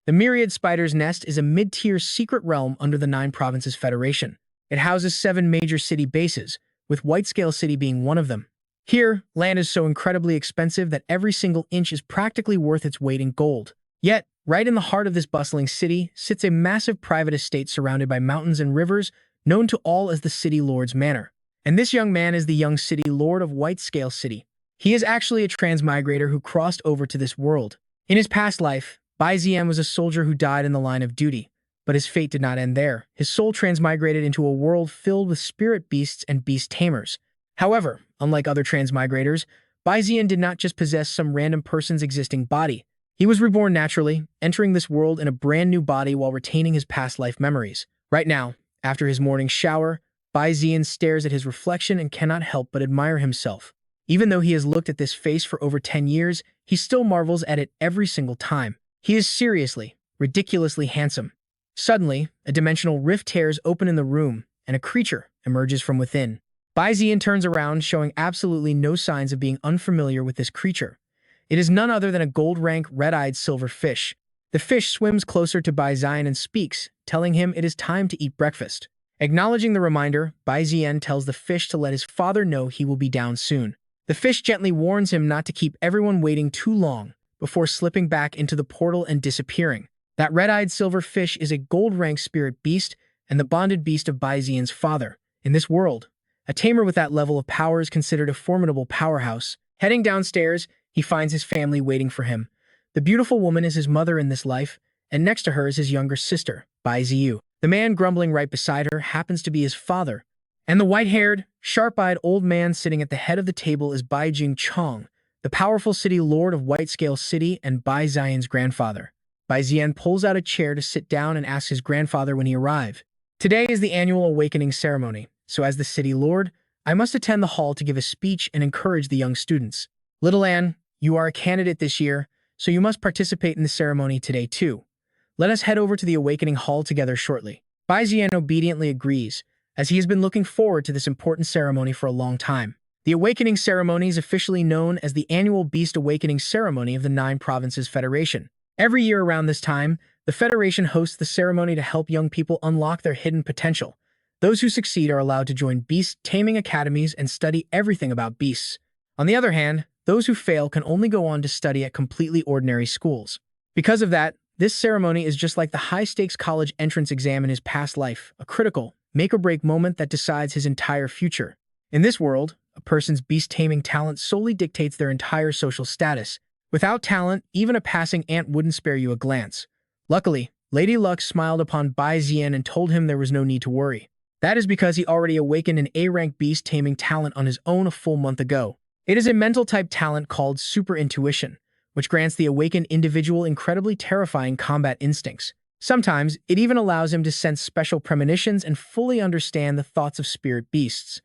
The Myriad Spider's Nest is a mid-tier secret realm under the Nine Provinces Federation. It houses 7 major city bases, with Whitescale City being one of them. Here, land is so incredibly expensive that every single inch is practically worth its weight in gold. Yet, right in the heart of this bustling city sits a massive private estate surrounded by mountains and rivers, known to all as the City Lord's Manor. And this young man is the young City Lord of Whitescale City. He is actually a transmigrator who crossed over to this world. In his past life, Bai Zi'an was a soldier who died in the line of duty. But his fate did not end there. His soul transmigrated into a world filled with spirit beasts and beast tamers. However, unlike other transmigrators, Bai Zi'an did not just possess some random person's existing body. He was reborn naturally, entering this world in a brand new body while retaining his past life memories. Right now, after his morning shower, Bai Zi'an stares at his reflection and cannot help but admire himself. Even though he has looked at this face for over 10 years, he still marvels at it every single time. He is seriously, ridiculously handsome. Suddenly, a dimensional rift tears open in the room, and a creature emerges from within. Bai Zi'an turns around, showing absolutely no signs of being unfamiliar with this creature. It is none other than a gold-rank, red-eyed silver fish. The fish swims closer to Bai Zi'an and speaks, telling him it is time to eat breakfast. Acknowledging the reminder, Bai Zi'an tells the fish to let his father know he will be down soon. The fish gently warns him not to keep everyone waiting too long, before slipping back into the portal and disappearing. That red-eyed silver fish is a gold-rank spirit beast and the bonded beast of Bai Zi'an's father. In this world, a tamer with that level of power is considered a formidable powerhouse. Heading downstairs, he finds his family waiting for him. The beautiful woman is his mother in this life, and next to her is his younger sister, Bai Zi'an. The man grumbling right beside her happens to be his father, and the white-haired, sharp-eyed old man sitting at the head of the table is Bai Jing-chong, the powerful city lord of Whitescale City and Bai Zi'an's grandfather. Bai Zi'an pulls out a chair to sit down and asks his grandfather when he arrived. Today is the annual awakening ceremony, so as the city lord, I must attend the hall to give a speech and encourage the young students. Little Anne, you are a candidate this year, so you must participate in the ceremony today too. Let us head over to the awakening hall together shortly. Bai Zi'an obediently agrees, as he has been looking forward to this important ceremony for a long time. The awakening ceremony is officially known as the annual Beast Awakening Ceremony of the Nine Provinces Federation. Every year around this time, the Federation hosts the ceremony to help young people unlock their hidden potential. Those who succeed are allowed to join beast taming academies and study everything about beasts. On the other hand, those who fail can only go on to study at completely ordinary schools. Because of that, this ceremony is just like the high-stakes college entrance exam in his past life, a critical, make-or-break moment that decides his entire future. In this world, a person's beast-taming talent solely dictates their entire social status. Without talent, even a passing ant wouldn't spare you a glance. Luckily, Lady Luck smiled upon Bai Zi'an and told him there was no need to worry. That is because he already awakened an A-rank beast-taming talent on his own a full month ago. It is a mental-type talent called Super Intuition, which grants the awakened individual incredibly terrifying combat instincts. Sometimes, it even allows him to sense special premonitions and fully understand the thoughts of spirit beasts.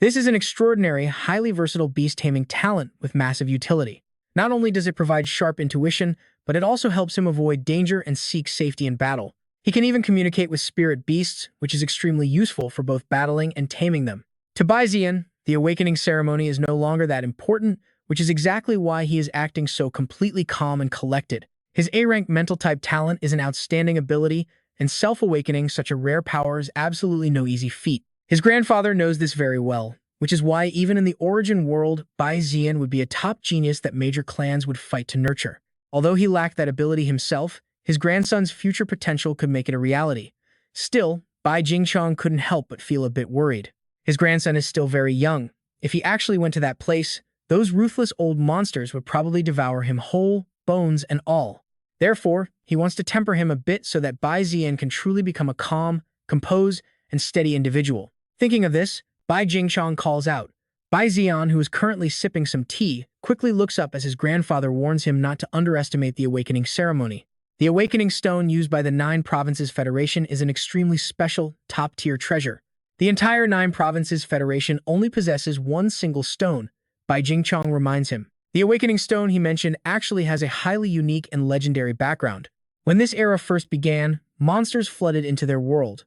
This is an extraordinary, highly versatile beast-taming talent with massive utility. Not only does it provide sharp intuition, but it also helps him avoid danger and seek safety in battle. He can even communicate with spirit beasts, which is extremely useful for both battling and taming them. To Bai Zi'an, the awakening ceremony is no longer that important, which is exactly why he is acting so completely calm and collected. His A-rank mental-type talent is an outstanding ability, and self-awakening such a rare power is absolutely no easy feat. His grandfather knows this very well, which is why even in the origin world, Bai Zi'an would be a top genius that major clans would fight to nurture. Although he lacked that ability himself, his grandson's future potential could make it a reality. Still, Bai Jing-chong couldn't help but feel a bit worried. His grandson is still very young. If he actually went to that place, those ruthless old monsters would probably devour him whole, bones and all. Therefore, he wants to temper him a bit so that Bai Zi'an can truly become a calm, composed, and steady individual. Thinking of this, Bai Jing-chong calls out. Bai Zi'an, who is currently sipping some tea, quickly looks up as his grandfather warns him not to underestimate the awakening ceremony. The awakening stone used by the Nine Provinces Federation is an extremely special, top-tier treasure. The entire Nine Provinces Federation only possesses one single stone, Bai Jing-chong reminds him. The awakening stone he mentioned actually has a highly unique and legendary background. When this era first began, monsters flooded into their world,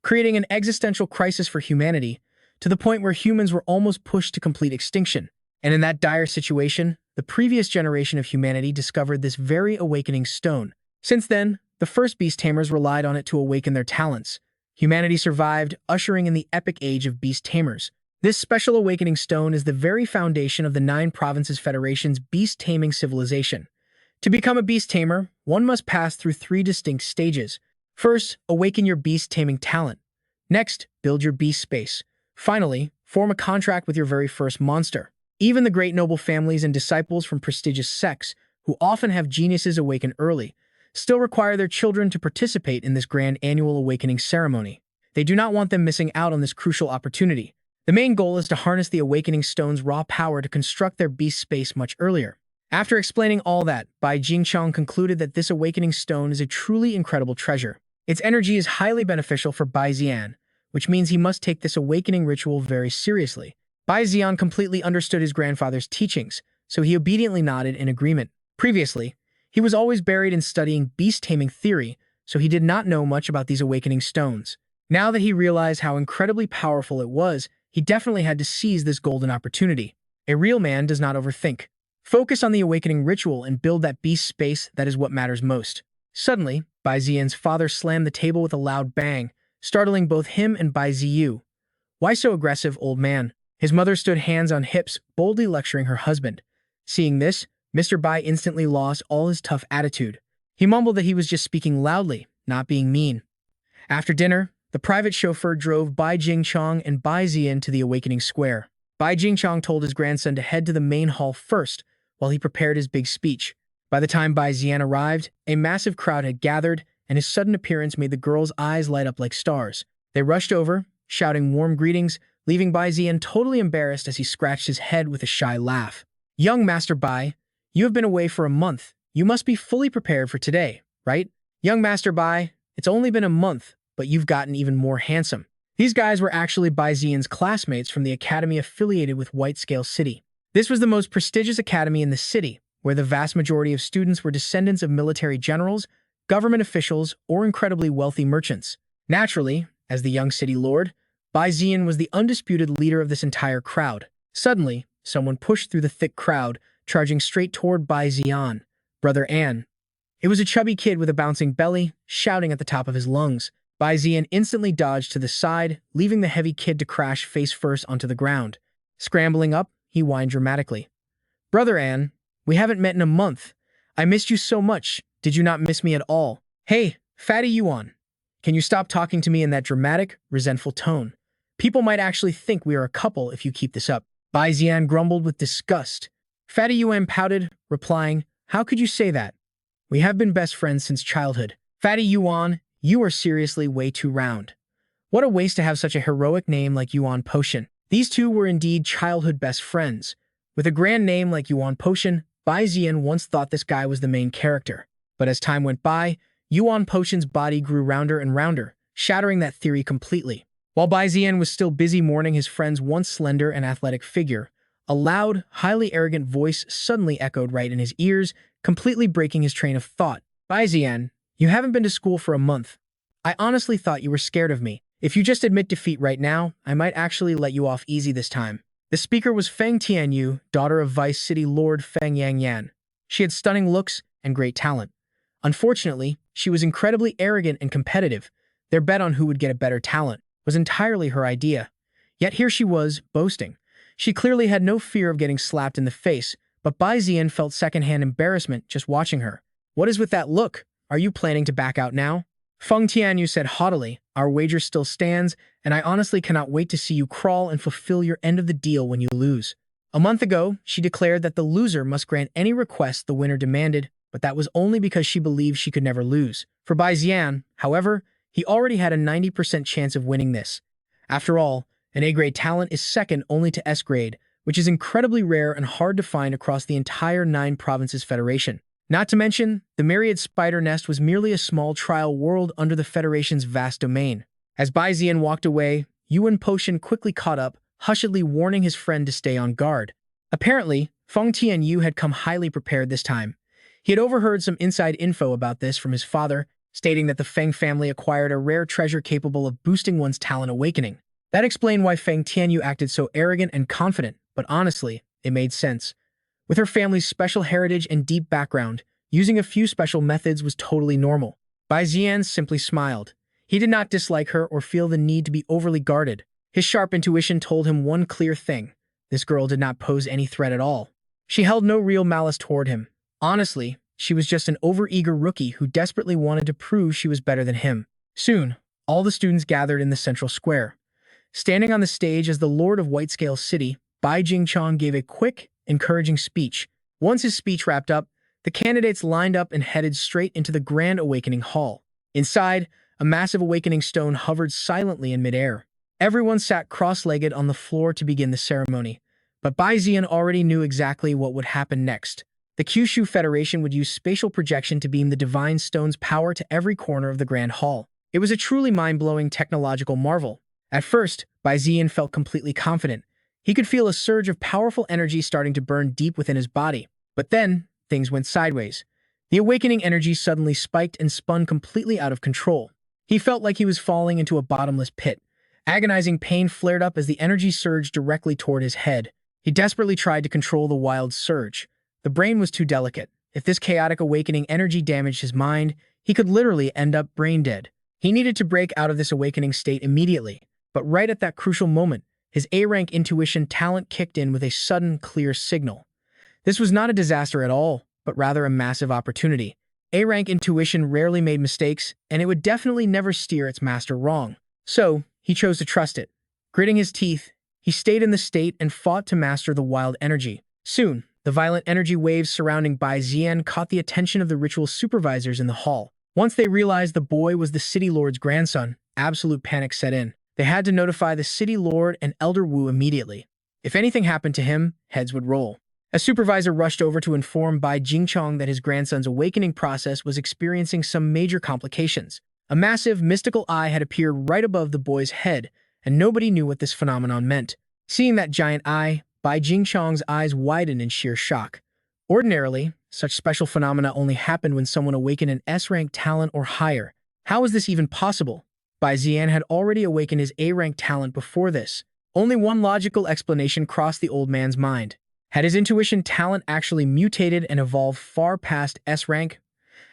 creating an existential crisis for humanity, to the point where humans were almost pushed to complete extinction. And in that dire situation, the previous generation of humanity discovered this very awakening stone. Since then, the first beast tamers relied on it to awaken their talents. Humanity survived, ushering in the epic age of beast tamers. This special awakening stone is the very foundation of the Nine Provinces Federation's beast taming civilization. To become a beast tamer, one must pass through three distinct stages. First, awaken your beast taming talent. Next, build your beast space. Finally, form a contract with your very first monster. Even the great noble families and disciples from prestigious sects, who often have geniuses awaken early, still require their children to participate in this grand annual awakening ceremony. They do not want them missing out on this crucial opportunity. The main goal is to harness the awakening stone's raw power to construct their beast space much earlier. After explaining all that, Bai Zi'an concluded that this awakening stone is a truly incredible treasure. Its energy is highly beneficial for Bai Zi'an, which means he must take this awakening ritual very seriously. Bai Zi'an completely understood his grandfather's teachings, so he obediently nodded in agreement. Previously, he was always buried in studying beast-taming theory, so he did not know much about these awakening stones. Now that he realized how incredibly powerful it was, he definitely had to seize this golden opportunity. A real man does not overthink. Focus on the awakening ritual and build that beast space. That is what matters most. Suddenly, Bai Zi'an's father slammed the table with a loud bang, startling both him and Bai Zi'an. "Why so aggressive, old man?" His mother stood hands on hips, boldly lecturing her husband. Seeing this, Mr. Bai instantly lost all his tough attitude. He mumbled that he was just speaking loudly, not being mean. After dinner, the private chauffeur drove Bai Zi'an and Bai Zi'an to the awakening square. Bai Zi'an told his grandson to head to the main hall first, while he prepared his big speech. By the time Bai Zi'an arrived, a massive crowd had gathered, and his sudden appearance made the girls' eyes light up like stars. They rushed over, shouting warm greetings, leaving Bai Zi'an totally embarrassed as he scratched his head with a shy laugh. "Young Master Bai, you have been away for a month. You must be fully prepared for today, right?" "Young Master Bai, it's only been a month, but you've gotten even more handsome." These guys were actually Bai Zi'an's classmates from the academy affiliated with Whitescale City. This was the most prestigious academy in the city, where the vast majority of students were descendants of military generals, government officials, or incredibly wealthy merchants. Naturally, as the young city lord, Bai Zi'an was the undisputed leader of this entire crowd. Suddenly, someone pushed through the thick crowd, charging straight toward Bai Zi'an, Brother An. It was a chubby kid with a bouncing belly, shouting at the top of his lungs. Bai Zi'an instantly dodged to the side, leaving the heavy kid to crash face first onto the ground. Scrambling up, he whined dramatically. "Brother An, we haven't met in a month. I missed you so much. Did you not miss me at all? Hey, Fatty Yuan, can you stop talking to me in that dramatic, resentful tone? People might actually think we are a couple if you keep this up." Bai Zi'an grumbled with disgust. Fatty Yuan pouted, replying, "How could you say that? We have been best friends since childhood." "Fatty Yuan, you are seriously way too round. What a waste to have such a heroic name like Yuan Potion." These two were indeed childhood best friends. With a grand name like Yuan Potion, Bai Zi'an once thought this guy was the main character. But as time went by, Yuan Potion's body grew rounder and rounder, shattering that theory completely. While Bai Zi'an was still busy mourning his friend's once slender and athletic figure, a loud, highly arrogant voice suddenly echoed right in his ears, completely breaking his train of thought. "Bai Zi'an, you haven't been to school for a month. I honestly thought you were scared of me. If you just admit defeat right now, I might actually let you off easy this time." The speaker was Feng Tianyu, daughter of Vice City Lord Feng Yangyan. She had stunning looks and great talent. Unfortunately, she was incredibly arrogant and competitive. Their bet on who would get a better talent was entirely her idea. Yet here she was, boasting. She clearly had no fear of getting slapped in the face, but Bai Zi'an felt secondhand embarrassment just watching her. "What is with that look? Are you planning to back out now?" Feng Tianyu said haughtily, "Our wager still stands, and I honestly cannot wait to see you crawl and fulfill your end of the deal when you lose." A month ago, she declared that the loser must grant any request the winner demanded, but that was only because she believed she could never lose. For Bai Zi'an, however, he already had a 90% chance of winning this. After all, an A-grade talent is second only to S-grade, which is incredibly rare and hard to find across the entire 9 Provinces Federation. Not to mention, the Myriad Spider Nest was merely a small trial world under the Federation's vast domain. As Bai Zi'an walked away, Yuan Potion quickly caught up, hushedly warning his friend to stay on guard. Apparently, Feng Tianyu had come highly prepared this time. He had overheard some inside info about this from his father, stating that the Feng family acquired a rare treasure capable of boosting one's talent awakening. That explained why Feng Tianyu acted so arrogant and confident, but honestly, it made sense. With her family's special heritage and deep background, using a few special methods was totally normal. Bai Zi'an simply smiled. He did not dislike her or feel the need to be overly guarded. His sharp intuition told him one clear thing. This girl did not pose any threat at all. She held no real malice toward him. Honestly, she was just an overeager rookie who desperately wanted to prove she was better than him. Soon, all the students gathered in the central square. Standing on the stage as the Lord of Whitescale City, Bai Jingchong gave a quick, encouraging speech. Once his speech wrapped up, the candidates lined up and headed straight into the Grand Awakening Hall. Inside, a massive awakening stone hovered silently in midair. Everyone sat cross-legged on the floor to begin the ceremony, but Bai Zi'an already knew exactly what would happen next. The Kyushu Federation would use spatial projection to beam the Divine Stone's power to every corner of the Grand Hall. It was a truly mind-blowing technological marvel. At first, Bai Zi'an felt completely confident. He could feel a surge of powerful energy starting to burn deep within his body. But then, things went sideways. The awakening energy suddenly spiked and spun completely out of control. He felt like he was falling into a bottomless pit. Agonizing pain flared up as the energy surged directly toward his head. He desperately tried to control the wild surge. The brain was too delicate. If this chaotic awakening energy damaged his mind, he could literally end up brain dead. He needed to break out of this awakening state immediately. But right at that crucial moment, his A-rank intuition talent kicked in with a sudden, clear signal. This was not a disaster at all, but rather a massive opportunity. A-rank intuition rarely made mistakes, and it would definitely never steer its master wrong. So, he chose to trust it. Gritting his teeth, he stayed in the state and fought to master the wild energy. Soon, the violent energy waves surrounding Bai Zi'an caught the attention of the ritual supervisors in the hall. Once they realized the boy was the city lord's grandson, absolute panic set in. They had to notify the city lord and Elder Wu immediately. If anything happened to him, heads would roll. A supervisor rushed over to inform Bai Jingchong that his grandson's awakening process was experiencing some major complications. A massive, mystical eye had appeared right above the boy's head, and nobody knew what this phenomenon meant. Seeing that giant eye, Bai Jingchong's eyes widened in sheer shock. Ordinarily, such special phenomena only happened when someone awakened an S-rank talent or higher. How was this even possible? Bai Zi'an had already awakened his A-rank talent before this. Only one logical explanation crossed the old man's mind. Had his intuition talent actually mutated and evolved far past S-rank?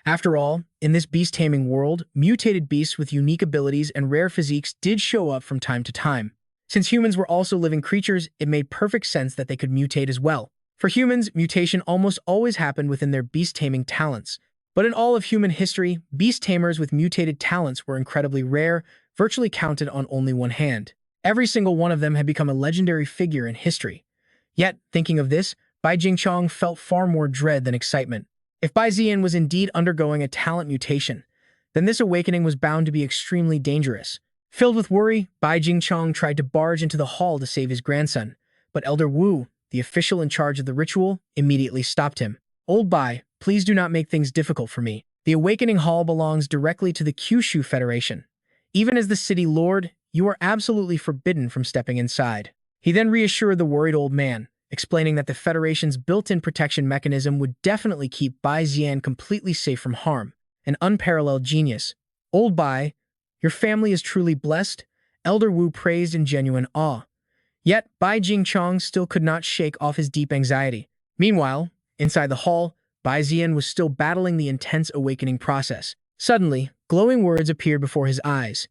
After all, in this beast-taming world, mutated beasts with unique abilities and rare physiques did show up from time to time. Since humans were also living creatures, it made perfect sense that they could mutate as well. For humans, mutation almost always happened within their beast-taming talents. But in all of human history, beast-tamers with mutated talents were incredibly rare, virtually counted on only one hand. Every single one of them had become a legendary figure in history. Yet, thinking of this, Bai Jingchong felt far more dread than excitement. If Bai Zi'an was indeed undergoing a talent mutation, then this awakening was bound to be extremely dangerous. Filled with worry, Bai Jingchong tried to barge into the hall to save his grandson, but Elder Wu, the official in charge of the ritual, immediately stopped him. "Old Bai, please do not make things difficult for me. The Awakening Hall belongs directly to the Kyushu Federation. Even as the city lord, you are absolutely forbidden from stepping inside." He then reassured the worried old man, explaining that the Federation's built-in protection mechanism would definitely keep Bai Zi'an completely safe from harm. An unparalleled genius. "Old Bai, your family is truly blessed," Elder Wu praised in genuine awe. Yet, Bai Jingchong still could not shake off his deep anxiety. Meanwhile, inside the hall, Bai Zi'an was still battling the intense awakening process. Suddenly, glowing words appeared before his eyes.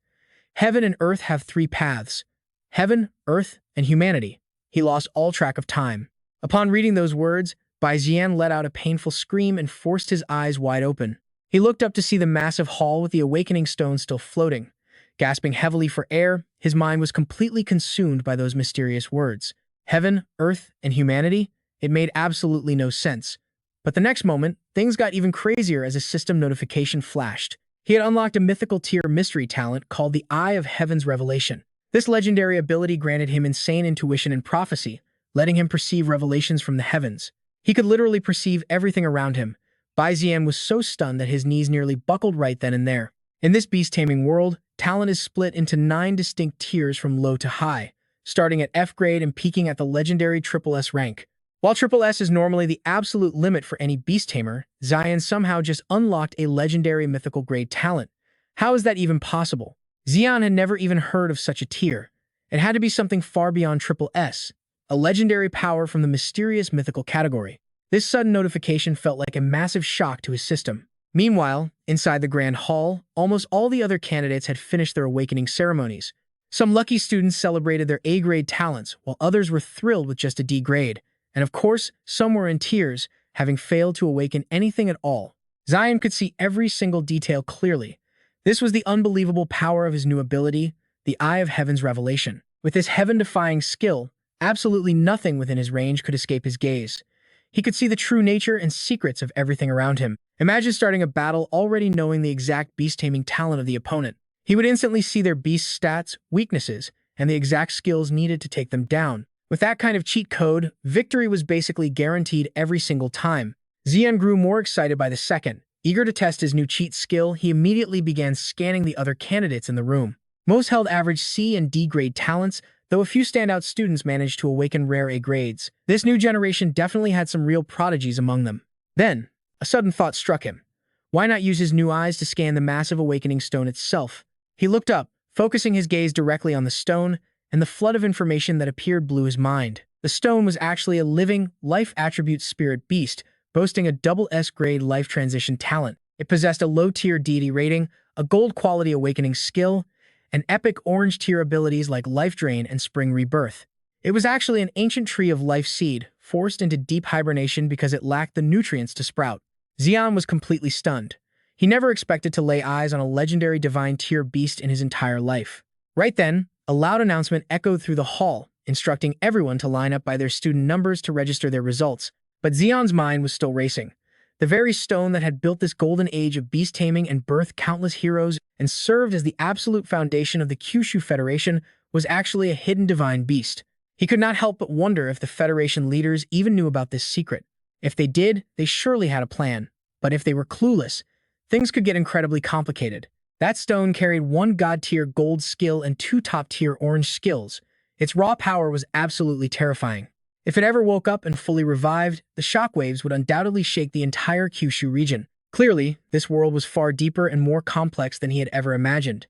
"Heaven and earth have three paths. Heaven, earth, and humanity." He lost all track of time. Upon reading those words, Bai Zi'an let out a painful scream and forced his eyes wide open. He looked up to see the massive hall with the awakening stone still floating. Gasping heavily for air, his mind was completely consumed by those mysterious words. Heaven, earth, and humanity? It made absolutely no sense. But the next moment, things got even crazier as a system notification flashed. He had unlocked a mythical tier mystery talent called the Eye of Heaven's Revelation. This legendary ability granted him insane intuition and prophecy, letting him perceive revelations from the heavens. He could literally perceive everything around him. Bai Zi'an was so stunned that his knees nearly buckled right then and there. In this beast-taming world, talent is split into 9 distinct tiers from low to high, starting at F grade and peaking at the legendary Triple S rank. While Triple S is normally the absolute limit for any beast tamer, Zi'an somehow just unlocked a legendary mythical grade talent. How is that even possible? Zi'an had never even heard of such a tier. It had to be something far beyond Triple S, a legendary power from the mysterious mythical category. This sudden notification felt like a massive shock to his system. Meanwhile, inside the Grand Hall, almost all the other candidates had finished their awakening ceremonies. Some lucky students celebrated their A-grade talents, while others were thrilled with just a D grade. And of course, some were in tears, having failed to awaken anything at all. Zi'an could see every single detail clearly. This was the unbelievable power of his new ability, the Eye of Heaven's revelation. With his heaven-defying skill, absolutely nothing within his range could escape his gaze. He could see the true nature and secrets of everything around him. Imagine starting a battle already knowing the exact beast-taming talent of the opponent. He would instantly see their beast stats, weaknesses, and the exact skills needed to take them down. With that kind of cheat code, victory was basically guaranteed every single time. Zi'an grew more excited by the second. Eager to test his new cheat skill, he immediately began scanning the other candidates in the room. Most held average C and D grade talents, though a few standout students managed to awaken rare A grades. This new generation definitely had some real prodigies among them. Then, a sudden thought struck him. Why not use his new eyes to scan the massive awakening stone itself? He looked up, focusing his gaze directly on the stone, and the flood of information that appeared blew his mind. The stone was actually a living, life attribute spirit beast, boasting a double S-grade life transition talent. It possessed a low-tier deity rating, a gold-quality awakening skill, and epic orange-tier abilities like Life Drain and Spring Rebirth. It was actually an ancient tree of life seed, forced into deep hibernation because it lacked the nutrients to sprout. Zi'an was completely stunned. He never expected to lay eyes on a legendary divine-tier beast in his entire life. Right then, a loud announcement echoed through the hall, instructing everyone to line up by their student numbers to register their results. But Zi'an's mind was still racing. The very stone that had built this golden age of beast taming and birthed countless heroes and served as the absolute foundation of the Kyushu Federation was actually a hidden divine beast. He could not help but wonder if the Federation leaders even knew about this secret. If they did, they surely had a plan. But if they were clueless, things could get incredibly complicated. That stone carried one god-tier gold skill and two top-tier orange skills. Its raw power was absolutely terrifying. If it ever woke up and fully revived, the shockwaves would undoubtedly shake the entire Kyushu region. Clearly, this world was far deeper and more complex than he had ever imagined.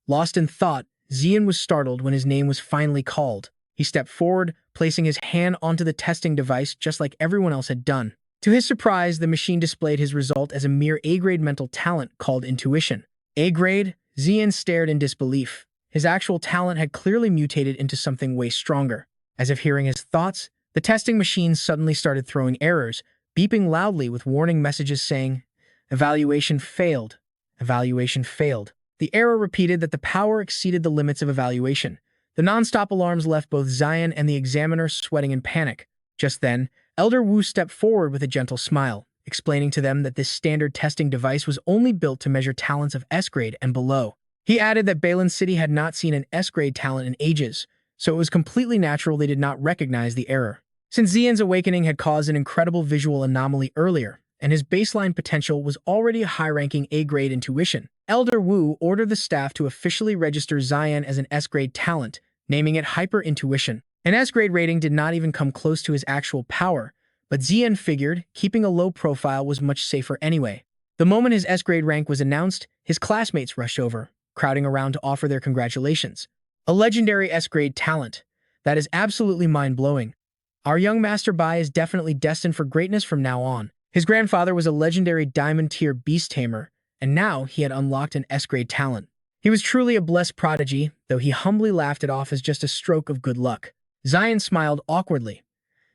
Lost in thought, Zi'an was startled when his name was finally called. He stepped forward, placing his hand onto the testing device just like everyone else had done. To his surprise, the machine displayed his result as a mere A-grade mental talent called Intuition. A-grade? Zi'an stared in disbelief. His actual talent had clearly mutated into something way stronger. As if hearing his thoughts, the testing machine suddenly started throwing errors, beeping loudly with warning messages saying, "Evaluation failed. Evaluation failed." The error repeated that the power exceeded the limits of evaluation. The non-stop alarms left both Zi'an and the examiner sweating in panic. Just then, Elder Wu stepped forward with a gentle smile, explaining to them that this standard testing device was only built to measure talents of S-grade and below. He added that Balan City had not seen an S-grade talent in ages, so it was completely natural they did not recognize the error. Since Zi'an's awakening had caused an incredible visual anomaly earlier, and his baseline potential was already a high-ranking A-grade intuition, Elder Wu ordered the staff to officially register Zi'an as an S-grade talent, naming it Hyper Intuition. An S-grade rating did not even come close to his actual power, but Zi'an figured keeping a low profile was much safer anyway. The moment his S-grade rank was announced, his classmates rushed over, crowding around to offer their congratulations. A legendary S-grade talent. That is absolutely mind-blowing. Our young Master Bai is definitely destined for greatness from now on. His grandfather was a legendary diamond-tier beast tamer, and now he had unlocked an S-grade talent. He was truly a blessed prodigy, though he humbly laughed it off as just a stroke of good luck. Zi'an smiled awkwardly.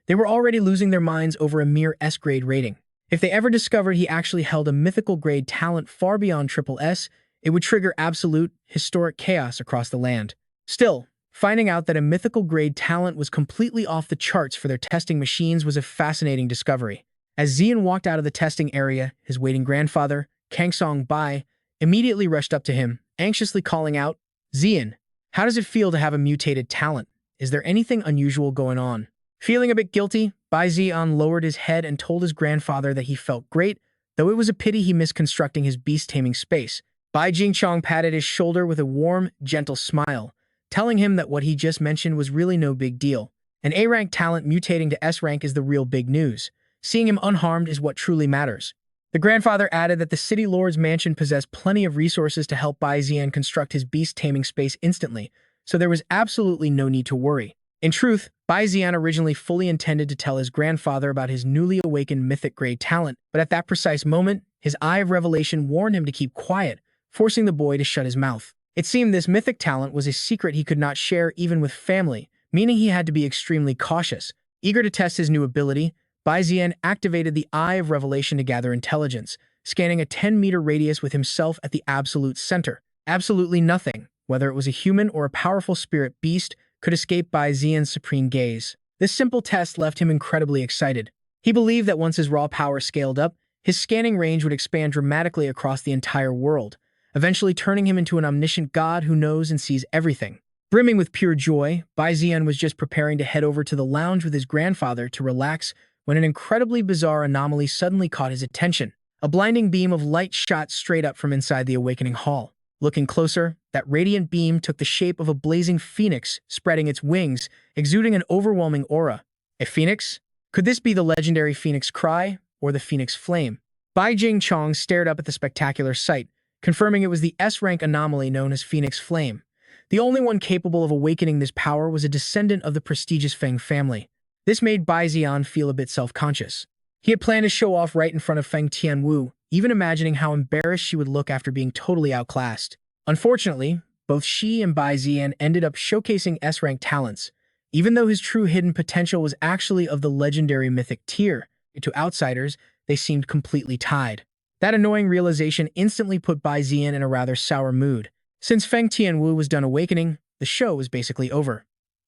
They were already losing their minds over a mere S-grade rating. If they ever discovered he actually held a mythical grade talent far beyond triple S, it would trigger absolute, historic chaos across the land. Still, finding out that a mythical grade talent was completely off the charts for their testing machines was a fascinating discovery. As Zi'an walked out of the testing area, his waiting grandfather, Kangsong Bai, immediately rushed up to him, anxiously calling out, "Zi'an, how does it feel to have a mutated talent? Is there anything unusual going on?" Feeling a bit guilty, Bai Zi'an lowered his head and told his grandfather that he felt great, though it was a pity he missed constructing his beast-taming space. Bai Jingchong patted his shoulder with a warm, gentle smile, telling him that what he just mentioned was really no big deal. An A-rank talent mutating to S-rank is the real big news. Seeing him unharmed is what truly matters. The grandfather added that the city lord's mansion possessed plenty of resources to help Bai Zi'an construct his beast-taming space instantly, so there was absolutely no need to worry. In truth, Bai Zi'an originally fully intended to tell his grandfather about his newly awakened mythic-grade talent, but at that precise moment, His eye of revelation warned him to keep quiet, forcing the boy to shut his mouth. It seemed this mythic talent was a secret he could not share even with family, meaning he had to be extremely cautious. Eager to test his new ability, Bai Zi'an activated the Eye of Revelation to gather intelligence, scanning a 10-meter radius with himself at the absolute center. Absolutely nothing, whether it was a human or a powerful spirit beast, could escape Bai Zi'an's supreme gaze. This simple test left him incredibly excited. He believed that once his raw power scaled up, his scanning range would expand dramatically across the entire world, eventually turning him into an omniscient god who knows and sees everything. Brimming with pure joy, Bai Zi'an was just preparing to head over to the lounge with his grandfather to relax when an incredibly bizarre anomaly suddenly caught his attention. A blinding beam of light shot straight up from inside the awakening hall. Looking closer, that radiant beam took the shape of a blazing phoenix, spreading its wings, exuding an overwhelming aura. A phoenix? Could this be the legendary Phoenix Cry, or the Phoenix Flame? Bai Jingchong stared up at the spectacular sight, confirming it was the S-rank anomaly known as Phoenix Flame. The only one capable of awakening this power was a descendant of the prestigious Feng family. This made Bai Zi'an feel a bit self-conscious. He had planned to show off right in front of Feng Tianwu, even imagining how embarrassed she would look after being totally outclassed. Unfortunately, both she and Bai Zi'an ended up showcasing S-rank talents, even though his true hidden potential was actually of the legendary mythic tier. To outsiders, they seemed completely tied. That annoying realization instantly put Bai Zi'an in a rather sour mood. Since Feng Tianwu was done awakening, the show was basically over.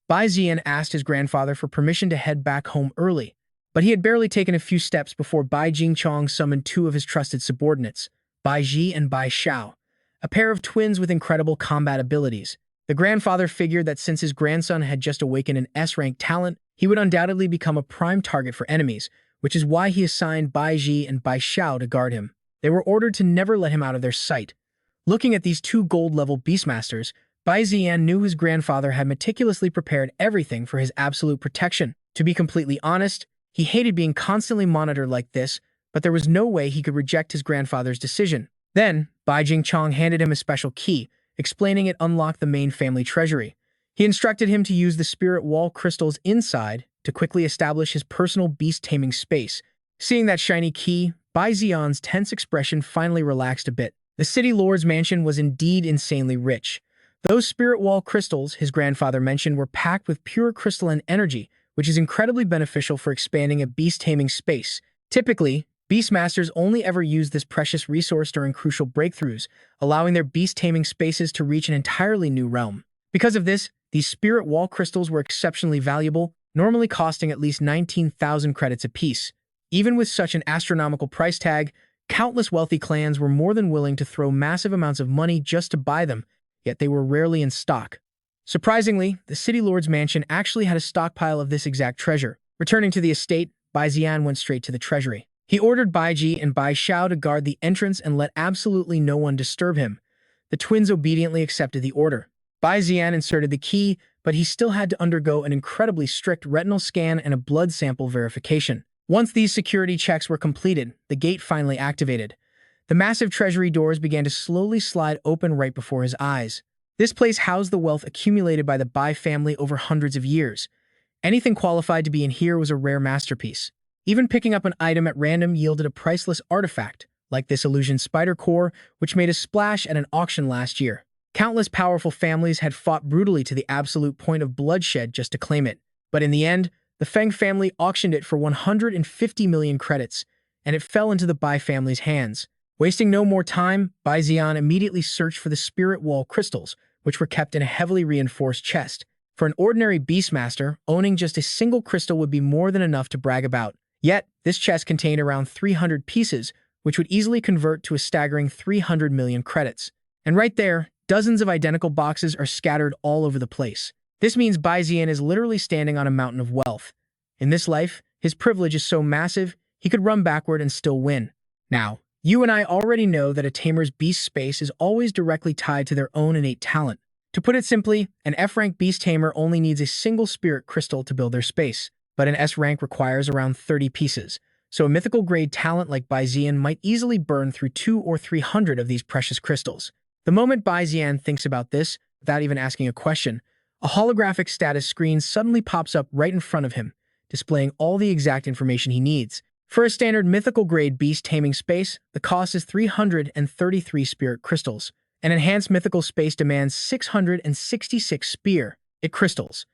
Bai Zi'an asked his grandfather for permission to head back home early, but he had barely taken a few steps before Bai Jingchong summoned two of his trusted subordinates, Bai Ji and Bai Xiao, a pair of twins with incredible combat abilities. The grandfather figured that since his grandson had just awakened an S-rank talent, he would undoubtedly become a prime target for enemies, which is why he assigned Bai Ji and Bai Xiao to guard him. They were ordered to never let him out of their sight. Looking at these two gold-level beastmasters, Bai Zi'an knew his grandfather had meticulously prepared everything for his absolute protection. To be completely honest, he hated being constantly monitored like this, but there was no way he could reject his grandfather's decision. Then, Bai Jingchong handed him a special key, explaining it unlocked the main family treasury. He instructed him to use the spirit wall crystals inside to quickly establish his personal beast-taming space. Seeing that shiny key, Bai Zi'an's tense expression finally relaxed a bit. The city lord's mansion was indeed insanely rich. Those spirit wall crystals his grandfather mentioned were packed with pure crystalline energy, which is incredibly beneficial for expanding a beast-taming space. Typically, beastmasters only ever use this precious resource during crucial breakthroughs, allowing their beast-taming spaces to reach an entirely new realm. Because of this, these spirit wall crystals were exceptionally valuable, normally costing at least 19,000 credits apiece. Even with such an astronomical price tag, countless wealthy clans were more than willing to throw massive amounts of money just to buy them, yet they were rarely in stock. Surprisingly, the city lord's mansion actually had a stockpile of this exact treasure. Returning to the estate, Bai Zi'an went straight to the treasury. He ordered Bai Ji and Bai Xiao to guard the entrance and let absolutely no one disturb him. The twins obediently accepted the order. Bai Zi'an inserted the key, but he still had to undergo an incredibly strict retinal scan and a blood sample verification. Once these security checks were completed, the gate finally activated. The massive treasury doors began to slowly slide open right before his eyes. This place housed the wealth accumulated by the Bai family over hundreds of years. Anything qualified to be in here was a rare masterpiece. Even picking up an item at random yielded a priceless artifact, like this illusion spider core, which made a splash at an auction last year. Countless powerful families had fought brutally to the absolute point of bloodshed just to claim it. But in the end, the Feng family auctioned it for 150 million credits, and it fell into the Bai family's hands. Wasting no more time, Bai Zi'an immediately searched for the spirit wall crystals, which were kept in a heavily reinforced chest. For an ordinary beastmaster, owning just a single crystal would be more than enough to brag about. Yet, this chest contained around 300 pieces, which would easily convert to a staggering 300 million credits. And right there, dozens of identical boxes are scattered all over the place. This means Bai Zi'an is literally standing on a mountain of wealth. In this life, his privilege is so massive, he could run backward and still win. Now, you and I already know that a tamer's beast space is always directly tied to their own innate talent. To put it simply, an F-rank beast tamer only needs a single spirit crystal to build their space, but an S-rank requires around 30 pieces. So a mythical grade talent like Bai Zi'an might easily burn through 200 or 300 of these precious crystals. The moment Bai Zi'an thinks about this, without even asking a question, a holographic status screen suddenly pops up right in front of him, displaying all the exact information he needs. For a standard mythical grade beast taming space, the cost is 333 spirit crystals. An enhanced mythical space demands 666 spirit crystals.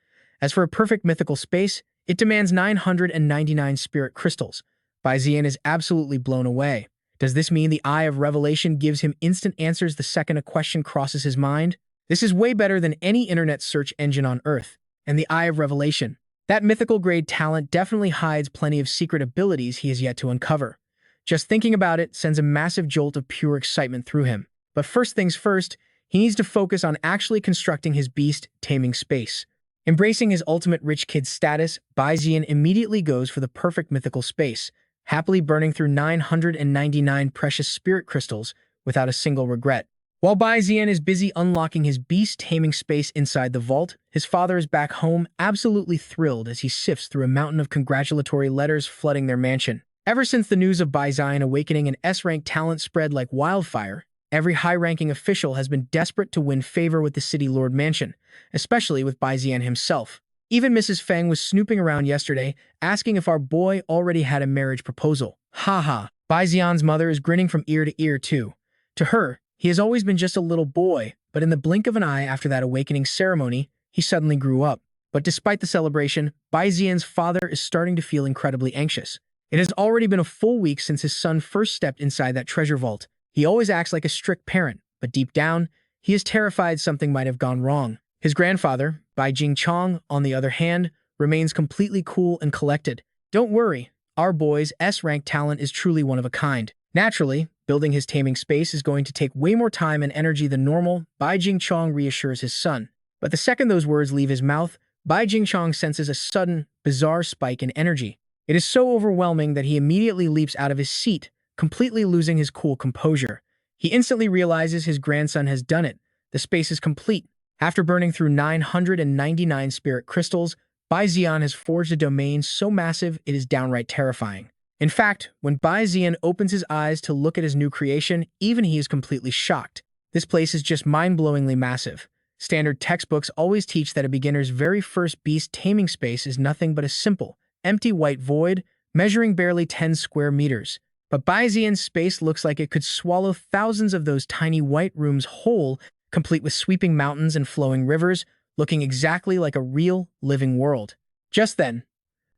As for a perfect mythical space, it demands 999 spirit crystals. Bai Zi'an is absolutely blown away. Does this mean the Eye of Revelation gives him instant answers the second a question crosses his mind? This is way better than any internet search engine on Earth. And the Eye of Revelation. That mythical grade talent definitely hides plenty of secret abilities he has yet to uncover. Just thinking about it sends a massive jolt of pure excitement through him. But first things first, he needs to focus on actually constructing his beast taming space. Embracing his ultimate rich kid status, Bai Zi'an immediately goes for the perfect mythical space, happily burning through 999 precious spirit crystals without a single regret. While Bai Zi'an is busy unlocking his beast taming space inside the vault, his father is back home, absolutely thrilled as he sifts through a mountain of congratulatory letters flooding their mansion. Ever since the news of Bai Zi'an awakening an S-rank talent spread like wildfire, every high-ranking official has been desperate to win favor with the City Lord Mansion, especially with Bai Zi'an himself. Even Mrs. Feng was snooping around yesterday, asking if our boy already had a marriage proposal. Haha, Bai Zi'an's mother is grinning from ear to ear too. To her, he has always been just a little boy, but in the blink of an eye after that awakening ceremony, he suddenly grew up. But despite the celebration, Bai Zi'an's father is starting to feel incredibly anxious. It has already been a full week since his son first stepped inside that treasure vault. He always acts like a strict parent, but deep down, he is terrified something might have gone wrong. His grandfather, Bai Jichong, on the other hand, remains completely cool and collected. Don't worry, our boy's S-rank talent is truly one of a kind. Naturally, building his taming space is going to take way more time and energy than normal, Bai Jichong reassures his son. But the second those words leave his mouth, Bai Jichong senses a sudden, bizarre spike in energy. It is so overwhelming that he immediately leaps out of his seat, completely losing his cool composure. He instantly realizes his grandson has done it. The space is complete. After burning through 999 spirit crystals, Bai Zi'an has forged a domain so massive it is downright terrifying. In fact, when Bai Zi'an opens his eyes to look at his new creation, even he is completely shocked. This place is just mind-blowingly massive. Standard textbooks always teach that a beginner's very first beast taming space is nothing but a simple, empty white void, measuring barely 10 square meters. But Bai Zi'an's space looks like it could swallow thousands of those tiny white rooms whole, complete with sweeping mountains and flowing rivers, looking exactly like a real, living world. Just then,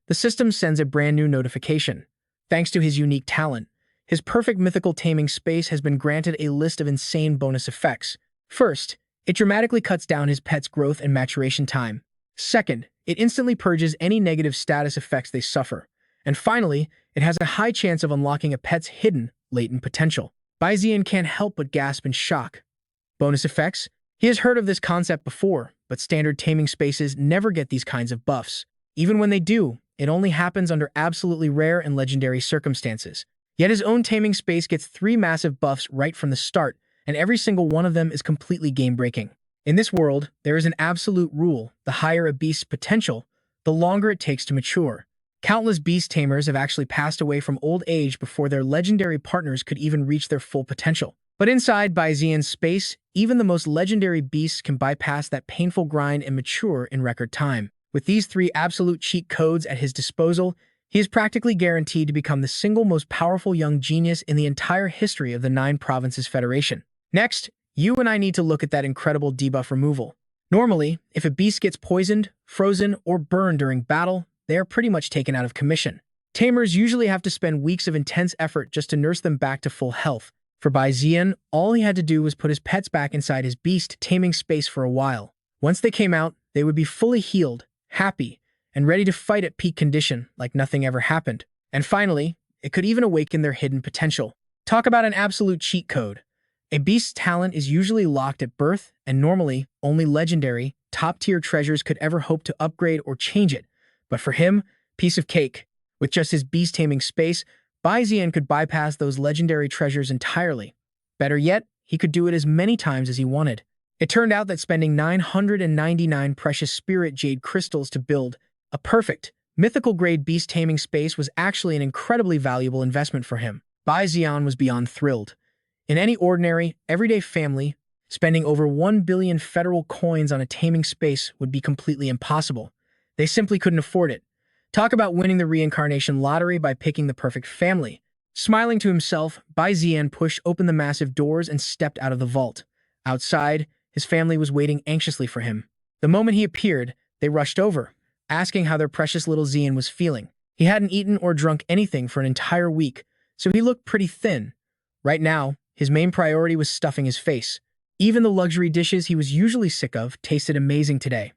the system sends a brand new notification. Thanks to his unique talent, his perfect mythical taming space has been granted a list of insane bonus effects. First, it dramatically cuts down his pet's growth and maturation time. Second, it instantly purges any negative status effects they suffer. And finally, it has a high chance of unlocking a pet's hidden, latent potential. Bai Zi'an can't help but gasp in shock. Bonus effects? He has heard of this concept before, but standard taming spaces never get these kinds of buffs. Even when they do, it only happens under absolutely rare and legendary circumstances. Yet his own taming space gets 3 massive buffs right from the start, and every single one of them is completely game-breaking. In this world, there is an absolute rule: the higher a beast's potential, the longer it takes to mature. Countless beast tamers have actually passed away from old age before their legendary partners could even reach their full potential. But inside Bai Zi'an's space, even the most legendary beasts can bypass that painful grind and mature in record time. With these 3 absolute cheat codes at his disposal, he is practically guaranteed to become the single most powerful young genius in the entire history of the 9 Provinces Federation. Next, you and I need to look at that incredible debuff removal. Normally, if a beast gets poisoned, frozen, or burned during battle, they are pretty much taken out of commission. Tamers usually have to spend weeks of intense effort just to nurse them back to full health. For Bai Zi'an, all he had to do was put his pets back inside his beast taming space for a while. Once they came out, they would be fully healed, happy, and ready to fight at peak condition like nothing ever happened. And finally, it could even awaken their hidden potential. Talk about an absolute cheat code. A beast's talent is usually locked at birth, and normally, only legendary, top-tier treasures could ever hope to upgrade or change it. But for him, piece of cake. With just his beast taming space, Bai Zi'an could bypass those legendary treasures entirely. Better yet, he could do it as many times as he wanted. It turned out that spending 999 precious spirit jade crystals to build a perfect, mythical-grade beast taming space was actually an incredibly valuable investment for him. Bai Zi'an was beyond thrilled. In any ordinary, everyday family, spending over 1 billion federal coins on a taming space would be completely impossible. They simply couldn't afford it. Talk about winning the reincarnation lottery by picking the perfect family. Smiling to himself, Bai Zi'an pushed open the massive doors and stepped out of the vault. Outside, his family was waiting anxiously for him. The moment he appeared, they rushed over, asking how their precious little Zi'an was feeling. He hadn't eaten or drunk anything for an entire week, so he looked pretty thin. Right now, his main priority was stuffing his face. Even the luxury dishes he was usually sick of tasted amazing today.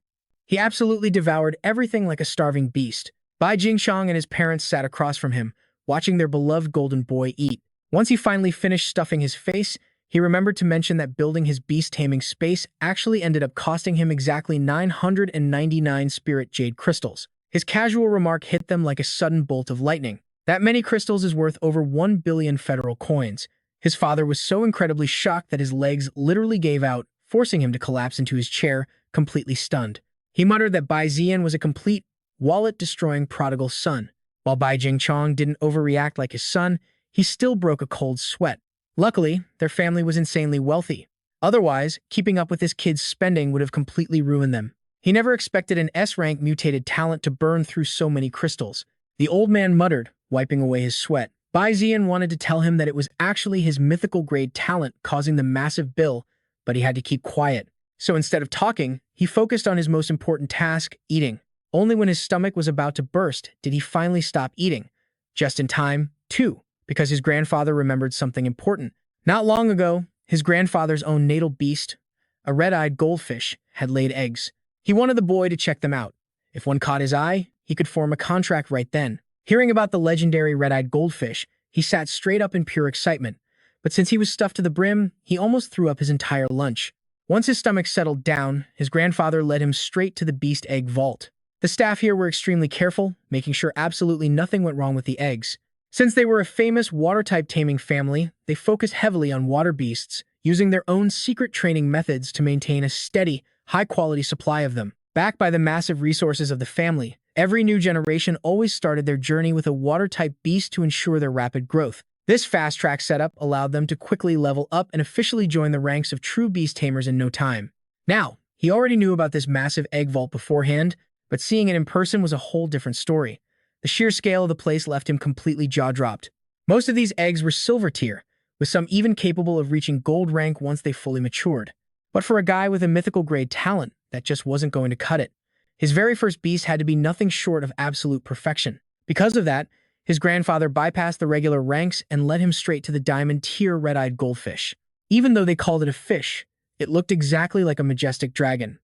He absolutely devoured everything like a starving beast. Bai Jingchong and his parents sat across from him, watching their beloved golden boy eat. Once he finally finished stuffing his face, he remembered to mention that building his beast-taming space actually ended up costing him exactly 999 spirit jade crystals. His casual remark hit them like a sudden bolt of lightning. That many crystals is worth over 1 billion federal coins. His father was so incredibly shocked that his legs literally gave out, forcing him to collapse into his chair, completely stunned. He muttered that Bai Zi'an was a complete, wallet-destroying prodigal son. While Bai Jingchong didn't overreact like his son, he still broke a cold sweat. Luckily, their family was insanely wealthy. Otherwise, keeping up with his kid's spending would have completely ruined them. He never expected an S-rank mutated talent to burn through so many crystals. The old man muttered, wiping away his sweat. Bai Zi'an wanted to tell him that it was actually his mythical-grade talent causing the massive bill, but he had to keep quiet. So instead of talking, he focused on his most important task, eating. Only when his stomach was about to burst did he finally stop eating. Just in time, too, because his grandfather remembered something important. Not long ago, his grandfather's own natal beast, a red-eyed goldfish, had laid eggs. He wanted the boy to check them out. If one caught his eye, he could form a contract right then. Hearing about the legendary red-eyed goldfish, he sat straight up in pure excitement. But since he was stuffed to the brim, he almost threw up his entire lunch. Once his stomach settled down, his grandfather led him straight to the beast egg vault. The staff here were extremely careful, making sure absolutely nothing went wrong with the eggs. Since they were a famous water-type taming family, they focused heavily on water beasts, using their own secret training methods to maintain a steady, high-quality supply of them. Backed by the massive resources of the family, every new generation always started their journey with a water-type beast to ensure their rapid growth. This fast-track setup allowed them to quickly level up and officially join the ranks of true beast tamers in no time. Now, he already knew about this massive egg vault beforehand, but seeing it in person was a whole different story. The sheer scale of the place left him completely jaw-dropped. Most of these eggs were silver tier, with some even capable of reaching gold rank once they fully matured. But for a guy with a mythical grade talent, that just wasn't going to cut it. His very first beast had to be nothing short of absolute perfection. Because of that, his grandfather bypassed the regular ranks and led him straight to the diamond tier red-eyed goldfish. Even though they called it a fish, it looked exactly like a majestic dragon.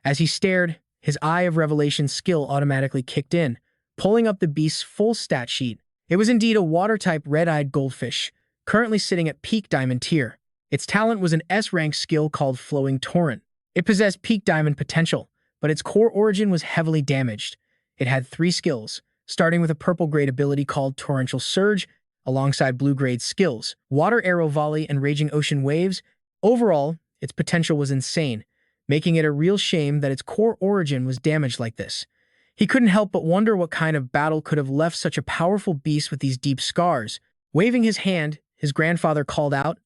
As he stared, his Eye of Revelation skill automatically kicked in, pulling up the beast's full stat sheet. It was indeed a water-type red-eyed goldfish, currently sitting at peak diamond tier. Its talent was an S-rank skill called Flowing Torrent. It possessed peak diamond potential, but its core origin was heavily damaged. It had 3 skills, starting with a purple-grade ability called Torrential Surge, alongside blue-grade skills, Water Arrow Volley and Raging Ocean Waves. Overall, its potential was insane, making it a real shame that its core origin was damaged like this. He couldn't help but wonder what kind of battle could have left such a powerful beast with these deep scars. Waving his hand, his grandfather called out,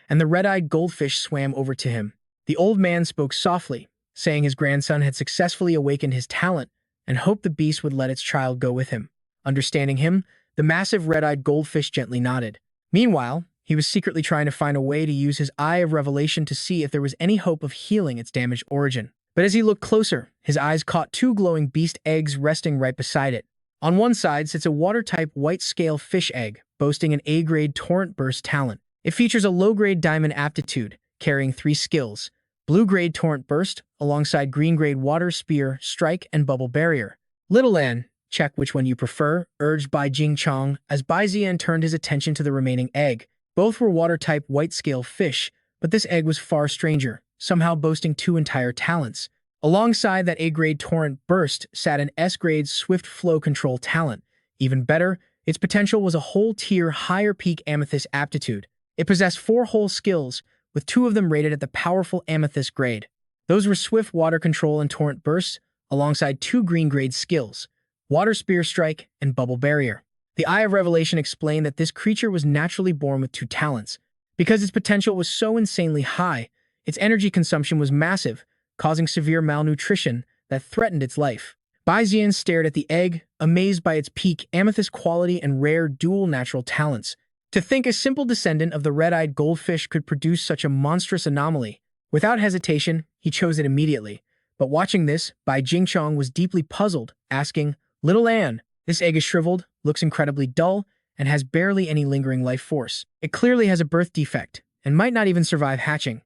and the red-eyed goldfish swam over to him. The old man spoke softly, saying his grandson had successfully awakened his talent and hoped the beast would let its child go with him. Understanding him, the massive red-eyed goldfish gently nodded. Meanwhile, he was secretly trying to find a way to use his Eye of Revelation to see if there was any hope of healing its damaged origin. But as he looked closer, his eyes caught 2 glowing beast eggs resting right beside it. On one side sits a water-type white-scale fish egg, boasting an A-grade Torrent Burst talent. It features a low-grade diamond aptitude, carrying 3 skills, blue-grade Torrent Burst, alongside green-grade Water Spear, Strike, and Bubble Barrier. Little An, check which one you prefer, urged Bai Jingchong as Bai Zi'an turned his attention to the remaining egg. Both were water-type white-scale fish, but this egg was far stranger, somehow boasting 2 entire talents. Alongside that A-grade Torrent Burst sat an S-grade Swift Flow Control talent. Even better, its potential was a whole tier higher peak Amethyst aptitude. It possessed 4 whole skills, with 2 of them rated at the powerful Amethyst grade. Those were Swift Water Control and Torrent Burst, alongside 2 green-grade skills, Water Spear Strike and Bubble Barrier. The Eye of Revelation explained that this creature was naturally born with 2 talents. Because its potential was so insanely high, its energy consumption was massive, causing severe malnutrition that threatened its life. Bai Zi'an stared at the egg, amazed by its peak amethyst quality and rare dual natural talents. To think a simple descendant of the red-eyed goldfish could produce such a monstrous anomaly. Without hesitation, he chose it immediately. But watching this, Bai Jingchong was deeply puzzled, asking, "Little Anne, this egg is shriveled, looks incredibly dull, and has barely any lingering life force. It clearly has a birth defect, and might not even survive hatching."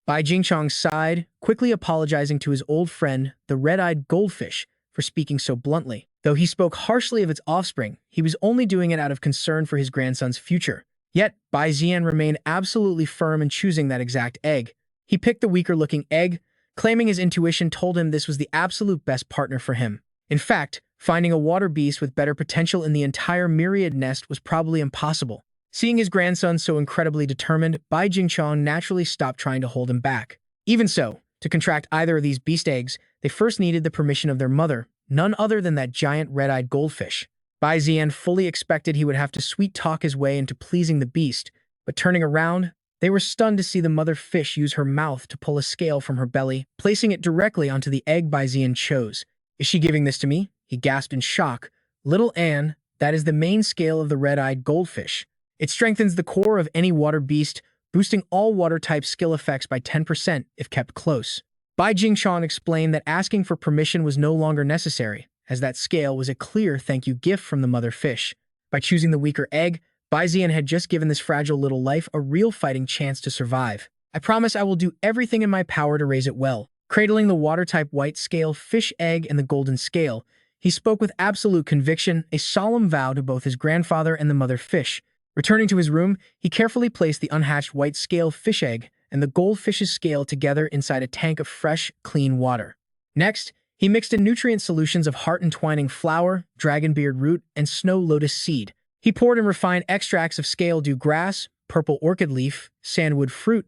Bai Jingchong sighed, quickly apologizing to his old friend, the red-eyed goldfish, for speaking so bluntly. Though he spoke harshly of its offspring, he was only doing it out of concern for his grandson's future. Yet, Bai Zi'an remained absolutely firm in choosing that exact egg. He picked the weaker-looking egg, claiming his intuition told him this was the absolute best partner for him. In fact, finding a water beast with better potential in the entire myriad nest was probably impossible. Seeing his grandson so incredibly determined, Bai Jingchong naturally stopped trying to hold him back. Even so, to contract either of these beast eggs, they first needed the permission of their mother, none other than that giant red-eyed goldfish. Bai Zi'an fully expected he would have to sweet-talk his way into pleasing the beast, but turning around, they were stunned to see the mother fish use her mouth to pull a scale from her belly, placing it directly onto the egg Bai Zi'an chose. "Is she giving this to me?" he gasped in shock. "Little Anne, that is the main scale of the red-eyed goldfish. It strengthens the core of any water beast, boosting all water-type skill effects by 10% if kept close." Bai Jingchong explained that asking for permission was no longer necessary, as that scale was a clear thank-you gift from the mother fish. By choosing the weaker egg, Bai Zi'an had just given this fragile little life a real fighting chance to survive. "I promise I will do everything in my power to raise it well." Cradling the water-type white scale fish egg and the golden scale, he spoke with absolute conviction, a solemn vow to both his grandfather and the mother fish. Returning to his room, he carefully placed the unhatched white scale fish egg and the goldfish's scale together inside a tank of fresh, clean water. Next, he mixed in nutrient solutions of heart-entwining flower, dragonbeard root, and snow lotus seed. He poured in refined extracts of scale-dew grass, purple orchid leaf, sandwood fruit,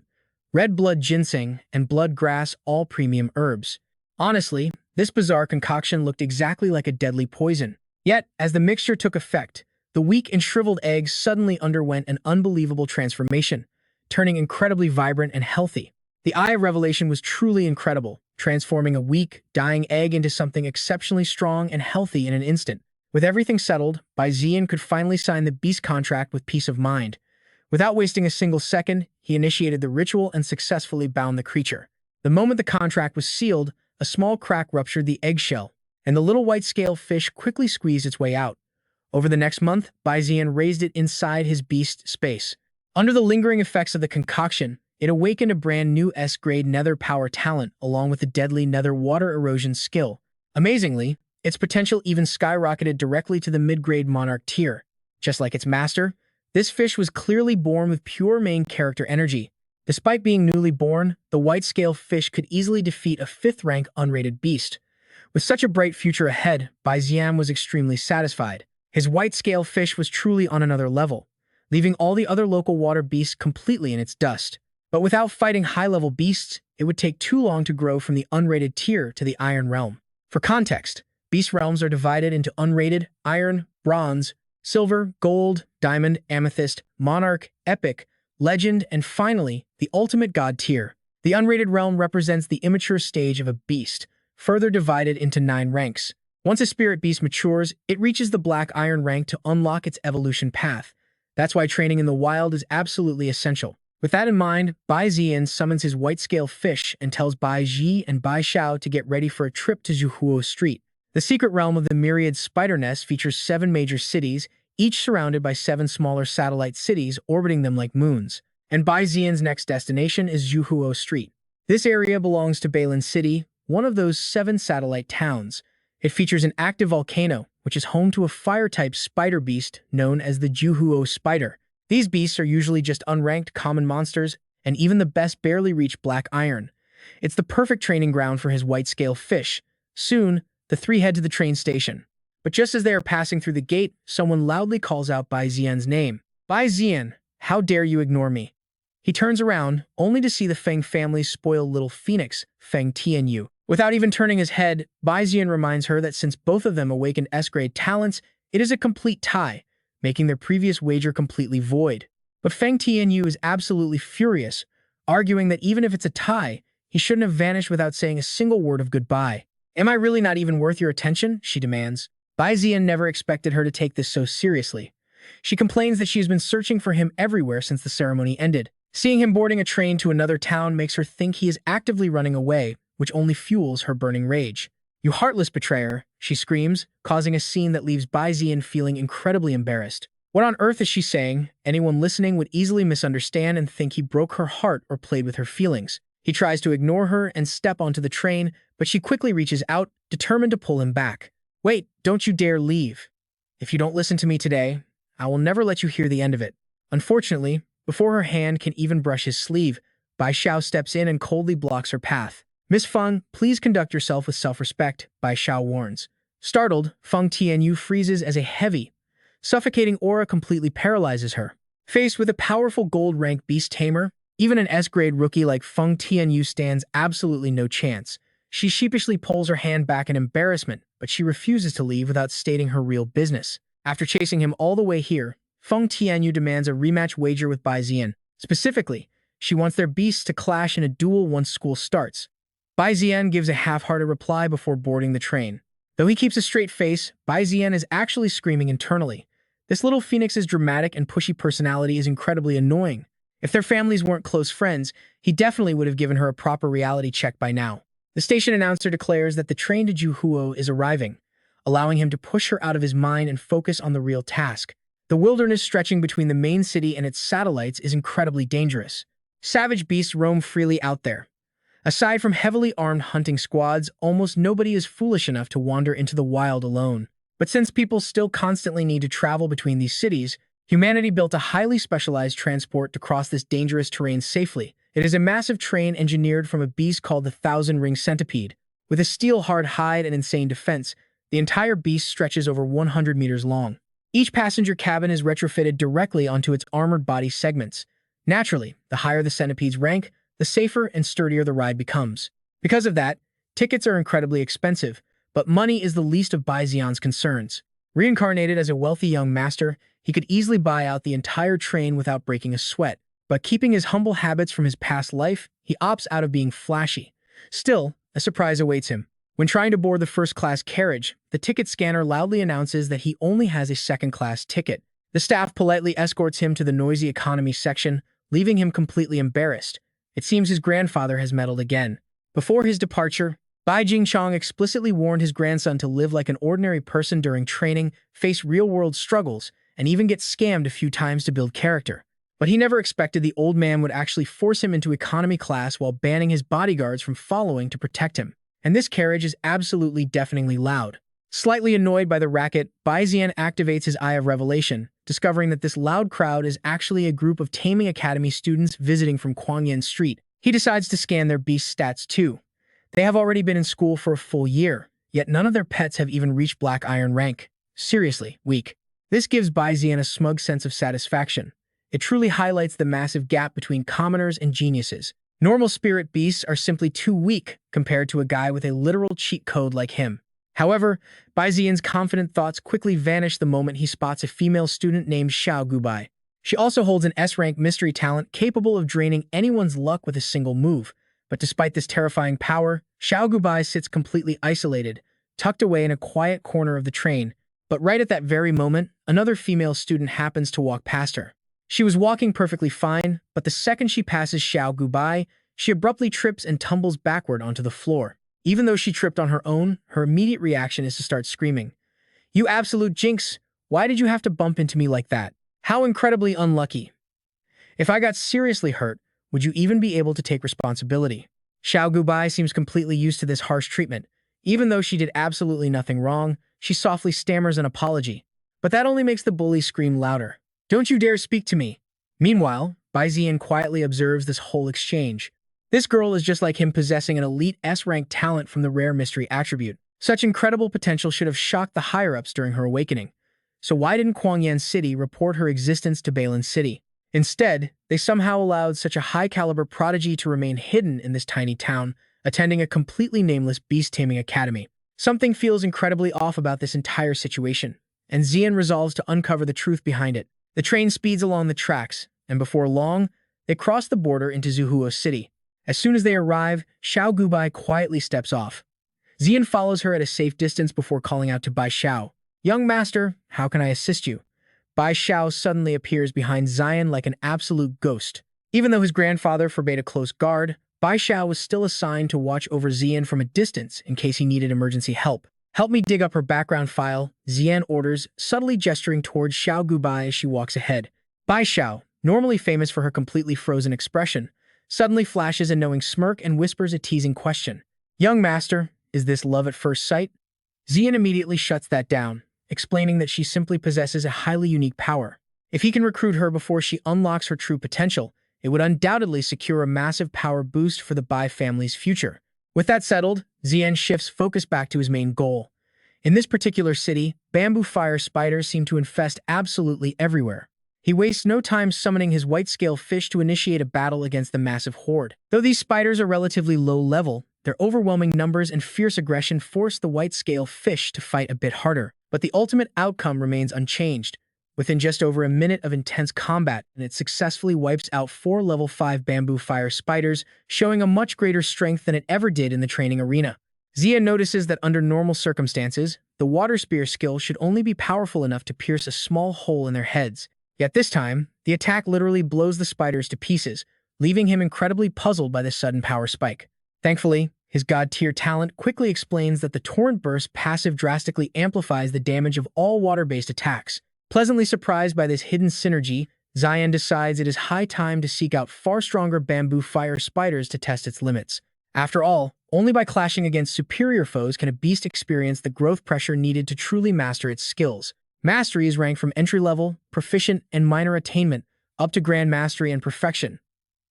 red blood ginseng, and blood grass, all premium herbs. Honestly, this bizarre concoction looked exactly like a deadly poison. Yet, as the mixture took effect, the weak and shriveled egg suddenly underwent an unbelievable transformation, turning incredibly vibrant and healthy. The Eye of Revelation was truly incredible, transforming a weak, dying egg into something exceptionally strong and healthy in an instant. With everything settled, Bai Zi'an could finally sign the beast contract with peace of mind. Without wasting a single second, he initiated the ritual and successfully bound the creature. The moment the contract was sealed, a small crack ruptured the eggshell, and the little white scale fish quickly squeezed its way out. Over the next month, Bai Zi'an raised it inside his beast space. Under the lingering effects of the concoction, it awakened a brand new S-grade nether power talent along with the deadly nether water erosion skill. Amazingly, its potential even skyrocketed directly to the mid-grade monarch tier. Just like its master, this fish was clearly born with pure main character energy. Despite being newly born, the white-scale fish could easily defeat a 5th-rank unrated beast. With such a bright future ahead, Bai Zi'an was extremely satisfied. His white-scale fish was truly on another level, leaving all the other local water beasts completely in its dust. But without fighting high-level beasts, it would take too long to grow from the unrated tier to the Iron Realm. For context, beast realms are divided into unrated, iron, bronze, silver, gold, diamond, amethyst, monarch, epic, legend, and finally, the ultimate god tier. The unrated realm represents the immature stage of a beast, further divided into 9 ranks. Once a spirit beast matures, it reaches the black iron rank to unlock its evolution path. That's why training in the wild is absolutely essential. With that in mind, Bai Zi'an summons his white-scale fish and tells Bai Ji and Bai Xiao to get ready for a trip to Zhuhuo Street. The secret realm of the myriad spider nest features 7 major cities, each surrounded by 7 smaller satellite cities orbiting them like moons. And Bai Zi'an's next destination is Zhuhuo Street. This area belongs to Bailin City, one of those 7 satellite towns. It features an active volcano, which is home to a fire-type spider beast known as the Zhuhuo spider. These beasts are usually just unranked common monsters, and even the best barely reach black iron. It's the perfect training ground for his white-scale fish. Soon, the 3 head to the train station. But just as they are passing through the gate, someone loudly calls out Bai Zi'an's name. "Bai Zi'an, how dare you ignore me?" He turns around, only to see the Feng family's spoiled little phoenix, Feng Tianyu. Without even turning his head, Bai Zi'an reminds her that since both of them awakened S-grade talents, it is a complete tie, making their previous wager completely void. But Feng Tianyu is absolutely furious, arguing that even if it's a tie, he shouldn't have vanished without saying a single word of goodbye. Am I really not even worth your attention? She demands. Bai Zi'an never expected her to take this so seriously. She complains that she has been searching for him everywhere since the ceremony ended. Seeing him boarding a train to another town makes her think he is actively running away, which only fuels her burning rage. You heartless betrayer, she screams, causing a scene that leaves Bai Zi'an feeling incredibly embarrassed. What on earth is she saying? Anyone listening would easily misunderstand and think he broke her heart or played with her feelings. He tries to ignore her and step onto the train, but she quickly reaches out, determined to pull him back. Wait, don't you dare leave. If you don't listen to me today, I will never let you hear the end of it. Unfortunately, before her hand can even brush his sleeve, Bai Xiao steps in and coldly blocks her path. Miss Feng, please conduct yourself with self-respect, Bai Xiao warns. Startled, Feng Tianyu freezes as a heavy, suffocating aura completely paralyzes her. Faced with a powerful gold-rank beast tamer, even an S-grade rookie like Feng Tianyu stands absolutely no chance. She sheepishly pulls her hand back in embarrassment, but she refuses to leave without stating her real business. After chasing him all the way here, Feng Tianyu demands a rematch wager with Bai Zi'an. Specifically, she wants their beasts to clash in a duel once school starts. Bai Zi'an gives a half-hearted reply before boarding the train. Though he keeps a straight face, Bai Zi'an is actually screaming internally. This little phoenix's dramatic and pushy personality is incredibly annoying. If their families weren't close friends, he definitely would have given her a proper reality check by now. The station announcer declares that the train to Juhuo is arriving, allowing him to push her out of his mind and focus on the real task. The wilderness stretching between the main city and its satellites is incredibly dangerous. Savage beasts roam freely out there. Aside from heavily armed hunting squads, almost nobody is foolish enough to wander into the wild alone. But since people still constantly need to travel between these cities, humanity built a highly specialized transport to cross this dangerous terrain safely. It is a massive train engineered from a beast called the Thousand-Ring Centipede. With a steel-hard hide and insane defense, the entire beast stretches over 100 meters long. Each passenger cabin is retrofitted directly onto its armored body segments. Naturally, the higher the centipede's rank, the safer and sturdier the ride becomes. Because of that, tickets are incredibly expensive, but money is the least of Bai Zi'an's concerns. Reincarnated as a wealthy young master, he could easily buy out the entire train without breaking a sweat. But keeping his humble habits from his past life, he opts out of being flashy. Still, a surprise awaits him. When trying to board the first-class carriage, the ticket scanner loudly announces that he only has a second-class ticket. The staff politely escorts him to the noisy economy section, leaving him completely embarrassed. It seems his grandfather has meddled again. Before his departure, Bai Jingchong explicitly warned his grandson to live like an ordinary person during training, face real-world struggles, and even get scammed a few times to build character. But he never expected the old man would actually force him into economy class while banning his bodyguards from following to protect him. And this carriage is absolutely deafeningly loud. Slightly annoyed by the racket, Bai Zi'an activates his Eye of Revelation, discovering that this loud crowd is actually a group of Taming Academy students visiting from Kuangyan Street. He decides to scan their beast stats too. They have already been in school for a full year, yet none of their pets have even reached Black Iron rank. Seriously, weak. This gives Bai Zi'an a smug sense of satisfaction. It truly highlights the massive gap between commoners and geniuses. Normal spirit beasts are simply too weak compared to a guy with a literal cheat code like him. However, Bai Zi'an's confident thoughts quickly vanish the moment he spots a female student named Xiao Gubai. She also holds an S-rank mystery talent capable of draining anyone's luck with a single move. But despite this terrifying power, Xiao Gubai sits completely isolated, tucked away in a quiet corner of the train. But right at that very moment, another female student happens to walk past her. She was walking perfectly fine, but the second she passes Xiao Gubai, she abruptly trips and tumbles backward onto the floor. Even though she tripped on her own, her immediate reaction is to start screaming. "You absolute jinx! Why did you have to bump into me like that? How incredibly unlucky! If I got seriously hurt, would you even be able to take responsibility?" Xiao Gubai seems completely used to this harsh treatment. Even though she did absolutely nothing wrong, she softly stammers an apology. But that only makes the bully scream louder. "Don't you dare speak to me!" Meanwhile, Bai Zi'an quietly observes this whole exchange. This girl is just like him, possessing an elite S-rank talent from the rare mystery attribute. Such incredible potential should have shocked the higher-ups during her awakening. So why didn't Kuangyan City report her existence to Bailin City? Instead, they somehow allowed such a high-caliber prodigy to remain hidden in this tiny town, attending a completely nameless beast-taming academy. Something feels incredibly off about this entire situation, and Zi'an resolves to uncover the truth behind it. The train speeds along the tracks, and before long, they cross the border into Zuhuo City. As soon as they arrive, Xiao Gubai quietly steps off. Zi'an follows her at a safe distance before calling out to Bai Xiao. "Young master, how can I assist you?" Bai Xiao suddenly appears behind Zi'an like an absolute ghost. Even though his grandfather forbade a close guard, Bai Xiao was still assigned to watch over Zi'an from a distance in case he needed emergency help. "Help me dig up her background file," Zi'an orders, subtly gesturing towards Xiao Gubai as she walks ahead. Bai Xiao, normally famous for her completely frozen expression, suddenly flashes a knowing smirk and whispers a teasing question. "Young master, is this love at first sight?" Zi'an immediately shuts that down, explaining that she simply possesses a highly unique power. If he can recruit her before she unlocks her true potential, it would undoubtedly secure a massive power boost for the Bai family's future. With that settled, Zi'an shifts focus back to his main goal. In this particular city, bamboo fire spiders seem to infest absolutely everywhere. He wastes no time summoning his white-scale fish to initiate a battle against the massive horde. Though these spiders are relatively low level, their overwhelming numbers and fierce aggression force the white-scale fish to fight a bit harder. But the ultimate outcome remains unchanged. Within just over a minute of intense combat, and it successfully wipes out 4 level 5 bamboo fire spiders, showing a much greater strength than it ever did in the training arena. Zi'an notices that under normal circumstances, the water spear skill should only be powerful enough to pierce a small hole in their heads. Yet this time, the attack literally blows the spiders to pieces, leaving him incredibly puzzled by the sudden power spike. Thankfully, his god-tier talent quickly explains that the Torrent Burst passive drastically amplifies the damage of all water-based attacks. Pleasantly surprised by this hidden synergy, Zi'an decides it is high time to seek out far stronger bamboo fire spiders to test its limits. After all, only by clashing against superior foes can a beast experience the growth pressure needed to truly master its skills. Mastery is ranked from entry-level, proficient, and minor attainment, up to grand mastery and perfection.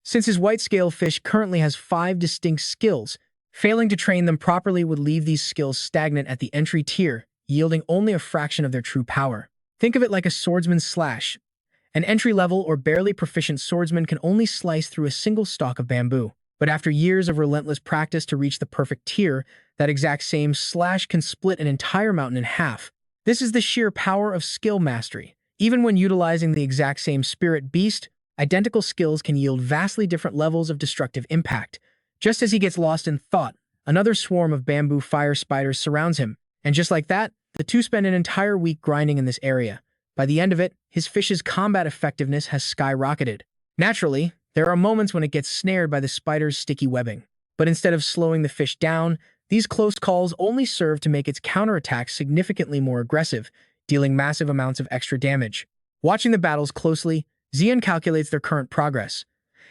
Since his white-scale fish currently has 5 distinct skills, failing to train them properly would leave these skills stagnant at the entry tier, yielding only a fraction of their true power. Think of it like a swordsman's slash. An entry-level or barely proficient swordsman can only slice through a single stalk of bamboo. But after years of relentless practice to reach the perfect tier, that exact same slash can split an entire mountain in half. This is the sheer power of skill mastery. Even when utilizing the exact same spirit beast, identical skills can yield vastly different levels of destructive impact. Just as he gets lost in thought, another swarm of bamboo fire spiders surrounds him, and just like that, the two spend an entire week grinding in this area. By the end of it, his fish's combat effectiveness has skyrocketed. Naturally, there are moments when it gets snared by the spider's sticky webbing. But instead of slowing the fish down, these close calls only serve to make its counterattacks significantly more aggressive, dealing massive amounts of extra damage. Watching the battles closely, Zi'an calculates their current progress.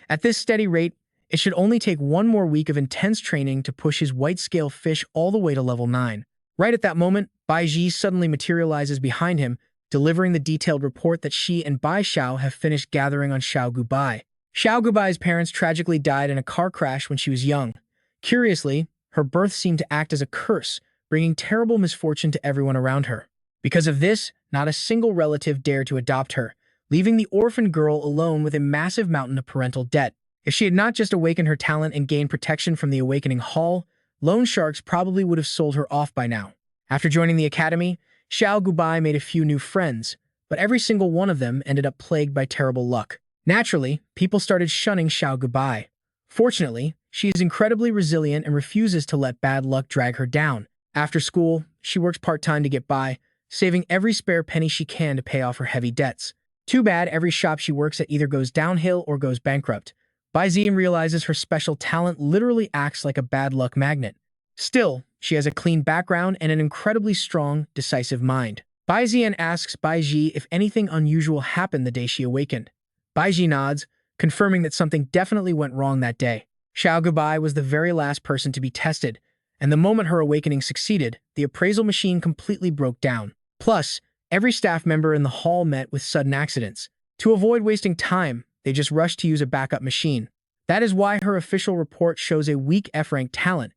At this steady rate, it should only take 1 more week of intense training to push his white-scale fish all the way to level 9. Right at that moment, Bai Ji suddenly materializes behind him, delivering the detailed report that she and Bai Xiao have finished gathering on Xiao Gubai. Xiao Gubai's parents tragically died in a car crash when she was young. Curiously, her birth seemed to act as a curse, bringing terrible misfortune to everyone around her. Because of this, not a single relative dared to adopt her, leaving the orphan girl alone with a massive mountain of parental debt. If she had not just awakened her talent and gained protection from the Awakening Hall, loan sharks probably would have sold her off by now. After joining the academy, Xiao Gubai made a few new friends, but every single one of them ended up plagued by terrible luck. Naturally, people started shunning Xiao Gubai. Fortunately, she is incredibly resilient and refuses to let bad luck drag her down. After school, she works part-time to get by, saving every spare penny she can to pay off her heavy debts. Too bad every shop she works at either goes downhill or goes bankrupt. Bai Zi'an realizes her special talent literally acts like a bad luck magnet. Still, she has a clean background and an incredibly strong, decisive mind. Bai Zi'an asks Bai Ji if anything unusual happened the day she awakened. Bai Ji nods, confirming that something definitely went wrong that day. Xiao Gubai was the very last person to be tested, and the moment her awakening succeeded, the appraisal machine completely broke down. Plus, every staff member in the hall met with sudden accidents. To avoid wasting time, they just rushed to use a backup machine. That is why her official report shows a weak F-rank talent.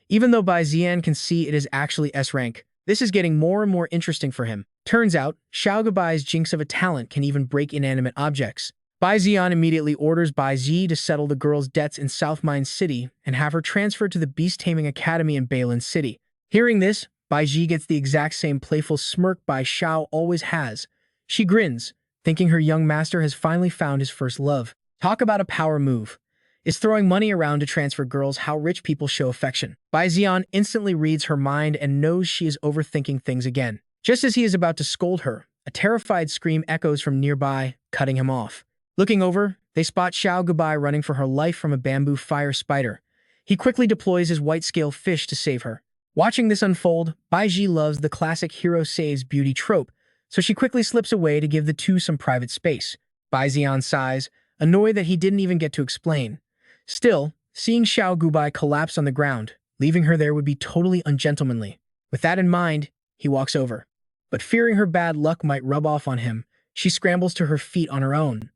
Even though Bai Zi'an can see it is actually S-rank, this is getting more and more interesting for him. Turns out, Xiao Gubai's jinx of a talent can even break inanimate objects. Bai Zi'an immediately orders Bai Ji to settle the girl's debts in South Mine City and have her transferred to the Beast Taming Academy in Bailin City. Hearing this, Bai Ji gets the exact same playful smirk Bai Xiao always has. She grins, thinking her young master has finally found his first love. Talk about a power move. is throwing money around to transfer girls how rich people show affection. Bai Zi'an instantly reads her mind and knows she is overthinking things again. Just as he is about to scold her, a terrified scream echoes from nearby, cutting him off. Looking over, they spot Xiao Gubai running for her life from a bamboo fire spider. He quickly deploys his white-scale fish to save her. Watching this unfold, Bai Ji loves the classic hero saves beauty trope, so she quickly slips away to give the two some private space. Bai Zi'an sighs, annoyed that he didn't even get to explain. Still, seeing Xiao Gubai collapse on the ground, leaving her there would be totally ungentlemanly. With that in mind, he walks over. But fearing her bad luck might rub off on him, she scrambles to her feet on her own.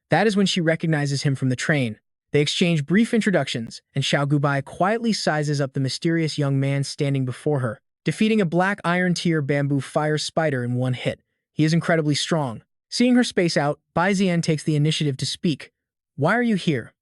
That is when she recognizes him from the train. They exchange brief introductions, and Xiao Gubai quietly sizes up the mysterious young man standing before her, defeating a black iron-tier bamboo fire spider in one hit. He is incredibly strong. Seeing her space out, Bai Zi'an takes the initiative to speak. "Why are you here?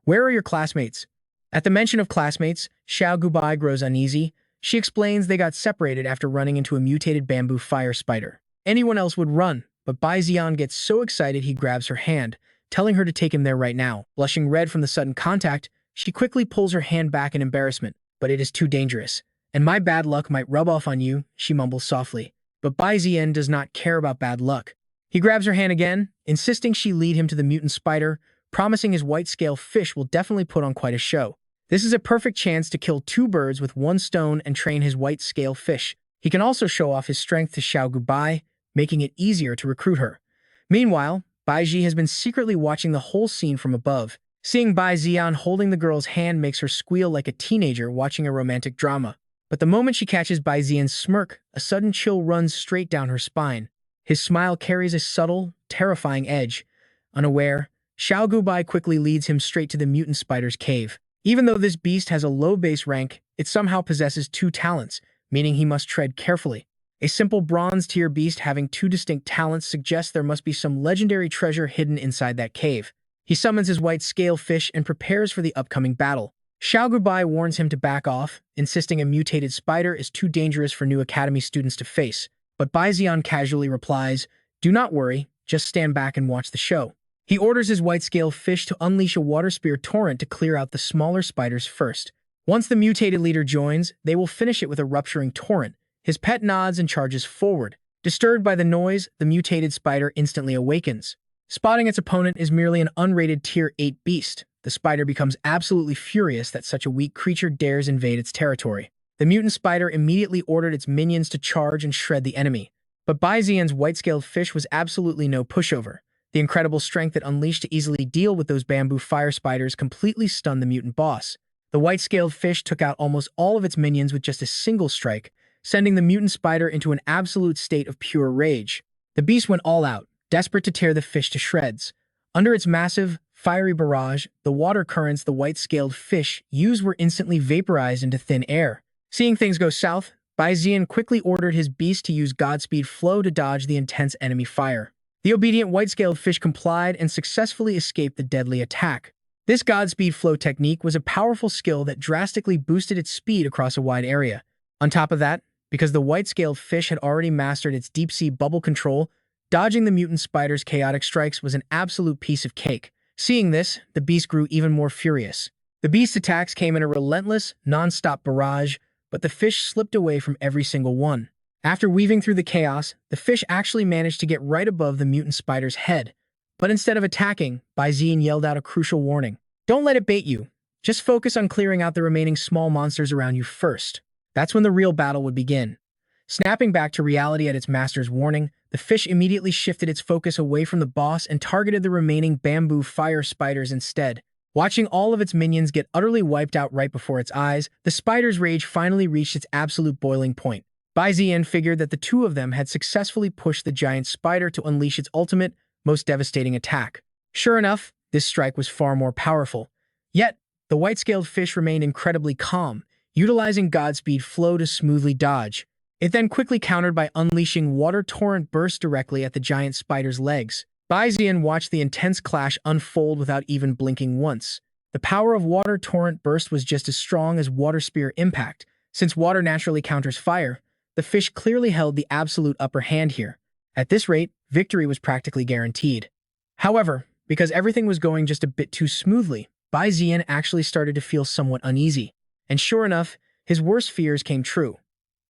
Where are your classmates?" At the mention of classmates, Xiao Gubai grows uneasy. She explains they got separated after running into a mutated bamboo fire spider. Anyone else would run, but Bai Zi'an gets so excited he grabs her hand, telling her to take him there right now. Blushing red from the sudden contact, she quickly pulls her hand back in embarrassment. "But it is too dangerous, and my bad luck might rub off on you," she mumbles softly. But Bai Zi'an does not care about bad luck. He grabs her hand again, insisting she lead him to the mutant spider, promising his white-scale fish will definitely put on quite a show. This is a perfect chance to kill two birds with one stone and train his white-scale fish. He can also show off his strength to Xiao Gubai, making it easier to recruit her. Meanwhile, Bai Ji has been secretly watching the whole scene from above. Seeing Bai Zi'an holding the girl's hand makes her squeal like a teenager watching a romantic drama. But the moment she catches Bai Zi'an's smirk, a sudden chill runs straight down her spine. His smile carries a subtle, terrifying edge. Unaware, Xiao Gubai quickly leads him straight to the mutant spider's cave. Even though this beast has a low base rank, it somehow possesses two talents, meaning he must tread carefully. A simple bronze-tier beast having two distinct talents suggests there must be some legendary treasure hidden inside that cave. He summons his white-scale fish and prepares for the upcoming battle. Xiao Gubai warns him to back off, insisting a mutated spider is too dangerous for new academy students to face. But Bai Zi'an casually replies, "Do not worry, just stand back and watch the show." He orders his white-scale fish to unleash a water spear torrent to clear out the smaller spiders first. Once the mutated leader joins, they will finish it with a rupturing torrent. His pet nods and charges forward. Disturbed by the noise, the mutated spider instantly awakens. Spotting its opponent is merely an unrated Tier 8 beast. The spider becomes absolutely furious that such a weak creature dares invade its territory. The mutant spider immediately ordered its minions to charge and shred the enemy. But Bai Zi'an's white-scaled fish was absolutely no pushover. The incredible strength it unleashed to easily deal with those bamboo fire spiders completely stunned the mutant boss. The white-scaled fish took out almost all of its minions with just a single strike, sending the mutant spider into an absolute state of pure rage. The beast went all out, desperate to tear the fish to shreds. Under its massive, fiery barrage, the water currents the white-scaled fish used were instantly vaporized into thin air. Seeing things go south, Bai Zi'an quickly ordered his beast to use Godspeed Flow to dodge the intense enemy fire. The obedient white-scaled fish complied and successfully escaped the deadly attack. This Godspeed Flow technique was a powerful skill that drastically boosted its speed across a wide area. On top of that, because the white-scaled fish had already mastered its deep-sea bubble control, dodging the mutant spider's chaotic strikes was an absolute piece of cake. Seeing this, the beast grew even more furious. The beast's attacks came in a relentless, non-stop barrage, but the fish slipped away from every single one. After weaving through the chaos, the fish actually managed to get right above the mutant spider's head. But instead of attacking, Bai Zi'an yelled out a crucial warning. "Don't let it bait you. Just focus on clearing out the remaining small monsters around you first." That's when the real battle would begin. Snapping back to reality at its master's warning, the fish immediately shifted its focus away from the boss and targeted the remaining bamboo fire spiders instead. Watching all of its minions get utterly wiped out right before its eyes, the spider's rage finally reached its absolute boiling point. Bai Zi'an figured that the two of them had successfully pushed the giant spider to unleash its ultimate, most devastating attack. Sure enough, this strike was far more powerful. Yet, the white-scaled fish remained incredibly calm, utilizing Godspeed Flow to smoothly dodge. It then quickly countered by unleashing Water Torrent Burst directly at the giant spider's legs. Bai Zi'an watched the intense clash unfold without even blinking once. The power of Water Torrent Burst was just as strong as Water Spear Impact. Since water naturally counters fire, the fish clearly held the absolute upper hand here. At this rate, victory was practically guaranteed. However, because everything was going just a bit too smoothly, Bai Zi'an actually started to feel somewhat uneasy. And sure enough, his worst fears came true.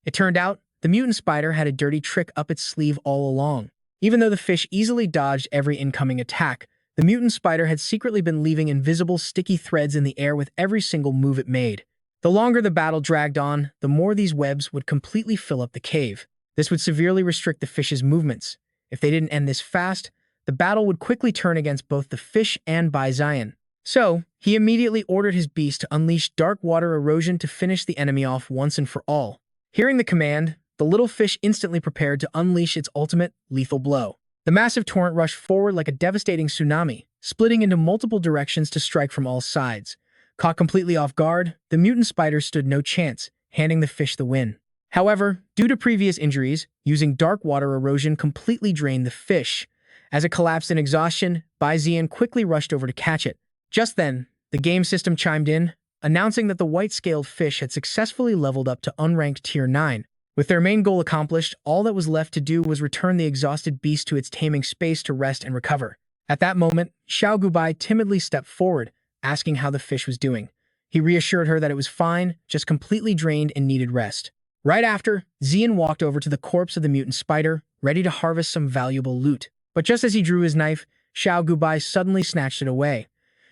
It turned out, the mutant spider had a dirty trick up its sleeve all along. Even though the fish easily dodged every incoming attack, the mutant spider had secretly been leaving invisible sticky threads in the air with every single move it made. The longer the battle dragged on, the more these webs would completely fill up the cave. This would severely restrict the fish's movements. If they didn't end this fast, the battle would quickly turn against both the fish and Bai Zi'an. So, he immediately ordered his beast to unleash dark water erosion to finish the enemy off once and for all. Hearing the command, the little fish instantly prepared to unleash its ultimate, lethal blow. The massive torrent rushed forward like a devastating tsunami, splitting into multiple directions to strike from all sides. Caught completely off guard, the mutant spider stood no chance, handing the fish the win. However, due to previous injuries, using dark water erosion completely drained the fish. As it collapsed in exhaustion, Bai Zi'an quickly rushed over to catch it. Just then, the game system chimed in, announcing that the white-scaled fish had successfully leveled up to unranked Tier 9. With their main goal accomplished, all that was left to do was return the exhausted beast to its taming space to rest and recover. At that moment, Xiao Gubai timidly stepped forward, asking how the fish was doing. He reassured her that it was fine, just completely drained and needed rest. Right after, Zi'an walked over to the corpse of the mutant spider, ready to harvest some valuable loot. But just as he drew his knife, Xiao Gubai suddenly snatched it away.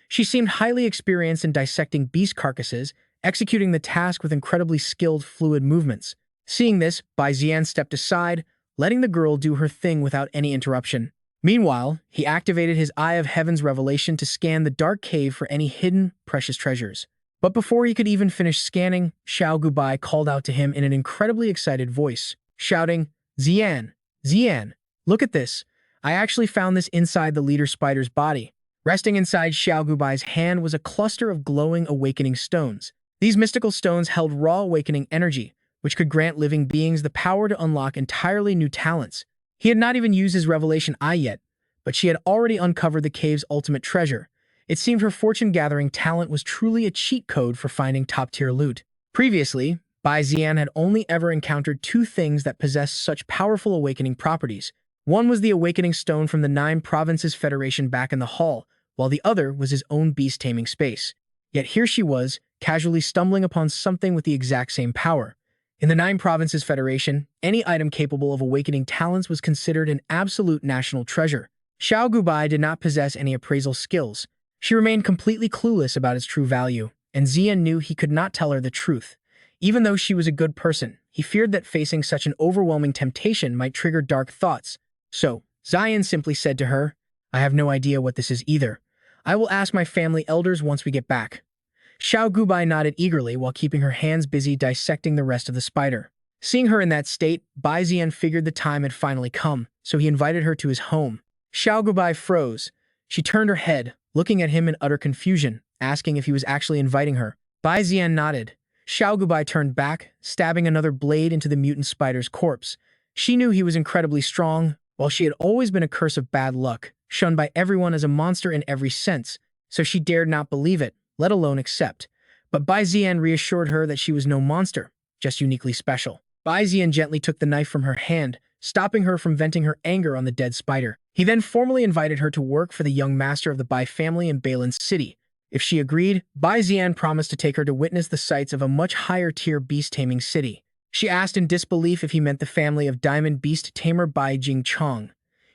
She seemed highly experienced in dissecting beast carcasses, executing the task with incredibly skilled, fluid movements. Seeing this, Bai Zi'an stepped aside, letting the girl do her thing without any interruption. Meanwhile, he activated his Eye of Heaven's revelation to scan the dark cave for any hidden, precious treasures. But before he could even finish scanning, Xiao Gubai called out to him in an incredibly excited voice, shouting, "Zi'an! Zi'an! Look at this! I actually found this inside the leader spider's body." Resting inside Xiao Gubai's hand was a cluster of glowing awakening stones. These mystical stones held raw awakening energy, which could grant living beings the power to unlock entirely new talents. He had not even used his revelation eye yet, but she had already uncovered the cave's ultimate treasure. It seemed her fortune-gathering talent was truly a cheat code for finding top-tier loot. Previously, Bai Zi'an had only ever encountered two things that possessed such powerful awakening properties. One was the awakening stone from the 9 Provinces Federation back in the hall, while the other was his own beast-taming space. Yet here she was, casually stumbling upon something with the exact same power. In the 9 Provinces Federation, any item capable of awakening talents was considered an absolute national treasure. Xiao Gubai did not possess any appraisal skills. She remained completely clueless about its true value, and Zi'an knew he could not tell her the truth. Even though she was a good person, he feared that facing such an overwhelming temptation might trigger dark thoughts. So, Zi'an simply said to her, "I have no idea what this is either. I will ask my family elders once we get back." Xiao Gubai nodded eagerly while keeping her hands busy dissecting the rest of the spider. Seeing her in that state, Bai Zi'an figured the time had finally come, so he invited her to his home. Xiao Gubai froze. She turned her head, looking at him in utter confusion, asking if he was actually inviting her. Bai Zi'an nodded. Xiao Gubai turned back, stabbing another blade into the mutant spider's corpse. She knew he was incredibly strong, while she had always been a curse of bad luck, shunned by everyone as a monster in every sense, so she dared not believe it, let alone accept. But Bai Zi'an reassured her that she was no monster, just uniquely special. Bai Zi'an gently took the knife from her hand, stopping her from venting her anger on the dead spider. He then formally invited her to work for the young master of the Bai family in Bailin City. If she agreed, Bai Zi'an promised to take her to witness the sights of a much higher-tier beast-taming city. She asked in disbelief if he meant the family of Diamond Beast Tamer Bai Jingchong.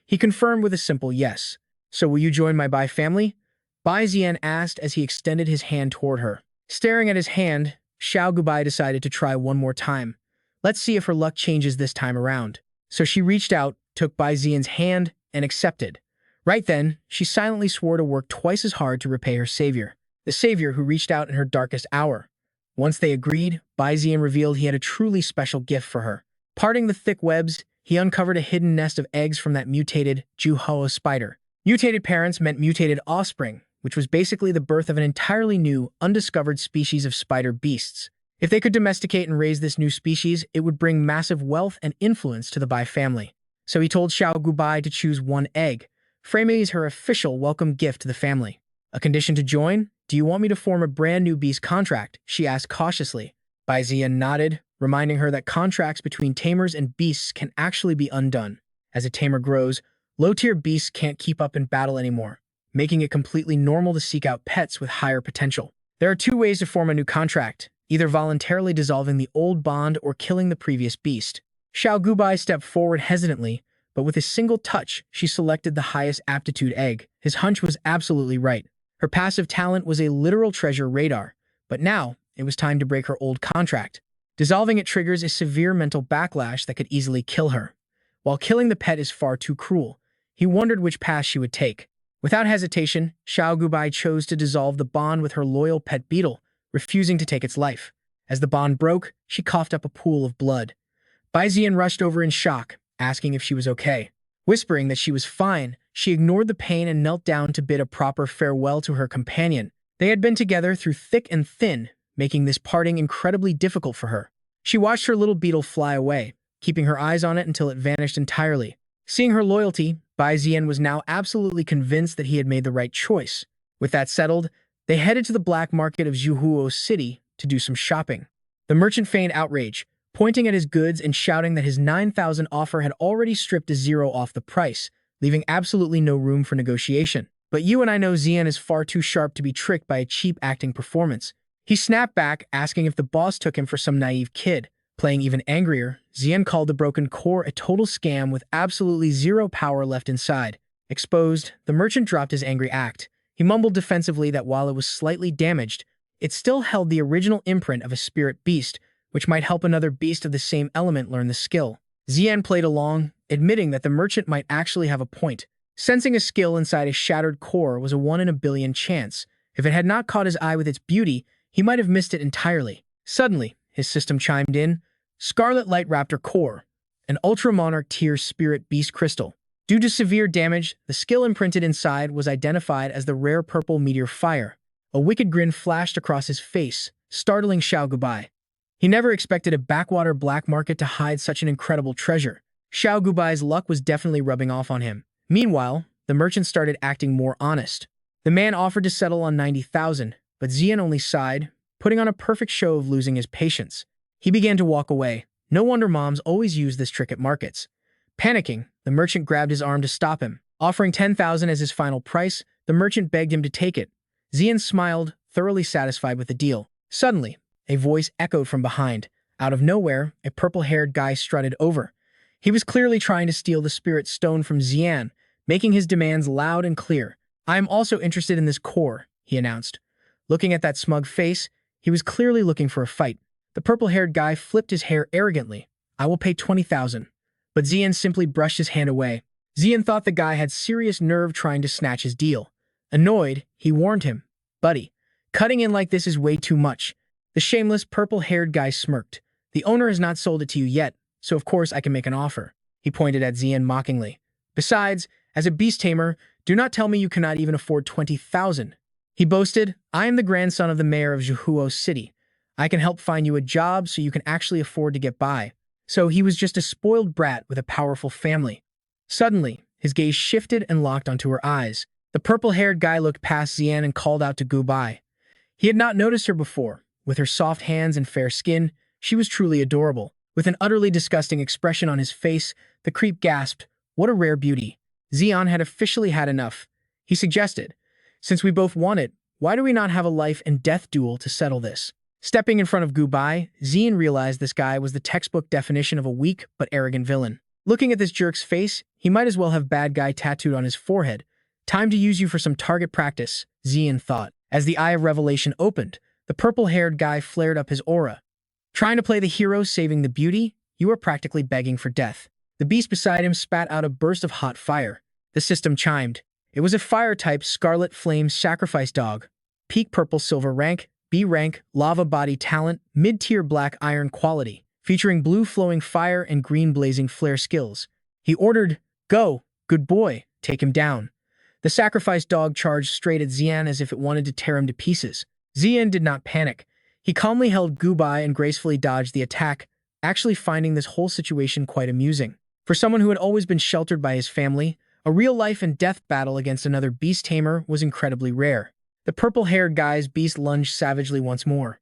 He confirmed with a simple yes. "So will you join my Bai family?" Bai Zi'an asked as he extended his hand toward her. Staring at his hand, Xiao Gubai decided to try one more time. Let's see if her luck changes this time around. So she reached out, took Bai Zi'an's hand, and accepted. Right then, she silently swore to work twice as hard to repay her savior, the savior who reached out in her darkest hour. Once they agreed, Bai Zi'an revealed he had a truly special gift for her. Parting the thick webs, he uncovered a hidden nest of eggs from that mutated Juhao spider. Mutated parents meant mutated offspring, which was basically the birth of an entirely new, undiscovered species of spider beasts. If they could domesticate and raise this new species, it would bring massive wealth and influence to the Bai family. So he told Xiao Gubai to choose one egg, framing it as her official welcome gift to the family. "A condition to join? Do you want me to form a brand new beast contract?" she asked cautiously. Bai Zi'an nodded, reminding her that contracts between tamers and beasts can actually be undone. As a tamer grows, low-tier beasts can't keep up in battle anymore. making it completely normal to seek out pets with higher potential. There are two ways to form a new contract, either voluntarily dissolving the old bond or killing the previous beast. Xiao Gubai stepped forward hesitantly, but with a single touch, she selected the highest aptitude egg. His hunch was absolutely right. Her passive talent was a literal treasure radar, but now it was time to break her old contract. Dissolving it triggers a severe mental backlash that could easily kill her. While killing the pet is far too cruel, he wondered which path she would take. Without hesitation, Xiao Gubai chose to dissolve the bond with her loyal pet beetle, refusing to take its life. As the bond broke, she coughed up a pool of blood. Bai Zi'an rushed over in shock, asking if she was okay. Whispering that she was fine, she ignored the pain and knelt down to bid a proper farewell to her companion. They had been together through thick and thin, making this parting incredibly difficult for her. She watched her little beetle fly away, keeping her eyes on it until it vanished entirely. Seeing her loyalty, Bai Zi'an was now absolutely convinced that he had made the right choice. With that settled, they headed to the black market of Zhuhuo City to do some shopping. The merchant feigned outrage, pointing at his goods and shouting that his 9,000 offer had already stripped a zero off the price, leaving absolutely no room for negotiation. But you and I know Zi'an is far too sharp to be tricked by a cheap acting performance. He snapped back, asking if the boss took him for some naive kid. Playing even angrier, Zi'an called the broken core a total scam with absolutely zero power left inside. Exposed, the merchant dropped his angry act. He mumbled defensively that while it was slightly damaged, it still held the original imprint of a spirit beast, which might help another beast of the same element learn the skill. Zi'an played along, admitting that the merchant might actually have a point. Sensing a skill inside a shattered core was a 1 in a billion chance. If it had not caught his eye with its beauty, he might have missed it entirely. Suddenly, his system chimed in. Scarlet Light Raptor Core, an Ultra Monarch tier spirit beast crystal. Due to severe damage, the skill imprinted inside was identified as the rare purple meteor fire. A wicked grin flashed across his face, startling Xiao Gubai. He never expected a backwater black market to hide such an incredible treasure. Xiao Gubai's luck was definitely rubbing off on him. Meanwhile, the merchant started acting more honest. The man offered to settle on 90,000, but Zi'an only sighed, putting on a perfect show of losing his patience. He began to walk away. No wonder moms always use this trick at markets. Panicking, the merchant grabbed his arm to stop him. Offering 10,000 as his final price, the merchant begged him to take it. Zi'an smiled, thoroughly satisfied with the deal. Suddenly, a voice echoed from behind. Out of nowhere, a purple-haired guy strutted over. He was clearly trying to steal the spirit stone from Zi'an, making his demands loud and clear. I am also interested in this core, he announced. Looking at that smug face, he was clearly looking for a fight. The purple-haired guy flipped his hair arrogantly. I will pay 20,000. But Zi'an simply brushed his hand away. Zi'an thought the guy had serious nerve trying to snatch his deal. Annoyed, he warned him. Buddy, cutting in like this is way too much. The shameless purple-haired guy smirked. The owner has not sold it to you yet, so of course I can make an offer. He pointed at Zi'an mockingly. Besides, as a beast tamer, do not tell me you cannot even afford 20,000. He boasted, I am the grandson of the mayor of Zhuhuo City. I can help find you a job so you can actually afford to get by. So he was just a spoiled brat with a powerful family. Suddenly, his gaze shifted and locked onto her eyes. The purple-haired guy looked past Zi'an and called out to Gubai. He had not noticed her before. With her soft hands and fair skin, she was truly adorable. With an utterly disgusting expression on his face, the creep gasped, what a rare beauty. Zi'an had officially had enough. He suggested, since we both want it, why do we not have a life and death duel to settle this? Stepping in front of Gubai, Zi'an realized this guy was the textbook definition of a weak but arrogant villain. Looking at this jerk's face, he might as well have bad guy tattooed on his forehead. Time to use you for some target practice, Zi'an thought. As the Eye of Revelation opened, the purple-haired guy flared up his aura. Trying to play the hero saving the beauty, you are practically begging for death. The beast beside him spat out a burst of hot fire. The system chimed. It was a fire-type Scarlet Flame Sacrifice Dog. Peak Purple Silver rank, B rank, Lava Body talent, mid-tier Black Iron quality, featuring blue flowing fire and green blazing flare skills. He ordered, go, good boy, take him down. The sacrifice dog charged straight at Zi'an as if it wanted to tear him to pieces. Zi'an did not panic. He calmly held Gubai and gracefully dodged the attack, actually finding this whole situation quite amusing. For someone who had always been sheltered by his family, a real life and death battle against another beast tamer was incredibly rare. The purple-haired guy's beast lunged savagely once more.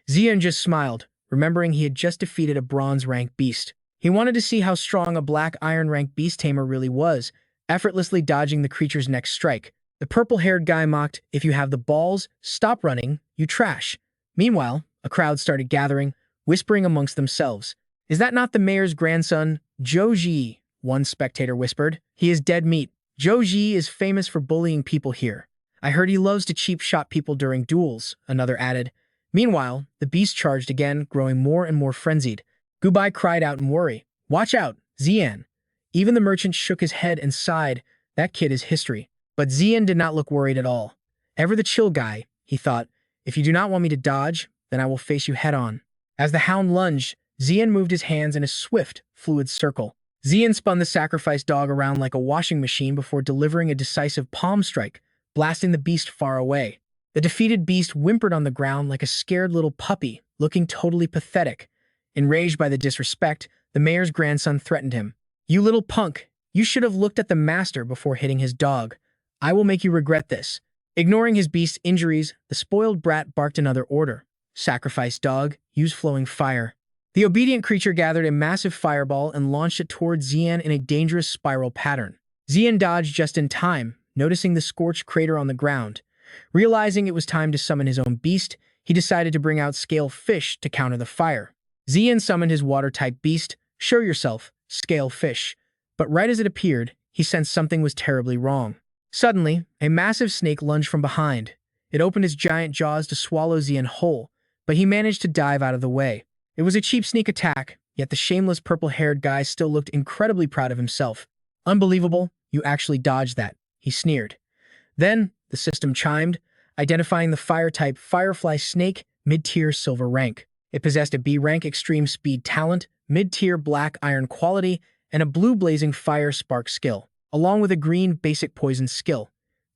Zi'an just smiled, remembering he had just defeated a bronze-rank beast. He wanted to see how strong a black iron-rank beast tamer really was, effortlessly dodging the creature's next strike. The purple-haired guy mocked, "If you have the balls, stop running, you trash." Meanwhile, a crowd started gathering, whispering amongst themselves. "Is that not the mayor's grandson, Zhou Ji?" one spectator whispered. "He is dead meat. Zhou Ji is famous for bullying people here. I heard he loves to cheap-shot people during duels," another added. Meanwhile, the beast charged again, growing more and more frenzied. Gubai cried out in worry. "Watch out, Zi'an." Even the merchant shook his head and sighed. That kid is history. But Zi'an did not look worried at all. Ever the chill guy, he thought. If you do not want me to dodge, then I will face you head-on. As the hound lunged, Zi'an moved his hands in a swift, fluid circle. Zi'an spun the sacrifice dog around like a washing machine before delivering a decisive palm strike, blasting the beast far away. The defeated beast whimpered on the ground like a scared little puppy, looking totally pathetic. Enraged by the disrespect, the mayor's grandson threatened him. "You little punk, you should have looked at the master before hitting his dog. I will make you regret this." Ignoring his beast's injuries, the spoiled brat barked another order. "Sacrifice dog, use flowing fire." The obedient creature gathered a massive fireball and launched it towards Zi'an in a dangerous spiral pattern. Zi'an dodged just in time, noticing the scorched crater on the ground. Realizing it was time to summon his own beast, he decided to bring out Scale Fish to counter the fire. Zi'an summoned his water-type beast. "Show yourself, Scale Fish." But right as it appeared, he sensed something was terribly wrong. Suddenly, a massive snake lunged from behind. It opened its giant jaws to swallow Zi'an whole, but he managed to dive out of the way. It was a cheap sneak attack, yet the shameless purple-haired guy still looked incredibly proud of himself. "Unbelievable, you actually dodged that," he sneered. Then, the system chimed, identifying the fire-type Firefly Snake, mid-tier silver rank. It possessed a B-rank extreme speed talent, mid-tier black iron quality, and a blue blazing fire spark skill, along with a green basic poison skill.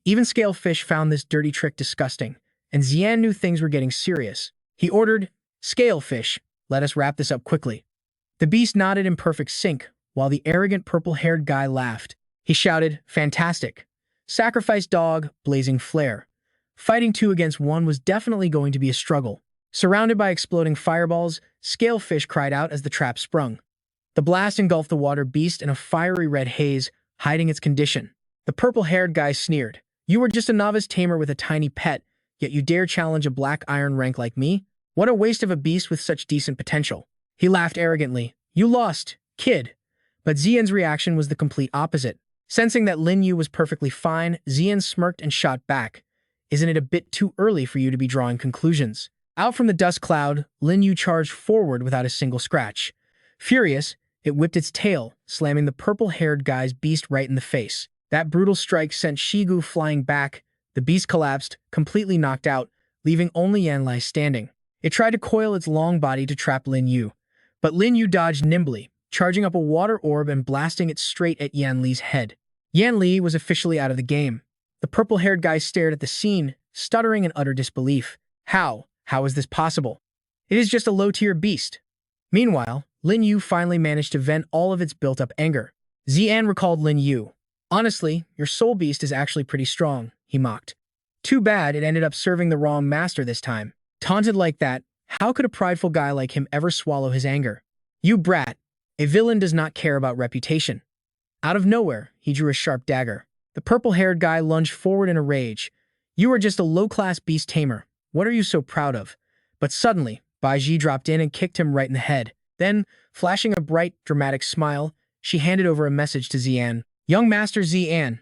Even Scale Fish found this dirty trick disgusting, and Zi'an knew things were getting serious. He ordered, "Scale Fish, let us wrap this up quickly." The beast nodded in perfect sync, while the arrogant purple-haired guy laughed. He shouted, "Fantastic. Sacrifice dog, blazing flare." Fighting 2 against 1 was definitely going to be a struggle. Surrounded by exploding fireballs, Scale Fish cried out as the trap sprung. The blast engulfed the water beast in a fiery red haze, hiding its condition. The purple-haired guy sneered. "You were just a novice tamer with a tiny pet, yet you dare challenge a black iron rank like me? What a waste of a beast with such decent potential." He laughed arrogantly. "You lost, kid." But Zi'an's reaction was the complete opposite. Sensing that Lin Yu was perfectly fine, Zi'an smirked and shot back. "Isn't it a bit too early for you to be drawing conclusions?" Out from the dust cloud, Lin Yu charged forward without a single scratch. Furious, it whipped its tail, slamming the purple-haired guy's beast right in the face. That brutal strike sent Shigu flying back. The beast collapsed, completely knocked out, leaving only Yanli standing. It tried to coil its long body to trap Lin Yu, but Lin Yu dodged nimbly, charging up a water orb and blasting it straight at Yanli's head. Yanli was officially out of the game. The purple-haired guy stared at the scene, stuttering in utter disbelief. How? How is this possible? It is just a low-tier beast." Meanwhile, Lin Yu finally managed to vent all of its built-up anger. Zi'an recalled Lin Yu. "Honestly, your soul beast is actually pretty strong," he mocked. "Too bad it ended up serving the wrong master this time." Taunted like that, how could a prideful guy like him ever swallow his anger? "You brat, a villain does not care about reputation." Out of nowhere, he drew a sharp dagger. The purple-haired guy lunged forward in a rage. "You are just a low-class beast tamer. What are you so proud of?" But suddenly, Bai Zi'an dropped in and kicked him right in the head. Then, flashing a bright, dramatic smile, she handed over a message to Zi'an. "Young Master Zi'an,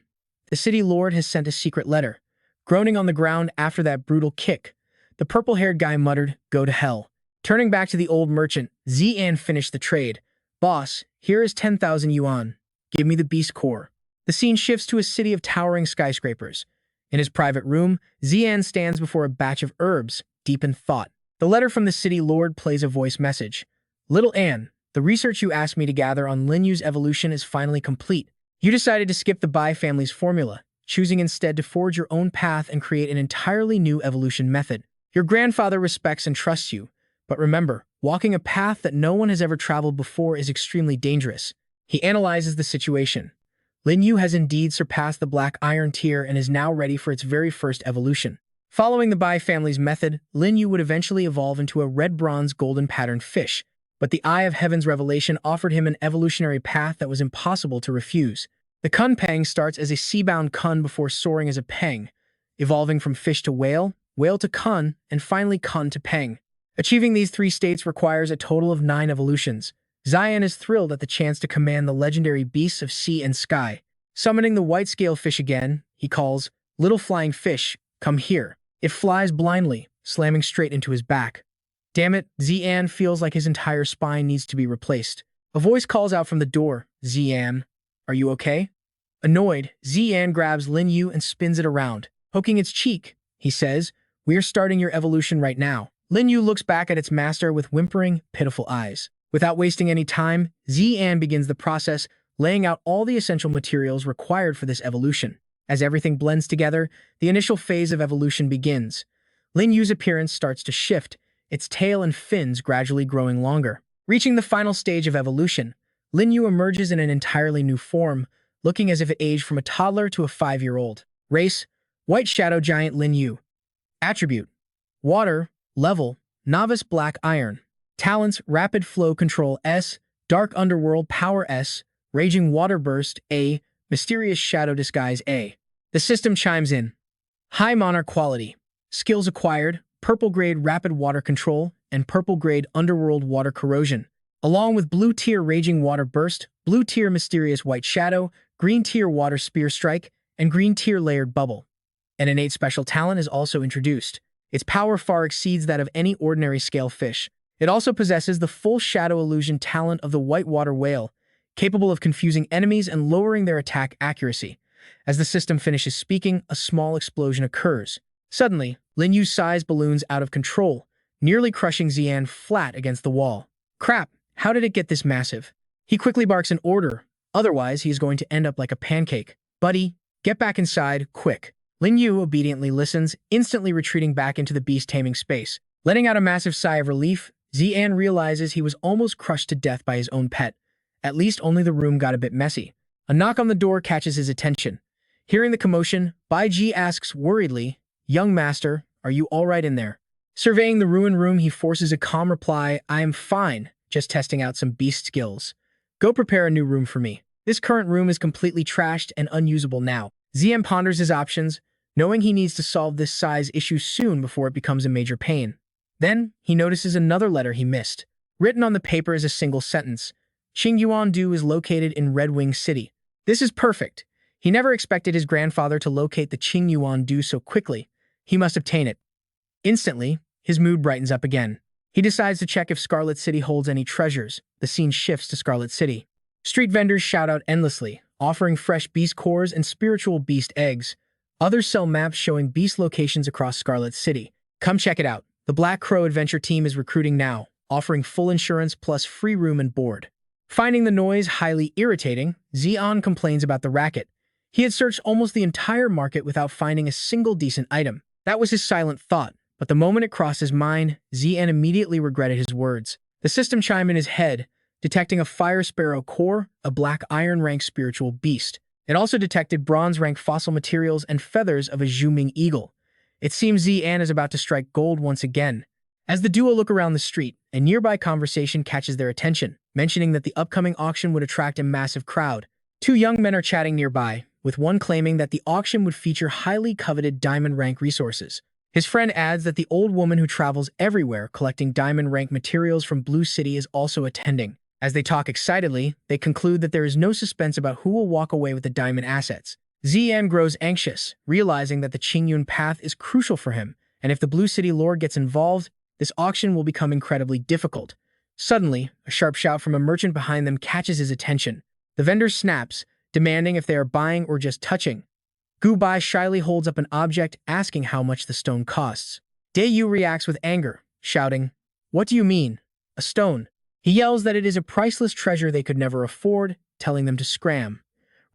the city lord has sent a secret letter." Groaning on the ground after that brutal kick, the purple-haired guy muttered, "Go to hell." Turning back to the old merchant, Zi'an finished the trade. "Boss, here is 10,000 yuan. Give me the beast core." The scene shifts to a city of towering skyscrapers. In his private room, Zi'an stands before a batch of herbs, deep in thought. The letter from the city lord plays a voice message. "Little Anne, the research you asked me to gather on Lin Yu's evolution is finally complete. You decided to skip the Bai family's formula, choosing instead to forge your own path and create an entirely new evolution method. Your grandfather respects and trusts you, but remember, walking a path that no one has ever traveled before is extremely dangerous." He analyzes the situation. Lin Yu has indeed surpassed the black iron tier and is now ready for its very first evolution. Following the Bai family's method, Lin Yu would eventually evolve into a red bronze golden patterned fish, but the Eye of Heaven's revelation offered him an evolutionary path that was impossible to refuse. The kun peng starts as a sea-bound kun before soaring as a peng, evolving from fish to whale, whale to kun, and finally kun to peng. Achieving these three states requires a total of 9 evolutions. Zi'an is thrilled at the chance to command the legendary beasts of sea and sky. Summoning the white scale fish again, he calls, "Little flying fish, come here." It flies blindly, slamming straight into his back. Damn it, Zi'an feels like his entire spine needs to be replaced. A voice calls out from the door, "Zi'an, are you okay?" Annoyed, Zi'an grabs Lin Yu and spins it around. Poking its cheek, he says, "We're starting your evolution right now." Lin Yu looks back at its master with whimpering, pitiful eyes. Without wasting any time, Zi'an begins the process, laying out all the essential materials required for this evolution. As everything blends together, the initial phase of evolution begins. Lin Yu's appearance starts to shift, its tail and fins gradually growing longer. Reaching the final stage of evolution, Lin Yu emerges in an entirely new form, looking as if it aged from a toddler to a 5-year-old. Race: White Shadow Giant Lin Yu. Attribute: Water. Level: Novice Black Iron. Talents: Rapid Flow Control S, Dark Underworld Power S, Raging Water Burst A, Mysterious Shadow Disguise A. The system chimes in. High Monarch Quality. Skills acquired: Purple Grade Rapid Water Control and Purple Grade Underworld Water Corrosion, along with Blue Tier Raging Water Burst, Blue Tier Mysterious White Shadow, Green Tier Water Spear Strike, and Green Tier Layered Bubble. An innate special talent is also introduced. Its power far exceeds that of any ordinary scale fish. It also possesses the full shadow illusion talent of the whitewater whale, capable of confusing enemies and lowering their attack accuracy. As the system finishes speaking, a small explosion occurs. Suddenly, Lin Yu's size balloons out of control, nearly crushing Zi'an flat against the wall. Crap, how did it get this massive? He quickly barks an order, otherwise he is going to end up like a pancake. Buddy, get back inside, quick. Lin Yu obediently listens, instantly retreating back into the beast-taming space. Letting out a massive sigh of relief, Zi'an realizes he was almost crushed to death by his own pet. At least only the room got a bit messy. A knock on the door catches his attention. Hearing the commotion, Bai Ji asks worriedly, "Young master, are you all right in there?" Surveying the ruined room, he forces a calm reply, "I am fine, just testing out some beast skills. Go prepare a new room for me. This current room is completely trashed and unusable now." Zi'an ponders his options, knowing he needs to solve this size issue soon before it becomes a major pain. Then, he notices another letter he missed. Written on the paper is a single sentence. Qingyuan-du is located in Red Wing City. This is perfect. He never expected his grandfather to locate the Qingyuan-du so quickly. He must obtain it. Instantly, his mood brightens up again. He decides to check if Scarlet City holds any treasures. The scene shifts to Scarlet City. Street vendors shout out endlessly, offering fresh beast cores and spiritual beast eggs. Others sell maps showing beast locations across Scarlet City. Come check it out. The Black Crow Adventure team is recruiting now, offering full insurance plus free room and board. Finding the noise highly irritating, Zi'an complains about the racket. He had searched almost the entire market without finding a single decent item. That was his silent thought, but the moment it crossed his mind, Zi'an immediately regretted his words. The system chimed in his head, detecting a Fire Sparrow core, a Black Iron rank spiritual beast. It also detected bronze-rank fossil materials and feathers of a Zhuming eagle. It seems Zi'an is about to strike gold once again. As the duo look around the street, a nearby conversation catches their attention, mentioning that the upcoming auction would attract a massive crowd. Two young men are chatting nearby, with one claiming that the auction would feature highly coveted diamond-rank resources. His friend adds that the old woman who travels everywhere collecting diamond-rank materials from Blue City is also attending. As they talk excitedly, they conclude that there is no suspense about who will walk away with the diamond assets. Zi'an grows anxious, realizing that the Qingyun path is crucial for him, and if the Blue City Lord gets involved, this auction will become incredibly difficult. Suddenly, a sharp shout from a merchant behind them catches his attention. The vendor snaps, demanding if they are buying or just touching. Gu Bai shyly holds up an object, asking how much the stone costs. De Yu reacts with anger, shouting, "What do you mean? A stone?" He yells that it is a priceless treasure they could never afford, telling them to scram.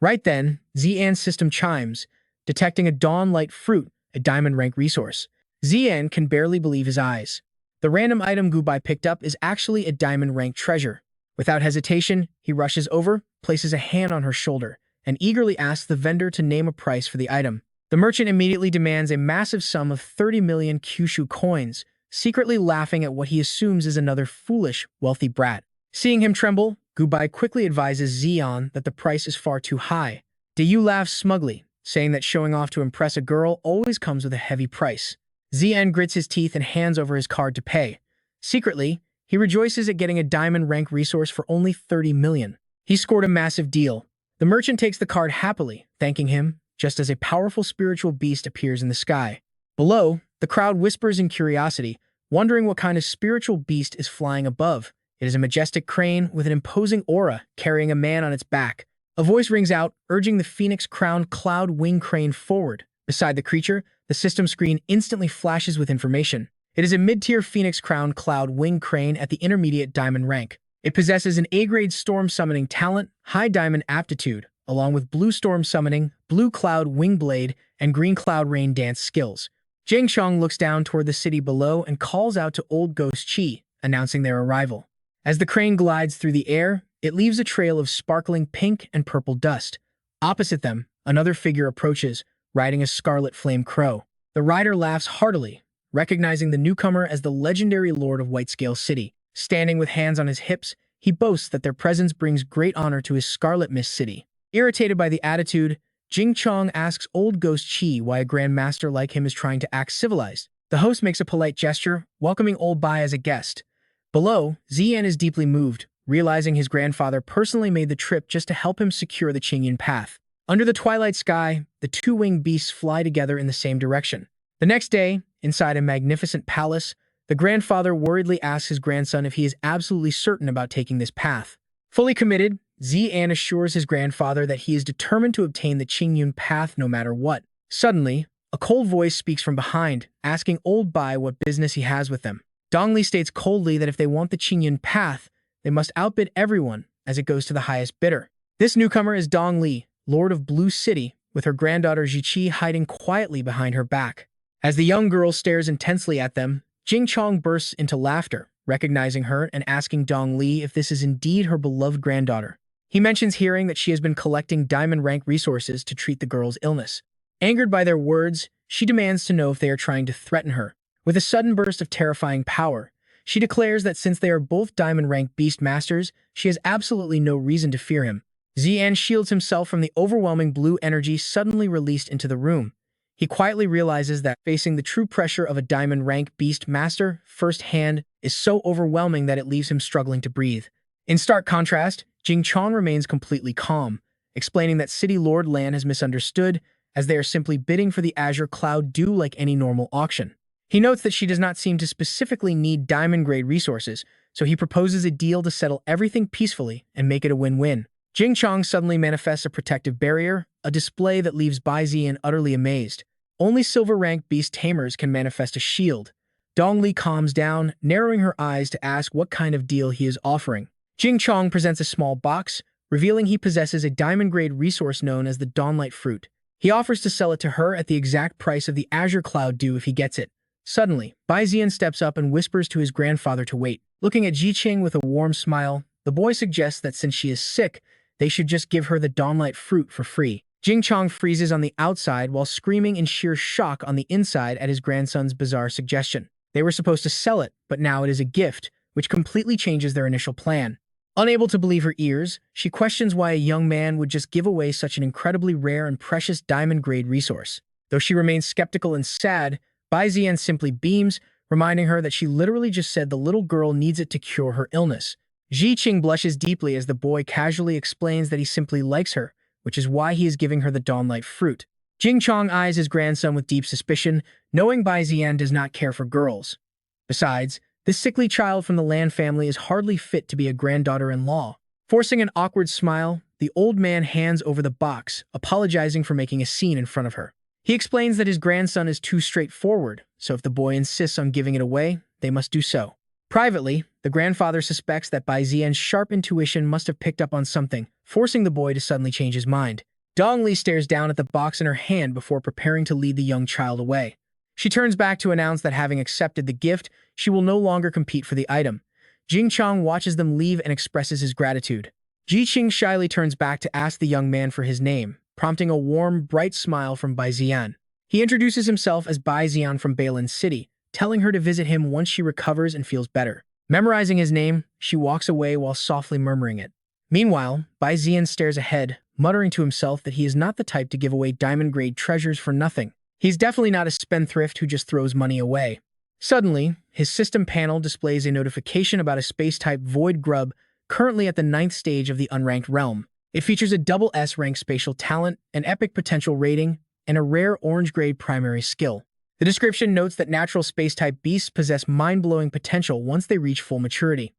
Right then, Zi'an's system chimes, detecting a dawn-light fruit, a diamond-rank resource. Zi'an can barely believe his eyes. The random item Gu Bai picked up is actually a diamond-rank treasure. Without hesitation, he rushes over, places a hand on her shoulder, and eagerly asks the vendor to name a price for the item. The merchant immediately demands a massive sum of 30 million Kyushu coins, secretly laughing at what he assumes is another foolish, wealthy brat. Seeing him tremble, Gu Bai quickly advises Zi'an that the price is far too high. Yu laughs smugly, saying that showing off to impress a girl always comes with a heavy price. Zi'an grits his teeth and hands over his card to pay. Secretly, he rejoices at getting a diamond rank resource for only 30 million. He scored a massive deal. The merchant takes the card happily, thanking him, just as a powerful spiritual beast appears in the sky. Below, the crowd whispers in curiosity, wondering what kind of spiritual beast is flying above. It is a majestic crane with an imposing aura, carrying a man on its back. A voice rings out, urging the phoenix-crowned cloud wing crane forward. Beside the creature, the system screen instantly flashes with information. It is a mid-tier phoenix-crowned cloud wing crane at the intermediate diamond rank. It possesses an A-grade storm summoning talent, high diamond aptitude, along with blue storm summoning, blue cloud wing blade, and green cloud rain dance skills. Jing Chong looks down toward the city below and calls out to Old Ghost Chi, announcing their arrival. As the crane glides through the air, it leaves a trail of sparkling pink and purple dust. Opposite them, another figure approaches, riding a scarlet flame crow. The rider laughs heartily, recognizing the newcomer as the legendary Lord of Whitescale City. Standing with hands on his hips, he boasts that their presence brings great honor to his Scarlet Mist City. Irritated by the attitude, Jing Chong asks Old Ghost Chi why a Grand Master like him is trying to act civilized. The host makes a polite gesture, welcoming Old Bai as a guest. Below, Zi'an is deeply moved, realizing his grandfather personally made the trip just to help him secure the Qingyun path. Under the twilight sky, the two winged beasts fly together in the same direction. The next day, inside a magnificent palace, the grandfather worriedly asks his grandson if he is absolutely certain about taking this path. Fully committed, Zi'an assures his grandfather that he is determined to obtain the Qingyun path no matter what. Suddenly, a cold voice speaks from behind, asking Old Bai what business he has with them. Dongli states coldly that if they want the Qingyun path, they must outbid everyone as it goes to the highest bidder. This newcomer is Dongli, Lord of Blue City, with her granddaughter Ziqi hiding quietly behind her back. As the young girl stares intensely at them, Jing Chong bursts into laughter, recognizing her and asking Dong Li if this is indeed her beloved granddaughter. He mentions hearing that she has been collecting diamond rank resources to treat the girl's illness. Angered by their words, she demands to know if they are trying to threaten her. With a sudden burst of terrifying power, she declares that since they are both diamond rank beast masters, she has absolutely no reason to fear him. Zi'an shields himself from the overwhelming blue energy suddenly released into the room. He quietly realizes that facing the true pressure of a diamond rank beast master firsthand is so overwhelming that it leaves him struggling to breathe. In stark contrast, Jing Chong remains completely calm, explaining that City Lord Lan has misunderstood, as they are simply bidding for the Azure Cloud due like any normal auction. He notes that she does not seem to specifically need diamond-grade resources, so he proposes a deal to settle everything peacefully and make it a win-win. Jing Chong suddenly manifests a protective barrier, a display that leaves Bai Zi'an utterly amazed. Only silver-ranked beast tamers can manifest a shield. Dong Li calms down, narrowing her eyes to ask what kind of deal he is offering. Jing Chong presents a small box, revealing he possesses a diamond-grade resource known as the Dawnlight Fruit. He offers to sell it to her at the exact price of the Azure Cloud due if he gets it. Suddenly, Bai Zi'an steps up and whispers to his grandfather to wait. Looking at Ji Qing with a warm smile, the boy suggests that since she is sick, they should just give her the Dawnlight Fruit for free. Jing Chong freezes on the outside while screaming in sheer shock on the inside at his grandson's bizarre suggestion. They were supposed to sell it, but now it is a gift, which completely changes their initial plan. Unable to believe her ears, she questions why a young man would just give away such an incredibly rare and precious diamond-grade resource. Though she remains skeptical and sad, Bai Zi'an simply beams, reminding her that she literally just said the little girl needs it to cure her illness. Ji Qing blushes deeply as the boy casually explains that he simply likes her, which is why he is giving her the Dawnlight Fruit. Jing Chong eyes his grandson with deep suspicion, knowing Bai Zi'an does not care for girls. Besides, this sickly child from the Lan family is hardly fit to be a granddaughter-in-law. Forcing an awkward smile, the old man hands over the box, apologizing for making a scene in front of her. He explains that his grandson is too straightforward, so if the boy insists on giving it away, they must do so. Privately, the grandfather suspects that Bai Zi'an's sharp intuition must have picked up on something, forcing the boy to suddenly change his mind. Dong Li stares down at the box in her hand before preparing to lead the young child away. She turns back to announce that having accepted the gift, she will no longer compete for the item. Jing Chong watches them leave and expresses his gratitude. Ji Qing shyly turns back to ask the young man for his name, prompting a warm, bright smile from Bai Zi'an. He introduces himself as Bai Zi'an from Bailin City, telling her to visit him once she recovers and feels better. Memorizing his name, she walks away while softly murmuring it. Meanwhile, Bai Zi'an stares ahead, muttering to himself that he is not the type to give away diamond-grade treasures for nothing. He's definitely not a spendthrift who just throws money away. Suddenly, his system panel displays a notification about a space-type void grub currently at the 9th stage of the unranked realm. It features a double S rank spatial talent, an epic potential rating, and a rare orange-grade primary skill. The description notes that natural space-type beasts possess mind-blowing potential once they reach full maturity.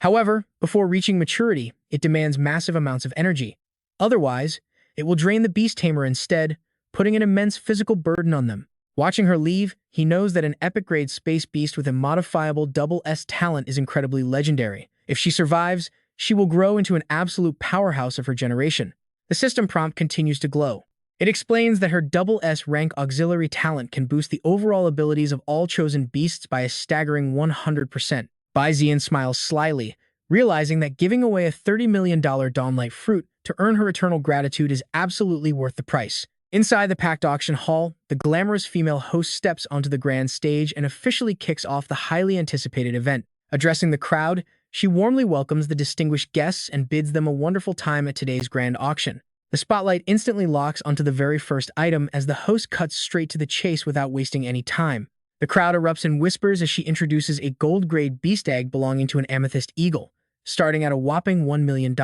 However, before reaching maturity, it demands massive amounts of energy. Otherwise, it will drain the beast tamer instead, putting an immense physical burden on them. Watching her leave, he knows that an epic-grade space beast with a modifiable double S talent is incredibly legendary. If she survives, she will grow into an absolute powerhouse of her generation. The system prompt continues to glow. It explains that her double S rank auxiliary talent can boost the overall abilities of all chosen beasts by a staggering 100%. Bai Zi'an smiles slyly, realizing that giving away a $30 million Dawnlight fruit to earn her eternal gratitude is absolutely worth the price. Inside the packed auction hall, the glamorous female host steps onto the grand stage and officially kicks off the highly anticipated event. Addressing the crowd, she warmly welcomes the distinguished guests and bids them a wonderful time at today's grand auction. The spotlight instantly locks onto the very first item as the host cuts straight to the chase without wasting any time. The crowd erupts in whispers as she introduces a gold-grade beast egg belonging to an amethyst eagle, starting at a whopping $1 million.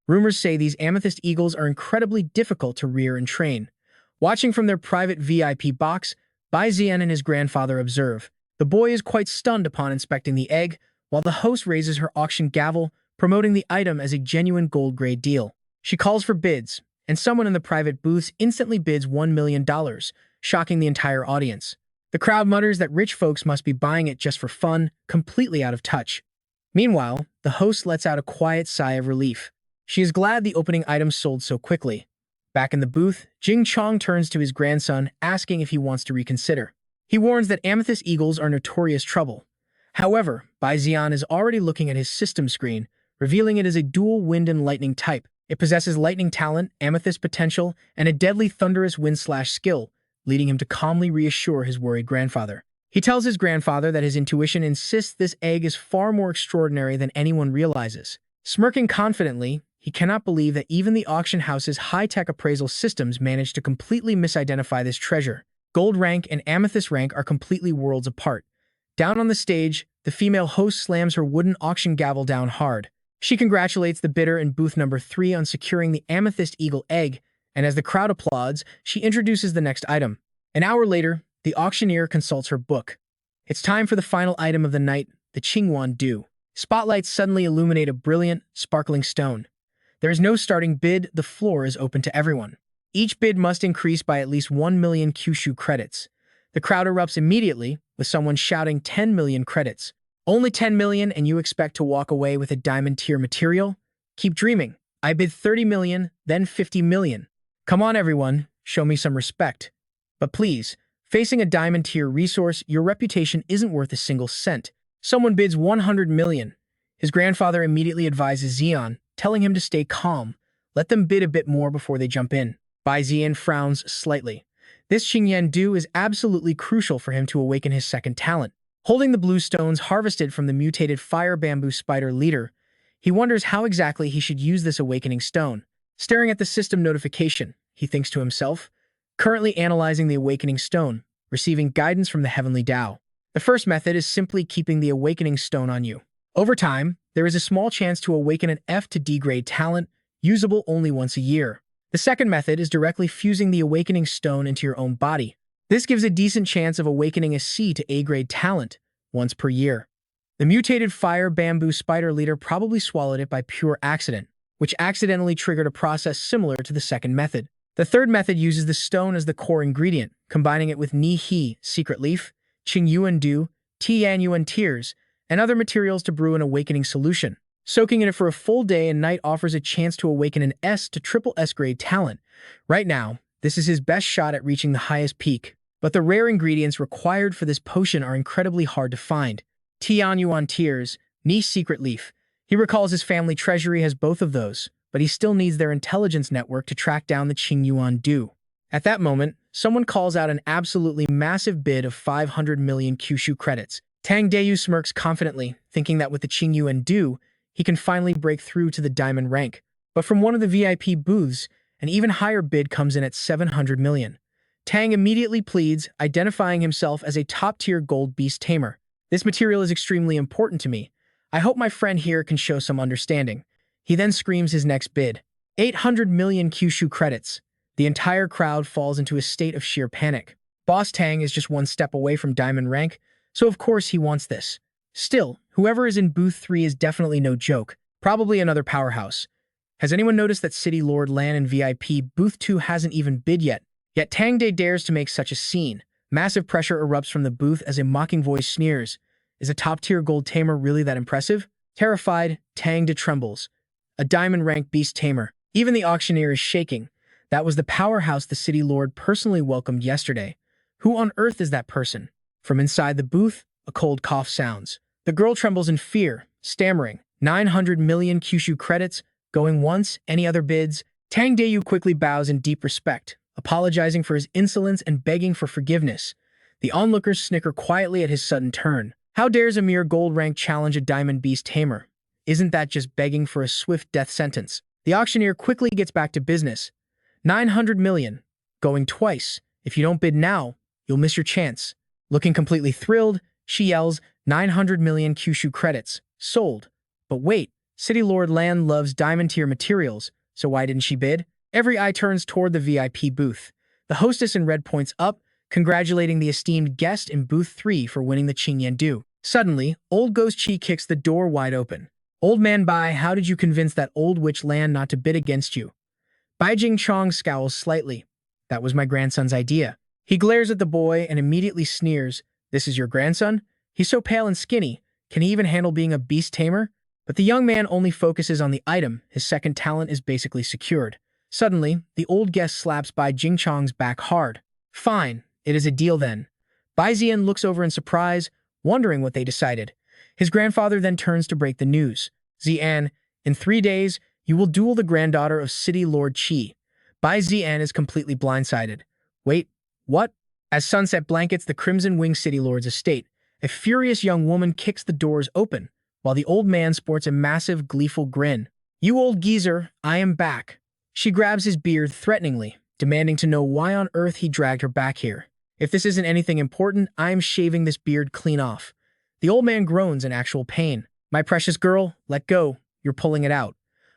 Rumors say these amethyst eagles are incredibly difficult to rear and train. Watching from their private VIP box, Bai Zi'an and his grandfather observe. The boy is quite stunned upon inspecting the egg, while the host raises her auction gavel, promoting the item as a genuine gold-grade deal. She calls for bids, and someone in the private booths instantly bids $1 million, shocking the entire audience. The crowd mutters that rich folks must be buying it just for fun, completely out of touch. Meanwhile, the host lets out a quiet sigh of relief. She is glad the opening item sold so quickly. Back in the booth, Jing Chong turns to his grandson, asking if he wants to reconsider. He warns that amethyst eagles are notorious trouble. However, Bai Zi'an is already looking at his system screen, revealing it as a dual wind and lightning type. It possesses lightning talent, amethyst potential, and a deadly thunderous wind/skill, leading him to calmly reassure his worried grandfather. He tells his grandfather that his intuition insists this egg is far more extraordinary than anyone realizes. Smirking confidently, he cannot believe that even the auction house's high-tech appraisal systems managed to completely misidentify this treasure. Gold rank and amethyst rank are completely worlds apart. Down on the stage, the female host slams her wooden auction gavel down hard. She congratulates the bidder in booth number 3 on securing the amethyst eagle egg, and as the crowd applauds, she introduces the next item. An hour later, the auctioneer consults her book. It's time for the final item of the night, the Qingyuan Du. Spotlights suddenly illuminate a brilliant, sparkling stone. There is no starting bid, the floor is open to everyone. Each bid must increase by at least 1 million Kyushu credits. The crowd erupts immediately, with someone shouting 10 million credits. Only 10 million and you expect to walk away with a diamond tier material? Keep dreaming. I bid 30 million, then 50 million. Come on everyone, show me some respect. But please, facing a diamond tier resource, your reputation isn't worth a single cent. Someone bids 100 million. His grandfather immediately advises Zi'an, telling him to stay calm. Let them bid a bit more before they jump in. Bai Zi'an frowns slightly. This Qingyuan Du is absolutely crucial for him to awaken his second talent. Holding the blue stones harvested from the mutated fire bamboo spider leader, he wonders how exactly he should use this awakening stone. Staring at the system notification, he thinks to himself, currently analyzing the awakening stone, receiving guidance from the heavenly Tao. The first method is simply keeping the awakening stone on you. Over time, there is a small chance to awaken an F to D grade talent, usable only once a year. The second method is directly fusing the awakening stone into your own body. This gives a decent chance of awakening a C to A grade talent, once per year. The mutated fire bamboo spider leader probably swallowed it by pure accident, which accidentally triggered a process similar to the second method. The third method uses the stone as the core ingredient, combining it with Ni He, secret leaf, Qingyuan Du, Tianyuan tears, and other materials to brew an awakening solution. Soaking in it for a full day and night offers a chance to awaken an S to triple S grade talent. Right now, this is his best shot at reaching the highest peak. But the rare ingredients required for this potion are incredibly hard to find. Tianyuan tears, Ni secret leaf. He recalls his family treasury has both of those, but he still needs their intelligence network to track down the Qingyuan Du. At that moment, someone calls out an absolutely massive bid of 500 million Kyushu credits. Tang Deyu smirks confidently, thinking that with the Qingyuan Du, he can finally break through to the diamond rank. But from one of the VIP booths, an even higher bid comes in at 700 million. Tang immediately pleads, identifying himself as a top-tier gold beast tamer. This material is extremely important to me. I hope my friend here can show some understanding. He then screams his next bid. 800 million Kyushu credits. The entire crowd falls into a state of sheer panic. Boss Tang is just one step away from diamond rank, so of course he wants this. Still, whoever is in booth 3 is definitely no joke, probably another powerhouse. Has anyone noticed that City Lord Lan in VIP booth 2 hasn't even bid yet? Yet Tang De dares to make such a scene. Massive pressure erupts from the booth as a mocking voice sneers. Is a top-tier gold tamer really that impressive? Terrified, Tang De trembles. A diamond-ranked beast tamer. Even the auctioneer is shaking. That was the powerhouse the City Lord personally welcomed yesterday. Who on earth is that person? From inside the booth, a cold cough sounds. The girl trembles in fear, stammering. 900 million Kyushu credits, going once, any other bids? Tang Deyu quickly bows in deep respect, apologizing for his insolence and begging for forgiveness. The onlookers snicker quietly at his sudden turn. How dares a mere gold rank challenge a diamond beast tamer? Isn't that just begging for a swift death sentence? The auctioneer quickly gets back to business. 900 million. Going twice. If you don't bid now, you'll miss your chance. Looking completely thrilled, she yells, 900 million Kyushu credits. Sold. But wait, City Lord Lan loves diamond tier materials, so why didn't she bid? Every eye turns toward the VIP booth. The hostess in red points up, congratulating the esteemed guest in booth 3 for winning the Qingyan. Suddenly, old Ghost Chi kicks the door wide open. Old man Bai, how did you convince that old witch Lan not to bid against you? Bai Jingchong scowls slightly. That was my grandson's idea. He glares at the boy and immediately sneers. This is your grandson? He's so pale and skinny. Can he even handle being a beast tamer? But the young man only focuses on the item. His second talent is basically secured. Suddenly, the old guest slaps Bai Jingchong's back hard. Fine, it is a deal then. Bai Zi'an looks over in surprise, wondering what they decided. His grandfather then turns to break the news. Zi'an, in 3 days, you will duel the granddaughter of City Lord Qi. Bai Zi'an is completely blindsided. Wait, what? As sunset blankets the Crimson Wing City Lord's estate, a furious young woman kicks the doors open, while the old man sports a massive, gleeful grin. You old geezer, I am back. She grabs his beard threateningly, demanding to know why on earth he dragged her back here. If this isn't anything important, I'm shaving this beard clean off. The old man groans in actual pain. My precious girl, let go. You're pulling it out.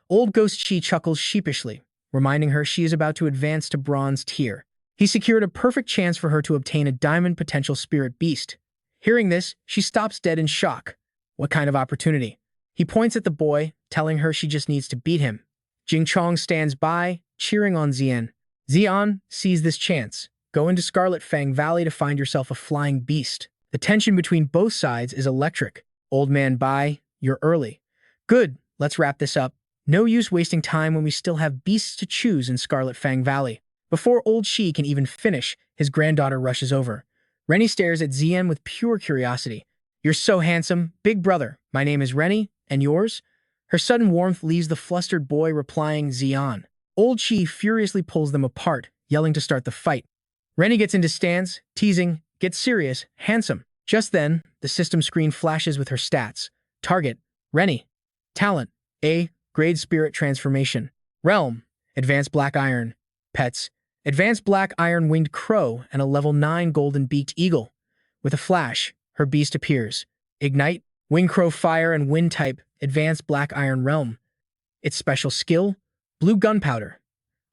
Old Ghost Chi chuckles sheepishly, reminding her she is about to advance to bronze tier. He secured a perfect chance for her to obtain a diamond potential spirit beast. Hearing this, she stops dead in shock. What kind of opportunity? He points at the boy, telling her she just needs to beat him. Jing Chong stands by, cheering on Zi'an. Zi'an, seize this chance. Go into Scarlet Fang Valley to find yourself a flying beast. The tension between both sides is electric. Old man Bai, you're early. Good, let's wrap this up. No use wasting time when we still have beasts to choose in Scarlet Fang Valley. Before old Shi can even finish, his granddaughter rushes over. Rennie stares at Zi'an with pure curiosity. You're so handsome, big brother. My name is Rennie, and yours? Her sudden warmth leaves the flustered boy replying, Zi'an. Old Shi furiously pulls them apart, yelling to start the fight. Rennie gets into stance, teasing, get serious, handsome. Just then, the system screen flashes with her stats. Target, Rennie. Talent, A, Grade Spirit Transformation. Realm, Advanced Black Iron. Pets, Advanced Black Iron Winged Crow and a level 9 Golden Beaked Eagle. With a flash, her beast appears. Ignite, Wing Crow Fire and Wind type, Advanced Black Iron Realm. Its special skill, Blue Gunpowder.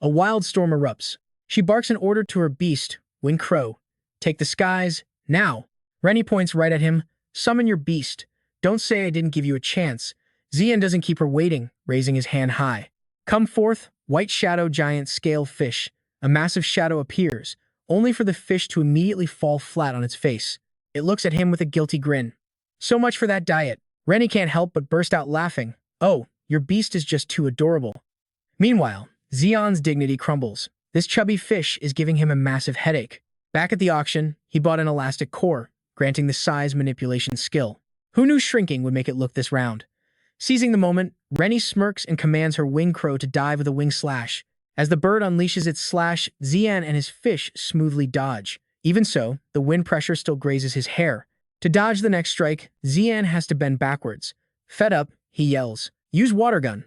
A wild storm erupts. She barks an order to her beast, Wing Crow. Take the skies, now. Rennie points right at him. Summon your beast. Don't say I didn't give you a chance. Zi'an doesn't keep her waiting, raising his hand high. Come forth, White Shadow Giant Scale Fish. A massive shadow appears, only for the fish to immediately fall flat on its face. It looks at him with a guilty grin. So much for that diet. Rennie can't help but burst out laughing. Oh, your beast is just too adorable. Meanwhile, Zi'an's dignity crumbles. This chubby fish is giving him a massive headache. Back at the auction, he bought an elastic core, granting the size manipulation skill. Who knew shrinking would make it look this round? Seizing the moment, Rennie smirks and commands her wing crow to dive with a wing slash. As the bird unleashes its slash, Zi'an and his fish smoothly dodge. Even so, the wind pressure still grazes his hair. To dodge the next strike, Zi'an has to bend backwards. Fed up, he yells, use water gun.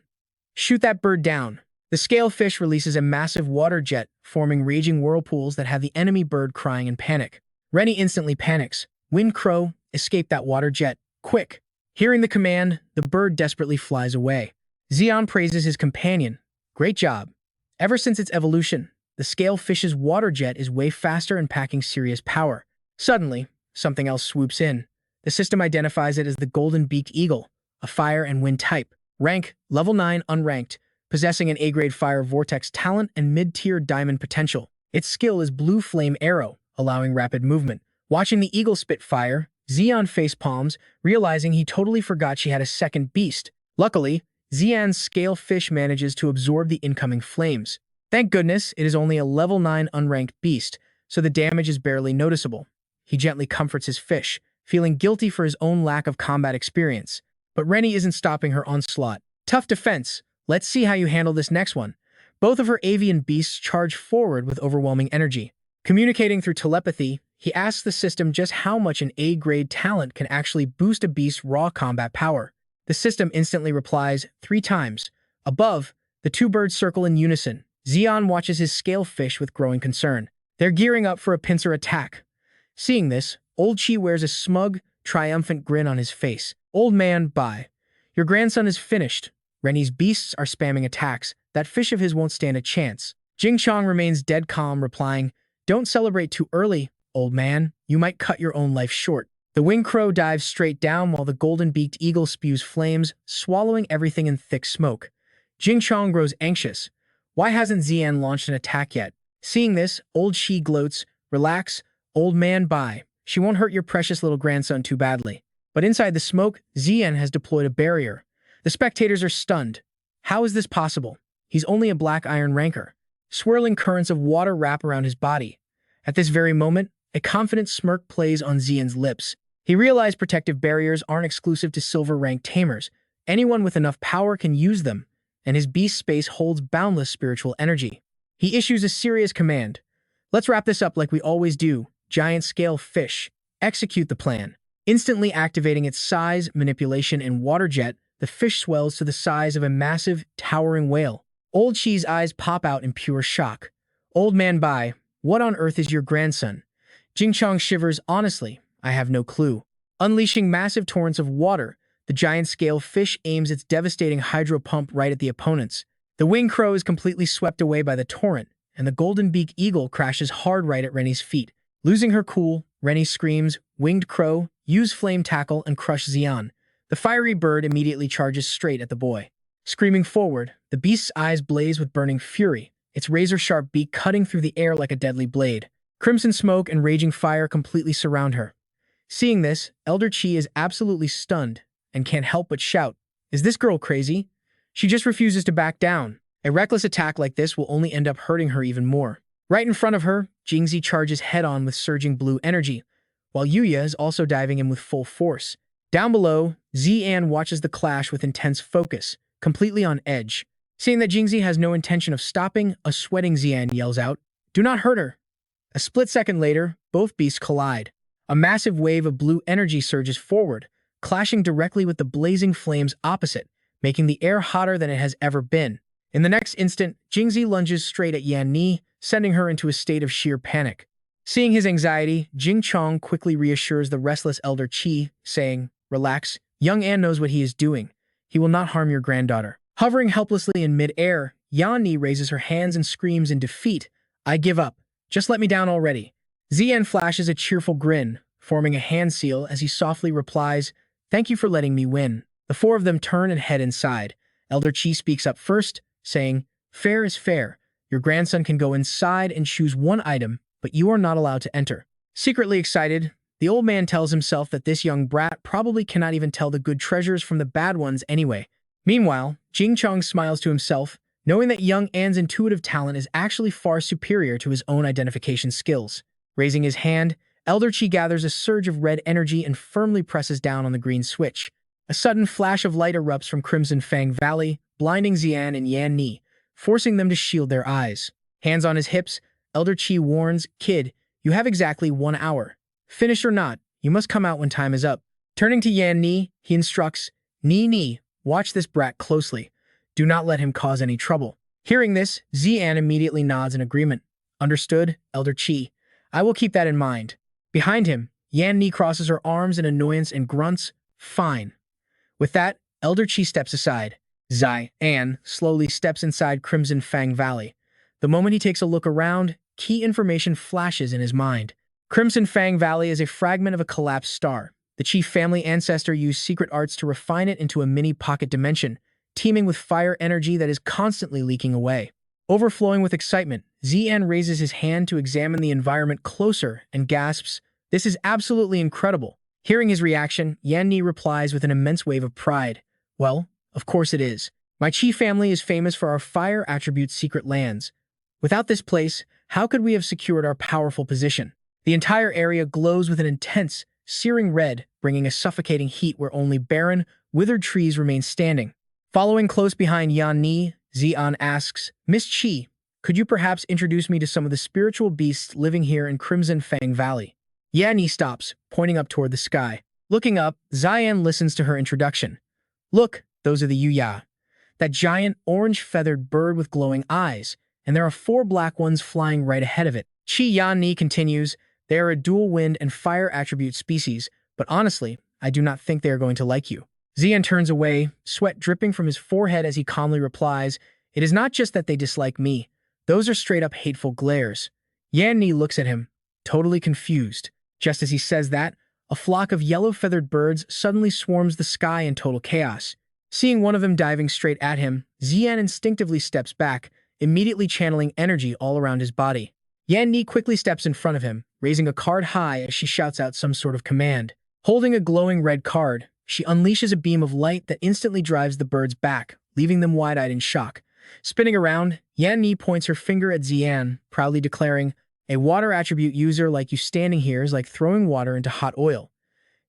Shoot that bird down. The scalefish releases a massive water jet, forming raging whirlpools that have the enemy bird crying in panic. Rennie instantly panics. Wind Crow, escape that water jet. Quick! Hearing the command, the bird desperately flies away. Zi'an praises his companion. Great job. Ever since its evolution, the scalefish's water jet is way faster and packing serious power. Suddenly, something else swoops in. The system identifies it as the golden-beaked eagle, a fire and wind type. Rank, level 9 unranked, possessing an A-grade fire vortex talent and mid-tier diamond potential. Its skill is blue flame arrow, allowing rapid movement. Watching the eagle spit fire, Zi'an facepalms, realizing he totally forgot she had a second beast. Luckily, Zi'an's scalefish manages to absorb the incoming flames. Thank goodness it is only a level 9 unranked beast, so the damage is barely noticeable. He gently comforts his fish, feeling guilty for his own lack of combat experience. But Rennie isn't stopping her onslaught. Tough defense. Let's see how you handle this next one. Both of her avian beasts charge forward with overwhelming energy. Communicating through telepathy, he asks the system just how much an A-grade talent can actually boost a beast's raw combat power. The system instantly replies 3 times. Above, the two birds circle in unison. Zi'an watches his scalefish with growing concern. They're gearing up for a pincer attack. Seeing this, Old Chi wears a smug, triumphant grin on his face. Old man, Bai. Your grandson is finished. Rennie's beasts are spamming attacks. That fish of his won't stand a chance. Jing Chong remains dead calm, replying, Don't celebrate too early, old man. You might cut your own life short. The winged crow dives straight down while the golden-beaked eagle spews flames, swallowing everything in thick smoke. Jing Chong grows anxious. Why hasn't Zi'an launched an attack yet? Seeing this, Old Shi gloats, Relax, old man, Bai. She won't hurt your precious little grandson too badly. But inside the smoke, Zi'an has deployed a barrier. The spectators are stunned. How is this possible? He's only a black iron ranker. Swirling currents of water wrap around his body. At this very moment, a confident smirk plays on Zi'an's lips. He realized protective barriers aren't exclusive to silver-ranked tamers. Anyone with enough power can use them, and his beast space holds boundless spiritual energy. He issues a serious command. Let's wrap this up like we always do. Giant scale fish. Execute the plan. Instantly activating its size, manipulation, and water jet, the fish swells to the size of a massive, towering whale. Old Chi's eyes pop out in pure shock. Old man Bai, what on earth is your grandson? Jing Chong shivers. Honestly, I have no clue. Unleashing massive torrents of water, the giant scale fish aims its devastating hydro pump right at the opponents. The winged crow is completely swept away by the torrent, and the golden-beaked eagle crashes hard right at Rennie's feet. Losing her cool, Rennie screams, Winged crow, use flame tackle and crush Zi'an. The fiery bird immediately charges straight at the boy. Screaming forward, the beast's eyes blaze with burning fury, its razor-sharp beak cutting through the air like a deadly blade. Crimson smoke and raging fire completely surround her. Seeing this, Elder Chi is absolutely stunned and can't help but shout, Is this girl crazy? She just refuses to back down. A reckless attack like this will only end up hurting her even more. Right in front of her, Jingzi charges head-on with surging blue energy, while Yuya is also diving in with full force. Down below, Zi'an watches the clash with intense focus, completely on edge. Seeing that Jingzi has no intention of stopping, a sweating Zi'an yells out, Do not hurt her! A split second later, both beasts collide. A massive wave of blue energy surges forward, clashing directly with the blazing flames opposite, making the air hotter than it has ever been. In the next instant, Jingzi lunges straight at Yan Ni, sending her into a state of sheer panic. Seeing his anxiety, Jing Chong quickly reassures the restless Elder Chi, saying, Relax, young An knows what he is doing. He will not harm your granddaughter. Hovering helplessly in mid-air, Yan Ni raises her hands and screams in defeat, I give up. Just let me down already. Zi'an flashes a cheerful grin, forming a hand seal as he softly replies, Thank you for letting me win. The four of them turn and head inside. Elder Chi speaks up first, saying, Fair is fair. Your grandson can go inside and choose one item, but you are not allowed to enter. Secretly excited, the old man tells himself that this young brat probably cannot even tell the good treasures from the bad ones anyway. Meanwhile, Jing Chong smiles to himself, knowing that young An's intuitive talent is actually far superior to his own identification skills. Raising his hand, Elder Chi gathers a surge of red energy and firmly presses down on the green switch. A sudden flash of light erupts from Crimson Fang Valley, blinding Zi'an and Yan Ni, forcing them to shield their eyes. Hands on his hips, Elder Chi warns, Kid, you have exactly 1 hour. Finish or not, you must come out when time is up. Turning to Yan Ni, he instructs, Ni, watch this brat closely. Do not let him cause any trouble. Hearing this, Zi'an immediately nods in agreement. Understood, Elder Qi. I will keep that in mind. Behind him, Yan Ni crosses her arms in annoyance and grunts, fine. With that, Elder Qi steps aside. Zi'an slowly steps inside Crimson Fang Valley. The moment he takes a look around, key information flashes in his mind. Crimson Fang Valley is a fragment of a collapsed star. The Qi family ancestor used secret arts to refine it into a mini pocket dimension, teeming with fire energy that is constantly leaking away. Overflowing with excitement, Zi'an raises his hand to examine the environment closer and gasps, "This is absolutely incredible." Hearing his reaction, Yan Ni replies with an immense wave of pride. "Well, of course it is. My Qi family is famous for our fire attribute secret lands. Without this place, how could we have secured our powerful position?" The entire area glows with an intense, searing red, bringing a suffocating heat where only barren, withered trees remain standing. Following close behind Yan Ni, Zi'an asks, "Miss Qi, could you perhaps introduce me to some of the spiritual beasts living here in Crimson Fang Valley?" Yan Ni stops, pointing up toward the sky. Looking up, Zi'an listens to her introduction. "Look, those are the Yuya, that giant orange-feathered bird with glowing eyes, and there are 4 black ones flying right ahead of it." Yan Ni continues, "They are a dual wind and fire attribute species, but honestly, I do not think they are going to like you." Zi'an turns away, sweat dripping from his forehead as he calmly replies, "It is not just that they dislike me. Those are straight-up hateful glares." Yan Ni looks at him, totally confused. Just as he says that, a flock of yellow-feathered birds suddenly swarms the sky in total chaos. Seeing one of them diving straight at him, Zi'an instinctively steps back, immediately channeling energy all around his body. Yan Ni quickly steps in front of him, raising a card high as she shouts out some sort of command. Holding a glowing red card, she unleashes a beam of light that instantly drives the birds back, leaving them wide-eyed in shock. Spinning around, Yan Ni points her finger at Zi'an, proudly declaring, "A water attribute user like you standing here is like throwing water into hot oil.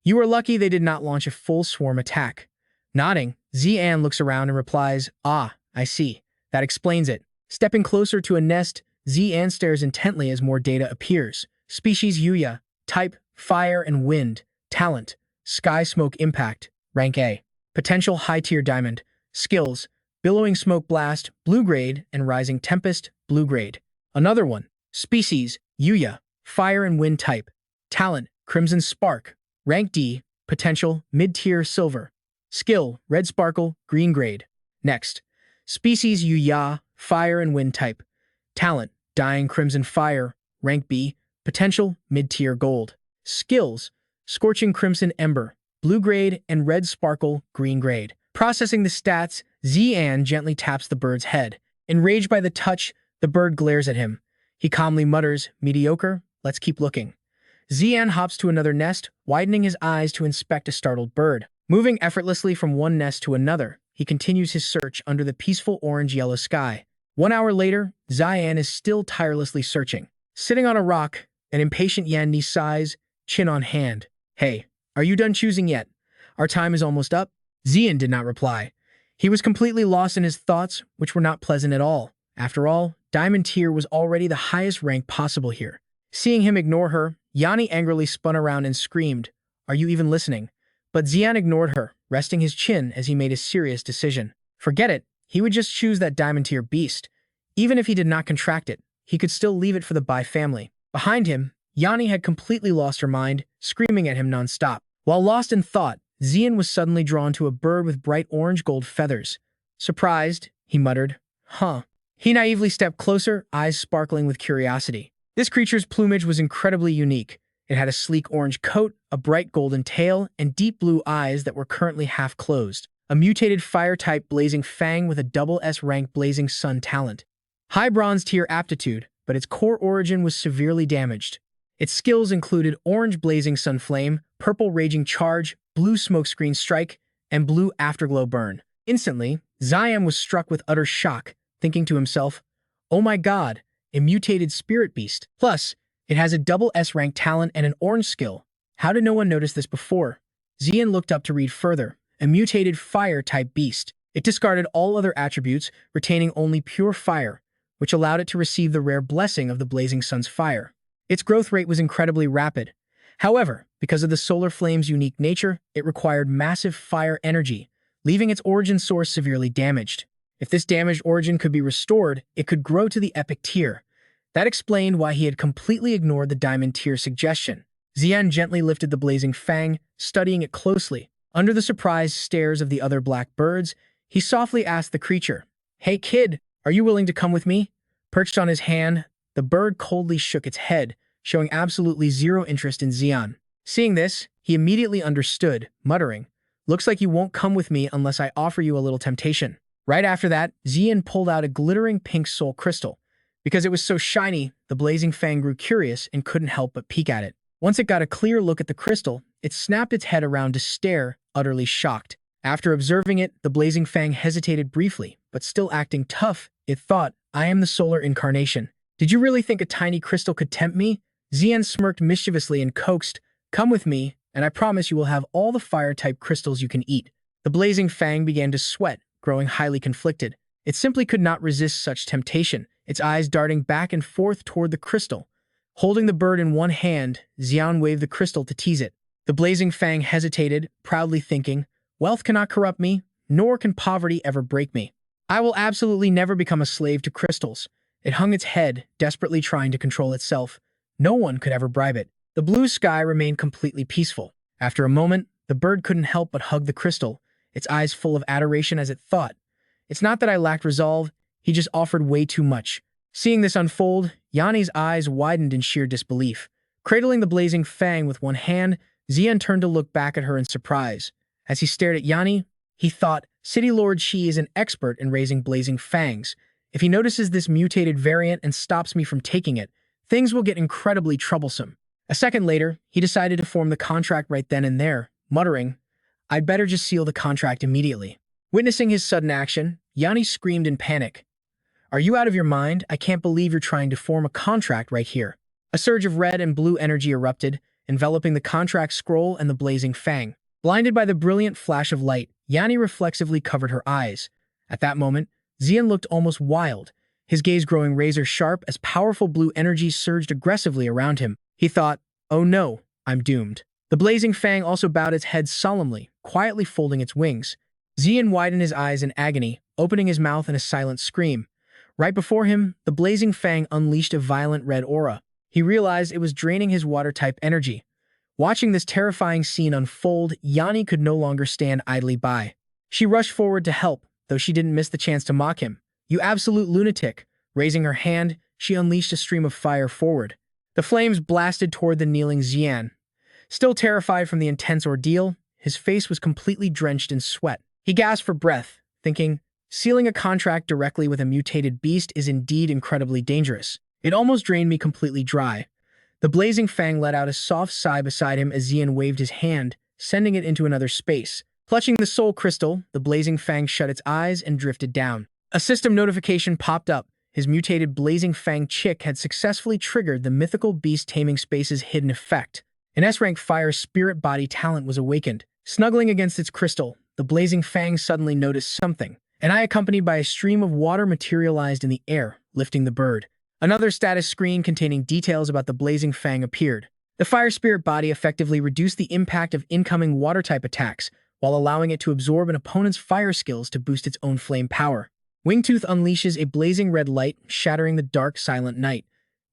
You are lucky they did not launch a full swarm attack." Nodding, Zi'an looks around and replies, "Ah, I see. That explains it." Stepping closer to a nest, Zi'an stares intently as more data appears. Species Yuya, type, fire and wind, talent, sky smoke impact, rank A. Potential high-tier diamond, skills, billowing smoke blast, blue grade, and rising tempest, blue grade. Another one, species Yuya, fire and wind type, talent, crimson spark, rank D, potential mid-tier silver, skill, red sparkle, green grade. Next, species Yuya, fire and wind type, talent, dying crimson fire, rank B, potential mid-tier gold, skills, scorching crimson ember, blue grade, and red sparkle, green grade. Processing the stats, Zi'an gently taps the bird's head. Enraged by the touch, the bird glares at him. He calmly mutters, "Mediocre, let's keep looking." Zi'an hops to another nest, widening his eyes to inspect a startled bird. Moving effortlessly from one nest to another, he continues his search under the peaceful orange-yellow sky. 1 hour later, Zi'an is still tirelessly searching. Sitting on a rock, an impatient Yan Ni sighs, chin on hand. "Hey, are you done choosing yet? Our time is almost up." Zi'an did not reply. He was completely lost in his thoughts, which were not pleasant at all. After all, Diamond Tier was already the highest rank possible here. Seeing him ignore her, Yanni angrily spun around and screamed, "Are you even listening?" But Zi'an ignored her, resting his chin as he made a serious decision. Forget it, he would just choose that Diamond Tier beast. Even if he did not contract it, he could still leave it for the Bai family. Behind him, Yanni had completely lost her mind, screaming at him non-stop. While lost in thought, Zi'an was suddenly drawn to a bird with bright orange-gold feathers. Surprised, he muttered, "Huh." He naively stepped closer, eyes sparkling with curiosity. This creature's plumage was incredibly unique. It had a sleek orange coat, a bright golden tail, and deep blue eyes that were currently half closed. A mutated fire-type blazing fang with a double S rank blazing sun talent. High bronze tier aptitude, but its core origin was severely damaged. Its skills included orange blazing sun flame, purple raging charge, blue smokescreen strike, and blue afterglow burn. Instantly, Zi'an was struck with utter shock, thinking to himself, "Oh my god, a mutated spirit beast. Plus, it has a double S rank talent and an orange skill. How did no one notice this before?" Zi'an looked up to read further. A mutated fire-type beast. It discarded all other attributes, retaining only pure fire, which allowed it to receive the rare blessing of the blazing sun's fire. Its growth rate was incredibly rapid. However, because of the solar flame's unique nature, it required massive fire energy, leaving its origin source severely damaged. If this damaged origin could be restored, it could grow to the epic tier. That explained why he had completely ignored the diamond tier suggestion. Zi'an gently lifted the blazing fang, studying it closely. Under the surprised stares of the other black birds, he softly asked the creature, "Hey kid, are you willing to come with me?" Perched on his hand, the bird coldly shook its head, showing absolutely zero interest in Zi'an. Seeing this, he immediately understood, muttering, "Looks like you won't come with me unless I offer you a little temptation." Right after that, Zi'an pulled out a glittering pink soul crystal. Because it was so shiny, the blazing fang grew curious and couldn't help but peek at it. Once it got a clear look at the crystal, it snapped its head around to stare, utterly shocked. After observing it, the blazing fang hesitated briefly, but still acting tough, it thought, "I am the solar incarnation. Did you really think a tiny crystal could tempt me?" Zi'an smirked mischievously and coaxed, "Come with me, and I promise you will have all the fire-type crystals you can eat." The blazing fang began to sweat, growing highly conflicted. It simply could not resist such temptation, its eyes darting back and forth toward the crystal. Holding the bird in one hand, Zi'an waved the crystal to tease it. The blazing fang hesitated, proudly thinking, "Wealth cannot corrupt me, nor can poverty ever break me. I will absolutely never become a slave to crystals." It hung its head, desperately trying to control itself. No one could ever bribe it. The blue sky remained completely peaceful. After a moment, the bird couldn't help but hug the crystal, its eyes full of adoration as it thought, "It's not that I lacked resolve, he just offered way too much." Seeing this unfold, Yanni's eyes widened in sheer disbelief. Cradling the blazing fang with one hand, Zi'an turned to look back at her in surprise. As he stared at Yanni, he thought, City Lord Shi is an expert in raising blazing fangs. If he notices this mutated variant and stops me from taking it, things will get incredibly troublesome. A second later, he decided to form the contract right then and there, muttering, "I'd better just seal the contract immediately." Witnessing his sudden action, Yanni screamed in panic. "Are you out of your mind? I can't believe you're trying to form a contract right here." A surge of red and blue energy erupted, enveloping the contract scroll and the blazing fang. Blinded by the brilliant flash of light, Yanni reflexively covered her eyes. At that moment, Zi'an looked almost wild, his gaze growing razor-sharp as powerful blue energy surged aggressively around him. He thought, "Oh no, I'm doomed." The blazing fang also bowed its head solemnly, quietly folding its wings. Zi'an widened his eyes in agony, opening his mouth in a silent scream. Right before him, the blazing fang unleashed a violent red aura. He realized it was draining his water-type energy. Watching this terrifying scene unfold, Yanni could no longer stand idly by. She rushed forward to help, though she didn't miss the chance to mock him. "You absolute lunatic!" Raising her hand, she unleashed a stream of fire forward. The flames blasted toward the kneeling Zi'an. Still terrified from the intense ordeal, his face was completely drenched in sweat. He gasped for breath, thinking, sealing a contract directly with a mutated beast is indeed incredibly dangerous. It almost drained me completely dry. The blazing fang let out a soft sigh beside him as Zi'an waved his hand, sending it into another space. Clutching the soul crystal, the blazing fang shut its eyes and drifted down. A system notification popped up. His mutated blazing fang chick had successfully triggered the mythical beast taming space's hidden effect. An S-rank fire spirit body talent was awakened. Snuggling against its crystal, the blazing fang suddenly noticed something. An eye accompanied by a stream of water materialized in the air, lifting the bird. Another status screen containing details about the blazing fang appeared. The fire spirit body effectively reduced the impact of incoming water-type attacks, while allowing it to absorb an opponent's fire skills to boost its own flame power. Wingtooth unleashes a blazing red light, shattering the dark, silent night.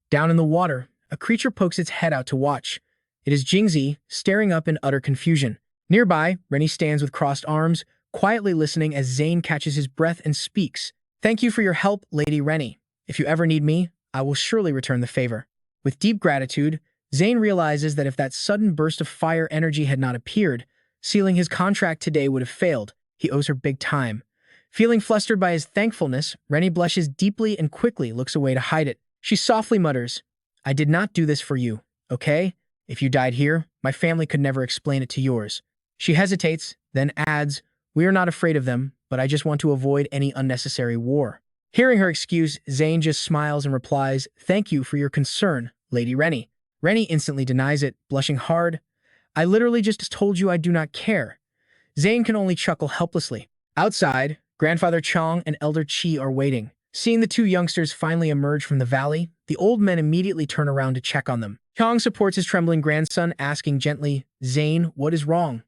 Down in the water, a creature pokes its head out to watch. It is Jingzi, staring up in utter confusion. Nearby, Rennie stands with crossed arms, quietly listening as Zane catches his breath and speaks. "Thank you for your help, Lady Rennie. If you ever need me, I will surely return the favor." With deep gratitude, Zane realizes that if that sudden burst of fire energy had not appeared, sealing his contract today would have failed. He owes her big time. Feeling flustered by his thankfulness, Rennie blushes deeply and quickly looks away to hide it. She softly mutters, "I did not do this for you, okay? If you died here, my family could never explain it to yours." She hesitates, then adds, "We are not afraid of them, but I just want to avoid any unnecessary war." Hearing her excuse, Zane just smiles and replies, "Thank you for your concern, Lady Rennie." Rennie instantly denies it, blushing hard. "I literally just told you I do not care." Zane can only chuckle helplessly. Outside, Grandfather Chong and Elder Chi are waiting. Seeing the two youngsters finally emerge from the valley, the old men immediately turn around to check on them. Chong supports his trembling grandson, asking gently, "Zane, what is wrong?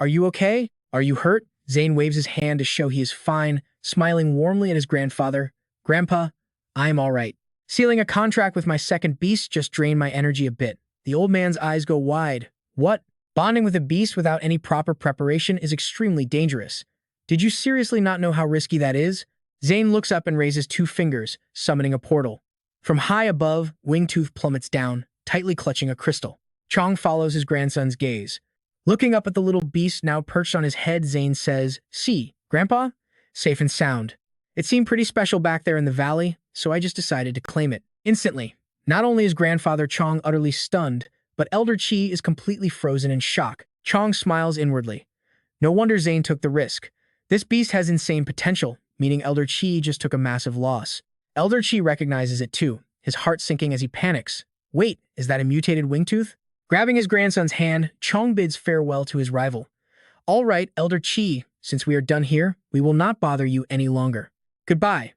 Are you okay? Are you hurt?" Zane waves his hand to show he is fine, smiling warmly at his grandfather. "Grandpa, I'm all right. Sealing a contract with my second beast just drained my energy a bit." The old man's eyes go wide. "What? Bonding with a beast without any proper preparation is extremely dangerous. Did you seriously not know how risky that is?" Zane looks up and raises two fingers, summoning a portal. From high above, Wingtooth plummets down, tightly clutching a crystal. Chong follows his grandson's gaze. Looking up at the little beast now perched on his head, Zane says, "See, Grandpa? Safe and sound. It seemed pretty special back there in the valley, so I just decided to claim it." Instantly, not only is grandfather Chong utterly stunned, but Elder Chi is completely frozen in shock. Chong smiles inwardly. No wonder Zane took the risk. This beast has insane potential, meaning Elder Chi just took a massive loss. Elder Chi recognizes it too, his heart sinking as he panics. Wait, is that a mutated Wingtooth? Grabbing his grandson's hand, Chong bids farewell to his rival. "All right, Elder Chi, since we are done here, we will not bother you any longer. Goodbye."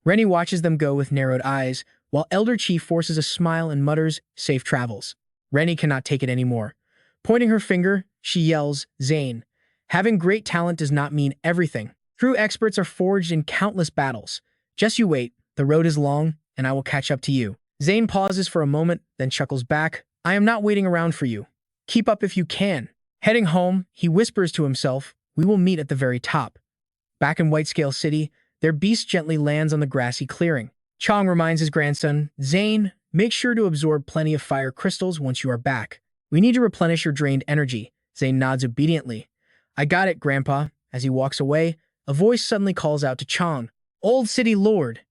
Rennie watches them go with narrowed eyes, while Elder Chi forces a smile and mutters, "Safe travels." Rennie cannot take it anymore. Pointing her finger, she yells, "Zane, having great talent does not mean everything. True experts are forged in countless battles. Just you wait, the road is long, and I will catch up to you." Zane pauses for a moment, then chuckles back, "I am not waiting around for you. Keep up if you can." Heading home, he whispers to himself, "We will meet at the very top." Back in Whitescale City, their beast gently lands on the grassy clearing. Chong reminds his grandson, "Zane, make sure to absorb plenty of fire crystals once you are back. We need to replenish your drained energy." Zane nods obediently. "I got it, Grandpa." As he walks away, a voice suddenly calls out to Chong, "Old City Lord."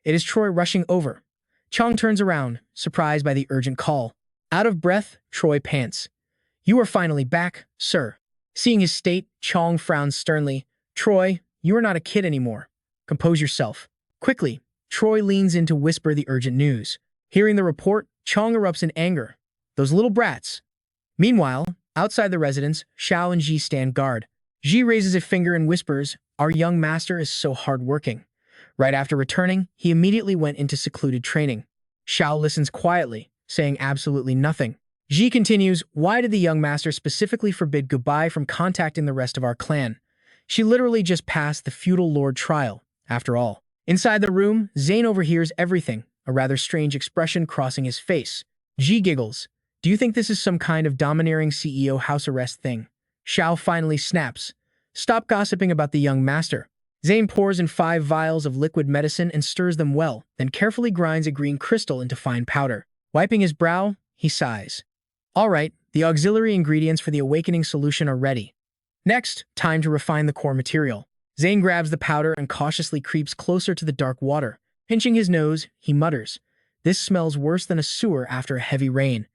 It is Troy rushing over. Chong turns around, surprised by the urgent call. Out of breath, Troy pants. "You are finally back, sir." Seeing his state, Chong frowns sternly. "Troy, you are not a kid anymore. Compose yourself." Quickly, Troy leans in to whisper the urgent news. Hearing the report, Chong erupts in anger. "Those little brats." Meanwhile, outside the residence, Xiao and Ji stand guard. Ji raises a finger and whispers, "Our young master is so hardworking." Right after returning, he immediately went into secluded training. Xiao listens quietly, saying absolutely nothing. Ji continues, "Why did the young master specifically forbid Goodbye from contacting the rest of our clan? She literally just passed the feudal lord trial, after all." Inside the room, Zane overhears everything, a rather strange expression crossing his face. Ji giggles. "Do you think this is some kind of domineering CEO house arrest thing?" Xiao finally snaps. "Stop gossiping about the young master." Zane pours in 5 vials of liquid medicine and stirs them well, then carefully grinds a green crystal into fine powder. Wiping his brow, he sighs. "All right, the auxiliary ingredients for the awakening solution are ready. Next, time to refine the core material." Zane grabs the powder and cautiously creeps closer to the dark water. Pinching his nose, he mutters, "This smells worse than a sewer after a heavy rain.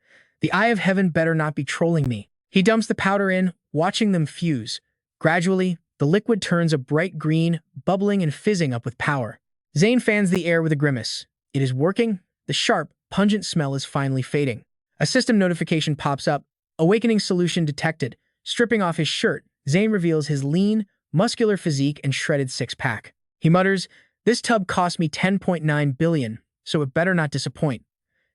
The eye of heaven better not be trolling me." He dumps the powder in, watching them fuse. Gradually, the liquid turns a bright green, bubbling and fizzing up with power. Zane fans the air with a grimace. It is working. The sharp, pungent smell is finally fading. A system notification pops up. Awakening solution detected. Stripping off his shirt, Zane reveals his lean, muscular physique and shredded six-pack. He mutters, "This tub cost me 10.9 billion, so it better not disappoint."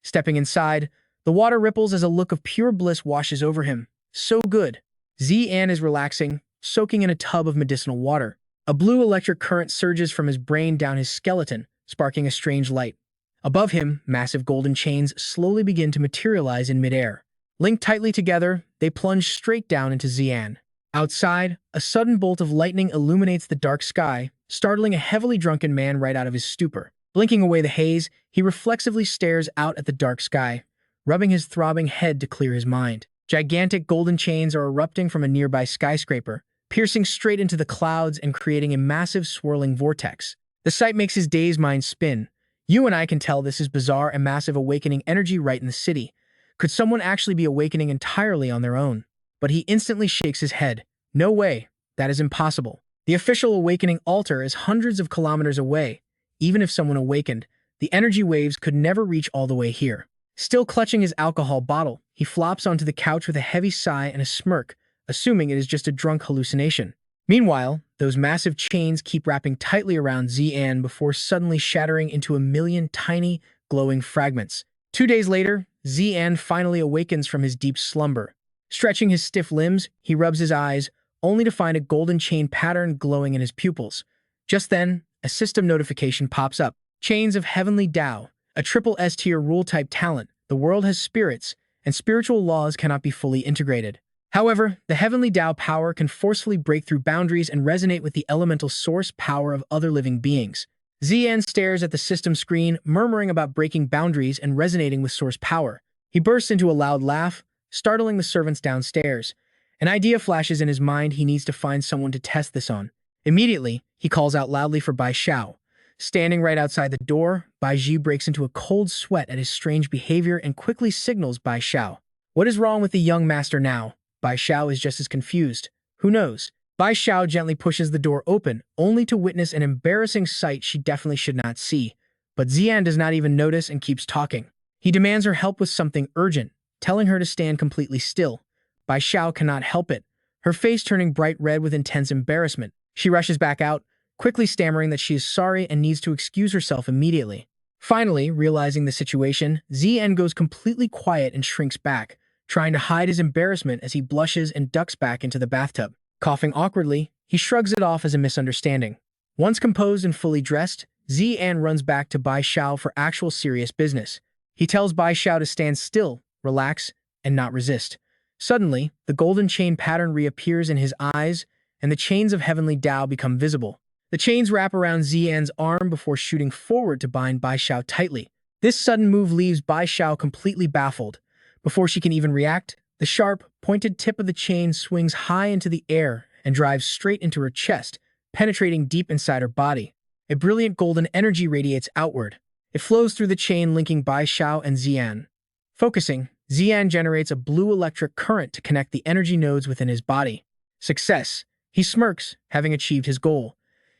Stepping inside, the water ripples as a look of pure bliss washes over him. So good. Zi'an is relaxing, soaking in a tub of medicinal water. A blue electric current surges from his brain down his skeleton, sparking a strange light. Above him, massive golden chains slowly begin to materialize in midair. Linked tightly together, they plunge straight down into Zi'an. Outside, a sudden bolt of lightning illuminates the dark sky, startling a heavily drunken man right out of his stupor. Blinking away the haze, he reflexively stares out at the dark sky, rubbing his throbbing head to clear his mind. Gigantic golden chains are erupting from a nearby skyscraper, piercing straight into the clouds and creating a massive swirling vortex. The sight makes his dazed mind spin. You and I can tell this is bizarre and massive awakening energy right in the city. Could someone actually be awakening entirely on their own? But he instantly shakes his head. No way. That is impossible. The official awakening altar is hundreds of kilometers away. Even if someone awakened, the energy waves could never reach all the way here. Still clutching his alcohol bottle, he flops onto the couch with a heavy sigh and a smirk, assuming it is just a drunk hallucination. Meanwhile, those massive chains keep wrapping tightly around Zi'an before suddenly shattering into a million tiny, glowing fragments. 2 days later, Zi'an finally awakens from his deep slumber. Stretching his stiff limbs, he rubs his eyes, only to find a golden chain pattern glowing in his pupils. Just then, a system notification pops up. Chains of Heavenly Tao, a triple S-tier rule-type talent. The world has spirits, and spiritual laws cannot be fully integrated. However, the Heavenly Tao power can forcefully break through boundaries and resonate with the elemental source power of other living beings. Zi'an stares at the system screen, murmuring about breaking boundaries and resonating with source power. He bursts into a loud laugh, startling the servants downstairs. An idea flashes in his mind. He needs to find someone to test this on. Immediately, he calls out loudly for Bai Xiao. Standing right outside the door, Bai Ji breaks into a cold sweat at his strange behavior and quickly signals Bai Xiao. What is wrong with the young master now? Bai Xiao is just as confused. Who knows? Bai Xiao gently pushes the door open, only to witness an embarrassing sight she definitely should not see. But Zi'an does not even notice and keeps talking. He demands her help with something urgent, telling her to stand completely still. Bai Xiao cannot help it, her face turning bright red with intense embarrassment. She rushes back out, quickly stammering that she is sorry and needs to excuse herself immediately. Finally, realizing the situation, Zi'an goes completely quiet and shrinks back, trying to hide his embarrassment as he blushes and ducks back into the bathtub. Coughing awkwardly, he shrugs it off as a misunderstanding. Once composed and fully dressed, Zi'an runs back to Bai Xiao for actual serious business. He tells Bai Xiao to stand still, relax, and not resist. Suddenly, the golden chain pattern reappears in his eyes, and the chains of Heavenly Tao become visible. The chains wrap around Zi'an's arm before shooting forward to bind Bai Xiao tightly. This sudden move leaves Bai Xiao completely baffled. Before she can even react, the sharp, pointed tip of the chain swings high into the air and drives straight into her chest, penetrating deep inside her body. A brilliant golden energy radiates outward. It flows through the chain linking Bai Xiao and Zi'an. Focusing, Zi'an generates a blue electric current to connect the energy nodes within his body. Success! He smirks, having achieved his goal.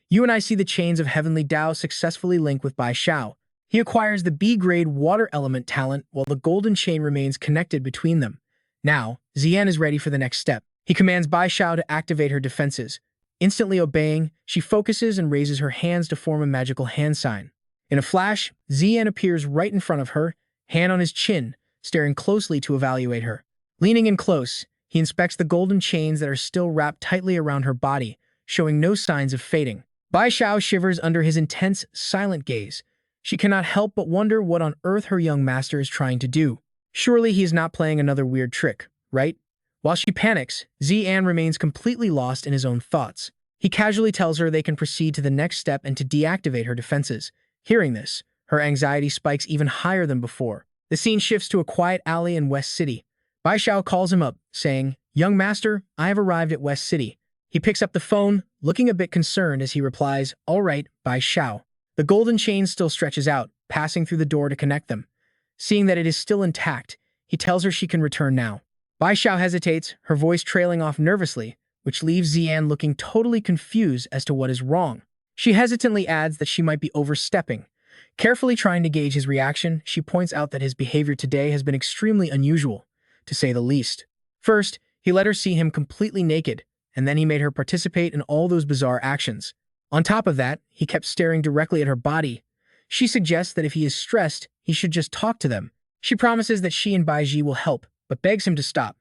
You and I see the chains of Heavenly Tao successfully link with Bai Xiao. He acquires the B-grade water element talent while the golden chain remains connected between them. Now, Zi'an is ready for the next step. He commands Bai Xiao to activate her defenses. Instantly obeying, she focuses and raises her hands to form a magical hand sign. In a flash, Zi'an appears right in front of her, hand on his chin, staring closely to evaluate her. Leaning in close, he inspects the golden chains that are still wrapped tightly around her body, showing no signs of fading. Bai Xiao shivers under his intense, silent gaze. She cannot help but wonder what on earth her young master is trying to do. Surely he is not playing another weird trick, right? While she panics, Zi'an remains completely lost in his own thoughts. He casually tells her they can proceed to the next step and to deactivate her defenses. Hearing this, her anxiety spikes even higher than before. The scene shifts to a quiet alley in West City. Bai Xiao calls him up, saying, "Young master, I have arrived at West City." He picks up the phone, looking a bit concerned as he replies, "All right, Bai Xiao." The golden chain still stretches out, passing through the door to connect them. Seeing that it is still intact, he tells her she can return now. Bai Xiao hesitates, her voice trailing off nervously, which leaves Zi'an looking totally confused as to what is wrong. She hesitantly adds that she might be overstepping. Carefully trying to gauge his reaction, she points out that his behavior today has been extremely unusual, to say the least. First, he let her see him completely naked, and then he made her participate in all those bizarre actions. On top of that, he kept staring directly at her body. She suggests that if he is stressed, he should just talk to them. She promises that she and Bai Ji will help, but begs him to stop.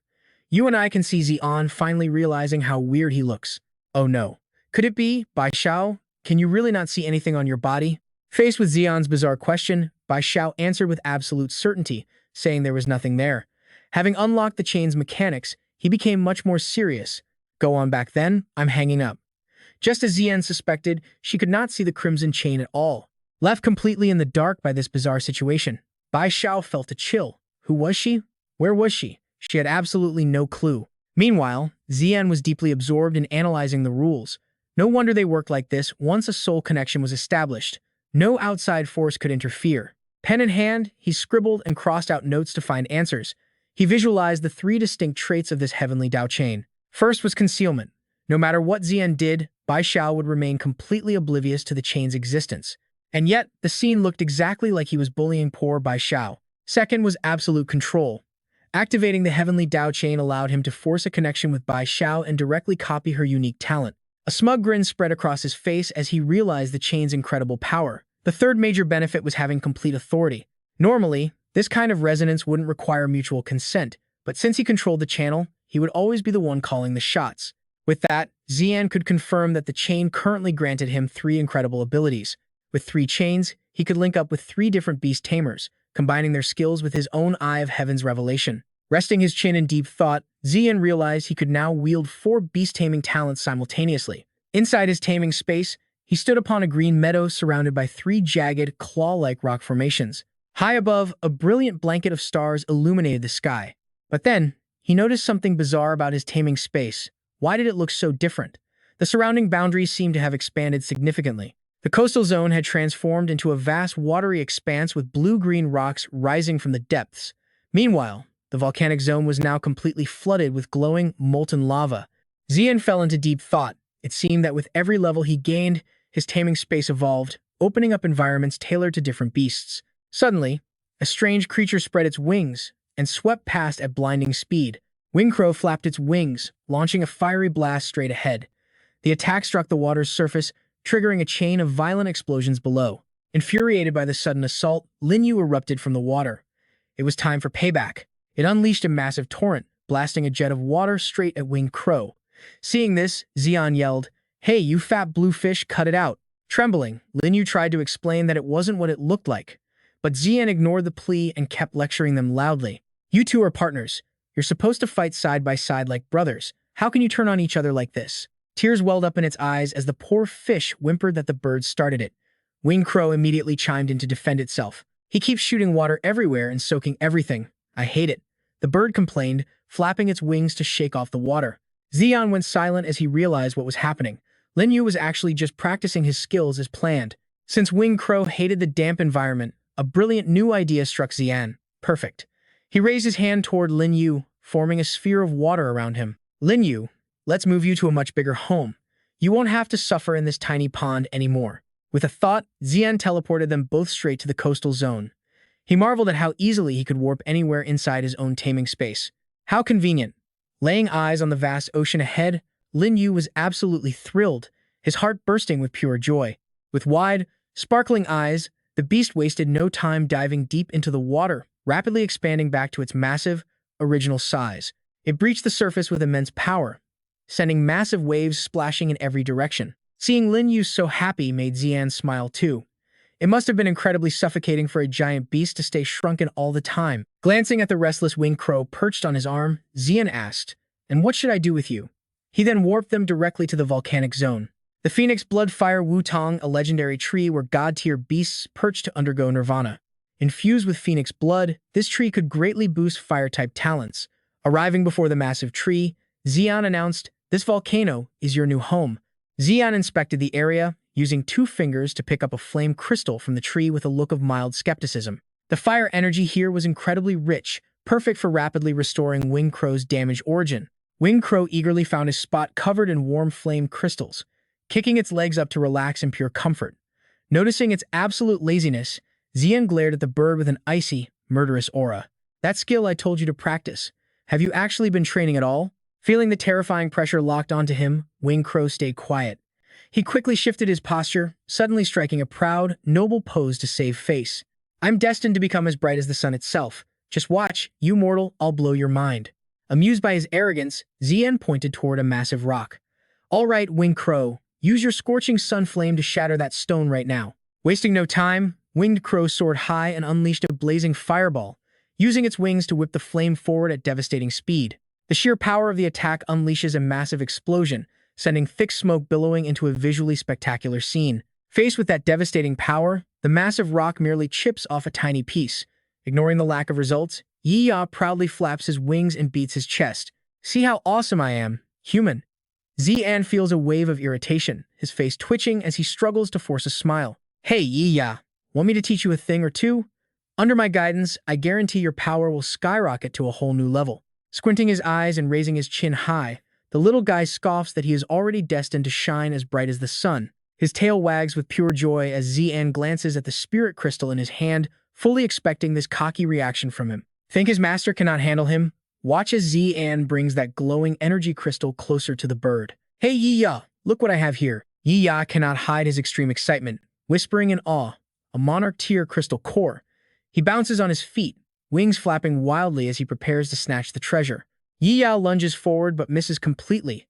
You and I can see Zi'an finally realizing how weird he looks. Oh no. Could it be, Bai Xiao? Can you really not see anything on your body? Faced with Zi'an's bizarre question, Bai Xiao answered with absolute certainty, saying there was nothing there. Having unlocked the chain's mechanics, he became much more serious. Go on back then, I'm hanging up. Just as Zi'an suspected, she could not see the crimson chain at all. Left completely in the dark by this bizarre situation, Bai Xiao felt a chill. Who was she? Where was she? She had absolutely no clue. Meanwhile, Zi'an was deeply absorbed in analyzing the rules. No wonder they worked like this once a soul connection was established. No outside force could interfere. Pen in hand, he scribbled and crossed out notes to find answers. He visualized the three distinct traits of this Heavenly Tao chain. First was concealment. No matter what Zi'an did, Bai Xiao would remain completely oblivious to the chain's existence. And yet, the scene looked exactly like he was bullying poor Bai Xiao. Second was absolute control. Activating the Heavenly Tao chain allowed him to force a connection with Bai Xiao and directly copy her unique talent. A smug grin spread across his face as he realized the chain's incredible power. The third major benefit was having complete authority. Normally, this kind of resonance wouldn't require mutual consent, but since he controlled the channel, he would always be the one calling the shots. With that, Zi'an could confirm that the chain currently granted him 3 incredible abilities. With 3 chains, he could link up with 3 different beast tamers, combining their skills with his own Eye of Heaven's revelation. Resting his chin in deep thought, Zi'an realized he could now wield 4 beast-taming talents simultaneously. Inside his taming space, he stood upon a green meadow surrounded by 3 jagged, claw-like rock formations. High above, a brilliant blanket of stars illuminated the sky. But then, he noticed something bizarre about his taming space. Why did it look so different? The surrounding boundaries seemed to have expanded significantly. The coastal zone had transformed into a vast watery expanse with blue-green rocks rising from the depths. Meanwhile, the volcanic zone was now completely flooded with glowing, molten lava. Zi'an fell into deep thought. It seemed that with every level he gained, his taming space evolved, opening up environments tailored to different beasts. Suddenly, a strange creature spread its wings and swept past at blinding speed. Wingcrow flapped its wings, launching a fiery blast straight ahead. The attack struck the water's surface, triggering a chain of violent explosions below. Infuriated by the sudden assault, Linyu erupted from the water. It was time for payback. It unleashed a massive torrent, blasting a jet of water straight at Winged Crow. Seeing this, Zi'an yelled, "Hey, you fat blue fish, cut it out." Trembling, Linyu tried to explain that it wasn't what it looked like. But Zi'an ignored the plea and kept lecturing them loudly. "You two are partners. You're supposed to fight side by side like brothers. How can you turn on each other like this?" Tears welled up in its eyes as the poor fish whimpered that the bird started it. Winged Crow immediately chimed in to defend itself. "He keeps shooting water everywhere and soaking everything. I hate it." The bird complained, flapping its wings to shake off the water. Zi'an went silent as he realized what was happening. Linyu was actually just practicing his skills as planned. Since Winged Crow hated the damp environment, a brilliant new idea struck Zi'an. Perfect. He raised his hand toward Linyu, forming a sphere of water around him. "Linyu, let's move you to a much bigger home. You won't have to suffer in this tiny pond anymore." With a thought, Zi'an teleported them both straight to the coastal zone. He marveled at how easily he could warp anywhere inside his own taming space. How convenient. Laying eyes on the vast ocean ahead, Linyu was absolutely thrilled, his heart bursting with pure joy. With wide, sparkling eyes, the beast wasted no time diving deep into the water, rapidly expanding back to its massive, original size. It breached the surface with immense power, sending massive waves splashing in every direction. Seeing Linyu so happy made Zi'an smile too. It must have been incredibly suffocating for a giant beast to stay shrunken all the time. Glancing at the restless Winged Crow perched on his arm, Zi'an asked, "And what should I do with you?" He then warped them directly to the volcanic zone. The Phoenix Bloodfire Wutong, a legendary tree where god-tier beasts perched to undergo nirvana. Infused with Phoenix blood, this tree could greatly boost fire-type talents. Arriving before the massive tree, Zi'an announced, "This volcano is your new home." Zi'an inspected the area, using 2 fingers to pick up a flame crystal from the tree with a look of mild skepticism. The fire energy here was incredibly rich, perfect for rapidly restoring Winged Crow's damaged origin. Winged Crow eagerly found his spot covered in warm flame crystals, kicking its legs up to relax in pure comfort. Noticing its absolute laziness, Zi'an glared at the bird with an icy, murderous aura. "That skill I told you to practice. Have you actually been training at all?" Feeling the terrifying pressure locked onto him, Winged Crow stayed quiet. He quickly shifted his posture, suddenly striking a proud, noble pose to save face. "I'm destined to become as bright as the sun itself. Just watch, you mortal, I'll blow your mind." Amused by his arrogance, Zi'an pointed toward a massive rock. "All right, Winged Crow, use your scorching sun flame to shatter that stone right now." Wasting no time, Winged Crow soared high and unleashed a blazing fireball, using its wings to whip the flame forward at devastating speed. The sheer power of the attack unleashes a massive explosion, sending thick smoke billowing into a visually spectacular scene. Faced with that devastating power, the massive rock merely chips off a tiny piece. Ignoring the lack of results, Yi-Ya proudly flaps his wings and beats his chest. "See how awesome I am, human." Zi'an feels a wave of irritation, his face twitching as he struggles to force a smile. "Hey, Yi-Ya, want me to teach you a thing or two? Under my guidance, I guarantee your power will skyrocket to a whole new level." Squinting his eyes and raising his chin high, the little guy scoffs that he is already destined to shine as bright as the sun. His tail wags with pure joy as Zi'an glances at the spirit crystal in his hand, fully expecting this cocky reaction from him. Think his master cannot handle him? Watch as Zi'an brings that glowing energy crystal closer to the bird. "Hey Yi-Ya, look what I have here." Yi-Ya cannot hide his extreme excitement, whispering in awe, a monarch-tier crystal core. He bounces on his feet, wings flapping wildly as he prepares to snatch the treasure. Yi-Ya lunges forward but misses completely.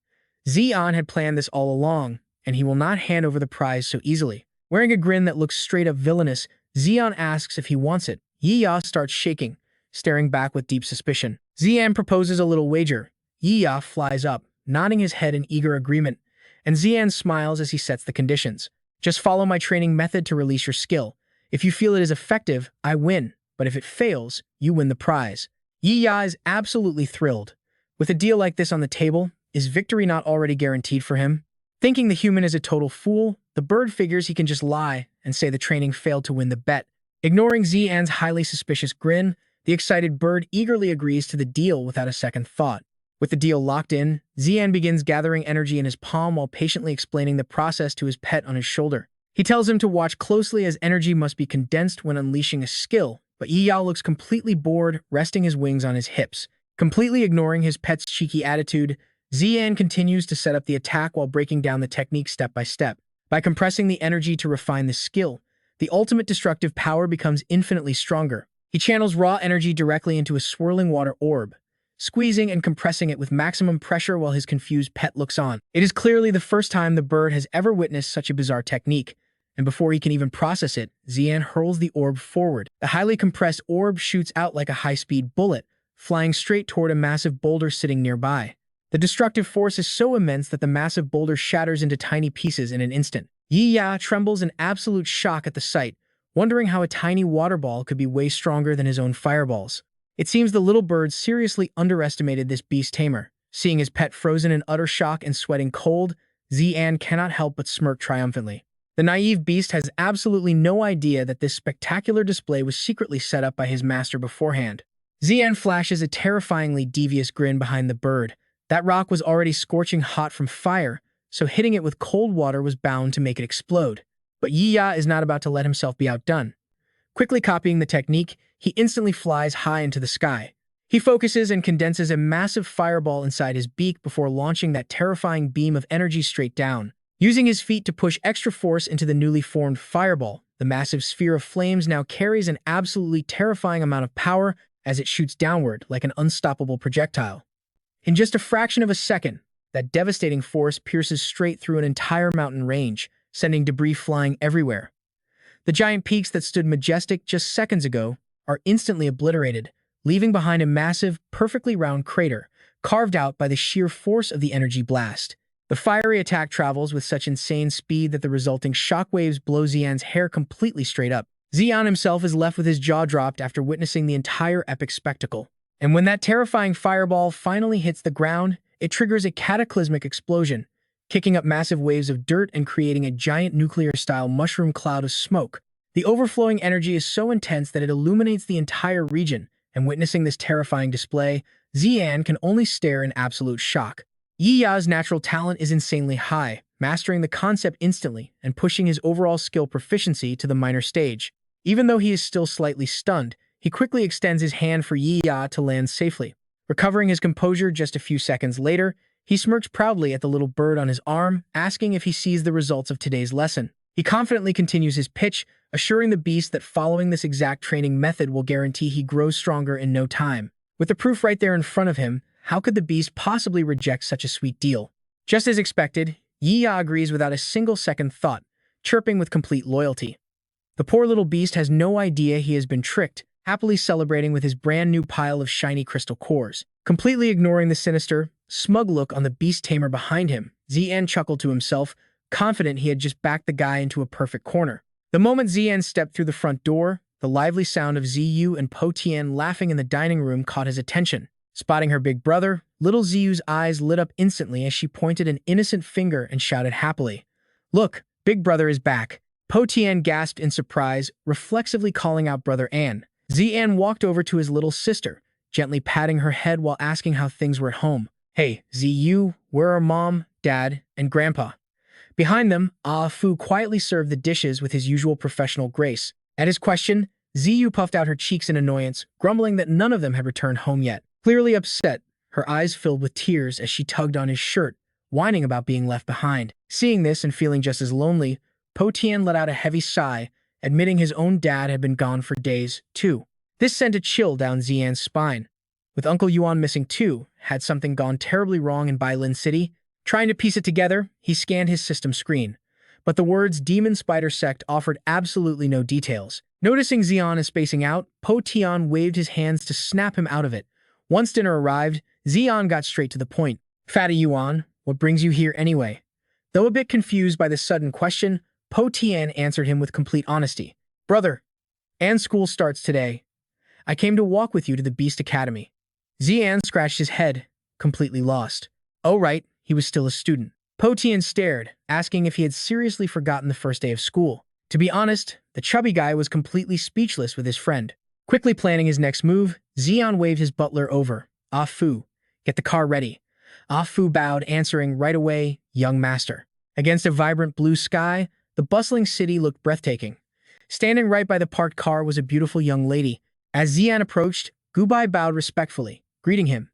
Zi'an had planned this all along, and he will not hand over the prize so easily. Wearing a grin that looks straight up villainous, Zi'an asks if he wants it. Yi starts shaking, staring back with deep suspicion. Zi'an proposes a little wager. Yi flies up, nodding his head in eager agreement, and Zi'an smiles as he sets the conditions. Just follow my training method to release your skill. If you feel it is effective, I win, but if it fails, you win the prize. Yi is absolutely thrilled. With a deal like this on the table, is victory not already guaranteed for him? Thinking the human is a total fool, the bird figures he can just lie and say the training failed to win the bet. Ignoring Zi'an's highly suspicious grin, the excited bird eagerly agrees to the deal without a second thought. With the deal locked in, Zi'an begins gathering energy in his palm while patiently explaining the process to his pet on his shoulder. He tells him to watch closely as energy must be condensed when unleashing a skill, but Yi looks completely bored, resting his wings on his hips. Completely ignoring his pet's cheeky attitude, Zi'an continues to set up the attack while breaking down the technique step by step. By compressing the energy to refine the skill, the ultimate destructive power becomes infinitely stronger. He channels raw energy directly into a swirling water orb, squeezing and compressing it with maximum pressure while his confused pet looks on. It is clearly the first time the bird has ever witnessed such a bizarre technique, and before he can even process it, Zi'an hurls the orb forward. The highly compressed orb shoots out like a high-speed bullet, flying straight toward a massive boulder sitting nearby. The destructive force is so immense that the massive boulder shatters into tiny pieces in an instant. Yi trembles in absolute shock at the sight, wondering how a tiny water ball could be way stronger than his own fireballs. It seems the little bird seriously underestimated this beast Tamer. Seeing his pet frozen in utter shock and sweating cold, Zi'an cannot help but smirk triumphantly. The naive beast has absolutely no idea that this spectacular display was secretly set up by his master beforehand. Zi'an flashes a terrifyingly devious grin behind the bird. That rock was already scorching hot from fire, so hitting it with cold water was bound to make it explode. But Yi is not about to let himself be outdone. Quickly copying the technique, he instantly flies high into the sky. He focuses and condenses a massive fireball inside his beak before launching that terrifying beam of energy straight down. Using his feet to push extra force into the newly formed fireball, the massive sphere of flames now carries an absolutely terrifying amount of power as it shoots downward like an unstoppable projectile. In just a fraction of a second, that devastating force pierces straight through an entire mountain range, sending debris flying everywhere. The giant peaks that stood majestic just seconds ago are instantly obliterated, leaving behind a massive, perfectly round crater, carved out by the sheer force of the energy blast. The fiery attack travels with such insane speed that the resulting shockwaves blow Zi'an's hair completely straight up. Zi'an himself is left with his jaw dropped after witnessing the entire epic spectacle. And when that terrifying fireball finally hits the ground, it triggers a cataclysmic explosion, kicking up massive waves of dirt and creating a giant nuclear-style mushroom cloud of smoke. The overflowing energy is so intense that it illuminates the entire region, and witnessing this terrifying display, Zi'an can only stare in absolute shock. Yi's natural talent is insanely high, mastering the concept instantly and pushing his overall skill proficiency to the minor stage. Even though he is still slightly stunned, he quickly extends his hand for Yi to land safely. Recovering his composure just a few seconds later, he smirks proudly at the little bird on his arm, asking if he sees the results of today's lesson. He confidently continues his pitch, assuring the beast that following this exact training method will guarantee he grows stronger in no time. With the proof right there in front of him, how could the beast possibly reject such a sweet deal? Just as expected, Yi agrees without a single second thought, chirping with complete loyalty. The poor little beast has no idea he has been tricked, happily celebrating with his brand new pile of shiny crystal cores. Completely ignoring the sinister, smug look on the beast tamer behind him, Zi'an chuckled to himself, confident he had just backed the guy into a perfect corner. The moment Zi'an stepped through the front door, the lively sound of Ziyu and Po Tian laughing in the dining room caught his attention. Spotting her big brother, little Ziyu's eyes lit up instantly as she pointed an innocent finger and shouted happily, "Look, big brother is back." Po Tian gasped in surprise, reflexively calling out brother An. Zi'an walked over to his little sister, gently patting her head while asking how things were at home. "Hey, Ziyu, where are mom, dad, and grandpa?" Behind them, Fu quietly served the dishes with his usual professional grace. At his question, Ziyu puffed out her cheeks in annoyance, grumbling that none of them had returned home yet. Clearly upset, her eyes filled with tears as she tugged on his shirt, whining about being left behind. Seeing this and feeling just as lonely, Po Tian let out a heavy sigh, admitting his own dad had been gone for days, too. This sent a chill down Zi'an's spine. With Uncle Yuan missing too, had something gone terribly wrong in Bailin City? Trying to piece it together, he scanned his system screen. But the words Demon Spider Sect offered absolutely no details. Noticing Zi'an is spacing out, Po Tian waved his hands to snap him out of it. Once dinner arrived, Zi'an got straight to the point. Fatty Yuan, what brings you here anyway? Though a bit confused by this sudden question, Po Tian answered him with complete honesty. Brother, and school starts today. I came to walk with you to the Beast Academy. Zi'an scratched his head, completely lost. Oh right, he was still a student. Po Tian stared, asking if he had seriously forgotten the first day of school. To be honest, the chubby guy was completely speechless with his friend. Quickly planning his next move, Zi'an waved his butler over. Ah Fu, get the car ready. Ah Fu bowed, answering right away, young master. Against a vibrant blue sky, the bustling city looked breathtaking. Standing right by the parked car was a beautiful young lady. As Zi'an approached, Gubai bowed respectfully, greeting him.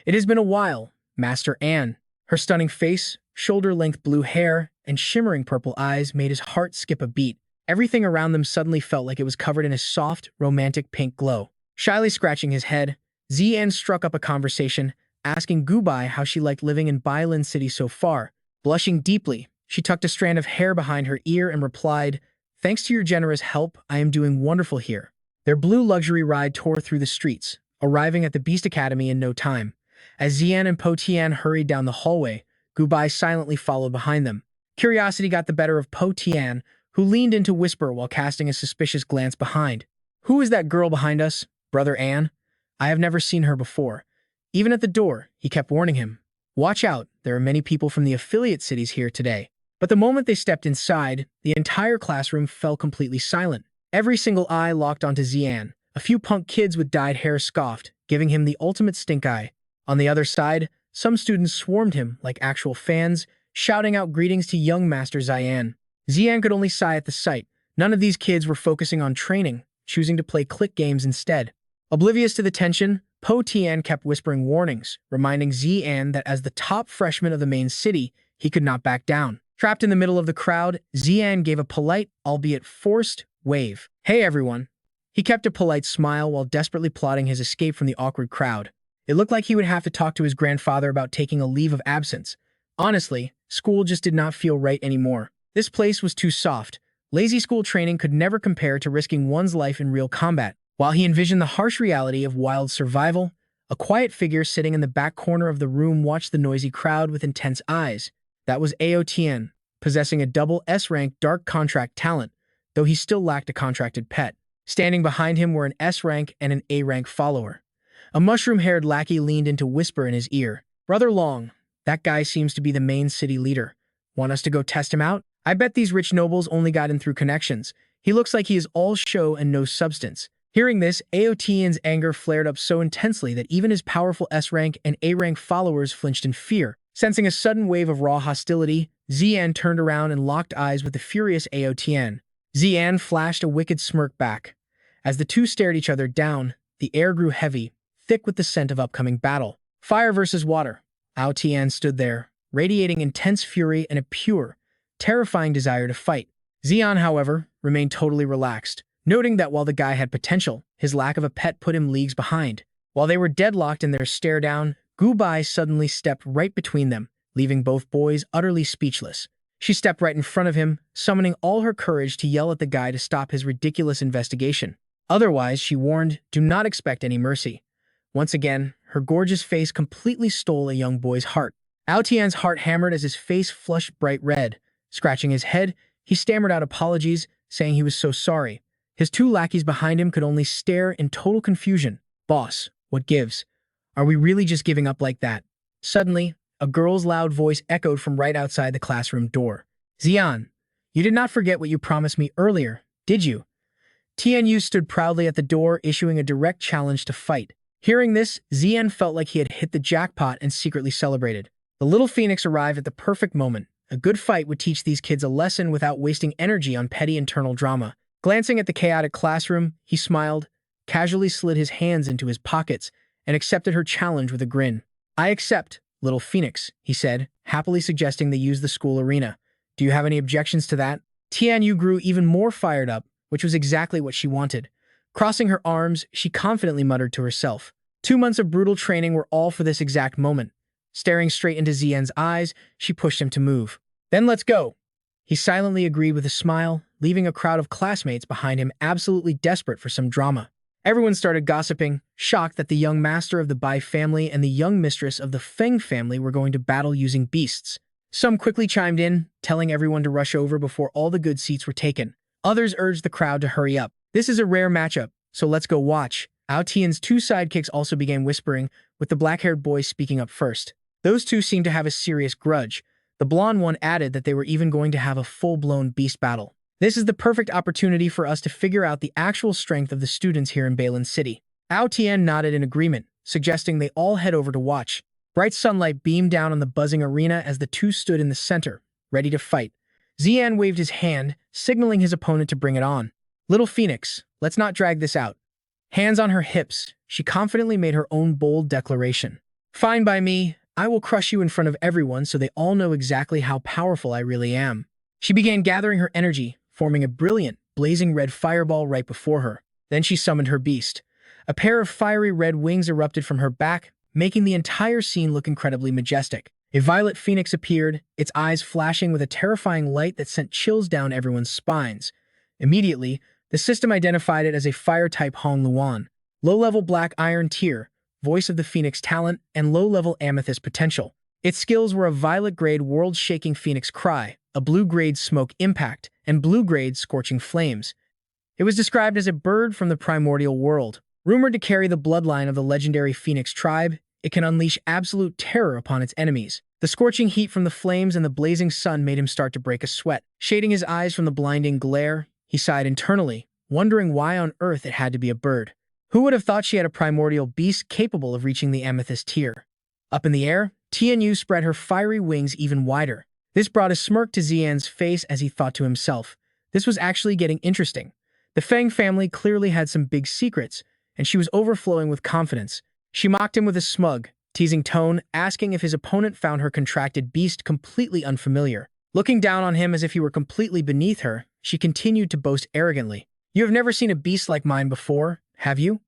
It has been a while, Master An. Her stunning face, shoulder-length blue hair, and shimmering purple eyes made his heart skip a beat. Everything around them suddenly felt like it was covered in a soft, romantic pink glow. Shyly scratching his head, Zi'an struck up a conversation, asking Gubai how she liked living in Bailan City so far. Blushing deeply, she tucked a strand of hair behind her ear and replied, Thanks to your generous help, I am doing wonderful here. Their blue luxury ride tore through the streets, arriving at the Beast Academy in no time. As Zi'an and Po Tian hurried down the hallway, Gubai silently followed behind them. Curiosity got the better of Po Tian, who leaned in to whisper while casting a suspicious glance behind. Who is that girl behind us, Brother An? I have never seen her before. Even at the door, he kept warning him. Watch out, there are many people from the affiliate cities here today. But the moment they stepped inside, the entire classroom fell completely silent. Every single eye locked onto Zi'an. A few punk kids with dyed hair scoffed, giving him the ultimate stink eye. On the other side, some students swarmed him like actual fans, shouting out greetings to young Master Zi'an. Zi'an could only sigh at the sight. None of these kids were focusing on training, choosing to play click games instead. Oblivious to the tension, Po Tian kept whispering warnings, reminding Zi'an that as the top freshman of the main city, he could not back down. Trapped in the middle of the crowd, Zi'an gave a polite, albeit forced, wave. Hey everyone. He kept a polite smile while desperately plotting his escape from the awkward crowd. It looked like he would have to talk to his grandfather about taking a leave of absence. Honestly, school just did not feel right anymore. This place was too soft. Lazy school training could never compare to risking one's life in real combat. While he envisioned the harsh reality of wild survival, a quiet figure sitting in the back corner of the room watched the noisy crowd with intense eyes. That was Aotn, possessing a double S-rank dark contract talent, though he still lacked a contracted pet. Standing behind him were an S-rank and an A-rank follower. A mushroom-haired lackey leaned in to whisper in his ear. Brother Long, that guy seems to be the main city leader. Want us to go test him out? I bet these rich nobles only got in through connections. He looks like he is all show and no substance. Hearing this, Aotn's anger flared up so intensely that even his powerful S-rank and A-rank followers flinched in fear. Sensing a sudden wave of raw hostility, Zi'an turned around and locked eyes with the furious Aotn. Zi'an flashed a wicked smirk back. As the two stared each other down, the air grew heavy, thick with the scent of upcoming battle. Fire versus water. Aotn stood there, radiating intense fury and a pure, terrifying desire to fight. Zi'an, however, remained totally relaxed, noting that while the guy had potential, his lack of a pet put him leagues behind. While they were deadlocked in their stare-down, Gubai suddenly stepped right between them, leaving both boys utterly speechless. She stepped right in front of him, summoning all her courage to yell at the guy to stop his ridiculous investigation. Otherwise, she warned, do not expect any mercy. Once again, her gorgeous face completely stole a young boy's heart. Aotian's heart hammered as his face flushed bright red. Scratching his head, he stammered out apologies, saying he was so sorry. His two lackeys behind him could only stare in total confusion. Boss, what gives? Are we really just giving up like that? Suddenly, a girl's loud voice echoed from right outside the classroom door. Zi'an, you did not forget what you promised me earlier, did you? Tianyu stood proudly at the door, issuing a direct challenge to fight. Hearing this, Zi'an felt like he had hit the jackpot and secretly celebrated. The little phoenix arrived at the perfect moment. A good fight would teach these kids a lesson without wasting energy on petty internal drama. Glancing at the chaotic classroom, he smiled, casually slid his hands into his pockets, and accepted her challenge with a grin. I accept, little phoenix, he said, happily suggesting they use the school arena. Do you have any objections to that? Tianyu grew even more fired up, which was exactly what she wanted. Crossing her arms, she confidently muttered to herself. 2 months of brutal training were all for this exact moment. Staring straight into Zian's eyes, she pushed him to move. Then let's go. He silently agreed with a smile, leaving a crowd of classmates behind him absolutely desperate for some drama. Everyone started gossiping, shocked that the young master of the Bai family and the young mistress of the Feng family were going to battle using beasts. Some quickly chimed in, telling everyone to rush over before all the good seats were taken. Others urged the crowd to hurry up. This is a rare matchup, so let's go watch. Ao Tian's two sidekicks also began whispering, with the black-haired boy speaking up first. Those two seemed to have a serious grudge. The blonde one added that they were even going to have a full-blown beast battle. This is the perfect opportunity for us to figure out the actual strength of the students here in Bailin City. Ao Tian nodded in agreement, suggesting they all head over to watch. Bright sunlight beamed down on the buzzing arena as the two stood in the center, ready to fight. Zi'an waved his hand, signaling his opponent to bring it on. Little Phoenix, let's not drag this out. Hands on her hips, she confidently made her own bold declaration. Fine by me, I will crush you in front of everyone so they all know exactly how powerful I really am. She began gathering her energy, forming a brilliant, blazing red fireball right before her. Then she summoned her beast. A pair of fiery red wings erupted from her back, making the entire scene look incredibly majestic. A violet phoenix appeared, its eyes flashing with a terrifying light that sent chills down everyone's spines. Immediately, the system identified it as a fire-type Hong Luan, low-level black iron tier, voice of the phoenix talent, and low-level amethyst potential. Its skills were a violet-grade world-shaking phoenix cry, a blue-grade smoke impact, and blue-grade scorching flames. It was described as a bird from the primordial world. Rumored to carry the bloodline of the legendary phoenix tribe, it can unleash absolute terror upon its enemies. The scorching heat from the flames and the blazing sun made him start to break a sweat. Shading his eyes from the blinding glare, he sighed internally, wondering why on earth it had to be a bird. Who would have thought she had a primordial beast capable of reaching the amethyst tier? Up in the air, Tianyu spread her fiery wings even wider. This brought a smirk to Zian's face as he thought to himself. This was actually getting interesting. The Feng family clearly had some big secrets, and she was overflowing with confidence. She mocked him with a smug, teasing tone, asking if his opponent found her contracted beast completely unfamiliar. Looking down on him as if he were completely beneath her, she continued to boast arrogantly. You have never seen a beast like mine before, have you?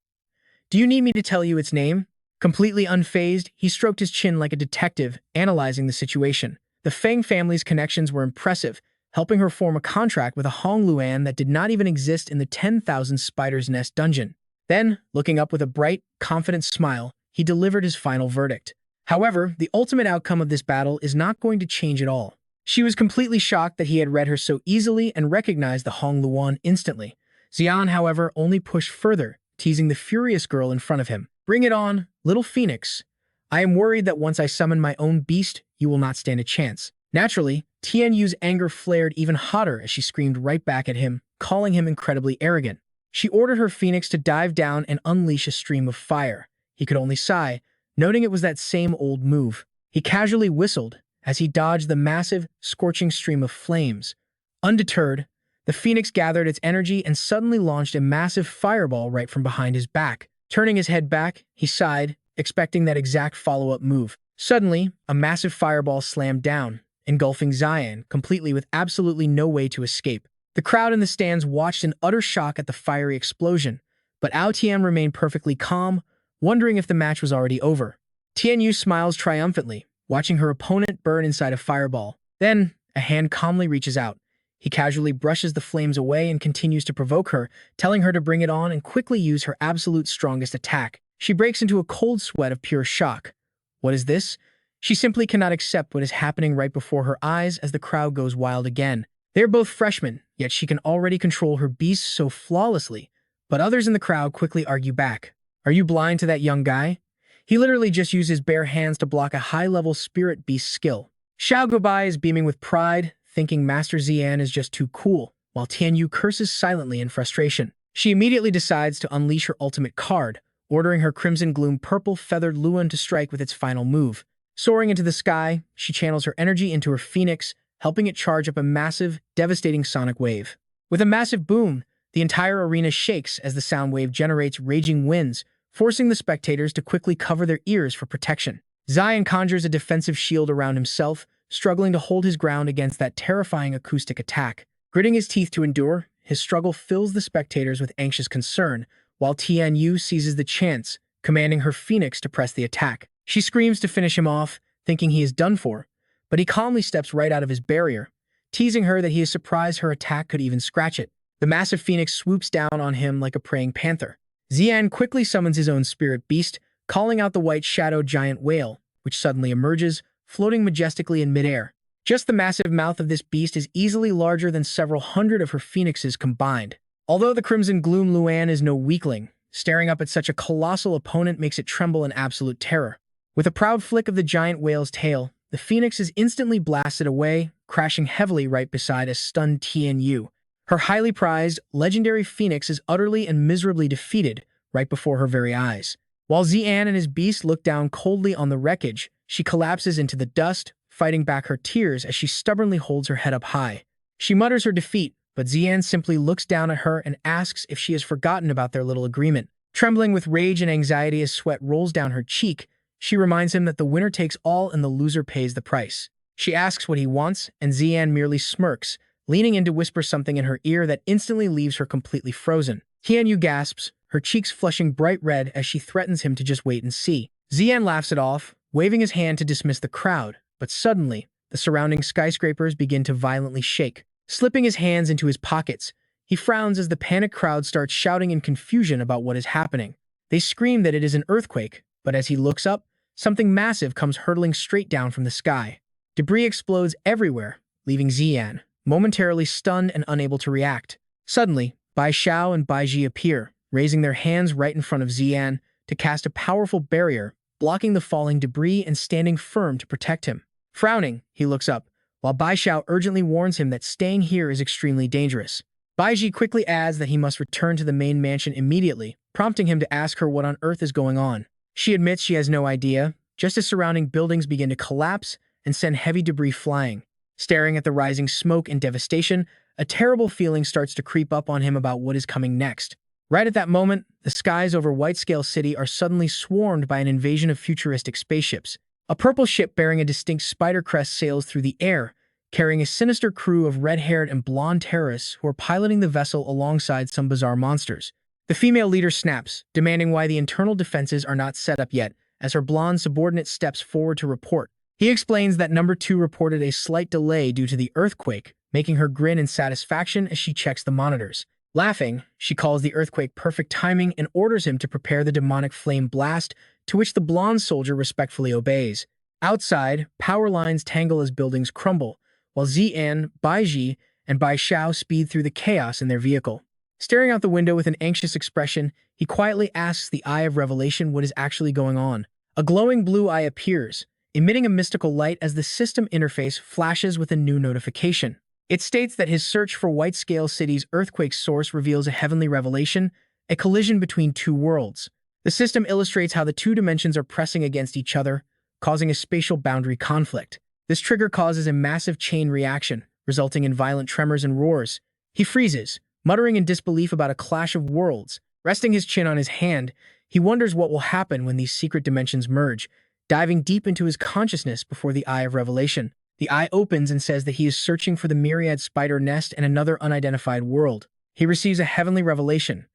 Do you need me to tell you its name? Completely unfazed, he stroked his chin like a detective, analyzing the situation. The Feng family's connections were impressive, helping her form a contract with a Hong Luan that did not even exist in the 10,000 Spider's Nest dungeon. Then, looking up with a bright, confident smile, he delivered his final verdict. However, the ultimate outcome of this battle is not going to change at all. She was completely shocked that he had read her so easily and recognized the Hong Luan instantly. Zi'an, however, only pushed further, teasing the furious girl in front of him. Bring it on, little Phoenix. I am worried that once I summon my own beast, you will not stand a chance. Naturally, Tianyu's anger flared even hotter as she screamed right back at him, calling him incredibly arrogant. She ordered her phoenix to dive down and unleash a stream of fire. He could only sigh, noting it was that same old move. He casually whistled as he dodged the massive, scorching stream of flames. Undeterred, the phoenix gathered its energy and suddenly launched a massive fireball right from behind his back. Turning his head back, he sighed, expecting that exact follow-up move. Suddenly, a massive fireball slammed down, engulfing Zi'an completely with absolutely no way to escape. The crowd in the stands watched in utter shock at the fiery explosion, but Ao Tian remained perfectly calm, wondering if the match was already over. Tianyu smiles triumphantly, watching her opponent burn inside a fireball. Then, a hand calmly reaches out. He casually brushes the flames away and continues to provoke her, telling her to bring it on and quickly use her absolute strongest attack. She breaks into a cold sweat of pure shock. What is this? She simply cannot accept what is happening right before her eyes as the crowd goes wild again. They are both freshmen, yet she can already control her beasts so flawlessly. But others in the crowd quickly argue back. Are you blind to that young guy? He literally just used his bare hands to block a high-level spirit beast skill. Xiao Guobai is beaming with pride, thinking Master Zi'an is just too cool, while Tianyu curses silently in frustration. She immediately decides to unleash her ultimate card, ordering her Crimson Gloom Purple Feathered Luan to strike with its final move. Soaring into the sky, she channels her energy into her phoenix, helping it charge up a massive, devastating sonic wave. With a massive boom, the entire arena shakes as the sound wave generates raging winds, forcing the spectators to quickly cover their ears for protection. Zi'an conjures a defensive shield around himself, struggling to hold his ground against that terrifying acoustic attack. Gritting his teeth to endure, his struggle fills the spectators with anxious concern, while Tianyu seizes the chance, commanding her phoenix to press the attack. She screams to finish him off, thinking he is done for, but he calmly steps right out of his barrier, teasing her that he is surprised her attack could even scratch it. The massive phoenix swoops down on him like a preying panther. Zi'an quickly summons his own spirit beast, calling out the white shadow giant whale, which suddenly emerges, floating majestically in midair. Just the massive mouth of this beast is easily larger than several hundred of her phoenixes combined. Although the Crimson Gloom Luan is no weakling, staring up at such a colossal opponent makes it tremble in absolute terror. With a proud flick of the giant whale's tail, the phoenix is instantly blasted away, crashing heavily right beside a stunned Tianyu. Her highly prized, legendary phoenix is utterly and miserably defeated right before her very eyes. While Zi'an and his beast look down coldly on the wreckage, she collapses into the dust, fighting back her tears as she stubbornly holds her head up high. She mutters her defeat, but Zi'an simply looks down at her and asks if she has forgotten about their little agreement. Trembling with rage and anxiety as sweat rolls down her cheek, she reminds him that the winner takes all and the loser pays the price. She asks what he wants, and Zi'an merely smirks, leaning in to whisper something in her ear that instantly leaves her completely frozen. Tianyu gasps, her cheeks flushing bright red as she threatens him to just wait and see. Zi'an laughs it off, waving his hand to dismiss the crowd, but suddenly, the surrounding skyscrapers begin to violently shake. Slipping his hands into his pockets, he frowns as the panicked crowd starts shouting in confusion about what is happening. They scream that it is an earthquake, but as he looks up, something massive comes hurtling straight down from the sky. Debris explodes everywhere, leaving Zi'an momentarily stunned and unable to react. Suddenly, Bai Xiao and Bai Ji appear, raising their hands right in front of Zi'an to cast a powerful barrier, blocking the falling debris and standing firm to protect him. Frowning, he looks up, while Bai Xiao urgently warns him that staying here is extremely dangerous. Bai Ji quickly adds that he must return to the main mansion immediately, prompting him to ask her what on earth is going on. She admits she has no idea, just as surrounding buildings begin to collapse and send heavy debris flying. Staring at the rising smoke and devastation, a terrible feeling starts to creep up on him about what is coming next. Right at that moment, the skies over Whitescale City are suddenly swarmed by an invasion of futuristic spaceships. A purple ship bearing a distinct spider crest sails through the air, carrying a sinister crew of red-haired and blonde terrorists who are piloting the vessel alongside some bizarre monsters. The female leader snaps, demanding why the internal defenses are not set up yet, as her blonde subordinate steps forward to report. He explains that number 2 reported a slight delay due to the earthquake, making her grin in satisfaction as she checks the monitors. Laughing, she calls the earthquake perfect timing and orders him to prepare the demonic flame blast, to which the blonde soldier respectfully obeys. Outside, power lines tangle as buildings crumble, while Zi'an, Bai Ji, and Bai Xiao speed through the chaos in their vehicle. Staring out the window with an anxious expression, he quietly asks the Eye of Revelation what is actually going on. A glowing blue eye appears, emitting a mystical light as the system interface flashes with a new notification. It states that his search for Whitescale City's earthquake source reveals a heavenly revelation, a collision between two worlds. The system illustrates how the two dimensions are pressing against each other, causing a spatial boundary conflict. This trigger causes a massive chain reaction, resulting in violent tremors and roars. He freezes, muttering in disbelief about a clash of worlds. Resting his chin on his hand, he wonders what will happen when these secret dimensions merge, diving deep into his consciousness before the Eye of Revelation. The eye opens and says that he is searching for the myriad spider nest and another unidentified world. He receives a heavenly revelation.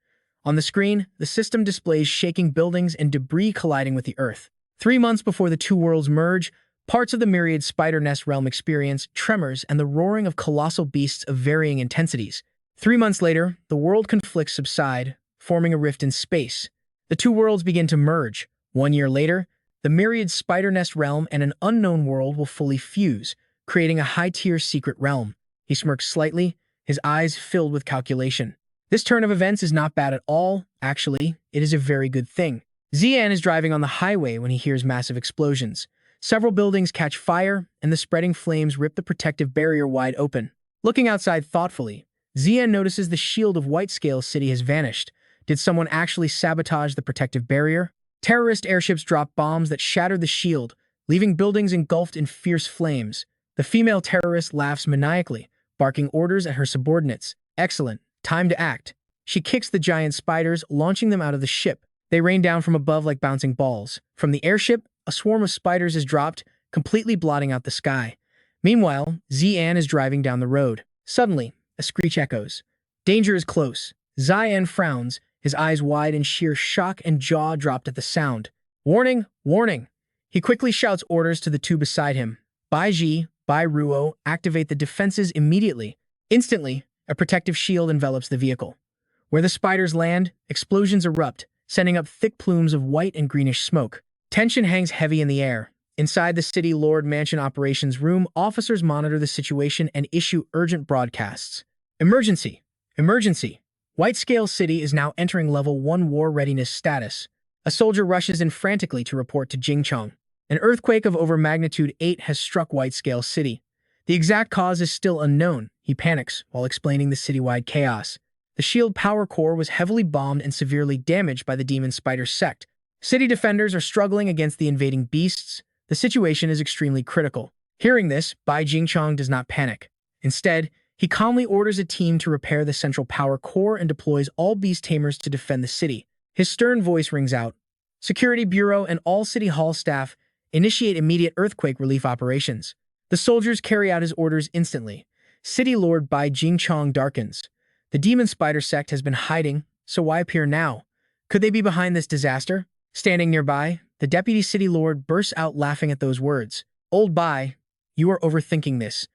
On the screen, the system displays shaking buildings and debris colliding with the Earth. 3 months before the two worlds merge, parts of the myriad spider nest realm experience tremors and the roaring of colossal beasts of varying intensities. 3 months later, the world conflicts subside, forming a rift in space. The two worlds begin to merge. 1 year later, the myriad spider nest realm and an unknown world will fully fuse, creating a high-tier secret realm. He smirks slightly, his eyes filled with calculation. This turn of events is not bad at all. Actually, it is a very good thing. Zi'an is driving on the highway when he hears massive explosions. Several buildings catch fire, and the spreading flames rip the protective barrier wide open. Looking outside thoughtfully, Zi'an notices the shield of Whitescale City has vanished. Did someone actually sabotage the protective barrier? Terrorist airships drop bombs that shatter the shield, leaving buildings engulfed in fierce flames. The female terrorist laughs maniacally, barking orders at her subordinates. Excellent. Time to act. She kicks the giant spiders, launching them out of the ship. They rain down from above like bouncing balls. From the airship, a swarm of spiders is dropped, completely blotting out the sky. Meanwhile, Zi'an is driving down the road. Suddenly, a screech echoes. Danger is close. Zi'an frowns, his eyes wide in sheer shock and jaw dropped at the sound. Warning! Warning! He quickly shouts orders to the two beside him. Bai Ji, Bai Ruo, activate the defenses immediately. Instantly, a protective shield envelops the vehicle. Where the spiders land, explosions erupt, sending up thick plumes of white and greenish smoke. Tension hangs heavy in the air. Inside the City Lord Mansion operations room, officers monitor the situation and issue urgent broadcasts. Emergency! Emergency! White-Scale City is now entering Level 1 war readiness status. A soldier rushes in frantically to report to Jingchong. An earthquake of over magnitude 8 has struck White-Scale City. The exact cause is still unknown. He panics while explaining the citywide chaos. The shield power core was heavily bombed and severely damaged by the demon spider sect. City defenders are struggling against the invading beasts. The situation is extremely critical. Hearing this, Bai Jingchong does not panic. Instead, he calmly orders a team to repair the central power core and deploys all beast tamers to defend the city. His stern voice rings out. Security Bureau and all City Hall staff initiate immediate earthquake relief operations. The soldiers carry out his orders instantly. City Lord Bai Jingchong darkens. The demon spider sect has been hiding, so why appear now? Could they be behind this disaster? Standing nearby, the deputy city lord bursts out laughing at those words. Old Bai, you are overthinking this.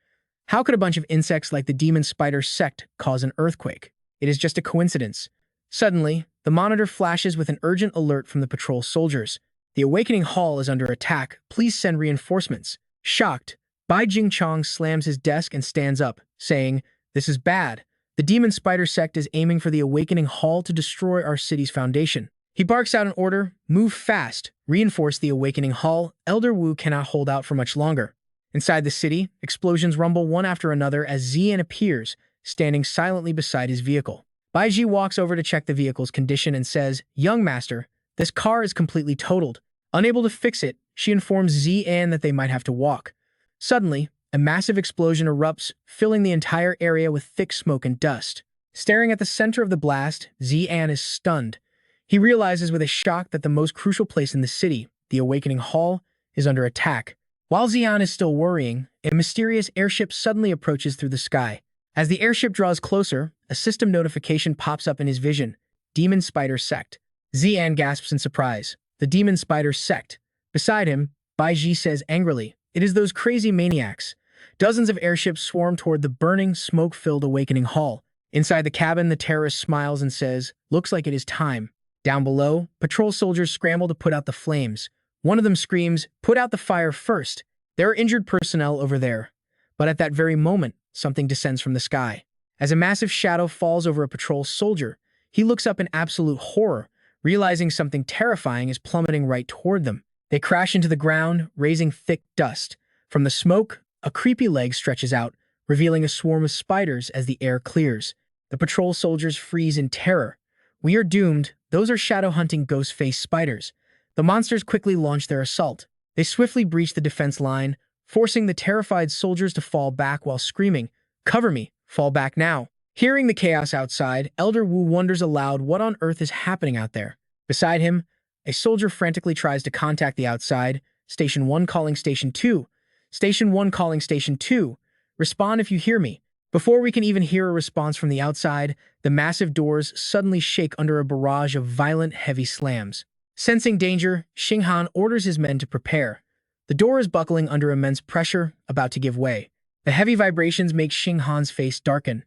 How could a bunch of insects like the demon spider sect cause an earthquake? It is just a coincidence. Suddenly, the monitor flashes with an urgent alert from the patrol soldiers. The Awakening Hall is under attack. Please send reinforcements. Shocked, Bai Jingchong slams his desk and stands up, saying, "This is bad. The demon spider sect is aiming for the Awakening Hall to destroy our city's foundation." He barks out an order, "Move fast, reinforce the Awakening Hall. Elder Wu cannot hold out for much longer." Inside the city, explosions rumble one after another as Zi'an appears, standing silently beside his vehicle. Bai Ji walks over to check the vehicle's condition and says, "Young master, this car is completely totaled." Unable to fix it, she informs Zi'an that they might have to walk. Suddenly, a massive explosion erupts, filling the entire area with thick smoke and dust. Staring at the center of the blast, Zi'an is stunned. He realizes with a shock that the most crucial place in the city, the Awakening Hall, is under attack. While Zi'an is still worrying, a mysterious airship suddenly approaches through the sky. As the airship draws closer, a system notification pops up in his vision. Demon Spider Sect. Zi'an gasps in surprise. The Demon Spider Sect. Beside him, Bai Ji says angrily, "It is those crazy maniacs." Dozens of airships swarm toward the burning, smoke-filled Awakening Hall. Inside the cabin, the terrorist smiles and says, "Looks like it is time." Down below, patrol soldiers scramble to put out the flames. One of them screams, "Put out the fire first. There are injured personnel over there." But at that very moment, something descends from the sky. As a massive shadow falls over a patrol soldier, he looks up in absolute horror, realizing something terrifying is plummeting right toward them. They crash into the ground, raising thick dust. From the smoke, a creepy leg stretches out, revealing a swarm of spiders as the air clears. The patrol soldiers freeze in terror. "We are doomed. Those are shadow-hunting ghost-faced spiders." The monsters quickly launch their assault. They swiftly breach the defense line, forcing the terrified soldiers to fall back while screaming, "Cover me! Fall back now!" Hearing the chaos outside, Elder Wu wonders aloud what on earth is happening out there. Beside him, a soldier frantically tries to contact the outside. Station 1 calling Station 2. Station 1 calling Station 2. Respond if you hear me. Before we can even hear a response from the outside, the massive doors suddenly shake under a barrage of violent, heavy slams. Sensing danger, Xinghan orders his men to prepare. The door is buckling under immense pressure, about to give way. The heavy vibrations make Xinghan's face darken.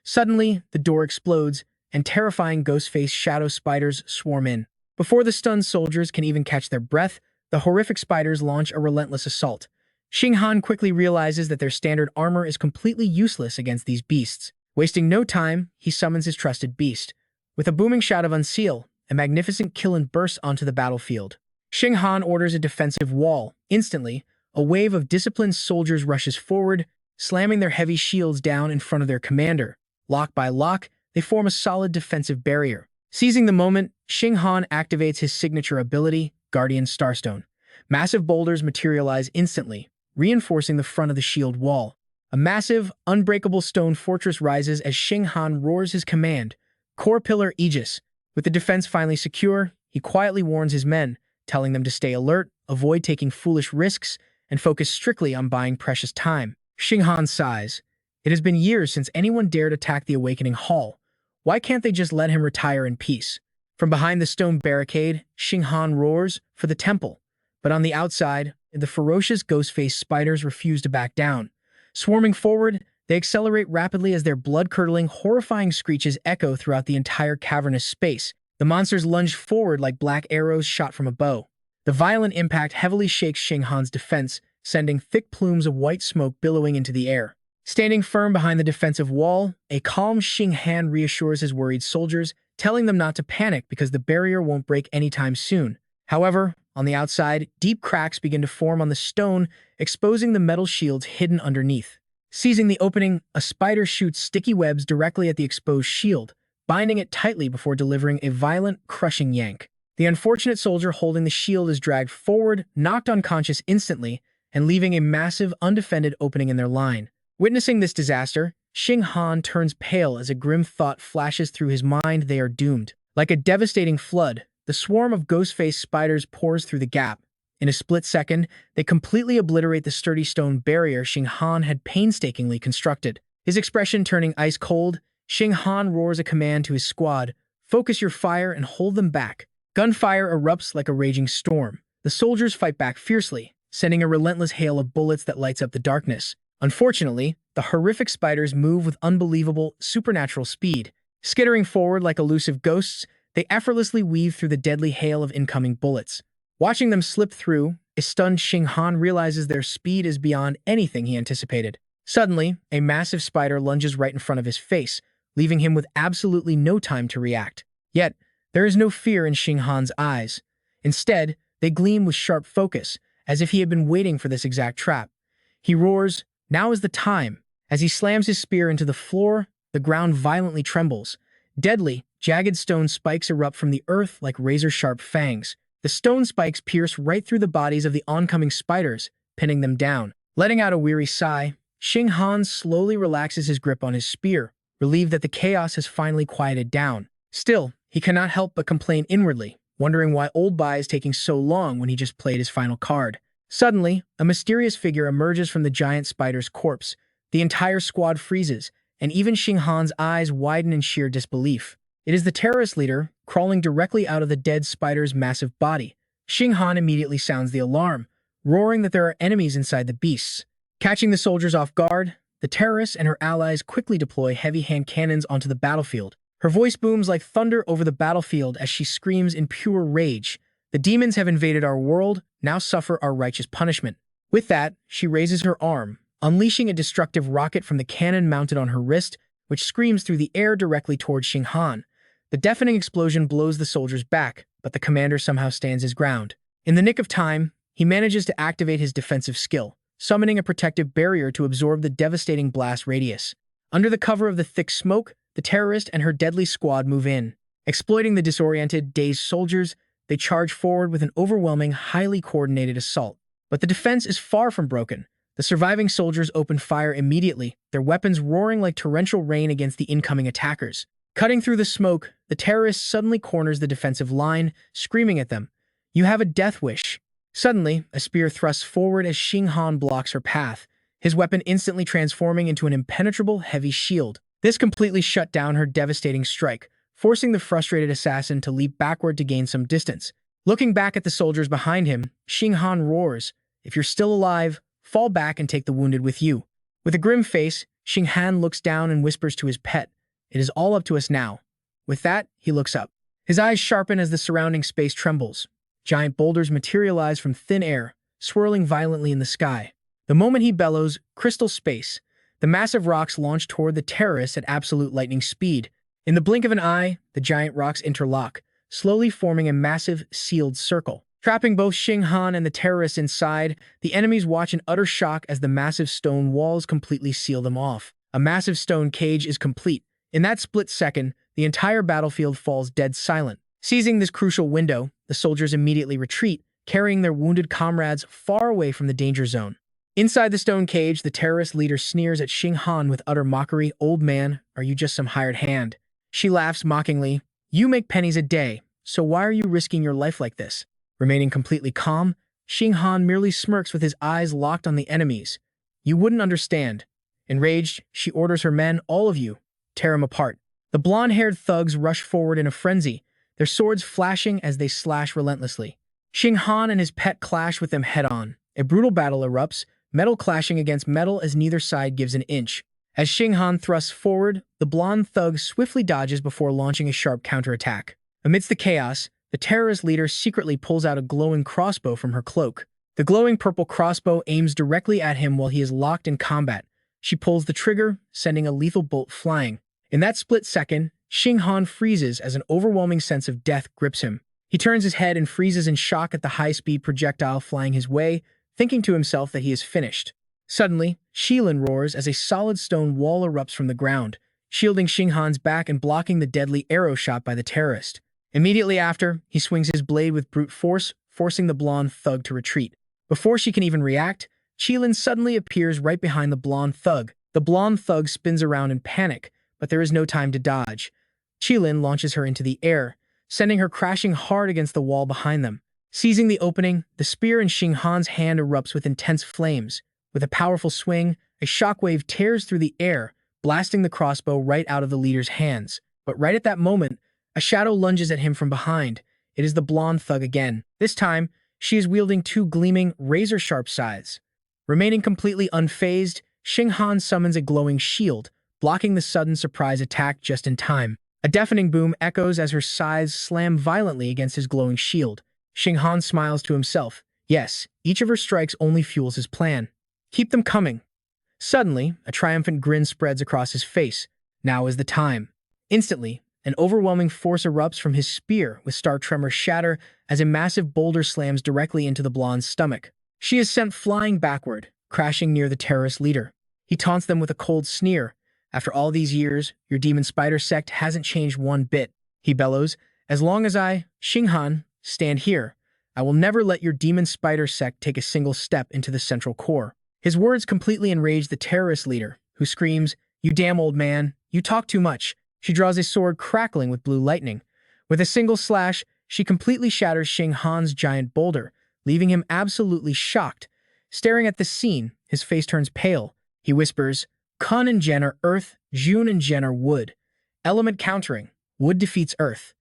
Suddenly, the door explodes, and terrifying ghost-faced shadow spiders swarm in. Before the stunned soldiers can even catch their breath, the horrific spiders launch a relentless assault. Xinghan quickly realizes that their standard armor is completely useless against these beasts. Wasting no time, he summons his trusted beast. With a booming shout of "Unseal," a magnificent Killen bursts onto the battlefield. Xinghan orders a defensive wall. Instantly, a wave of disciplined soldiers rushes forward, slamming their heavy shields down in front of their commander. Lock by lock, they form a solid defensive barrier. Seizing the moment, Xinghan activates his signature ability, Guardian Starstone. Massive boulders materialize instantly, reinforcing the front of the shield wall. A massive, unbreakable stone fortress rises as Xinghan roars his command, Core Pillar Aegis. With the defense finally secure, he quietly warns his men, telling them to stay alert, avoid taking foolish risks, and focus strictly on buying precious time. Xinghan sighs. It has been years since anyone dared attack the Awakening Hall. Why can't they just let him retire in peace? From behind the stone barricade, Xinghan roars, "For the temple!" But on the outside, the ferocious ghost-faced spiders refuse to back down. Swarming forward, they accelerate rapidly as their blood-curdling, horrifying screeches echo throughout the entire cavernous space. The monsters lunge forward like black arrows shot from a bow. The violent impact heavily shakes Xing Han's defense, sending thick plumes of white smoke billowing into the air. Standing firm behind the defensive wall, a calm Xing Han reassures his worried soldiers, telling them not to panic because the barrier won't break anytime soon. However, on the outside, deep cracks begin to form on the stone, exposing the metal shields hidden underneath. Seizing the opening, a spider shoots sticky webs directly at the exposed shield, binding it tightly before delivering a violent, crushing yank. The unfortunate soldier holding the shield is dragged forward, knocked unconscious instantly, and leaving a massive, undefended opening in their line. Witnessing this disaster, Xing Han turns pale as a grim thought flashes through his mind: they are doomed. Like a devastating flood, the swarm of ghost-faced spiders pours through the gap. In a split second, they completely obliterate the sturdy stone barrier Xing Han had painstakingly constructed. His expression turning ice cold, Xing Han roars a command to his squad: "Focus your fire and hold them back." Gunfire erupts like a raging storm. The soldiers fight back fiercely, sending a relentless hail of bullets that lights up the darkness. Unfortunately, the horrific spiders move with unbelievable, supernatural speed. Skittering forward like elusive ghosts, they effortlessly weave through the deadly hail of incoming bullets. Watching them slip through, a stunned Xing Han realizes their speed is beyond anything he anticipated. Suddenly, a massive spider lunges right in front of his face, leaving him with absolutely no time to react. Yet, there is no fear in Xing Han's eyes. Instead, they gleam with sharp focus, as if he had been waiting for this exact trap. He roars, "Now is the time!" As he slams his spear into the floor, the ground violently trembles. Deadly, jagged stone spikes erupt from the earth like razor-sharp fangs. The stone spikes pierce right through the bodies of the oncoming spiders, pinning them down. Letting out a weary sigh, Xing Han slowly relaxes his grip on his spear, relieved that the chaos has finally quieted down. Still, he cannot help but complain inwardly, wondering why old Bai is taking so long when he just played his final card. Suddenly, a mysterious figure emerges from the giant spider's corpse. The entire squad freezes, and even Xing Han's eyes widen in sheer disbelief. It is the terrorist leader, crawling directly out of the dead spider's massive body. Xing Han immediately sounds the alarm, roaring that there are enemies inside the beasts. Catching the soldiers off guard, the terrorist and her allies quickly deploy heavy hand cannons onto the battlefield. Her voice booms like thunder over the battlefield as she screams in pure rage. "The demons have invaded our world, now suffer our righteous punishment." With that, she raises her arm, unleashing a destructive rocket from the cannon mounted on her wrist, which screams through the air directly towards Xing Han. The deafening explosion blows the soldiers back, but the commander somehow stands his ground. In the nick of time, he manages to activate his defensive skill, summoning a protective barrier to absorb the devastating blast radius. Under the cover of the thick smoke, the terrorist and her deadly squad move in. Exploiting the disoriented, dazed soldiers, they charge forward with an overwhelming, highly coordinated assault. But the defense is far from broken. The surviving soldiers open fire immediately, their weapons roaring like torrential rain against the incoming attackers. Cutting through the smoke, the terrorist suddenly corners the defensive line, screaming at them, "You have a death wish." Suddenly, a spear thrusts forward as Xing Han blocks her path, his weapon instantly transforming into an impenetrable, heavy shield. This completely shut down her devastating strike, forcing the frustrated assassin to leap backward to gain some distance. Looking back at the soldiers behind him, Xing Han roars, "If you're still alive, fall back and take the wounded with you." With a grim face, Xing Han looks down and whispers to his pet, "It is all up to us now." With that, he looks up. His eyes sharpen as the surrounding space trembles. Giant boulders materialize from thin air, swirling violently in the sky. The moment he bellows, "Crystal space," the massive rocks launch toward the terrorists at absolute lightning speed. In the blink of an eye, the giant rocks interlock, slowly forming a massive, sealed circle. Trapping both Xing Han and the terrorists inside, the enemies watch in utter shock as the massive stone walls completely seal them off. A massive stone cage is complete. In that split second, the entire battlefield falls dead silent. Seizing this crucial window, the soldiers immediately retreat, carrying their wounded comrades far away from the danger zone. Inside the stone cage, the terrorist leader sneers at Xing Han with utter mockery. "Old man, are you just some hired hand?" She laughs mockingly. "You make pennies a day, so why are you risking your life like this?" Remaining completely calm, Xing Han merely smirks with his eyes locked on the enemies. "You wouldn't understand." Enraged, she orders her men, "All of you, tear him apart." The blonde-haired thugs rush forward in a frenzy, their swords flashing as they slash relentlessly. Xing Han and his pet clash with them head-on. A brutal battle erupts, metal clashing against metal as neither side gives an inch. As Xing Han thrusts forward, the blonde thug swiftly dodges before launching a sharp counterattack. Amidst the chaos, the terrorist leader secretly pulls out a glowing crossbow from her cloak. The glowing purple crossbow aims directly at him while he is locked in combat. She pulls the trigger, sending a lethal bolt flying. In that split second, Xing Han freezes as an overwhelming sense of death grips him. He turns his head and freezes in shock at the high-speed projectile flying his way, thinking to himself that he is finished. Suddenly, Shilin roars as a solid stone wall erupts from the ground, shielding Xing Han's back and blocking the deadly arrow shot by the terrorist. Immediately after, he swings his blade with brute force, forcing the blonde thug to retreat. Before she can even react, Qilin suddenly appears right behind the blonde thug. The blonde thug spins around in panic, but there is no time to dodge. Qilin launches her into the air, sending her crashing hard against the wall behind them. Seizing the opening, the spear in Xing Han's hand erupts with intense flames. With a powerful swing, a shockwave tears through the air, blasting the crossbow right out of the leader's hands. But right at that moment, a shadow lunges at him from behind. It is the blonde thug again. This time, she is wielding two gleaming, razor-sharp scythes. Remaining completely unfazed, Xing Han summons a glowing shield, blocking the sudden surprise attack just in time. A deafening boom echoes as her scythes slam violently against his glowing shield. Xing Han smiles to himself. Yes, each of her strikes only fuels his plan. Keep them coming. Suddenly, a triumphant grin spreads across his face. Now is the time. Instantly, an overwhelming force erupts from his spear, with star tremors shatter as a massive boulder slams directly into the blonde's stomach. She is sent flying backward, crashing near the terrorist leader. He taunts them with a cold sneer. After all these years, your demon spider sect hasn't changed one bit. He bellows, as long as I, Xing Han, stand here, I will never let your demon spider sect take a single step into the central core. His words completely enrage the terrorist leader, who screams, You damn old man, you talk too much. She draws a sword crackling with blue lightning. With a single slash, she completely shatters Xing Han's giant boulder, leaving him absolutely shocked. Staring at the scene, his face turns pale. He whispers, Kun and Jen are earth, Jun and Jen are wood. Element countering. Wood defeats earth.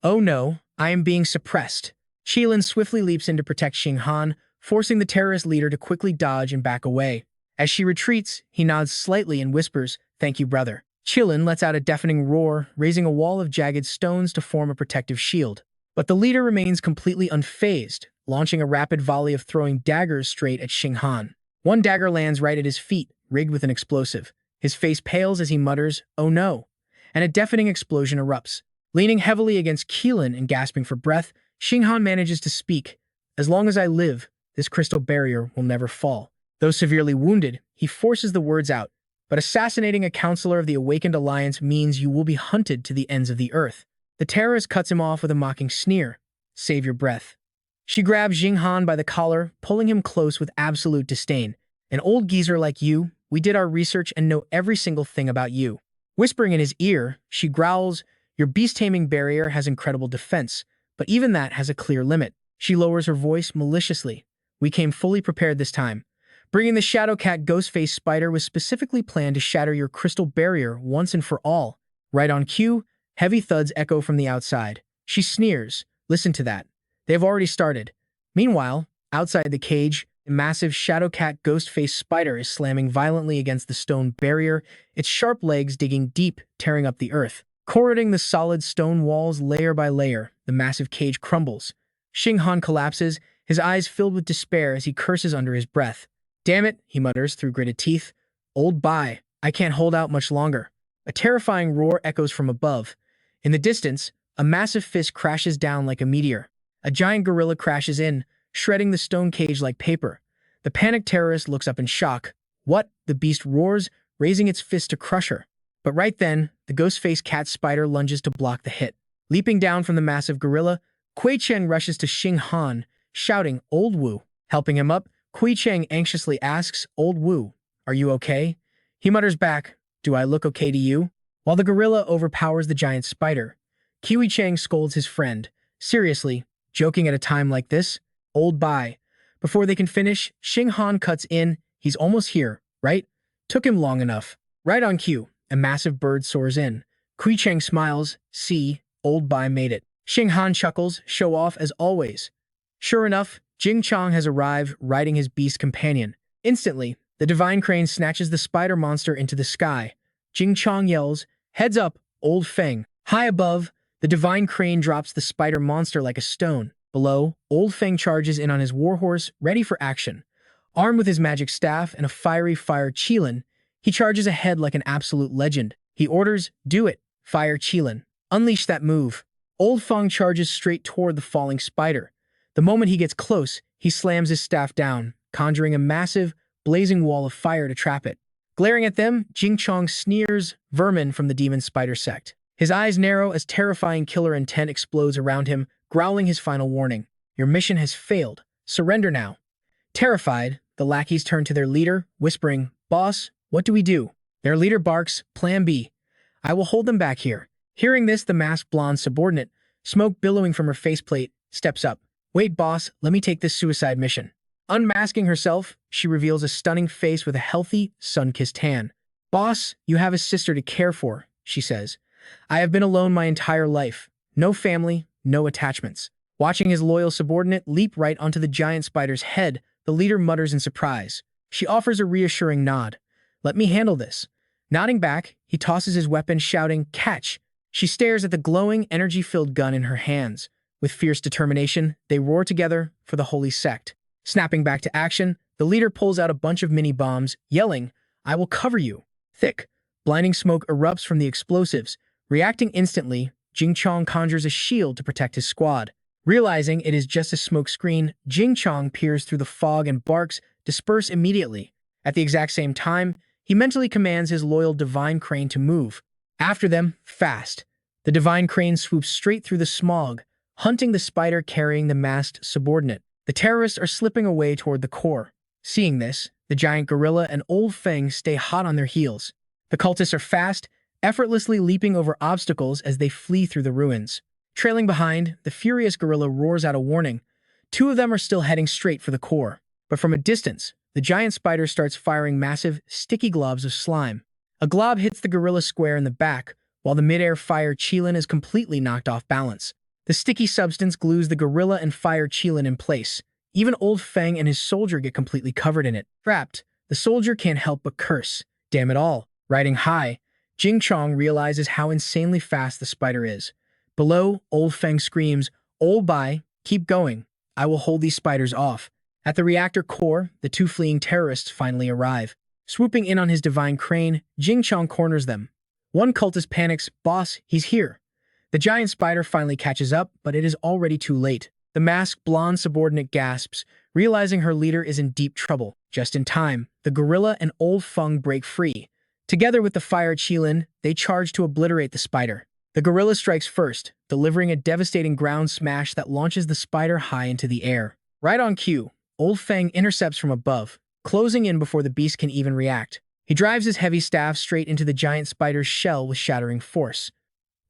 Oh no, I am being suppressed. Qilin swiftly leaps in to protect Xing Han, forcing the terrorist leader to quickly dodge and back away. As she retreats, he nods slightly and whispers, Thank you, brother. Qilin lets out a deafening roar, raising a wall of jagged stones to form a protective shield. But the leader remains completely unfazed, launching a rapid volley of throwing daggers straight at Xing Han. One dagger lands right at his feet, rigged with an explosive. His face pales as he mutters, Oh no, and a deafening explosion erupts. Leaning heavily against Qilin and gasping for breath, Xing Han manages to speak. As long as I live, this crystal barrier will never fall. Though severely wounded, he forces the words out. But assassinating a counselor of the Awakened Alliance means you will be hunted to the ends of the earth. The terrorist cuts him off with a mocking sneer. Save your breath. She grabs Xing Han by the collar, pulling him close with absolute disdain. An old geezer like you, we did our research and know every single thing about you. Whispering in his ear, she growls, Your beast-taming barrier has incredible defense, but even that has a clear limit. She lowers her voice maliciously. We came fully prepared this time. Bringing the Shadow Cat Ghostface Spider was specifically planned to shatter your crystal barrier once and for all. Right on cue, heavy thuds echo from the outside. She sneers. Listen to that. They have already started. Meanwhile, outside the cage, a massive Shadow Cat Ghostface Spider is slamming violently against the stone barrier, its sharp legs digging deep, tearing up the earth. Corroding the solid stone walls layer by layer, the massive cage crumbles. Xing Han collapses, his eyes filled with despair as he curses under his breath. Damn it, he mutters through gritted teeth. Old Bai, I can't hold out much longer. A terrifying roar echoes from above. In the distance, a massive fist crashes down like a meteor. A giant gorilla crashes in, shredding the stone cage like paper. The panicked terrorist looks up in shock. What? The beast roars, raising its fist to crush her. But right then, the ghost-faced cat spider lunges to block the hit. Leaping down from the massive gorilla, Kui Cheng rushes to Xing Han, shouting, Old Wu. Helping him up, Kui Cheng anxiously asks, Old Wu, are you okay? He mutters back, Do I look okay to you? While the gorilla overpowers the giant spider, Kui Cheng scolds his friend. Seriously, joking at a time like this? Old Bai. Before they can finish, Xing Han cuts in. He's almost here, right? Took him long enough. Right on cue, a massive bird soars in. Kui Cheng smiles. See, Old Bai made it. Xing Han chuckles, show off as always. Sure enough, Jing Chong has arrived riding his beast companion. Instantly, the divine crane snatches the spider monster into the sky. Jing Chong yells, "Heads up, old Feng." High above, the divine crane drops the spider monster like a stone. Below, old Feng charges in on his warhorse, ready for action. Armed with his magic staff and a fiery fire Qilin, he charges ahead like an absolute legend. He orders, "Do it, fire Qilin. Unleash that move." Old Feng charges straight toward the falling spider. The moment he gets close, he slams his staff down, conjuring a massive, blazing wall of fire to trap it. Glaring at them, Jing Chong sneers, "Vermin from the demon spider sect." His eyes narrow as terrifying killer intent explodes around him, growling his final warning. "Your mission has failed. Surrender now." Terrified, the lackeys turn to their leader, whispering, "Boss, what do we do?" Their leader barks, "Plan B. I will hold them back here." Hearing this, the masked blonde subordinate, smoke billowing from her faceplate, steps up. "Wait, boss, let me take this suicide mission." Unmasking herself, she reveals a stunning face with a healthy, sun-kissed tan. "Boss, you have a sister to care for," she says. "I have been alone my entire life. No family, no attachments." Watching his loyal subordinate leap right onto the giant spider's head, the leader mutters in surprise. She offers a reassuring nod. "Let me handle this." Nodding back, he tosses his weapon, shouting, "Catch!" She stares at the glowing, energy-filled gun in her hands. With fierce determination, they roar together for the holy sect. Snapping back to action, the leader pulls out a bunch of mini-bombs, yelling, "I will cover you." Thick, blinding smoke erupts from the explosives. Reacting instantly, Jing Chong conjures a shield to protect his squad. Realizing it is just a smoke screen, Jing Chong peers through the fog and barks, "Disperse immediately." At the exact same time, he mentally commands his loyal divine crane to move. After them, fast. The divine crane swoops straight through the smog, hunting the spider carrying the masked subordinate. The terrorists are slipping away toward the core. Seeing this, the giant gorilla and old Feng stay hot on their heels. The cultists are fast, effortlessly leaping over obstacles as they flee through the ruins. Trailing behind, the furious gorilla roars out a warning. Two of them are still heading straight for the core. But from a distance, the giant spider starts firing massive, sticky globs of slime. A glob hits the gorilla square in the back, while the mid-air fire Qilin is completely knocked off balance. The sticky substance glues the gorilla and fire Qilin in place. Even old Feng and his soldier get completely covered in it. Trapped, the soldier can't help but curse. Damn it all. Riding high, Jing Chong realizes how insanely fast the spider is. Below, old Feng screams, "Old Bai, keep going. I will hold these spiders off." At the reactor core, the two fleeing terrorists finally arrive. Swooping in on his divine crane, Jing Chong corners them. One cultist panics, "Boss, he's here." The giant spider finally catches up, but it is already too late. The masked blonde subordinate gasps, realizing her leader is in deep trouble. Just in time, the gorilla and old Feng break free. Together with the fire Qilin, they charge to obliterate the spider. The gorilla strikes first, delivering a devastating ground smash that launches the spider high into the air. Right on cue, old Feng intercepts from above, closing in before the beast can even react. He drives his heavy staff straight into the giant spider's shell with shattering force.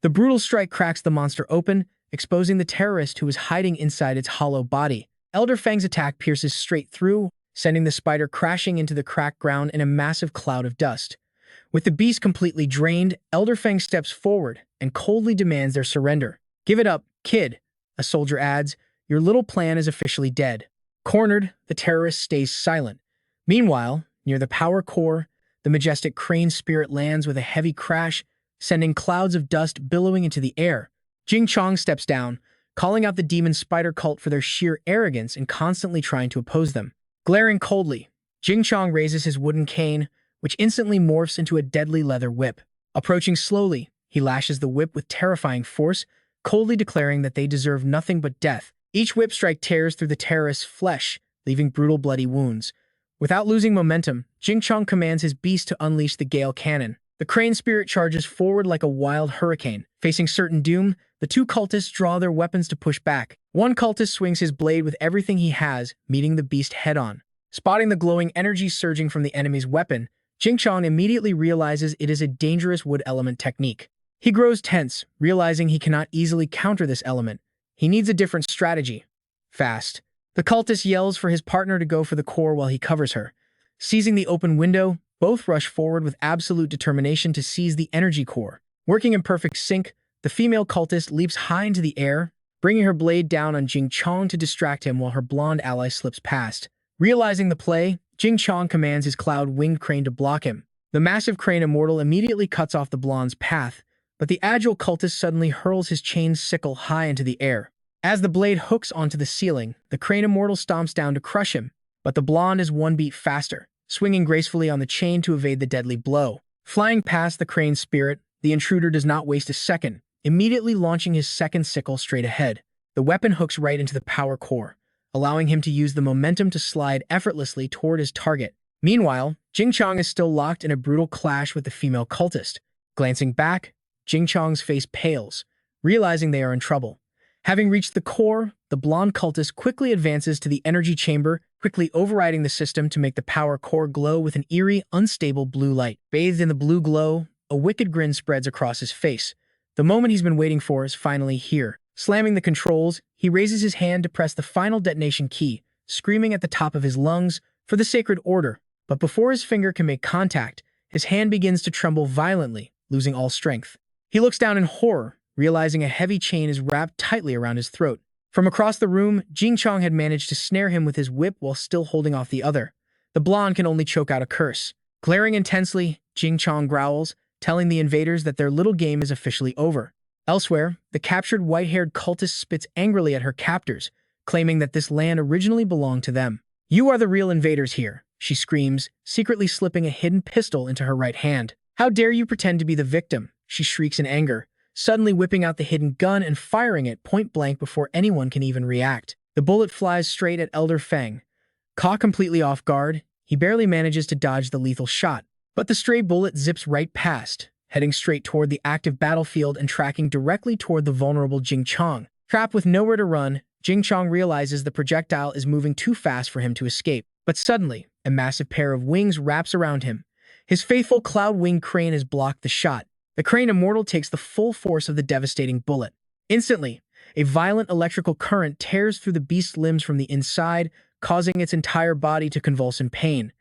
The brutal strike cracks the monster open, exposing the terrorist who is hiding inside its hollow body. Elder Feng's attack pierces straight through, sending the spider crashing into the cracked ground in a massive cloud of dust. With the beast completely drained, Elder Feng steps forward and coldly demands their surrender. "Give it up, kid," a soldier adds. "Your little plan is officially dead." Cornered, the terrorist stays silent. Meanwhile, near the power core, the majestic crane spirit lands with a heavy crash, sending clouds of dust billowing into the air. Jing Chong steps down, calling out the demon spider cult for their sheer arrogance and constantly trying to oppose them. Glaring coldly, Jing Chong raises his wooden cane, which instantly morphs into a deadly leather whip. Approaching slowly, he lashes the whip with terrifying force, coldly declaring that they deserve nothing but death. Each whip strike tears through the terrorist's flesh, leaving brutal bloody wounds. Without losing momentum, Jing Chong commands his beast to unleash the Gale Cannon. The crane spirit charges forward like a wild hurricane. Facing certain doom, the two cultists draw their weapons to push back. One cultist swings his blade with everything he has, meeting the beast head-on. Spotting the glowing energy surging from the enemy's weapon, Jing Chong immediately realizes it is a dangerous wood element technique. He grows tense, realizing he cannot easily counter this element. He needs a different strategy. Fast. The cultist yells for his partner to go for the core while he covers her. Seizing the open window, both rush forward with absolute determination to seize the energy core. Working in perfect sync, the female cultist leaps high into the air, bringing her blade down on Jing Chong to distract him while her blonde ally slips past. Realizing the play, Jing Chong commands his cloud-winged crane to block him. The massive crane immortal immediately cuts off the blonde's path, but the agile cultist suddenly hurls his chained sickle high into the air. As the blade hooks onto the ceiling, the crane immortal stomps down to crush him, but the blonde is one beat faster, swinging gracefully on the chain to evade the deadly blow. Flying past the crane's spirit, the intruder does not waste a second, immediately launching his second sickle straight ahead. The weapon hooks right into the power core, allowing him to use the momentum to slide effortlessly toward his target. Meanwhile, Jing Chong is still locked in a brutal clash with the female cultist. Glancing back, Jing Chong's face pales, realizing they are in trouble. Having reached the core, the blonde cultist quickly advances to the energy chamber, quickly overriding the system to make the power core glow with an eerie, unstable blue light. Bathed in the blue glow, a wicked grin spreads across his face. The moment he's been waiting for is finally here. Slamming the controls, he raises his hand to press the final detonation key, screaming at the top of his lungs for the sacred order. But before his finger can make contact, his hand begins to tremble violently, losing all strength. He looks down in horror, realizing a heavy chain is wrapped tightly around his throat. From across the room, Jing Chong had managed to snare him with his whip while still holding off the other. The blonde can only choke out a curse. Glaring intensely, Jing Chong growls, telling the invaders that their little game is officially over. Elsewhere, the captured white-haired cultist spits angrily at her captors, claiming that this land originally belonged to them. "You are the real invaders here," she screams, secretly slipping a hidden pistol into her right hand. "How dare you pretend to be the victim?" she shrieks in anger, suddenly whipping out the hidden gun and firing it point-blank before anyone can even react. The bullet flies straight at Elder Feng. Caught completely off guard, he barely manages to dodge the lethal shot. But the stray bullet zips right past, heading straight toward the active battlefield and tracking directly toward the vulnerable Jing Chong. Trapped with nowhere to run, Jing Chong realizes the projectile is moving too fast for him to escape. But suddenly, a massive pair of wings wraps around him. His faithful cloud-winged crane has blocked the shot. The crane immortal takes the full force of the devastating bullet. Instantly, a violent electrical current tears through the beast's limbs from the inside, causing its entire body to convulse in pain.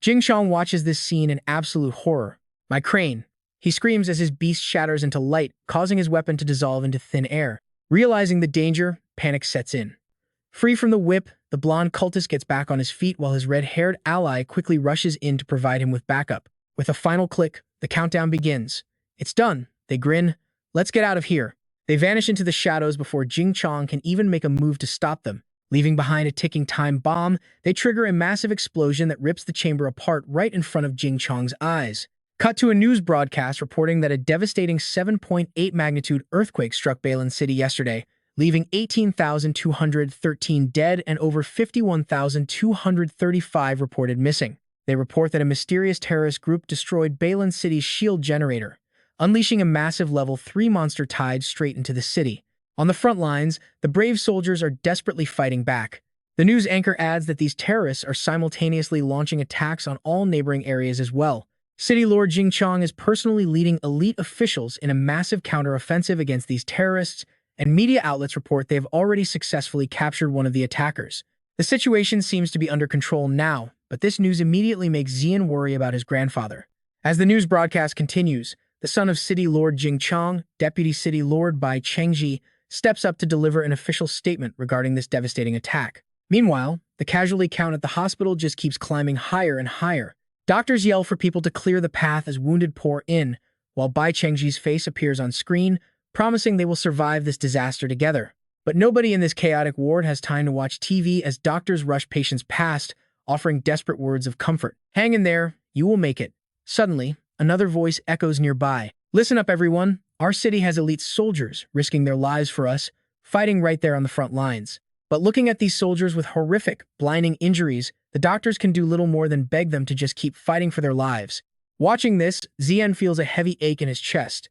Jing Chong watches this scene in absolute horror. "My crane!" he screams as his beast shatters into light, causing his weapon to dissolve into thin air. Realizing the danger, panic sets in. Free from the whip, the blonde cultist gets back on his feet while his red-haired ally quickly rushes in to provide him with backup. With a final click, the countdown begins. "It's done," they grin. "Let's get out of here." They vanish into the shadows before Jing Chong can even make a move to stop them. Leaving behind a ticking time bomb, they trigger a massive explosion that rips the chamber apart right in front of Jing Chong's eyes. Cut to a news broadcast reporting that a devastating 7.8 magnitude earthquake struck Bailan City yesterday, leaving 18,213 dead and over 51,235 reported missing. They report that a mysterious terrorist group destroyed Bailan City's shield generator, unleashing a massive level 3 monster tide straight into the city. On the front lines, the brave soldiers are desperately fighting back. The news anchor adds that these terrorists are simultaneously launching attacks on all neighboring areas as well. City Lord Jing Chong is personally leading elite officials in a massive counter-offensive against these terrorists, and media outlets report they have already successfully captured one of the attackers. The situation seems to be under control now, but this news immediately makes Zi'an worry about his grandfather. As the news broadcast continues, the son of City Lord Jing Chong, Deputy City Lord Bai Zi'an, steps up to deliver an official statement regarding this devastating attack. Meanwhile, the casualty count at the hospital just keeps climbing higher and higher. Doctors yell for people to clear the path as wounded pour in, while Bai Chengji's face appears on screen, promising they will survive this disaster together. But nobody in this chaotic ward has time to watch TV as doctors rush patients past, offering desperate words of comfort. "Hang in there, you will make it." Suddenly, another voice echoes nearby. "Listen up, everyone. Our city has elite soldiers risking their lives for us, fighting right there on the front lines. But looking at these soldiers with horrific, blinding injuries, the doctors can do little more than beg them to just keep fighting for their lives." Watching this, Zi'an feels a heavy ache in his chest.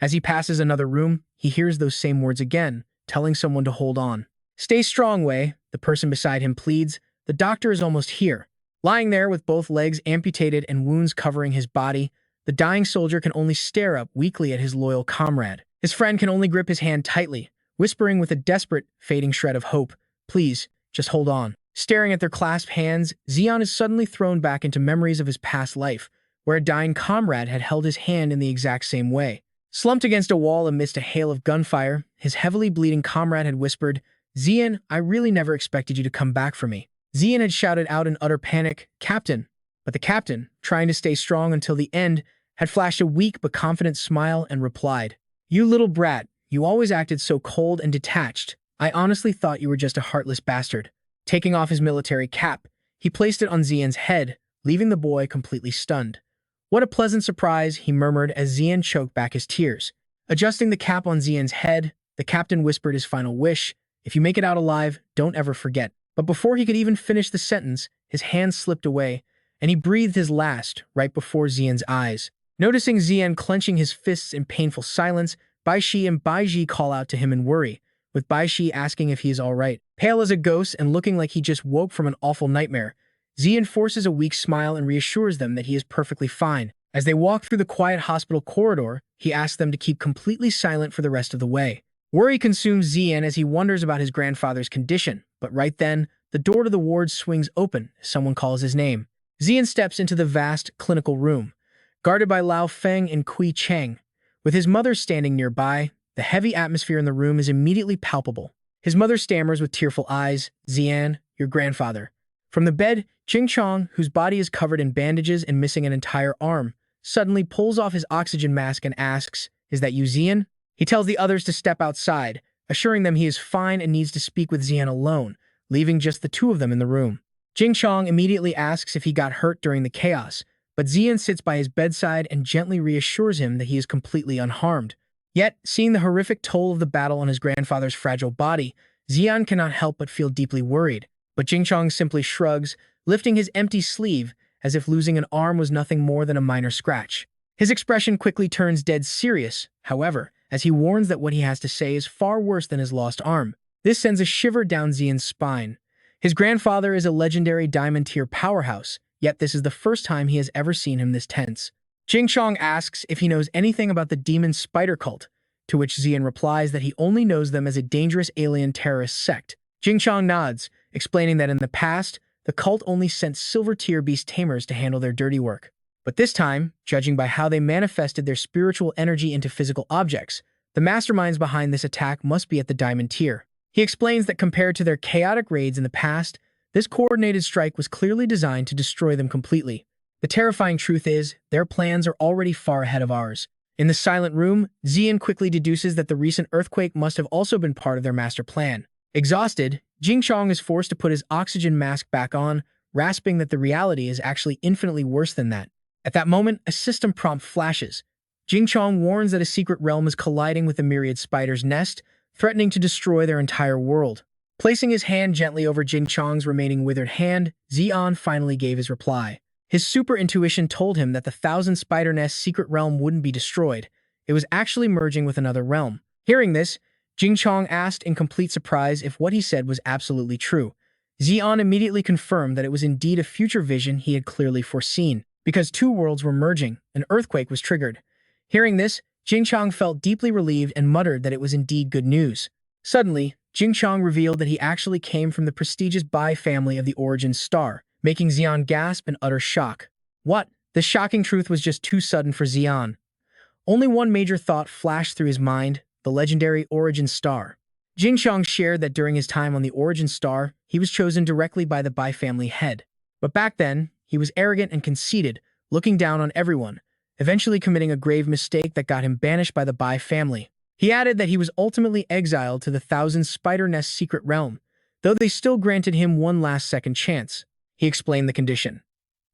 As he passes another room, he hears those same words again, telling someone to hold on. "Stay strong, Wei," the person beside him pleads. "The doctor is almost here." Lying there with both legs amputated and wounds covering his body, the dying soldier can only stare up weakly at his loyal comrade. His friend can only grip his hand tightly, whispering with a desperate, fading shred of hope, "Please, just hold on." Staring at their clasped hands, Zi'an is suddenly thrown back into memories of his past life, where a dying comrade had held his hand in the exact same way. Slumped against a wall amidst a hail of gunfire, his heavily bleeding comrade had whispered, "Zi'an, I really never expected you to come back for me." Zi'an had shouted out in utter panic, "Captain!" But the captain, trying to stay strong until the end, had flashed a weak but confident smile and replied, "You little brat, you always acted so cold and detached. I honestly thought you were just a heartless bastard." Taking off his military cap, he placed it on Zi'an's head, leaving the boy completely stunned. "What a pleasant surprise," he murmured as Zi'an choked back his tears. Adjusting the cap on Zi'an's head, the captain whispered his final wish, "If you make it out alive, don't ever forget." But before he could even finish the sentence, his hand slipped away, and he breathed his last right before Zi'an's eyes. Noticing Zi'an clenching his fists in painful silence, Bai Shi and Bai Ji call out to him in worry, with Bai Shi asking if he is all right. Pale as a ghost and looking like he just woke from an awful nightmare, Zi'an forces a weak smile and reassures them that he is perfectly fine. As they walk through the quiet hospital corridor, he asks them to keep completely silent for the rest of the way. Worry consumes Zi'an as he wonders about his grandfather's condition, but right then, the door to the ward swings open as someone calls his name. Zi'an steps into the vast clinical room, guarded by Lao Feng and Kui Cheng. With his mother standing nearby, the heavy atmosphere in the room is immediately palpable. His mother stammers with tearful eyes, "Zi'an, your grandfather." From the bed, Jing Chong, whose body is covered in bandages and missing an entire arm, suddenly pulls off his oxygen mask and asks, "Is that you, Zi'an?" He tells the others to step outside, assuring them he is fine and needs to speak with Zi'an alone, leaving just the two of them in the room. Jing Chong immediately asks if he got hurt during the chaos, but Zi'an sits by his bedside and gently reassures him that he is completely unharmed. Yet, seeing the horrific toll of the battle on his grandfather's fragile body, Zi'an cannot help but feel deeply worried. But Jing Chong simply shrugs, lifting his empty sleeve as if losing an arm was nothing more than a minor scratch. His expression quickly turns dead serious, however, as he warns that what he has to say is far worse than his lost arm. This sends a shiver down Zi'an's spine. His grandfather is a legendary diamond-tier powerhouse, yet this is the first time he has ever seen him this tense. Jing Chong asks if he knows anything about the demon spider cult, to which Zi'an replies that he only knows them as a dangerous alien terrorist sect. Jing Chong nods, explaining that in the past, the cult only sent silver-tier beast tamers to handle their dirty work. But this time, judging by how they manifested their spiritual energy into physical objects, the masterminds behind this attack must be at the diamond tier. He explains that compared to their chaotic raids in the past, this coordinated strike was clearly designed to destroy them completely. The terrifying truth is, their plans are already far ahead of ours. In the silent room, Zi'an quickly deduces that the recent earthquake must have also been part of their master plan. Exhausted, Jing Chong is forced to put his oxygen mask back on, rasping that the reality is actually infinitely worse than that. At that moment, a system prompt flashes. Jing Chong warns that a secret realm is colliding with a myriad spider's nest, threatening to destroy their entire world. Placing his hand gently over Jing Chong's remaining withered hand, Zi'an finally gave his reply. His super intuition told him that the Thousand Spider Nest secret realm wouldn't be destroyed. It was actually merging with another realm. Hearing this, Jing Chong asked in complete surprise if what he said was absolutely true. Zi'an immediately confirmed that it was indeed a future vision he had clearly foreseen. Because two worlds were merging, an earthquake was triggered. Hearing this, Jing Chong felt deeply relieved and muttered that it was indeed good news. Suddenly, Jing Chong revealed that he actually came from the prestigious Bai family of the Origin Star, making Zi'an gasp in utter shock. What? The shocking truth was just too sudden for Zi'an. Only one major thought flashed through his mind, the legendary Origin Star. Jing Chong shared that during his time on the Origin Star, he was chosen directly by the Bai family head. But back then, he was arrogant and conceited, looking down on everyone, eventually committing a grave mistake that got him banished by the Bai family. He added that he was ultimately exiled to the Thousand Spider Nest secret realm, though they still granted him one last second chance. He explained the condition.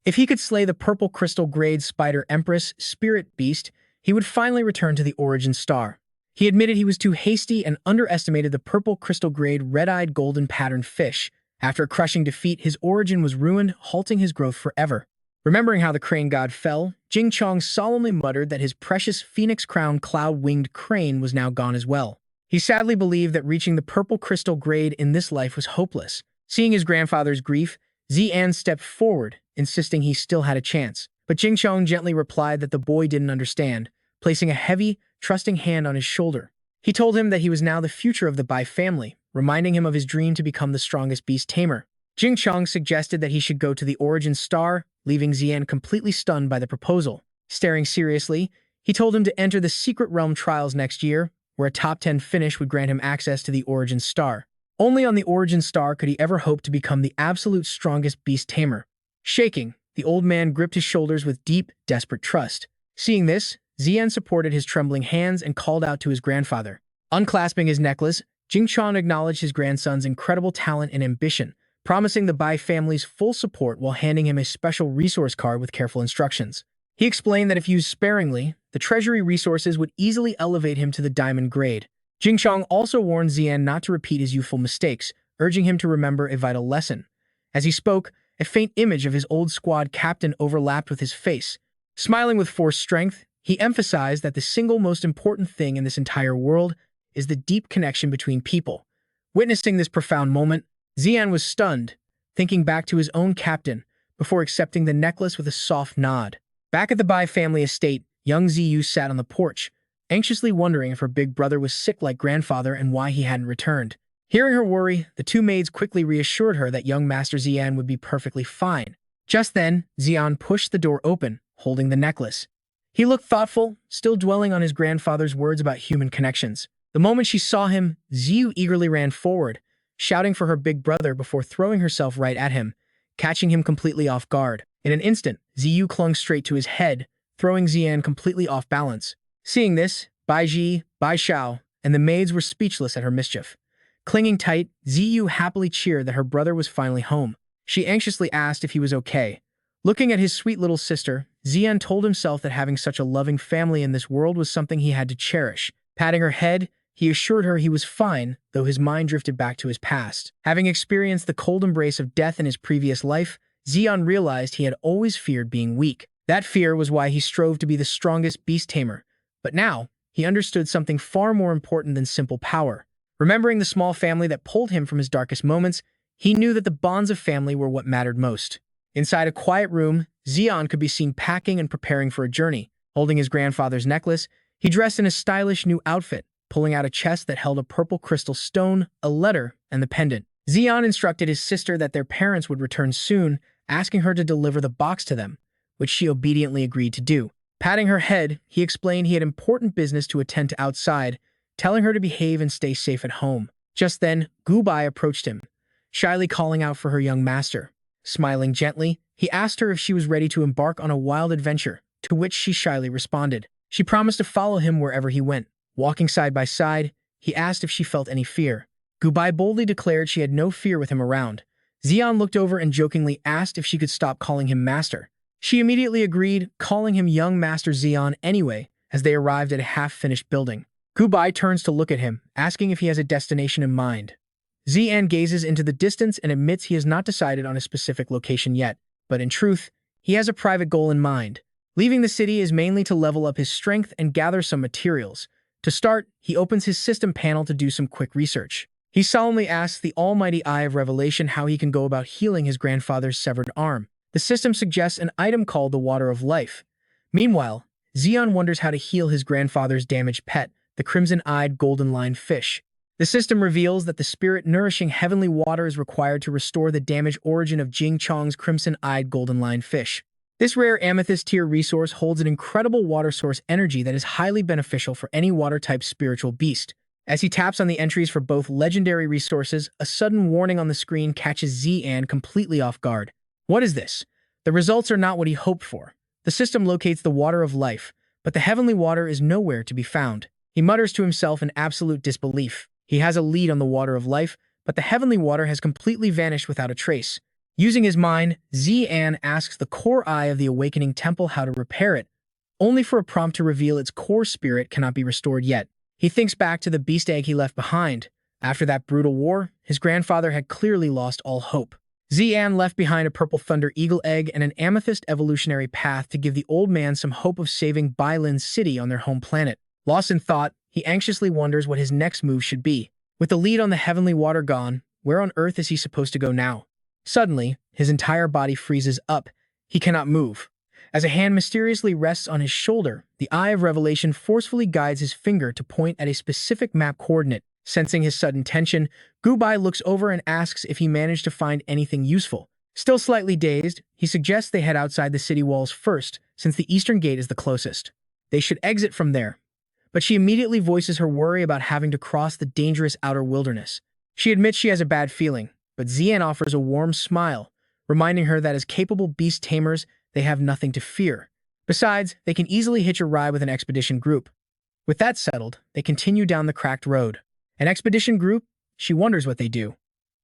If he could slay the purple crystal grade spider empress spirit beast, he would finally return to the Origin Star. He admitted he was too hasty and underestimated the purple crystal grade red-eyed golden patterned fish. After a crushing defeat, his origin was ruined, halting his growth forever. Remembering how the crane god fell, Jing Chong solemnly muttered that his precious phoenix-crowned cloud-winged crane was now gone as well. He sadly believed that reaching the purple crystal grade in this life was hopeless. Seeing his grandfather's grief, Zi'an stepped forward, insisting he still had a chance. But Jing Chong gently replied that the boy didn't understand, placing a heavy, trusting hand on his shoulder. He told him that he was now the future of the Bai family, reminding him of his dream to become the strongest beast tamer. Jing Chong suggested that he should go to the Origin Star, leaving Zi'an completely stunned by the proposal. Staring seriously, He told him to enter the Secret Realm trials next year, where a top 10 finish would grant him access to the Origin Star. Only on the Origin Star could he ever hope to become the absolute strongest beast tamer. Shaking, the old man gripped his shoulders with deep, desperate trust. Seeing this, Zi'an supported his trembling hands and called out to his grandfather. Unclasping his necklace, Jingchong acknowledged his grandson's incredible talent and ambition, promising the Bai family's full support while handing him a special resource card with careful instructions. He explained that if used sparingly, the treasury resources would easily elevate him to the diamond grade. Jingchong also warned Zi'an not to repeat his youthful mistakes, urging him to remember a vital lesson. As he spoke, a faint image of his old squad captain overlapped with his face. Smiling with forced strength, he emphasized that the single most important thing in this entire world is the deep connection between people. Witnessing this profound moment, Zi'an was stunned, thinking back to his own captain, before accepting the necklace with a soft nod. Back at the Bai family estate, young Ziyu sat on the porch, anxiously wondering if her big brother was sick like grandfather and why he hadn't returned. Hearing her worry, the two maids quickly reassured her that young Master Zi'an would be perfectly fine. Just then, Zi'an pushed the door open, holding the necklace. He looked thoughtful, still dwelling on his grandfather's words about human connections. The moment she saw him, Ziyu eagerly ran forward, shouting for her big brother before throwing herself right at him, catching him completely off guard. In an instant, Ziyu clung straight to his head, throwing Zi'an completely off balance. Seeing this, Bai Ji, Bai Xiao, and the maids were speechless at her mischief. Clinging tight, Ziyu happily cheered that her brother was finally home. She anxiously asked if he was okay. Looking at his sweet little sister, Zi'an told himself that having such a loving family in this world was something he had to cherish. Patting her head, he assured her he was fine, though his mind drifted back to his past. Having experienced the cold embrace of death in his previous life, Zi'an realized he had always feared being weak. That fear was why he strove to be the strongest beast tamer. But now, he understood something far more important than simple power. Remembering the small family that pulled him from his darkest moments, he knew that the bonds of family were what mattered most. Inside a quiet room, Zi'an could be seen packing and preparing for a journey. Holding his grandfather's necklace, he dressed in a stylish new outfit, pulling out a chest that held a purple crystal stone, a letter, and the pendant. Zi'an instructed his sister that their parents would return soon, asking her to deliver the box to them, which she obediently agreed to do. Patting her head, he explained he had important business to attend to outside, telling her to behave and stay safe at home. Just then, Gubai approached him, shyly calling out for her young master. Smiling gently, he asked her if she was ready to embark on a wild adventure, to which she shyly responded. She promised to follow him wherever he went. Walking side by side, he asked if she felt any fear. Gubai boldly declared she had no fear with him around. Zi'an looked over and jokingly asked if she could stop calling him master. She immediately agreed, calling him young Master Zi'an anyway, as they arrived at a half-finished building. Gubai turns to look at him, asking if he has a destination in mind. Zi'an gazes into the distance and admits he has not decided on a specific location yet, but in truth, he has a private goal in mind. Leaving the city is mainly to level up his strength and gather some materials. To start, he opens his system panel to do some quick research. He solemnly asks the almighty Eye of Revelation how he can go about healing his grandfather's severed arm. The system suggests an item called the Water of Life. Meanwhile, Zi'an wonders how to heal his grandfather's damaged pet, the crimson-eyed golden-lined fish. The system reveals that the spirit-nourishing heavenly water is required to restore the damaged origin of Jingchong's crimson-eyed golden-lined fish. This rare amethyst-tier resource holds an incredible water source energy that is highly beneficial for any water-type spiritual beast. As he taps on the entries for both legendary resources, a sudden warning on the screen catches Zi'an completely off guard. What is this? The results are not what he hoped for. The system locates the Water of Life, but the heavenly water is nowhere to be found. He mutters to himself in absolute disbelief. He has a lead on the Water of Life, but the heavenly water has completely vanished without a trace. Using his mind, Zi'an asks the core eye of the Awakening Temple how to repair it, only for a prompt to reveal its core spirit cannot be restored yet. He thinks back to the beast egg he left behind. After that brutal war, his grandfather had clearly lost all hope. Zi'an left behind a purple thunder eagle egg and an amethyst evolutionary path to give the old man some hope of saving Bailin's city on their home planet. Lost in thought, he anxiously wonders what his next move should be. With the lead on the heavenly water gone, where on earth is he supposed to go now? Suddenly, his entire body freezes up. He cannot move. As a hand mysteriously rests on his shoulder, the Eye of Revelation forcefully guides his finger to point at a specific map coordinate. Sensing his sudden tension, Gubai looks over and asks if he managed to find anything useful. Still slightly dazed, he suggests they head outside the city walls first, since the eastern gate is the closest. They should exit from there. But she immediately voices her worry about having to cross the dangerous outer wilderness. She admits she has a bad feeling, but Zi'an offers a warm smile, reminding her that as capable beast tamers, they have nothing to fear. Besides, they can easily hitch a ride with an expedition group. With that settled, they continue down the cracked road. An expedition group? She wonders what they do.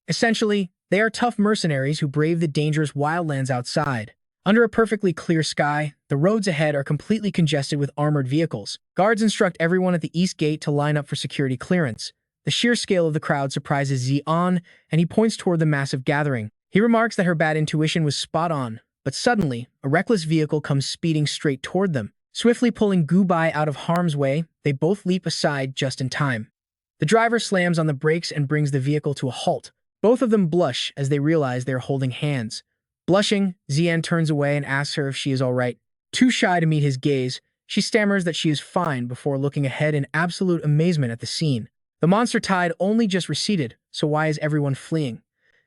Essentially, they are tough mercenaries who brave the dangerous wildlands outside. Under a perfectly clear sky, the roads ahead are completely congested with armored vehicles. Guards instruct everyone at the east gate to line up for security clearance. The sheer scale of the crowd surprises Zi'an, and he points toward the massive gathering. He remarks that her bad intuition was spot on, but suddenly, a reckless vehicle comes speeding straight toward them. Swiftly pulling Bai out of harm's way, they both leap aside just in time. The driver slams on the brakes and brings the vehicle to a halt. Both of them blush as they realize they are holding hands. Blushing, Zi'an turns away and asks her if she is all right. Too shy to meet his gaze, she stammers that she is fine before looking ahead in absolute amazement at the scene. The monster tide only just receded, so why is everyone fleeing?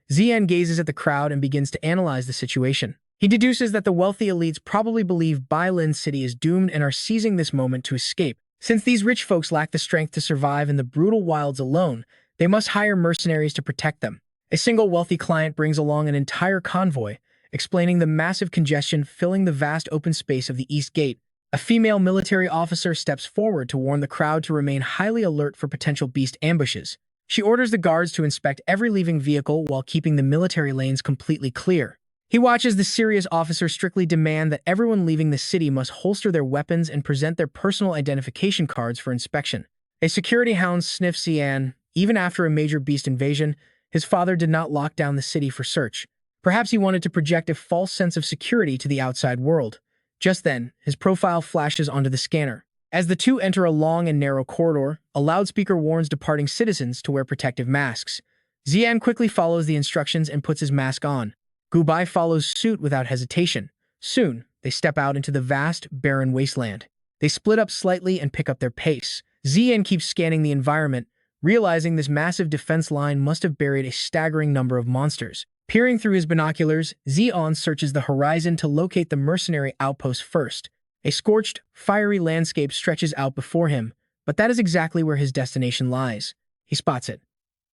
Zi'an gazes at the crowd and begins to analyze the situation. He deduces that the wealthy elites probably believe Bai Zi'an city is doomed and are seizing this moment to escape. Since these rich folks lack the strength to survive in the brutal wilds alone, they must hire mercenaries to protect them. A single wealthy client brings along an entire convoy, explaining the massive congestion filling the vast open space of the East Gate. A female military officer steps forward to warn the crowd to remain highly alert for potential beast ambushes. She orders the guards to inspect every leaving vehicle while keeping the military lanes completely clear. He watches the serious officer strictly demand that everyone leaving the city must holster their weapons and present their personal identification cards for inspection. A security hound sniffs Zi'an. Even after a major beast invasion, his father did not lock down the city for search. Perhaps he wanted to project a false sense of security to the outside world. Just then, his profile flashes onto the scanner. As the two enter a long and narrow corridor, a loudspeaker warns departing citizens to wear protective masks. Zi'an quickly follows the instructions and puts his mask on. Bai follows suit without hesitation. Soon, they step out into the vast, barren wasteland. They split up slightly and pick up their pace. Zi'an keeps scanning the environment, realizing this massive defense line must have buried a staggering number of monsters. Peering through his binoculars, Zi'an searches the horizon to locate the mercenary outpost first. A scorched, fiery landscape stretches out before him, but that is exactly where his destination lies. He spots it.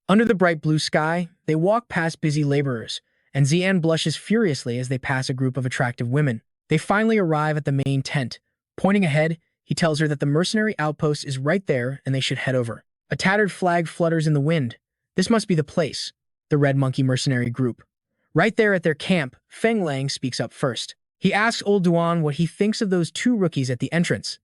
Under the bright blue sky, they walk past busy laborers, and Zi'an blushes furiously as they pass a group of attractive women. They finally arrive at the main tent. Pointing ahead, he tells her that the mercenary outpost is right there and they should head over. A tattered flag flutters in the wind. This must be the place. The Red Monkey mercenary group. Right there at their camp, Feng Lang speaks up first. He asks Old Duan what he thinks of those two rookies at the entrance.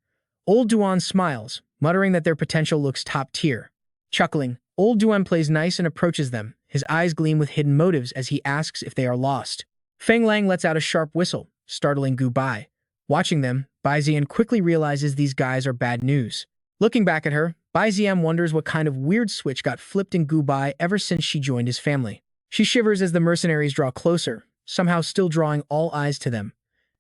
Old Duan smiles, muttering that their potential looks top tier. Chuckling, Old Duan plays nice and approaches them. His eyes gleam with hidden motives as he asks if they are lost. Feng Lang lets out a sharp whistle, startling Bai. Watching them, Bai Zi'an quickly realizes these guys are bad news. Looking back at her, Bai Zi'an wonders what kind of weird switch got flipped in Bai ever since she joined his family. She shivers as the mercenaries draw closer, somehow still drawing all eyes to them.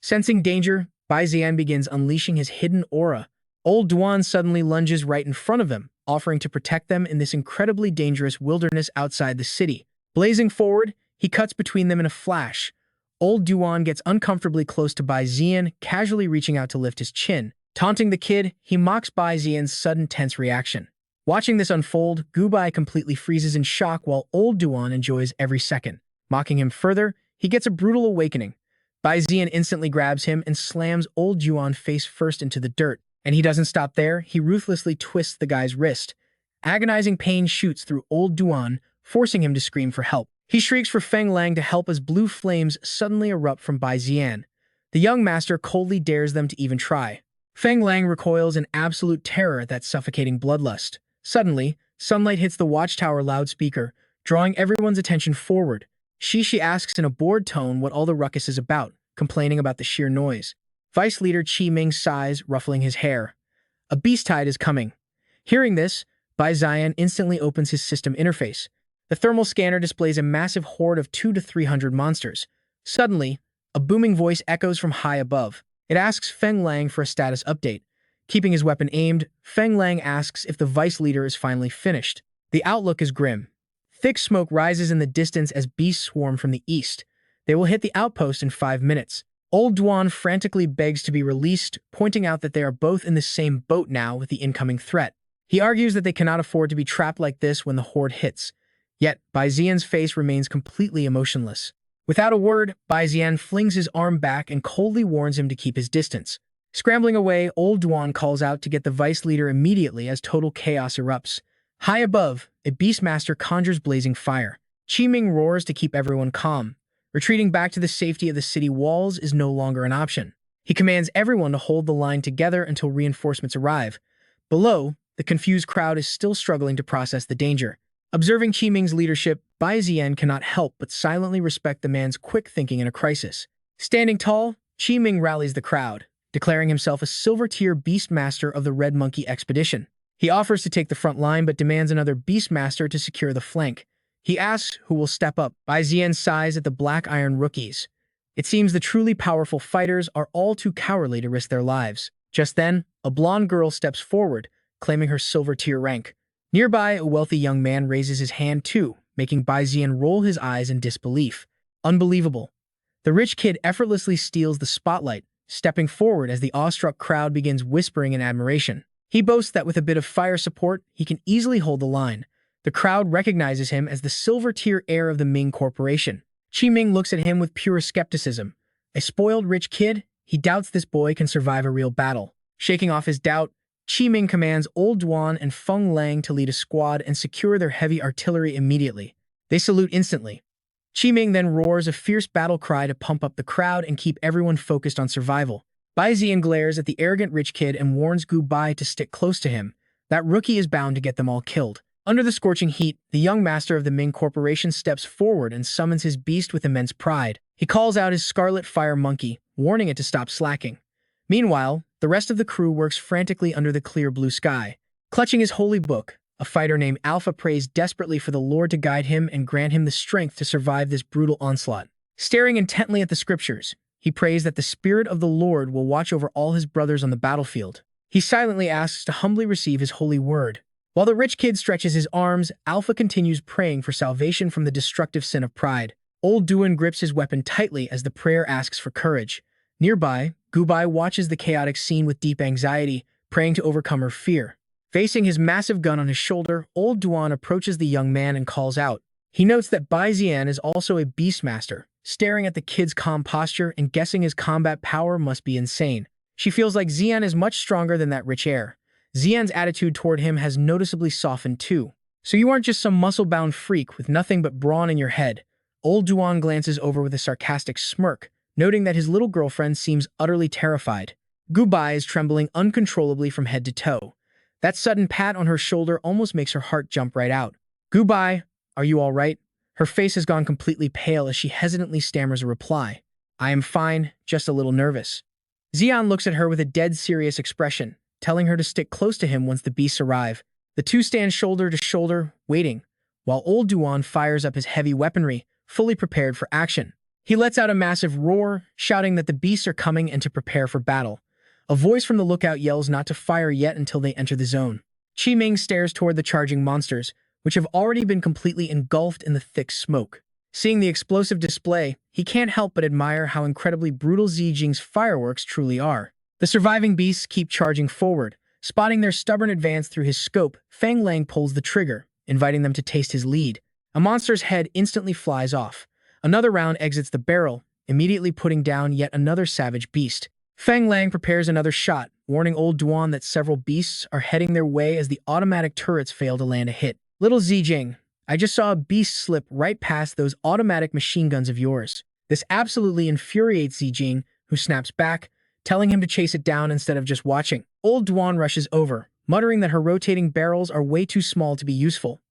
Sensing danger, Bai Zi'an begins unleashing his hidden aura. Old Duan suddenly lunges right in front of them, offering to protect them in this incredibly dangerous wilderness outside the city. Blazing forward, he cuts between them in a flash. Old Duan gets uncomfortably close to Bai Zi'an, casually reaching out to lift his chin. Taunting the kid, he mocks Bai Zi'an's sudden tense reaction. Watching this unfold, Bai completely freezes in shock while Old Duan enjoys every second. Mocking him further, he gets a brutal awakening. Bai Zi'an instantly grabs him and slams Old Duan face first into the dirt. And he doesn't stop there, he ruthlessly twists the guy's wrist. Agonizing pain shoots through Old Duan, forcing him to scream for help. He shrieks for Feng Lang to help as blue flames suddenly erupt from Bai Zi'an. The young master coldly dares them to even try. Feng Lang recoils in absolute terror at that suffocating bloodlust. Suddenly, sunlight hits the watchtower loudspeaker, drawing everyone's attention forward. Shi asks in a bored tone what all the ruckus is about, complaining about the sheer noise. Vice Leader Qi Ming sighs, ruffling his hair. A beast tide is coming. Hearing this, Bai Zi'an instantly opens his system interface. The thermal scanner displays a massive horde of 200 to 300 monsters. Suddenly, a booming voice echoes from high above. It asks Feng Lang for a status update. Keeping his weapon aimed, Feng Lang asks if the Vice Leader is finally finished. The outlook is grim. Thick smoke rises in the distance as beasts swarm from the east. They will hit the outpost in 5 minutes. Old Duan frantically begs to be released, pointing out that they are both in the same boat now with the incoming threat. He argues that they cannot afford to be trapped like this when the horde hits. Yet, Bai Zi'an's face remains completely emotionless. Without a word, Bai Zi'an flings his arm back and coldly warns him to keep his distance. Scrambling away, Old Duan calls out to get the vice leader immediately as total chaos erupts. High above, a beastmaster conjures blazing fire. Taming roars to keep everyone calm. Retreating back to the safety of the city walls is no longer an option. He commands everyone to hold the line together until reinforcements arrive. Below, the confused crowd is still struggling to process the danger. Observing Taming's leadership, Bai Zi'an cannot help but silently respect the man's quick thinking in a crisis. Standing tall, Taming rallies the crowd, declaring himself a silver-tier beastmaster of the Red Monkey expedition. He offers to take the front line but demands another beastmaster to secure the flank. He asks who will step up. Bai Zi'an sighs at the Black Iron rookies. It seems the truly powerful fighters are all too cowardly to risk their lives. Just then, a blonde girl steps forward, claiming her silver-tier rank. Nearby, a wealthy young man raises his hand too, making Bai Zi'an roll his eyes in disbelief. Unbelievable. The rich kid effortlessly steals the spotlight, stepping forward as the awestruck crowd begins whispering in admiration. He boasts that with a bit of fire support, he can easily hold the line. The crowd recognizes him as the silver-tier heir of the Ming Corporation. Taming looks at him with pure skepticism. A spoiled rich kid? He doubts this boy can survive a real battle. Shaking off his doubt, Taming commands Old Duan and Feng Lang to lead a squad and secure their heavy artillery immediately. They salute instantly. Taming then roars a fierce battle cry to pump up the crowd and keep everyone focused on survival. Bai Zi'an glares at the arrogant rich kid and warns Gu Bai to stick close to him. That rookie is bound to get them all killed. Under the scorching heat, the young master of the Ming Corporation steps forward and summons his beast with immense pride. He calls out his scarlet fire monkey, warning it to stop slacking. Meanwhile, the rest of the crew works frantically under the clear blue sky. Clutching his holy book, a fighter named Alpha prays desperately for the Lord to guide him and grant him the strength to survive this brutal onslaught. Staring intently at the scriptures, he prays that the Spirit of the Lord will watch over all his brothers on the battlefield. He silently asks to humbly receive his holy word. While the rich kid stretches his arms, Alpha continues praying for salvation from the destructive sin of pride. Old Duan grips his weapon tightly as the prayer asks for courage. Nearby, Gu Bai watches the chaotic scene with deep anxiety, praying to overcome her fear. Facing his massive gun on his shoulder, Old Duan approaches the young man and calls out. He notes that Bai Zi'an is also a beastmaster, staring at the kid's calm posture and guessing his combat power must be insane. She feels like Zi'an is much stronger than that rich heir. Zi'an's attitude toward him has noticeably softened too. So you aren't just some muscle-bound freak with nothing but brawn in your head. Old Duan glances over with a sarcastic smirk, noting that his little girlfriend seems utterly terrified. Gu Bai is trembling uncontrollably from head to toe. That sudden pat on her shoulder almost makes her heart jump right out. Gu Bai, are you all right? Her face has gone completely pale as she hesitantly stammers a reply. I am fine, just a little nervous. Zi'an looks at her with a dead serious expression, telling her to stick close to him once the beasts arrive. The two stand shoulder to shoulder, waiting, while Old Duan fires up his heavy weaponry, fully prepared for action. He lets out a massive roar, shouting that the beasts are coming and to prepare for battle. A voice from the lookout yells not to fire yet until they enter the zone. Taming stares toward the charging monsters, which have already been completely engulfed in the thick smoke. Seeing the explosive display, he can't help but admire how incredibly brutal Zijing's fireworks truly are. The surviving beasts keep charging forward. Spotting their stubborn advance through his scope, Feng Lang pulls the trigger, inviting them to taste his lead. A monster's head instantly flies off. Another round exits the barrel, immediately putting down yet another savage beast. Feng Lang prepares another shot, warning Old Duan that several beasts are heading their way as the automatic turrets fail to land a hit. Little Zijing, I just saw a beast slip right past those automatic machine guns of yours. This absolutely infuriates Zijing, who snaps back, telling him to chase it down instead of just watching. Old Duan rushes over, muttering that her rotating barrels are way too small to be useful.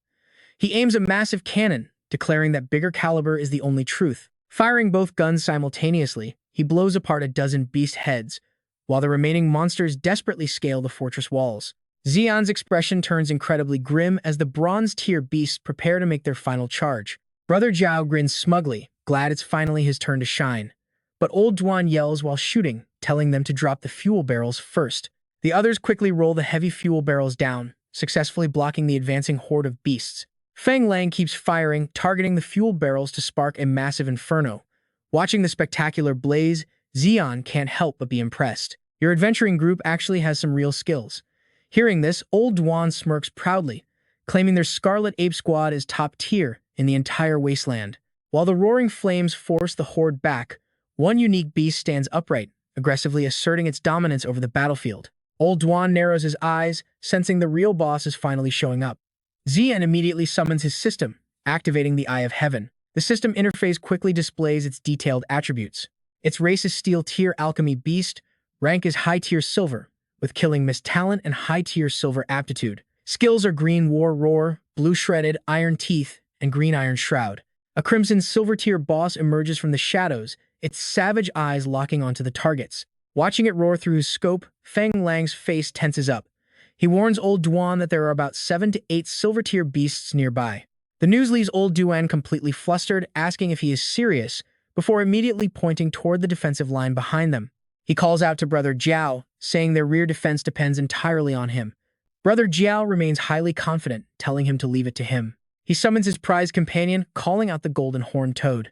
He aims a massive cannon, declaring that bigger caliber is the only truth. Firing both guns simultaneously, he blows apart a dozen beast heads, while the remaining monsters desperately scale the fortress walls. Zi'an's expression turns incredibly grim as the bronze-tier beasts prepare to make their final charge. Brother Zhao grins smugly, glad it's finally his turn to shine. But Old Duan yells while shooting, telling them to drop the fuel barrels first. The others quickly roll the heavy fuel barrels down, successfully blocking the advancing horde of beasts. Feng Lang keeps firing, targeting the fuel barrels to spark a massive inferno. Watching the spectacular blaze, Zi'an can't help but be impressed. Your adventuring group actually has some real skills. Hearing this, Old Duan smirks proudly, claiming their Scarlet Ape Squad is top tier in the entire wasteland. While the roaring flames force the horde back, one unique beast stands upright, aggressively asserting its dominance over the battlefield. Old Duan narrows his eyes, sensing the real boss is finally showing up. Zi'an immediately summons his system, activating the Eye of Heaven. The system interface quickly displays its detailed attributes. Its race is Steel-tier Alchemy Beast, rank is High-tier Silver, with Killing Miss Talent and High-tier Silver Aptitude. Skills are Green War Roar, Blue Shredded, Iron Teeth, and Green Iron Shroud. A Crimson Silver-tier boss emerges from the shadows, its savage eyes locking onto the targets. Watching it roar through his scope, Feng Lang's face tenses up. He warns Old Duan that there are about 7 to 8 Silver-tier beasts nearby. The news leaves Old Duan completely flustered, asking if he is serious, before immediately pointing toward the defensive line behind them. He calls out to Brother Jiao, saying their rear defense depends entirely on him. Brother Jiao remains highly confident, telling him to leave it to him. He summons his prized companion, calling out the Golden Horned Toad.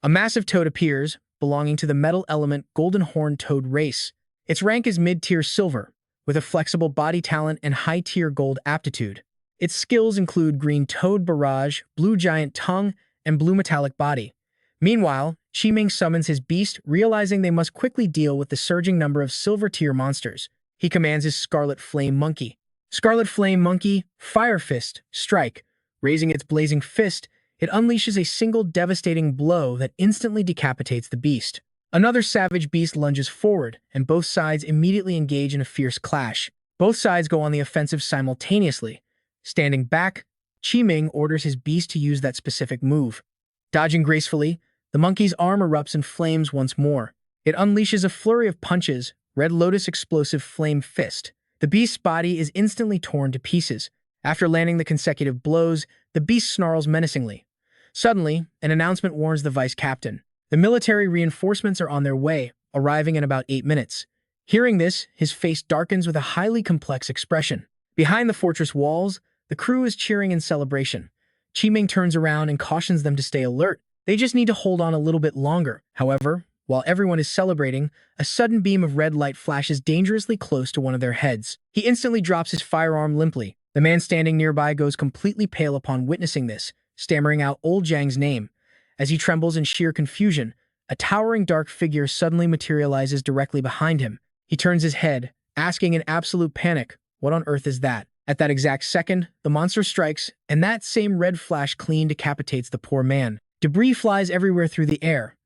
A massive toad appears, belonging to the metal element Golden Horned Toad race. Its rank is mid-tier Silver, with a flexible body talent and high-tier Gold aptitude. Its skills include Green Toad Barrage, Blue Giant Tongue, and Blue Metallic Body. Meanwhile, Qiming summons his beast, realizing they must quickly deal with the surging number of Silver-tier monsters. He commands his Scarlet Flame Monkey. Scarlet Flame Monkey, Fire Fist, Strike. Raising its blazing fist, it unleashes a single devastating blow that instantly decapitates the beast. Another savage beast lunges forward, and both sides immediately engage in a fierce clash. Both sides go on the offensive simultaneously. Standing back, Qiming orders his beast to use that specific move. Dodging gracefully, the monkey's arm erupts in flames once more. It unleashes a flurry of punches, Red Lotus Explosive Flame Fist. The beast's body is instantly torn to pieces. After landing the consecutive blows, the beast snarls menacingly. Suddenly, an announcement warns the vice captain. The military reinforcements are on their way, arriving in about 8 minutes. Hearing this, his face darkens with a highly complex expression. Behind the fortress walls, the crew is cheering in celebration. Qiming turns around and cautions them to stay alert. They just need to hold on a little bit longer. However, while everyone is celebrating, a sudden beam of red light flashes dangerously close to one of their heads. He instantly drops his firearm limply. The man standing nearby goes completely pale upon witnessing this, stammering out Old Zhang's name. As he trembles in sheer confusion, a towering dark figure suddenly materializes directly behind him. He turns his head, asking in absolute panic, "What on earth is that?" At that exact second, the monster strikes, and that same red flash clean decapitates the poor man. Debris flies everywhere through the air.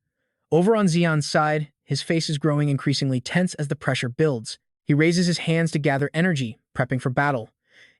Over on Zi'an's side, his face is growing increasingly tense as the pressure builds. He raises his hands to gather energy, prepping for battle.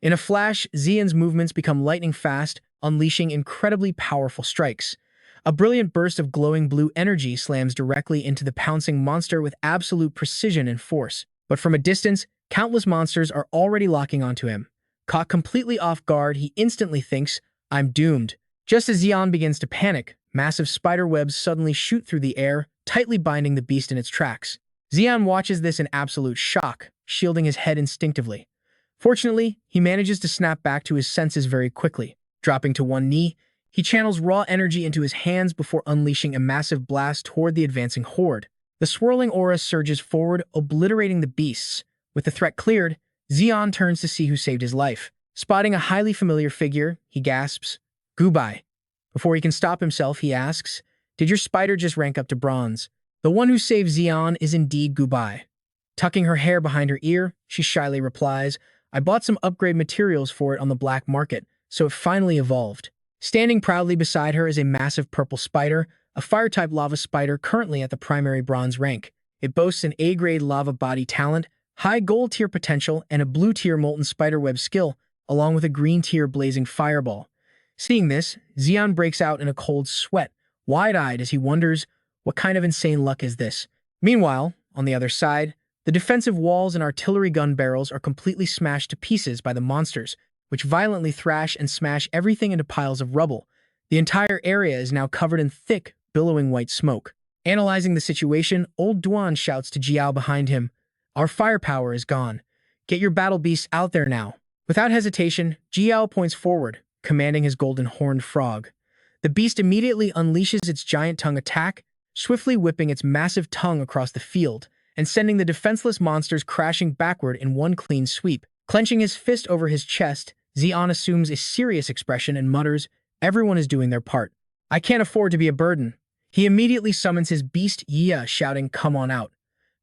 In a flash, Zi'an's movements become lightning fast, unleashing incredibly powerful strikes. A brilliant burst of glowing blue energy slams directly into the pouncing monster with absolute precision and force. But from a distance, countless monsters are already locking onto him. Caught completely off guard, he instantly thinks, "I'm doomed." Just as Zi'an begins to panic, massive spider webs suddenly shoot through the air, tightly binding the beast in its tracks. Zi'an watches this in absolute shock, shielding his head instinctively. Fortunately, he manages to snap back to his senses very quickly. Dropping to one knee, he channels raw energy into his hands before unleashing a massive blast toward the advancing horde. The swirling aura surges forward, obliterating the beasts. With the threat cleared, Zi'an turns to see who saved his life. Spotting a highly familiar figure, he gasps, "Goodbye." Before he can stop himself, he asks, "Did your spider just rank up to bronze?" The one who saved Zi'an is indeed Gubai. Tucking her hair behind her ear, she shyly replies, "I bought some upgrade materials for it on the black market, so it finally evolved." Standing proudly beside her is a massive purple spider, a fire-type lava spider currently at the primary bronze rank. It boasts an A-grade lava body talent, high gold tier potential, and a blue tier molten spiderweb skill, along with a green tier blazing fireball. Seeing this, Zi'an breaks out in a cold sweat, wide-eyed as he wonders, what kind of insane luck is this? Meanwhile, on the other side, the defensive walls and artillery gun barrels are completely smashed to pieces by the monsters, which violently thrash and smash everything into piles of rubble. The entire area is now covered in thick, billowing white smoke. Analyzing the situation, Old Duan shouts to Jiao behind him, "Our firepower is gone. Get your battle beasts out there now." Without hesitation, Jiao points forward, commanding his golden horned frog. The beast immediately unleashes its giant tongue attack, swiftly whipping its massive tongue across the field and sending the defenseless monsters crashing backward in one clean sweep. Clenching his fist over his chest, Zi'an assumes a serious expression and mutters, "Everyone is doing their part. I can't afford to be a burden." He immediately summons his beast Yia, shouting, "Come on out."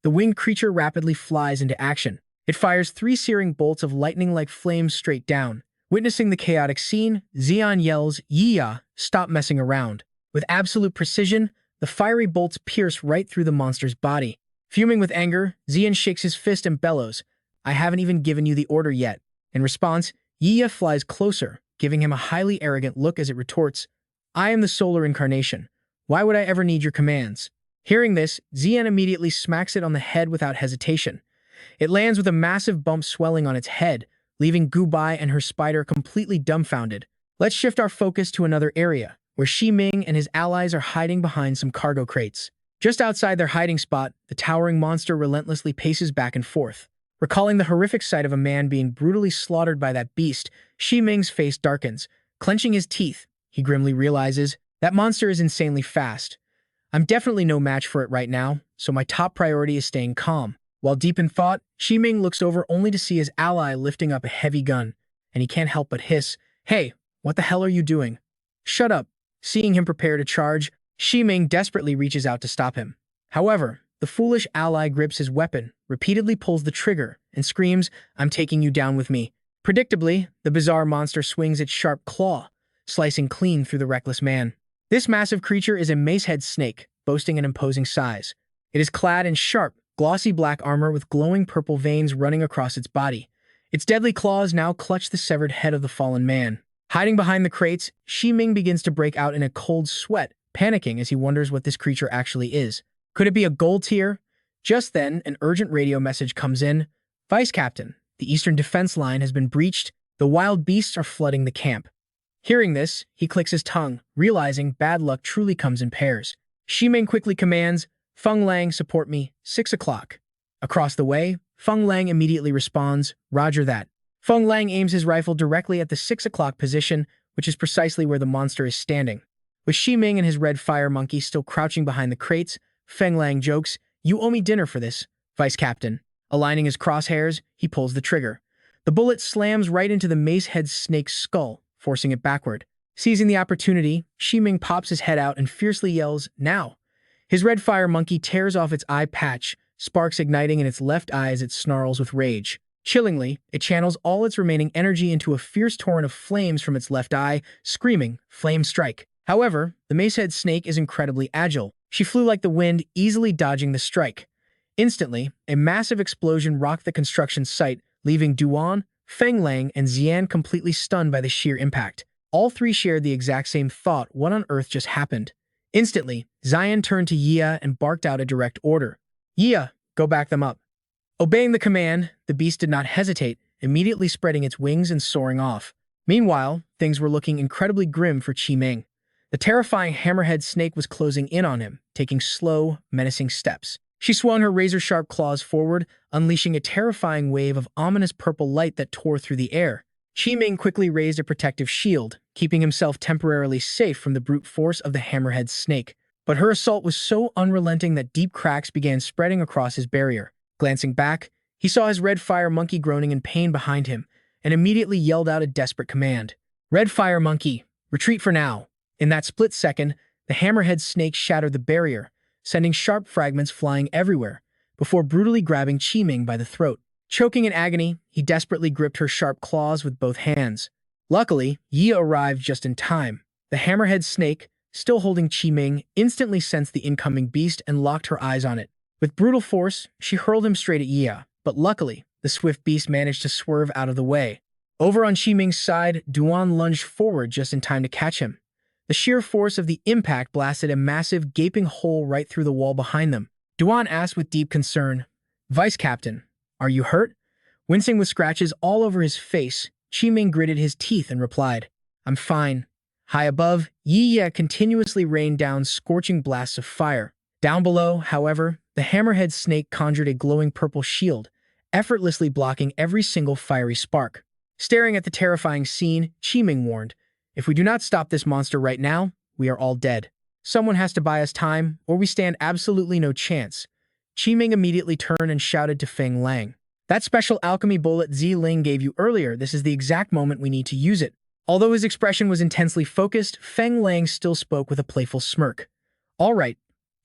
The winged creature rapidly flies into action. It fires 3 searing bolts of lightning like flames straight down. Witnessing the chaotic scene, Zi'an yells, "Yia, stop messing around." With absolute precision, the fiery bolts pierce right through the monster's body. Fuming with anger, Zi'an shakes his fist and bellows, "I haven't even given you the order yet." In response, Yia flies closer, giving him a highly arrogant look as it retorts, "I am the solar incarnation. Why would I ever need your commands?" Hearing this, Zi'an immediately smacks it on the head without hesitation. It lands with a massive bump swelling on its head, leaving Bai and her spider completely dumbfounded. Let's shift our focus to another area, where Ming and his allies are hiding behind some cargo crates. Just outside their hiding spot, the towering monster relentlessly paces back and forth. Recalling the horrific sight of a man being brutally slaughtered by that beast, Ming's face darkens. Clenching his teeth, he grimly realizes, that monster is insanely fast. I'm definitely no match for it right now, so my top priority is staying calm. While deep in thought, Ming looks over only to see his ally lifting up a heavy gun, and he can't help but hiss, "Hey, what the hell are you doing?" "Shut up." Seeing him prepare to charge, Ming desperately reaches out to stop him. However, the foolish ally grips his weapon, repeatedly pulls the trigger, and screams, "I'm taking you down with me." Predictably, the bizarre monster swings its sharp claw, slicing clean through the reckless man. This massive creature is a mace-head snake, boasting an imposing size. It is clad in sharp, glossy black armor with glowing purple veins running across its body. Its deadly claws now clutch the severed head of the fallen man. Hiding behind the crates, Ming begins to break out in a cold sweat, panicking as he wonders what this creature actually is. Could it be a gold tier? Just then, an urgent radio message comes in. "Vice Captain, the eastern defense line has been breached. The wild beasts are flooding the camp." Hearing this, he clicks his tongue, realizing bad luck truly comes in pairs. Ming quickly commands, "Feng Lang, support me, 6 o'clock." Across the way, Feng Lang immediately responds, "Roger that." Feng Lang aims his rifle directly at the 6 o'clock position, which is precisely where the monster is standing. With Ming and his red fire monkey still crouching behind the crates, Feng Lang jokes, "You owe me dinner for this, Vice Captain." Aligning his crosshairs, he pulls the trigger. The bullet slams right into the mace-head snake's skull, forcing it backward. Seizing the opportunity, Ming pops his head out and fiercely yells, "Now!" His red fire monkey tears off its eye patch, sparks igniting in its left eye as it snarls with rage. Chillingly, it channels all its remaining energy into a fierce torrent of flames from its left eye, screaming, "Flame strike!" However, the mace-head snake is incredibly agile. She flew like the wind, easily dodging the strike. Instantly, a massive explosion rocked the construction site, leaving Duan, Feng Lang, and Zi'an completely stunned by the sheer impact. All 3 shared the exact same thought, what on earth just happened? Instantly, Zi'an turned to Yia and barked out a direct order. "Yia, go back them up." Obeying the command, the beast did not hesitate, immediately spreading its wings and soaring off. Meanwhile, things were looking incredibly grim for Ming. The terrifying hammerhead snake was closing in on him, taking slow, menacing steps. She swung her razor-sharp claws forward, unleashing a terrifying wave of ominous purple light that tore through the air. Ming quickly raised a protective shield, keeping himself temporarily safe from the brute force of the hammerhead snake. But her assault was so unrelenting that deep cracks began spreading across his barrier. Glancing back, he saw his red fire monkey groaning in pain behind him, and immediately yelled out a desperate command. "Red fire monkey, retreat for now." In that split second, the hammerhead snake shattered the barrier, sending sharp fragments flying everywhere, before brutally grabbing Ming by the throat. Choking in agony, he desperately gripped her sharp claws with both hands. Luckily, Yia arrived just in time. The hammerhead snake, still holding Ming, instantly sensed the incoming beast and locked her eyes on it. With brutal force, she hurled him straight at Yia, but luckily, the swift beast managed to swerve out of the way. Over on Ming's side, Duan lunged forward just in time to catch him. The sheer force of the impact blasted a massive, gaping hole right through the wall behind them. Duan asked with deep concern, "Vice Captain, are you hurt?" Wincing with scratches all over his face, Ming gritted his teeth and replied, "I'm fine." High above, Yia continuously rained down scorching blasts of fire. Down below, however, the hammerhead snake conjured a glowing purple shield, effortlessly blocking every single fiery spark. Staring at the terrifying scene, Ming warned, "If we do not stop this monster right now, we are all dead." Someone has to buy us time, or we stand absolutely no chance. Qiming immediately turned and shouted to Feng Lang. That special alchemy bullet Zi Ling gave you earlier, this is the exact moment we need to use it. Although his expression was intensely focused, Feng Lang still spoke with a playful smirk. All right,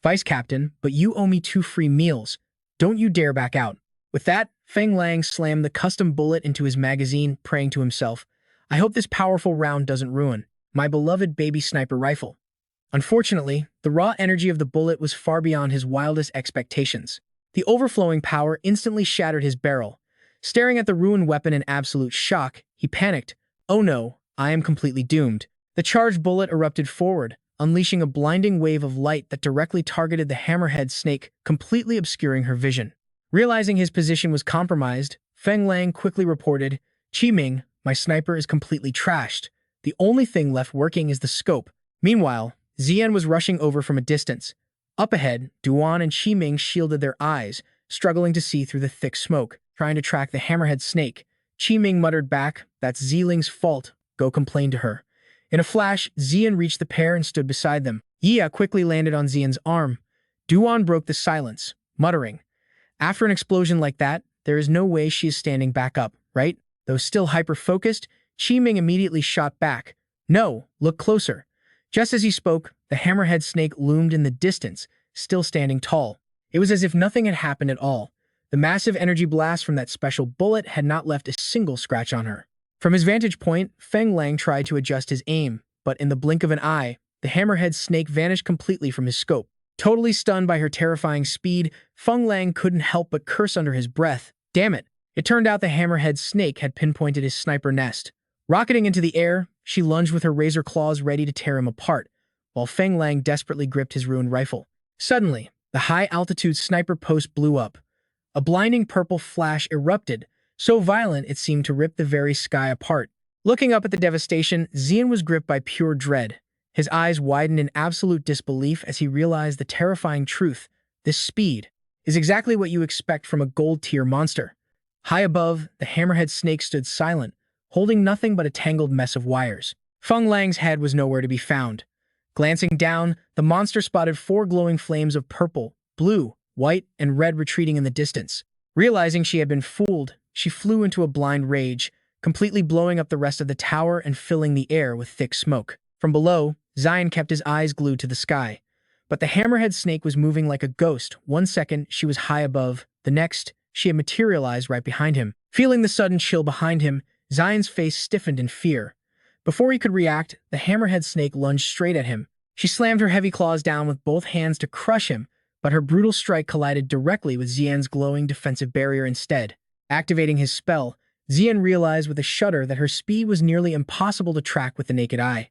Vice Captain, but you owe me 2 free meals. Don't you dare back out. With that, Feng Lang slammed the custom bullet into his magazine, praying to himself, I hope this powerful round doesn't ruin my beloved baby sniper rifle. Unfortunately, the raw energy of the bullet was far beyond his wildest expectations. The overflowing power instantly shattered his barrel. Staring at the ruined weapon in absolute shock, he panicked. Oh no, I am completely doomed. The charged bullet erupted forward, unleashing a blinding wave of light that directly targeted the hammerhead snake, completely obscuring her vision. Realizing his position was compromised, Feng Lang quickly reported, Qiming, my sniper is completely trashed. The only thing left working is the scope. Meanwhile, Zi'an was rushing over from a distance. Up ahead, Duan and Qiming shielded their eyes, struggling to see through the thick smoke, trying to track the hammerhead snake. Qiming muttered back, that's Ziling's fault. Go complain to her. In a flash, Zi'an reached the pair and stood beside them. Yia quickly landed on Zi'an's arm. Duan broke the silence, muttering, after an explosion like that, there is no way she is standing back up, right? Though still hyper-focused, Qiming immediately shot back. No, look closer. Just as he spoke, the hammerhead snake loomed in the distance, still standing tall. It was as if nothing had happened at all. The massive energy blast from that special bullet had not left a single scratch on her. From his vantage point, Feng Lang tried to adjust his aim, but in the blink of an eye, the hammerhead snake vanished completely from his scope. Totally stunned by her terrifying speed, Feng Lang couldn't help but curse under his breath. Damn it! It turned out the hammerhead snake had pinpointed his sniper nest. Rocketing into the air, she lunged with her razor claws ready to tear him apart, while Feng Lang desperately gripped his ruined rifle. Suddenly, the high-altitude sniper post blew up. A blinding purple flash erupted, so violent it seemed to rip the very sky apart. Looking up at the devastation, Zi'an was gripped by pure dread. His eyes widened in absolute disbelief as he realized the terrifying truth. This speed is exactly what you expect from a gold-tier monster. High above, the hammerhead snake stood silent, holding nothing but a tangled mess of wires. Feng Lang's head was nowhere to be found. Glancing down, the monster spotted 4 glowing flames of purple, blue, white, and red retreating in the distance. Realizing she had been fooled, she flew into a blind rage, completely blowing up the rest of the tower and filling the air with thick smoke. From below, Zi'an kept his eyes glued to the sky. But the hammerhead snake was moving like a ghost. 1 second, she was high above. The next, she had materialized right behind him. Feeling the sudden chill behind him, Zi'an's face stiffened in fear. Before he could react, the hammerhead snake lunged straight at him. She slammed her heavy claws down with both hands to crush him, but her brutal strike collided directly with Zi'an's glowing defensive barrier instead. Activating his spell, Zi'an realized with a shudder that her speed was nearly impossible to track with the naked eye.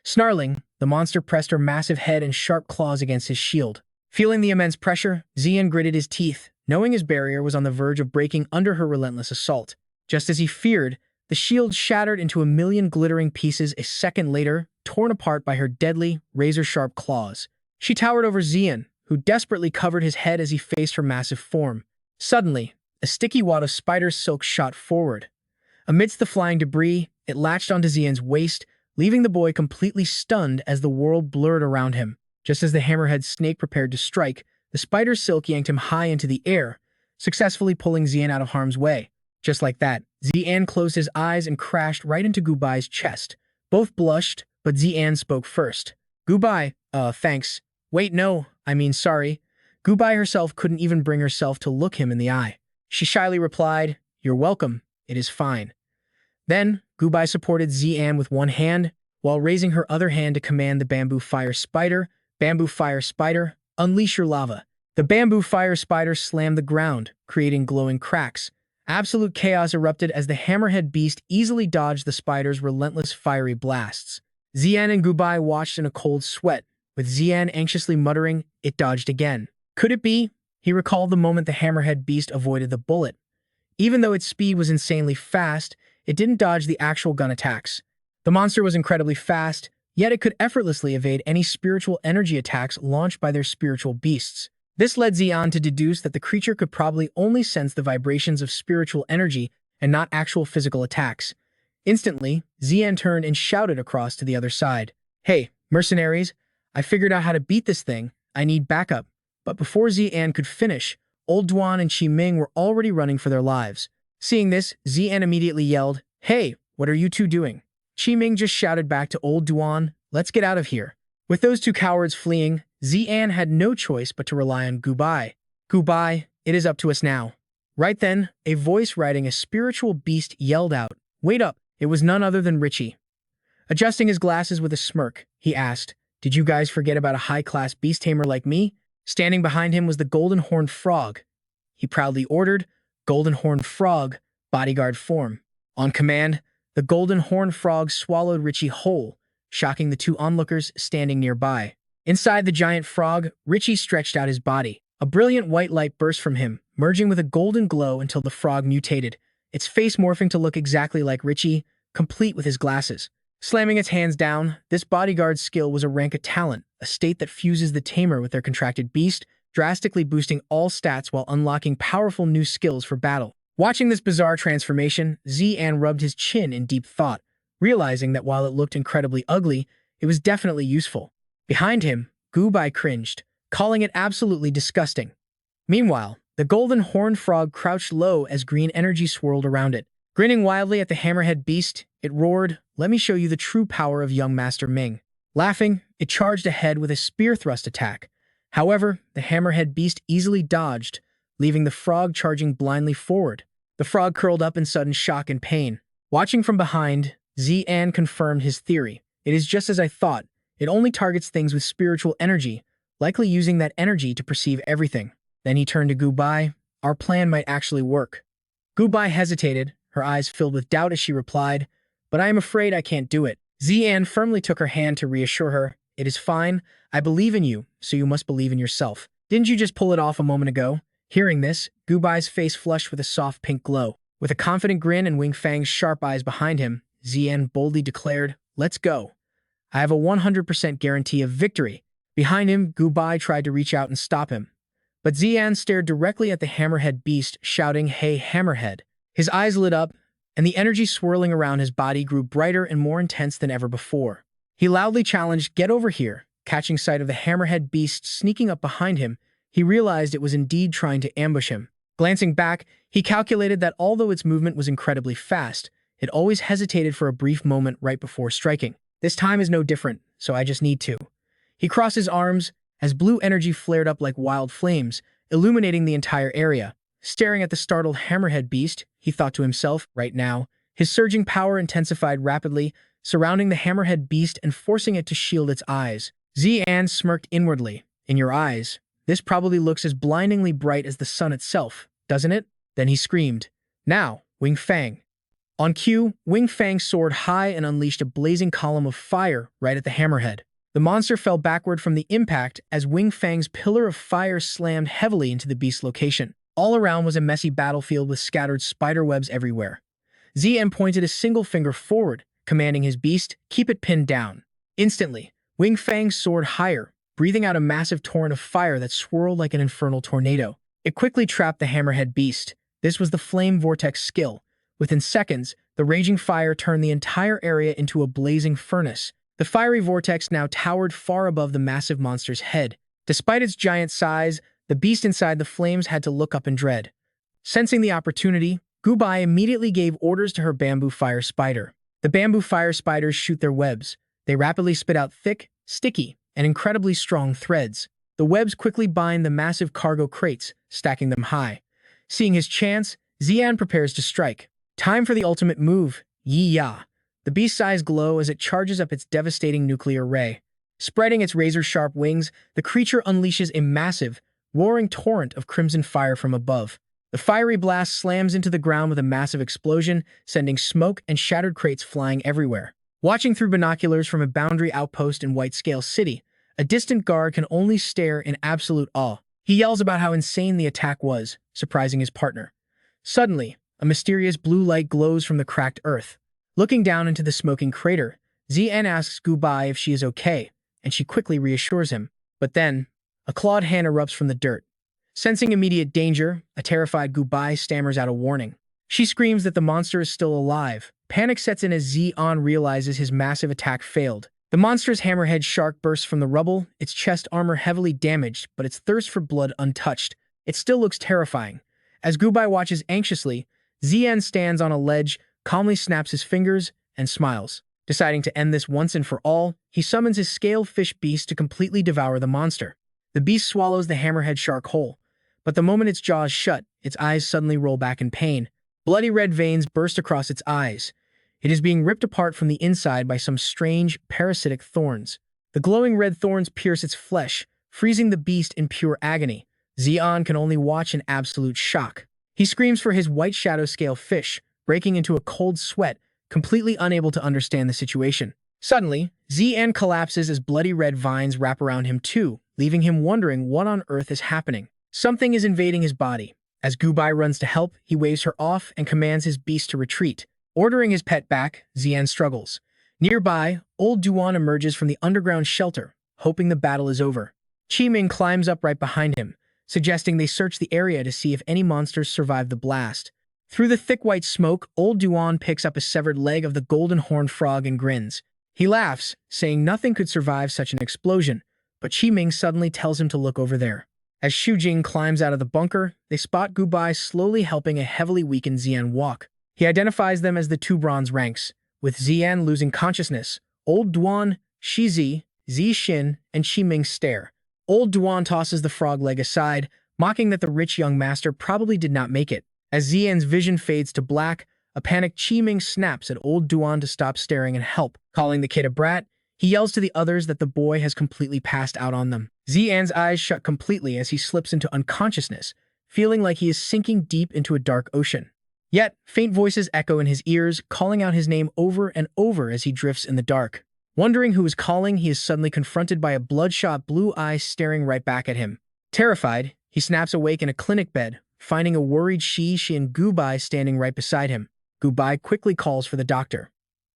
Snarling, the monster pressed her massive head and sharp claws against his shield. Feeling the immense pressure, Zi'an gritted his teeth, knowing his barrier was on the verge of breaking under her relentless assault. Just as he feared, the shield shattered into a million glittering pieces a second later, torn apart by her deadly, razor-sharp claws. She towered over Zi'an, who desperately covered his head as he faced her massive form. Suddenly, a sticky wad of spider silk shot forward. Amidst the flying debris, it latched onto Zi'an's waist, leaving the boy completely stunned as the world blurred around him. Just as the hammerhead snake prepared to strike, the spider silk yanked him high into the air, successfully pulling Zi'an out of harm's way. Just like that, Zi'an closed his eyes and crashed right into Gubai's chest. Both blushed, but Zi'an spoke first. Gubai, thanks. Wait, no, I mean sorry. Gubai herself couldn't even bring herself to look him in the eye. She shyly replied, You're welcome, it is fine. Then, Gubai supported Zi'an with one hand, while raising her other hand to command the bamboo fire spider. Bamboo fire spider, unleash your lava. The bamboo fire spider slammed the ground, creating glowing cracks. Absolute chaos erupted as the hammerhead beast easily dodged the spider's relentless fiery blasts. Zi'an and Gubai watched in a cold sweat, with Zi'an anxiously muttering, It dodged again. Could it be? He recalled the moment the hammerhead beast avoided the bullet. Even though its speed was insanely fast, it didn't dodge the actual gun attacks. The monster was incredibly fast, yet it could effortlessly evade any spiritual energy attacks launched by their spiritual beasts. This led Zi'an to deduce that the creature could probably only sense the vibrations of spiritual energy and not actual physical attacks. Instantly, Zi'an turned and shouted across to the other side. Hey, mercenaries, I figured out how to beat this thing. I need backup. But before Zi'an could finish, Old Duan and Ming were already running for their lives. Seeing this, Zi'an immediately yelled, "Hey, what are you two doing?" Ming just shouted back to Old Duan, "Let's get out of here." With those two cowards fleeing, Zi'an had no choice but to rely on Bai. Bai, it is up to us now. Right then, a voice riding a spiritual beast yelled out, "Wait up!" It was none other than Richie. Adjusting his glasses with a smirk, he asked, "Did you guys forget about a high-class beast tamer like me?" Standing behind him was the Golden Horned Frog. He proudly ordered, "Golden Horned Frog, bodyguard form." On command, the Golden Horned Frog swallowed Richie whole, shocking the two onlookers standing nearby. Inside the giant frog, Richie stretched out his body. A brilliant white light burst from him, merging with a golden glow until the frog mutated, its face morphing to look exactly like Richie, complete with his glasses. Slamming its hands down, this bodyguard's skill was a rank of talent, a state that fuses the tamer with their contracted beast, drastically boosting all stats while unlocking powerful new skills for battle. Watching this bizarre transformation, Zi'an rubbed his chin in deep thought, realizing that while it looked incredibly ugly, it was definitely useful. Behind him, Bai cringed, calling it absolutely disgusting. Meanwhile, the golden horned frog crouched low as green energy swirled around it. Grinning wildly at the hammerhead beast, it roared, "Let me show you the true power of young Master Ming." Laughing, it charged ahead with a spear thrust attack. However, the hammerhead beast easily dodged, leaving the frog charging blindly forward. The frog curled up in sudden shock and pain. Watching from behind, Zi'an confirmed his theory. "It is just as I thought. It only targets things with spiritual energy, likely using that energy to perceive everything." Then he turned to Bai. "Our plan might actually work." Bai hesitated, her eyes filled with doubt as she replied, "But I am afraid I can't do it." Zi'an firmly took her hand to reassure her, "It is fine. I believe in you, so you must believe in yourself. Didn't you just pull it off a moment ago?" Hearing this, Bai's face flushed with a soft pink glow. With a confident grin and Wing Fang's sharp eyes behind him, Zi'an boldly declared, "Let's go. I have a 100% guarantee of victory." Behind him, Bai tried to reach out and stop him. But Zi'an stared directly at the hammerhead beast, shouting, "Hey, hammerhead." His eyes lit up, and the energy swirling around his body grew brighter and more intense than ever before. He loudly challenged, "Get over here." Catching sight of the hammerhead beast sneaking up behind him, he realized it was indeed trying to ambush him. Glancing back, he calculated that although its movement was incredibly fast, it always hesitated for a brief moment right before striking. "This time is no different, so I just need to." He crossed his arms as blue energy flared up like wild flames, illuminating the entire area. Staring at the startled hammerhead beast, he thought to himself, right now, his surging power intensified rapidly, surrounding the hammerhead beast and forcing it to shield its eyes. Zi'an smirked inwardly. "In your eyes, this probably looks as blindingly bright as the sun itself, doesn't it?" Then he screamed, "Now, Wing Fang." On cue, Wing Fang soared high and unleashed a blazing column of fire right at the hammerhead. The monster fell backward from the impact as Wing Fang's pillar of fire slammed heavily into the beast's location. All around was a messy battlefield with scattered spiderwebs everywhere. Zi'an pointed a single finger forward, commanding his beast, "Keep it pinned down." Instantly, Wing Fang soared higher, breathing out a massive torrent of fire that swirled like an infernal tornado. It quickly trapped the hammerhead beast. This was the flame vortex skill. Within seconds, the raging fire turned the entire area into a blazing furnace. The fiery vortex now towered far above the massive monster's head. Despite its giant size, the beast inside the flames had to look up in dread. Sensing the opportunity, Bai immediately gave orders to her bamboo fire spider. The bamboo fire spiders shoot their webs. They rapidly spit out thick, sticky, and incredibly strong threads. The webs quickly bind the massive cargo crates, stacking them high. Seeing his chance, Zi'an prepares to strike. Time for the ultimate move, Yi-Ya. The beast's eyes glow as it charges up its devastating nuclear ray. Spreading its razor-sharp wings, the creature unleashes a massive, roaring torrent of crimson fire from above. The fiery blast slams into the ground with a massive explosion, sending smoke and shattered crates flying everywhere. Watching through binoculars from a boundary outpost in White Scale City, a distant guard can only stare in absolute awe. He yells about how insane the attack was, surprising his partner. Suddenly, a mysterious blue light glows from the cracked earth. Looking down into the smoking crater, Zi'an asks Bai if she is okay, and she quickly reassures him. But then, a clawed hand erupts from the dirt. Sensing immediate danger, a terrified Bai stammers out a warning. She screams that the monster is still alive. Panic sets in as Zi'an realizes his massive attack failed. The monster's hammerhead shark bursts from the rubble, its chest armor heavily damaged, but its thirst for blood untouched. It still looks terrifying. As Gubai watches anxiously, Zi'an stands on a ledge, calmly snaps his fingers, and smiles. Deciding to end this once and for all, he summons his scaled fish beast to completely devour the monster. The beast swallows the hammerhead shark whole, but the moment its jaws shut, its eyes suddenly roll back in pain. Bloody red veins burst across its eyes. It is being ripped apart from the inside by some strange, parasitic thorns. The glowing red thorns pierce its flesh, freezing the beast in pure agony. Zi'an can only watch in absolute shock. He screams for his white shadow scale fish, breaking into a cold sweat, completely unable to understand the situation. Suddenly, Zi'an collapses as bloody red vines wrap around him too, leaving him wondering what on earth is happening. Something is invading his body. As Gubai runs to help, he waves her off and commands his beast to retreat. Ordering his pet back, Zi'an struggles. Nearby, old Duan emerges from the underground shelter, hoping the battle is over. Qiming climbs up right behind him, suggesting they search the area to see if any monsters survive the blast. Through the thick white smoke, old Duan picks up a severed leg of the golden horned frog and grins. He laughs, saying nothing could survive such an explosion, but Qiming suddenly tells him to look over there. As Shujing climbs out of the bunker, they spot Gubai slowly helping a heavily weakened Zi'an walk. He identifies them as the two bronze ranks, with Zi'an losing consciousness. Old Duan, Shizi, Zixin, and Qiming stare. Old Duan tosses the frog leg aside, mocking that the rich young master probably did not make it. As Zi'an's vision fades to black, a panicked Qiming snaps at old Duan to stop staring and help. Calling the kid a brat, he yells to the others that the boy has completely passed out on them. Zi'an's eyes shut completely as he slips into unconsciousness, feeling like he is sinking deep into a dark ocean. Yet, faint voices echo in his ears, calling out his name over and over as he drifts in the dark. Wondering who is calling, he is suddenly confronted by a bloodshot blue eye staring right back at him. Terrified, he snaps awake in a clinic bed, finding a worried Shi and Gubai standing right beside him. Gubai quickly calls for the doctor.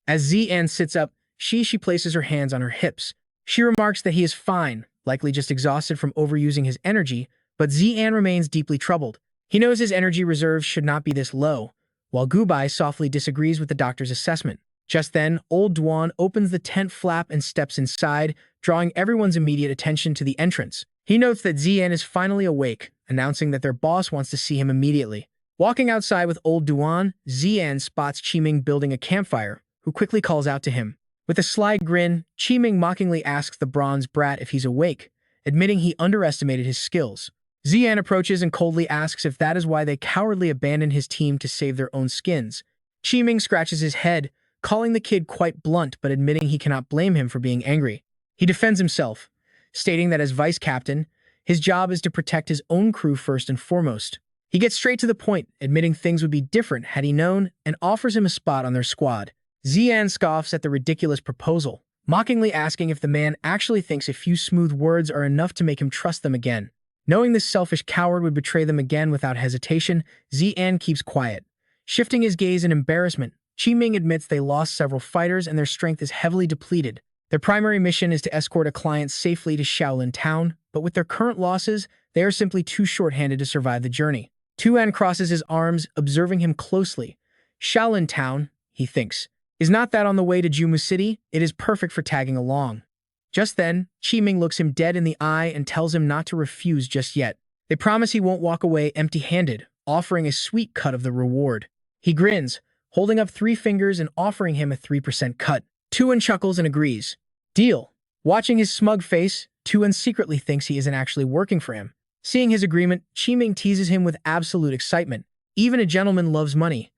As Zi'an sits up, Shi places her hands on her hips. She remarks that he is fine, likely just exhausted from overusing his energy, but Zi'an remains deeply troubled. He knows his energy reserves should not be this low, while Gubai softly disagrees with the doctor's assessment. Just then, old Duan opens the tent flap and steps inside, drawing everyone's immediate attention to the entrance. He notes that Zi'an is finally awake, announcing that their boss wants to see him immediately. Walking outside with old Duan, Zi'an spots Qiming building a campfire, who quickly calls out to him. With a sly grin, Qiming mockingly asks the bronze brat if he's awake, admitting he underestimated his skills. Zi'an approaches and coldly asks if that is why they cowardly abandoned his team to save their own skins. Qiming scratches his head, calling the kid quite blunt but admitting he cannot blame him for being angry. He defends himself, stating that as vice captain, his job is to protect his own crew first and foremost. He gets straight to the point, admitting things would be different had he known, and offers him a spot on their squad. Zi'an scoffs at the ridiculous proposal, mockingly asking if the man actually thinks a few smooth words are enough to make him trust them again. Knowing this selfish coward would betray them again without hesitation, Zi'an keeps quiet. Shifting his gaze in embarrassment, Qiming admits they lost several fighters and their strength is heavily depleted. Their primary mission is to escort a client safely to Shaolin Town, but with their current losses, they are simply too short-handed to survive the journey. Tuan crosses his arms, observing him closely. Shaolin Town, he thinks. Is not that on the way to Jumu City? It is perfect for tagging along. Just then, Qiming looks him dead in the eye and tells him not to refuse just yet. They promise he won't walk away empty-handed, offering a sweet cut of the reward. He grins, holding up 3 fingers and offering him a 3% cut. Tuan chuckles and agrees. Deal. Watching his smug face, Tuan secretly thinks he isn't actually working for him. Seeing his agreement, Qiming teases him with absolute excitement. Even a gentleman loves money.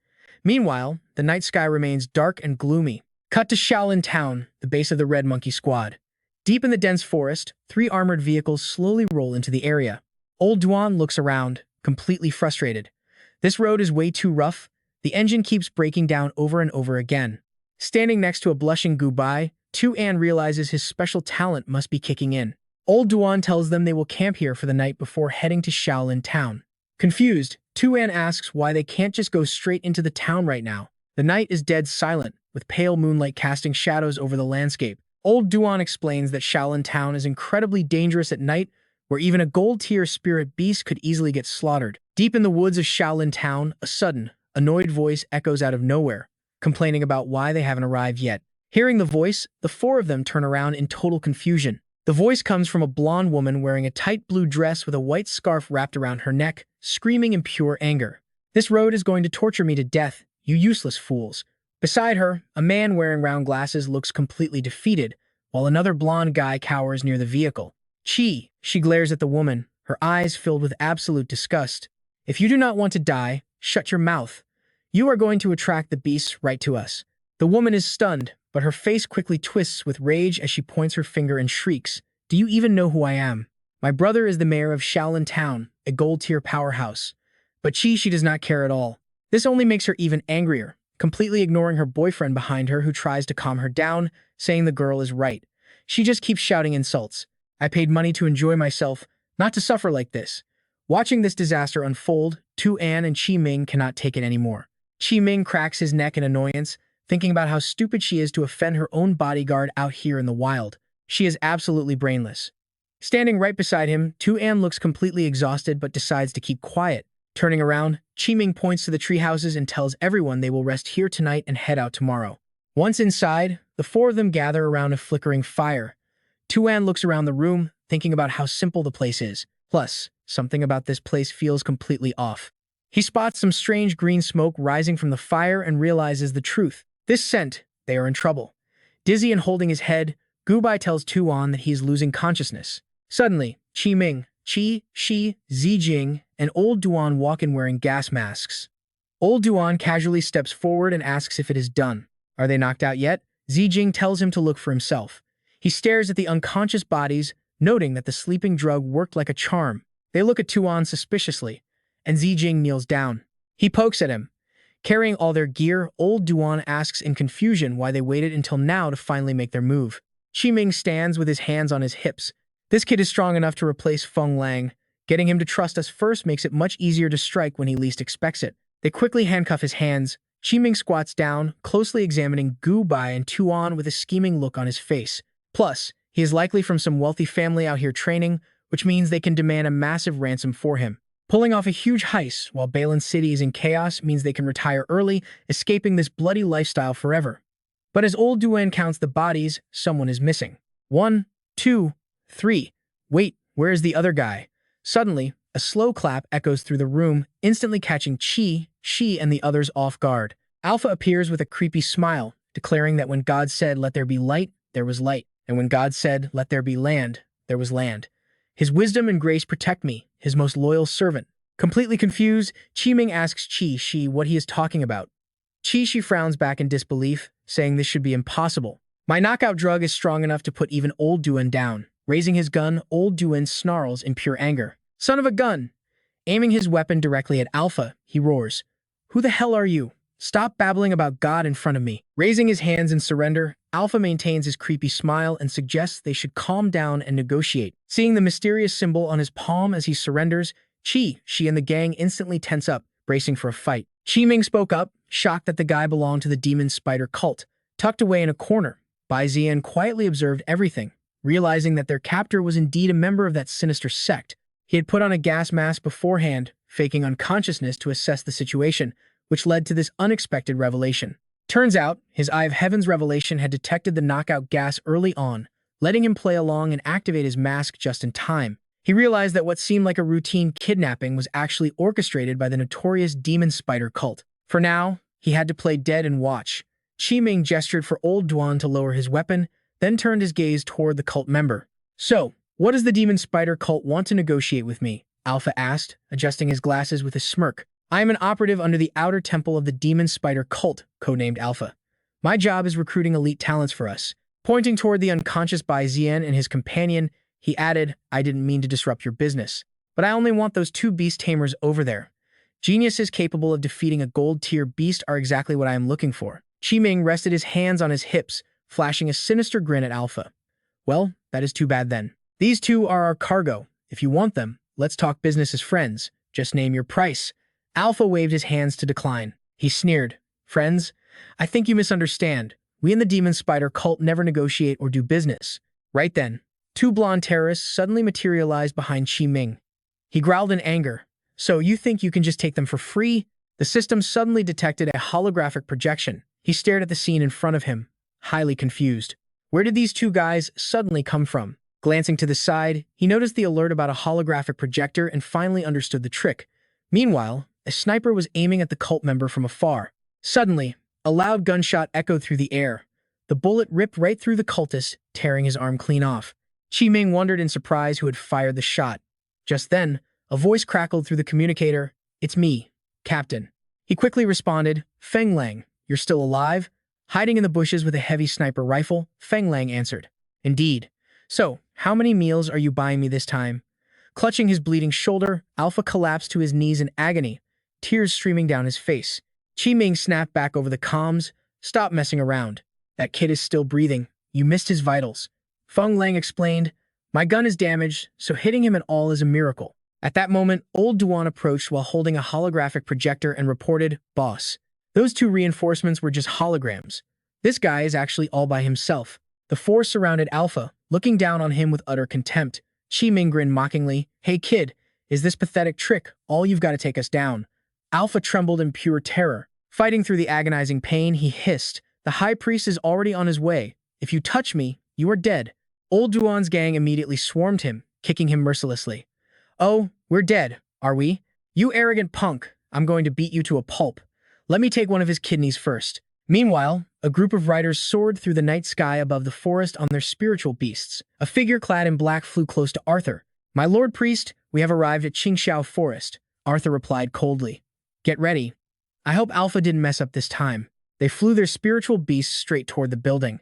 Meanwhile, the night sky remains dark and gloomy. Cut to Shaolin Town, the base of the Red Monkey Squad. Deep in the dense forest, 3 armored vehicles slowly roll into the area. Old Duan looks around, completely frustrated. This road is way too rough. The engine keeps breaking down over and over again. Standing next to a blushing Gubai, Tuan realizes his special talent must be kicking in. Old Duan tells them they will camp here for the night before heading to Shaolin Town. Confused, Tuan asks why they can't just go straight into the town right now. The night is dead silent, with pale moonlight casting shadows over the landscape. Old Duan explains that Shaolin Town is incredibly dangerous at night, where even a gold-tier spirit beast could easily get slaughtered. Deep in the woods of Shaolin Town, a sudden, annoyed voice echoes out of nowhere, complaining about why they haven't arrived yet. Hearing the voice, the four of them turn around in total confusion. The voice comes from a blonde woman wearing a tight blue dress with a white scarf wrapped around her neck, screaming in pure anger. "This road is going to torture me to death, you useless fools." Beside her, a man wearing round glasses looks completely defeated, while another blonde guy cowers near the vehicle. She glares at the woman, her eyes filled with absolute disgust. "If you do not want to die, shut your mouth. You are going to attract the beasts right to us." The woman is stunned, but her face quickly twists with rage as she points her finger and shrieks, "Do you even know who I am? My brother is the mayor of Shaolin Town, a gold-tier powerhouse." But she does not care at all. This only makes her even angrier, completely ignoring her boyfriend behind her who tries to calm her down, saying the girl is right. She just keeps shouting insults. "I paid money to enjoy myself, not to suffer like this." Watching this disaster unfold, Tu An and Chi Ming cannot take it anymore. Chi Ming cracks his neck in annoyance, thinking about how stupid she is to offend her own bodyguard out here in the wild. She is absolutely brainless. Standing right beside him, Tu An looks completely exhausted but decides to keep quiet. Turning around, Chi Ming points to the tree houses and tells everyone they will rest here tonight and head out tomorrow. Once inside, the four of them gather around a flickering fire. Tu An looks around the room, thinking about how simple the place is. Plus, something about this place feels completely off. He spots some strange green smoke rising from the fire and realizes the truth. This scent, they are in trouble. Dizzy and holding his head, Gubai tells Tu An that he is losing consciousness. Suddenly, Chi Ming, Shi, Zijing, and Old Duan walk in wearing gas masks. Old Duan casually steps forward and asks if it is done. Are they knocked out yet? Zijing tells him to look for himself. He stares at the unconscious bodies, noting that the sleeping drug worked like a charm. They look at Tu An suspiciously, and Zijing kneels down. He pokes at him. Carrying all their gear, Old Duan asks in confusion why they waited until now to finally make their move. Chi Ming stands with his hands on his hips. "This kid is strong enough to replace Feng Lang. Getting him to trust us first makes it much easier to strike when he least expects it." They quickly handcuff his hands. Chi Ming squats down, closely examining Gu Bai and Tu An with a scheming look on his face. Plus, he is likely from some wealthy family out here training, which means they can demand a massive ransom for him. Pulling off a huge heist while Balin City is in chaos means they can retire early, escaping this bloody lifestyle forever. But as Old Duan counts the bodies, someone is missing. 1, 2, 3. Wait, where is the other guy? Suddenly, a slow clap echoes through the room, instantly catching Chi, and the others off guard. Alpha appears with a creepy smile, declaring that when God said, "Let there be light," there was light, and when God said, "Let there be land," there was land. His wisdom and grace protect me, his most loyal servant. Completely confused, Chi Ming asks Chi what he is talking about. Chi frowns back in disbelief, saying this should be impossible. "My knockout drug is strong enough to put even Old Duan down." Raising his gun, Old Duan snarls in pure anger. "Son of a gun!" Aiming his weapon directly at Alpha, he roars, "Who the hell are you? Stop babbling about God in front of me." Raising his hands in surrender, Alpha maintains his creepy smile and suggests they should calm down and negotiate. Seeing the mysterious symbol on his palm as he surrenders, Chi and the gang instantly tense up, bracing for a fight. Chi Ming spoke up, shocked that the guy belonged to the demon spider cult. Tucked away in a corner, Bai Zi'an quietly observed everything, realizing that their captor was indeed a member of that sinister sect. He had put on a gas mask beforehand, faking unconsciousness to assess the situation, which led to this unexpected revelation. Turns out, his Eye of Heaven's revelation had detected the knockout gas early on, letting him play along and activate his mask just in time. He realized that what seemed like a routine kidnapping was actually orchestrated by the notorious demon spider cult. For now, he had to play dead and watch. Chi Ming gestured for Old Duan to lower his weapon, then turned his gaze toward the cult member. "So, what does the demon spider cult want to negotiate with me?" Alpha asked, adjusting his glasses with a smirk. "I am an operative under the outer temple of the demon spider cult," codenamed Alpha. "My job is recruiting elite talents for us." Pointing toward the unconscious Bai Zi'an and his companion, he added, "I didn't mean to disrupt your business, but I only want those 2 beast tamers over there. Geniuses capable of defeating a gold-tier beast are exactly what I am looking for." Chi Ming rested his hands on his hips, flashing a sinister grin at Alpha. "Well, that is too bad then. These 2 are our cargo. If you want them, let's talk business as friends. Just name your price." Alpha waved his hands to decline. He sneered, "Friends? I think you misunderstand. We in the demon spider cult never negotiate or do business." Right then, 2 blonde terrorists suddenly materialized behind Chi Ming. He growled in anger. "So you think you can just take them for free?" The system suddenly detected a holographic projection. He stared at the scene in front of him, highly confused. Where did these two guys suddenly come from? Glancing to the side, he noticed the alert about a holographic projector and finally understood the trick. Meanwhile, a sniper was aiming at the cult member from afar. Suddenly, a loud gunshot echoed through the air. The bullet ripped right through the cultist, tearing his arm clean off. Ming wondered in surprise who had fired the shot. Just then, a voice crackled through the communicator. "It's me, Captain." He quickly responded, "Feng Lang, you're still alive?" Hiding in the bushes with a heavy sniper rifle, Feng Lang answered, "Indeed. So, how many meals are you buying me this time?" Clutching his bleeding shoulder, Alpha collapsed to his knees in agony, tears streaming down his face. Ming snapped back over the comms. "Stop messing around. That kid is still breathing. You missed his vitals." Feng Lang explained, "My gun is damaged, so hitting him at all is a miracle." At that moment, Old Duan approached while holding a holographic projector and reported, "Boss, those two reinforcements were just holograms. This guy is actually all by himself." The four surrounded Alpha, looking down on him with utter contempt. Ming grinned mockingly, "Hey kid, is this pathetic trick all you've got to take us down?" Alpha trembled in pure terror. Fighting through the agonizing pain, he hissed, "The High Priest is already on his way. If you touch me, you are dead." Old Duan's gang immediately swarmed him, kicking him mercilessly. "Oh, we're dead, are we? You arrogant punk, I'm going to beat you to a pulp. Let me take one of his kidneys first." Meanwhile, a group of riders soared through the night sky above the forest on their spiritual beasts. A figure clad in black flew close to Arthur. "My Lord Priest, we have arrived at Qingxiao Forest," Arthur replied coldly. "Get ready. I hope Alpha didn't mess up this time." They flew their spiritual beasts straight toward the building.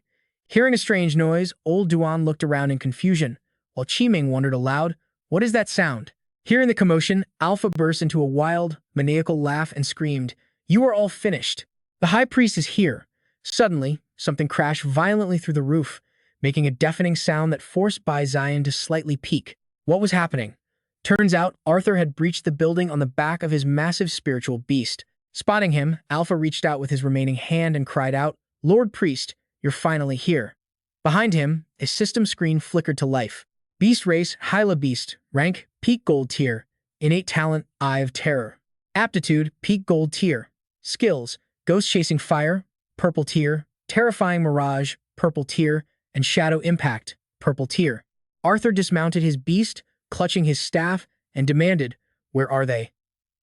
Hearing a strange noise, Old Duan looked around in confusion, while Ming wondered aloud, "What is that sound?" Hearing the commotion, Alpha burst into a wild, maniacal laugh and screamed, "You are all finished. The High Priest is here." Suddenly, something crashed violently through the roof, making a deafening sound that forced Bai Zi'an to slightly peek. What was happening? Turns out, Arthur had breached the building on the back of his massive spiritual beast. Spotting him, Alpha reached out with his remaining hand and cried out, "Lord Priest, you're finally here." Behind him, a system screen flickered to life. Beast race, Hyla Beast. Rank, Peak Gold tier. Innate talent, Eye of Terror. Aptitude, Peak Gold tier. Skills, Ghost Chasing Fire, Purple tier. Terrifying Mirage, Purple tier. And Shadow Impact, Purple tier. Arthur dismounted his beast, clutching his staff, and demanded, "Where are they?"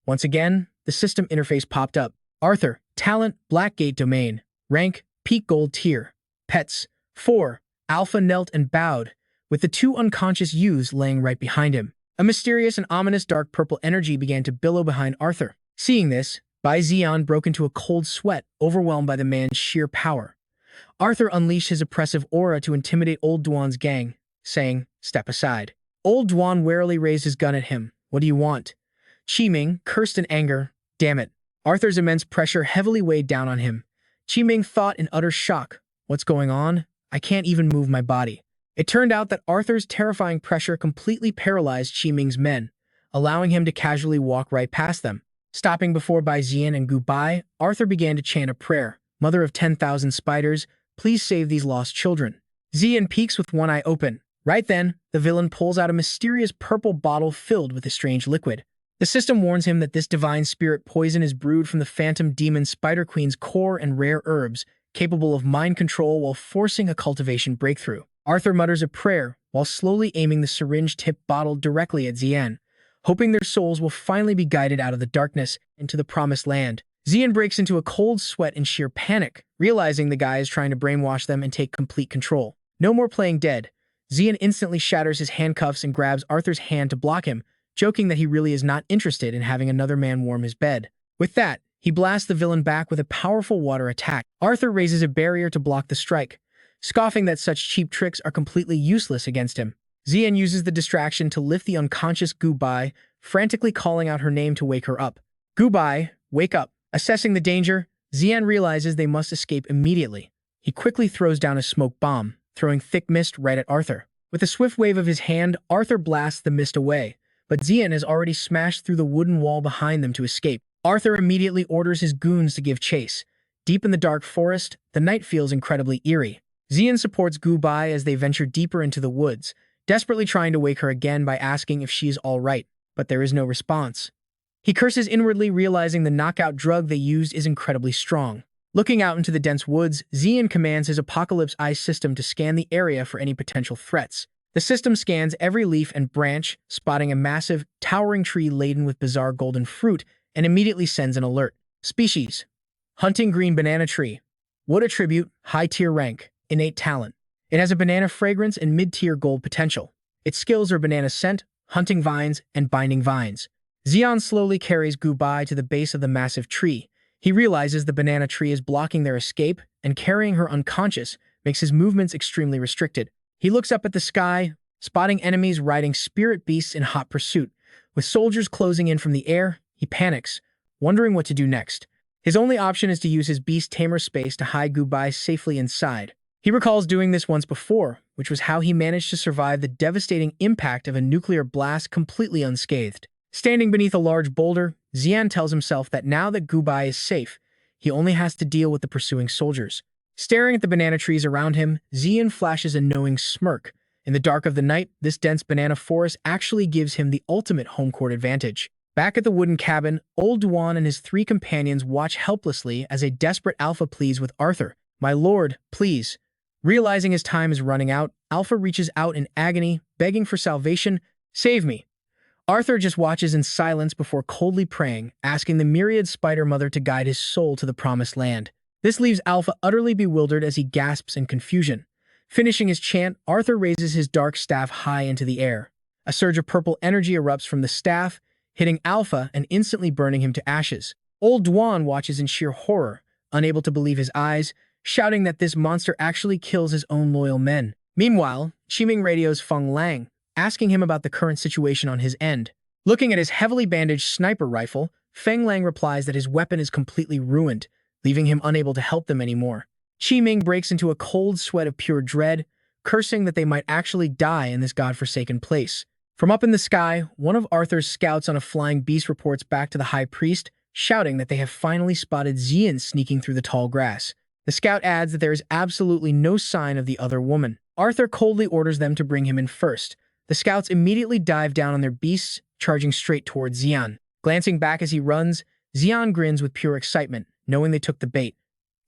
Once again, the system interface popped up. Arthur, Talent, Blackgate Domain. Rank, Peak Gold tier. Pets, 4. Alpha knelt and bowed, with the two unconscious youths laying right behind him. A mysterious and ominous dark purple energy began to billow behind Arthur. Seeing this, Bai Zi'an broke into a cold sweat, overwhelmed by the man's sheer power. Arthur unleashed his oppressive aura to intimidate Old Duan's gang, saying, "Step aside." Old Duan warily raised his gun at him. "What do you want?" Ming cursed in anger. "Damn it." Arthur's immense pressure heavily weighed down on him. Ming thought in utter shock, "What's going on? I can't even move my body." It turned out that Arthur's terrifying pressure completely paralyzed Ming's men, allowing him to casually walk right past them. Stopping before Bai Zi'an and Gu Bai, Arthur began to chant a prayer. "Mother of 10,000 spiders, please save these lost children." Zi'an peeks with one eye open. Right then, the villain pulls out a mysterious purple bottle filled with a strange liquid. The system warns him that this divine spirit poison is brewed from the phantom demon Spider Queen's core and rare herbs, capable of mind control while forcing a cultivation breakthrough. Arthur mutters a prayer while slowly aiming the syringe-tipped bottle directly at Zi'an, hoping their souls will finally be guided out of the darkness into the promised land. Zi'an breaks into a cold sweat in sheer panic, realizing the guy is trying to brainwash them and take complete control. No more playing dead. Zi'an instantly shatters his handcuffs and grabs Arthur's hand to block him, joking that he really is not interested in having another man warm his bed. With that, he blasts the villain back with a powerful water attack. Arthur raises a barrier to block the strike, scoffing that such cheap tricks are completely useless against him. Zi'an uses the distraction to lift the unconscious Gu Bai, frantically calling out her name to wake her up. "Gu Bai, wake up." Assessing the danger, Zi'an realizes they must escape immediately. He quickly throws down a smoke bomb, throwing thick mist right at Arthur. With a swift wave of his hand, Arthur blasts the mist away, but Zi'an has already smashed through the wooden wall behind them to escape. Arthur immediately orders his goons to give chase. Deep in the dark forest, the night feels incredibly eerie. Zi'an supports Gu Bai as they venture deeper into the woods, desperately trying to wake her again by asking if she is all right, but there is no response. He curses inwardly, realizing the knockout drug they used is incredibly strong. Looking out into the dense woods, Zi'an commands his Apocalypse Eye system to scan the area for any potential threats. The system scans every leaf and branch, spotting a massive, towering tree laden with bizarre golden fruit, and immediately sends an alert. Species: Hunting green banana tree. Wood attribute: high-tier rank, innate talent. It has a banana fragrance and mid-tier gold potential. Its skills are banana scent, hunting vines, and binding vines. Zi'an slowly carries Gubai to the base of the massive tree. He realizes the banana tree is blocking their escape, and carrying her unconscious makes his movements extremely restricted. He looks up at the sky, spotting enemies riding spirit beasts in hot pursuit. With soldiers closing in from the air, he panics, wondering what to do next. His only option is to use his beast tamer space to hide Gubai safely inside. He recalls doing this once before, which was how he managed to survive the devastating impact of a nuclear blast completely unscathed. Standing beneath a large boulder, Zi'an tells himself that now that Gubai is safe, he only has to deal with the pursuing soldiers. Staring at the banana trees around him, Zi'an flashes a knowing smirk. In the dark of the night, this dense banana forest actually gives him the ultimate home court advantage. Back at the wooden cabin, old Duan and his 3 companions watch helplessly as a desperate Alpha pleads with Arthur. "My lord, please." Realizing his time is running out, Alpha reaches out in agony, begging for salvation. "Save me." Arthur just watches in silence before coldly praying, asking the myriad spider mother to guide his soul to the promised land. This leaves Alpha utterly bewildered as he gasps in confusion. Finishing his chant, Arthur raises his dark staff high into the air. A surge of purple energy erupts from the staff, hitting Alpha and instantly burning him to ashes. Old Duan watches in sheer horror, unable to believe his eyes, shouting that this monster actually kills his own loyal men. Meanwhile, Qiming radios Feng Lang, asking him about the current situation on his end. Looking at his heavily bandaged sniper rifle, Feng Lang replies that his weapon is completely ruined, leaving him unable to help them anymore. Qiming breaks into a cold sweat of pure dread, cursing that they might actually die in this godforsaken place. From up in the sky, one of Arthur's scouts on a flying beast reports back to the high priest, shouting that they have finally spotted Zi'an sneaking through the tall grass. The scout adds that there is absolutely no sign of the other woman. Arthur coldly orders them to bring him in first. The scouts immediately dive down on their beasts, charging straight towards Zi'an. Glancing back as he runs, Zi'an grins with pure excitement, knowing they took the bait.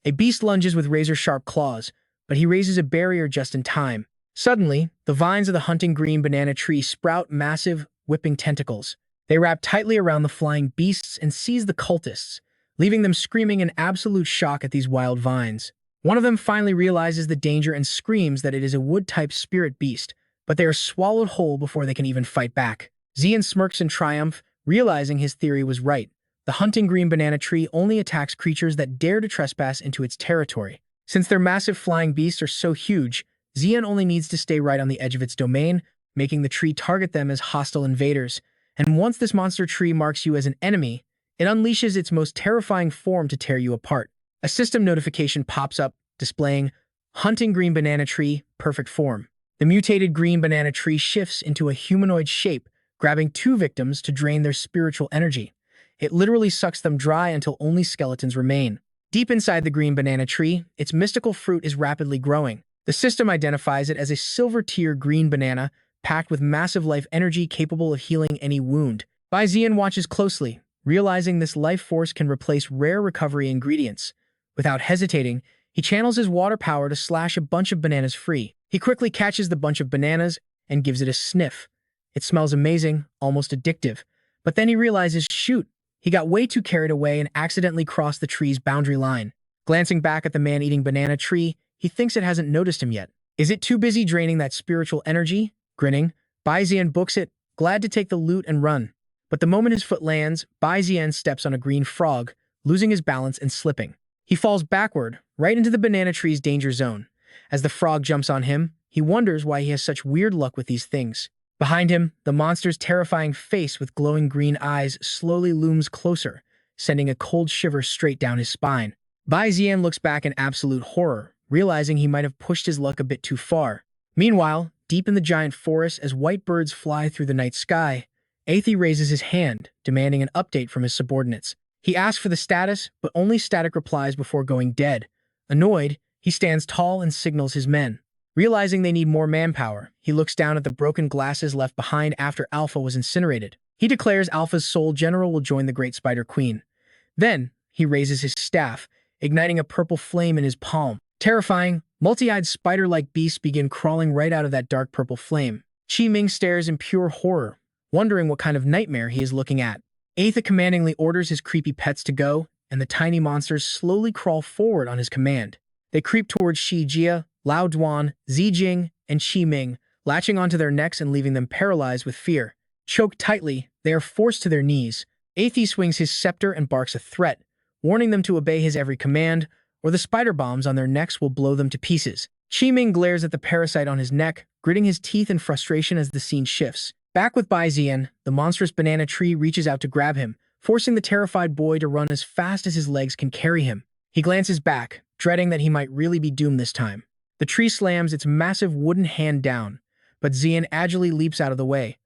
A beast lunges with razor-sharp claws, but he raises a barrier just in time. Suddenly, the vines of the hunting green banana tree sprout massive, whipping tentacles. They wrap tightly around the flying beasts and seize the cultists, leaving them screaming in absolute shock at these wild vines. One of them finally realizes the danger and screams that it is a wood-type spirit beast, but they are swallowed whole before they can even fight back. Zi'an smirks in triumph, realizing his theory was right. The hunting green banana tree only attacks creatures that dare to trespass into its territory. Since their massive flying beasts are so huge, Zi'an only needs to stay right on the edge of its domain, making the tree target them as hostile invaders. And once this monster tree marks you as an enemy, it unleashes its most terrifying form to tear you apart. A system notification pops up, displaying Hunting Green Banana Tree, Perfect Form. The mutated green banana tree shifts into a humanoid shape, grabbing 2 victims to drain their spiritual energy. It literally sucks them dry until only skeletons remain. Deep inside the green banana tree, its mystical fruit is rapidly growing. The system identifies it as a silver-tier green banana, packed with massive life energy capable of healing any wound. Bai Zi'an watches closely, realizing this life force can replace rare recovery ingredients. Without hesitating, he channels his water power to slash a bunch of bananas free. He quickly catches the bunch of bananas and gives it a sniff. It smells amazing, almost addictive. But then he realizes, shoot, he got way too carried away and accidentally crossed the tree's boundary line. Glancing back at the man eating banana tree, he thinks it hasn't noticed him yet. Is it too busy draining that spiritual energy? Grinning, Bai Zi'an books it, glad to take the loot and run. But the moment his foot lands, Bai Zi'an steps on a green frog, losing his balance and slipping. He falls backward, right into the banana tree's danger zone. As the frog jumps on him, he wonders why he has such weird luck with these things. Behind him, the monster's terrifying face with glowing green eyes slowly looms closer, sending a cold shiver straight down his spine. Bai Zi'an looks back in absolute horror, realizing he might have pushed his luck a bit too far. Meanwhile, deep in the giant forest, as white birds fly through the night sky, Athi raises his hand, demanding an update from his subordinates. He asks for the status, but only static replies before going dead. Annoyed, he stands tall and signals his men. Realizing they need more manpower, he looks down at the broken glasses left behind after Alpha was incinerated. He declares Alpha's sole general will join the Great Spider Queen. Then, he raises his staff, igniting a purple flame in his palm. Terrifying, multi-eyed spider-like beasts begin crawling right out of that dark purple flame. Qiming stares in pure horror, wondering what kind of nightmare he is looking at. Aetha commandingly orders his creepy pets to go, and the tiny monsters slowly crawl forward on his command. They creep towards Shi Jia, Lao Duan, Zijing, and Qiming, latching onto their necks and leaving them paralyzed with fear. Choked tightly, they are forced to their knees. Aetha swings his scepter and barks a threat, warning them to obey his every command, or the spider bombs on their necks will blow them to pieces. Qiming glares at the parasite on his neck, gritting his teeth in frustration as the scene shifts. Back with Bai Zi'an, the monstrous banana tree reaches out to grab him, forcing the terrified boy to run as fast as his legs can carry him. He glances back, dreading that he might really be doomed this time. The tree slams its massive wooden hand down, but Zi'an agilely leaps out of the way.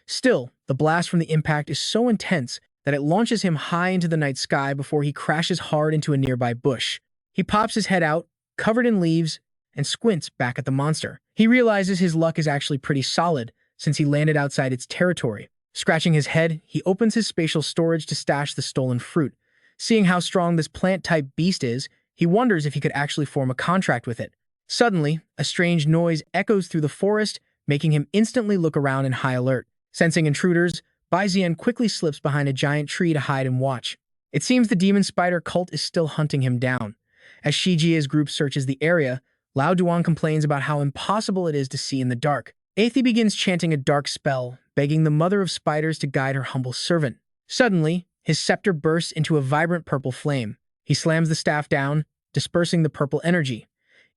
Still, the blast from the impact is so intense that it launches him high into the night sky before he crashes hard into a nearby bush. He pops his head out, covered in leaves, and squints back at the monster. He realizes his luck is actually pretty solid, since he landed outside its territory. Scratching his head, he opens his spatial storage to stash the stolen fruit. Seeing how strong this plant-type beast is, he wonders if he could actually form a contract with it. Suddenly, a strange noise echoes through the forest, making him instantly look around in high alert. Sensing intruders, Bai Zi'an quickly slips behind a giant tree to hide and watch. It seems the demon spider cult is still hunting him down. As Shi Jia's group searches the area, Lao Duan complains about how impossible it is to see in the dark. Aetha begins chanting a dark spell, begging the mother of spiders to guide her humble servant. Suddenly, his scepter bursts into a vibrant purple flame. He slams the staff down, dispersing the purple energy.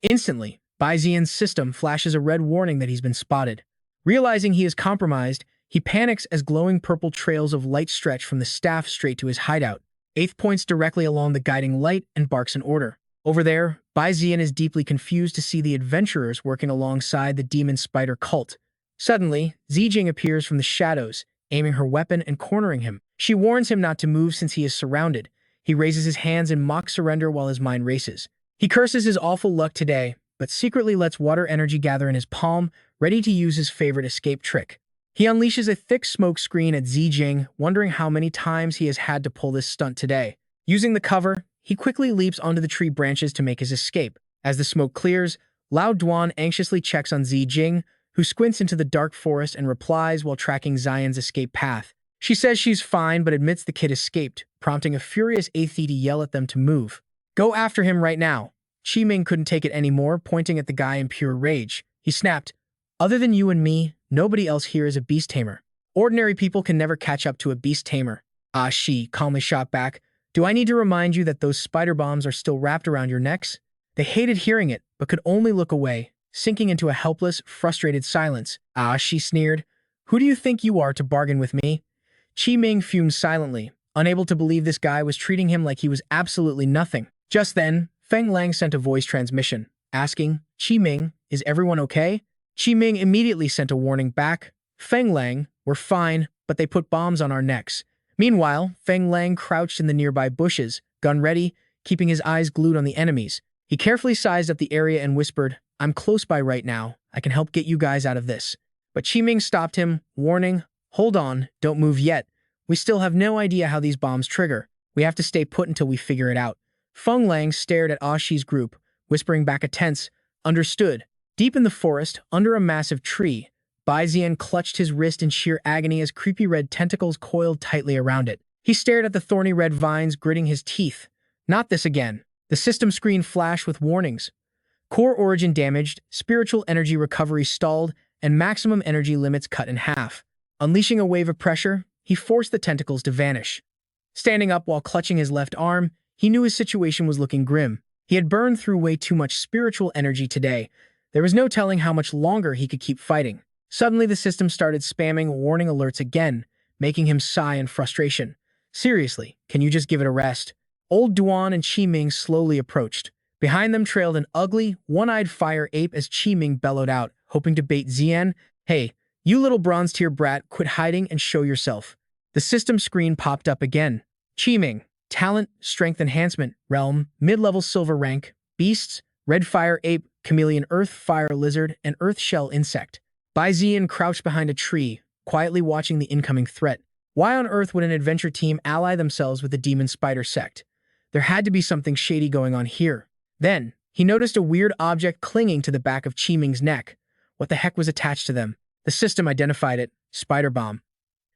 Instantly, Bai Zi'an's system flashes a red warning that he's been spotted. Realizing he is compromised, he panics as glowing purple trails of light stretch from the staff straight to his hideout. Aetha points directly along the guiding light and barks an order. Over there, Bai Zi'an is deeply confused to see the adventurers working alongside the demon spider cult. Suddenly, Zijing appears from the shadows, aiming her weapon and cornering him. She warns him not to move since he is surrounded. He raises his hands in mock surrender while his mind races. He curses his awful luck today, but secretly lets water energy gather in his palm, ready to use his favorite escape trick. He unleashes a thick smoke screen at Zijing, wondering how many times he has had to pull this stunt today. Using the cover, he quickly leaps onto the tree branches to make his escape. As the smoke clears, Lao Duan anxiously checks on Zijing, who squints into the dark forest and replies while tracking Zian's escape path. She says she's fine but admits the kid escaped, prompting a furious Aetha to yell at them to move. Go after him right now. Qiming couldn't take it anymore, pointing at the guy in pure rage. He snapped, "Other than you and me, nobody else here is a beast tamer. Ordinary people can never catch up to a beast tamer." She calmly shot back, "Do I need to remind you that those spider bombs are still wrapped around your necks?" They hated hearing it, but could only look away, sinking into a helpless, frustrated silence. She sneered, "Who do you think you are to bargain with me?" Qiming fumed silently, unable to believe this guy was treating him like he was absolutely nothing. Just then, Feng Lang sent a voice transmission, asking, "Qiming, is everyone okay?" Qiming immediately sent a warning back. "Feng Lang, we're fine, but they put bombs on our necks." Meanwhile, Feng Lang crouched in the nearby bushes, gun ready, keeping his eyes glued on the enemies. He carefully sized up the area and whispered, "I'm close by right now. I can help get you guys out of this." But Qiming stopped him, warning, "Hold on, don't move yet. We still have no idea how these bombs trigger. We have to stay put until we figure it out." Feng Lang stared at Ashi's group, whispering back a tense, "Understood." Deep in the forest, under a massive tree, Bai Zi'an clutched his wrist in sheer agony as creepy red tentacles coiled tightly around it. He stared at the thorny red vines, gritting his teeth. Not this again. The system screen flashed with warnings. Core origin damaged, spiritual energy recovery stalled, and maximum energy limits cut in half. Unleashing a wave of pressure, he forced the tentacles to vanish. Standing up while clutching his left arm, he knew his situation was looking grim. He had burned through way too much spiritual energy today. There was no telling how much longer he could keep fighting. Suddenly, the system started spamming warning alerts again, making him sigh in frustration. "Seriously, can you just give it a rest?" Old Duan and Qiming slowly approached. Behind them trailed an ugly, one-eyed fire ape as Qiming bellowed out, hoping to bait Zi'an. "Hey, you little bronze-tier brat, quit hiding and show yourself." The system screen popped up again. Qiming, talent, strength enhancement, realm, mid-level silver rank, beasts, red fire ape, chameleon earth fire lizard, and earth shell insect. Bai Zi'an crouched behind a tree, quietly watching the incoming threat. Why on earth would an adventure team ally themselves with the demon spider sect? There had to be something shady going on here. Then, he noticed a weird object clinging to the back of Qiming's neck. What the heck was attached to them? The system identified it. Spider bomb.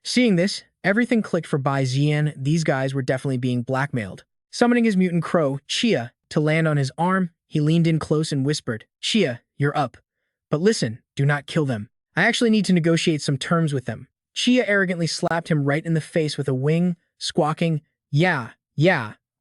Seeing this, everything clicked for Bai Zi'an. These guys were definitely being blackmailed. Summoning his mutant crow, Chia, to land on his arm, he leaned in close and whispered, "Chia, you're up. But listen, do not kill them. I actually need to negotiate some terms with them." Chia arrogantly slapped him right in the face with a wing, squawking, Yeah,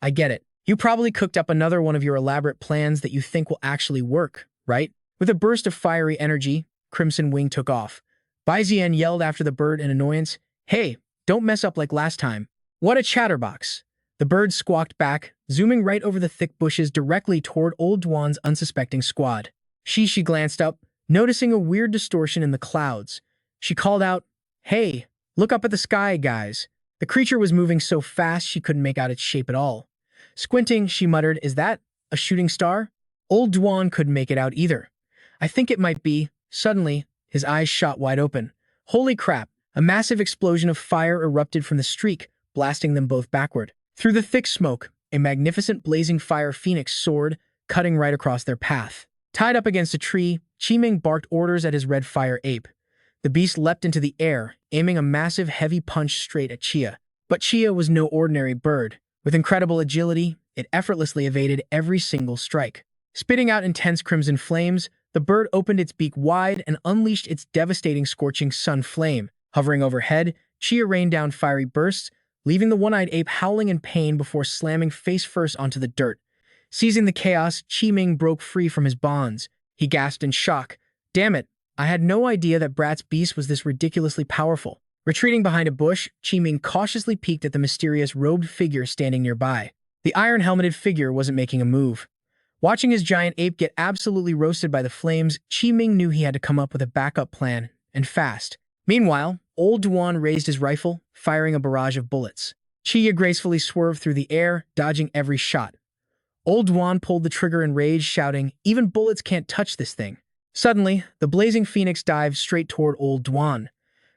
I get it. You probably cooked up another one of your elaborate plans that you think will actually work, right?" With a burst of fiery energy, Crimson Wing took off. Bai Zi'an yelled after the bird in annoyance, "Hey, don't mess up like last time." "What a chatterbox." The bird squawked back, zooming right over the thick bushes directly toward Old Duan's unsuspecting squad. She glanced up, noticing a weird distortion in the clouds. She called out, "Hey, look up at the sky, guys." The creature was moving so fast she couldn't make out its shape at all. Squinting, she muttered, "Is that a shooting star?" Old Duan couldn't make it out either. "I think it might be." Suddenly, his eyes shot wide open. Holy crap! A massive explosion of fire erupted from the streak, blasting them both backward. Through the thick smoke, a magnificent blazing fire phoenix soared, cutting right across their path. Tied up against a tree, Qiming barked orders at his red fire ape. The beast leapt into the air, aiming a massive heavy punch straight at Chia. But Chia was no ordinary bird. With incredible agility, it effortlessly evaded every single strike. Spitting out intense crimson flames, the bird opened its beak wide and unleashed its devastating scorching sun flame. Hovering overhead, Chia rained down fiery bursts, leaving the one-eyed ape howling in pain before slamming face first onto the dirt. Seizing the chaos, Qiming broke free from his bonds. He gasped in shock. "Damn it, I had no idea that Brat's beast was this ridiculously powerful." Retreating behind a bush, Qiming cautiously peeked at the mysterious robed figure standing nearby. The iron-helmeted figure wasn't making a move. Watching his giant ape get absolutely roasted by the flames, Qiming knew he had to come up with a backup plan, and fast. Meanwhile, Old Duan raised his rifle, firing a barrage of bullets. Chia gracefully swerved through the air, dodging every shot. Old Duan pulled the trigger in rage, shouting, "Even bullets can't touch this thing." Suddenly, the blazing phoenix dived straight toward Old Duan.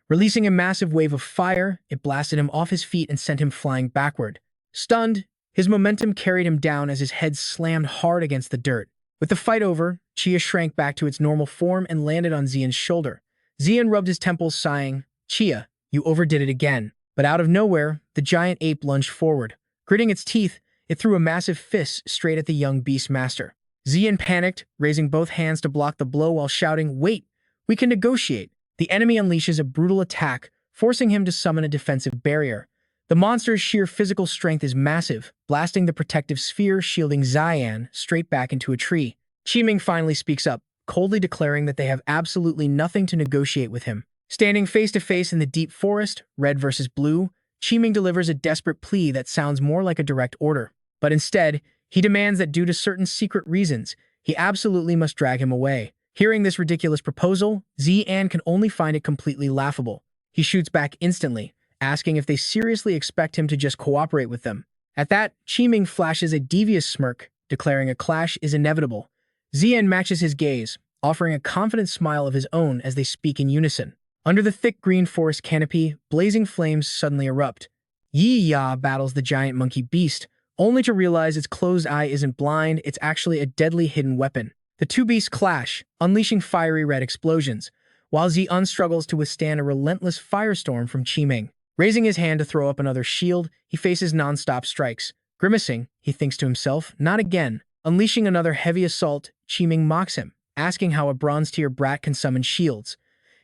Releasing a massive wave of fire, it blasted him off his feet and sent him flying backward. Stunned, his momentum carried him down as his head slammed hard against the dirt. With the fight over, Chia shrank back to its normal form and landed on Zian's shoulder. Zian rubbed his temples, sighing, "Chia, you overdid it again." But out of nowhere, the giant ape lunged forward. Gritting its teeth, it threw a massive fist straight at the young beast master. Zian panicked, raising both hands to block the blow while shouting, "Wait, we can negotiate." The enemy unleashes a brutal attack, forcing him to summon a defensive barrier. The monster's sheer physical strength is massive, blasting the protective sphere shielding Zian straight back into a tree. Qiming finally speaks up, coldly declaring that they have absolutely nothing to negotiate with him. Standing face to face in the deep forest, red versus blue, Qiming delivers a desperate plea that sounds more like a direct order. But instead, he demands that due to certain secret reasons, he absolutely must drag him away. Hearing this ridiculous proposal, Zi'an can only find it completely laughable. He shoots back instantly, asking if they seriously expect him to just cooperate with them. At that, Qiming flashes a devious smirk, declaring a clash is inevitable. Zi'an matches his gaze, offering a confident smile of his own as they speak in unison. Under the thick green forest canopy, blazing flames suddenly erupt. Yi-Ya battles the giant monkey beast, only to realize its closed eye isn't blind, it's actually a deadly hidden weapon. The two beasts clash, unleashing fiery red explosions, while Zi'an struggles to withstand a relentless firestorm from Qiming. Raising his hand to throw up another shield, he faces non-stop strikes. Grimacing, he thinks to himself, "Not again." Unleashing another heavy assault, Qiming mocks him, asking how a bronze-tier brat can summon shields.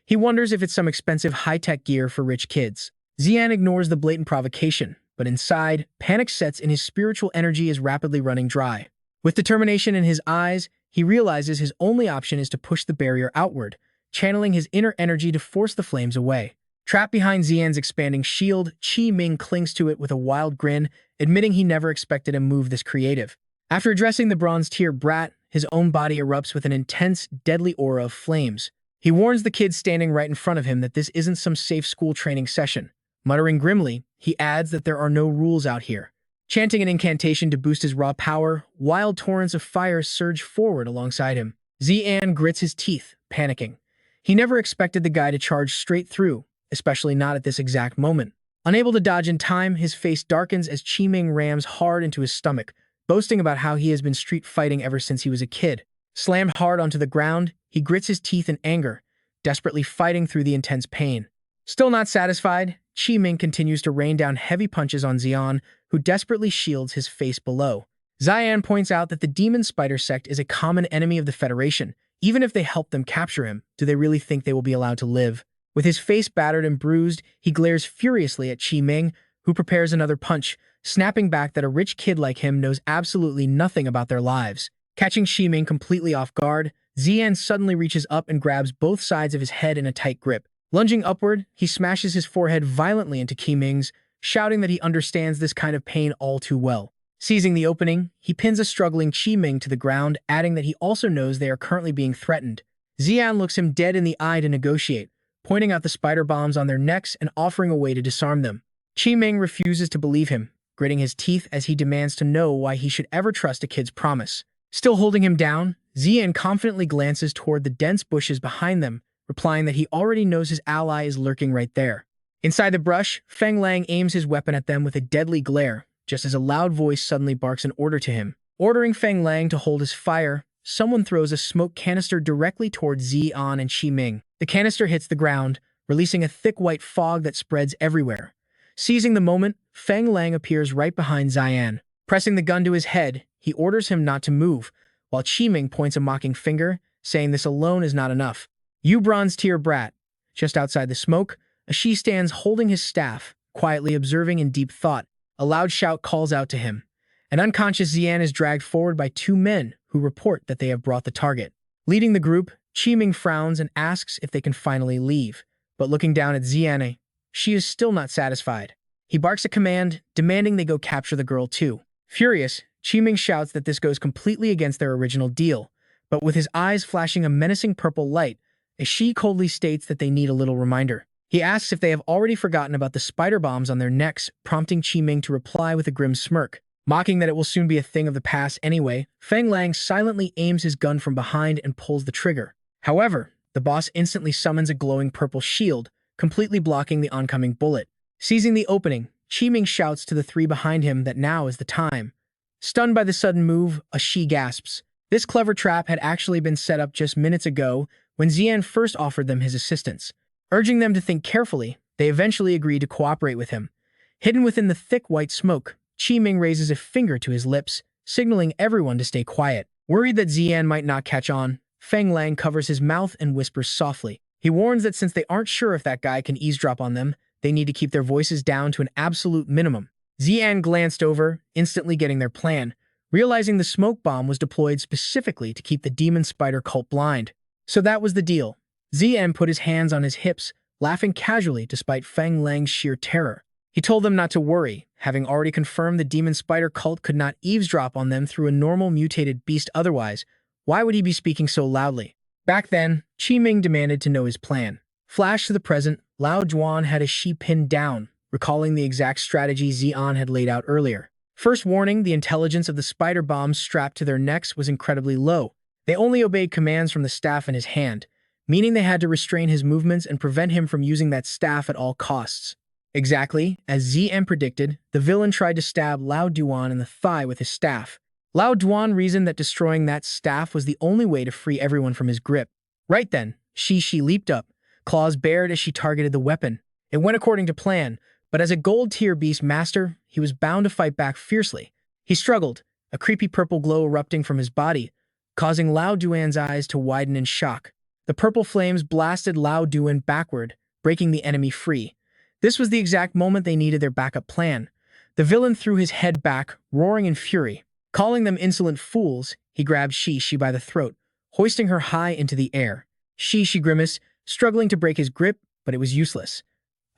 He wonders if it's some expensive high-tech gear for rich kids. Zi'an ignores the blatant provocation, but inside, panic sets and his spiritual energy is rapidly running dry. With determination in his eyes, he realizes his only option is to push the barrier outward, channeling his inner energy to force the flames away. Trapped behind Zian's expanding shield, Qiming clings to it with a wild grin, admitting he never expected a move this creative. After addressing the bronze-tier brat, his own body erupts with an intense, deadly aura of flames. He warns the kids standing right in front of him that this isn't some safe school training session. Muttering grimly, he adds that there are no rules out here. Chanting an incantation to boost his raw power, wild torrents of fire surge forward alongside him. Zi'an grits his teeth, panicking. He never expected the guy to charge straight through, especially not at this exact moment. Unable to dodge in time, his face darkens as Qiming rams hard into his stomach, boasting about how he has been street fighting ever since he was a kid. Slammed hard onto the ground, he grits his teeth in anger, desperately fighting through the intense pain. Still not satisfied, Qiming continues to rain down heavy punches on Zi'an, who desperately shields his face below. Zi'an points out that the demon spider sect is a common enemy of the Federation. Even if they help them capture him, do they really think they will be allowed to live? With his face battered and bruised, he glares furiously at Qiming, who prepares another punch, snapping back that a rich kid like him knows absolutely nothing about their lives. Catching Qiming completely off guard, Zi'an suddenly reaches up and grabs both sides of his head in a tight grip. Lunging upward, he smashes his forehead violently into Qiming's, shouting that he understands this kind of pain all too well. Seizing the opening, he pins a struggling Qiming to the ground, adding that he also knows they are currently being threatened. Zi'an looks him dead in the eye to negotiate, pointing out the spider bombs on their necks and offering a way to disarm them. Qiming refuses to believe him, gritting his teeth as he demands to know why he should ever trust a kid's promise. Still holding him down, Zi'an confidently glances toward the dense bushes behind them, replying that he already knows his ally is lurking right there. Inside the brush, Feng Lang aims his weapon at them with a deadly glare, just as a loud voice suddenly barks an order to him. Ordering Feng Lang to hold his fire, someone throws a smoke canister directly towards Zi'an and Qiming. The canister hits the ground, releasing a thick white fog that spreads everywhere. Seizing the moment, Feng Lang appears right behind Zi'an. Pressing the gun to his head, he orders him not to move, while Qiming points a mocking finger, saying this alone is not enough. "You bronze-tier brat." Just outside the smoke, a she stands holding his staff, quietly observing in deep thought. A loud shout calls out to him. An unconscious Zi'an is dragged forward by two men who report that they have brought the target. Leading the group, Qiming frowns and asks if they can finally leave, but looking down at Zi'an, she is still not satisfied. He barks a command, demanding they go capture the girl too. Furious, Qiming shouts that this goes completely against their original deal, but with his eyes flashing a menacing purple light, a she coldly states that they need a little reminder. He asks if they have already forgotten about the spider bombs on their necks, prompting Qiming to reply with a grim smirk. Mocking that it will soon be a thing of the past anyway, Feng Lang silently aims his gun from behind and pulls the trigger. However, the boss instantly summons a glowing purple shield, completely blocking the oncoming bullet. Seizing the opening, Qiming shouts to the three behind him that now is the time. Stunned by the sudden move, a she gasps. This clever trap had actually been set up just minutes ago when Zi'an first offered them his assistance. Urging them to think carefully, they eventually agree to cooperate with him. Hidden within the thick white smoke, Qiming raises a finger to his lips, signaling everyone to stay quiet. Worried that Zi'an might not catch on, Feng Lang covers his mouth and whispers softly. He warns that since they aren't sure if that guy can eavesdrop on them, they need to keep their voices down to an absolute minimum. Zi'an glanced over, instantly getting their plan, realizing the smoke bomb was deployed specifically to keep the demon spider cult blind. So that was the deal. Zi'an put his hands on his hips, laughing casually despite Feng Lang's sheer terror. He told them not to worry, having already confirmed the demon spider cult could not eavesdrop on them through a normal mutated beast otherwise. Why would he be speaking so loudly? Back then, Qiming demanded to know his plan. Flash to the present, Lao Juan had a she pinned down, recalling the exact strategy Zi'an had laid out earlier. First warning, the intelligence of the spider bombs strapped to their necks was incredibly low. They only obeyed commands from the staff in his hand, meaning they had to restrain his movements and prevent him from using that staff at all costs. Exactly, as Zi'an predicted, the villain tried to stab Lao Duan in the thigh with his staff. Lao Duan reasoned that destroying that staff was the only way to free everyone from his grip. Right then, she leaped up, claws bared as she targeted the weapon. It went according to plan, but as a gold-tier beast master, he was bound to fight back fiercely. He struggled, a creepy purple glow erupting from his body, causing Lao Duan's eyes to widen in shock. The purple flames blasted Lao Duan backward, breaking the enemy free. This was the exact moment they needed their backup plan. The villain threw his head back, roaring in fury. Calling them insolent fools, he grabbed Shi by the throat, hoisting her high into the air. Shi grimaced, struggling to break his grip, but it was useless.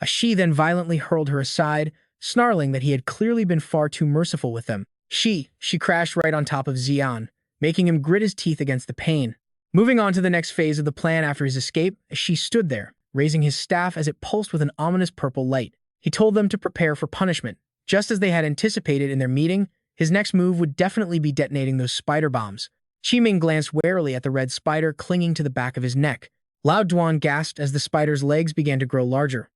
A Shi then violently hurled her aside, snarling that he had clearly been far too merciful with them. She crashed right on top of Zi'an, making him grit his teeth against the pain. Moving on to the next phase of the plan after his escape, Shi stood there, raising his staff as it pulsed with an ominous purple light. He told them to prepare for punishment. Just as they had anticipated in their meeting, his next move would definitely be detonating those spider bombs. Qiming glanced warily at the red spider clinging to the back of his neck. Lao Duan gasped as the spider's legs began to grow larger.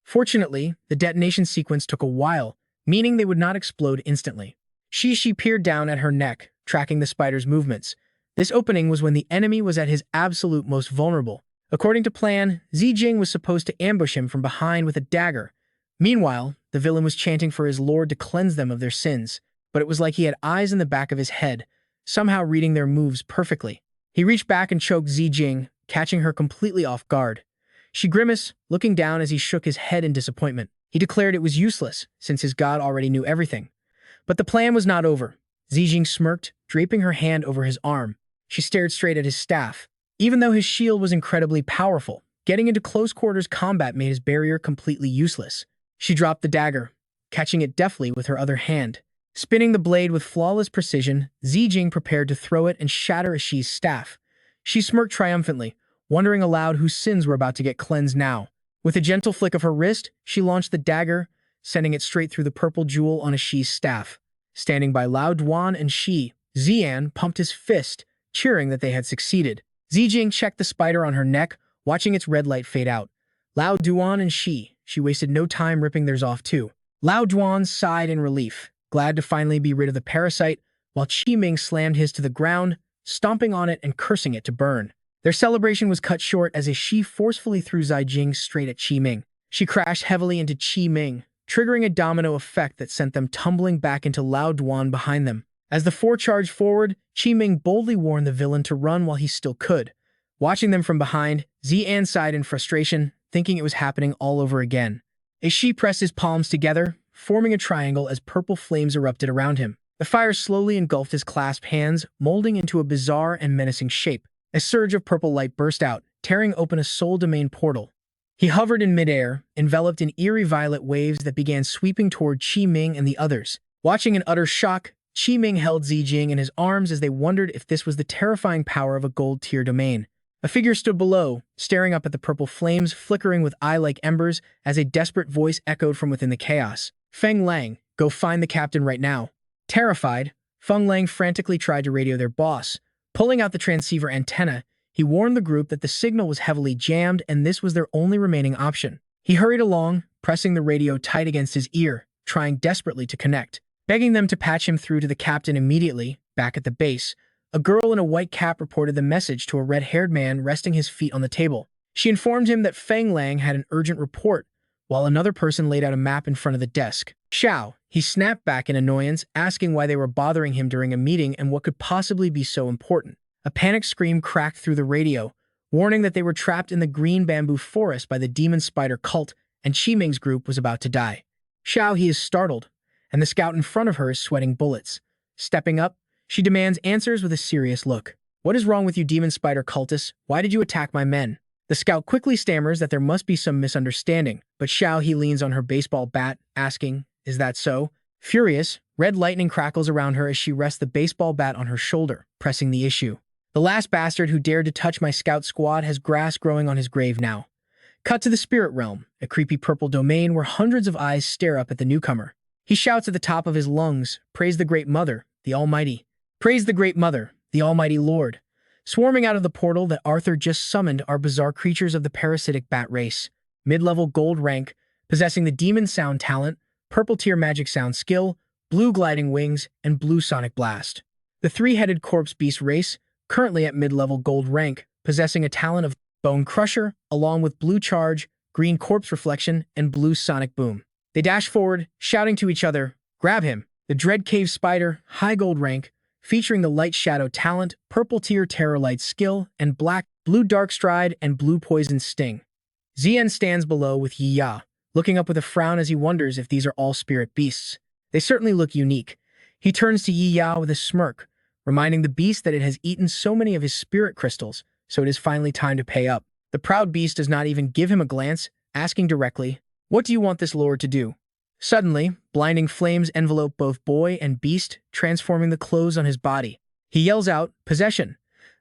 Fortunately, the detonation sequence took a while, meaning they would not explode instantly. She peered down at her neck, tracking the spider's movements. This opening was when the enemy was at his absolute most vulnerable. According to plan, Zijing was supposed to ambush him from behind with a dagger. Meanwhile, the villain was chanting for his lord to cleanse them of their sins, but it was like he had eyes in the back of his head, somehow reading their moves perfectly. He reached back and choked Zijing, catching her completely off guard. She grimaced, looking down as he shook his head in disappointment. He declared it was useless, since his god already knew everything. But the plan was not over. Zijing smirked, draping her hand over his arm. She stared straight at his staff. Even though his shield was incredibly powerful, getting into close-quarters combat made his barrier completely useless. She dropped the dagger, catching it deftly with her other hand. Spinning the blade with flawless precision, Zijing prepared to throw it and shatter Ashi's staff. She smirked triumphantly, wondering aloud whose sins were about to get cleansed now. With a gentle flick of her wrist, she launched the dagger, sending it straight through the purple jewel on Ashi's staff. Standing by Lao Duan and Zi'an pumped his fist, cheering that they had succeeded. Zijing checked the spider on her neck, watching its red light fade out. Lao Duan and she wasted no time ripping theirs off too. Lao Duan sighed in relief, glad to finally be rid of the parasite, while Qiming slammed his to the ground, stomping on it and cursing it to burn. Their celebration was cut short as Ashi forcefully threw Zijing straight at Qiming. She crashed heavily into Qiming, triggering a domino effect that sent them tumbling back into Lao Duan behind them. As the four charged forward, Qiming boldly warned the villain to run while he still could. Watching them from behind, Zi'an sighed in frustration, thinking it was happening all over again. Ashi pressed his palms together, forming a triangle as purple flames erupted around him. The fire slowly engulfed his clasped hands, molding into a bizarre and menacing shape. A surge of purple light burst out, tearing open a soul domain portal. He hovered in midair, enveloped in eerie violet waves that began sweeping toward Qiming and the others. Watching in utter shock, Qiming held Zijing in his arms as they wondered if this was the terrifying power of a gold-tier domain. A figure stood below, staring up at the purple flames flickering with eye-like embers as a desperate voice echoed from within the chaos. Feng Lang, go find the captain right now. Terrified, Feng Lang frantically tried to radio their boss. Pulling out the transceiver antenna, he warned the group that the signal was heavily jammed and this was their only remaining option. He hurried along, pressing the radio tight against his ear, trying desperately to connect. Begging them to patch him through to the captain immediately, back at the base, a girl in a white cap reported the message to a red-haired man resting his feet on the table. She informed him that Feng Lang had an urgent report, while another person laid out a map in front of the desk. Xiao, he snapped back in annoyance, asking why they were bothering him during a meeting and what could possibly be so important. A panicked scream cracked through the radio, warning that they were trapped in the green bamboo forest by the demon spider cult and Qiming's group was about to die. Xiao, he is startled, and the scout in front of her is sweating bullets. Stepping up, she demands answers with a serious look. What is wrong with you, demon spider cultists? Why did you attack my men? The scout quickly stammers that there must be some misunderstanding, but Xiao, he leans on her baseball bat, asking, is that so? Furious, red lightning crackles around her as she rests the baseball bat on her shoulder, pressing the issue. The last bastard who dared to touch my scout squad has grass growing on his grave now. Cut to the spirit realm, a creepy purple domain where hundreds of eyes stare up at the newcomer. He shouts at the top of his lungs, praise the Great Mother, the Almighty. Praise the Great Mother, the Almighty Lord. Swarming out of the portal that Arthur just summoned are bizarre creatures of the parasitic bat race. Mid-level gold rank, possessing the demon sound talent, purple tier magic sound skill, blue gliding wings, and blue sonic blast. The three-headed corpse beast race, currently at mid-level gold rank, possessing a talent of bone crusher, along with blue charge, green corpse reflection, and blue sonic boom. They dash forward, shouting to each other, grab him. The dread cave spider, high gold rank, featuring the light shadow talent, purple tier terror light skill, and black, blue dark stride, and blue poison sting. Zi'an stands below with Yi Ya, looking up with a frown as he wonders if these are all spirit beasts. They certainly look unique. He turns to Yi Ya with a smirk, reminding the beast that it has eaten so many of his spirit crystals, so it is finally time to pay up. The proud beast does not even give him a glance, asking directly, what do you want this lord to do? Suddenly, blinding flames envelope both boy and beast, transforming the clothes on his body. He yells out, possession.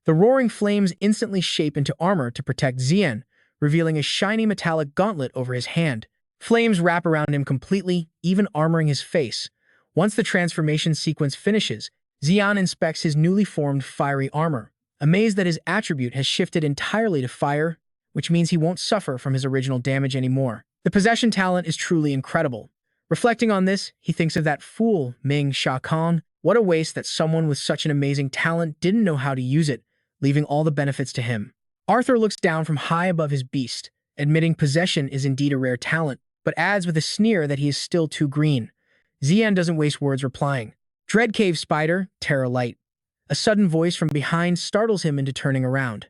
The roaring flames instantly shape into armor to protect Zi'an, revealing a shiny metallic gauntlet over his hand. Flames wrap around him completely, even armoring his face. Once the transformation sequence finishes, Zi'an inspects his newly formed fiery armor, amazed that his attribute has shifted entirely to fire, which means he won't suffer from his original damage anymore. The possession talent is truly incredible. Reflecting on this, he thinks of that fool, Ming Sha Kong. What a waste that someone with such an amazing talent didn't know how to use it, leaving all the benefits to him. Arthur looks down from high above his beast, admitting possession is indeed a rare talent, but adds with a sneer that he is still too green. Zi'an doesn't waste words replying. Dread Cave Spider, Terror Light. A sudden voice from behind startles him into turning around.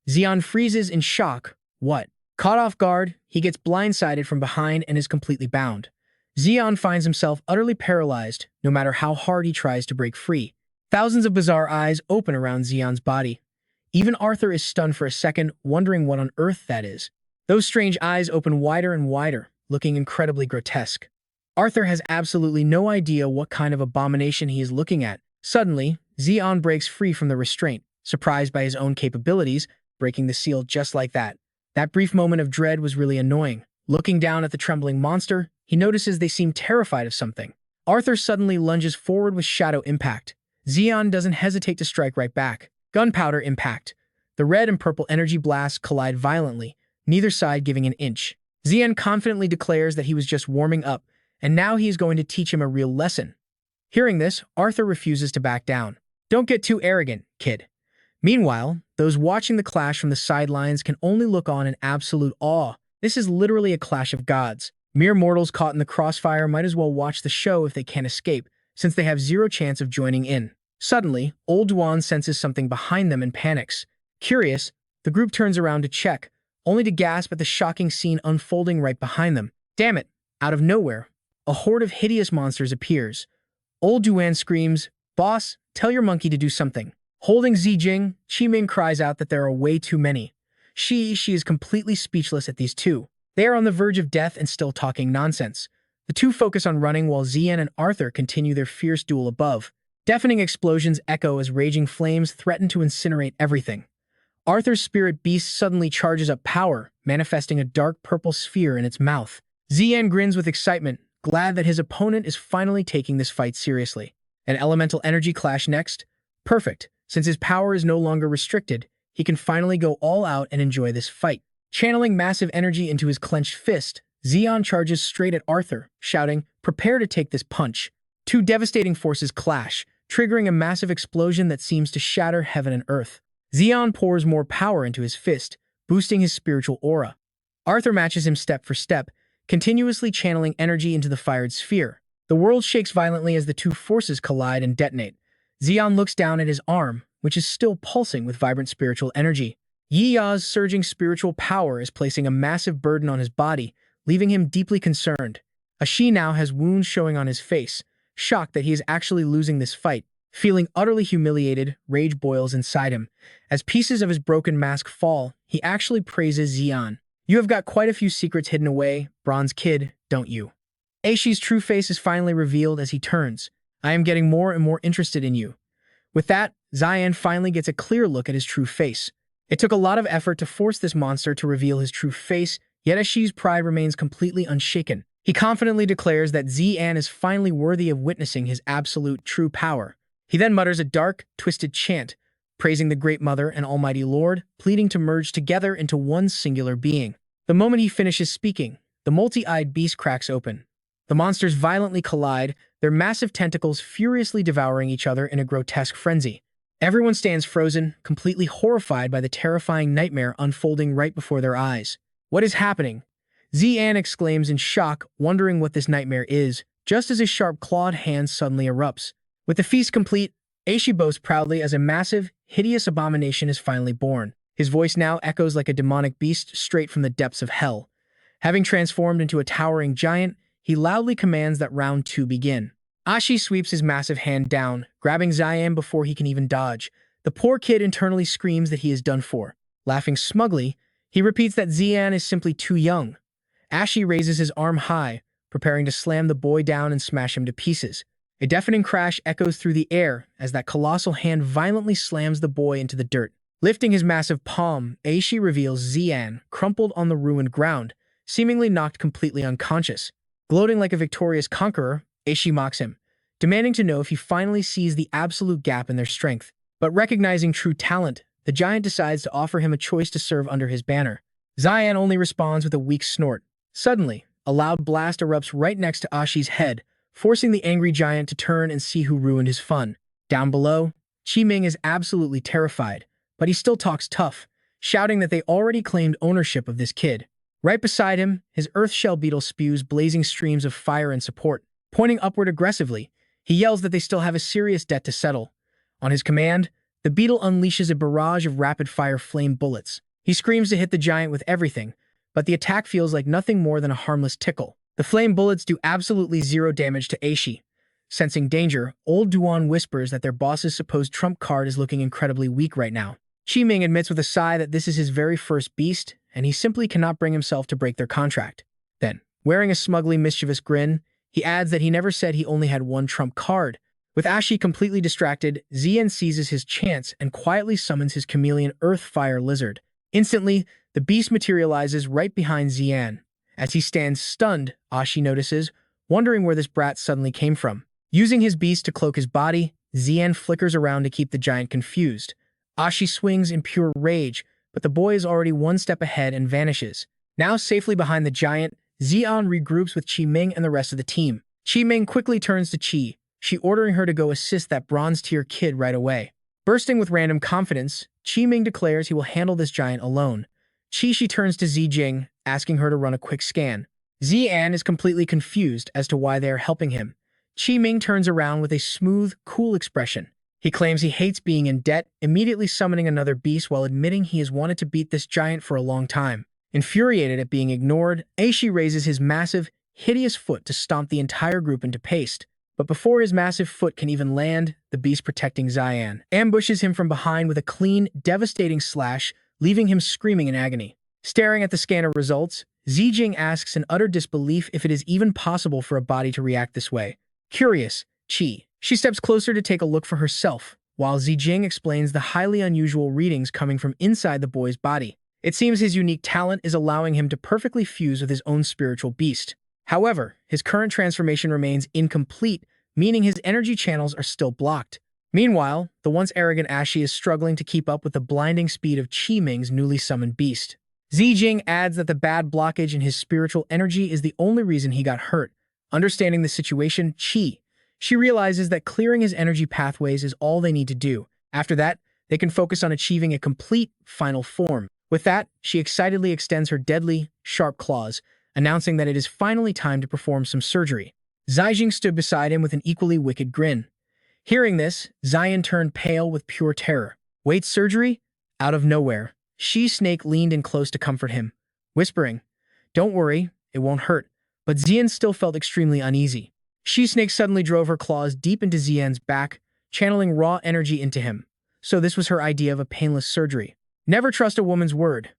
Zi'an freezes in shock. What? Caught off guard, he gets blindsided from behind and is completely bound. Zi'an finds himself utterly paralyzed, no matter how hard he tries to break free. Thousands of bizarre eyes open around Zi'an's body. Even Arthur is stunned for a second, wondering what on earth that is. Those strange eyes open wider and wider, looking incredibly grotesque. Arthur has absolutely no idea what kind of abomination he is looking at. Suddenly, Zi'an breaks free from the restraint, surprised by his own capabilities, breaking the seal just like that. That brief moment of dread was really annoying. Looking down at the trembling monster, he notices they seem terrified of something. Arthur suddenly lunges forward with Shadow Impact. Zi'an doesn't hesitate to strike right back. Gunpowder Impact. The red and purple energy blasts collide violently, neither side giving an inch. Zi'an confidently declares that he was just warming up, and now he is going to teach him a real lesson. Hearing this, Arthur refuses to back down. Don't get too arrogant, kid. Meanwhile, those watching the clash from the sidelines can only look on in absolute awe. This is literally a clash of gods. Mere mortals caught in the crossfire might as well watch the show if they can't escape, since they have zero chance of joining in. Suddenly, Old Duan senses something behind them and panics. Curious, the group turns around to check, only to gasp at the shocking scene unfolding right behind them. Damn it! Out of nowhere, a horde of hideous monsters appears. Old Duan screams, "Boss, tell your monkey to do something." Holding Zijing, Qiming cries out that there are way too many. She is completely speechless at these two. They are on the verge of death and still talking nonsense. The two focus on running while Zi'an and Arthur continue their fierce duel above. Deafening explosions echo as raging flames threaten to incinerate everything. Arthur's spirit beast suddenly charges up power, manifesting a dark purple sphere in its mouth. Zi'an grins with excitement, glad that his opponent is finally taking this fight seriously. An elemental energy clash next? Perfect. Since his power is no longer restricted, he can finally go all out and enjoy this fight. Channeling massive energy into his clenched fist, Zi'an charges straight at Arthur, shouting, "Prepare to take this punch." Two devastating forces clash, triggering a massive explosion that seems to shatter heaven and earth. Zi'an pours more power into his fist, boosting his spiritual aura. Arthur matches him step for step, continuously channeling energy into the fired sphere. The world shakes violently as the two forces collide and detonate. Zi'an looks down at his arm, which is still pulsing with vibrant spiritual energy. Yi Ya's surging spiritual power is placing a massive burden on his body, leaving him deeply concerned. Ashi now has wounds showing on his face, shocked that he is actually losing this fight. Feeling utterly humiliated, rage boils inside him. As pieces of his broken mask fall, he actually praises Zi'an. "You have got quite a few secrets hidden away, Bronze Kid, don't you?" Aishi's true face is finally revealed as he turns. "I am getting more and more interested in you." With that, Zi'an finally gets a clear look at his true face. It took a lot of effort to force this monster to reveal his true face, yet Aishi's pride remains completely unshaken. He confidently declares that Zi'an is finally worthy of witnessing his absolute true power. He then mutters a dark, twisted chant, praising the Great Mother and Almighty Lord, pleading to merge together into one singular being. The moment he finishes speaking, the multi-eyed beast cracks open. The monsters violently collide, their massive tentacles furiously devouring each other in a grotesque frenzy. Everyone stands frozen, completely horrified by the terrifying nightmare unfolding right before their eyes. "What is happening?" Zi'an exclaims in shock, wondering what this nightmare is, just as his sharp clawed hand suddenly erupts. With the feast complete, Aishi boasts proudly as a massive, hideous abomination is finally born. His voice now echoes like a demonic beast straight from the depths of hell. Having transformed into a towering giant, he loudly commands that round 2 begin. Ashi sweeps his massive hand down, grabbing Zi'an before he can even dodge. The poor kid internally screams that he is done for. Laughing smugly, he repeats that Zi'an is simply too young. Ashi raises his arm high, preparing to slam the boy down and smash him to pieces. A deafening crash echoes through the air as that colossal hand violently slams the boy into the dirt. Lifting his massive palm, Aishi reveals Zi'an, crumpled on the ruined ground, seemingly knocked completely unconscious. Gloating like a victorious conqueror, Aishi mocks him, demanding to know if he finally sees the absolute gap in their strength. But recognizing true talent, the giant decides to offer him a choice to serve under his banner. Zi'an only responds with a weak snort, Suddenly, a loud blast erupts right next to Ashi's head, forcing the angry giant to turn and see who ruined his fun. Down below, Ming is absolutely terrified, but he still talks tough, shouting that they already claimed ownership of this kid. Right beside him, his earth-shell beetle spews blazing streams of fire and support. Pointing upward aggressively, he yells that they still have a serious debt to settle. On his command, the beetle unleashes a barrage of rapid-fire flame bullets. He screams to hit the giant with everything, but the attack feels like nothing more than a harmless tickle. The flame bullets do absolutely zero damage to Aishi. Sensing danger, old Duan whispers that their boss's supposed trump card is looking incredibly weak right now. Ming admits with a sigh that this is his very first beast, and he simply cannot bring himself to break their contract. Then, wearing a smugly mischievous grin, he adds that he never said he only had one trump card. With Ashi completely distracted, Zi'an seizes his chance and quietly summons his chameleon Earth-Fire Lizard. Instantly, the beast materializes right behind Zi'an. As he stands stunned, Ashi notices, wondering where this brat suddenly came from. Using his beast to cloak his body, Zi'an flickers around to keep the giant confused. Ashi swings in pure rage, but the boy is already one step ahead and vanishes. Now safely behind the giant, Zi'an regroups with Ming and the rest of the team. Ming quickly turns to she ordering her to go assist that bronze-tier kid right away. Bursting with random confidence, Ming declares he will handle this giant alone. She turns to Zijing, asking her to run a quick scan. Zi'an is completely confused as to why they are helping him. Ming turns around with a smooth, cool expression. He claims he hates being in debt, immediately summoning another beast while admitting he has wanted to beat this giant for a long time. Infuriated at being ignored, Aishi raises his massive, hideous foot to stomp the entire group into paste. But before his massive foot can even land, the beast protecting Zi'an ambushes him from behind with a clean, devastating slash, leaving him screaming in agony. Staring at the scanner results, Zijing asks in utter disbelief if it is even possible for a body to react this way. Curious, she steps closer to take a look for herself, while Zijing explains the highly unusual readings coming from inside the boy's body. It seems his unique talent is allowing him to perfectly fuse with his own spiritual beast. However, his current transformation remains incomplete, meaning his energy channels are still blocked. Meanwhile, the once arrogant Ashi is struggling to keep up with the blinding speed of Ming's newly summoned beast. Zijing adds that the bad blockage in his spiritual energy is the only reason he got hurt. Understanding the situation, she realizes that clearing his energy pathways is all they need to do. After that, they can focus on achieving a complete, final form. With that, she excitedly extends her deadly, sharp claws, announcing that it is finally time to perform some surgery. Zijing stood beside him with an equally wicked grin. Hearing this, Zi'an turned pale with pure terror. Wait, surgery? Out of nowhere, Snake leaned in close to comfort him, whispering, "Don't worry, it won't hurt." But Zi'an still felt extremely uneasy. Snake suddenly drove her claws deep into Zi'an's back, channeling raw energy into him. So this was her idea of a painless surgery. Never trust a woman's word.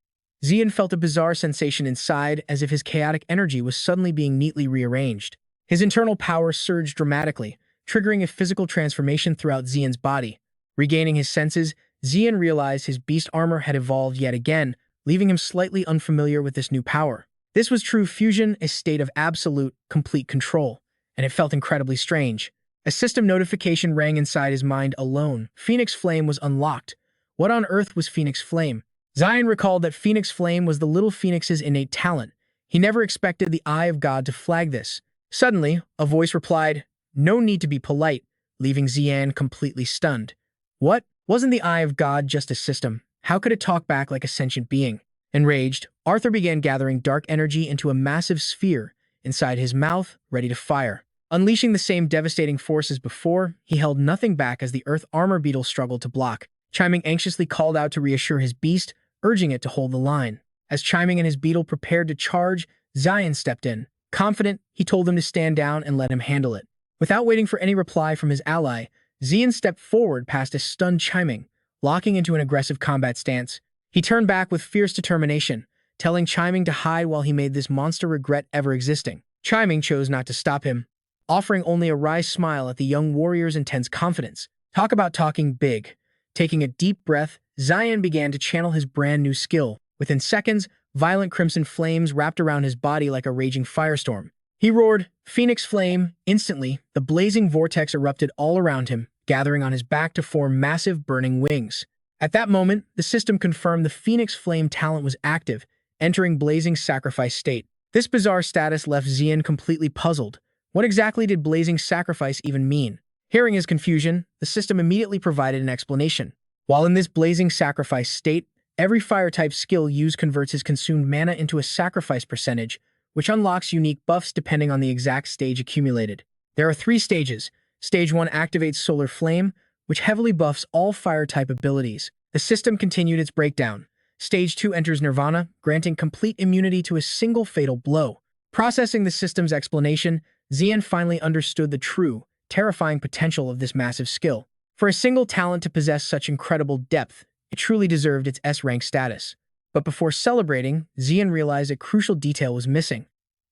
Zi'an felt a bizarre sensation inside, as if his chaotic energy was suddenly being neatly rearranged. His internal power surged dramatically, triggering a physical transformation throughout Zi'an's body. Regaining his senses, Zi'an realized his beast armor had evolved yet again, leaving him slightly unfamiliar with this new power. This was true fusion, a state of absolute, complete control, and it felt incredibly strange. A system notification rang inside his mind alone. Phoenix Flame was unlocked. What on earth was Phoenix Flame? Zi'an recalled that Phoenix Flame was the little phoenix's innate talent. He never expected the Eye of God to flag this. Suddenly, a voice replied, "No need to be polite," leaving Zi'an completely stunned. What? Wasn't the Eye of God just a system? How could it talk back like a sentient being? Enraged, Arthur began gathering dark energy into a massive sphere inside his mouth, ready to fire. Unleashing the same devastating force as before, he held nothing back as the Earth Armor Beetle struggled to block. Chiming anxiously called out to reassure his beast, urging it to hold the line. As Chiming and his beetle prepared to charge, Zi'an stepped in. Confident, he told them to stand down and let him handle it. Without waiting for any reply from his ally, Zi'an stepped forward past a stunned Chiming, locking into an aggressive combat stance. He turned back with fierce determination, telling Chiming to hide while he made this monster regret ever existing. Chiming chose not to stop him, offering only a wry smile at the young warrior's intense confidence. Talk about talking big. Taking a deep breath, Zi'an began to channel his brand new skill. Within seconds, violent crimson flames wrapped around his body like a raging firestorm. He roared, "Phoenix Flame!" Instantly, the blazing vortex erupted all around him, gathering on his back to form massive burning wings. At that moment, the system confirmed the Phoenix Flame talent was active, entering blazing sacrifice state. This bizarre status left Zi'an completely puzzled. What exactly did Blazing Sacrifice even mean? Hearing his confusion, the system immediately provided an explanation. While in this Blazing Sacrifice state, every fire-type skill used converts his consumed mana into a sacrifice percentage, which unlocks unique buffs depending on the exact stage accumulated. There are 3 stages. Stage 1 activates Solar Flame, which heavily buffs all fire-type abilities. The system continued its breakdown. Stage 2 enters Nirvana, granting complete immunity to a single fatal blow. Processing the system's explanation, Zi'an finally understood the true, terrifying potential of this massive skill. For a single talent to possess such incredible depth, it truly deserved its S-rank status. But before celebrating, Zi'an realized a crucial detail was missing.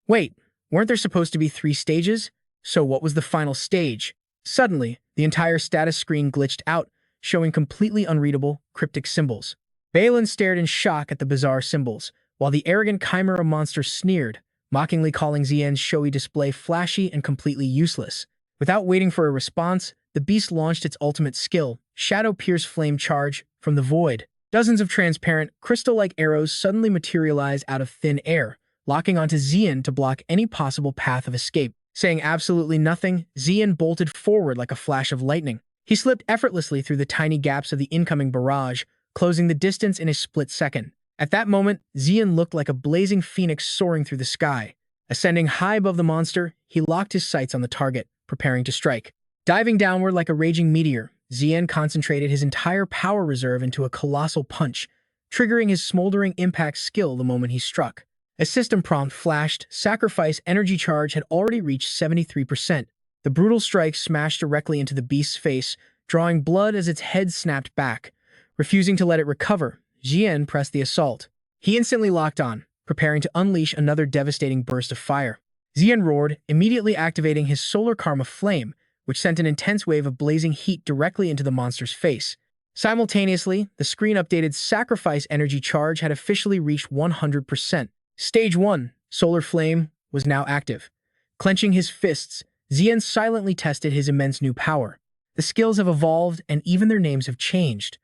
Wait, weren't there supposed to be 3 stages? So what was the final stage? Suddenly, the entire status screen glitched out, showing completely unreadable, cryptic symbols. Balin stared in shock at the bizarre symbols, while the arrogant Chimera monster sneered, mockingly calling Zi'an's showy display flashy and completely useless. Without waiting for a response, the beast launched its ultimate skill, Shadow Pierce Flame Charge, from the void. Dozens of transparent, crystal-like arrows suddenly materialized out of thin air, locking onto Zi'an to block any possible path of escape. Saying absolutely nothing, Zi'an bolted forward like a flash of lightning. He slipped effortlessly through the tiny gaps of the incoming barrage, closing the distance in a split second. At that moment, Zi'an looked like a blazing phoenix soaring through the sky. Ascending high above the monster, he locked his sights on the target, preparing to strike. Diving downward like a raging meteor, Zi'an concentrated his entire power reserve into a colossal punch, triggering his smoldering impact skill the moment he struck. A system prompt flashed, Sacrifice Energy Charge had already reached 73%. The brutal strike smashed directly into the beast's face, drawing blood as its head snapped back. Refusing to let it recover, Zi'an pressed the assault. He instantly locked on, preparing to unleash another devastating burst of fire. Zi'an roared, immediately activating his Solar Karma Flame, which sent an intense wave of blazing heat directly into the monster's face. Simultaneously, the screen updated Sacrifice Energy Charge had officially reached 100%. Stage 1, Solar Flame, was now active. Clenching his fists, Zi'an silently tested his immense new power. The skills have evolved, and even their names have changed.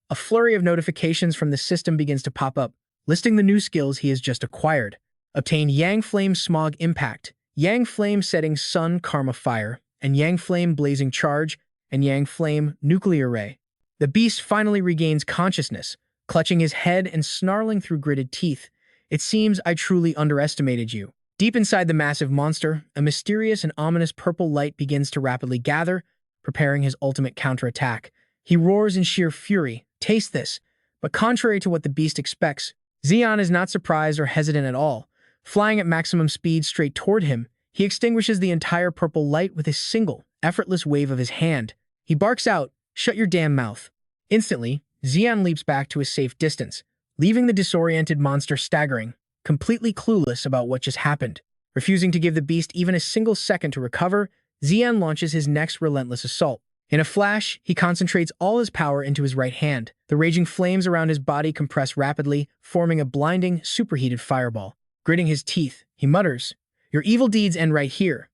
A flurry of notifications from the system begins to pop up, listing the new skills he has just acquired. Obtain Yang Flame Smog Impact, Yang Flame Setting Sun Karma Fire, and Yang Flame Blazing Charge, and Yang Flame Nuclear Ray. The beast finally regains consciousness, clutching his head and snarling through gritted teeth. It seems I truly underestimated you. Deep inside the massive monster, a mysterious and ominous purple light begins to rapidly gather, preparing his ultimate counterattack. He roars in sheer fury, "Taste this!" But contrary to what the beast expects, Zi'an is not surprised or hesitant at all. Flying at maximum speed straight toward him, he extinguishes the entire purple light with a single, effortless wave of his hand. He barks out, "Shut your damn mouth!" Instantly, Zi'an leaps back to a safe distance, leaving the disoriented monster staggering, completely clueless about what just happened. Refusing to give the beast even a single second to recover, Zi'an launches his next relentless assault. In a flash, he concentrates all his power into his right hand. The raging flames around his body compress rapidly, forming a blinding, superheated fireball. Gritting his teeth, he mutters, "Your evil deeds end right here."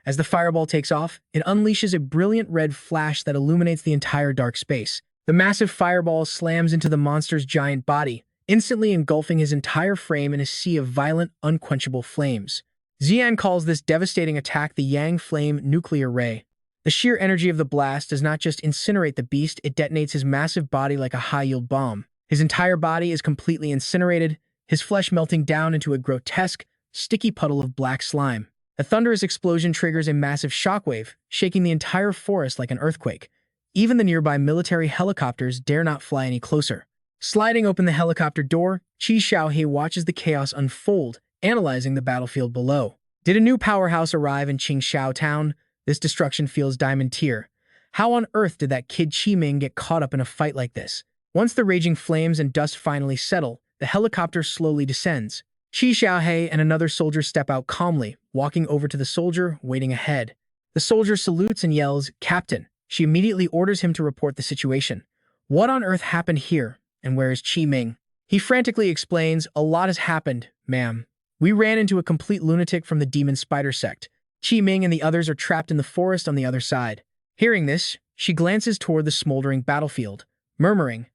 As the fireball takes off, it unleashes a brilliant red flash that illuminates the entire dark space. The massive fireball slams into the monster's giant body, instantly engulfing his entire frame in a sea of violent, unquenchable flames. Zi'an calls this devastating attack the Yang Flame Nuclear Ray. The sheer energy of the blast does not just incinerate the beast, it detonates his massive body like a high-yield bomb. His entire body is completely incinerated, his flesh melting down into a grotesque, sticky puddle of black slime. A thunderous explosion triggers a massive shockwave, shaking the entire forest like an earthquake. Even the nearby military helicopters dare not fly any closer. Sliding open the helicopter door, Qi Xiaohe watches the chaos unfold, analyzing the battlefield below. Did a new powerhouse arrive in Qingxiao Town? This destruction feels diamond-tier. How on earth did that kid Qiming get caught up in a fight like this? Once the raging flames and dust finally settle, the helicopter slowly descends. Qi Xiaohe and another soldier step out calmly, walking over to the soldier waiting ahead. The soldier salutes and yells, "Captain." She immediately orders him to report the situation. What on earth happened here, and where is Qiming? He frantically explains, "A lot has happened, ma'am. We ran into a complete lunatic from the demon spider sect. Qiming and the others are trapped in the forest on the other side." Hearing this, she glances toward the smoldering battlefield, murmuring,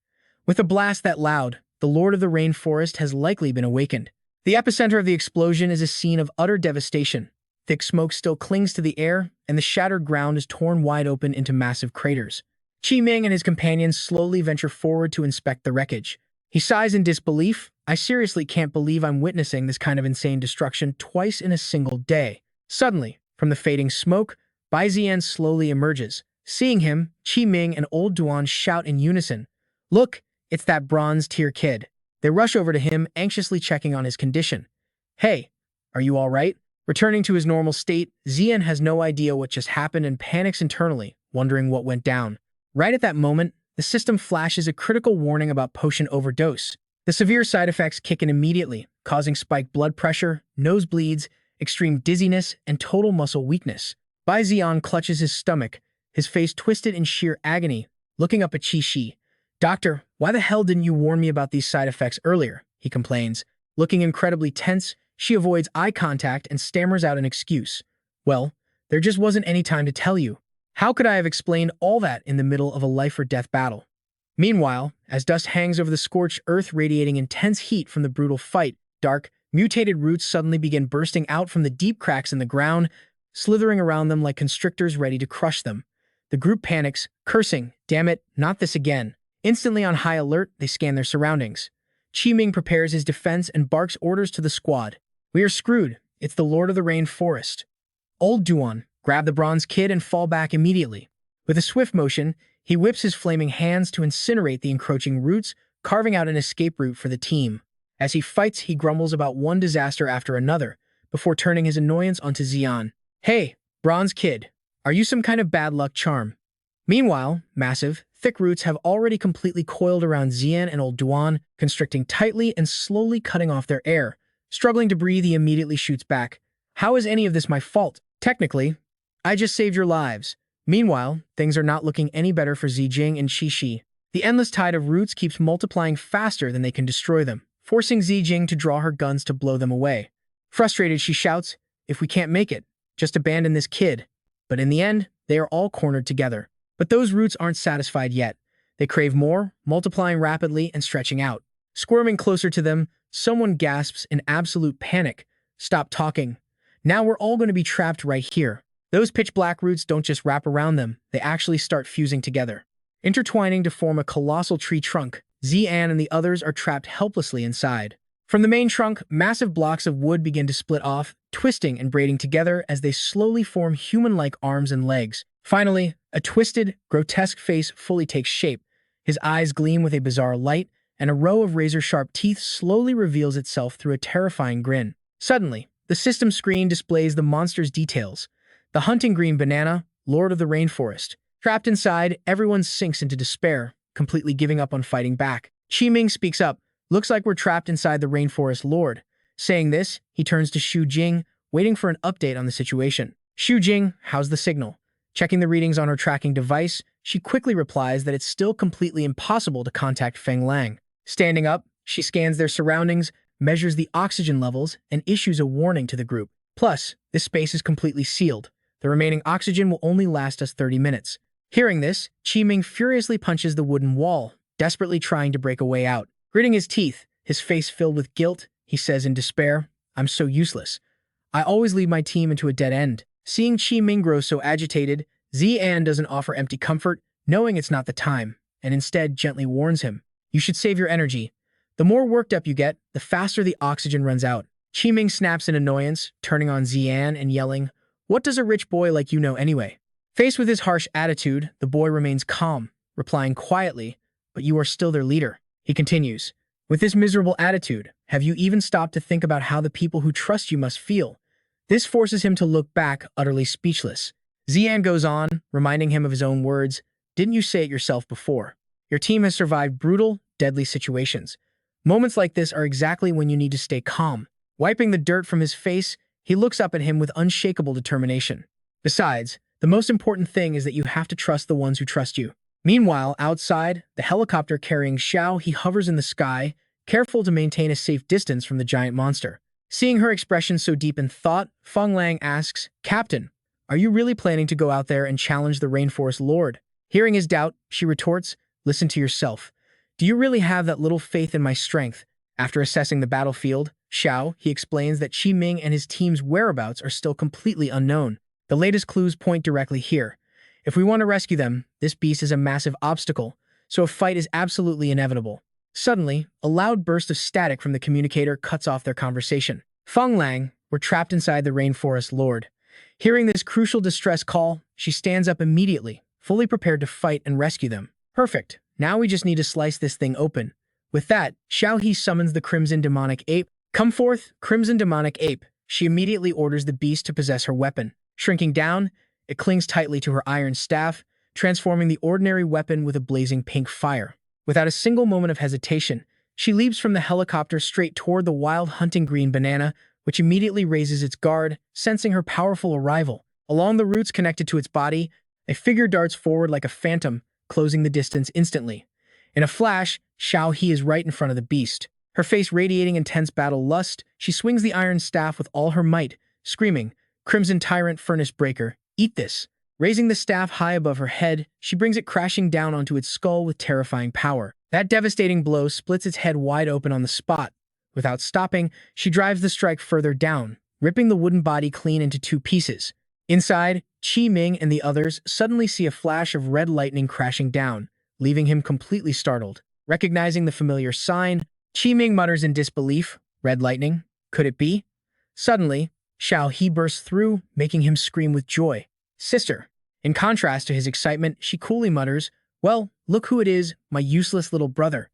"With a blast that loud, the Lord of the Rainforest has likely been awakened." The epicenter of the explosion is a scene of utter devastation. Thick smoke still clings to the air, and the shattered ground is torn wide open into massive craters. Ming and his companions slowly venture forward to inspect the wreckage. He sighs in disbelief. I seriously can't believe I'm witnessing this kind of insane destruction twice in a single day. Suddenly, from the fading smoke, Bai Zi'an slowly emerges. Seeing him, Ming and old Duan shout in unison, "Look, it's that bronze-tier kid." They rush over to him, anxiously checking on his condition. "Hey, are you all right?" Returning to his normal state, Zian has no idea what just happened and panics internally, wondering what went down. Right at that moment, the system flashes a critical warning about potion overdose. The severe side effects kick in immediately, causing spiked blood pressure, nosebleeds, extreme dizziness, and total muscle weakness. Bai Zi'an clutches his stomach, his face twisted in sheer agony, looking up at Qi. "Doctor, why the hell didn't you warn me about these side effects earlier?" he complains. Looking incredibly tense, she avoids eye contact and stammers out an excuse. "Well, there just wasn't any time to tell you. How could I have explained all that in the middle of a life-or-death battle?" Meanwhile, as dust hangs over the scorched earth radiating intense heat from the brutal fight, dark, mutated roots suddenly begin bursting out from the deep cracks in the ground, slithering around them like constrictors ready to crush them. The group panics, cursing, "Damn it, not this again." Instantly on high alert, they scan their surroundings. Ming prepares his defense and barks orders to the squad. "We are screwed. It's the Lord of the Rainforest." Old Duan, grab the bronze kid and fall back immediately. With a swift motion, he whips his flaming hands to incinerate the encroaching roots, carving out an escape route for the team. As he fights, he grumbles about one disaster after another, before turning his annoyance onto Zian. "Hey, bronze kid, are you some kind of bad luck charm?" Meanwhile, massive, thick roots have already completely coiled around Zian and old Duan, constricting tightly and slowly cutting off their air. Struggling to breathe, he immediately shoots back. "How is any of this my fault? Technically, I just saved your lives." Meanwhile, things are not looking any better for Zijing and Qi. The endless tide of roots keeps multiplying faster than they can destroy them, forcing Zijing to draw her guns to blow them away. Frustrated, she shouts, "If we can't make it, just abandon this kid." But in the end, they are all cornered together. But those roots aren't satisfied yet. They crave more, multiplying rapidly and stretching out. Squirming closer to them, someone gasps in absolute panic. "Stop talking. Now we're all going to be trapped right here." Those pitch-black roots don't just wrap around them, they actually start fusing together. Intertwining to form a colossal tree trunk, Zian and the others are trapped helplessly inside. From the main trunk, massive blocks of wood begin to split off, twisting and braiding together as they slowly form human-like arms and legs. Finally, a twisted, grotesque face fully takes shape. His eyes gleam with a bizarre light, and a row of razor-sharp teeth slowly reveals itself through a terrifying grin. Suddenly, the system screen displays the monster's details. The hunting green banana, Lord of the Rainforest. Trapped inside, everyone sinks into despair, completely giving up on fighting back. Ming speaks up. "Looks like we're trapped inside the Rainforest Lord." Saying this, he turns to Xu Jing, waiting for an update on the situation. "Xu Jing, how's the signal?" Checking the readings on her tracking device, she quickly replies that it's still completely impossible to contact Feng Lang. Standing up, she scans their surroundings, measures the oxygen levels, and issues a warning to the group. "Plus, this space is completely sealed. The remaining oxygen will only last us 30 minutes. Hearing this, Ming furiously punches the wooden wall, desperately trying to break a way out. Gritting his teeth, his face filled with guilt, he says in despair, "I'm so useless. I always lead my team into a dead end." Seeing Ming grow so agitated, Zian doesn't offer empty comfort, knowing it's not the time, and instead gently warns him, "You should save your energy. The more worked up you get, the faster the oxygen runs out." Ming snaps in annoyance, turning on Zian and yelling, "What does a rich boy like you know anyway?" Faced with his harsh attitude, the boy remains calm, replying quietly, "But you are still their leader." He continues, "With this miserable attitude, have you even stopped to think about how the people who trust you must feel?" This forces him to look back, utterly speechless. Zian goes on, reminding him of his own words, "Didn't you say it yourself before? Your team has survived brutal, deadly situations. Moments like this are exactly when you need to stay calm." Wiping the dirt from his face, he looks up at him with unshakable determination. "Besides, the most important thing is that you have to trust the ones who trust you." Meanwhile, outside, the helicopter carrying Xiao, he hovers in the sky, careful to maintain a safe distance from the giant monster. Seeing her expression so deep in thought, Feng Lang asks, "Captain, are you really planning to go out there and challenge the Rainforest Lord?" Hearing his doubt, she retorts, "Listen to yourself. Do you really have that little faith in my strength?" After assessing the battlefield, he explains that Ming and his team's whereabouts are still completely unknown. The latest clues point directly here. If we want to rescue them, this beast is a massive obstacle, so a fight is absolutely inevitable. Suddenly, a loud burst of static from the communicator cuts off their conversation. Feng Lang, we're trapped inside the Rainforest Lord. Hearing this crucial distress call, she stands up immediately, fully prepared to fight and rescue them. Perfect. Now we just need to slice this thing open. With that, He summons the Crimson Demonic Ape. Come forth, Crimson Demonic Ape. She immediately orders the beast to possess her weapon. Shrinking down, it clings tightly to her iron staff, transforming the ordinary weapon with a blazing pink fire. Without a single moment of hesitation, she leaps from the helicopter straight toward the wild hunting green banana, which immediately raises its guard, sensing her powerful arrival. Along the roots connected to its body, a figure darts forward like a phantom, closing the distance instantly. In a flash, He is right in front of the beast. Her face radiating intense battle lust, she swings the iron staff with all her might, screaming, "Crimson Tyrant Furnace Breaker, eat this!" Raising the staff high above her head, she brings it crashing down onto its skull with terrifying power. That devastating blow splits its head wide open on the spot. Without stopping, she drives the strike further down, ripping the wooden body clean into two pieces. Inside, Ming and the others suddenly see a flash of red lightning crashing down, leaving him completely startled. Recognizing the familiar sign, Ming mutters in disbelief, "Red lightning? Could it be?" Suddenly, He bursts through, making him scream with joy. "Sister." In contrast to his excitement, she coolly mutters, "Well, look who it is, my useless little brother."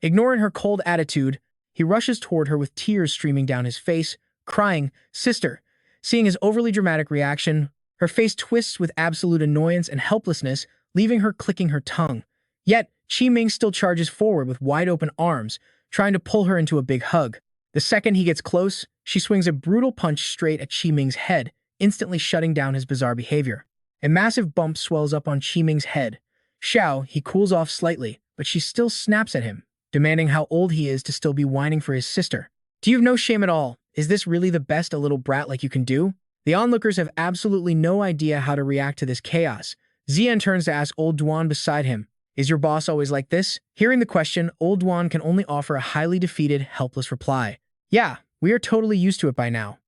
Ignoring her cold attitude, he rushes toward her with tears streaming down his face, crying, "Sister." Seeing his overly dramatic reaction, her face twists with absolute annoyance and helplessness, leaving her clicking her tongue. Yet, Ming still charges forward with wide-open arms, trying to pull her into a big hug. The second he gets close, she swings a brutal punch straight at Ming's head, instantly shutting down his bizarre behavior. A massive bump swells up on Ming's head. He cools off slightly, but she still snaps at him, demanding how old he is to still be whining for his sister. "Do you have no shame at all? Is this really the best a little brat like you can do?" The onlookers have absolutely no idea how to react to this chaos. Zi'an turns to ask Old Duan beside him, "Is your boss always like this?" Hearing the question, Old Duan can only offer a highly defeated, helpless reply. "Yeah, we are totally used to it by now."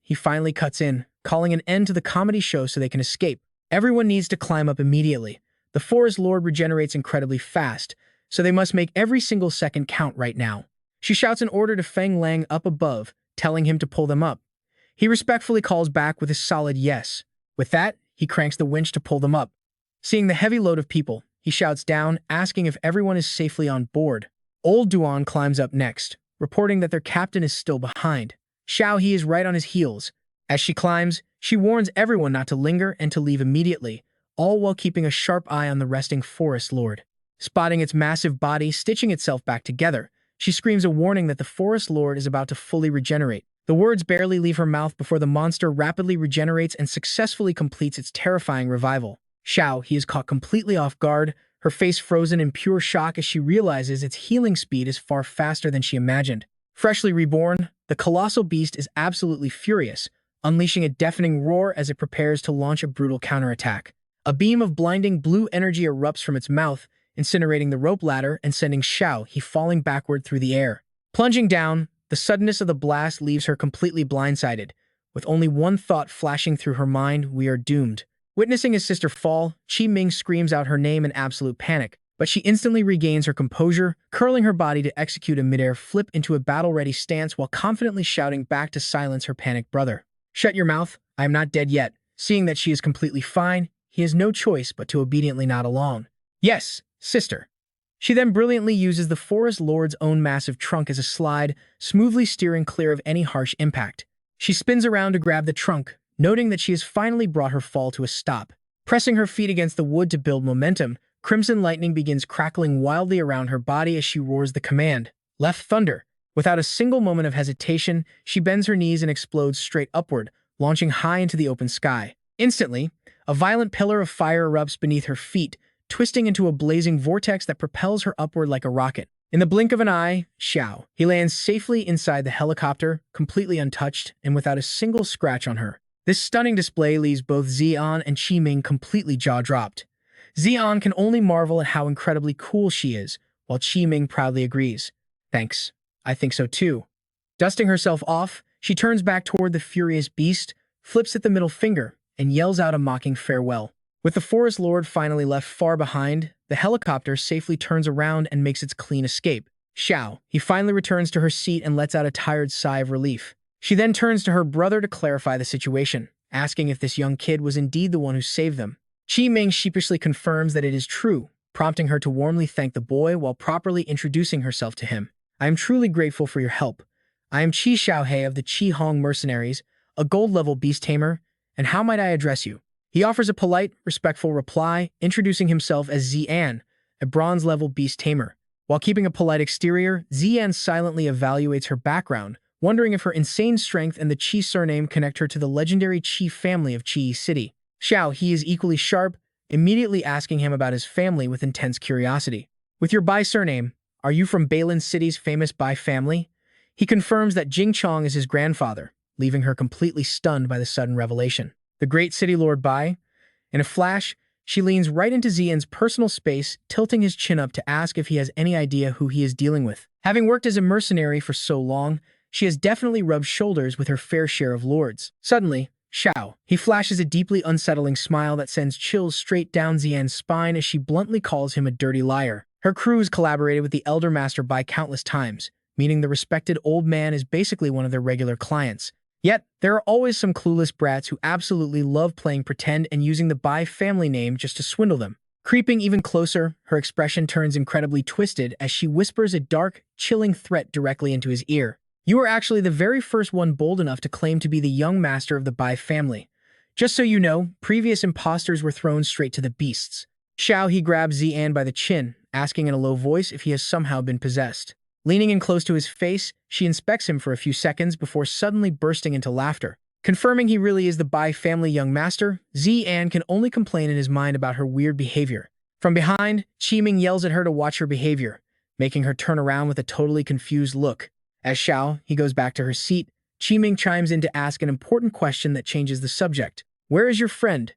He finally cuts in, calling an end to the comedy show so they can escape. Everyone needs to climb up immediately. The Forest Lord regenerates incredibly fast, so they must make every single second count right now. She shouts an order to Feng Lang up above, telling him to pull them up. He respectfully calls back with a solid yes. With that, he cranks the winch to pull them up. Seeing the heavy load of people, he shouts down, asking if everyone is safely on board. Old Duan climbs up next, reporting that their captain is still behind. He is right on his heels. As she climbs, she warns everyone not to linger and to leave immediately, all while keeping a sharp eye on the resting Forest Lord. Spotting its massive body stitching itself back together, she screams a warning that the Forest Lord is about to fully regenerate. The words barely leave her mouth before the monster rapidly regenerates and successfully completes its terrifying revival. He is caught completely off guard, her face frozen in pure shock as she realizes its healing speed is far faster than she imagined. Freshly reborn, the colossal beast is absolutely furious, unleashing a deafening roar as it prepares to launch a brutal counterattack. A beam of blinding blue energy erupts from its mouth, incinerating the rope ladder and sending He falling backward through the air. Plunging down, the suddenness of the blast leaves her completely blindsided, with only one thought flashing through her mind: we are doomed. Witnessing his sister fall, Ming screams out her name in absolute panic, but she instantly regains her composure, curling her body to execute a midair flip into a battle-ready stance while confidently shouting back to silence her panicked brother. "Shut your mouth, I am not dead yet." Seeing that she is completely fine, he has no choice but to obediently nod along. "Yes, sister." She then brilliantly uses the Forest Lord's own massive trunk as a slide, smoothly steering clear of any harsh impact. She spins around to grab the trunk, noting that she has finally brought her fall to a stop. Pressing her feet against the wood to build momentum, crimson lightning begins crackling wildly around her body as she roars the command, "Left Thunder." Without a single moment of hesitation, she bends her knees and explodes straight upward, launching high into the open sky. Instantly, a violent pillar of fire erupts beneath her feet, twisting into a blazing vortex that propels her upward like a rocket. In the blink of an eye, he lands safely inside the helicopter, completely untouched and without a single scratch on her. This stunning display leaves both Zi'an and Ming completely jaw-dropped. Zi'an can only marvel at how incredibly cool she is, while Ming proudly agrees. "Thanks. I think so too. Dusting herself off, she turns back toward the furious beast, flips at the middle finger, and yells out a mocking farewell. With the Forest Lord finally left far behind, the helicopter safely turns around and makes its clean escape. Xiao, he finally returns to her seat and lets out a tired sigh of relief. She then turns to her brother to clarify the situation, asking if this young kid was indeed the one who saved them. Qi Ming sheepishly confirms that it is true, prompting her to warmly thank the boy while properly introducing herself to him. I am truly grateful for your help. I am Qi Xiaohei of the Qi Hong Mercenaries, a gold-level beast tamer, and how might I address you? He offers a polite, respectful reply, introducing himself as Zi'an, a bronze-level beast tamer. While keeping a polite exterior, Zi'an silently evaluates her background, wondering if her insane strength and the Qi surname connect her to the legendary Qi family of Qi City. Xiao, he is equally sharp, immediately asking him about his family with intense curiosity. With your Bai surname, are you from Bailin City's famous Bai family? He confirms that Jing Chong is his grandfather, leaving her completely stunned by the sudden revelation. The great city lord Bai? In a flash, she leans right into Zian's personal space, tilting his chin up to ask if he has any idea who he is dealing with. Having worked as a mercenary for so long, she has definitely rubbed shoulders with her fair share of lords. Suddenly, Xiao, he flashes a deeply unsettling smile that sends chills straight down Zian's spine as she bluntly calls him a dirty liar. Her crews collaborated with the Elder Master Bai countless times, meaning the respected old man is basically one of their regular clients. Yet, there are always some clueless brats who absolutely love playing pretend and using the Bai family name just to swindle them. Creeping even closer, her expression turns incredibly twisted as she whispers a dark, chilling threat directly into his ear. You are actually the very first one bold enough to claim to be the young master of the Bai family. Just so you know, previous imposters were thrown straight to the beasts. Xiao, he grabs Zi'an by the chin, asking in a low voice if he has somehow been possessed. Leaning in close to his face, she inspects him for a few seconds before suddenly bursting into laughter. Confirming he really is the Bai family young master, Zi'an can only complain in his mind about her weird behavior. From behind, Qi Ming yells at her to watch her behavior, making her turn around with a totally confused look. As Xiao, he goes back to her seat, Qi Ming chimes in to ask an important question that changes the subject. Where is your friend?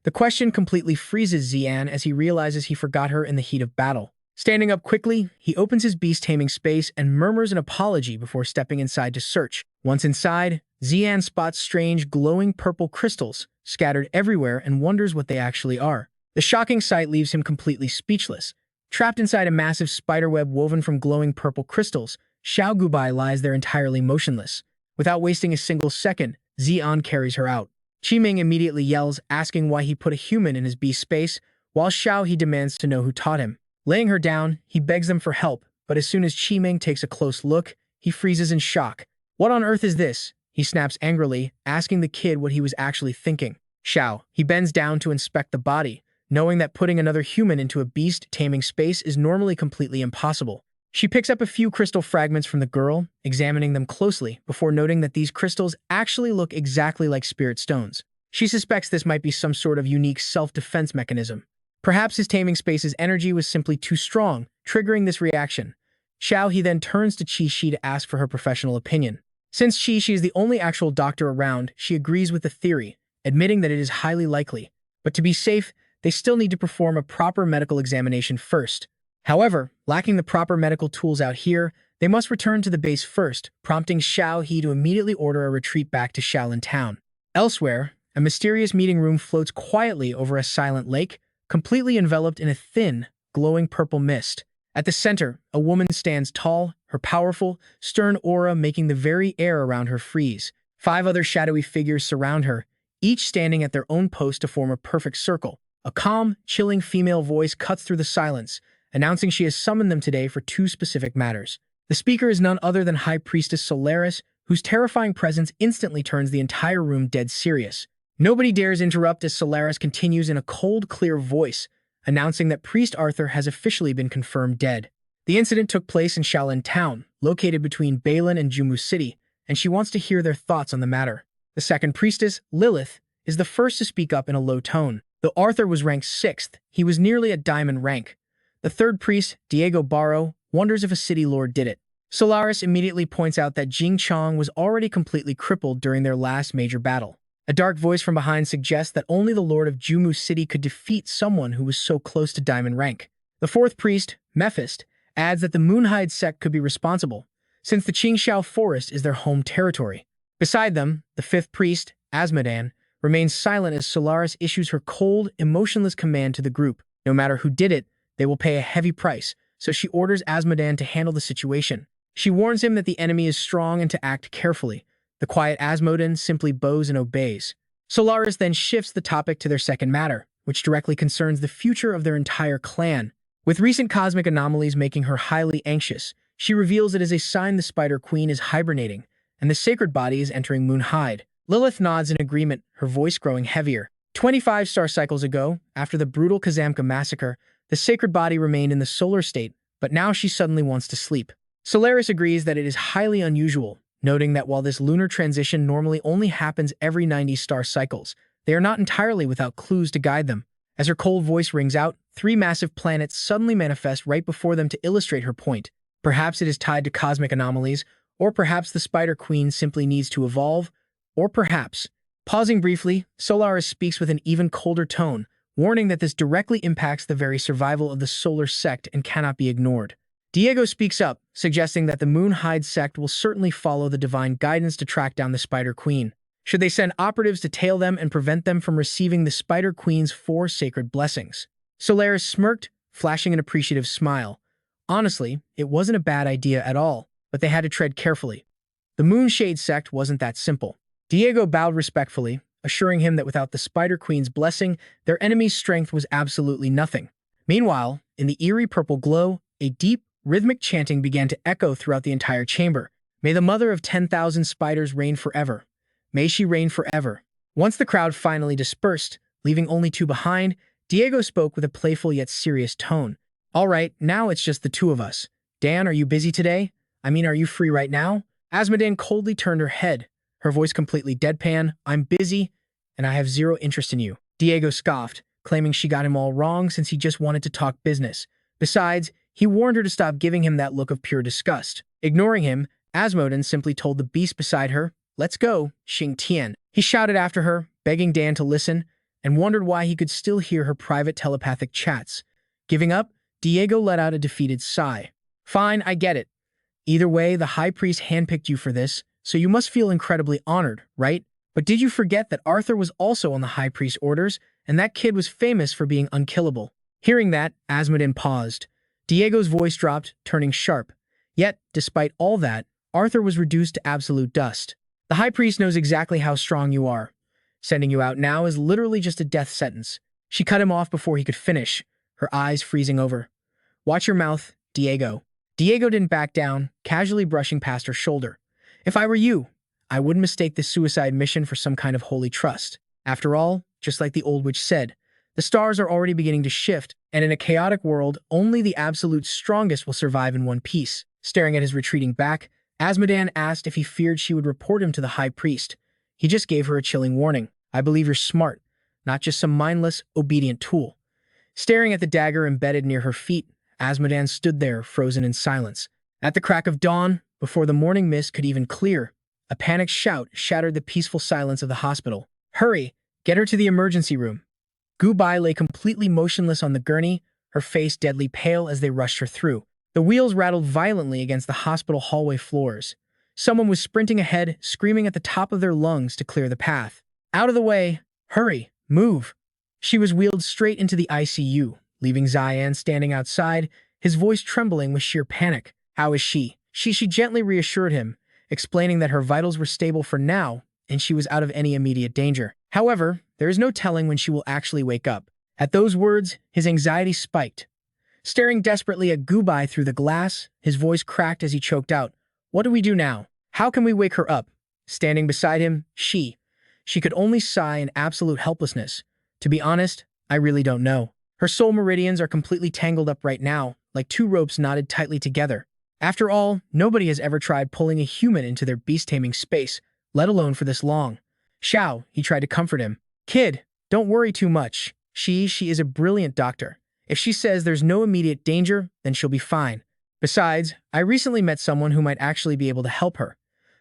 The question completely freezes Zi'an as he realizes he forgot her in the heat of battle. Standing up quickly, he opens his beast-taming space and murmurs an apology before stepping inside to search. Once inside, Zi'an spots strange, glowing purple crystals scattered everywhere and wonders what they actually are. The shocking sight leaves him completely speechless. Trapped inside a massive spiderweb woven from glowing purple crystals, Xiao Gubai lies there entirely motionless. Without wasting a single second, Zi'an carries her out. Qi Ming immediately yells, asking why he put a human in his beast space, while Xiao he demands to know who taught him. Laying her down, he begs them for help, but as soon as Qi Ming takes a close look, he freezes in shock. What on earth is this? He snaps angrily, asking the kid what he was actually thinking. Xiao, he bends down to inspect the body, knowing that putting another human into a beast-taming space is normally completely impossible. She picks up a few crystal fragments from the girl, examining them closely before noting that these crystals actually look exactly like spirit stones. She suspects this might be some sort of unique self-defense mechanism. Perhaps his taming space's energy was simply too strong, triggering this reaction. Xiao he then turns to Qi Shi to ask for her professional opinion. Since Qi Shi is the only actual doctor around, she agrees with the theory, admitting that it is highly likely. But to be safe, they still need to perform a proper medical examination first. However, lacking the proper medical tools out here, they must return to the base first, prompting Xiao He to immediately order a retreat back to Shaolin Town. Elsewhere, a mysterious meeting room floats quietly over a silent lake, completely enveloped in a thin, glowing purple mist. At the center, a woman stands tall, her powerful, stern aura making the very air around her freeze. 5 other shadowy figures surround her, each standing at their own post to form a perfect circle. A calm, chilling female voice cuts through the silence, announcing she has summoned them today for 2 specific matters. The speaker is none other than High Priestess Solaris, whose terrifying presence instantly turns the entire room dead serious. Nobody dares interrupt as Solaris continues in a cold, clear voice, announcing that Priest Arthur has officially been confirmed dead. The incident took place in Shaolin Town, located between Bailin and Jumu City, and she wants to hear their thoughts on the matter. The second priestess, Lilith, is the first to speak up in a low tone. Though Arthur was ranked 6th, he was nearly at diamond rank. The third priest, Diego Barro, wonders if a city lord did it. Solaris immediately points out that Jing Chong was already completely crippled during their last major battle. A dark voice from behind suggests that only the lord of Jumu City could defeat someone who was so close to diamond rank. The fourth priest, Mephist, adds that the Moonhide sect could be responsible, since the Qingxiao forest is their home territory. Beside them, the fifth priest, Azmodan, remains silent as Solaris issues her cold, emotionless command to the group. No matter who did it, they will pay a heavy price, so she orders Azmodan to handle the situation. She warns him that the enemy is strong and to act carefully. The quiet Azmodan simply bows and obeys. Solaris then shifts the topic to their second matter, which directly concerns the future of their entire clan. With recent cosmic anomalies making her highly anxious, she reveals it is a sign the Spider Queen is hibernating, and the sacred body is entering Moonhide. Lilith nods in agreement, her voice growing heavier. 25 star cycles ago, after the brutal Kazamka massacre, the sacred body remained in the solar state, but now she suddenly wants to sleep. Solaris agrees that it is highly unusual, noting that while this lunar transition normally only happens every 90 star cycles, they are not entirely without clues to guide them. As her cold voice rings out, 3 massive planets suddenly manifest right before them to illustrate her point. Perhaps it is tied to cosmic anomalies, or perhaps the Spider Queen simply needs to evolve, or perhaps. Pausing briefly, Solaris speaks with an even colder tone, warning that this directly impacts the very survival of the solar sect and cannot be ignored. Diego speaks up, suggesting that the Moonhide sect will certainly follow the divine guidance to track down the Spider Queen. Should they send operatives to tail them and prevent them from receiving the Spider Queen's 4 sacred blessings? Solaris smirked, flashing an appreciative smile. Honestly, it wasn't a bad idea at all, but they had to tread carefully. The Moonshade sect wasn't that simple. Diego bowed respectfully, assuring him that without the Spider Queen's blessing, their enemy's strength was absolutely nothing. Meanwhile, in the eerie purple glow, a deep, rhythmic chanting began to echo throughout the entire chamber. May the mother of 10,000 spiders reign forever. May she reign forever. Once the crowd finally dispersed, leaving only 2 behind, Diego spoke with a playful yet serious tone. All right, now it's just the 2 of us. Dan, are you busy today? I mean, are you free right now? Azmodan coldly turned her head, her voice completely deadpan. I'm busy, and I have 0 interest in you. Diego scoffed, claiming she got him all wrong since he just wanted to talk business. Besides, he warned her to stop giving him that look of pure disgust. Ignoring him, Azmodan simply told the beast beside her, "Let's go, Xing Tian." He shouted after her, begging Dan to listen, and wondered why he could still hear her private telepathic chats. Giving up, Diego let out a defeated sigh. Fine, I get it. Either way, the High Priest handpicked you for this, so you must feel incredibly honored, right? But did you forget that Arthur was also on the High Priest's orders, and that kid was famous for being unkillable? Hearing that, Azmodan paused. Diego's voice dropped, turning sharp. Yet, despite all that, Arthur was reduced to absolute dust. The High Priest knows exactly how strong you are. Sending you out now is literally just a death sentence. She cut him off before he could finish, her eyes freezing over. Watch your mouth, Diego. Diego didn't back down, casually brushing past her shoulder. If I were you, I wouldn't mistake this suicide mission for some kind of holy trust. After all, just like the old witch said, the stars are already beginning to shift, and in a chaotic world, only the absolute strongest will survive in one piece. Staring at his retreating back, Azmodan asked if he feared she would report him to the High Priest. He just gave her a chilling warning. I believe you're smart, not just some mindless, obedient tool. Staring at the dagger embedded near her feet, Azmodan stood there, frozen in silence. At the crack of dawn, before the morning mist could even clear, a panicked shout shattered the peaceful silence of the hospital. Hurry! Get her to the emergency room. Bai lay completely motionless on the gurney, her face deadly pale as they rushed her through. The wheels rattled violently against the hospital hallway floors. Someone was sprinting ahead, screaming at the top of their lungs to clear the path. Out of the way! Hurry! Move! She was wheeled straight into the ICU, leaving Zi'an standing outside, his voice trembling with sheer panic. How is she? She gently reassured him, explaining that her vitals were stable for now, and she was out of any immediate danger. However, there is no telling when she will actually wake up. At those words, his anxiety spiked. Staring desperately at Bai through the glass, his voice cracked as he choked out. What do we do now? How can we wake her up? Standing beside him, she could only sigh in absolute helplessness. To be honest, I really don't know. Her soul meridians are completely tangled up right now, like 2 ropes knotted tightly together. After all, nobody has ever tried pulling a human into their beast-taming space, let alone for this long. Xiao, he tried to comfort him. Kid, don't worry too much. She is a brilliant doctor. If she says there's no immediate danger, then she'll be fine. Besides, I recently met someone who might actually be able to help her.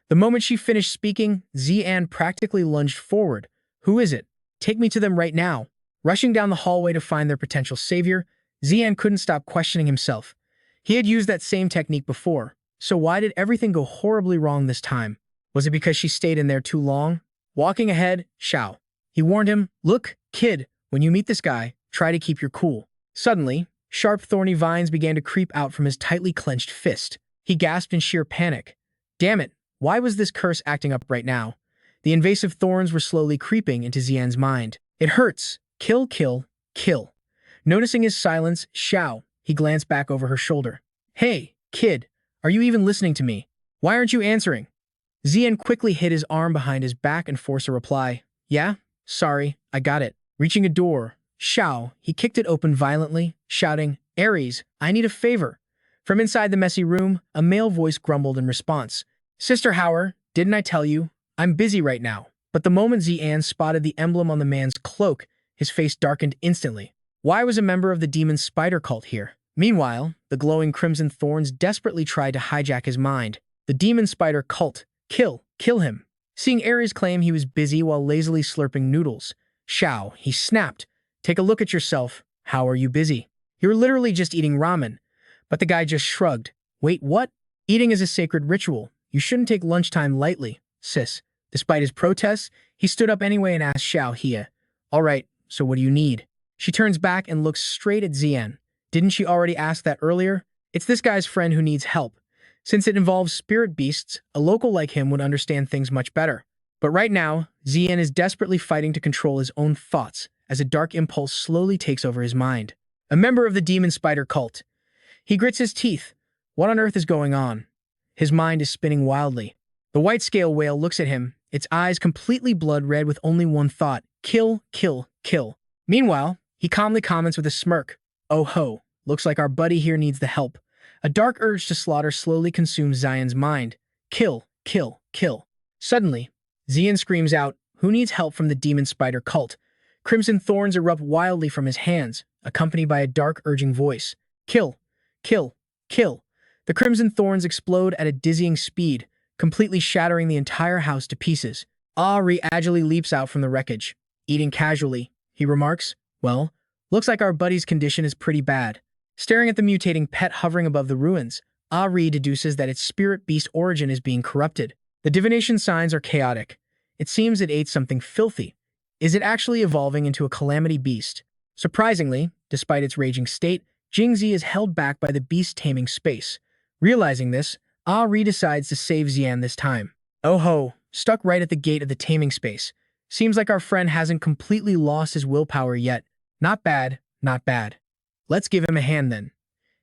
The moment she finished speaking, Zi'an practically lunged forward. Who is it? Take me to them right now. Rushing down the hallway to find their potential savior, Zi'an couldn't stop questioning himself. He had used that same technique before, So why did everything go horribly wrong this time? Was it because she stayed in there too long? Walking ahead, Xiao. He warned him, "Look, kid, when you meet this guy, try to keep your cool." Suddenly, sharp thorny vines began to creep out from his tightly clenched fist. He gasped in sheer panic. Damn it, why was this curse acting up right now? The invasive thorns were slowly creeping into Zi'an's mind. It hurts. Kill, kill, kill. Noticing his silence, Xiao, he glanced back over her shoulder. Hey, kid, are you even listening to me? Why aren't you answering? Zi'an quickly hid his arm behind his back and forced a reply. Yeah? Sorry, I got it. Reaching a door, Xiao, he kicked it open violently, shouting, Ares, I need a favor. From inside the messy room, a male voice grumbled in response. Sister Hauer, didn't I tell you? I'm busy right now. But the moment Zi'an spotted the emblem on the man's cloak, his face darkened instantly. Why was a member of the demon spider cult here? Meanwhile, the glowing crimson thorns desperately tried to hijack his mind. The demon spider cult. Kill him. Seeing Ares claim he was busy while lazily slurping noodles, Xiao, he snapped. Take a look at yourself. How are you busy? You're literally just eating ramen. But the guy just shrugged. Wait, what? Eating is a sacred ritual. You shouldn't take lunchtime lightly, sis. Despite his protests, he stood up anyway and asked Xiao Hia, All right, so what do you need? She turns back and looks straight at Zi'an. Didn't she already ask that earlier? It's this guy's friend who needs help. Since it involves spirit beasts, a local like him would understand things much better. But right now, Zi'an is desperately fighting to control his own thoughts as a dark impulse slowly takes over his mind. A member of the demon spider cult. He grits his teeth. What on earth is going on? His mind is spinning wildly. The white scale whale looks at him, its eyes completely blood red with only one thought. Kill, kill, kill. Meanwhile, he calmly comments with a smirk. Oh ho, looks like our buddy here needs the help. A dark urge to slaughter slowly consumes Zi'an's mind. Kill, kill, kill. Suddenly, Zi'an screams out, Who needs help from the demon spider cult? Crimson thorns erupt wildly from his hands, accompanied by a dark urging voice. Kill, kill, kill. The crimson thorns explode at a dizzying speed, completely shattering the entire house to pieces. Ari agilely leaps out from the wreckage. Eating casually, he remarks, Well, looks like our buddy's condition is pretty bad. Staring at the mutating pet hovering above the ruins, Ari deduces that its spirit beast origin is being corrupted. The divination signs are chaotic. It seems it ate something filthy. Is it actually evolving into a calamity beast? Surprisingly, despite its raging state, Jingzi is held back by the beast taming space. Realizing this, Ari decides to save Zi'an this time. Oh ho, stuck right at the gate of the taming space. Seems like our friend hasn't completely lost his willpower yet. Not bad, not bad. Let's give him a hand then.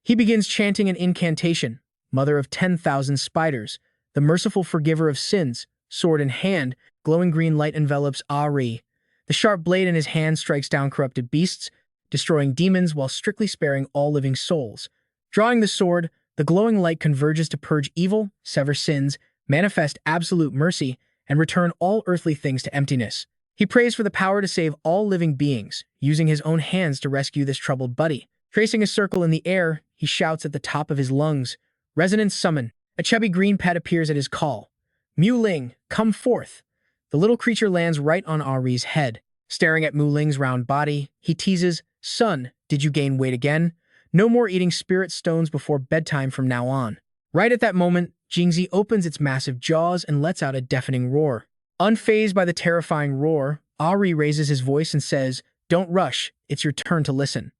He begins chanting an incantation, Mother of 10,000 Spiders, the merciful forgiver of sins, sword in hand, glowing green light envelops Ari. The sharp blade in his hand strikes down corrupted beasts, destroying demons while strictly sparing all living souls. Drawing the sword, the glowing light converges to purge evil, sever sins, manifest absolute mercy, and return all earthly things to emptiness. He prays for the power to save all living beings, using his own hands to rescue this troubled buddy. Tracing a circle in the air, he shouts at the top of his lungs, Resonance summon. A chubby green pet appears at his call. Mu Ling, come forth. The little creature lands right on Ari's head. Staring at Mu Ling's round body, he teases, Son, did you gain weight again? No more eating spirit stones before bedtime from now on. Right at that moment, Jingzi opens its massive jaws and lets out a deafening roar. Unfazed by the terrifying roar, Ari raises his voice and says, Don't rush, it's your turn to listen.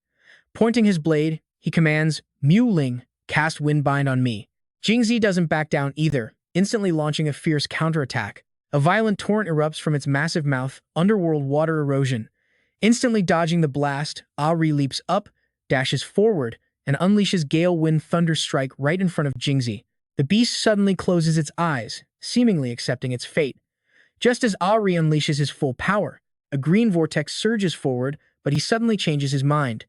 Pointing his blade, he commands, Mu Ling, cast Windbind on me. Jingzi doesn't back down either, instantly launching a fierce counterattack. A violent torrent erupts from its massive mouth, underworld water erosion. Instantly dodging the blast, Ari leaps up, dashes forward, and unleashes Gale Wind Thunder Strike right in front of Jingzi. The beast suddenly closes its eyes, seemingly accepting its fate. Just as Ari unleashes his full power, a green vortex surges forward, but he suddenly changes his mind.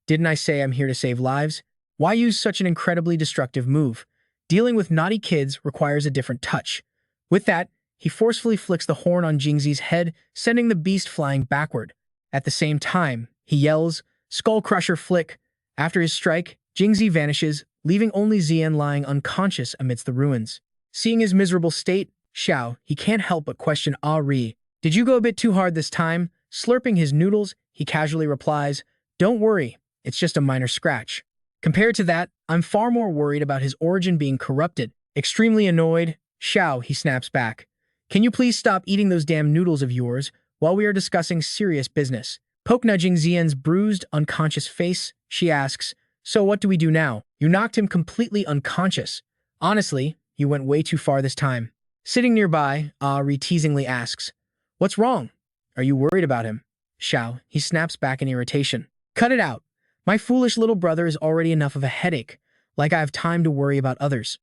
Didn't I say I'm here to save lives? Why use such an incredibly destructive move? Dealing with naughty kids requires a different touch. With that, he forcefully flicks the horn on Jingzi's head, sending the beast flying backward. At the same time, he yells, Skull Crusher Flick. After his strike, Jingzi vanishes, leaving only Zi'an lying unconscious amidst the ruins. Seeing his miserable state, Xiao, he can't help but question Ari. Did you go a bit too hard this time? Slurping his noodles, he casually replies, Don't worry, it's just a minor scratch. Compared to that, I'm far more worried about his origin being corrupted. Extremely annoyed, Xiao, he snaps back. Can you please stop eating those damn noodles of yours while we are discussing serious business? Poke nudging Zian's bruised, unconscious face, she asks, so what do we do now? You knocked him completely unconscious. Honestly, you went way too far this time. Sitting nearby, Ari teasingly asks, what's wrong? Are you worried about him? Xiao, he snaps back in irritation. Cut it out. My foolish little brother is already enough of a headache, like I have time to worry about others.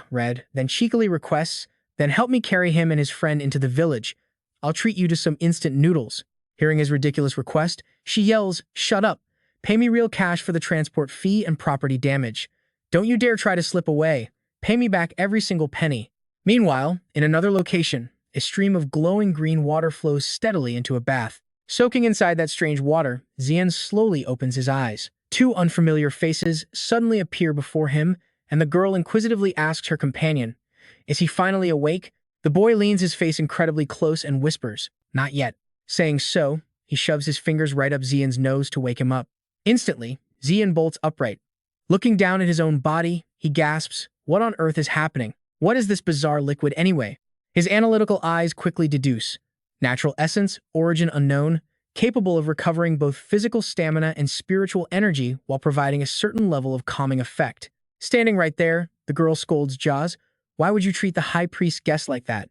Red, then cheekily requests, then help me carry him and his friend into the village. I'll treat you to some instant noodles. Hearing his ridiculous request, she yells, shut up. Pay me real cash for the transport fee and property damage. Don't you dare try to slip away. Pay me back every single penny. Meanwhile, in another location, a stream of glowing green water flows steadily into a bath. Soaking inside that strange water, Zian slowly opens his eyes. Two unfamiliar faces suddenly appear before him, and the girl inquisitively asks her companion, is he finally awake? The boy leans his face incredibly close and whispers, not yet. Saying so, he shoves his fingers right up Zian's nose to wake him up. Instantly, Zian bolts upright. Looking down at his own body, he gasps, what on earth is happening? What is this bizarre liquid anyway? His analytical eyes quickly deduce. Natural essence, origin unknown, capable of recovering both physical stamina and spiritual energy while providing a certain level of calming effect. Standing right there, the girl scolds Jaws, why would you treat the high priest guest like that?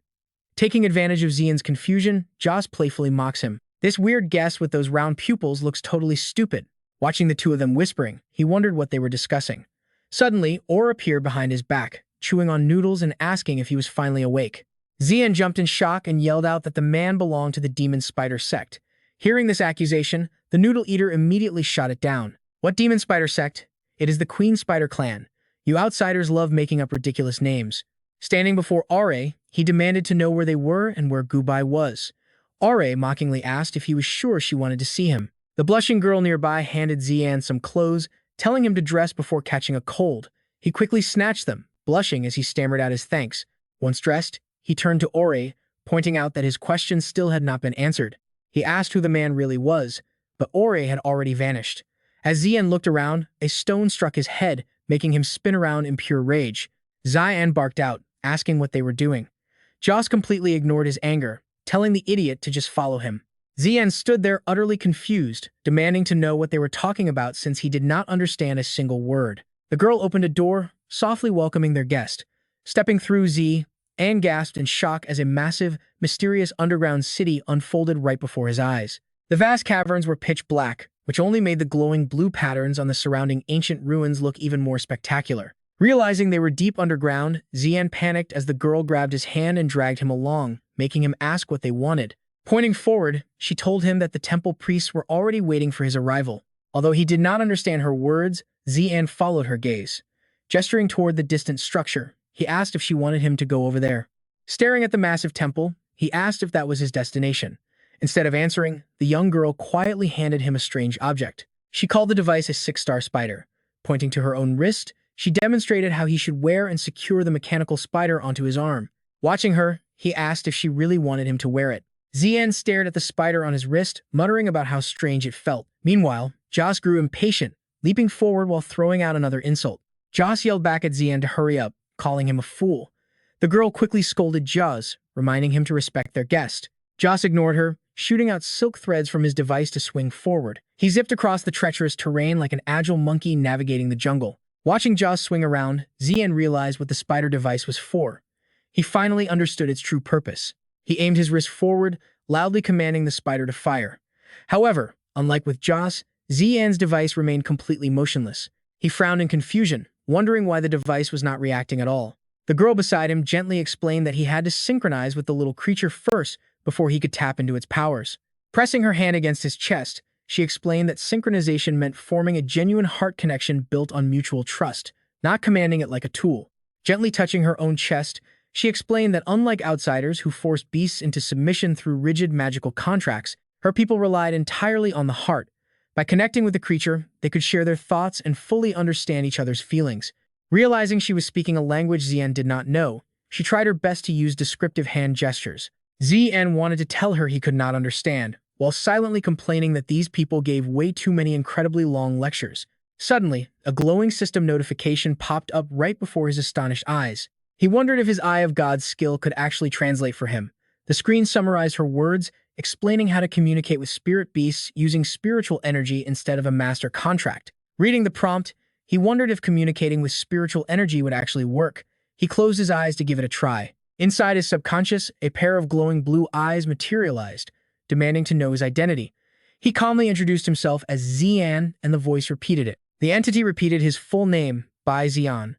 Taking advantage of Zian's confusion, Jaws playfully mocks him. This weird guest with those round pupils looks totally stupid. Watching the two of them whispering, he wondered what they were discussing. Suddenly, Or appeared behind his back, chewing on noodles and asking if he was finally awake. Zian jumped in shock and yelled out that the man belonged to the demon spider sect. Hearing this accusation, the noodle eater immediately shot it down. What demon spider sect? It is the Queen Spider clan. You outsiders love making up ridiculous names. Standing before Are, he demanded to know where they were and where Gubai was. Are mockingly asked if he was sure she wanted to see him. The blushing girl nearby handed Zian some clothes, telling him to dress before catching a cold. He quickly snatched them, blushing as he stammered out his thanks. Once dressed, he turned to Ore, pointing out that his question still had not been answered. He asked who the man really was, but Ore had already vanished. As Zian looked around, a stone struck his head, making him spin around in pure rage. Zian barked out, asking what they were doing. Joss completely ignored his anger, telling the idiot to just follow him. Zian stood there utterly confused, demanding to know what they were talking about since he did not understand a single word. The girl opened a door, softly welcoming their guest. Stepping through, Zian gasped in shock as a massive, mysterious underground city unfolded right before his eyes. The vast caverns were pitch black, which only made the glowing blue patterns on the surrounding ancient ruins look even more spectacular. Realizing they were deep underground, Zian panicked as the girl grabbed his hand and dragged him along, making him ask what they wanted. Pointing forward, she told him that the temple priests were already waiting for his arrival. Although he did not understand her words, Zian followed her gaze. Gesturing toward the distant structure, he asked if she wanted him to go over there. Staring at the massive temple, he asked if that was his destination. Instead of answering, the young girl quietly handed him a strange object. She called the device a 6-star spider. Pointing to her own wrist, she demonstrated how he should wear and secure the mechanical spider onto his arm. Watching her, he asked if she really wanted him to wear it. Zian stared at the spider on his wrist, muttering about how strange it felt. Meanwhile, Joss grew impatient, leaping forward while throwing out another insult. Joss yelled back at Zian to hurry up, calling him a fool. The girl quickly scolded Joss, reminding him to respect their guest. Joss ignored her, shooting out silk threads from his device to swing forward. He zipped across the treacherous terrain like an agile monkey navigating the jungle. Watching Joss swing around, Zian realized what the spider device was for. He finally understood its true purpose. He aimed his wrist forward, loudly commanding the spider to fire. However, unlike with Joss, Zian's device remained completely motionless. He frowned in confusion, wondering why the device was not reacting at all. The girl beside him gently explained that he had to synchronize with the little creature first before he could tap into its powers. Pressing her hand against his chest, she explained that synchronization meant forming a genuine heart connection built on mutual trust, not commanding it like a tool. Gently touching her own chest, she explained that unlike outsiders who forced beasts into submission through rigid magical contracts, her people relied entirely on the heart. By connecting with the creature, they could share their thoughts and fully understand each other's feelings. Realizing she was speaking a language Zian did not know, she tried her best to use descriptive hand gestures. Zian wanted to tell her he could not understand, while silently complaining that these people gave way too many incredibly long lectures. Suddenly, a glowing system notification popped up right before his astonished eyes. He wondered if his Eye of God's skill could actually translate for him. The screen summarized her words, explaining how to communicate with spirit beasts using spiritual energy instead of a master contract. Reading the prompt, he wondered if communicating with spiritual energy would actually work. He closed his eyes to give it a try. Inside his subconscious, a pair of glowing blue eyes materialized, demanding to know his identity. He calmly introduced himself as Zi'an, and the voice repeated it. The entity repeated his full name, Bai Zi'an.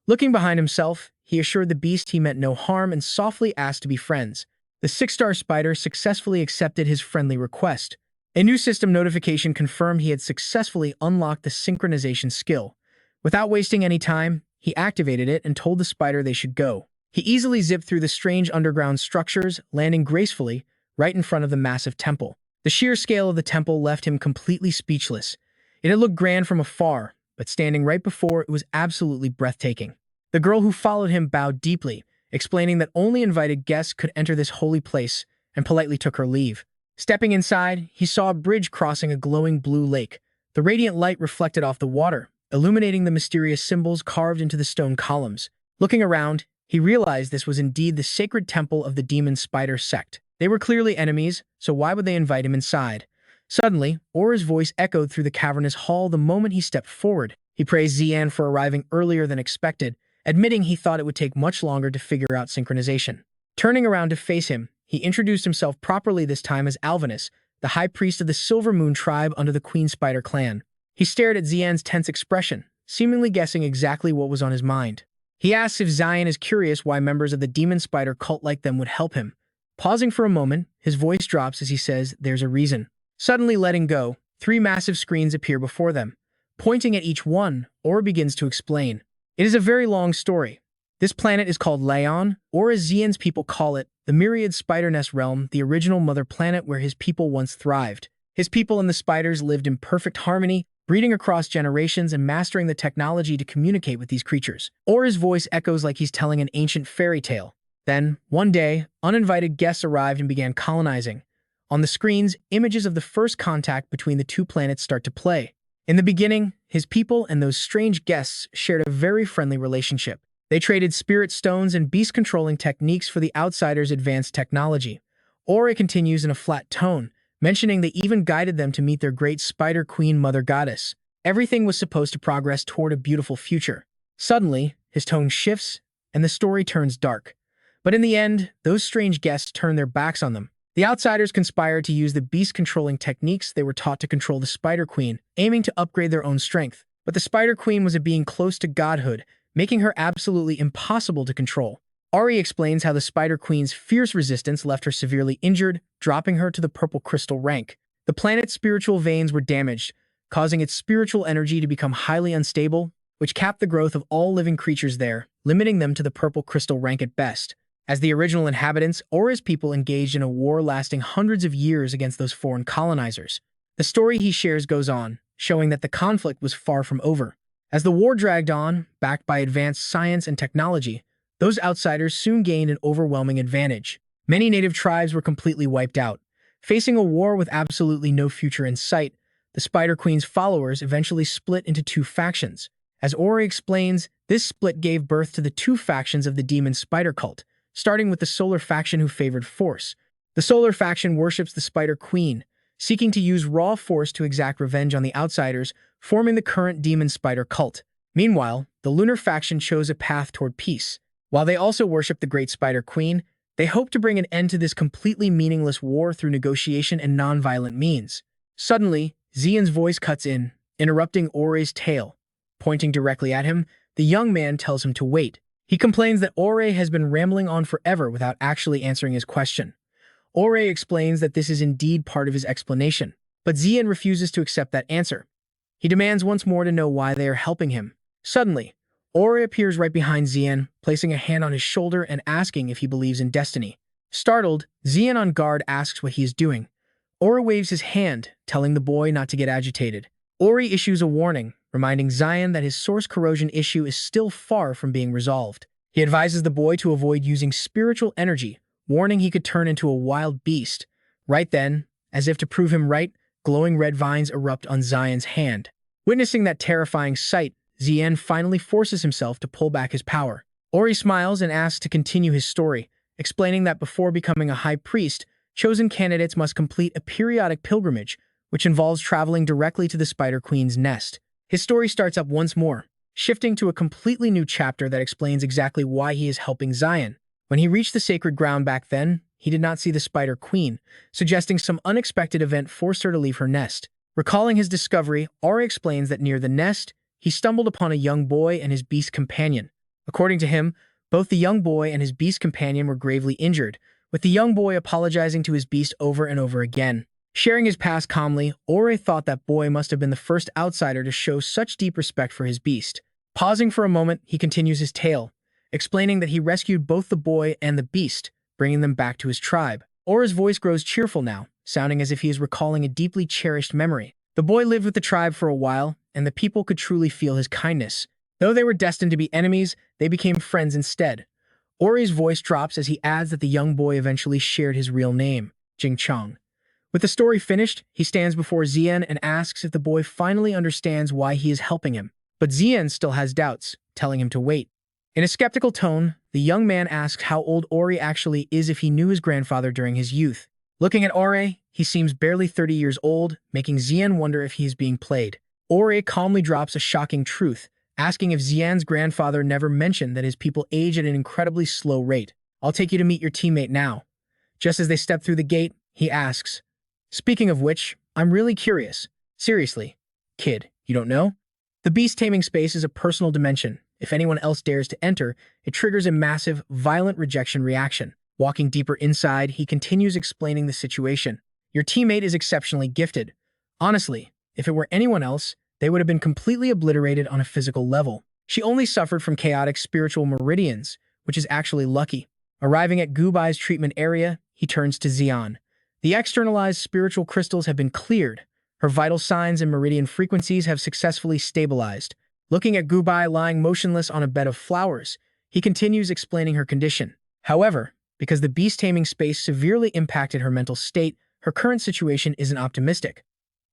Looking behind himself, he assured the beast he meant no harm and softly asked to be friends. The six-star spider successfully accepted his friendly request. A new system notification confirmed he had successfully unlocked the synchronization skill. Without wasting any time, he activated it and told the spider they should go. He easily zipped through the strange underground structures, landing gracefully right in front of the massive temple. The sheer scale of the temple left him completely speechless. It had looked grand from afar, but standing right before it was absolutely breathtaking. The girl who followed him bowed deeply, explaining that only invited guests could enter this holy place, and politely took her leave. Stepping inside, he saw a bridge crossing a glowing blue lake. The radiant light reflected off the water, illuminating the mysterious symbols carved into the stone columns. Looking around, he realized this was indeed the sacred temple of the demon spider sect. They were clearly enemies, so why would they invite him inside? Suddenly, Aura's voice echoed through the cavernous hall the moment he stepped forward. He praised Zi'an for arriving earlier than expected, admitting he thought it would take much longer to figure out synchronization. Turning around to face him, he introduced himself properly, this time as Alvinus, the high priest of the Silver Moon tribe under the Queen Spider clan. He stared at Zi'an's tense expression, seemingly guessing exactly what was on his mind. He asks if Zi'an is curious why members of the demon spider cult like them would help him. Pausing for a moment, his voice drops as he says, "There's a reason." Suddenly letting go, 3 massive screens appear before them. Pointing at each one, Aura begins to explain. It is a very long story. This planet is called Leon, or as Zi'an's people call it, the Myriad Spider Nest Realm, the original mother planet where his people once thrived. His people and the spiders lived in perfect harmony, breeding across generations and mastering the technology to communicate with these creatures. Aura's voice echoes like he's telling an ancient fairy tale. Then, one day, uninvited guests arrived and began colonizing. On the screens, images of the first contact between the 2 planets start to play. In the beginning, his people and those strange guests shared a very friendly relationship. They traded spirit stones and beast-controlling techniques for the outsiders' advanced technology. Aura continues in a flat tone, mentioning they even guided them to meet their great spider queen mother goddess. Everything was supposed to progress toward a beautiful future. Suddenly, his tone shifts, and the story turns dark. But in the end, those strange guests turned their backs on them. The outsiders conspired to use the beast-controlling techniques they were taught to control the Spider Queen, aiming to upgrade their own strength. But the Spider Queen was a being close to godhood, making her absolutely impossible to control. Ari explains how the Spider Queen's fierce resistance left her severely injured, dropping her to the purple crystal rank. The planet's spiritual veins were damaged, causing its spiritual energy to become highly unstable, which capped the growth of all living creatures there, limiting them to the purple crystal rank at best. As the original inhabitants, Aura's people engaged in a war lasting hundreds of years against those foreign colonizers. The story he shares goes on, showing that the conflict was far from over. As the war dragged on, backed by advanced science and technology, those outsiders soon gained an overwhelming advantage. Many native tribes were completely wiped out. Facing a war with absolutely no future in sight, the Spider Queen's followers eventually split into 2 factions. As Aura explains, this split gave birth to the 2 factions of the demon spider cult, starting with the Solar faction who favored force. The Solar faction worships the Spider Queen, seeking to use raw force to exact revenge on the outsiders, forming the current demon spider cult. Meanwhile, the Lunar faction chose a path toward peace. While they also worship the Great Spider Queen, they hope to bring an end to this completely meaningless war through negotiation and non-violent means. Suddenly, Zi'an's voice cuts in, interrupting Aura's tale. Pointing directly at him, the young man tells him to wait. He complains that Aura has been rambling on forever without actually answering his question. Aura explains that this is indeed part of his explanation, but Zi'an refuses to accept that answer. He demands once more to know why they are helping him. Suddenly, Aura appears right behind Zi'an, placing a hand on his shoulder and asking if he believes in destiny. Startled, Zi'an on guard asks what he is doing. Aura waves his hand, telling the boy not to get agitated. Ori issues a warning, reminding Zi'an that his source corrosion issue is still far from being resolved. He advises the boy to avoid using spiritual energy, warning he could turn into a wild beast. Right then, as if to prove him right, glowing red vines erupt on Zi'an's hand. Witnessing that terrifying sight, Zi'an finally forces himself to pull back his power. Ori smiles and asks to continue his story, explaining that before becoming a high priest, chosen candidates must complete a periodic pilgrimage, which involves traveling directly to the Spider Queen's nest. His story starts up once more, shifting to a completely new chapter that explains exactly why he is helping Zion. When he reached the sacred ground back then, he did not see the Spider Queen, suggesting some unexpected event forced her to leave her nest. Recalling his discovery, Ori explains that near the nest, he stumbled upon a young boy and his beast companion. According to him, both the young boy and his beast companion were gravely injured, with the young boy apologizing to his beast over and over again. Sharing his past calmly, Ori thought that boy must have been the first outsider to show such deep respect for his beast. Pausing for a moment, he continues his tale, explaining that he rescued both the boy and the beast, bringing them back to his tribe. Ori's voice grows cheerful now, sounding as if he is recalling a deeply cherished memory. The boy lived with the tribe for a while, and the people could truly feel his kindness. Though they were destined to be enemies, they became friends instead. Ori's voice drops as he adds that the young boy eventually shared his real name, Jing Chong. With the story finished, he stands before Zi'an and asks if the boy finally understands why he is helping him. But Zi'an still has doubts, telling him to wait. In a skeptical tone, the young man asks how old Ori actually is if he knew his grandfather during his youth. Looking at Ori, he seems barely 30 years old, making Zi'an wonder if he is being played. Ori calmly drops a shocking truth, asking if Zi'an's grandfather never mentioned that his people age at an incredibly slow rate. I'll take you to meet your teammate now. Just as they step through the gate, he asks, speaking of which, I'm really curious. Seriously, kid, you don't know? The beast taming space is a personal dimension. If anyone else dares to enter, it triggers a massive, violent rejection reaction. Walking deeper inside, he continues explaining the situation. Your teammate is exceptionally gifted. Honestly, if it were anyone else, they would have been completely obliterated on a physical level. She only suffered from chaotic spiritual meridians, which is actually lucky. Arriving at Gubai's treatment area, he turns to Zi'an. The externalized spiritual crystals have been cleared. Her vital signs and meridian frequencies have successfully stabilized. Looking at Gubai lying motionless on a bed of flowers, he continues explaining her condition. However, because the beast taming space severely impacted her mental state, her current situation isn't optimistic.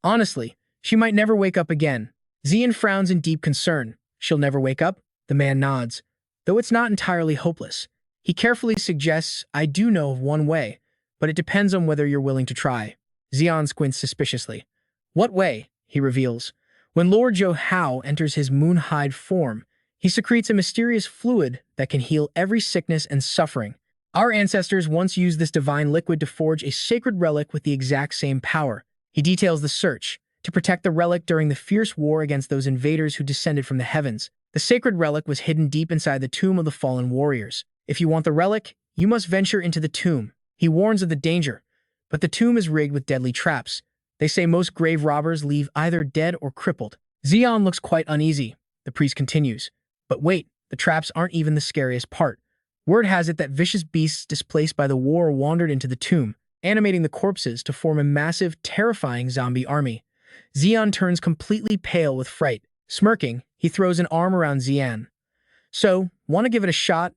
Honestly, she might never wake up again. Zi'an frowns in deep concern. She'll never wake up? The man nods. Though it's not entirely hopeless. He carefully suggests, I do know of one way, but it depends on whether you're willing to try. Zi'an squints suspiciously. What way? He reveals. When Lord Zhou Hao enters his moon-hide form, he secretes a mysterious fluid that can heal every sickness and suffering. Our ancestors once used this divine liquid to forge a sacred relic with the exact same power. He details the search to protect the relic during the fierce war against those invaders who descended from the heavens. The sacred relic was hidden deep inside the tomb of the fallen warriors. If you want the relic, you must venture into the tomb. He warns of the danger, but the tomb is rigged with deadly traps. They say most grave robbers leave either dead or crippled. Zi'an looks quite uneasy. The priest continues. But wait, the traps aren't even the scariest part. Word has it that vicious beasts displaced by the war wandered into the tomb, animating the corpses to form a massive, terrifying zombie army. Zi'an turns completely pale with fright. Smirking, he throws an arm around Zi'an. So, want to give it a shot?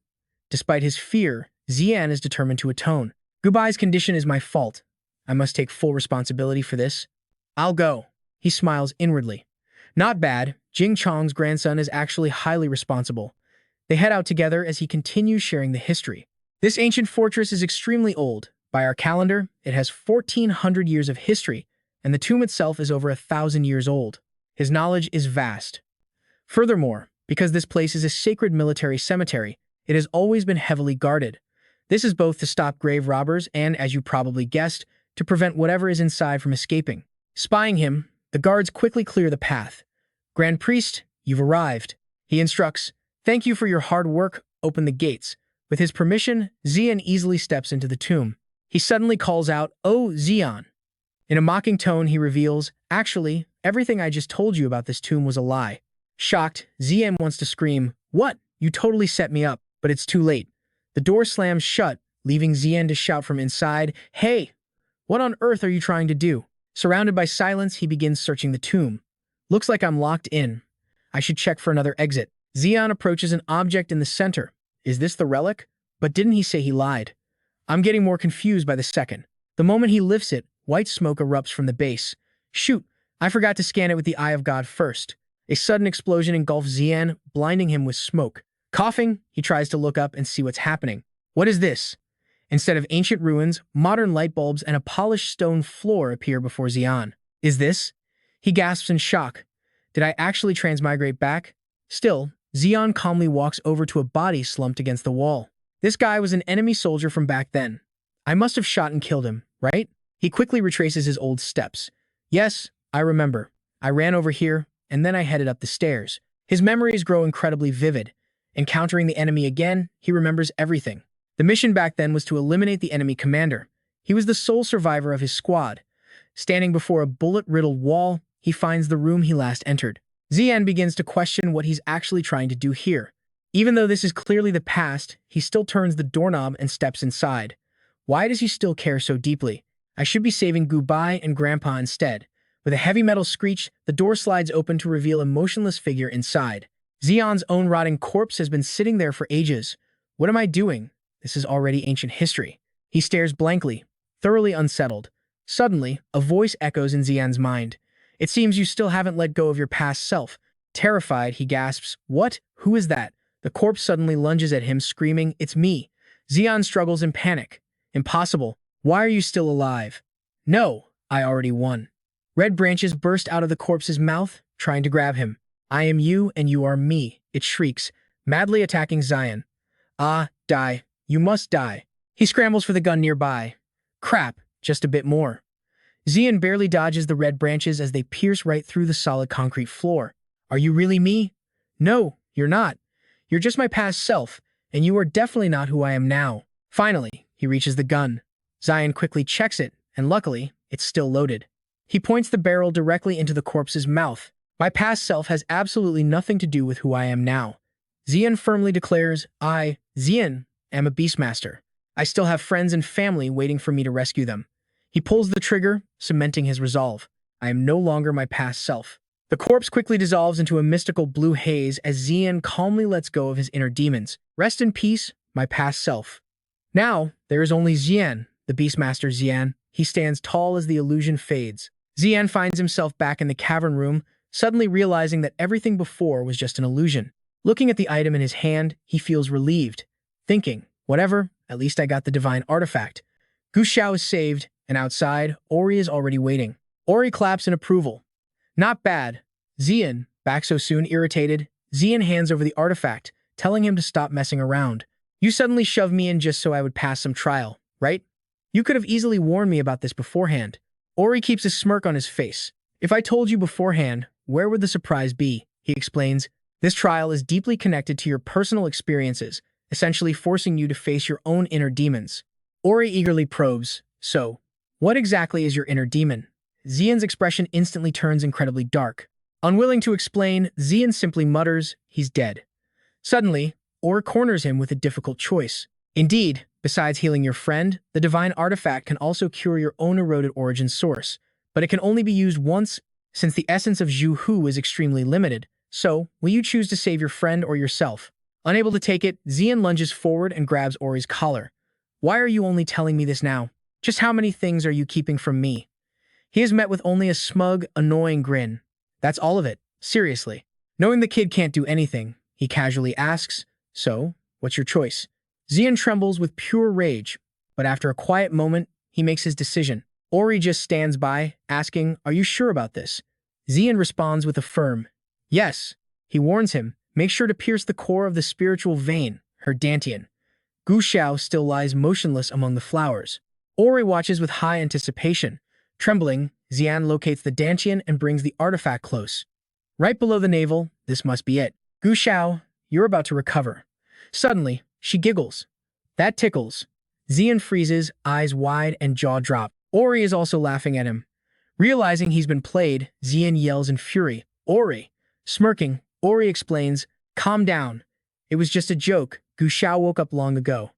Despite his fear, Zi'an is determined to atone. Gubai's condition is my fault. I must take full responsibility for this. I'll go. He smiles inwardly. Not bad. Jing Chong's grandson is actually highly responsible. They head out together as he continues sharing the history. This ancient fortress is extremely old. By our calendar, it has 1,400 years of history, and the tomb itself is over 1,000 years old. His knowledge is vast. Furthermore, because this place is a sacred military cemetery, it has always been heavily guarded. This is both to stop grave robbers and, as you probably guessed, to prevent whatever is inside from escaping. Spying him, the guards quickly clear the path. Grand Priest, you've arrived. He instructs, thank you for your hard work, open the gates. With his permission, Zi'an easily steps into the tomb. He suddenly calls out, Oh, Zi'an. In a mocking tone, he reveals, actually, everything I just told you about this tomb was a lie. Shocked, Zi'an wants to scream, what? You totally set me up, but it's too late. The door slams shut, leaving Zi'an to shout from inside, Hey! What on earth are you trying to do? Surrounded by silence, he begins searching the tomb. Looks like I'm locked in. I should check for another exit. Zi'an approaches an object in the center. Is this the relic? But didn't he say he lied? I'm getting more confused by the second. The moment he lifts it, white smoke erupts from the base. Shoot, I forgot to scan it with the Eye of God first. A sudden explosion engulfs Zi'an, blinding him with smoke. Coughing, he tries to look up and see what's happening. What is this? Instead of ancient ruins, modern light bulbs and a polished stone floor appear before Zi'an. Is this? He gasps in shock. Did I actually transmigrate back? Still, Zi'an calmly walks over to a body slumped against the wall. This guy was an enemy soldier from back then. I must have shot and killed him, right? He quickly retraces his old steps. Yes, I remember. I ran over here, and then I headed up the stairs. His memories grow incredibly vivid. Encountering the enemy again, he remembers everything. The mission back then was to eliminate the enemy commander. He was the sole survivor of his squad. Standing before a bullet-riddled wall, he finds the room he last entered. Zi'an begins to question what he's actually trying to do here. Even though this is clearly the past, he still turns the doorknob and steps inside. Why does he still care so deeply? I should be saving Bai and Grandpa instead. With a heavy metal screech, the door slides open to reveal a motionless figure inside. Zi'an's own rotting corpse has been sitting there for ages. What am I doing? This is already ancient history. He stares blankly, thoroughly unsettled. Suddenly, a voice echoes in Zi'an's mind. It seems you still haven't let go of your past self. Terrified, he gasps, "What? Who is that?" The corpse suddenly lunges at him, screaming, "It's me." Zi'an struggles in panic. "Impossible. Why are you still alive?" "No, I already won." Red branches burst out of the corpse's mouth, trying to grab him. "I am you and you are me," it shrieks, madly attacking Zi'an. "Ah, die. You must die." He scrambles for the gun nearby. Crap, just a bit more. Zi'an barely dodges the red branches as they pierce right through the solid concrete floor. "Are you really me?" "No, you're not. You're just my past self, and you are definitely not who I am now." Finally, he reaches the gun. Zi'an quickly checks it, and luckily, it's still loaded. He points the barrel directly into the corpse's mouth. "My past self has absolutely nothing to do with who I am now." Zi'an firmly declares, "I, Zi'an, am a Beastmaster. I still have friends and family waiting for me to rescue them." He pulls the trigger, cementing his resolve. "I am no longer my past self." The corpse quickly dissolves into a mystical blue haze as Zi'an calmly lets go of his inner demons. "Rest in peace, my past self." Now, there is only Zi'an, the Beastmaster Zi'an. He stands tall as the illusion fades. Zi'an finds himself back in the cavern room, suddenly realizing that everything before was just an illusion. Looking at the item in his hand, he feels relieved, thinking, "Whatever, at least I got the divine artifact." Gu Shao is saved, and outside, Ori is already waiting. Ori claps in approval. "Not bad." Zi'an, back so soon, irritated, Zi'an hands over the artifact, telling him to stop messing around. "You suddenly shoved me in just so I would pass some trial, right? You could have easily warned me about this beforehand." Ori keeps a smirk on his face. "If I told you beforehand, where would the surprise be?" He explains. "This trial is deeply connected to your personal experiences, essentially forcing you to face your own inner demons." Ori eagerly probes, "So, what exactly is your inner demon?" Zi'an's expression instantly turns incredibly dark. Unwilling to explain, Zi'an simply mutters, "He's dead." Suddenly, Ori corners him with a difficult choice. Indeed, besides healing your friend, the divine artifact can also cure your own eroded origin source, but it can only be used once since the essence of Zhu Hu is extremely limited. So, will you choose to save your friend or yourself? Unable to take it, Zi'an lunges forward and grabs Ori's collar. "Why are you only telling me this now? Just how many things are you keeping from me?" He is met with only a smug, annoying grin. "That's all of it, seriously." Knowing the kid can't do anything, he casually asks, "So, what's your choice?" Zi'an trembles with pure rage, but after a quiet moment, he makes his decision. Ori just stands by, asking, "Are you sure about this?" Zi'an responds with a firm, "Yes." He warns him, "Make sure to pierce the core of the spiritual vein, her dantian." Gu Shao still lies motionless among the flowers. Ori watches with high anticipation. Trembling, Zi'an locates the dantian and brings the artifact close. Right below the navel, this must be it. "Gu Shao, you're about to recover." Suddenly, she giggles. "That tickles." Zi'an freezes, eyes wide and jaw drop. Ori is also laughing at him. Realizing he's been played, Zi'an yells in fury, "Ori!" Smirking, Ori explains, "Calm down. It was just a joke. Gu Shao woke up long ago.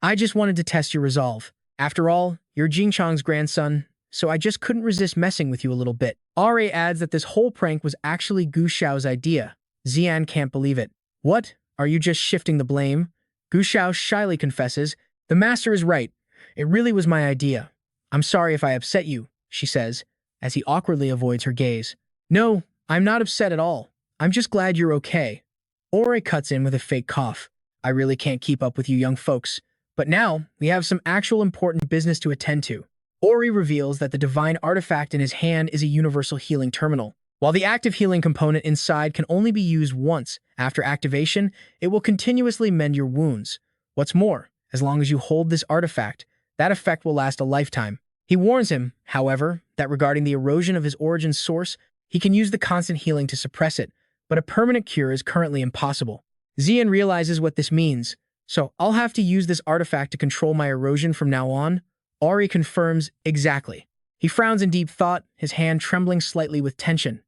I just wanted to test your resolve. After all, you're Jingchong's grandson, so I just couldn't resist messing with you a little bit." Ori adds that this whole prank was actually Gu Shao's idea. Zi'an can't believe it. "What? Are you just shifting the blame?" Gu Shao shyly confesses, "The master is right. It really was my idea. I'm sorry if I upset you," she says, as he awkwardly avoids her gaze. "No, I'm not upset at all. I'm just glad you're okay." Ori cuts in with a fake cough. "I really can't keep up with you young folks. But now, we have some actual important business to attend to." Ori reveals that the divine artifact in his hand is a universal healing terminal. While the active healing component inside can only be used once, after activation, it will continuously mend your wounds. What's more, as long as you hold this artifact, that effect will last a lifetime. He warns him, however, that regarding the erosion of his origin source, he can use the constant healing to suppress it, but a permanent cure is currently impossible. Zi'an realizes what this means. "So, I'll have to use this artifact to control my erosion from now on?" Ori confirms, "Exactly." He frowns in deep thought, his hand trembling slightly with tension.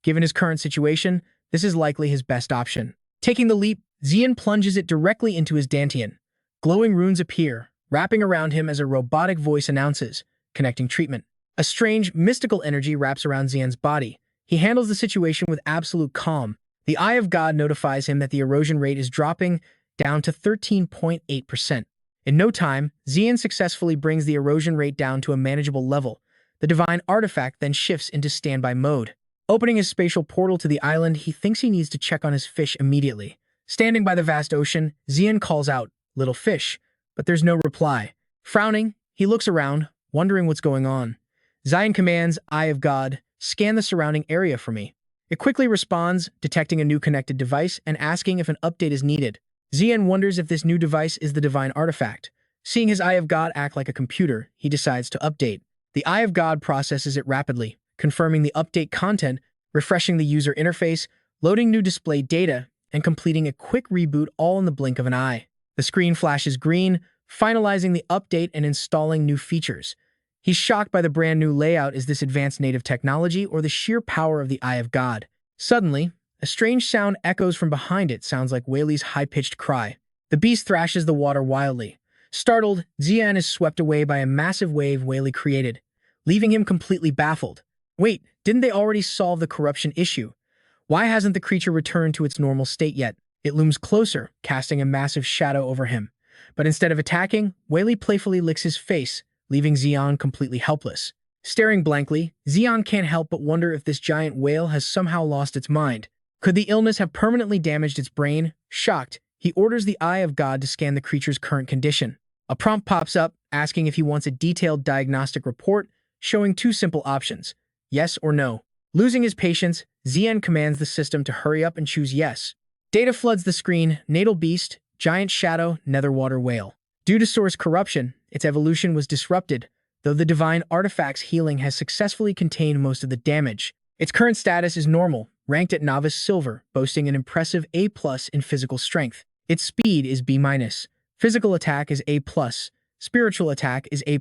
Given his current situation, this is likely his best option. Taking the leap, Zi'an plunges it directly into his dantian. Glowing runes appear, wrapping around him as a robotic voice announces, "Connecting treatment." A strange, mystical energy wraps around Zi'an's body. He handles the situation with absolute calm. The Eye of God notifies him that the erosion rate is dropping down to 13.8%. In no time, Zi'an successfully brings the erosion rate down to a manageable level. The divine artifact then shifts into standby mode. Opening his spatial portal to the island, he thinks he needs to check on his fish immediately. Standing by the vast ocean, Zi'an calls out, "Little fish," but there's no reply. Frowning, he looks around, wondering what's going on. Zi'an commands, "Eye of God, scan the surrounding area for me." It quickly responds, detecting a new connected device and asking if an update is needed. Zi'an wonders if this new device is the divine artifact. Seeing his Eye of God act like a computer, he decides to update. The Eye of God processes it rapidly, confirming the update content, refreshing the user interface, loading new display data, and completing a quick reboot all in the blink of an eye. The screen flashes green, finalizing the update and installing new features. He's shocked by the brand new layout. Is this advanced native technology or the sheer power of the Eye of God? Suddenly, a strange sound echoes from behind it. Sounds like Whaley's high-pitched cry. The beast thrashes the water wildly. Startled, Zi'an is swept away by a massive wave Whaley created, leaving him completely baffled. Wait, didn't they already solve the corruption issue? Why hasn't the creature returned to its normal state yet? It looms closer, casting a massive shadow over him. But instead of attacking, Whaley playfully licks his face, leaving Zi'an completely helpless. Staring blankly, Zi'an can't help but wonder if this giant whale has somehow lost its mind. Could the illness have permanently damaged its brain? Shocked, he orders the Eye of God to scan the creature's current condition. A prompt pops up, asking if he wants a detailed diagnostic report, showing two simple options: yes or no. Losing his patience, Zi'an commands the system to hurry up and choose yes. Data floods the screen: natal beast, giant shadow, netherwater whale. Due to source corruption, its evolution was disrupted, though the divine artifact's healing has successfully contained most of the damage. Its current status is normal, ranked at Novice Silver, boasting an impressive A+ in physical strength. Its speed is B-. Physical attack is A+, spiritual attack is A+,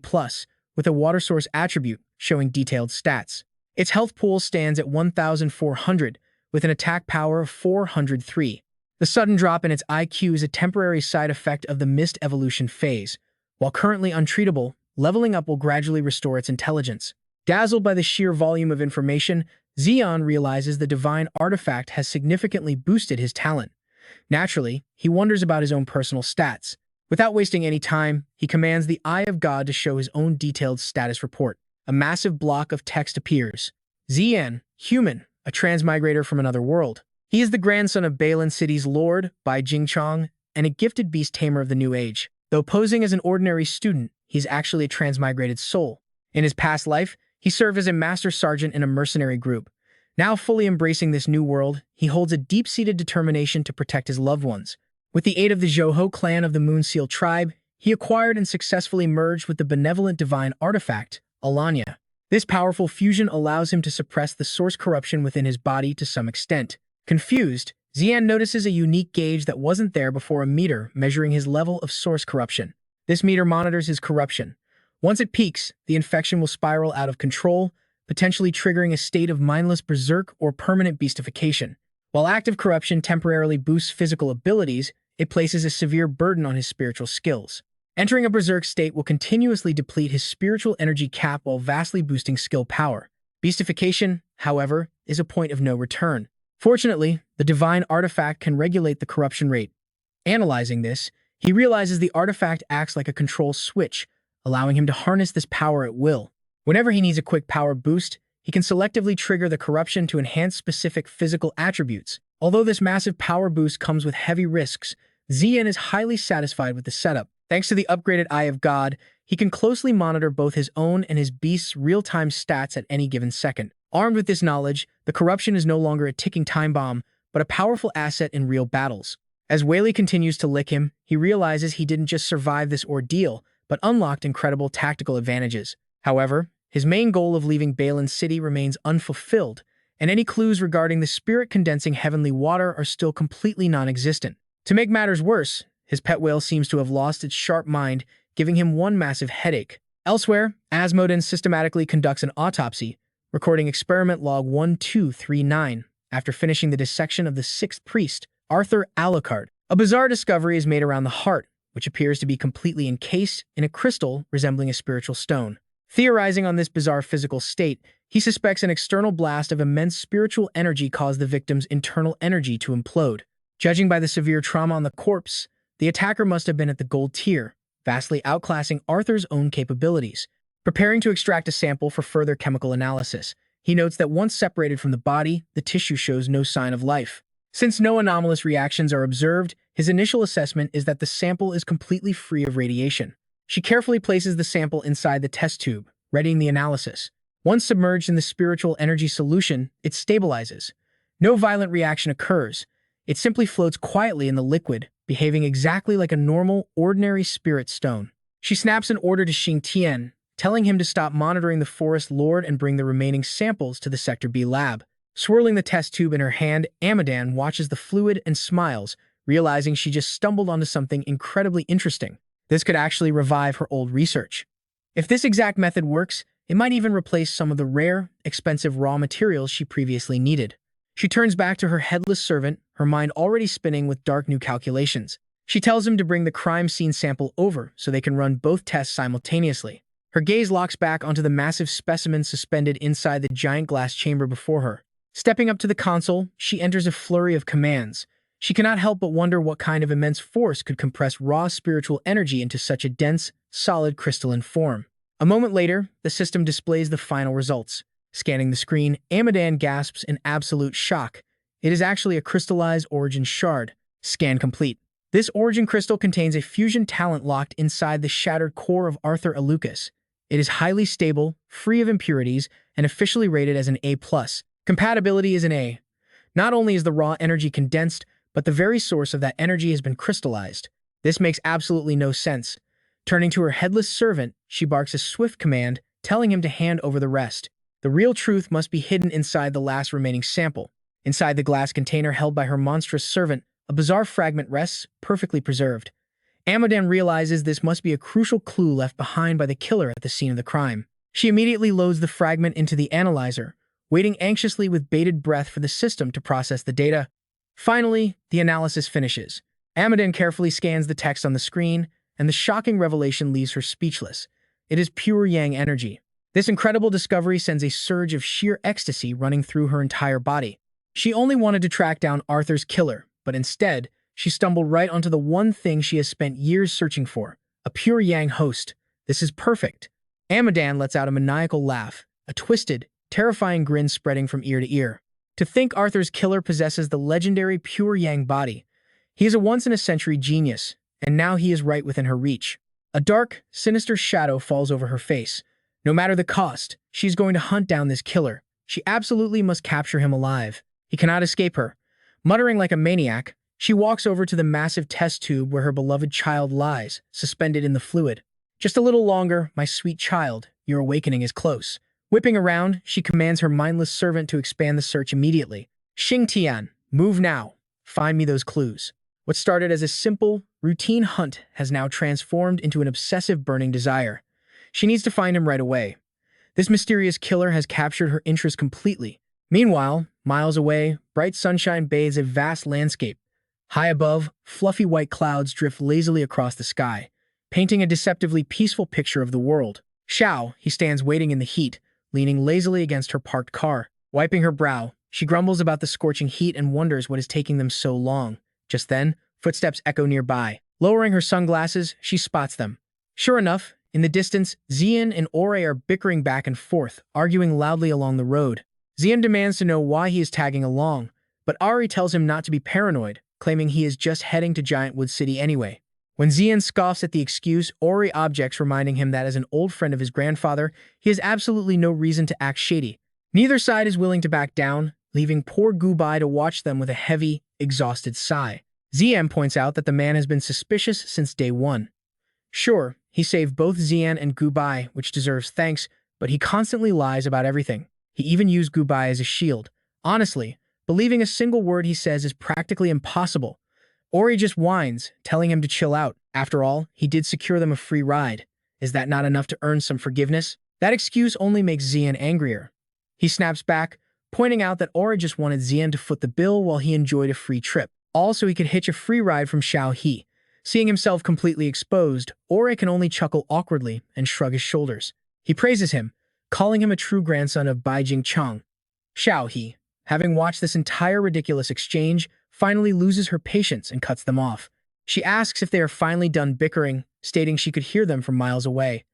with a water source attribute showing detailed stats. Its health pool stands at 1,400, with an attack power of 403. The sudden drop in its IQ is a temporary side effect of the mist evolution phase. While currently untreatable, leveling up will gradually restore its intelligence. Dazzled by the sheer volume of information, Zi'an realizes the divine artifact has significantly boosted his talent. Naturally, he wonders about his own personal stats. Without wasting any time, he commands the Eye of God to show his own detailed status report. A massive block of text appears. Zi'an, human, a transmigrator from another world. He is the grandson of Balan City's lord, Bai Zi'an, and a gifted beast tamer of the New Age. Though posing as an ordinary student, he's actually a transmigrated soul. In his past life, he served as a master sergeant in a mercenary group. Now fully embracing this new world, he holds a deep-seated determination to protect his loved ones. With the aid of the Zhouho clan of the Moonseal tribe, he acquired and successfully merged with the benevolent divine artifact, Alanya. This powerful fusion allows him to suppress the source corruption within his body to some extent. Confused, Zi'an notices a unique gauge that wasn't there before: a meter measuring his level of source corruption. This meter monitors his corruption. Once it peaks, the infection will spiral out of control, potentially triggering a state of mindless berserk or permanent beastification. While active corruption temporarily boosts physical abilities, it places a severe burden on his spiritual skills. Entering a berserk state will continuously deplete his spiritual energy cap while vastly boosting skill power. Beastification, however, is a point of no return. Fortunately, the divine artifact can regulate the corruption rate. Analyzing this, he realizes the artifact acts like a control switch, allowing him to harness this power at will. Whenever he needs a quick power boost, he can selectively trigger the corruption to enhance specific physical attributes. Although this massive power boost comes with heavy risks, Zi'an is highly satisfied with the setup. Thanks to the upgraded Eye of God, he can closely monitor both his own and his beast's real-time stats at any given second. Armed with this knowledge, the corruption is no longer a ticking time bomb, but a powerful asset in real battles. As Whaley continues to lick him, he realizes he didn't just survive this ordeal, but unlocked incredible tactical advantages. However, his main goal of leaving Balin's city remains unfulfilled, and any clues regarding the spirit-condensing heavenly water are still completely non-existent. To make matters worse, his pet whale seems to have lost its sharp mind, giving him one massive headache. Elsewhere, Asmodee systematically conducts an autopsy, recording experiment log 1239 after finishing the dissection of the sixth priest, Arthur Alucard. A bizarre discovery is made around the heart, which appears to be completely encased in a crystal resembling a spiritual stone. Theorizing on this bizarre physical state, he suspects an external blast of immense spiritual energy caused the victim's internal energy to implode. Judging by the severe trauma on the corpse, the attacker must have been at the gold tier, vastly outclassing Arthur's own capabilities. Preparing to extract a sample for further chemical analysis, he notes that once separated from the body, the tissue shows no sign of life. Since no anomalous reactions are observed, his initial assessment is that the sample is completely free of radiation. She carefully places the sample inside the test tube, readying the analysis. Once submerged in the spiritual energy solution, it stabilizes. No violent reaction occurs. It simply floats quietly in the liquid, behaving exactly like a normal, ordinary spirit stone. She snaps an order to Xing Tian, telling him to stop monitoring the Forest Lord and bring the remaining samples to the Sector B lab. Swirling the test tube in her hand, Amadan watches the fluid and smiles, realizing she just stumbled onto something incredibly interesting. This could actually revive her old research. If this exact method works, it might even replace some of the rare, expensive raw materials she previously needed. She turns back to her headless servant, her mind already spinning with dark new calculations. She tells him to bring the crime scene sample over so they can run both tests simultaneously. Her gaze locks back onto the massive specimen suspended inside the giant glass chamber before her. Stepping up to the console, she enters a flurry of commands. She cannot help but wonder what kind of immense force could compress raw spiritual energy into such a dense, solid crystalline form. A moment later, the system displays the final results. Scanning the screen, Amadan gasps in absolute shock. It is actually a crystallized origin shard. Scan complete. This origin crystal contains a fusion talent locked inside the shattered core of Arthur Alucas. It is highly stable, free of impurities, and officially rated as an A+. Compatibility is an A. Not only is the raw energy condensed, but the very source of that energy has been crystallized. This makes absolutely no sense. Turning to her headless servant, she barks a swift command, telling him to hand over the rest. The real truth must be hidden inside the last remaining sample. Inside the glass container held by her monstrous servant, a bizarre fragment rests, perfectly preserved. Amadan realizes this must be a crucial clue left behind by the killer at the scene of the crime. She immediately loads the fragment into the analyzer, waiting anxiously with bated breath for the system to process the data. Finally, the analysis finishes. Amadan carefully scans the text on the screen, and the shocking revelation leaves her speechless. It is pure yang energy. This incredible discovery sends a surge of sheer ecstasy running through her entire body. She only wanted to track down Arthur's killer, but instead, she stumbled right onto the one thing she has spent years searching for, a pure yang host. This is perfect. Amadan lets out a maniacal laugh, a twisted, terrifying grin spreading from ear to ear. To think Arthur's killer possesses the legendary pure yang body. He is a once-in-a-century genius, and now he is right within her reach. A dark, sinister shadow falls over her face. No matter the cost, she's going to hunt down this killer. She absolutely must capture him alive. He cannot escape her. Muttering like a maniac, she walks over to the massive test tube where her beloved child lies, suspended in the fluid. Just a little longer, my sweet child. Your awakening is close. Whipping around, she commands her mindless servant to expand the search immediately. Xing Tian, move now. Find me those clues. What started as a simple, routine hunt has now transformed into an obsessive burning desire. She needs to find him right away. This mysterious killer has captured her interest completely. Meanwhile, miles away, bright sunshine bathes a vast landscape. High above, fluffy white clouds drift lazily across the sky, painting a deceptively peaceful picture of the world. Xiao, he stands waiting in the heat, leaning lazily against her parked car. Wiping her brow, she grumbles about the scorching heat and wonders what is taking them so long. Just then, footsteps echo nearby. Lowering her sunglasses, she spots them. Sure enough, In the distance, Zi'an and Ore are bickering back and forth, arguing loudly along the road. Zi'an demands to know why he is tagging along, but Ari tells him not to be paranoid, claiming he is just heading to Giant Wood City anyway. When Zi'an scoffs at the excuse, Ori objects, reminding him that as an old friend of his grandfather, he has absolutely no reason to act shady. Neither side is willing to back down, leaving poor Gubai to watch them with a heavy, exhausted sigh. Zi'an points out that the man has been suspicious since day one. Sure, he saved both Zi'an and Gubai, which deserves thanks, but he constantly lies about everything. He even used Gubai as a shield. Honestly, believing a single word he says is practically impossible. Ori just whines, telling him to chill out. After all, he did secure them a free ride. Is that not enough to earn some forgiveness? That excuse only makes Zi'an angrier. He snaps back, pointing out that Ori just wanted Zi'an to foot the bill while he enjoyed a free trip, all so he could hitch a free ride from Xiao He. Seeing himself completely exposed, Ori can only chuckle awkwardly and shrug his shoulders. He praises him, calling him a true grandson of Bai Zi'an. Xiao He, having watched this entire ridiculous exchange, finally loses her patience and cuts them off. She asks if they are finally done bickering, stating she could hear them from miles away.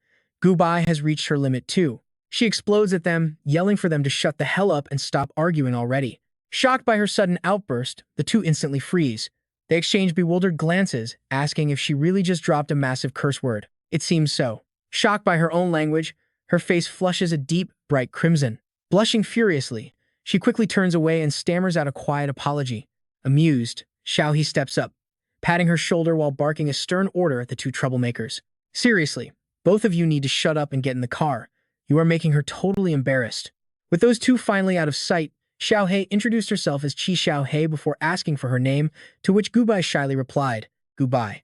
Gubai has reached her limit too. She explodes at them, yelling for them to shut the hell up and stop arguing already. Shocked by her sudden outburst, the two instantly freeze. They exchange bewildered glances, asking if she really just dropped a massive curse word. It seems so. Shocked by her own language, her face flushes a deep, bright crimson. Blushing furiously, she quickly turns away and stammers out a quiet apology. Amused, Xiao He steps up, patting her shoulder while barking a stern order at the two troublemakers. Seriously, both of you need to shut up and get in the car. You are making her totally embarrassed. With those two finally out of sight, Xiao He introduced herself as Qi Xiao He before asking for her name, to which Gubai shyly replied, Gubai.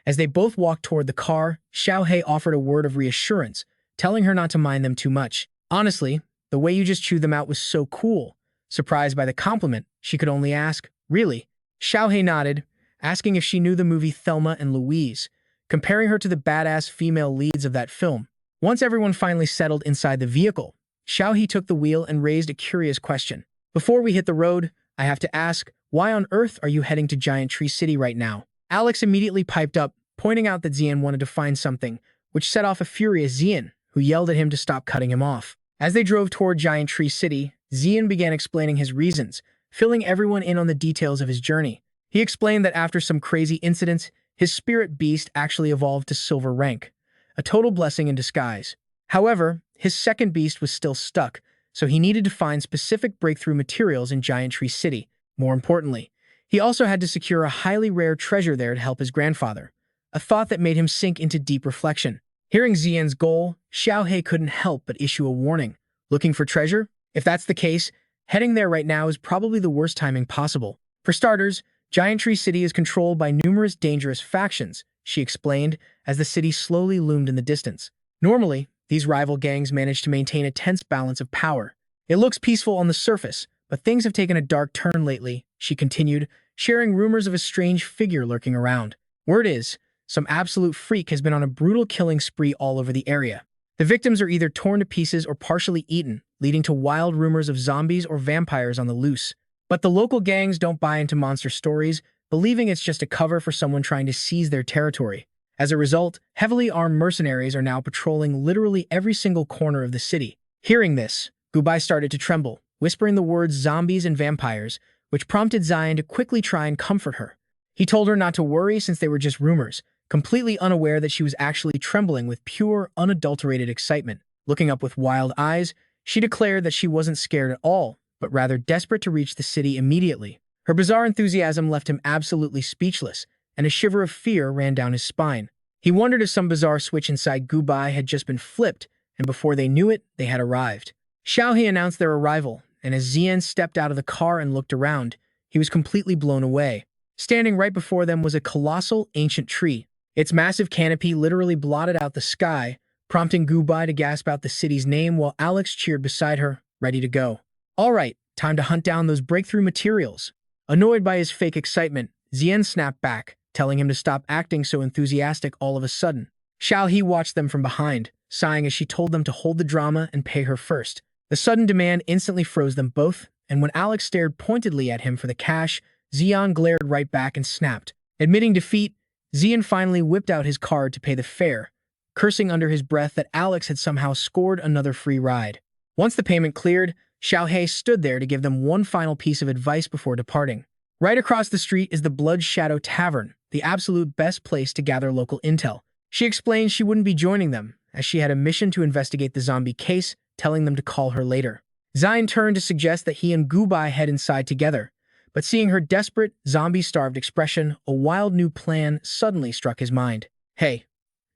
As they both walked toward the car, Xiao He offered a word of reassurance, telling her not to mind them too much. Honestly, the way you just chewed them out was so cool. Surprised by the compliment, she could only ask, really? Xiao He nodded, asking if she knew the movie Thelma and Louise, comparing her to the badass female leads of that film. Once everyone finally settled inside the vehicle, Xiao He took the wheel and raised a curious question. Before we hit the road, I have to ask, why on earth are you heading to Giant Tree City right now? Alex immediately piped up, pointing out that Zi'an wanted to find something, which set off a furious Zi'an, who yelled at him to stop cutting him off. As they drove toward Giant Tree City, Zi'an began explaining his reasons, filling everyone in on the details of his journey. He explained that after some crazy incidents, his spirit beast actually evolved to silver rank, a total blessing in disguise. However, his second beast was still stuck, so he needed to find specific breakthrough materials in Giant Tree City. More importantly, he also had to secure a highly rare treasure there to help his grandfather, a thought that made him sink into deep reflection. Hearing Zi'an's goal, Xiao He couldn't help but issue a warning. Looking for treasure? If that's the case, heading there right now is probably the worst timing possible. For starters, Giant Tree City is controlled by numerous dangerous factions, she explained, as the city slowly loomed in the distance. Normally, these rival gangs manage to maintain a tense balance of power. It looks peaceful on the surface, but things have taken a dark turn lately, she continued, sharing rumors of a strange figure lurking around. Word is, some absolute freak has been on a brutal killing spree all over the area. The victims are either torn to pieces or partially eaten, leading to wild rumors of zombies or vampires on the loose. But the local gangs don't buy into monster stories, believing it's just a cover for someone trying to seize their territory. As a result, heavily armed mercenaries are now patrolling literally every single corner of the city. Hearing this, Gubai started to tremble, whispering the words zombies and vampires, which prompted Zi'an to quickly try and comfort her. He told her not to worry since they were just rumors, completely unaware that she was actually trembling with pure, unadulterated excitement. Looking up with wild eyes, she declared that she wasn't scared at all, but rather desperate to reach the city immediately. Her bizarre enthusiasm left him absolutely speechless, and a shiver of fear ran down his spine. He wondered if some bizarre switch inside Gubai had just been flipped, and before they knew it, they had arrived. Xiao He announced their arrival, and as Zi'an stepped out of the car and looked around, he was completely blown away. Standing right before them was a colossal, ancient tree. Its massive canopy literally blotted out the sky, prompting Gubai to gasp out the city's name while Alex cheered beside her, ready to go. All right, time to hunt down those breakthrough materials. Annoyed by his fake excitement, Zi'an snapped back, telling him to stop acting so enthusiastic all of a sudden. Xiao He watched them from behind, sighing as she told them to hold the drama and pay her first. The sudden demand instantly froze them both, and when Alex stared pointedly at him for the cash, Zi'an glared right back and snapped. Admitting defeat, Zi'an finally whipped out his card to pay the fare, cursing under his breath that Alex had somehow scored another free ride. Once the payment cleared, Xiaohei stood there to give them one final piece of advice before departing. Right across the street is the Blood Shadow Tavern, the absolute best place to gather local intel. She explained she wouldn't be joining them, as she had a mission to investigate the zombie case, telling them to call her later. Zion turned to suggest that he and Gubai head inside together, but seeing her desperate, zombie-starved expression, a wild new plan suddenly struck his mind. Hey,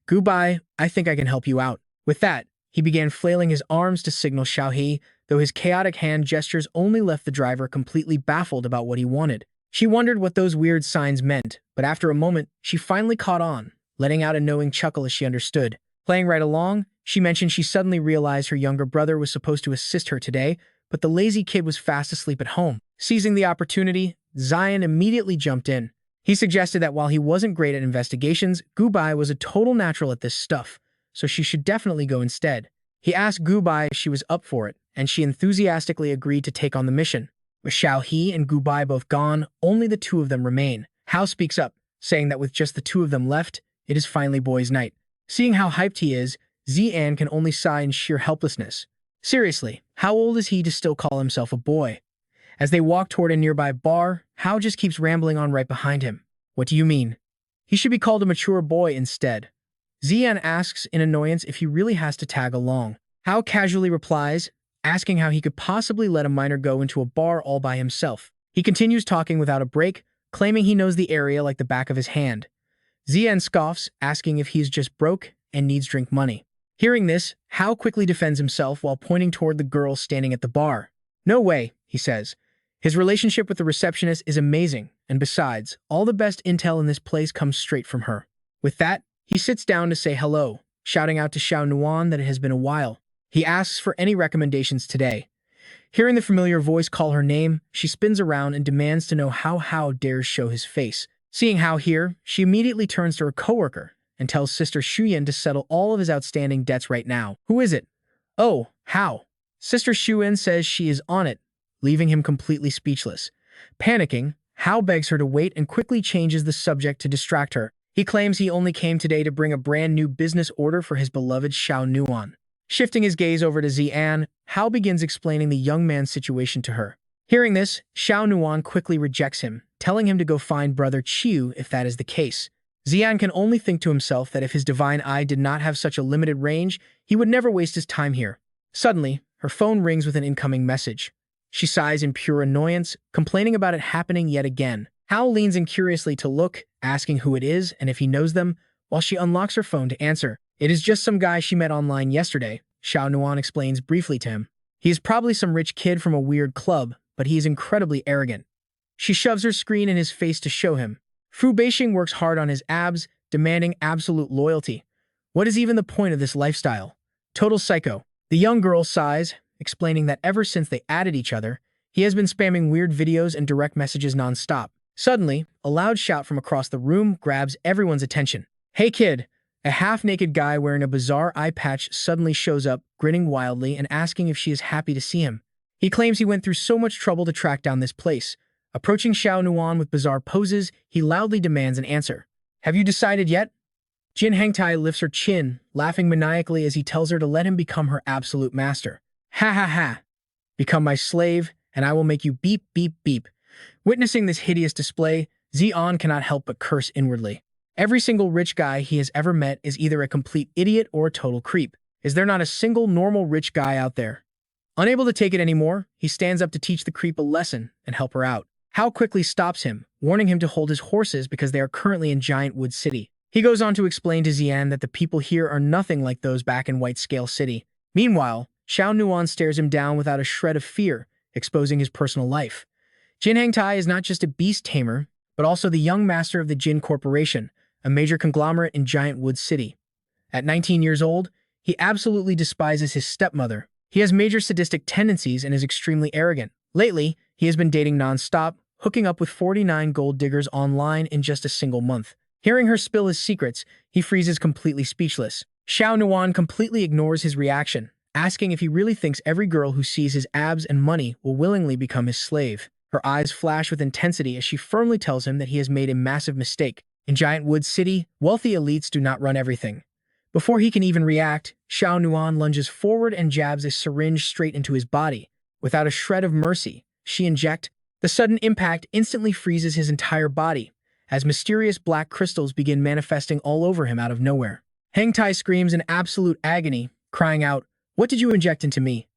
Gubai, I think I can help you out. With that, he began flailing his arms to signal Xiaohei, though his chaotic hand gestures only left the driver completely baffled about what he wanted. She wondered what those weird signs meant, but after a moment, she finally caught on, letting out a knowing chuckle as she understood. Playing right along, she mentioned she suddenly realized her younger brother was supposed to assist her today, but the lazy kid was fast asleep at home. Seizing the opportunity, Zion immediately jumped in. He suggested that while he wasn't great at investigations, Gubai was a total natural at this stuff, so she should definitely go instead. He asked Gubai if she was up for it, and she enthusiastically agreed to take on the mission. With Xiaohei and Gubai both gone, only the two of them remain. Hao speaks up, saying that with just the two of them left, it is finally boys' night. Seeing how hyped he is, Zi'an can only sigh in sheer helplessness. Seriously, how old is he to still call himself a boy? As they walk toward a nearby bar, Hao just keeps rambling on right behind him. What do you mean? He should be called a mature boy instead. Zi'an asks in annoyance if he really has to tag along. Hao casually replies, asking how he could possibly let a minor go into a bar all by himself. He continues talking without a break, claiming he knows the area like the back of his hand. Zi'an scoffs, asking if he's just broke and needs drink money. Hearing this, Hao quickly defends himself while pointing toward the girl standing at the bar. No way, he says. His relationship with the receptionist is amazing, and besides, all the best intel in this place comes straight from her. With that, he sits down to say hello, shouting out to Xiao Nuan that it has been a while. He asks for any recommendations today. Hearing the familiar voice call her name, she spins around and demands to know how Hao dares show his face. Seeing Hao here, she immediately turns to her coworker and tells Sister Shuyan to settle all of his outstanding debts right now. Who is it? Oh, Hao. Sister Shuyan says she is on it, leaving him completely speechless. Panicking, Hao begs her to wait and quickly changes the subject to distract her. He claims he only came today to bring a brand new business order for his beloved Xiao Nuan. Shifting his gaze over to Zi'an, Hao begins explaining the young man's situation to her. Hearing this, Xiao Nuan quickly rejects him, telling him to go find Brother Chiu if that is the case. Zi'an can only think to himself that if his divine eye did not have such a limited range, he would never waste his time here. Suddenly, her phone rings with an incoming message. She sighs in pure annoyance, complaining about it happening yet again. Hao leans in curiously to look, asking who it is and if he knows them, while she unlocks her phone to answer. It is just some guy she met online yesterday, Xiao Nuan explains briefly to him. He is probably some rich kid from a weird club, but he is incredibly arrogant. She shoves her screen in his face to show him. Fu Beixing works hard on his abs, demanding absolute loyalty. What is even the point of this lifestyle? Total psycho. The young girl sighs, explaining that ever since they added each other, he has been spamming weird videos and direct messages non-stop. Suddenly, a loud shout from across the room grabs everyone's attention. Hey kid! A half-naked guy wearing a bizarre eye patch suddenly shows up, grinning wildly and asking if she is happy to see him. He claims he went through so much trouble to track down this place. Approaching Xiao Nuan with bizarre poses, he loudly demands an answer. Have you decided yet? Jin Hangtai lifts her chin, laughing maniacally as he tells her to let him become her absolute master. Ha ha ha! Become my slave, and I will make you beep beep beep. Witnessing this hideous display, Zi'an cannot help but curse inwardly. Every single rich guy he has ever met is either a complete idiot or a total creep. Is there not a single normal rich guy out there? Unable to take it anymore, he stands up to teach the creep a lesson and help her out. Hao quickly stops him, warning him to hold his horses because they are currently in Giant Wood City. He goes on to explain to Zi'an that the people here are nothing like those back in White Scale City. Meanwhile, Xiao Nuan stares him down without a shred of fear, exposing his personal life. Jin Hangtai is not just a beast tamer, but also the young master of the Jin Corporation, a major conglomerate in Giant Wood City. At 19 years old, he absolutely despises his stepmother. He has major sadistic tendencies and is extremely arrogant. Lately, he has been dating non-stop, hooking up with 49 gold diggers online in just a single month. Hearing her spill his secrets, he freezes completely speechless. Xiao Nuan completely ignores his reaction, asking if he really thinks every girl who sees his abs and money will willingly become his slave. Her eyes flash with intensity as she firmly tells him that he has made a massive mistake. In Giant Wood City, wealthy elites do not run everything. Before he can even react, Xiao Nuan lunges forward and jabs a syringe straight into his body. Without a shred of mercy, she injects. The sudden impact instantly freezes his entire body, as mysterious black crystals begin manifesting all over him out of nowhere. Hang Tai screams in absolute agony, crying out, "What did you inject into me?"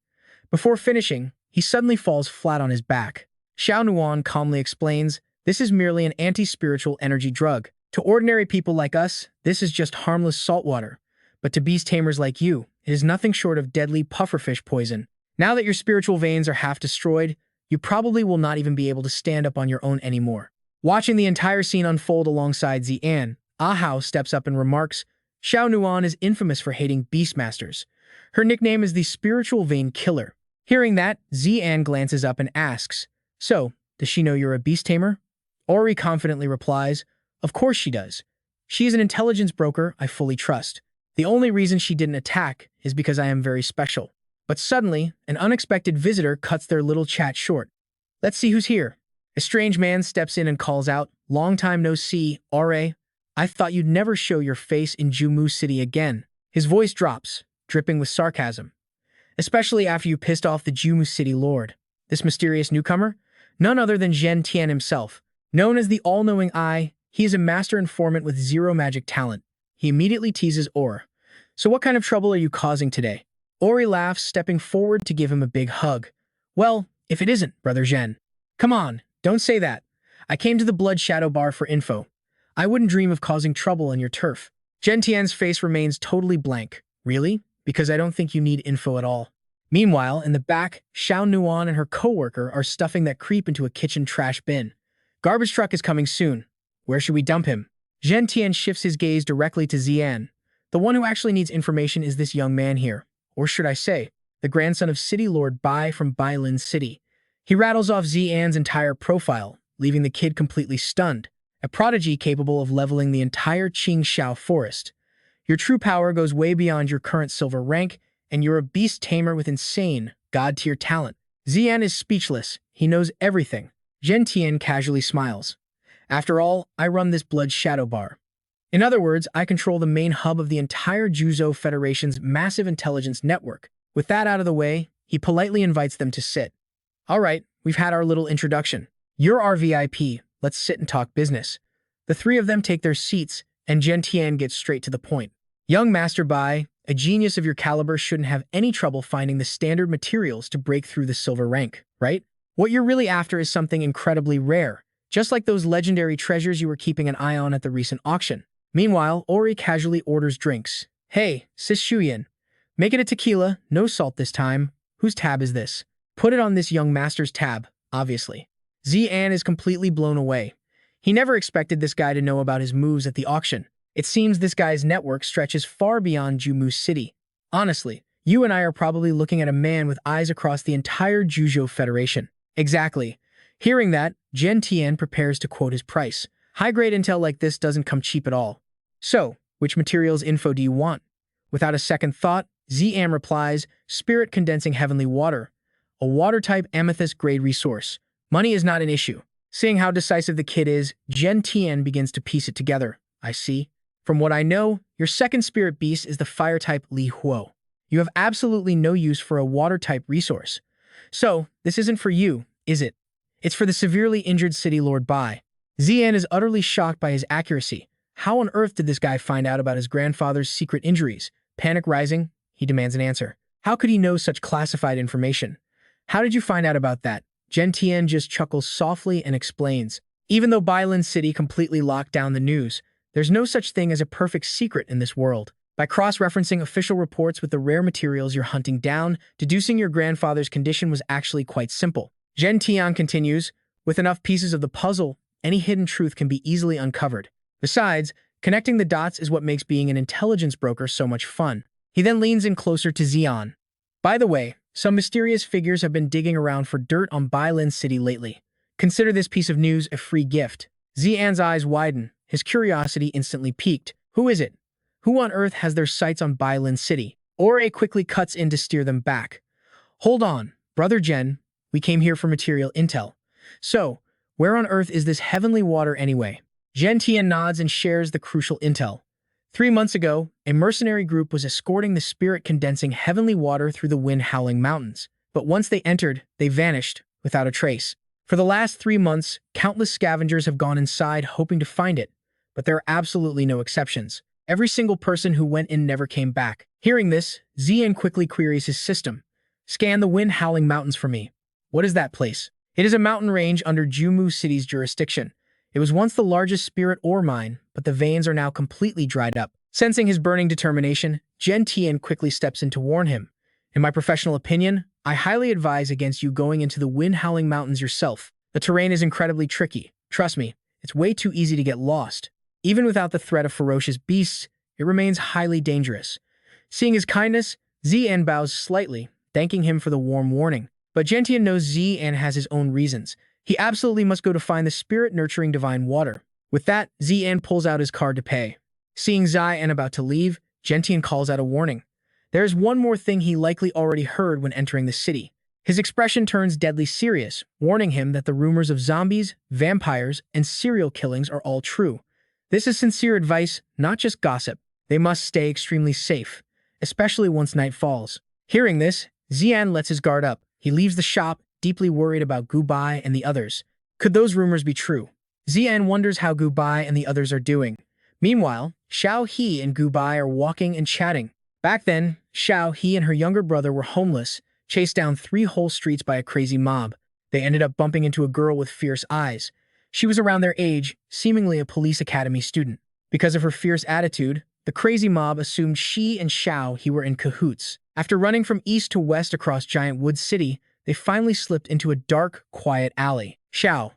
Before finishing, he suddenly falls flat on his back. Xiao Nuan calmly explains, "This is merely an anti-spiritual energy drug. To ordinary people like us, this is just harmless salt water. But to beast tamers like you, it is nothing short of deadly pufferfish poison. Now that your spiritual veins are half destroyed, you probably will not even be able to stand up on your own anymore." Watching the entire scene unfold alongside Zi'an, Ahao steps up and remarks, "Xiao Nuan is infamous for hating beastmasters. Her nickname is the Spiritual Vein Killer." Hearing that, Zi'an glances up and asks, "So, does she know you're a beast tamer?" Ori confidently replies, "Of course she does. She is an intelligence broker I fully trust. The only reason she didn't attack is because I am very special." But suddenly, an unexpected visitor cuts their little chat short. "Let's see who's here." A strange man steps in and calls out, "Long time no see, Ore. I thought you'd never show your face in Jumu City again." His voice drops, dripping with sarcasm. "Especially after you pissed off the Jumu City Lord." This mysterious newcomer? None other than Zhen Tian himself. Known as the All-Knowing Eye, he is a master informant with zero magic talent. He immediately teases Or. "So what kind of trouble are you causing today?" Ori laughs, stepping forward to give him a big hug. "Well, if it isn't, Brother Zhen. Come on, don't say that. I came to the Blood Shadow Bar for info. I wouldn't dream of causing trouble on your turf." Zhen Tian's face remains totally blank. "Really? Because I don't think you need info at all." Meanwhile, in the back, Xiao Nuan and her co-worker are stuffing that creep into a kitchen trash bin. "Garbage truck is coming soon. Where should we dump him?" Zhen Tian shifts his gaze directly to Zi'an. "The one who actually needs information is this young man here. Or should I say, the grandson of City Lord Bai from Bailin City." He rattles off Zi'an's entire profile, leaving the kid completely stunned. A prodigy capable of leveling the entire Qingxiao forest. Your true power goes way beyond your current silver rank, and you're a beast tamer with insane, god-tier talent. Zi'an is speechless. He knows everything. Zhen Tian casually smiles. "After all, I run this Blood Shadow Bar. In other words, I control the main hub of the entire Zhuzhou Federation's massive intelligence network." With that out of the way, he politely invites them to sit. "All right, we've had our little introduction. You're our VIP. Let's sit and talk business." The three of them take their seats, and Zhen Tian gets straight to the point. "Young Master Bai, a genius of your caliber shouldn't have any trouble finding the standard materials to break through the silver rank, right? What you're really after is something incredibly rare, just like those legendary treasures you were keeping an eye on at the recent auction." Meanwhile, Ori casually orders drinks. "Hey, Sis Shuyan, make it a tequila, no salt this time. Whose tab is this?" "Put it on this young master's tab, obviously." Zi'an is completely blown away. He never expected this guy to know about his moves at the auction. It seems this guy's network stretches far beyond Jumu City. "Honestly, you and I are probably looking at a man with eyes across the entire Zhuzhou Federation." "Exactly." Hearing that, Zhen Tian prepares to quote his price. "High-grade intel like this doesn't come cheap at all. So, which materials info do you want?" Without a second thought, Zi'an replies, "Spirit condensing heavenly water. A water-type amethyst-grade resource. Money is not an issue." Seeing how decisive the kid is, Zhen Tian begins to piece it together. "I see. From what I know, your second spirit beast is the fire-type Li Huo. You have absolutely no use for a water-type resource. So, this isn't for you, is it? It's for the severely injured City Lord Bai." Zi'an is utterly shocked by his accuracy. How on earth did this guy find out about his grandfather's secret injuries? Panic rising, he demands an answer. How could he know such classified information? "How did you find out about that?" Zhen Tian just chuckles softly and explains. "Even though Bailin City completely locked down the news, there's no such thing as a perfect secret in this world. By cross-referencing official reports with the rare materials you're hunting down, deducing your grandfather's condition was actually quite simple." Zhen Tian continues, "With enough pieces of the puzzle, any hidden truth can be easily uncovered. Besides, connecting the dots is what makes being an intelligence broker so much fun." He then leans in closer to Zi'an. "By the way, some mysterious figures have been digging around for dirt on Bailin City lately. Consider this piece of news a free gift." Zi'an's eyes widen, his curiosity instantly piqued. "Who is it? Who on earth has their sights on Bailin City?" Ore quickly cuts in to steer them back. "Hold on, Brother Zhen, we came here for material intel. So, where on earth is this heavenly water anyway?" Zhen Tian nods and shares the crucial intel. 3 months ago, a mercenary group was escorting the spirit-condensing heavenly water through the wind-howling mountains. But once they entered, they vanished, without a trace. For the last 3 months, countless scavengers have gone inside hoping to find it, but there are absolutely no exceptions. Every single person who went in never came back. Hearing this, Zi'an quickly queries his system. Scan the wind-howling mountains for me. What is that place? It is a mountain range under Jumu City's jurisdiction. It was once the largest spirit ore mine, but the veins are now completely dried up. Sensing his burning determination, Tian quickly steps in to warn him. In my professional opinion, I highly advise against you going into the wind-howling mountains yourself. The terrain is incredibly tricky. Trust me, it's way too easy to get lost. Even without the threat of ferocious beasts, it remains highly dangerous. Seeing his kindness, Zi'an bows slightly, thanking him for the warm warning. But Tian knows Zi'an has his own reasons. He absolutely must go to find the spirit-nurturing divine water. With that, Zi'an pulls out his card to pay. Seeing Zi'an about to leave, Tian calls out a warning. There is one more thing he likely already heard when entering the city. His expression turns deadly serious, warning him that the rumors of zombies, vampires, and serial killings are all true. This is sincere advice, not just gossip. They must stay extremely safe, especially once night falls. Hearing this, Zi'an lets his guard up. He leaves the shop, deeply worried about Bai and the others. Could those rumors be true? Zi'an wonders how Bai and the others are doing. Meanwhile, Xiao He and Bai are walking and chatting. Back then, Xiao He and her younger brother were homeless, chased down 3 whole streets by a crazy mob. They ended up bumping into a girl with fierce eyes. She was around their age, seemingly a police academy student. Because of her fierce attitude, the crazy mob assumed she and Xiao He were in cahoots. After running from east to west across Giant Wood City, they finally slipped into a dark, quiet alley. Xiao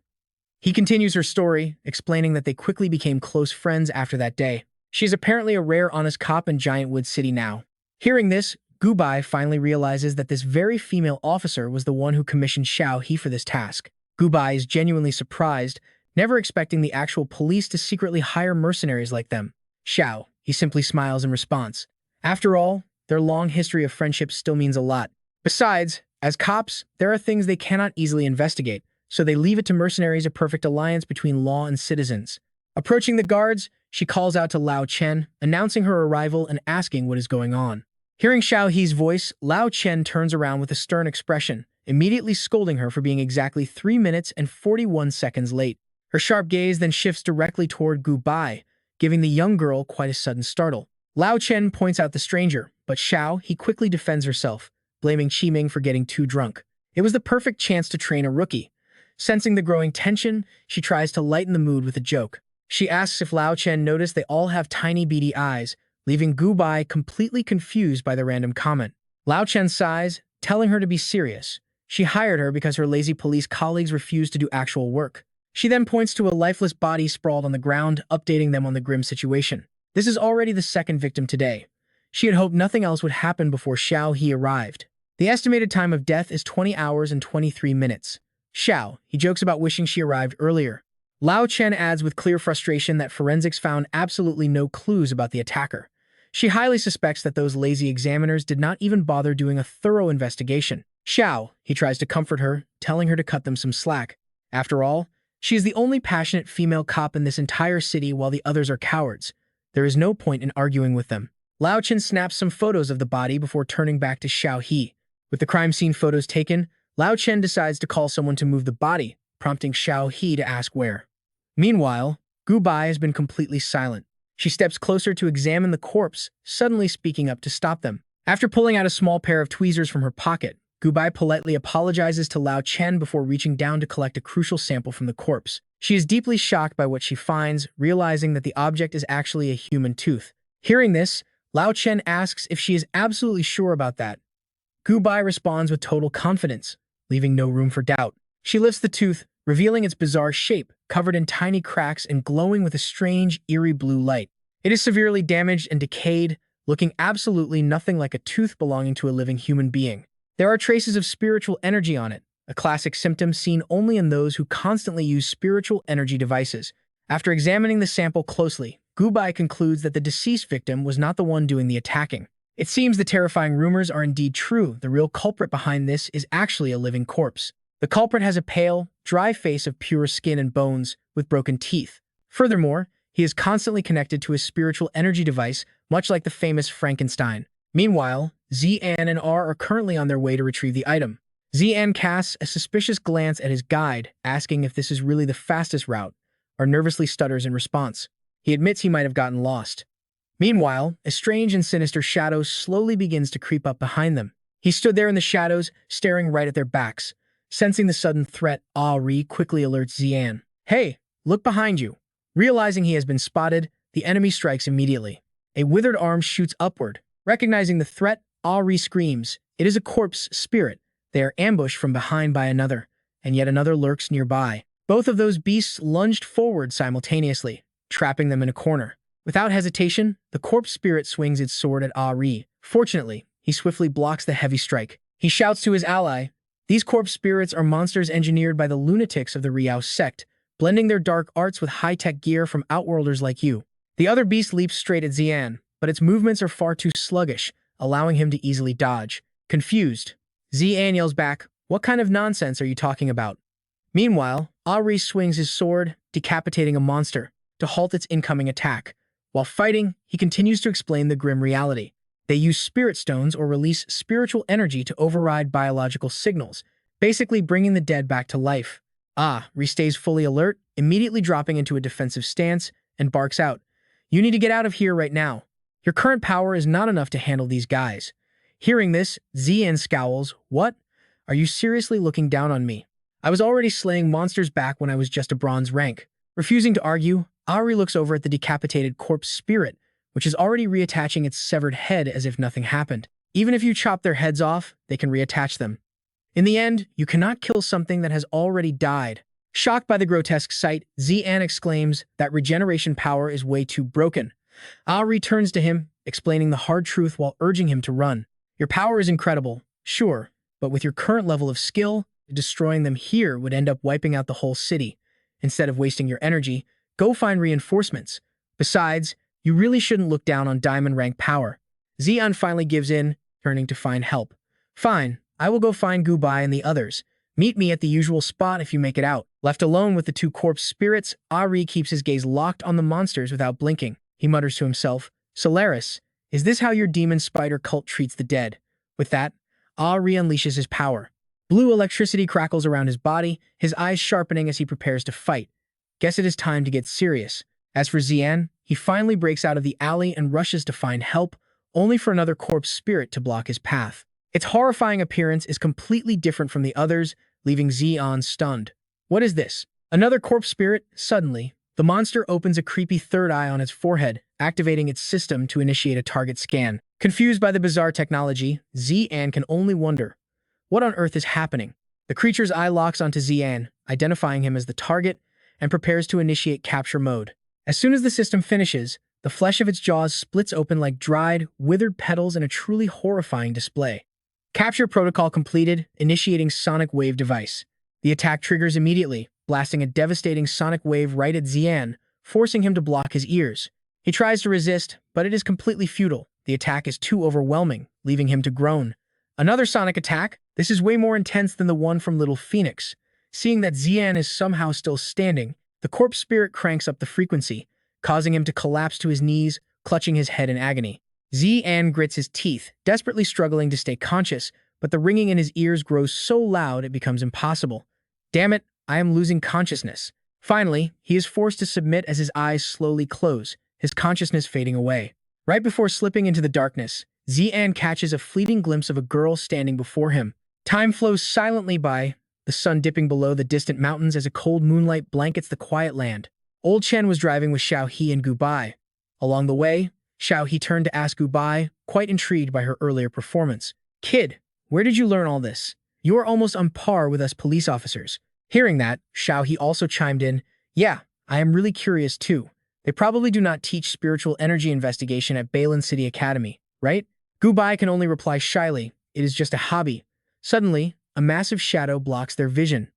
He continues her story, explaining that they quickly became close friends after that day. She's apparently a rare honest cop in Giant Wood City now. Hearing this, Bai finally realizes that this very female officer was the one who commissioned Xiao He for this task. Bai is genuinely surprised, never expecting the actual police to secretly hire mercenaries like them. Xiao He simply smiles in response. After all, their long history of friendship still means a lot. Besides, as cops, there are things they cannot easily investigate, so they leave it to mercenaries, a perfect alliance between law and citizens. Approaching the guards, she calls out to Lao Chen, announcing her arrival and asking what is going on. Hearing Xiao He's voice, Lao Chen turns around with a stern expression, immediately scolding her for being exactly 3 minutes and 41 seconds late. Her sharp gaze then shifts directly toward Bai, giving the young girl quite a sudden startle. Lao Chen points out the stranger, but Xiao He quickly defends herself, blaming Qiming for getting too drunk. It was the perfect chance to train a rookie. Sensing the growing tension, she tries to lighten the mood with a joke. She asks if Lao Chen noticed they all have tiny beady eyes, leaving Bai completely confused by the random comment. Lao Chen sighs, telling her to be serious. She hired her because her lazy police colleagues refused to do actual work. She then points to a lifeless body sprawled on the ground, updating them on the grim situation. This is already the second victim today. She had hoped nothing else would happen before Xiao He arrived. The estimated time of death is 20 hours and 23 minutes. Xiao He jokes about wishing she arrived earlier. Lao Chen adds with clear frustration that forensics found absolutely no clues about the attacker. She highly suspects that those lazy examiners did not even bother doing a thorough investigation. Xiao He tries to comfort her, telling her to cut them some slack. After all, she is the only passionate female cop in this entire city while the others are cowards. There is no point in arguing with them. Lao Chen snaps some photos of the body before turning back to Xiao He. With the crime scene photos taken, Lao Chen decides to call someone to move the body, prompting Xiao He to ask where. Meanwhile, Bai has been completely silent. She steps closer to examine the corpse, suddenly speaking up to stop them. After pulling out a small pair of tweezers from her pocket, Bai politely apologizes to Lao Chen before reaching down to collect a crucial sample from the corpse. She is deeply shocked by what she finds, realizing that the object is actually a human tooth. Hearing this, Lao Chen asks if she is absolutely sure about that. Bai responds with total confidence, leaving no room for doubt. She lifts the tooth, revealing its bizarre shape, covered in tiny cracks and glowing with a strange, eerie blue light. It is severely damaged and decayed, looking absolutely nothing like a tooth belonging to a living human being. There are traces of spiritual energy on it, a classic symptom seen only in those who constantly use spiritual energy devices. After examining the sample closely, Bai concludes that the deceased victim was not the one doing the attacking. It seems the terrifying rumors are indeed true. The real culprit behind this is actually a living corpse. The culprit has a pale, dry face of pure skin and bones with broken teeth. Furthermore, He is constantly connected to his spiritual energy device, much like the famous Frankenstein. Meanwhile, Zi'an and R are currently on their way to retrieve the item. Zi'an casts a suspicious glance at his guide, asking if this is really the fastest route, or nervously stutters in response. He admits he might have gotten lost. Meanwhile, a strange and sinister shadow slowly begins to creep up behind them. He stood there in the shadows, staring right at their backs. Sensing the sudden threat, Ari quickly alerts Zi'an. "Hey, look behind you." Realizing he has been spotted, the enemy strikes immediately. A withered arm shoots upward. Recognizing the threat, Ari screams. It is a corpse spirit. They are ambushed from behind by another, and yet another lurks nearby. Both of those beasts lunged forward simultaneously, trapping them in a corner. Without hesitation, the corpse spirit swings its sword at Ari. Fortunately, he swiftly blocks the heavy strike. He shouts to his ally. These corpse spirits are monsters engineered by the lunatics of the Riao sect, blending their dark arts with high-tech gear from outworlders like you. The other beast leaps straight at Zi'an, but its movements are far too sluggish, allowing him to easily dodge. Confused, Zi'an yells back, "What kind of nonsense are you talking about?" Meanwhile, Ari swings his sword, decapitating a monster, to halt its incoming attack. While fighting, he continues to explain the grim reality. They use spirit stones or release spiritual energy to override biological signals, basically bringing the dead back to life. Ri stays fully alert, immediately dropping into a defensive stance, and barks out, "You need to get out of here right now. Your current power is not enough to handle these guys." Hearing this, Zi'an scowls. "What? Are you seriously looking down on me? I was already slaying monsters back when I was just a bronze rank." Refusing to argue, Ari looks over at the decapitated corpse spirit, which is already reattaching its severed head as if nothing happened. Even if you chop their heads off, they can reattach them. In the end, you cannot kill something that has already died. Shocked by the grotesque sight, Zi'an exclaims that regeneration power is way too broken. Ari turns to him, explaining the hard truth while urging him to run. "Your power is incredible, sure, but with your current level of skill, destroying them here would end up wiping out the whole city. Instead of wasting your energy, go find reinforcements. Besides, you really shouldn't look down on diamond rank power." Zi'an finally gives in, turning to find help. "Fine, I will go find Bai and the others. Meet me at the usual spot if you make it out." Left alone with the two corpse spirits, Ari keeps his gaze locked on the monsters without blinking. He mutters to himself, "Solaris, is this how your demon spider cult treats the dead?" With that, Ari unleashes his power. Blue electricity crackles around his body, his eyes sharpening as he prepares to fight. Guess it is time to get serious. As for Zi'an, he finally breaks out of the alley and rushes to find help, only for another corpse spirit to block his path. Its horrifying appearance is completely different from the others, leaving Zi'an stunned. What is this? Another corpse spirit? Suddenly, the monster opens a creepy third eye on its forehead, activating its system to initiate a target scan. Confused by the bizarre technology, Zi'an can only wonder, what on earth is happening? The creature's eye locks onto Zi'an, identifying him as the target, and prepares to initiate capture mode. As soon as the system finishes, the flesh of its jaws splits open like dried, withered petals in a truly horrifying display. Capture protocol completed, initiating sonic wave device. The attack triggers immediately, blasting a devastating sonic wave right at Zi'an, forcing him to block his ears. He tries to resist, but it is completely futile. The attack is too overwhelming, leaving him to groan. Another sonic attack? This is way more intense than the one from Little Phoenix. Seeing that Zi'an is somehow still standing, the corpse spirit cranks up the frequency, causing him to collapse to his knees, clutching his head in agony. Zi'an grits his teeth, desperately struggling to stay conscious, but the ringing in his ears grows so loud it becomes impossible. "Damn it, I am losing consciousness." Finally, he is forced to submit as his eyes slowly close, his consciousness fading away. Right before slipping into the darkness, Zi'an catches a fleeting glimpse of a girl standing before him. Time flows silently by, the sun dipping below the distant mountains as a cold moonlight blankets the quiet land. Old Chen was driving with Xiaohe and Bai. Along the way, Xiaohe turned to ask Bai, quite intrigued by her earlier performance. "Kid, where did you learn all this? You are almost on par with us police officers." Hearing that, Xiaohe also chimed in, "Yeah, I am really curious too. They probably do not teach spiritual energy investigation at Bailin City Academy, right?" Bai can only reply shyly, "It is just a hobby." Suddenly, a massive shadow blocks their vision.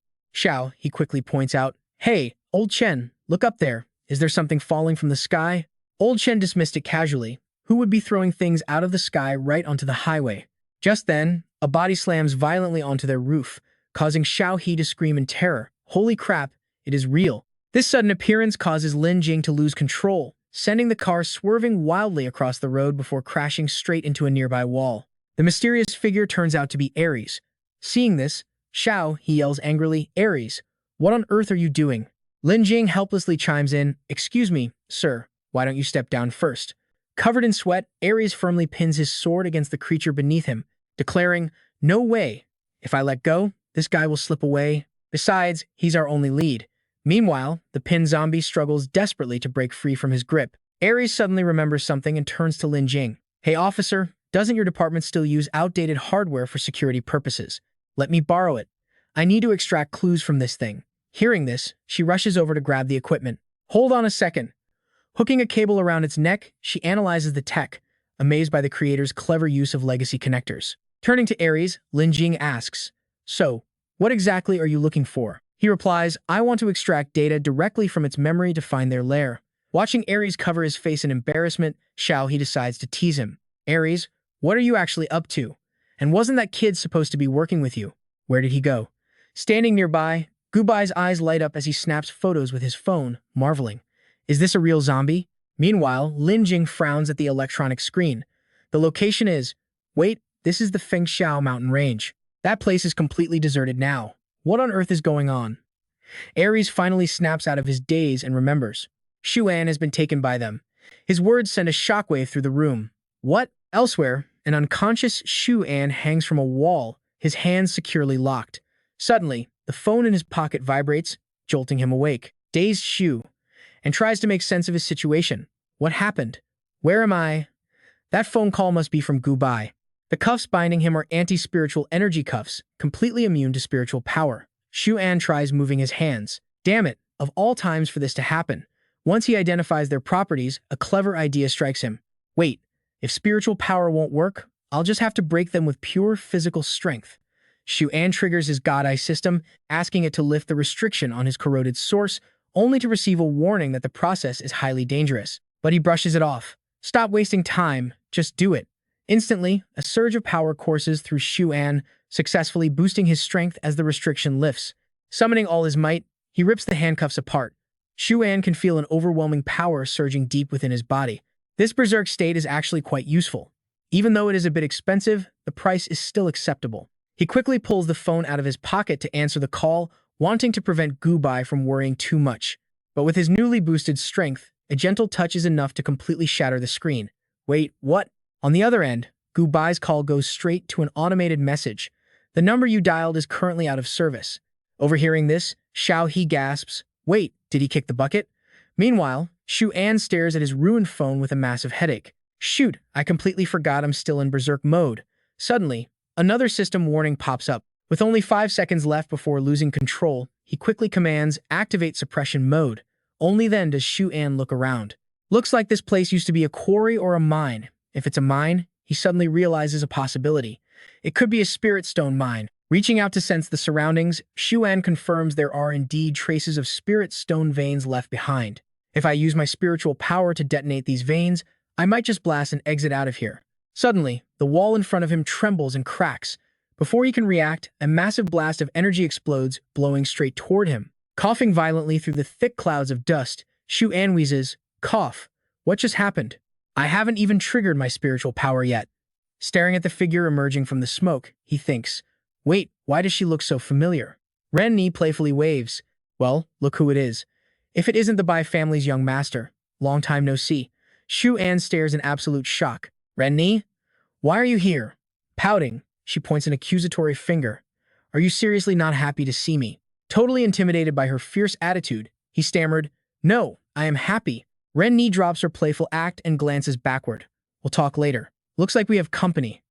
He quickly points out, "Hey, Old Chen, look up there. Is there something falling from the sky?" Old Chen dismissed it casually. Who would be throwing things out of the sky right onto the highway? Just then, a body slams violently onto their roof, causing Xiaohe to scream in terror. "Holy crap, it is real." This sudden appearance causes Lin Jing to lose control, sending the car swerving wildly across the road before crashing straight into a nearby wall. The mysterious figure turns out to be Ares. Seeing this, Xiao, he yells angrily, "Ares, what on earth are you doing?" Lin Jing helplessly chimes in, "Excuse me, sir, why don't you step down first?" Covered in sweat, Ares firmly pins his sword against the creature beneath him, declaring, "No way. If I let go, this guy will slip away. Besides, he's our only lead." Meanwhile, the pinned zombie struggles desperately to break free from his grip. Ares suddenly remembers something and turns to Lin Jing. "Hey officer, doesn't your department still use outdated hardware for security purposes? Let me borrow it. I need to extract clues from this thing." Hearing this, she rushes over to grab the equipment. "Hold on a second." Hooking a cable around its neck, she analyzes the tech, amazed by the creator's clever use of legacy connectors. Turning to Ares, Lin Jing asks, "So, what exactly are you looking for?" He replies, "I want to extract data directly from its memory to find their lair." Watching Ares cover his face in embarrassment, he decides to tease him. "Ares, what are you actually up to? And wasn't that kid supposed to be working with you? Where did he go?" Standing nearby, Gubai's eyes light up as he snaps photos with his phone, marveling. Is this a real zombie? Meanwhile, Lin Jing frowns at the electronic screen. The location is, wait, this is the Fengxiao mountain range. That place is completely deserted now. What on earth is going on? Ares finally snaps out of his daze and remembers. Xuan has been taken by them. His words send a shockwave through the room. What? Elsewhere, an unconscious Xuan hangs from a wall, his hands securely locked. Suddenly, the phone in his pocket vibrates, jolting him awake. Dazed Xu, and tries to make sense of his situation. What happened? Where am I? That phone call must be from Gubai. The cuffs binding him are anti-spiritual energy cuffs, completely immune to spiritual power. Xuan tries moving his hands. Damn it, of all times for this to happen. Once he identifies their properties, a clever idea strikes him. Wait, if spiritual power won't work, I'll just have to break them with pure physical strength. Xuan triggers his God Eye system, asking it to lift the restriction on his corroded source, only to receive a warning that the process is highly dangerous. But he brushes it off. Stop wasting time, just do it. Instantly, a surge of power courses through Xuan, successfully boosting his strength as the restriction lifts. Summoning all his might, he rips the handcuffs apart. Xuan can feel an overwhelming power surging deep within his body. This berserk state is actually quite useful. Even though it is a bit expensive, the price is still acceptable. He quickly pulls the phone out of his pocket to answer the call, wanting to prevent Gubai from worrying too much. But with his newly boosted strength, a gentle touch is enough to completely shatter the screen. Wait, what? On the other end, Gubai's call goes straight to an automated message. The number you dialed is currently out of service. Overhearing this, He gasps, wait, did he kick the bucket? Meanwhile, Xuan stares at his ruined phone with a massive headache. Shoot, I completely forgot I'm still in berserk mode. Suddenly, another system warning pops up. With only 5 seconds left before losing control, he quickly commands activate suppression mode. Only then does Xuan look around. Looks like this place used to be a quarry or a mine. If it's a mine, he suddenly realizes a possibility. It could be a spirit stone mine. Reaching out to sense the surroundings, Xuan confirms there are indeed traces of spirit stone veins left behind. If I use my spiritual power to detonate these veins, I might just blast an exit out of here. Suddenly, the wall in front of him trembles and cracks. Before he can react, a massive blast of energy explodes, blowing straight toward him. Coughing violently through the thick clouds of dust, Xuan wheezes, "Cough. What just happened? I haven't even triggered my spiritual power yet." Staring at the figure emerging from the smoke, he thinks, wait, why does she look so familiar? Ren Ni playfully waves. Well, look who it is. If it isn't the Bai family's young master. Long time no see. Xuan stares in absolute shock. Ren Ni? Why are you here? Pouting, she points an accusatory finger. Are you seriously not happy to see me? Totally intimidated by her fierce attitude, he stammered, No, I am happy. Ren Ni drops her playful act and glances backward. We'll talk later. Looks like we have company.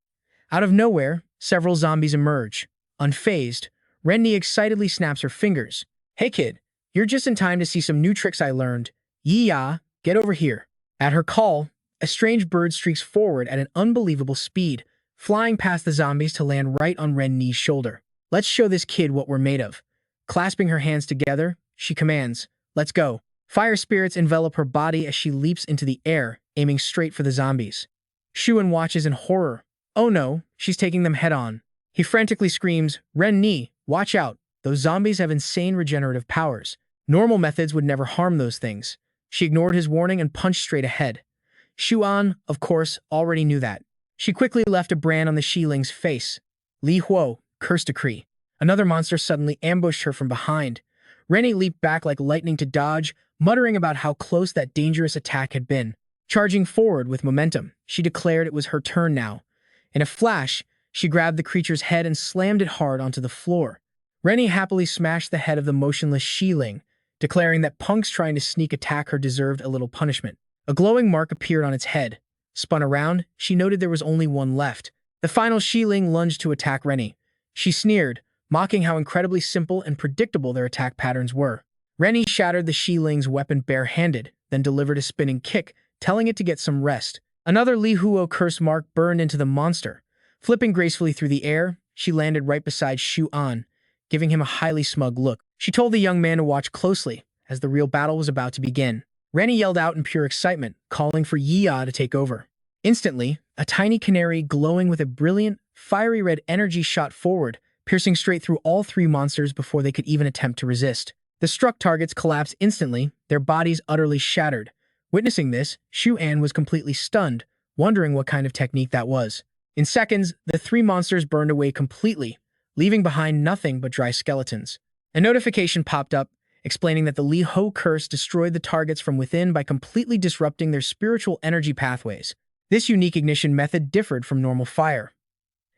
Out of nowhere, several zombies emerge. Unfazed, Ren Ni excitedly snaps her fingers. Hey kid, you're just in time to see some new tricks I learned. Yi-ya, get over here. At her call, a strange bird streaks forward at an unbelievable speed, flying past the zombies to land right on Ren Ni's shoulder. Let's show this kid what we're made of. Clasping her hands together, she commands, let's go. Fire spirits envelop her body as she leaps into the air, aiming straight for the zombies. Xuan watches in horror. Oh no, she's taking them head-on. He frantically screams, Ren Ni, watch out. Those zombies have insane regenerative powers. Normal methods would never harm those things. She ignored his warning and punched straight ahead. Shuan, of course, already knew that. She quickly left a brand on the Shiling's face. Li Huo, curse decree. Another monster suddenly ambushed her from behind. Rennie leaped back like lightning to dodge, muttering about how close that dangerous attack had been. Charging forward with momentum, she declared it was her turn now. In a flash, she grabbed the creature's head and slammed it hard onto the floor. Rennie happily smashed the head of the motionless Shiling, declaring that punks trying to sneak attack her deserved a little punishment. A glowing mark appeared on its head. Spun around, she noted there was only one left. The final Shiling lunged to attack Rennie. She sneered, mocking how incredibly simple and predictable their attack patterns were. Rennie shattered the Shiling's weapon bare-handed, then delivered a spinning kick, telling it to get some rest. Another Li Huo curse mark burned into the monster. Flipping gracefully through the air, she landed right beside Shu An, giving him a highly smug look. She told the young man to watch closely, as the real battle was about to begin. Rennie yelled out in pure excitement, calling for Yi-Ya to take over. Instantly, a tiny canary glowing with a brilliant, fiery red energy shot forward, piercing straight through all three monsters before they could even attempt to resist. The struck targets collapsed instantly, their bodies utterly shattered. Witnessing this, Shu An was completely stunned, wondering what kind of technique that was. In seconds, the three monsters burned away completely, leaving behind nothing but dry skeletons. A notification popped up, explaining that the Li Ho curse destroyed the targets from within by completely disrupting their spiritual energy pathways. This unique ignition method differed from normal fire.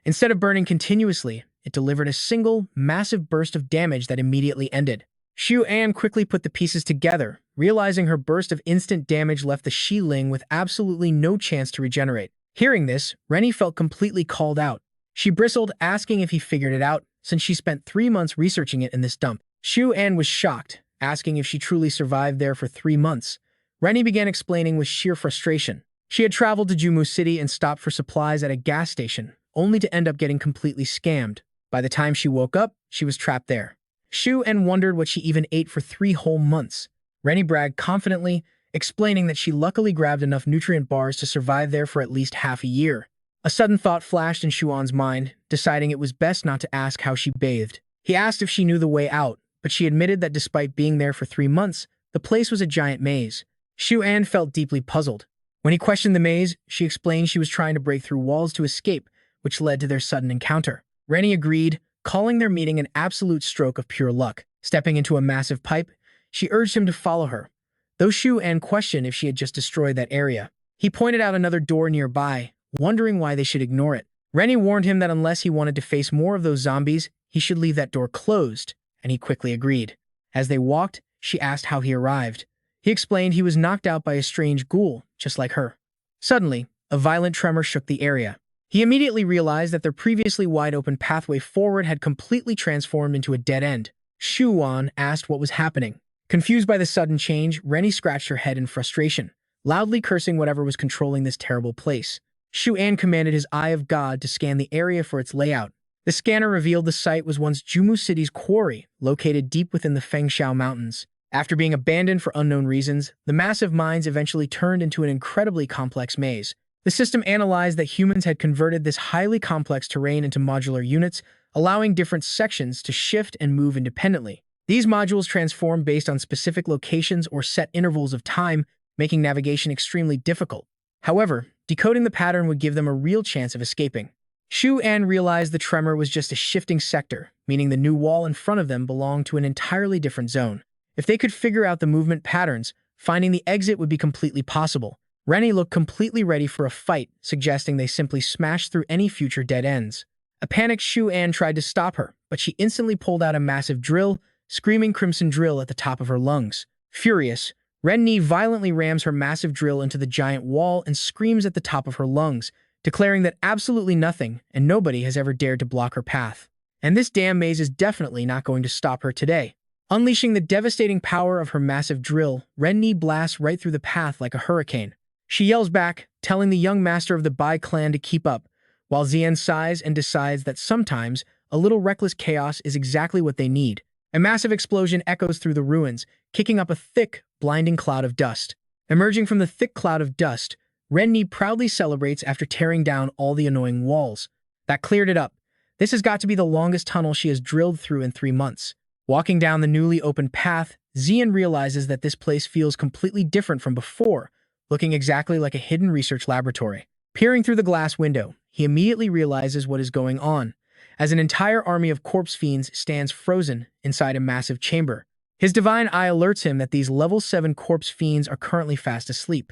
Instead of burning continuously, it delivered a single, massive burst of damage that immediately ended. Shu An quickly put the pieces together, realizing her burst of instant damage left the Shiling with absolutely no chance to regenerate. Hearing this, Rennie felt completely called out. She bristled, asking if he figured it out, since she spent 3 months researching it in this dump. Shu An was shocked, asking if she truly survived there for 3 months. Rennie began explaining with sheer frustration. She had traveled to Jumu City and stopped for supplies at a gas station, only to end up getting completely scammed. By the time she woke up, she was trapped there. Shu An wondered what she even ate for 3 whole months. Rennie bragged confidently, explaining that she luckily grabbed enough nutrient bars to survive there for at least half a year. A sudden thought flashed in Shuan's mind, deciding it was best not to ask how she bathed. He asked if she knew the way out, but she admitted that despite being there for 3 months, the place was a giant maze. Shu An felt deeply puzzled. When he questioned the maze, she explained she was trying to break through walls to escape, which led to their sudden encounter. Rennie agreed, calling their meeting an absolute stroke of pure luck. Stepping into a massive pipe, she urged him to follow her, though Shu An questioned if she had just destroyed that area. He pointed out another door nearby, wondering why they should ignore it. Rennie warned him that unless he wanted to face more of those zombies, he should leave that door closed, and he quickly agreed. As they walked, she asked how he arrived. He explained he was knocked out by a strange ghoul, just like her. Suddenly, a violent tremor shook the area. He immediately realized that their previously wide-open pathway forward had completely transformed into a dead end. Shu An asked what was happening. Confused by the sudden change, Rennie scratched her head in frustration, loudly cursing whatever was controlling this terrible place. Shu An commanded his Eye of God to scan the area for its layout. The scanner revealed the site was once Jumu City's quarry, located deep within the Fengxiao Mountains. After being abandoned for unknown reasons, the massive mines eventually turned into an incredibly complex maze. The system analyzed that humans had converted this highly complex terrain into modular units, allowing different sections to shift and move independently. These modules transform based on specific locations or set intervals of time, making navigation extremely difficult. However, decoding the pattern would give them a real chance of escaping. Shu An realized the tremor was just a shifting sector, meaning the new wall in front of them belonged to an entirely different zone. If they could figure out the movement patterns, finding the exit would be completely possible. Rennie looked completely ready for a fight, suggesting they simply smash through any future dead ends. A panicked Shu An tried to stop her, but she instantly pulled out a massive drill, screaming Crimson Drill at the top of her lungs. Furious, Rennie violently rams her massive drill into the giant wall and screams at the top of her lungs, declaring that absolutely nothing and nobody has ever dared to block her path. And this damn maze is definitely not going to stop her today. Unleashing the devastating power of her massive drill, Rennie blasts right through the path like a hurricane. She yells back, telling the young master of the Bai clan to keep up, while Zi'an sighs and decides that sometimes a little reckless chaos is exactly what they need. A massive explosion echoes through the ruins, kicking up a thick, blinding cloud of dust. Emerging from the thick cloud of dust, Rennie proudly celebrates after tearing down all the annoying walls. That cleared it up. This has got to be the longest tunnel she has drilled through in 3 months. Walking down the newly opened path, Zi'an realizes that this place feels completely different from before, looking exactly like a hidden research laboratory. Peering through the glass window, he immediately realizes what is going on, as an entire army of corpse fiends stands frozen inside a massive chamber. His divine eye alerts him that these level 7 corpse fiends are currently fast asleep.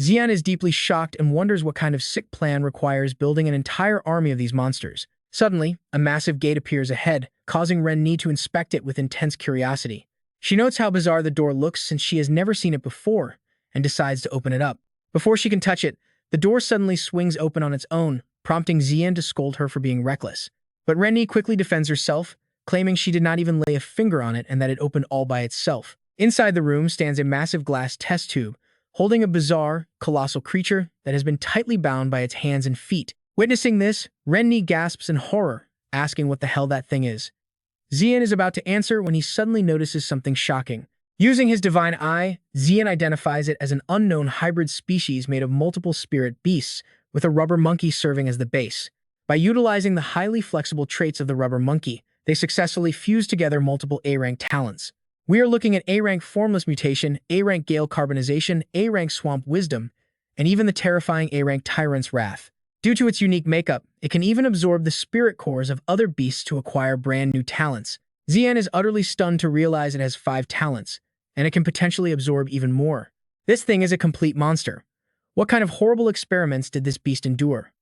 Zi'an is deeply shocked and wonders what kind of sick plan requires building an entire army of these monsters. Suddenly, a massive gate appears ahead, causing Ren-Ni to inspect it with intense curiosity. She notes how bizarre the door looks since she has never seen it before, and decides to open it up. Before she can touch it, the door suddenly swings open on its own, prompting Zi'an to scold her for being reckless. But Ren-Ni quickly defends herself, claiming she did not even lay a finger on it and that it opened all by itself. Inside the room stands a massive glass test tube, holding a bizarre, colossal creature that has been tightly bound by its hands and feet. Witnessing this, Ren-Ni gasps in horror, asking what the hell that thing is. Zi'an is about to answer when he suddenly notices something shocking. Using his divine eye, Zi'an identifies it as an unknown hybrid species made of multiple spirit beasts, with a rubber monkey serving as the base. By utilizing the highly flexible traits of the rubber monkey, they successfully fuse together multiple A-rank talents. We are looking at A-rank Formless Mutation, A-rank Gale Carbonization, A-rank Swamp Wisdom, and even the terrifying A-rank Tyrant's Wrath. Due to its unique makeup, it can even absorb the spirit cores of other beasts to acquire brand new talents. Zi'an is utterly stunned to realize it has 5 talents, and it can potentially absorb even more. This thing is a complete monster. What kind of horrible experiments did this beast endure?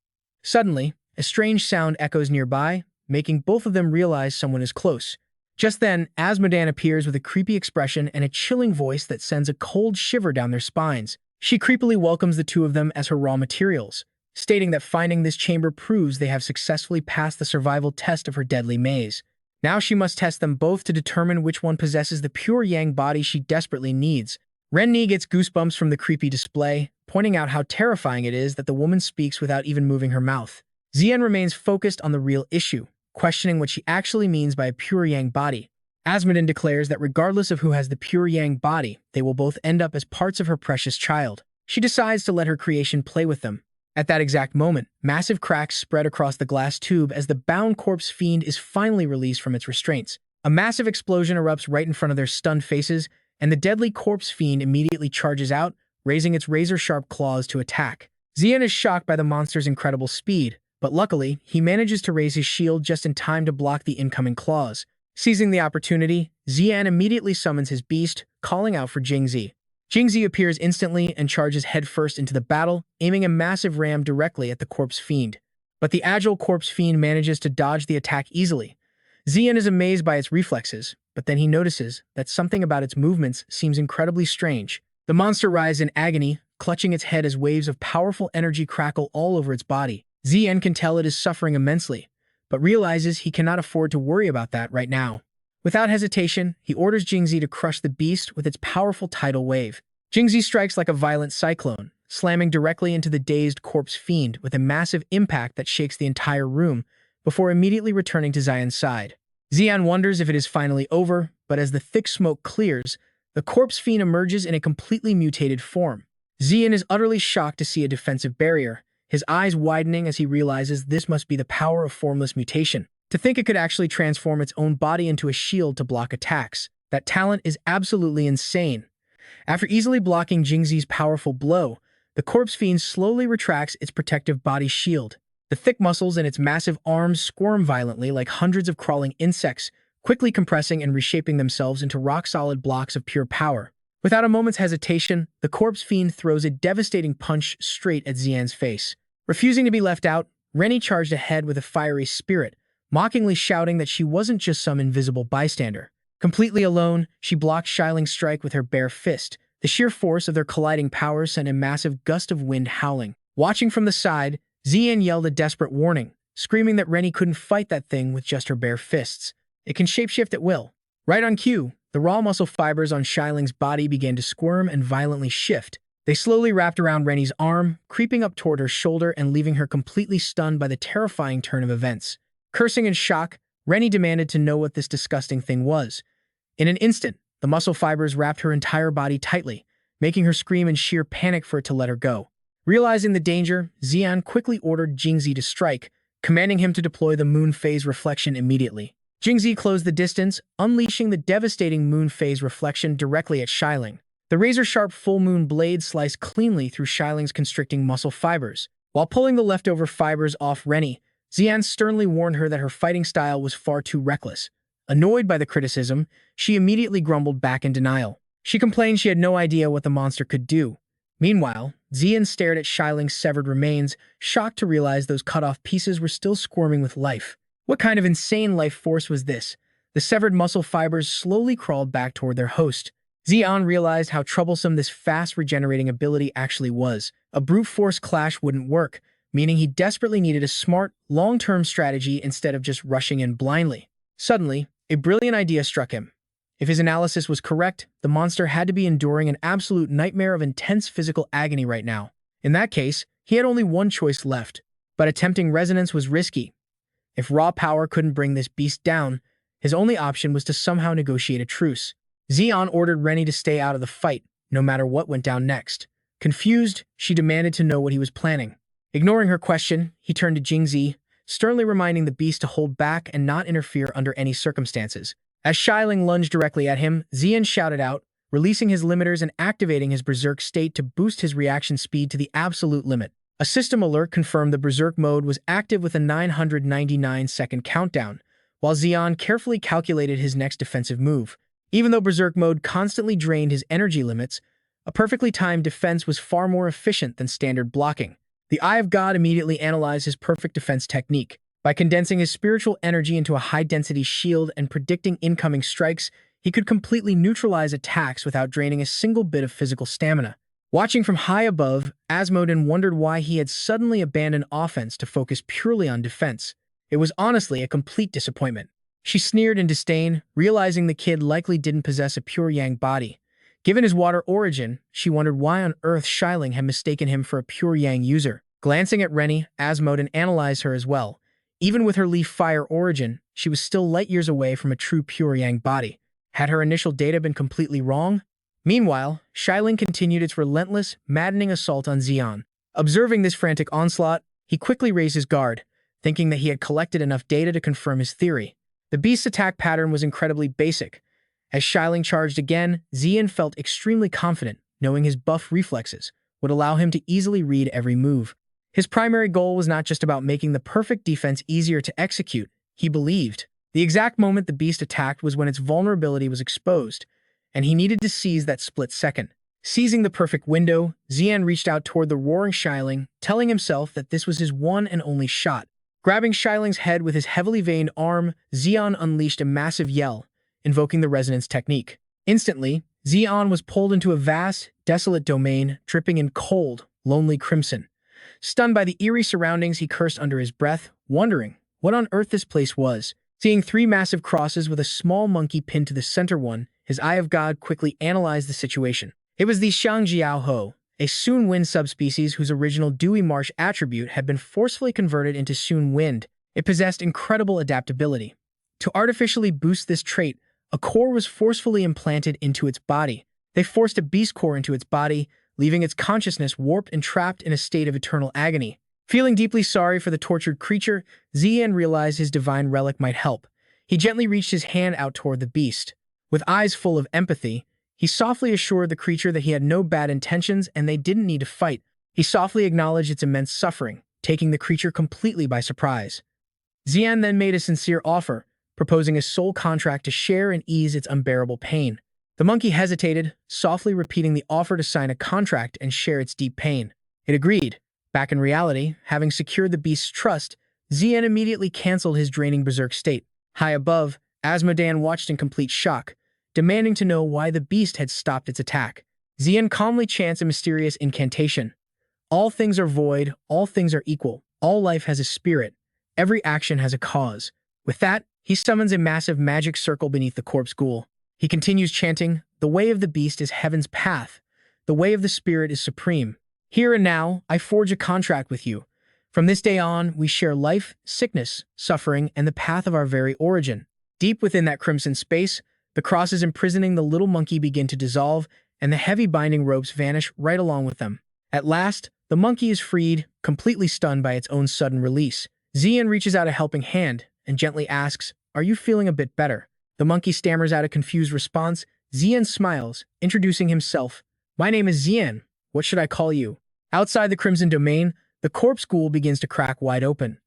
Suddenly, a strange sound echoes nearby, making both of them realize someone is close. Just then, Asmodan appears with a creepy expression and a chilling voice that sends a cold shiver down their spines. She creepily welcomes the two of them as her raw materials, stating that finding this chamber proves they have successfully passed the survival test of her deadly maze. Now she must test them both to determine which one possesses the pure yang body she desperately needs. Ren-Ni gets goosebumps from the creepy display, pointing out how terrifying it is that the woman speaks without even moving her mouth. Zi'an remains focused on the real issue, questioning what she actually means by a pure yang body. Asmodan declares that regardless of who has the pure yang body, they will both end up as parts of her precious child. She decides to let her creation play with them. At that exact moment, massive cracks spread across the glass tube as the bound corpse fiend is finally released from its restraints. A massive explosion erupts right in front of their stunned faces, and the deadly corpse fiend immediately charges out, raising its razor-sharp claws to attack. Zi'an is shocked by the monster's incredible speed, but luckily, he manages to raise his shield just in time to block the incoming claws. Seizing the opportunity, Zi'an immediately summons his beast, calling out for Jingzi. Jingzi appears instantly and charges headfirst into the battle, aiming a massive ram directly at the corpse fiend. But the agile corpse fiend manages to dodge the attack easily. Zi'an is amazed by its reflexes, but then he notices that something about its movements seems incredibly strange. The monster writhes in agony, clutching its head as waves of powerful energy crackle all over its body. Zi'an can tell it is suffering immensely, but realizes he cannot afford to worry about that right now. Without hesitation, he orders Jingzi to crush the beast with its powerful tidal wave. Jingzi strikes like a violent cyclone, slamming directly into the dazed corpse fiend with a massive impact that shakes the entire room, before immediately returning to Zi'an's side. Zi'an wonders if it is finally over, but as the thick smoke clears, the corpse fiend emerges in a completely mutated form. Zi'an is utterly shocked to see a defensive barrier, his eyes widening as he realizes this must be the power of formless mutation. To think it could actually transform its own body into a shield to block attacks. That talent is absolutely insane. After easily blocking Jingzi's powerful blow, the corpse fiend slowly retracts its protective body shield. The thick muscles in its massive arms squirm violently like hundreds of crawling insects, quickly compressing and reshaping themselves into rock-solid blocks of pure power. Without a moment's hesitation, the corpse fiend throws a devastating punch straight at Zi'an's face. Refusing to be left out, Ren-Ni charged ahead with a fiery spirit, mockingly shouting that she wasn't just some invisible bystander. Completely alone, she blocked Shiling's strike with her bare fist. The sheer force of their colliding powers sent a massive gust of wind howling. Watching from the side, Zi'an yelled a desperate warning, screaming that Ren-Ni couldn't fight that thing with just her bare fists. It can shapeshift at will. Right on cue, the raw muscle fibers on Shiling's body began to squirm and violently shift. They slowly wrapped around Rennie's arm, creeping up toward her shoulder and leaving her completely stunned by the terrifying turn of events. Cursing in shock, Rennie demanded to know what this disgusting thing was. In an instant, the muscle fibers wrapped her entire body tightly, making her scream in sheer panic for it to let her go. Realizing the danger, Zi'an quickly ordered Jingzi to strike, commanding him to deploy the moon phase reflection immediately. Jingzi closed the distance, unleashing the devastating moon phase reflection directly at Xiling. The razor-sharp full moon blade sliced cleanly through Xiling's constricting muscle fibers. While pulling the leftover fibers off Rennie, Zi'an sternly warned her that her fighting style was far too reckless. Annoyed by the criticism, she immediately grumbled back in denial. She complained she had no idea what the monster could do. Meanwhile, Zi'an stared at Xiling's severed remains, shocked to realize those cut-off pieces were still squirming with life. What kind of insane life force was this? The severed muscle fibers slowly crawled back toward their host. Zi'an realized how troublesome this fast regenerating ability actually was. A brute force clash wouldn't work, meaning he desperately needed a smart, long-term strategy instead of just rushing in blindly. Suddenly, a brilliant idea struck him. If his analysis was correct, the monster had to be enduring an absolute nightmare of intense physical agony right now. In that case, he had only one choice left, but attempting resonance was risky. If raw power couldn't bring this beast down, his only option was to somehow negotiate a truce. Zi'an ordered Rennie to stay out of the fight, no matter what went down next. Confused, she demanded to know what he was planning. Ignoring her question, he turned to Jingzi, sternly reminding the beast to hold back and not interfere under any circumstances. As Xiling lunged directly at him, Zi'an shouted out, releasing his limiters and activating his berserk state to boost his reaction speed to the absolute limit. A system alert confirmed the berserk mode was active with a 999-second countdown, while Zi'an carefully calculated his next defensive move. Even though berserk mode constantly drained his energy limits, a perfectly timed defense was far more efficient than standard blocking. The Eye of God immediately analyzed his perfect defense technique. By condensing his spiritual energy into a high-density shield and predicting incoming strikes, he could completely neutralize attacks without draining a single bit of physical stamina. Watching from high above, Asmodee wondered why he had suddenly abandoned offense to focus purely on defense. It was honestly a complete disappointment. She sneered in disdain, realizing the kid likely didn't possess a pure Yang body. Given his water origin, she wondered why on earth Xiling had mistaken him for a pure Yang user. Glancing at Rennie, Asmodee analyzed her as well. Even with her leaf fire origin, she was still light years away from a true pure Yang body. Had her initial data been completely wrong? Meanwhile, Xiling continued its relentless, maddening assault on Zi'an. Observing this frantic onslaught, he quickly raised his guard, thinking that he had collected enough data to confirm his theory. The beast's attack pattern was incredibly basic. As Xiling charged again, Zi'an felt extremely confident, knowing his buff reflexes would allow him to easily read every move. His primary goal was not just about making the perfect defense easier to execute, he believed. The exact moment the beast attacked was when its vulnerability was exposed, and he needed to seize that split second. Seizing the perfect window, Zi'an reached out toward the roaring Xiling, telling himself that this was his one and only shot. Grabbing Xiling's head with his heavily veined arm, Zi'an unleashed a massive yell, invoking the resonance technique. Instantly, Zi'an was pulled into a vast, desolate domain, dripping in cold, lonely crimson. Stunned by the eerie surroundings, he cursed under his breath, wondering what on earth this place was. Seeing three massive crosses with a small monkey pinned to the center one, his Eye of God quickly analyzed the situation. It was the Xiangjiao, a Soon Wind subspecies whose original Dewy Marsh attribute had been forcefully converted into Soon Wind. It possessed incredible adaptability. To artificially boost this trait, a core was forcefully implanted into its body. They forced a beast core into its body, leaving its consciousness warped and trapped in a state of eternal agony. Feeling deeply sorry for the tortured creature, Zi'an realized his divine relic might help. He gently reached his hand out toward the beast. With eyes full of empathy, he softly assured the creature that he had no bad intentions and they didn't need to fight. He softly acknowledged its immense suffering, taking the creature completely by surprise. Zi'an then made a sincere offer, proposing a soul contract to share and ease its unbearable pain. The monkey hesitated, softly repeating the offer to sign a contract and share its deep pain. It agreed. Back in reality, having secured the beast's trust, Zi'an immediately canceled his draining berserk state. High above, Asmodee watched in complete shock, demanding to know why the beast had stopped its attack. Zi'an calmly chants a mysterious incantation. All things are void, all things are equal, all life has a spirit, every action has a cause. With that, he summons a massive magic circle beneath the corpse ghoul. He continues chanting, the way of the beast is heaven's path, the way of the spirit is supreme. Here and now, I forge a contract with you. From this day on, we share life, sickness, suffering, and the path of our very origin. Deep within that crimson space, the crosses imprisoning the little monkey begin to dissolve, and the heavy binding ropes vanish right along with them. At last, the monkey is freed, completely stunned by its own sudden release. Zi'an reaches out a helping hand and gently asks, are you feeling a bit better? The monkey stammers out a confused response. Zi'an smiles, introducing himself. My name is Zi'an. What should I call you? Outside the Crimson Domain, the corpse ghoul begins to crack wide open.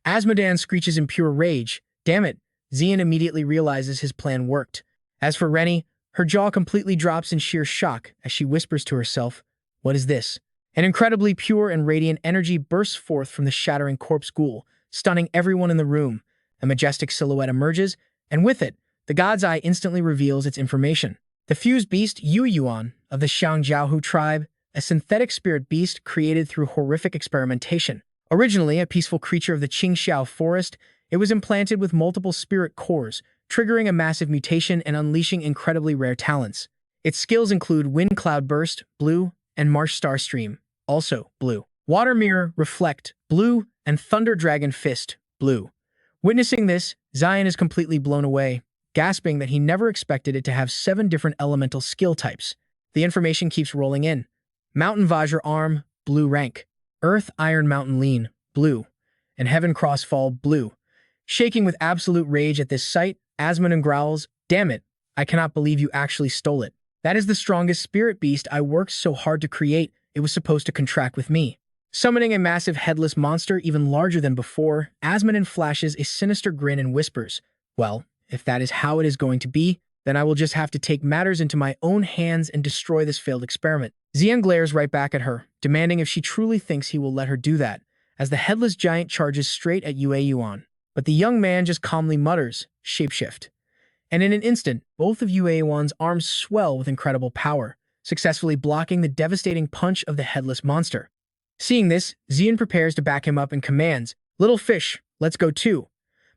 Asmodan screeches in pure rage. Damn it, Zi'an immediately realizes his plan worked. As for Rennie, her jaw completely drops in sheer shock as she whispers to herself, what is this? An incredibly pure and radiant energy bursts forth from the shattering corpse ghoul, stunning everyone in the room. A majestic silhouette emerges, and with it, the god's eye instantly reveals its information. The fused beast Yuan of the Xiangjiaohu tribe, a synthetic spirit beast created through horrific experimentation. Originally a peaceful creature of the Qingxiao forest, it was implanted with multiple spirit cores, triggering a massive mutation and unleashing incredibly rare talents. Its skills include Wind Cloud Burst, blue, and Marsh Star Stream, also blue. Water Mirror, Reflect, blue, and Thunder Dragon Fist, blue. Witnessing this, Zi'an is completely blown away, gasping that he never expected it to have 7 different elemental skill types. The information keeps rolling in. Mountain Vajra Arm, blue rank. Earth Iron Mountain Lean, blue. And Heaven Crossfall, blue. Shaking with absolute rage at this sight, Asmodan growls, damn it, I cannot believe you actually stole it. That is the strongest spirit beast I worked so hard to create. It was supposed to contract with me. Summoning a massive headless monster even larger than before, Asmodan flashes a sinister grin and whispers, well, if that is how it is going to be, then I will just have to take matters into my own hands and destroy this failed experiment. Zi'an glares right back at her, demanding if she truly thinks he will let her do that, as the headless giant charges straight at Yuan. But the young man just calmly mutters, shapeshift. And in an instant, both of Yuan's arms swell with incredible power, successfully blocking the devastating punch of the headless monster. Seeing this, Zi'an prepares to back him up and commands, little fish, let's go too.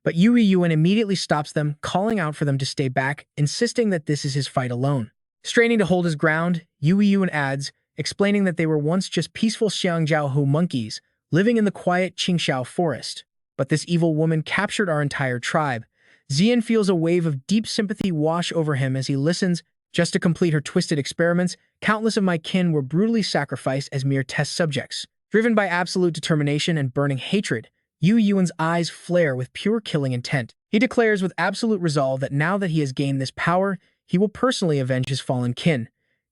But Yuan immediately stops them, calling out for them to stay back, insisting that this is his fight alone. Straining to hold his ground, Yuan adds, explaining that they were once just peaceful Xiangjiaohu monkeys, living in the quiet Qingxiao forest. But this evil woman captured our entire tribe. Zi'an feels a wave of deep sympathy wash over him as he listens. Just to complete her twisted experiments, countless of my kin were brutally sacrificed as mere test subjects. Driven by absolute determination and burning hatred, Yuan's eyes flare with pure killing intent. He declares with absolute resolve that now that he has gained this power, he will personally avenge his fallen kin,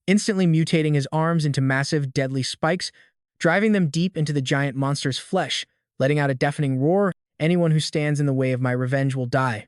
instantly mutating his arms into massive, deadly spikes, driving them deep into the giant monster's flesh, letting out a deafening roar. Anyone who stands in the way of my revenge will die.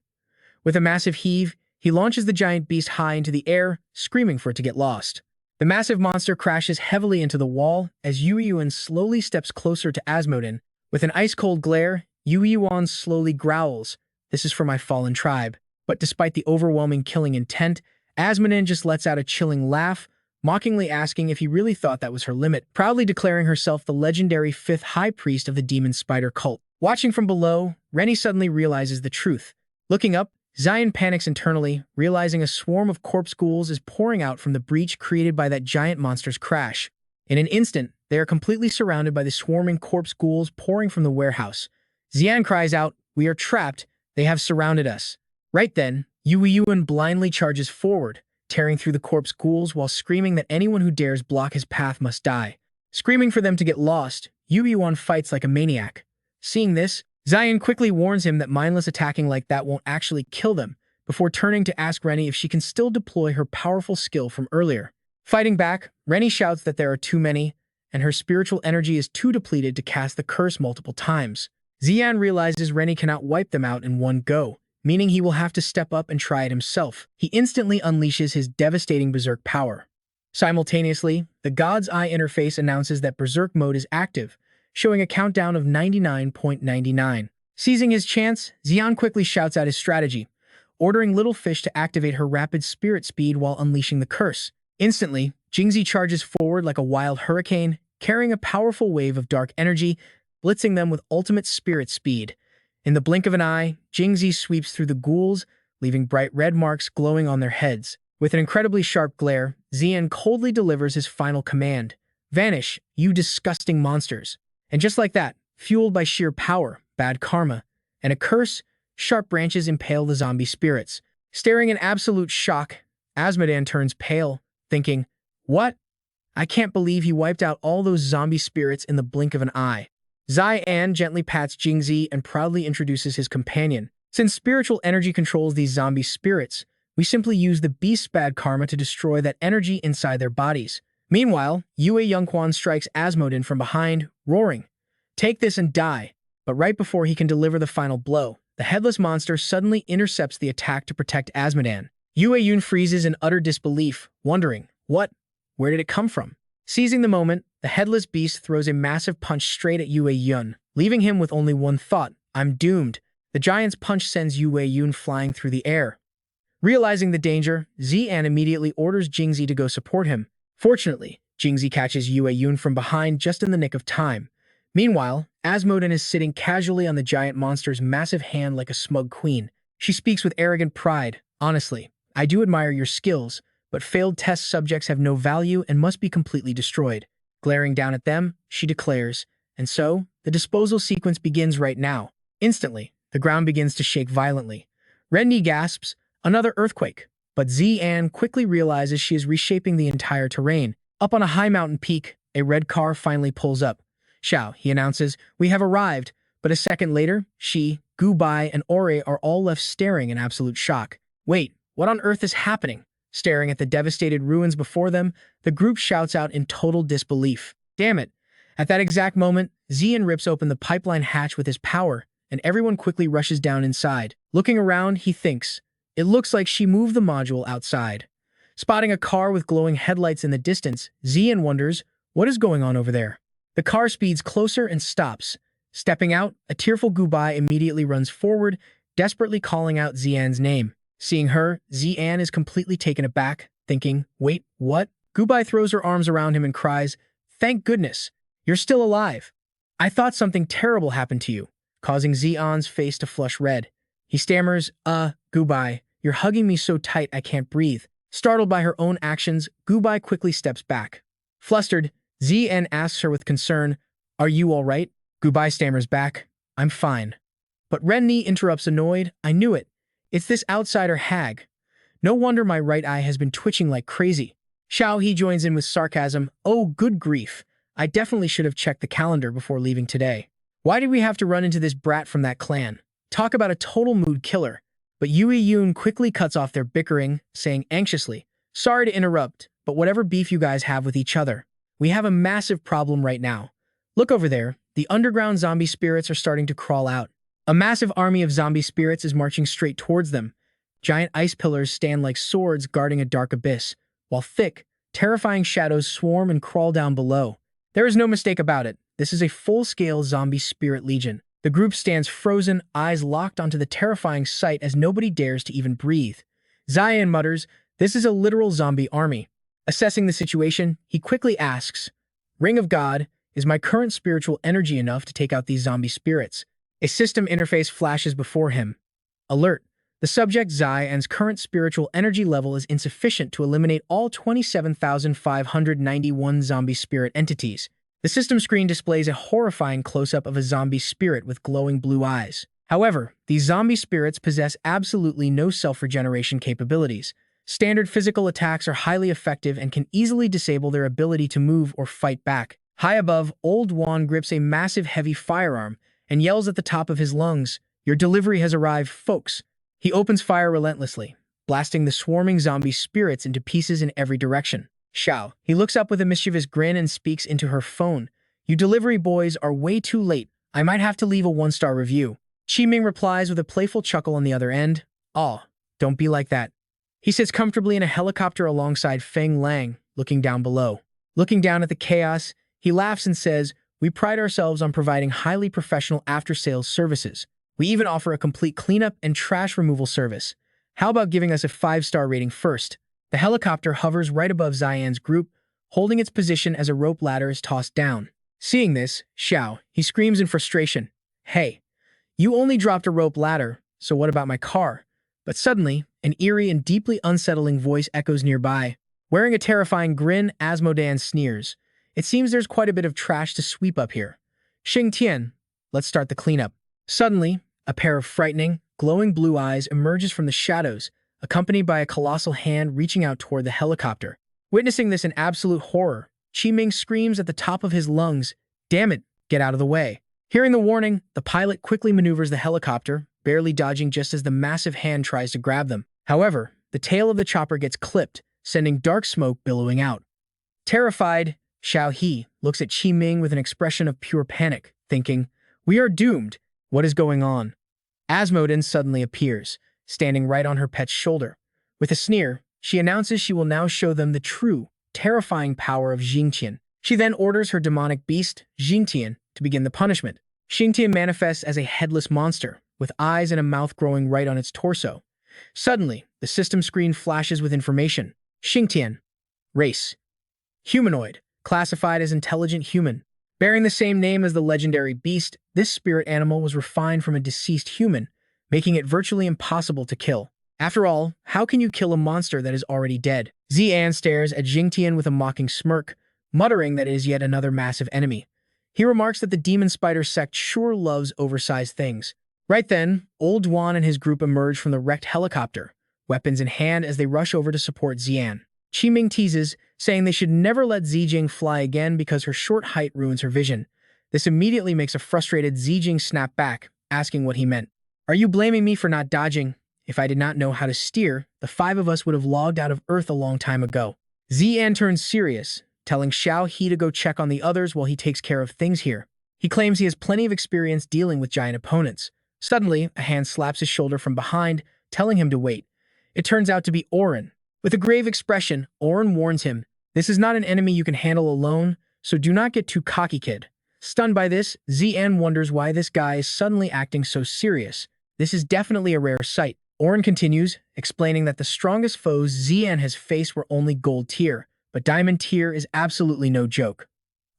With a massive heave, he launches the giant beast high into the air, screaming for it to get lost. The massive monster crashes heavily into the wall as Yuan slowly steps closer to Asmodan. With an ice-cold glare, Yuan slowly growls, this is for my fallen tribe. But despite the overwhelming killing intent, Asmodan just lets out a chilling laugh, mockingly asking if he really thought that was her limit, proudly declaring herself the legendary 5th high priest of the demon spider cult. Watching from below, Rennie suddenly realizes the truth. Looking up, Zi'an panics internally, realizing a swarm of corpse ghouls is pouring out from the breach created by that giant monster's crash. In an instant, they are completely surrounded by the swarming corpse ghouls pouring from the warehouse. Zi'an cries out, we are trapped, they have surrounded us. Right then, Yuan blindly charges forward, tearing through the corpse ghouls while screaming that anyone who dares block his path must die. Screaming for them to get lost, Yuan fights like a maniac. Seeing this, Zi'an quickly warns him that mindless attacking like that won't actually kill them, before turning to ask Rennie if she can still deploy her powerful skill from earlier. Fighting back, Rennie shouts that there are too many, and her spiritual energy is too depleted to cast the curse multiple times. Zi'an realizes Rennie cannot wipe them out in one go, meaning he will have to step up and try it himself. He instantly unleashes his devastating berserk power. Simultaneously, the God's Eye interface announces that berserk mode is active, showing a countdown of 99.99. Seizing his chance, Zi'an quickly shouts out his strategy, ordering Little Fish to activate her rapid spirit speed while unleashing the curse. Instantly, Jingzi charges forward like a wild hurricane, carrying a powerful wave of dark energy, blitzing them with ultimate spirit speed. In the blink of an eye, Jingzi sweeps through the ghouls, leaving bright red marks glowing on their heads. With an incredibly sharp glare, Zi'an coldly delivers his final command, vanish, you disgusting monsters. And just like that, fueled by sheer power, bad karma, and a curse, sharp branches impale the zombie spirits. Staring in absolute shock, Asmodan turns pale, thinking, what? I can't believe he wiped out all those zombie spirits in the blink of an eye. Zi'an gently pats Jingzi and proudly introduces his companion, Since spiritual energy controls these zombie spirits, we simply use the beast's bad karma to destroy that energy inside their bodies. Meanwhile, Yue Yongquan strikes Asmodin from behind, roaring, "Take this and die!" But right before he can deliver the final blow, the headless monster suddenly intercepts the attack to protect Asmodan. Yue Yun freezes in utter disbelief, wondering, what? Where did it come from? Seizing the moment, the headless beast throws a massive punch straight at Yue Yun, leaving him with only one thought, "I'm doomed." The giant's punch sends Yue Yun flying through the air. Realizing the danger, Zi'an immediately orders Jingzi to go support him. Fortunately, Jingzi catches Yue Yun from behind just in the nick of time. Meanwhile, Asmodin is sitting casually on the giant monster's massive hand like a smug queen. She speaks with arrogant pride, "Honestly, I do admire your skills, but failed test subjects have no value and must be completely destroyed." Glaring down at them, she declares, and so, the disposal sequence begins right now. Instantly, the ground begins to shake violently. Renni gasps, "Another earthquake." But Zi'an quickly realizes she is reshaping the entire terrain. Up on a high mountain peak, a red car finally pulls up. "Xiao," he announces, "we have arrived." But a second later, she, Gu Bai, and Ore are all left staring in absolute shock. Wait, what on earth is happening? Staring at the devastated ruins before them, the group shouts out in total disbelief. Damn it. At that exact moment, Zi'an rips open the pipeline hatch with his power, and everyone quickly rushes down inside. Looking around, he thinks, it looks like she moved the module outside. Spotting a car with glowing headlights in the distance, Zi'an wonders, what is going on over there? The car speeds closer and stops. Stepping out, a tearful Gubai immediately runs forward, desperately calling out Zi'an's name. Seeing her, Zi'an is completely taken aback, thinking, wait, what? Gubai throws her arms around him and cries, "Thank goodness, you're still alive. I thought something terrible happened to you," causing Zi'an's face to flush red. He stammers, Gubai, you're hugging me so tight I can't breathe." Startled by her own actions, Gubai quickly steps back. Flustered, Zi'an asks her with concern, "Are you all right?" Gubai stammers back, "I'm fine." But Renni interrupts annoyed, "I knew it. It's this outsider hag. No wonder my right eye has been twitching like crazy." Xiao He joins in with sarcasm, "Oh, good grief. I definitely should have checked the calendar before leaving today. Why did we have to run into this brat from that clan? Talk about a total mood killer." But Yue Yun quickly cuts off their bickering, saying anxiously, "Sorry to interrupt, but whatever beef you guys have with each other, we have a massive problem right now. Look over there, the underground zombie spirits are starting to crawl out." A massive army of zombie spirits is marching straight towards them. Giant ice pillars stand like swords guarding a dark abyss, while thick, terrifying shadows swarm and crawl down below. There is no mistake about it. This is a full-scale zombie spirit legion. The group stands frozen, eyes locked onto the terrifying sight as nobody dares to even breathe. Zi'an mutters, "This is a literal zombie army." Assessing the situation, he quickly asks, "Ring of God, is my current spiritual energy enough to take out these zombie spirits?" A system interface flashes before him. Alert. The subject Zi'an's current spiritual energy level is insufficient to eliminate all 27,591 zombie spirit entities. The system screen displays a horrifying close-up of a zombie spirit with glowing blue eyes. However, these zombie spirits possess absolutely no self-regeneration capabilities. Standard physical attacks are highly effective and can easily disable their ability to move or fight back. High above, Old Wan grips a massive heavy firearm and yells at the top of his lungs, "Your delivery has arrived, folks." He opens fire relentlessly, blasting the swarming zombie spirits into pieces in every direction. Xiao. He looks up with a mischievous grin and speaks into her phone. "You delivery boys are way too late. I might have to leave a 1-star review." Qiming replies with a playful chuckle on the other end. "Aw, don't be like that." He sits comfortably in a helicopter alongside Feng Lang, looking down below. Looking down at the chaos, he laughs and says, "We pride ourselves on providing highly professional after-sales services. We even offer a complete cleanup and trash removal service. How about giving us a 5-star rating first?" The helicopter hovers right above Zi'an's group, holding its position as a rope ladder is tossed down. Seeing this, Xiao, he screams in frustration, "Hey, you only dropped a rope ladder, so what about my car?" But suddenly, an eerie and deeply unsettling voice echoes nearby. Wearing a terrifying grin, Asmodan sneers. "It seems there's quite a bit of trash to sweep up here. Xing Tian, let's start the cleanup." Suddenly, a pair of frightening, glowing blue eyes emerges from the shadows, accompanied by a colossal hand reaching out toward the helicopter. Witnessing this in absolute horror, Qiming screams at the top of his lungs, "Damn it, get out of the way." Hearing the warning, the pilot quickly maneuvers the helicopter, barely dodging just as the massive hand tries to grab them. However, the tail of the chopper gets clipped, sending dark smoke billowing out. Terrified, Xiao He looks at Qi Ming with an expression of pure panic, thinking, "We are doomed. What is going on?" Asmodin suddenly appears, standing right on her pet's shoulder. With a sneer, she announces she will now show them the true, terrifying power of Xingtian. She then orders her demonic beast, Xingtian, to begin the punishment. Xingtian manifests as a headless monster, with eyes and a mouth growing right on its torso. Suddenly, the system screen flashes with information. Xingtian. Race. Humanoid. Classified as intelligent human. Bearing the same name as the legendary beast, this spirit animal was refined from a deceased human, making it virtually impossible to kill. After all, how can you kill a monster that is already dead? Zi'an stares at Xingtian with a mocking smirk, muttering that it is yet another massive enemy. He remarks that the demon spider sect sure loves oversized things. Right then, Old Duan and his group emerge from the wrecked helicopter, weapons in hand as they rush over to support Zi'an. Qi Ming teases, saying they should never let Zijing fly again because her short height ruins her vision. This immediately makes a frustrated Zijing snap back, asking what he meant. "Are you blaming me for not dodging? If I did not know how to steer, the 5 of us would have logged out of Earth a long time ago." Zi'an turns serious, telling Xiao He to go check on the others while he takes care of things here. He claims he has plenty of experience dealing with giant opponents. Suddenly, a hand slaps his shoulder from behind, telling him to wait. It turns out to be Oren. With a grave expression, Oren warns him, "This is not an enemy you can handle alone, so do not get too cocky, kid." Stunned by this, Zi'an wonders why this guy is suddenly acting so serious. This is definitely a rare sight. Oren continues, explaining that the strongest foes Zi'an has faced were only gold tier, but diamond tier is absolutely no joke.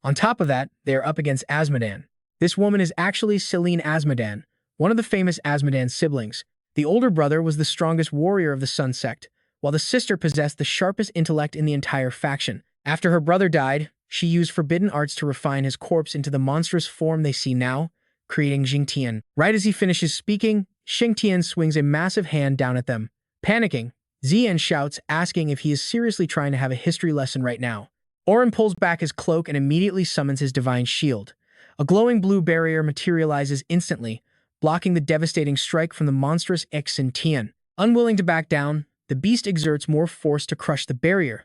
On top of that, they are up against Asmodan. This woman is actually Celine Asmodan, one of the famous Asmodan siblings. The older brother was the strongest warrior of the Sun Sect, while the sister possessed the sharpest intellect in the entire faction. After her brother died, she used forbidden arts to refine his corpse into the monstrous form they see now, creating Xingtian. Right as he finishes speaking, Xingtian swings a massive hand down at them. Panicking, Zi'an shouts, asking if he is seriously trying to have a history lesson right now. Oren pulls back his cloak and immediately summons his divine shield. A glowing blue barrier materializes instantly, blocking the devastating strike from the monstrous Xingtian. Unwilling to back down, the beast exerts more force to crush the barrier,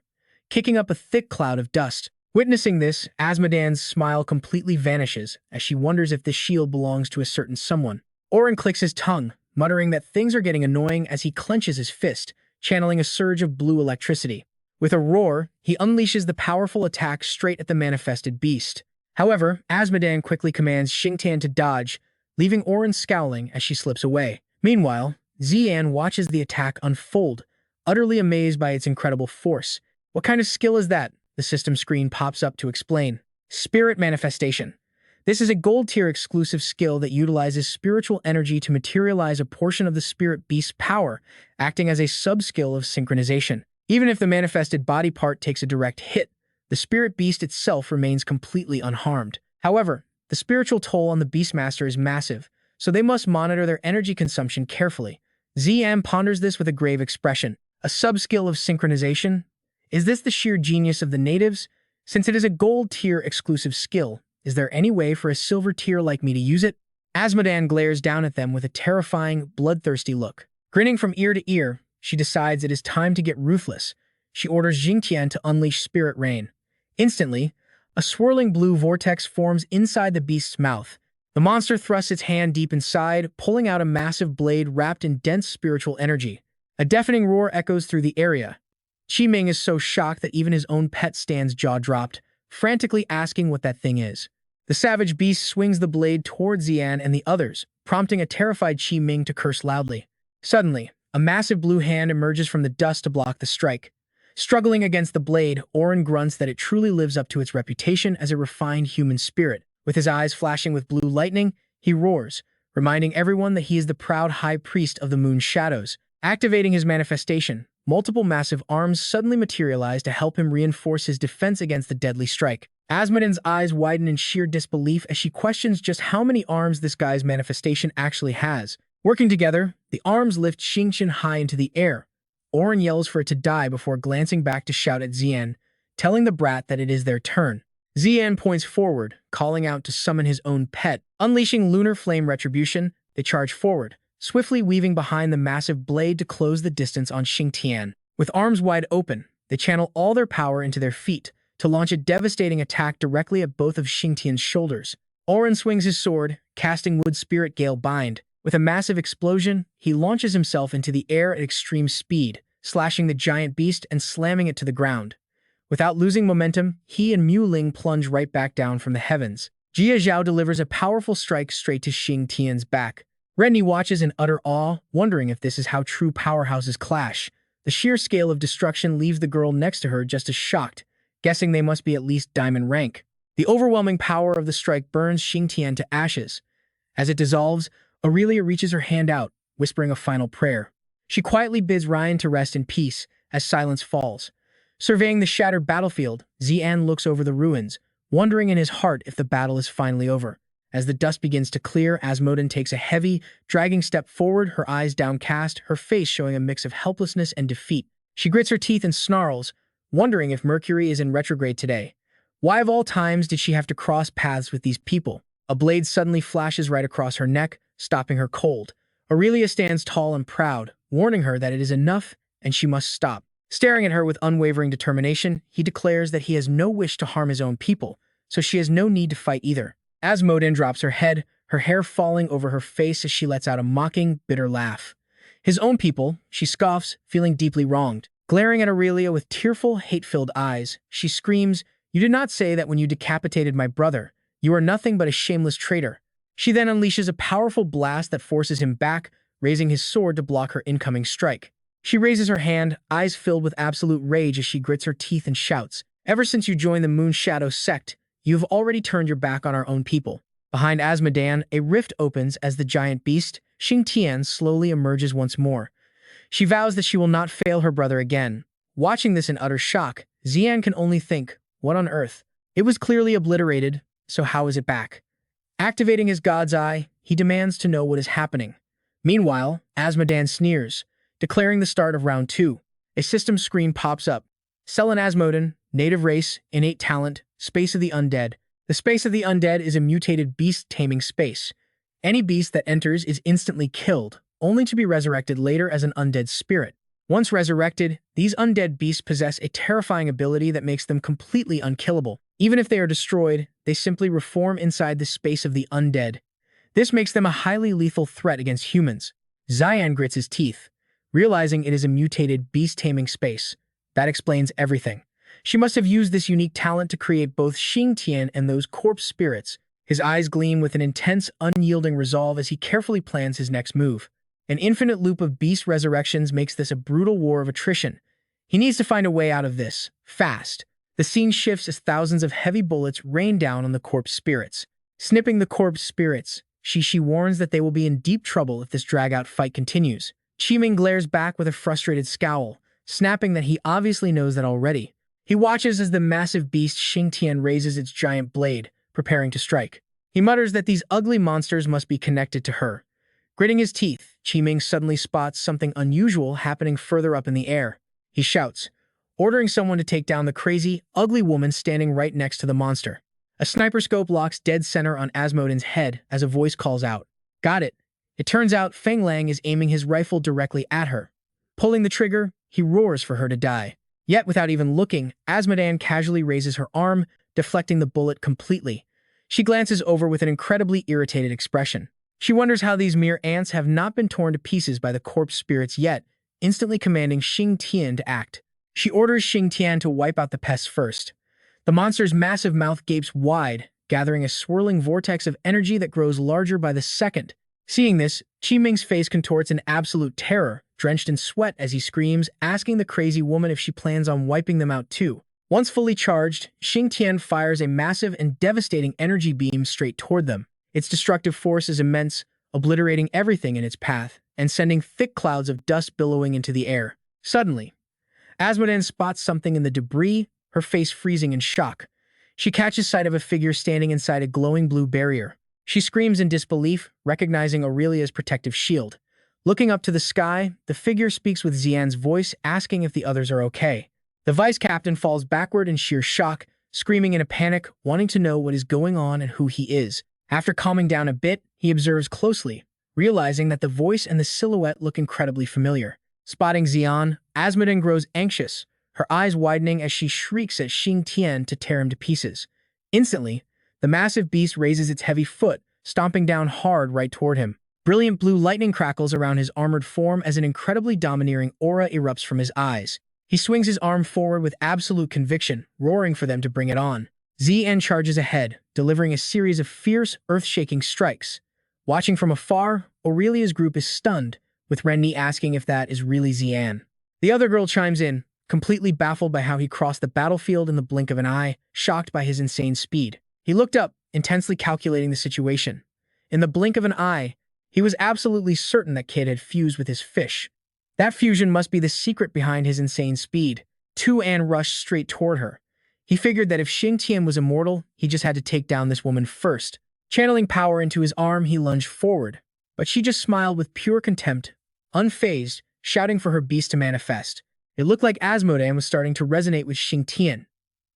kicking up a thick cloud of dust. Witnessing this, Asmodan's smile completely vanishes as she wonders if this shield belongs to a certain someone. Oren clicks his tongue, muttering that things are getting annoying as he clenches his fist, channeling a surge of blue electricity. With a roar, he unleashes the powerful attack straight at the manifested beast. However, Asmodan quickly commands Xingtian to dodge, leaving Oren scowling as she slips away. Meanwhile, Zi'an watches the attack unfold, utterly amazed by its incredible force. "What kind of skill is that?" the system screen pops up to explain. "Spirit manifestation. This is a gold tier exclusive skill that utilizes spiritual energy to materialize a portion of the spirit beast's power, acting as a sub-skill of synchronization. Even if the manifested body part takes a direct hit, the spirit beast itself remains completely unharmed. However, the spiritual toll on the Beastmaster is massive, so they must monitor their energy consumption carefully." Zi'an ponders this with a grave expression. A sub-skill of synchronization? Is this the sheer genius of the natives? Since it is a gold tier exclusive skill, is there any way for a silver tier like me to use it? Asmodan glares down at them with a terrifying, bloodthirsty look. Grinning from ear to ear, she decides it is time to get ruthless. She orders Xingtian to unleash Spirit Rain. Instantly, a swirling blue vortex forms inside the beast's mouth. The monster thrusts its hand deep inside, pulling out a massive blade wrapped in dense spiritual energy. A deafening roar echoes through the area. Qi Ming is so shocked that even his own pet stands jaw-dropped, frantically asking what that thing is. The savage beast swings the blade toward Zi'an and the others, prompting a terrified Qi Ming to curse loudly. Suddenly, a massive blue hand emerges from the dust to block the strike. Struggling against the blade, Oren grunts that it truly lives up to its reputation as a refined human spirit. With his eyes flashing with blue lightning, he roars, reminding everyone that he is the proud high priest of the moon's shadows. Activating his manifestation, multiple massive arms suddenly materialize to help him reinforce his defense against the deadly strike. Asmodan's eyes widen in sheer disbelief as she questions just how many arms this guy's manifestation actually has. Working together, the arms lift Xingtian high into the air. Oren yells for it to die before glancing back to shout at Zi'an, telling the brat that it is their turn. Zi'an points forward, calling out to summon his own pet. Unleashing Lunar Flame Retribution, they charge forward, swiftly weaving behind the massive blade to close the distance on Xingtian. With arms wide open, they channel all their power into their feet to launch a devastating attack directly at both of Xingtian's shoulders. Oren swings his sword, casting Wood Spirit Gale Bind. With a massive explosion, he launches himself into the air at extreme speed, slashing the giant beast and slamming it to the ground. Without losing momentum, he and Mu Ling plunge right back down from the heavens. Jia Zhao delivers a powerful strike straight to Xingtian's back. Rennie watches in utter awe, wondering if this is how true powerhouses clash. The sheer scale of destruction leaves the girl next to her just as shocked, guessing they must be at least diamond rank. The overwhelming power of the strike burns Xingtian to ashes. As it dissolves, Aurelia reaches her hand out, whispering a final prayer. She quietly bids Ryan to rest in peace as silence falls. Surveying the shattered battlefield, Zi'an looks over the ruins, wondering in his heart if the battle is finally over. As the dust begins to clear, Asmodin takes a heavy, dragging step forward, her eyes downcast, her face showing a mix of helplessness and defeat. She grits her teeth and snarls, wondering if Mercury is in retrograde today. Why of all times did she have to cross paths with these people? A blade suddenly flashes right across her neck, stopping her cold. Aurelia stands tall and proud, warning her that it is enough and she must stop. Staring at her with unwavering determination, he declares that he has no wish to harm his own people, so she has no need to fight either. Asmodin drops her head, her hair falling over her face as she lets out a mocking, bitter laugh. His own people, she scoffs, feeling deeply wronged. Glaring at Aurelia with tearful, hate-filled eyes, she screams, "You did not say that when you decapitated my brother. You are nothing but a shameless traitor." She then unleashes a powerful blast that forces him back, raising his sword to block her incoming strike. She raises her hand, eyes filled with absolute rage as she grits her teeth and shouts, "Ever since you joined the Moon Shadow sect, you have already turned your back on our own people." Behind Asmodan, a rift opens as the giant beast, Xingtian, slowly emerges once more. She vows that she will not fail her brother again. Watching this in utter shock, Zi'an can only think, what on earth? It was clearly obliterated, so how is it back? Activating his god's eye, he demands to know what is happening. Meanwhile, Asmodan sneers, declaring the start of round 2. A system screen pops up. Selen Asmodin, native race, innate talent, space of the undead. The space of the undead is a mutated beast taming space. Any beast that enters is instantly killed, only to be resurrected later as an undead spirit. Once resurrected, these undead beasts possess a terrifying ability that makes them completely unkillable. Even if they are destroyed, they simply reform inside the space of the undead. This makes them a highly lethal threat against humans. Zi'an grits his teeth, realizing it is a mutated beast-taming space. That explains everything. She must have used this unique talent to create both Xingtian and those corpse spirits. His eyes gleam with an intense, unyielding resolve as he carefully plans his next move. An infinite loop of beast resurrections makes this a brutal war of attrition. He needs to find a way out of this, fast. The scene shifts as thousands of heavy bullets rain down on the corpse spirits. Snipping the corpse spirits, Shi warns that they will be in deep trouble if this drag-out fight continues. Qiming glares back with a frustrated scowl, snapping that he obviously knows that already. He watches as the massive beast Xingtian raises its giant blade, preparing to strike. He mutters that these ugly monsters must be connected to her. Gritting his teeth, Qiming suddenly spots something unusual happening further up in the air. He shouts, ordering someone to take down the crazy, ugly woman standing right next to the monster. A sniper scope locks dead center on Asmodin's head as a voice calls out, "Got it." It turns out Feng Lang is aiming his rifle directly at her. Pulling the trigger, he roars for her to die. Yet without even looking, Asmodan casually raises her arm, deflecting the bullet completely. She glances over with an incredibly irritated expression. She wonders how these mere ants have not been torn to pieces by the corpse spirits yet, instantly commanding Xingtian to act. She orders Xingtian to wipe out the pests first. The monster's massive mouth gapes wide, gathering a swirling vortex of energy that grows larger by the second. Seeing this, Qiming's face contorts in absolute terror, drenched in sweat as he screams, asking the crazy woman if she plans on wiping them out too. Once fully charged, Xingtian fires a massive and devastating energy beam straight toward them. Its destructive force is immense, obliterating everything in its path and sending thick clouds of dust billowing into the air. Suddenly, Asmodan spots something in the debris, her face freezing in shock. She catches sight of a figure standing inside a glowing blue barrier. She screams in disbelief, recognizing Aurelia's protective shield. Looking up to the sky, the figure speaks with Zi'an's voice, asking if the others are okay. The vice captain falls backward in sheer shock, screaming in a panic, wanting to know what is going on and who he is. After calming down a bit, he observes closely, realizing that the voice and the silhouette look incredibly familiar. Spotting Zi'an, Azmodan grows anxious, her eyes widening as she shrieks at Xing Tian to tear him to pieces. Instantly, the massive beast raises its heavy foot, stomping down hard right toward him. Brilliant blue lightning crackles around his armored form as an incredibly domineering aura erupts from his eyes. He swings his arm forward with absolute conviction, roaring for them to bring it on. Zi'an charges ahead, delivering a series of fierce, earth-shaking strikes. Watching from afar, Aurelia's group is stunned, with Rennie asking if that is really Zi'an. The other girl chimes in, completely baffled by how he crossed the battlefield in the blink of an eye, shocked by his insane speed. He looked up, intensely calculating the situation. In the blink of an eye, he was absolutely certain that Kid had fused with his fish. That fusion must be the secret behind his insane speed. Tu-An rushed straight toward her. He figured that if Xing Tian was immortal, he just had to take down this woman first. Channeling power into his arm, he lunged forward. But she just smiled with pure contempt, unfazed, shouting for her beast to manifest. It looked like Azmodan was starting to resonate with Xing Tian.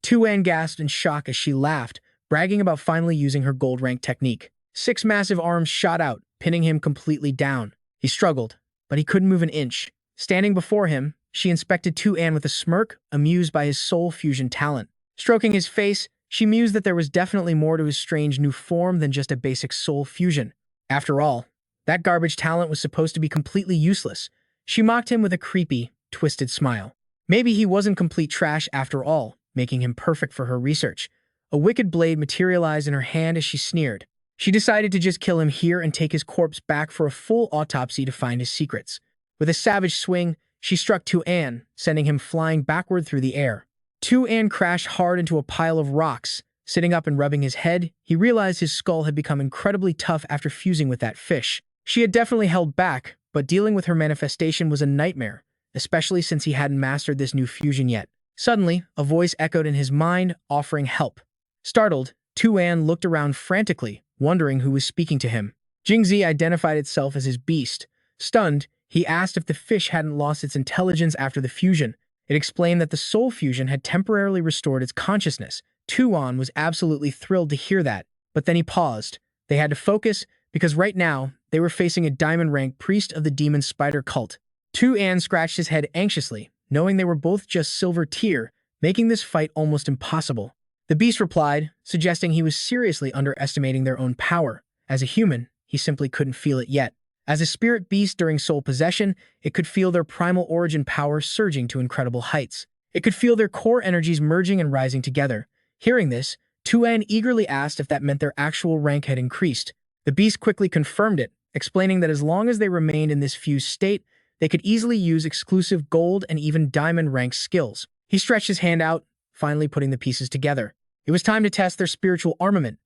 Tu-An gasped in shock as she laughed, bragging about finally using her gold rank technique. 6 massive arms shot out, pinning him completely down. He struggled, but he couldn't move an inch. Standing before him, she inspected Tu-An with a smirk, amused by his soul fusion talent. Stroking his face, she mused that there was definitely more to his strange new form than just a basic soul fusion. After all, that garbage talent was supposed to be completely useless. She mocked him with a creepy, twisted smile. Maybe he wasn't complete trash after all, making him perfect for her research. A wicked blade materialized in her hand as she sneered. She decided to just kill him here and take his corpse back for a full autopsy to find his secrets. With a savage swing, she struck Tu-An, sending him flying backward through the air. Tu-An crashed hard into a pile of rocks. Sitting up and rubbing his head, he realized his skull had become incredibly tough after fusing with that fish. She had definitely held back, but dealing with her manifestation was a nightmare, especially since he hadn't mastered this new fusion yet. Suddenly, a voice echoed in his mind, offering help. Startled, Tu-An looked around frantically, wondering who was speaking to him. Jingzi identified itself as his beast. Stunned, he asked if the fish hadn't lost its intelligence after the fusion. It explained that the soul fusion had temporarily restored its consciousness. Tu-An was absolutely thrilled to hear that, but then he paused. They had to focus, because right now, they were facing a diamond-rank priest of the demon spider cult. Tu-An scratched his head anxiously, knowing they were both just silver tier, making this fight almost impossible. The beast replied, suggesting he was seriously underestimating their own power. As a human, he simply couldn't feel it yet. As a spirit beast during soul possession, it could feel their primal origin power surging to incredible heights. It could feel their core energies merging and rising together. Hearing this, Tu-An eagerly asked if that meant their actual rank had increased. The beast quickly confirmed it, explaining that as long as they remained in this fused state, they could easily use exclusive gold and even diamond rank skills. He stretched his hand out, finally putting the pieces together. It was time to test their spiritual armament.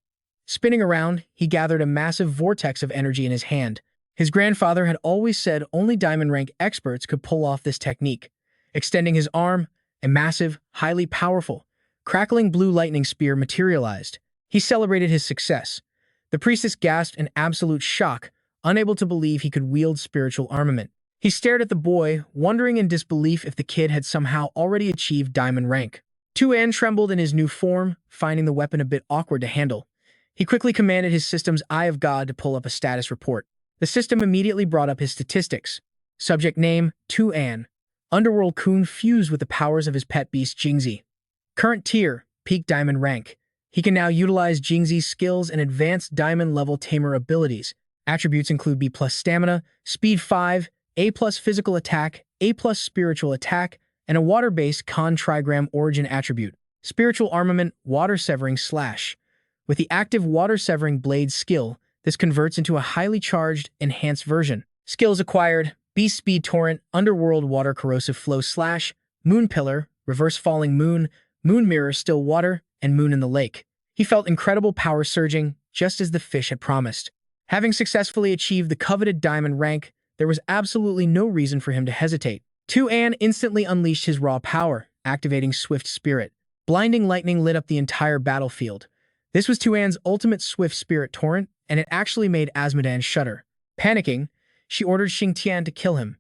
Spinning around, he gathered a massive vortex of energy in his hand. His grandfather had always said only diamond rank experts could pull off this technique. Extending his arm, a massive, highly powerful, crackling blue lightning spear materialized. He celebrated his success. The priestess gasped in absolute shock, unable to believe he could wield spiritual armament. He stared at the boy, wondering in disbelief if the kid had somehow already achieved diamond rank. Tu-An trembled in his new form, finding the weapon a bit awkward to handle. He quickly commanded his system's Eye of God to pull up a status report. The system immediately brought up his statistics. Subject name, Tu-An. Underworld Kun fused with the powers of his pet beast Jingzi. Current tier, peak diamond rank. He can now utilize Jingzi's skills and advanced diamond-level Tamer abilities. Attributes include B+ stamina, speed 5, A+ physical attack, A+ spiritual attack, and a water-based Con trigram origin attribute. Spiritual armament, water-severing slash. With the active water-severing blade skill, this converts into a highly charged, enhanced version. Skills acquired, Beast Speed Torrent, Underworld Water Corrosive Flow Slash, Moon Pillar, Reverse Falling Moon, Moon Mirror Still Water, and Moon in the Lake. He felt incredible power surging, just as the fish had promised. Having successfully achieved the coveted diamond rank, there was absolutely no reason for him to hesitate. Tu-An instantly unleashed his raw power, activating Swift Spirit. Blinding lightning lit up the entire battlefield. This was Tu-An's ultimate Swift Spirit torrent, and it actually made Azmodan shudder. Panicking, she ordered Xing Tian to kill him.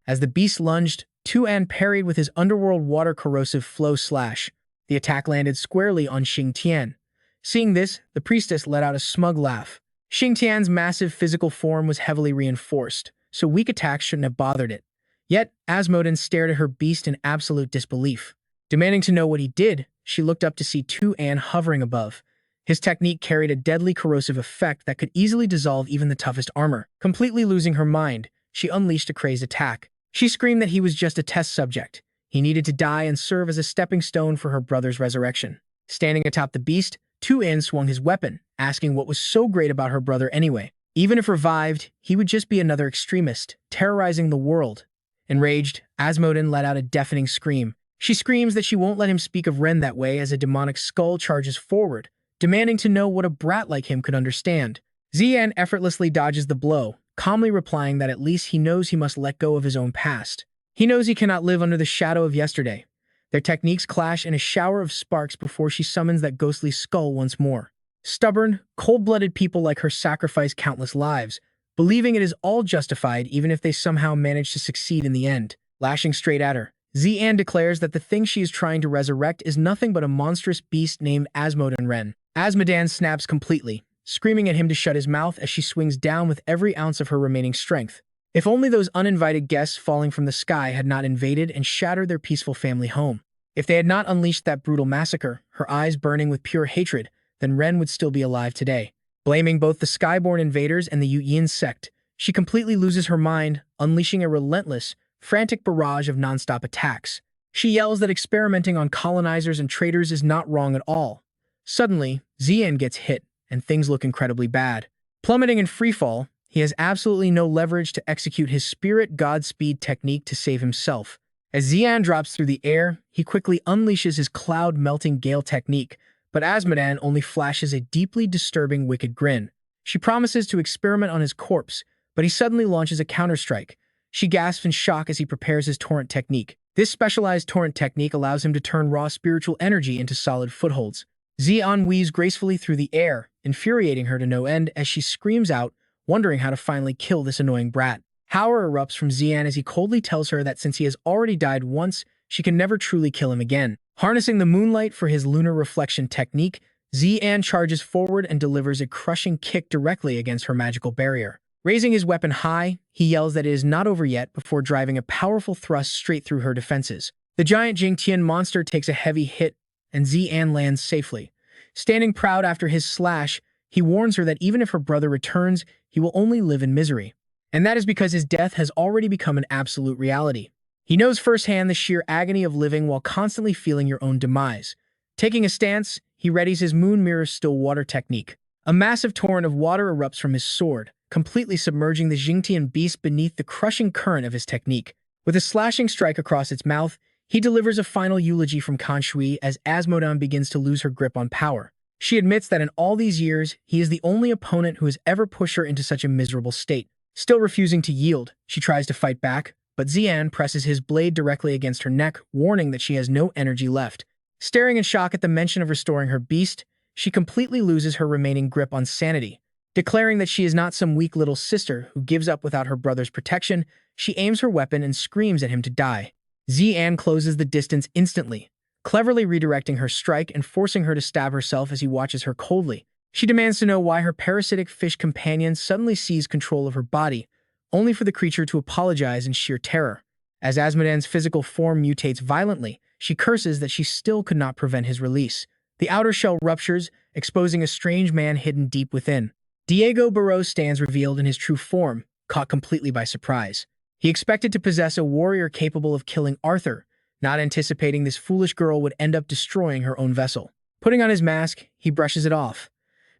As the beast lunged, Tu-An parried with his Underworld Water Corrosive Flow Slash. The attack landed squarely on Xing Tian. Seeing this, the priestess let out a smug laugh. Xingtian's massive physical form was heavily reinforced, so weak attacks shouldn't have bothered it. Yet, Asmodin stared at her beast in absolute disbelief. Demanding to know what he did, she looked up to see Tu-An hovering above. His technique carried a deadly corrosive effect that could easily dissolve even the toughest armor. Completely losing her mind, she unleashed a crazed attack. She screamed that he was just a test subject. He needed to die and serve as a stepping stone for her brother's resurrection. Standing atop the beast, Tu-An swung his weapon, asking what was so great about her brother anyway. Even if revived, he would just be another extremist, terrorizing the world. Enraged, Asmodin let out a deafening scream. She screams that she won't let him speak of Ren that way as a demonic skull charges forward, demanding to know what a brat like him could understand. Zi'an effortlessly dodges the blow, calmly replying that at least he knows he must let go of his own past. He knows he cannot live under the shadow of yesterday. Their techniques clash in a shower of sparks before she summons that ghostly skull once more. Stubborn, cold-blooded people like her sacrifice countless lives, believing it is all justified even if they somehow manage to succeed in the end. Lashing straight at her, Zi'an declares that the thing she is trying to resurrect is nothing but a monstrous beast named Asmodin Ren. Asmodan snaps completely, screaming at him to shut his mouth as she swings down with every ounce of her remaining strength. If only those uninvited guests falling from the sky had not invaded and shattered their peaceful family home. If they had not unleashed that brutal massacre, her eyes burning with pure hatred, then Ren would still be alive today. Blaming both the Skyborn invaders and the Yu-Yin sect, she completely loses her mind, unleashing a relentless, frantic barrage of non-stop attacks. She yells that experimenting on colonizers and traitors is not wrong at all. Suddenly, Zi'an gets hit, and things look incredibly bad. Plummeting in freefall, he has absolutely no leverage to execute his Spirit Godspeed technique to save himself. As Zi'an drops through the air, he quickly unleashes his cloud-melting gale technique, but Asmodan only flashes a deeply disturbing wicked grin. She promises to experiment on his corpse, but he suddenly launches a counterstrike. She gasps in shock as he prepares his torrent technique. This specialized torrent technique allows him to turn raw spiritual energy into solid footholds. Zi'an weaves gracefully through the air, infuriating her to no end as she screams out, wondering how to finally kill this annoying brat. Power erupts from Zi'an as he coldly tells her that since he has already died once, she can never truly kill him again. Harnessing the moonlight for his lunar reflection technique, Zi'an charges forward and delivers a crushing kick directly against her magical barrier. Raising his weapon high, he yells that it is not over yet before driving a powerful thrust straight through her defenses. The giant Jingtian monster takes a heavy hit, and Zi'an lands safely. Standing proud after his slash, he warns her that even if her brother returns, he will only live in misery. And that is because his death has already become an absolute reality. He knows firsthand the sheer agony of living while constantly feeling your own demise. Taking a stance, he readies his Moon Mirror Still Water technique. A massive torrent of water erupts from his sword, completely submerging the Jingtian beast beneath the crushing current of his technique. With a slashing strike across its mouth, he delivers a final eulogy from Kanshui as Asmodan begins to lose her grip on power. She admits that in all these years, he is the only opponent who has ever pushed her into such a miserable state. Still refusing to yield, she tries to fight back, but Zi'an presses his blade directly against her neck, warning that she has no energy left. Staring in shock at the mention of restoring her beast, she completely loses her remaining grip on sanity. Declaring that she is not some weak little sister who gives up without her brother's protection, she aims her weapon and screams at him to die. Zi'an closes the distance instantly, cleverly redirecting her strike and forcing her to stab herself as he watches her coldly. She demands to know why her parasitic fish companion suddenly seized control of her body, only for the creature to apologize in sheer terror. As Asmodan's physical form mutates violently, she curses that she still could not prevent his release. The outer shell ruptures, exposing a strange man hidden deep within. Diego Barros stands revealed in his true form, caught completely by surprise. He expected to possess a warrior capable of killing Arthur, not anticipating this foolish girl would end up destroying her own vessel. Putting on his mask, he brushes it off.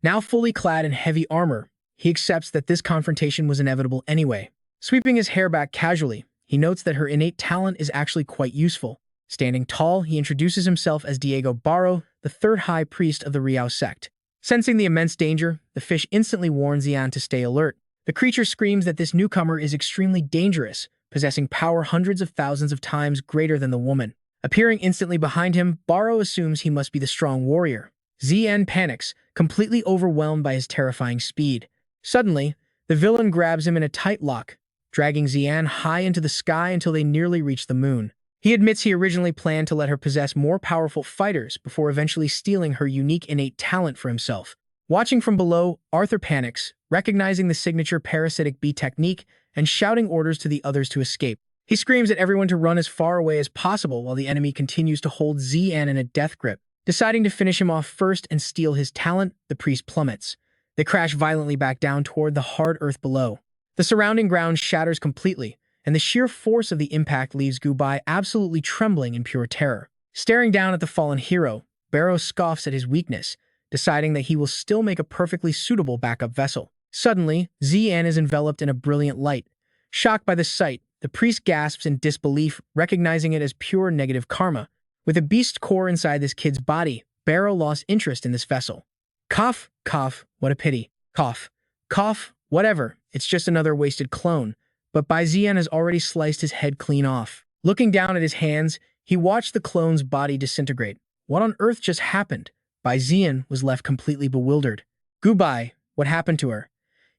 Now fully clad in heavy armor, he accepts that this confrontation was inevitable anyway. Sweeping his hair back casually, he notes that her innate talent is actually quite useful. Standing tall, he introduces himself as Diego Barro, the third high priest of the Riao sect. Sensing the immense danger, the fish instantly warns Zi'an to stay alert. The creature screams that this newcomer is extremely dangerous, possessing power hundreds of thousands of times greater than the woman. Appearing instantly behind him, Barro assumes he must be the strong warrior. Zi'an panics, completely overwhelmed by his terrifying speed. Suddenly, the villain grabs him in a tight lock, dragging Zi'an high into the sky until they nearly reach the moon. He admits he originally planned to let her possess more powerful fighters before eventually stealing her unique innate talent for himself. Watching from below, Arthur panics, recognizing the signature parasitic bee technique and shouting orders to the others to escape. He screams at everyone to run as far away as possible while the enemy continues to hold Zi'an in a death grip. Deciding to finish him off first and steal his talent, the priest plummets. They crash violently back down toward the hard earth below. The surrounding ground shatters completely, and the sheer force of the impact leaves Bai absolutely trembling in pure terror. Staring down at the fallen hero, Barrow scoffs at his weakness, deciding that he will still make a perfectly suitable backup vessel. Suddenly, Zi'an is enveloped in a brilliant light. Shocked by the sight, the priest gasps in disbelief, recognizing it as pure negative karma. With a beast core inside this kid's body, Barrow lost interest in this vessel. Cough, cough, what a pity. Cough, cough, whatever, it's just another wasted clone. But Bai Zi'an has already sliced his head clean off. Looking down at his hands, he watched the clone's body disintegrate. What on earth just happened? Bai Zi'an was left completely bewildered. Bai, what happened to her?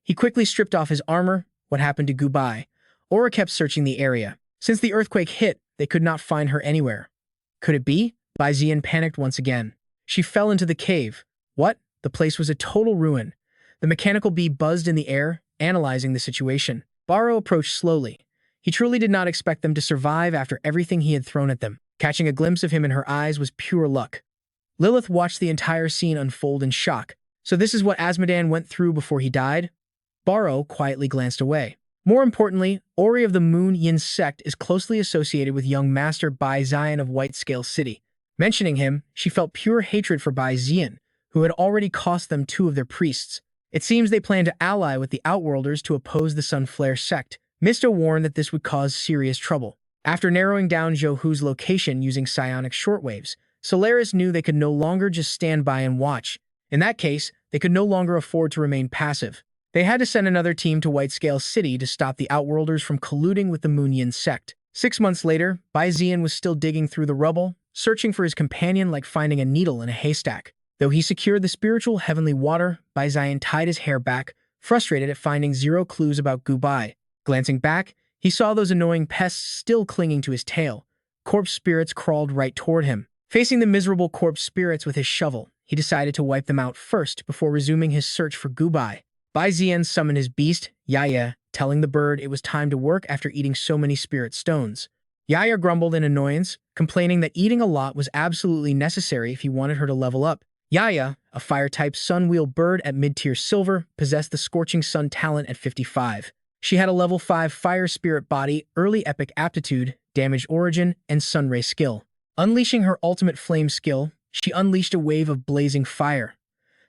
He quickly stripped off his armor. What happened to Bai? Aura kept searching the area. Since the earthquake hit, they could not find her anywhere. Could it be? Bai Zi'an panicked once again. She fell into the cave. What? The place was a total ruin. The mechanical bee buzzed in the air, analyzing the situation. Barrow approached slowly. He truly did not expect them to survive after everything he had thrown at them. Catching a glimpse of him in her eyes was pure luck. Lilith watched the entire scene unfold in shock. So this is what Azmodan went through before he died? Barrow quietly glanced away. More importantly, Ori of the Moon Yin sect is closely associated with young master Bai Zi'an of White Scale City. Mentioning him, she felt pure hatred for Bai Zi'an, who had already cost them 2 of their priests. It seems they plan to ally with the Outworlders to oppose the Sunflare sect. Misto warned that this would cause serious trouble. After narrowing down Zhou Hu's location using psionic shortwaves, Solaris knew they could no longer just stand by and watch. In that case, they could no longer afford to remain passive. They had to send another team to White Scale City to stop the Outworlders from colluding with the Moon Yin sect. 6 months later, Bai Zi'an was still digging through the rubble, searching for his companion like finding a needle in a haystack. Though he secured the spiritual heavenly water, Bai Zi'an tied his hair back, frustrated at finding 0 clues about Bai. Glancing back, he saw those annoying pests still clinging to his tail. Corpse spirits crawled right toward him. Facing the miserable corpse spirits with his shovel, he decided to wipe them out first before resuming his search for Bai. Bai Zi'an summoned his beast, Yaya, telling the bird it was time to work after eating so many spirit stones. Yaya grumbled in annoyance, complaining that eating a lot was absolutely necessary if he wanted her to level up. Yaya, a fire-type sun-wheel bird at mid-tier silver, possessed the Scorching Sun talent at 55. She had a level 5 fire spirit body, early epic aptitude, damage origin, and sunray skill. Unleashing her ultimate flame skill, she unleashed a wave of blazing fire.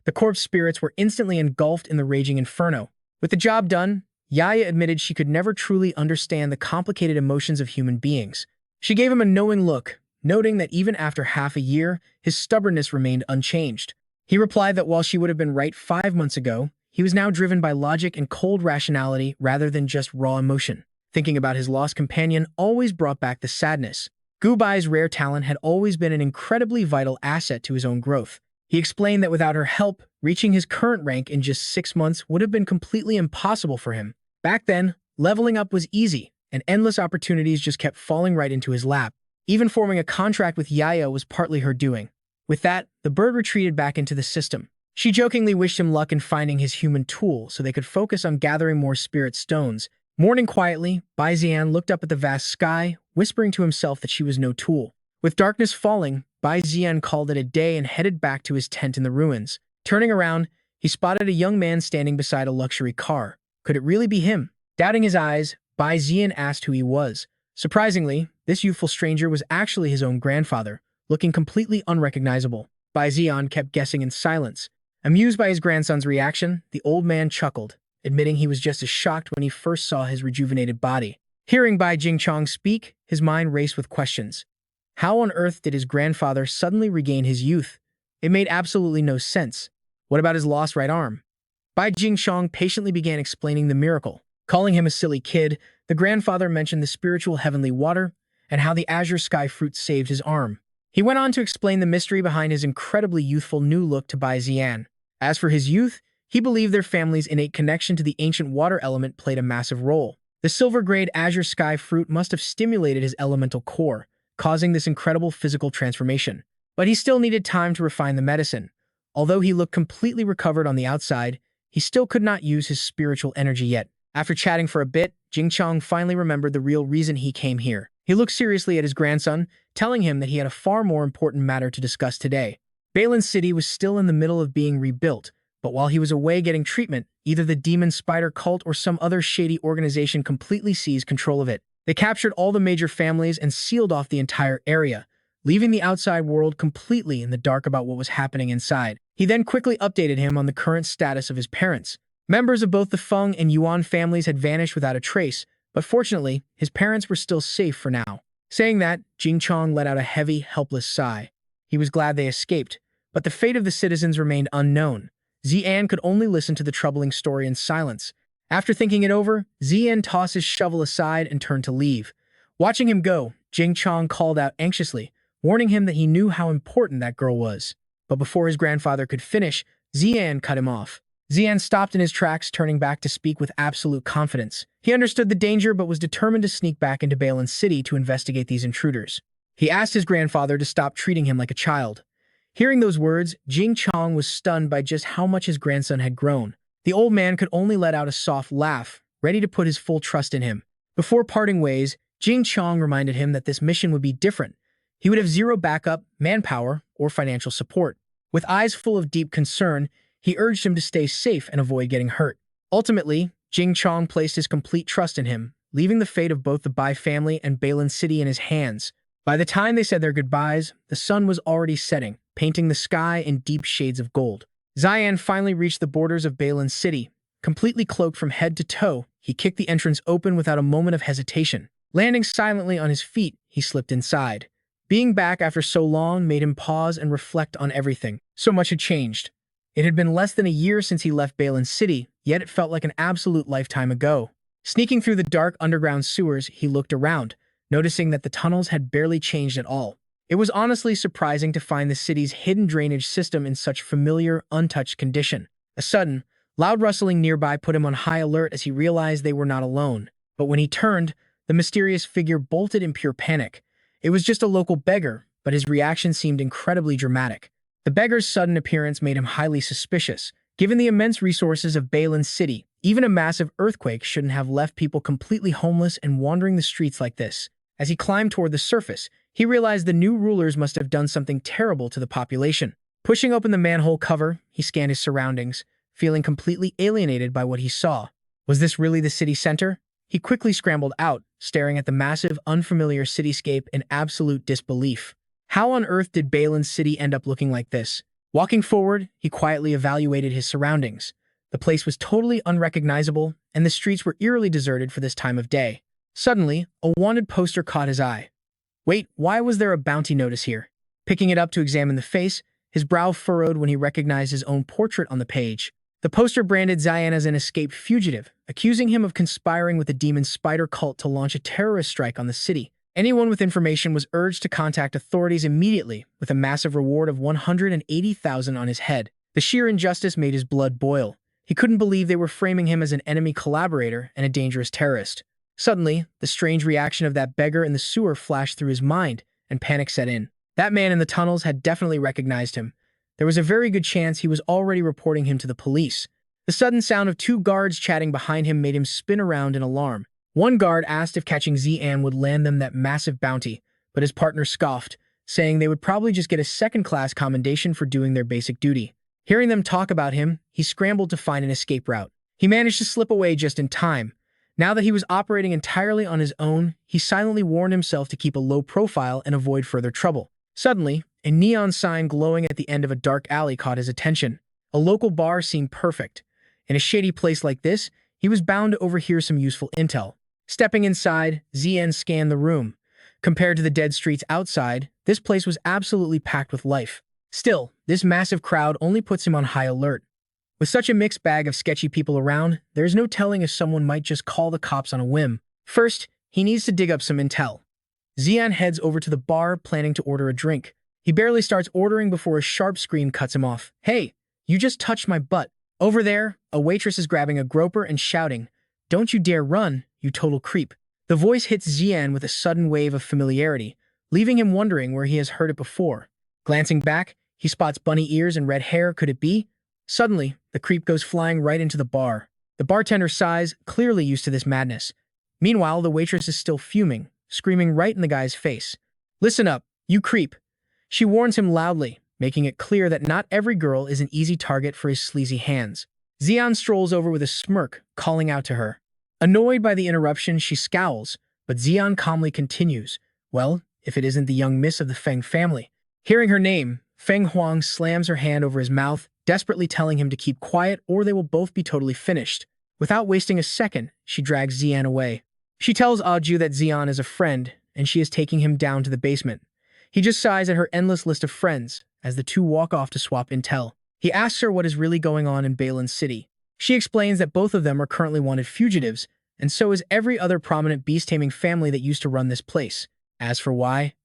The corpse spirits were instantly engulfed in the raging inferno. With the job done, Yaya admitted she could never truly understand the complicated emotions of human beings. She gave him a knowing look, noting that even after half a year, his stubbornness remained unchanged. He replied that while she would have been right 5 months ago, he was now driven by logic and cold rationality rather than just raw emotion. Thinking about his lost companion always brought back the sadness. Bai's rare talent had always been an incredibly vital asset to his own growth. He explained that without her help, reaching his current rank in just 6 months would have been completely impossible for him. Back then, leveling up was easy, and endless opportunities just kept falling right into his lap. Even forming a contract with Yaya was partly her doing. With that, the bird retreated back into the system. She jokingly wished him luck in finding his human tool so they could focus on gathering more spirit stones. Mourning quietly, Bai Zi'an looked up at the vast sky, whispering to himself that she was no tool. With darkness falling, Bai Zi'an called it a day and headed back to his tent in the ruins. Turning around, he spotted a young man standing beside a luxury car. Could it really be him? Doubting his eyes, Bai Zi'an asked who he was. Surprisingly, this youthful stranger was actually his own grandfather, looking completely unrecognizable. Bai Zi'an kept guessing in silence. Amused by his grandson's reaction, the old man chuckled, admitting he was just as shocked when he first saw his rejuvenated body. Hearing Bai Jingchong speak, his mind raced with questions. How on earth did his grandfather suddenly regain his youth? It made absolutely no sense. What about his lost right arm? Bai Jingchong patiently began explaining the miracle. Calling him a silly kid, the grandfather mentioned the spiritual heavenly water and how the azure sky fruit saved his arm. He went on to explain the mystery behind his incredibly youthful new look to Bai Zi'an. As for his youth, he believed their family's innate connection to the ancient water element played a massive role. The silver-grade azure sky fruit must have stimulated his elemental core, causing this incredible physical transformation. But he still needed time to refine the medicine. Although he looked completely recovered on the outside, he still could not use his spiritual energy yet. After chatting for a bit, Jing Chong finally remembered the real reason he came here. He looked seriously at his grandson, telling him that he had a far more important matter to discuss today. Balin City was still in the middle of being rebuilt, but while he was away getting treatment, either the demon spider cult or some other shady organization completely seized control of it. They captured all the major families and sealed off the entire area, leaving the outside world completely in the dark about what was happening inside. He then quickly updated him on the current status of his parents. Members of both the Feng and Yuan families had vanished without a trace, but fortunately, his parents were still safe for now. Saying that, Jing Chong let out a heavy, helpless sigh. He was glad they escaped, but the fate of the citizens remained unknown. Zi'an could only listen to the troubling story in silence. After thinking it over, Zi'an tossed his shovel aside and turned to leave. Watching him go, Jing Chong called out anxiously, warning him that he knew how important that girl was. But before his grandfather could finish, Zi'an cut him off. Zi'an stopped in his tracks, turning back to speak with absolute confidence. He understood the danger but was determined to sneak back into Balin City to investigate these intruders. He asked his grandfather to stop treating him like a child. Hearing those words, Jing Chong was stunned by just how much his grandson had grown. The old man could only let out a soft laugh, ready to put his full trust in him. Before parting ways, Jing Chong reminded him that this mission would be different. He would have zero backup, manpower, or financial support. With eyes full of deep concern, he urged him to stay safe and avoid getting hurt. Ultimately, Jing Chong placed his complete trust in him, leaving the fate of both the Bai family and Balin City in his hands. By the time they said their goodbyes, the sun was already setting, painting the sky in deep shades of gold. Zi'an finally reached the borders of Balin City. Completely cloaked from head to toe, he kicked the entrance open without a moment of hesitation. Landing silently on his feet, he slipped inside. Being back after so long made him pause and reflect on everything. So much had changed. It had been less than a year since he left Balin City, yet it felt like an absolute lifetime ago. Sneaking through the dark underground sewers, he looked around, noticing that the tunnels had barely changed at all. It was honestly surprising to find the city's hidden drainage system in such familiar, untouched condition. A sudden, loud rustling nearby put him on high alert as he realized they were not alone. But when he turned, the mysterious figure bolted in pure panic. It was just a local beggar, but his reaction seemed incredibly dramatic. The beggar's sudden appearance made him highly suspicious. Given the immense resources of Balin City, even a massive earthquake shouldn't have left people completely homeless and wandering the streets like this. As he climbed toward the surface, he realized the new rulers must have done something terrible to the population. Pushing open the manhole cover, he scanned his surroundings, feeling completely alienated by what he saw. Was this really the city center? He quickly scrambled out, staring at the massive, unfamiliar cityscape in absolute disbelief. How on earth did Balin City end up looking like this? Walking forward, he quietly evaluated his surroundings. The place was totally unrecognizable, and the streets were eerily deserted for this time of day. Suddenly, a wanted poster caught his eye. Wait, why was there a bounty notice here? Picking it up to examine the face, his brow furrowed when he recognized his own portrait on the page. The poster branded Zi'an as an escaped fugitive, accusing him of conspiring with the demon spider cult to launch a terrorist strike on the city. Anyone with information was urged to contact authorities immediately, with a massive reward of 180,000 on his head. The sheer injustice made his blood boil. He couldn't believe they were framing him as an enemy collaborator and a dangerous terrorist. Suddenly, the strange reaction of that beggar in the sewer flashed through his mind, and panic set in. That man in the tunnels had definitely recognized him. There was a very good chance he was already reporting him to the police. The sudden sound of two guards chatting behind him made him spin around in alarm. One guard asked if catching Zi'an would land them that massive bounty, but his partner scoffed, saying they would probably just get a second-class commendation for doing their basic duty. Hearing them talk about him, he scrambled to find an escape route. He managed to slip away just in time. Now that he was operating entirely on his own, he silently warned himself to keep a low profile and avoid further trouble. Suddenly, a neon sign glowing at the end of a dark alley caught his attention. A local bar seemed perfect. In a shady place like this, he was bound to overhear some useful intel. Stepping inside, Zi'an scanned the room. Compared to the dead streets outside, this place was absolutely packed with life. Still, this massive crowd only puts him on high alert. With such a mixed bag of sketchy people around, there's no telling if someone might just call the cops on a whim. First, he needs to dig up some intel. Zi'an heads over to the bar, planning to order a drink. He barely starts ordering before a sharp scream cuts him off. "Hey, you just touched my butt." Over there, a waitress is grabbing a groper and shouting, "Don't you dare run, you total creep." The voice hits Zi'an with a sudden wave of familiarity, leaving him wondering where he has heard it before. Glancing back, he spots bunny ears and red hair. Could it be? Suddenly, the creep goes flying right into the bar. The bartender sighs, clearly used to this madness. Meanwhile, the waitress is still fuming, screaming right in the guy's face. "Listen up, you creep." She warns him loudly, making it clear that not every girl is an easy target for his sleazy hands. Zi'an strolls over with a smirk, calling out to her. Annoyed by the interruption, she scowls, but Zi'an calmly continues. Well, if it isn't the young miss of the Feng family. Hearing her name, Feng Huang slams her hand over his mouth, desperately telling him to keep quiet or they will both be totally finished. Without wasting a second, she drags Zi'an away. She tells Aju that Zi'an is a friend, and she is taking him down to the basement. He just sighs at her endless list of friends, as the two walk off to swap intel. He asks her what is really going on in Balin City. She explains that both of them are currently wanted fugitives, and so is every other prominent beast-taming family that used to run this place. As for why?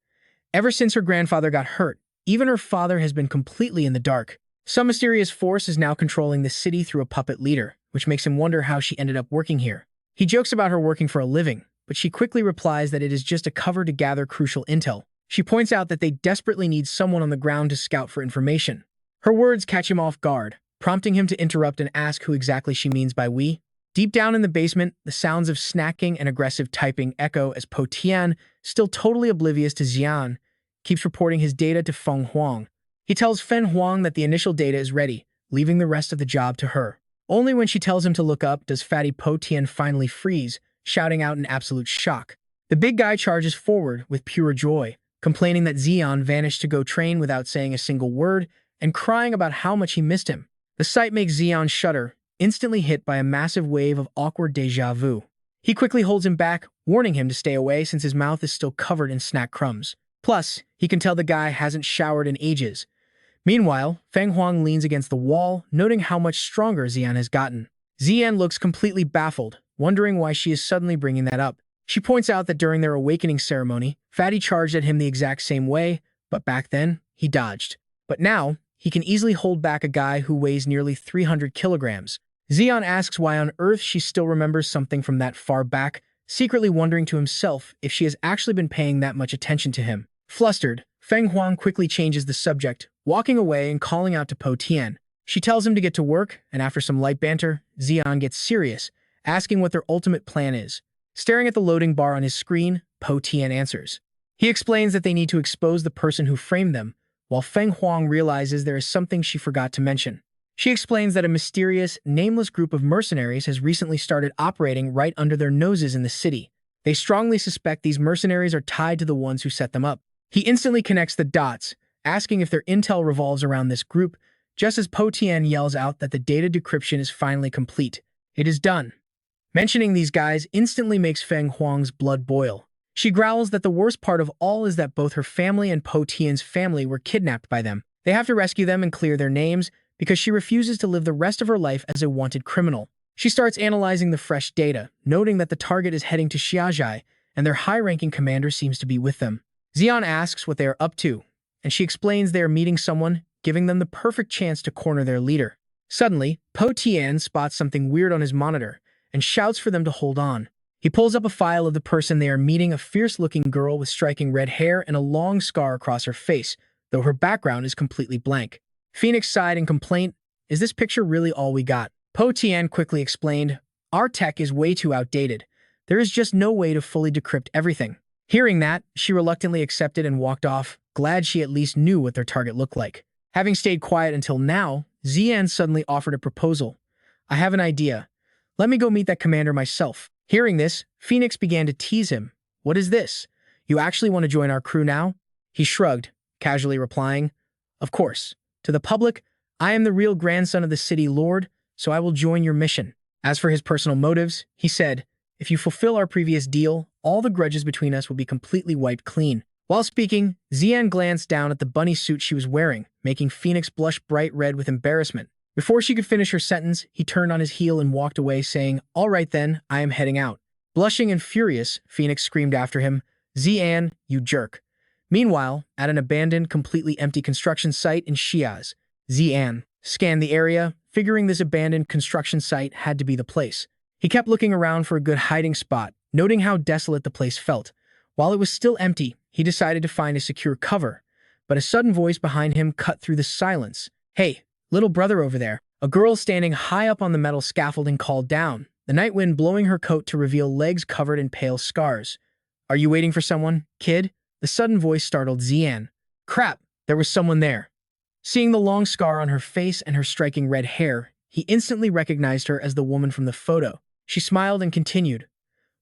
Ever since her grandfather got hurt, even her father has been completely in the dark. Some mysterious force is now controlling the city through a puppet leader, which makes him wonder how she ended up working here. He jokes about her working for a living, but she quickly replies that it is just a cover to gather crucial intel. She points out that they desperately need someone on the ground to scout for information. Her words catch him off guard, prompting him to interrupt and ask who exactly she means by we. Deep down in the basement, the sounds of snacking and aggressive typing echo as Po Tian, still totally oblivious to Zi'an, keeps reporting his data to Feng Huang. He tells Fen Huang that the initial data is ready, leaving the rest of the job to her. Only when she tells him to look up does fatty Po Tian finally freeze, shouting out in absolute shock. The big guy charges forward with pure joy, complaining that Zi'an vanished to go train without saying a single word and crying about how much he missed him. The sight makes Zi'an shudder, instantly hit by a massive wave of awkward déjà vu. He quickly holds him back, warning him to stay away since his mouth is still covered in snack crumbs. Plus, he can tell the guy hasn't showered in ages. Meanwhile, Feng Huang leans against the wall, noting how much stronger Zi'an has gotten. Zi'an looks completely baffled, wondering why she is suddenly bringing that up. She points out that during their awakening ceremony, Fatty charged at him the exact same way, but back then, he dodged. But now, he can easily hold back a guy who weighs nearly 300 kilograms. Zi'an asks why on earth she still remembers something from that far back, secretly wondering to himself if she has actually been paying that much attention to him. Flustered, Feng Huang quickly changes the subject, walking away and calling out to Po Tian. She tells him to get to work, and after some light banter, Zi'an gets serious, asking what their ultimate plan is. Staring at the loading bar on his screen, Po Tian answers. He explains that they need to expose the person who framed them, while Feng Huang realizes there is something she forgot to mention. She explains that a mysterious, nameless group of mercenaries has recently started operating right under their noses in the city. They strongly suspect these mercenaries are tied to the ones who set them up. He instantly connects the dots, asking if their intel revolves around this group, just as Po Tian yells out that the data decryption is finally complete. It is done. Mentioning these guys instantly makes Feng Huang's blood boil. She growls that the worst part of all is that both her family and Po Tian's family were kidnapped by them. They have to rescue them and clear their names because she refuses to live the rest of her life as a wanted criminal. She starts analyzing the fresh data, noting that the target is heading to Xiaozhai, and their high-ranking commander seems to be with them. Zi'an asks what they are up to, and she explains they are meeting someone, giving them the perfect chance to corner their leader. Suddenly, Po Tian spots something weird on his monitor and shouts for them to hold on. He pulls up a file of the person they are meeting, a fierce-looking girl with striking red hair and a long scar across her face, though her background is completely blank. Phoenix sighed in complaint, "Is this picture really all we got?" Po Tian quickly explained, "Our tech is way too outdated. There is just no way to fully decrypt everything." Hearing that, she reluctantly accepted and walked off, glad she at least knew what their target looked like. Having stayed quiet until now, Zi'an suddenly offered a proposal. "I have an idea. Let me go meet that commander myself." Hearing this, Phoenix began to tease him. "What is this? You actually want to join our crew now?" He shrugged, casually replying, "Of course. To the public, I am the real grandson of the city lord, so I will join your mission." As for his personal motives, he said, "If you fulfill our previous deal, all the grudges between us will be completely wiped clean." While speaking, Zi'an glanced down at the bunny suit she was wearing, making Phoenix blush bright red with embarrassment. Before she could finish her sentence, he turned on his heel and walked away, saying, "All right then, I am heading out." Blushing and furious, Phoenix screamed after him, "Zi'an, you jerk." Meanwhile, at an abandoned, completely empty construction site in Xiaz, Zi'an scanned the area, figuring this abandoned construction site had to be the place. He kept looking around for a good hiding spot, noting how desolate the place felt. While it was still empty, he decided to find a secure cover, but a sudden voice behind him cut through the silence. "Hey, little brother over there, A girl standing high up on the metal scaffolding called down, the night wind blowing her coat to reveal legs covered in pale scars. "Are you waiting for someone, kid?" The sudden voice startled Zi'an. Crap, there was someone there. Seeing the long scar on her face and her striking red hair, he instantly recognized her as the woman from the photo. She smiled and continued,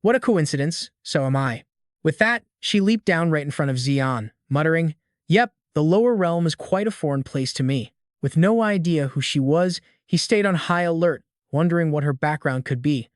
"What a coincidence, so am I." With that, she leaped down right in front of Zi'an, muttering, "Yep, the lower realm is quite a foreign place to me." With no idea who she was, he stayed on high alert, wondering what her background could be.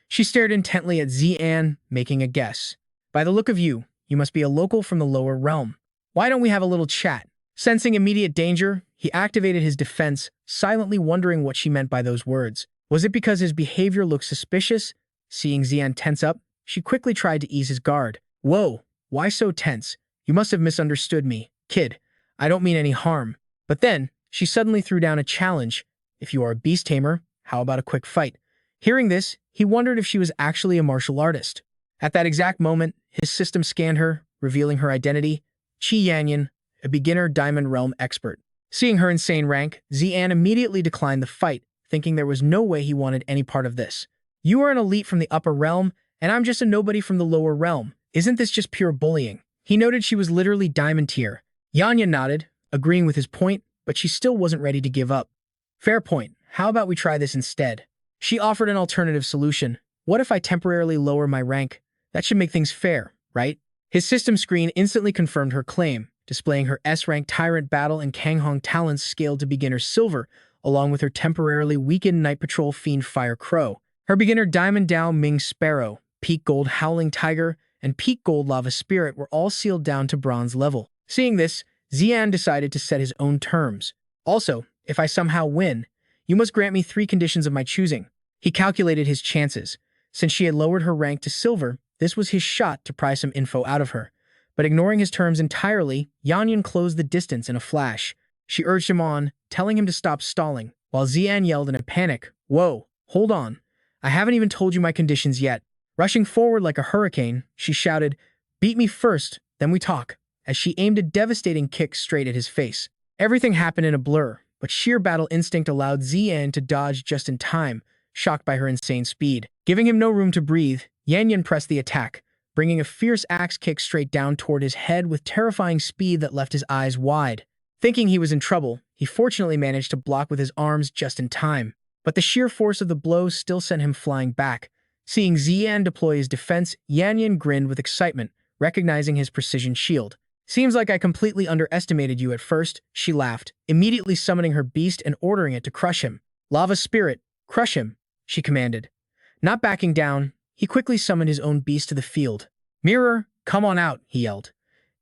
She stared intently at Zi'an, making a guess. "By the look of you, you must be a local from the lower realm. Why don't we have a little chat?" Sensing immediate danger, he activated his defense, silently wondering what she meant by those words. Was it because his behavior looked suspicious? Seeing Zi'an tense up, she quickly tried to ease his guard. "Whoa, why so tense? You must have misunderstood me, kid. I don't mean any harm." But then, she suddenly threw down a challenge. "If you are a beast tamer, how about a quick fight?" Hearing this, he wondered if she was actually a martial artist. At that exact moment, his system scanned her, revealing her identity, Qi Yanyan, a beginner Diamond Realm expert. Seeing her insane rank, Zi'an immediately declined the fight, thinking there was no way he wanted any part of this. "You are an elite from the upper realm, and I'm just a nobody from the lower realm. Isn't this just pure bullying?" He noted she was literally Diamond tier. Yanyan nodded, agreeing with his point, but she still wasn't ready to give up. "Fair point. How about we try this instead?" She offered an alternative solution. "What if I temporarily lower my rank? That should make things fair, right?" His system screen instantly confirmed her claim, displaying her S-rank Tyrant Battle and Kanghong talents scaled to beginner silver, along with her temporarily weakened Night Patrol Fiend Fire Crow. Her beginner Diamond Dao Ming Sparrow, Peak Gold Howling Tiger, and Peak Gold Lava Spirit were all sealed down to bronze level. Seeing this, Zi'an decided to set his own terms. "Also, if I somehow win, you must grant me 3 conditions of my choosing." He calculated his chances. Since she had lowered her rank to silver, this was his shot to pry some info out of her. But ignoring his terms entirely, Yanyan closed the distance in a flash. She urged him on, telling him to stop stalling, while Zi'an yelled in a panic, "Whoa, hold on. I haven't even told you my conditions yet." Rushing forward like a hurricane, she shouted, "Beat me first, then we talk," as she aimed a devastating kick straight at his face. Everything happened in a blur, but sheer battle instinct allowed Zi'an to dodge just in time, shocked by her insane speed. Giving him no room to breathe, Yanyan pressed the attack, bringing a fierce axe kick straight down toward his head with terrifying speed that left his eyes wide. Thinking he was in trouble, he fortunately managed to block with his arms just in time. But the sheer force of the blow still sent him flying back. Seeing Zi'an deploy his defense, Yanyan grinned with excitement, recognizing his precision shield. "Seems like I completely underestimated you at first," she laughed, immediately summoning her beast and ordering it to crush him. "Lava Spirit, crush him," she commanded. Not backing down, he quickly summoned his own beast to the field. "Mirror, come on out," he yelled.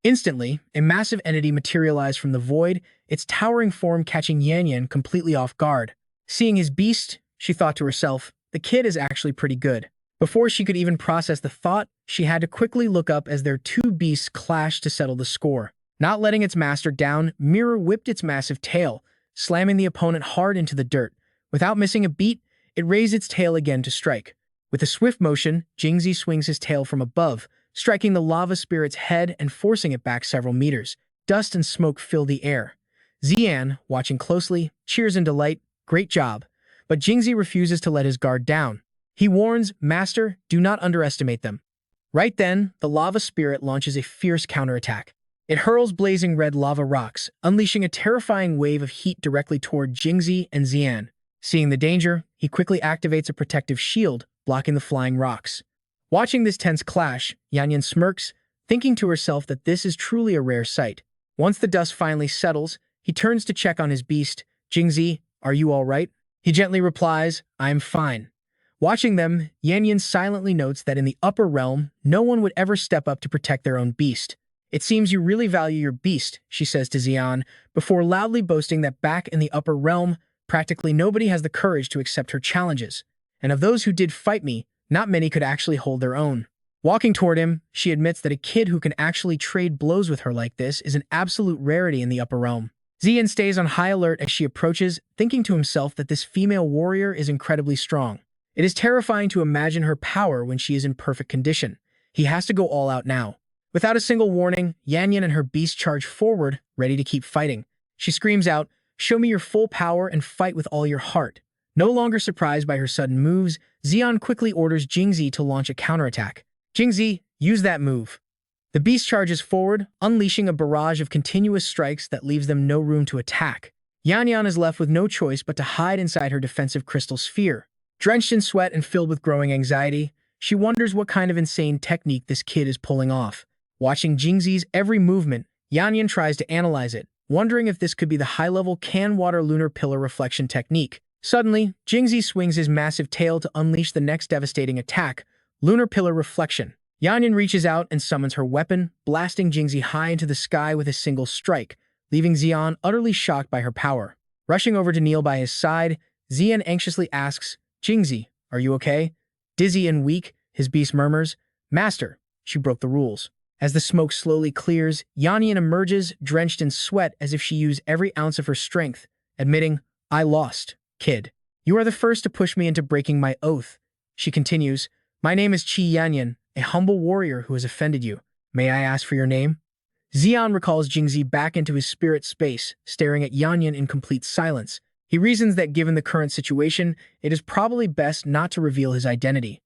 Instantly, a massive entity materialized from the void, its towering form catching Yanyan completely off guard. Seeing his beast, she thought to herself, the kid is actually pretty good. Before she could even process the thought, she had to quickly look up as their 2 beasts clashed to settle the score. Not letting its master down, Mirror whipped its massive tail, slamming the opponent hard into the dirt. Without missing a beat, it raised its tail again to strike. With a swift motion, Jingzi swings his tail from above, striking the lava spirit's head and forcing it back several meters. Dust and smoke fill the air. Zi'an, watching closely, cheers in delight, "Great job." But Jingzi refuses to let his guard down. He warns, "Master, do not underestimate them." Right then, the lava spirit launches a fierce counterattack. It hurls blazing red lava rocks, unleashing a terrifying wave of heat directly toward Jingzi and Zi'an. Seeing the danger, he quickly activates a protective shield, blocking the flying rocks. Watching this tense clash, Yanyan smirks, thinking to herself that this is truly a rare sight. Once the dust finally settles, he turns to check on his beast. "Jingzi, are you all right?" He gently replies, "I am fine." Watching them, Yanyan silently notes that in the upper realm, no one would ever step up to protect their own beast. "It seems you really value your beast," she says to Zi'an, before loudly boasting that back in the upper realm, practically nobody has the courage to accept her challenges. And of those who did fight me, not many could actually hold their own. Walking toward him, she admits that a kid who can actually trade blows with her like this is an absolute rarity in the upper realm. Zi'an stays on high alert as she approaches, thinking to himself that this female warrior is incredibly strong. It is terrifying to imagine her power when she is in perfect condition. He has to go all out now. Without a single warning, Yanyan and her beast charge forward, ready to keep fighting. She screams out, Show me your full power and fight with all your heart. No longer surprised by her sudden moves, Zi'an quickly orders Jingzi to launch a counterattack. Jingzi, use that move. The beast charges forward, unleashing a barrage of continuous strikes that leaves them no room to attack. Yanyan is left with no choice but to hide inside her defensive crystal sphere. Drenched in sweat and filled with growing anxiety, she wonders what kind of insane technique this kid is pulling off. Watching Jingzi's every movement, Yanyan tries to analyze it, wondering if this could be the high-level can water lunar pillar reflection technique. Suddenly, Jingzi swings his massive tail to unleash the next devastating attack, lunar pillar reflection. Yanyan reaches out and summons her weapon, blasting Jingzi high into the sky with a single strike, leaving Zi'an utterly shocked by her power. Rushing over to kneel by his side, Zi'an anxiously asks, Jingzi, are you okay? Dizzy and weak, his beast murmurs, Master, she broke the rules. As the smoke slowly clears, Yanyan emerges, drenched in sweat as if she used every ounce of her strength, admitting, I lost, kid. You are the first to push me into breaking my oath. She continues, My name is Qi Yanyan, a humble warrior who has offended you. May I ask for your name? Zi'an recalls Jingzi back into his spirit space, staring at Yanyan in complete silence. He reasons that given the current situation, it is probably best not to reveal his identity.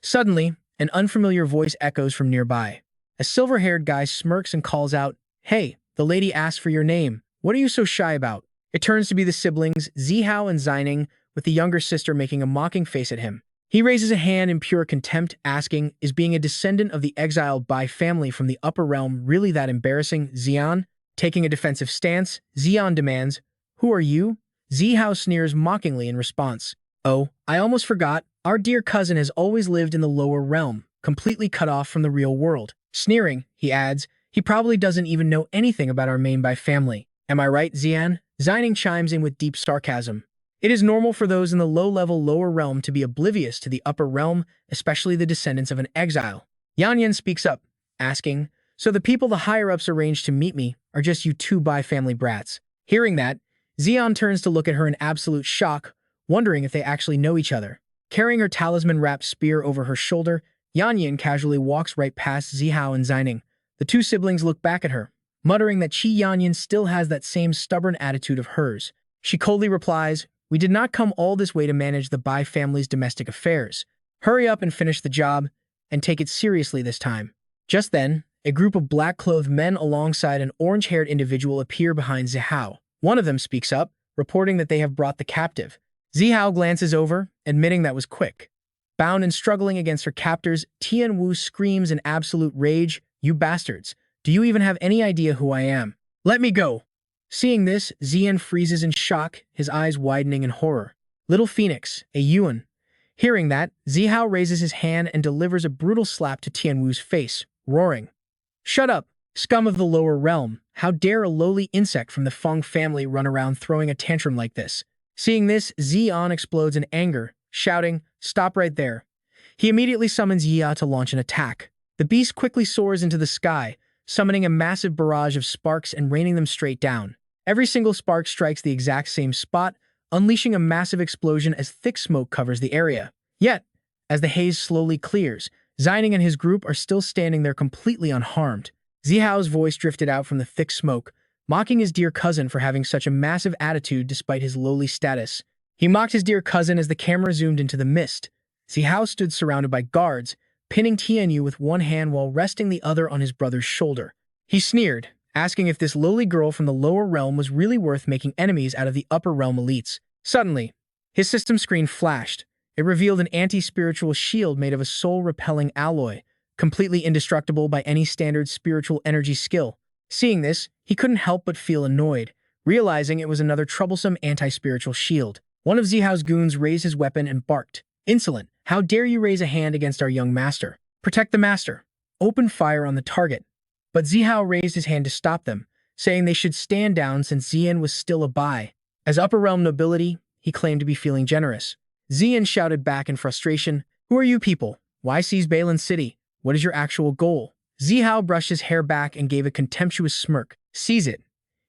Suddenly, an unfamiliar voice echoes from nearby. A silver-haired guy smirks and calls out, Hey, the lady asked for your name. What are you so shy about? It turns to be the siblings, Zihao and Xining, with the younger sister making a mocking face at him. He raises a hand in pure contempt, asking, Is being a descendant of the exiled Bai family from the upper realm really that embarrassing, Zi'an? Taking a defensive stance, Zi'an demands, Who are you? Zihao sneers mockingly in response. Oh, I almost forgot. Our dear cousin has always lived in the lower realm, completely cut off from the real world. Sneering, he adds, he probably doesn't even know anything about our main Bai family. Am I right, Zi'an? Xining chimes in with deep sarcasm. It is normal for those in the low-level lower realm to be oblivious to the upper realm, especially the descendants of an exile. Yanyan speaks up, asking, So the people the higher-ups arranged to meet me are just you two Bai family brats. Hearing that, Zi'an turns to look at her in absolute shock, wondering if they actually know each other. Carrying her talisman-wrapped spear over her shoulder, Yanyan casually walks right past Zihao and Xining. The two siblings look back at her, muttering that Qi Yanyan still has that same stubborn attitude of hers. She coldly replies, We did not come all this way to manage the Bai family's domestic affairs. Hurry up and finish the job, and take it seriously this time. Just then, a group of black-clothed men alongside an orange-haired individual appear behind Zihao. One of them speaks up, reporting that they have brought the captive. Zihao glances over, admitting that was quick. Bound and struggling against her captors, Tianwu screams in absolute rage, You bastards! Do you even have any idea who I am? Let me go! Seeing this, Zi'an freezes in shock, his eyes widening in horror. Little Phoenix, a Yuan. Hearing that, Zihao raises his hand and delivers a brutal slap to Tianwu's face, roaring. Shut up, scum of the lower realm. How dare a lowly insect from the Feng family run around throwing a tantrum like this? Seeing this, Zi'an explodes in anger, shouting, Stop right there. He immediately summons Yi to launch an attack. The beast quickly soars into the sky, summoning a massive barrage of sparks and raining them straight down. Every single spark strikes the exact same spot, unleashing a massive explosion as thick smoke covers the area. Yet, as the haze slowly clears, Xining and his group are still standing there completely unharmed. Zihao's voice drifted out from the thick smoke, mocking his dear cousin for having such a massive attitude despite his lowly status. He mocked his dear cousin as the camera zoomed into the mist. Zihao stood surrounded by guards, pinning Tianyu with one hand while resting the other on his brother's shoulder. He sneered, asking if this lowly girl from the lower realm was really worth making enemies out of the upper realm elites. Suddenly, his system screen flashed. It revealed an anti-spiritual shield made of a soul-repelling alloy, completely indestructible by any standard spiritual energy skill. Seeing this, he couldn't help but feel annoyed, realizing it was another troublesome anti-spiritual shield. One of Zihao's goons raised his weapon and barked, Insolent, how dare you raise a hand against our young master? Protect the master. Open fire on the target. But Zihao raised his hand to stop them, saying they should stand down since Zi'an was still a Bai. As upper realm nobility, he claimed to be feeling generous. Zi'an shouted back in frustration, Who are you people? Why seize Balan City? What is your actual goal? Zihao brushed his hair back and gave a contemptuous smirk. Seize it.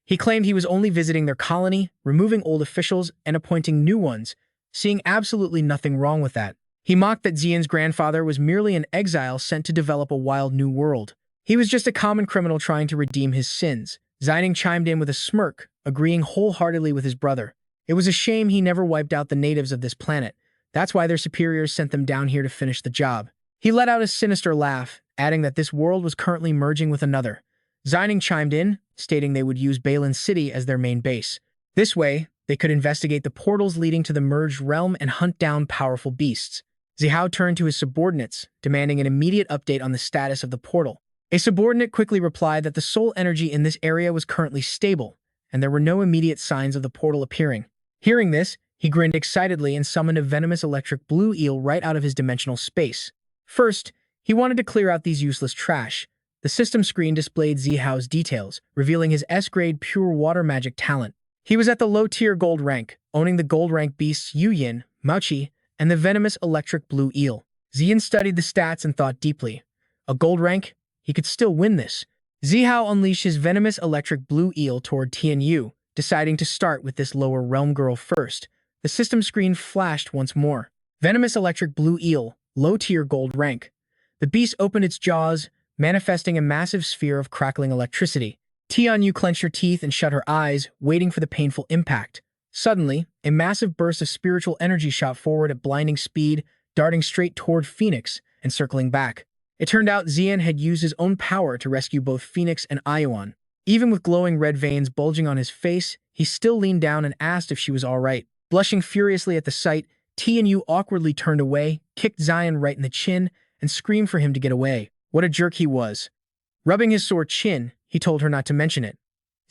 He claimed he was only visiting their colony, removing old officials and appointing new ones, seeing absolutely nothing wrong with that. He mocked that Zi'an's grandfather was merely an exile sent to develop a wild new world. He was just a common criminal trying to redeem his sins. Zining chimed in with a smirk, agreeing wholeheartedly with his brother. It was a shame he never wiped out the natives of this planet. That's why their superiors sent them down here to finish the job. He let out a sinister laugh, adding that this world was currently merging with another. Zining chimed in, stating they would use Balin City as their main base. This way, they could investigate the portals leading to the merged realm and hunt down powerful beasts. Zihao turned to his subordinates, demanding an immediate update on the status of the portal. A subordinate quickly replied that the soul energy in this area was currently stable, and there were no immediate signs of the portal appearing. Hearing this, he grinned excitedly and summoned a venomous electric blue eel right out of his dimensional space. First, he wanted to clear out these useless trash. The system screen displayed Zihao's details, revealing his S-grade pure water magic talent. He was at the low-tier gold rank, owning the gold rank beasts Yu Yin, Mauchi, and the venomous electric blue eel. Zian studied the stats and thought deeply. A gold rank? He could still win this. Zihao unleashed his venomous electric blue eel toward Tianyu, deciding to start with this lower realm girl first. The system screen flashed once more. Venomous electric blue eel, low-tier gold rank. The beast opened its jaws, manifesting a massive sphere of crackling electricity. Tianyu clenched her teeth and shut her eyes, waiting for the painful impact. Suddenly, a massive burst of spiritual energy shot forward at blinding speed, darting straight toward Phoenix and circling back. It turned out Zian had used his own power to rescue both Phoenix and Ioan. Even with glowing red veins bulging on his face, he still leaned down and asked if she was all right. Blushing furiously at the sight, Tianyu awkwardly turned away, kicked Zian right in the chin, and screamed for him to get away. What a jerk he was. Rubbing his sore chin, he told her not to mention it.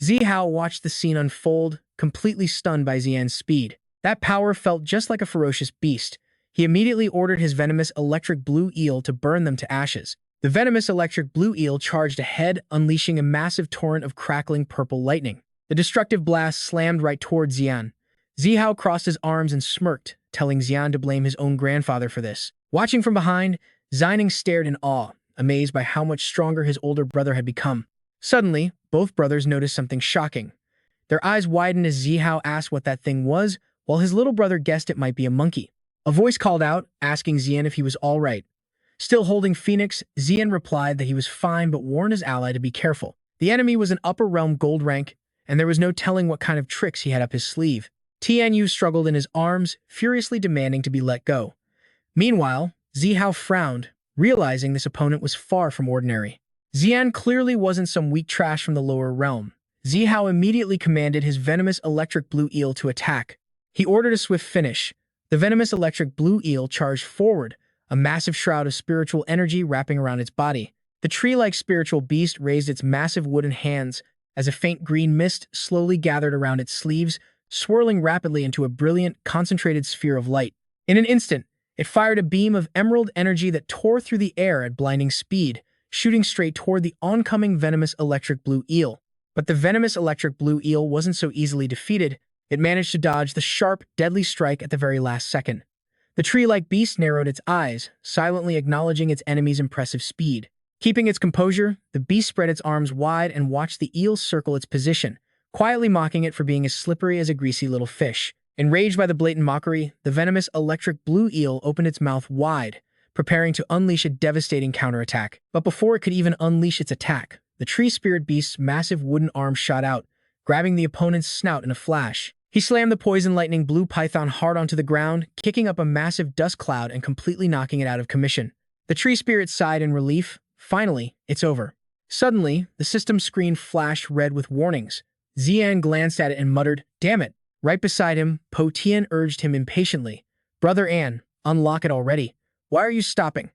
Zihao watched the scene unfold, completely stunned by Zian's speed. That power felt just like a ferocious beast. He immediately ordered his venomous electric blue eel to burn them to ashes. The venomous electric blue eel charged ahead, unleashing a massive torrent of crackling purple lightning. The destructive blast slammed right toward Zian. Zihao crossed his arms and smirked, telling Zian to blame his own grandfather for this. Watching from behind, Zining stared in awe, amazed by how much stronger his older brother had become. Suddenly, both brothers noticed something shocking. Their eyes widened as Zihao asked what that thing was, while his little brother guessed it might be a monkey. A voice called out, asking Zian if he was all right. Still holding Phoenix, Zian replied that he was fine but warned his ally to be careful. The enemy was an upper realm gold rank, and there was no telling what kind of tricks he had up his sleeve. Tianyu struggled in his arms, furiously demanding to be let go. Meanwhile, Zihao frowned, realizing this opponent was far from ordinary. Zian clearly wasn't some weak trash from the lower realm. Zihao immediately commanded his venomous electric blue eel to attack. He ordered a swift finish. The venomous electric blue eel charged forward, a massive shroud of spiritual energy wrapping around its body. The tree-like spiritual beast raised its massive wooden hands as a faint green mist slowly gathered around its sleeves, swirling rapidly into a brilliant, concentrated sphere of light. In an instant, it fired a beam of emerald energy that tore through the air at blinding speed, shooting straight toward the oncoming venomous electric blue eel. But the venomous electric blue eel wasn't so easily defeated. It managed to dodge the sharp, deadly strike at the very last second. The tree-like beast narrowed its eyes, silently acknowledging its enemy's impressive speed. Keeping its composure, the beast spread its arms wide and watched the eel circle its position, quietly mocking it for being as slippery as a greasy little fish. Enraged by the blatant mockery, the venomous electric blue eel opened its mouth wide, preparing to unleash a devastating counterattack. But before it could even unleash its attack, the tree spirit beast's massive wooden arm shot out, grabbing the opponent's snout in a flash. He slammed the poison lightning blue python hard onto the ground, kicking up a massive dust cloud and completely knocking it out of commission. The tree spirit sighed in relief. Finally, it's over. Suddenly, the system screen flashed red with warnings. Zian glanced at it and muttered, "Damn it." Right beside him, Po Tian urged him impatiently, "Brother An, unlock it already. Why are you stopping?"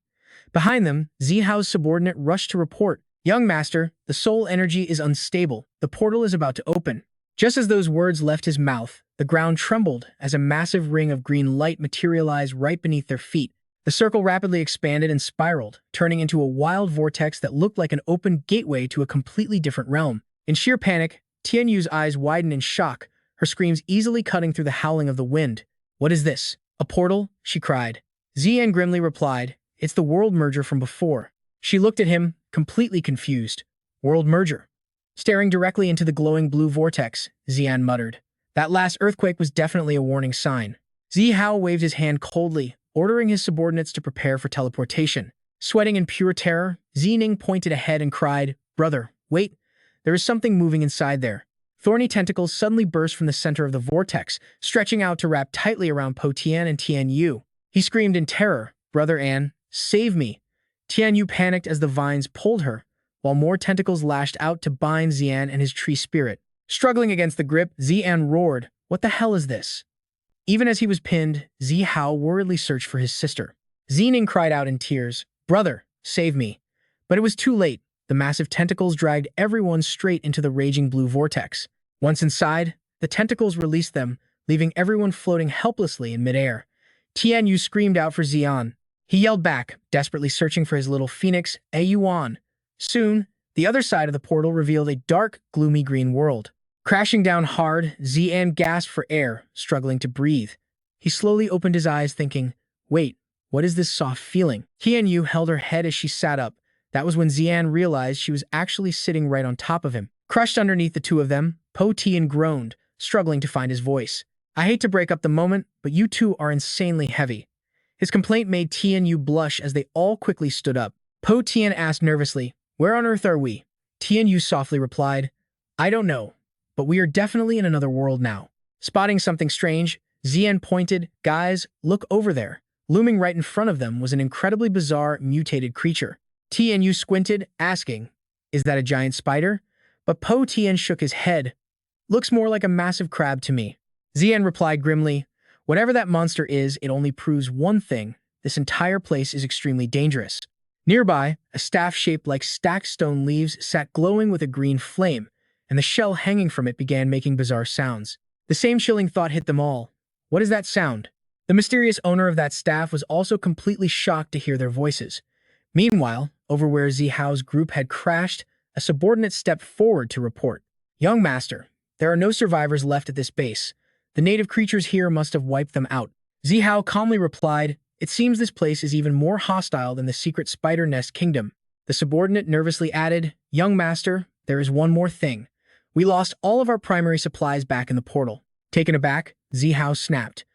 Behind them, Zihao's subordinate rushed to report, "Young master, the soul energy is unstable. The portal is about to open." Just as those words left his mouth, the ground trembled as a massive ring of green light materialized right beneath their feet. The circle rapidly expanded and spiraled, turning into a wild vortex that looked like an open gateway to a completely different realm. In sheer panic, Tianyu's eyes widened in shock, her screams easily cutting through the howling of the wind. "What is this? A portal?" she cried. Zian grimly replied, "It's the world merger from before." She looked at him, completely confused. "World merger?" Staring directly into the glowing blue vortex, Zian muttered. That last earthquake was definitely a warning sign. Zihao waved his hand coldly, ordering his subordinates to prepare for teleportation. Sweating in pure terror, Zining pointed ahead and cried, "Brother, wait. There is something moving inside there. Thorny tentacles suddenly burst from the center of the vortex, stretching out to wrap tightly around Po Tian and Tian Yu. He screamed in terror, "Brother An, save me!" Tian Yu panicked as the vines pulled her, while more tentacles lashed out to bind Zi'an and his tree spirit. Struggling against the grip, Zi'an roared, "What the hell is this?" Even as he was pinned, Zi Hao worriedly searched for his sister. Zining cried out in tears, "Brother, save me!" But it was too late. The massive tentacles dragged everyone straight into the raging blue vortex. Once inside, the tentacles released them, leaving everyone floating helplessly in midair. Tian Yu screamed out for Zi'an. He yelled back, desperately searching for his little phoenix, A Yuan. Soon, the other side of the portal revealed a dark, gloomy green world. Crashing down hard, Zi'an gasped for air, struggling to breathe. He slowly opened his eyes, thinking, "Wait, what is this soft feeling?" Tian Yu held her head as she sat up. That was when Zi'an realized she was actually sitting right on top of him. Crushed underneath the two of them, Po Tian groaned, struggling to find his voice. "I hate to break up the moment, but you two are insanely heavy." His complaint made Tian Yu blush as they all quickly stood up. Po Tian asked nervously, "Where on earth are we?" Tian Yu softly replied, "I don't know, but we are definitely in another world now." Spotting something strange, Zi'an pointed, "Guys, look over there." Looming right in front of them was an incredibly bizarre, mutated creature. Tian Yu squinted, asking, "Is that a giant spider?" But Po Tian shook his head. "Looks more like a massive crab to me." Zi'an replied grimly, "Whatever that monster is, it only proves one thing. This entire place is extremely dangerous." Nearby, a staff shaped like stacked stone leaves sat glowing with a green flame, and the shell hanging from it began making bizarre sounds. The same chilling thought hit them all. What is that sound? The mysterious owner of that staff was also completely shocked to hear their voices. Meanwhile, over where Zi Hao's group had crashed, a subordinate stepped forward to report. "Young master, there are no survivors left at this base. The native creatures here must have wiped them out." Zi Hao calmly replied, "It seems this place is even more hostile than the secret spider nest kingdom." The subordinate nervously added, "Young master, there is one more thing. We lost all of our primary supplies back in the portal." Taken aback, Zi Hao snapped,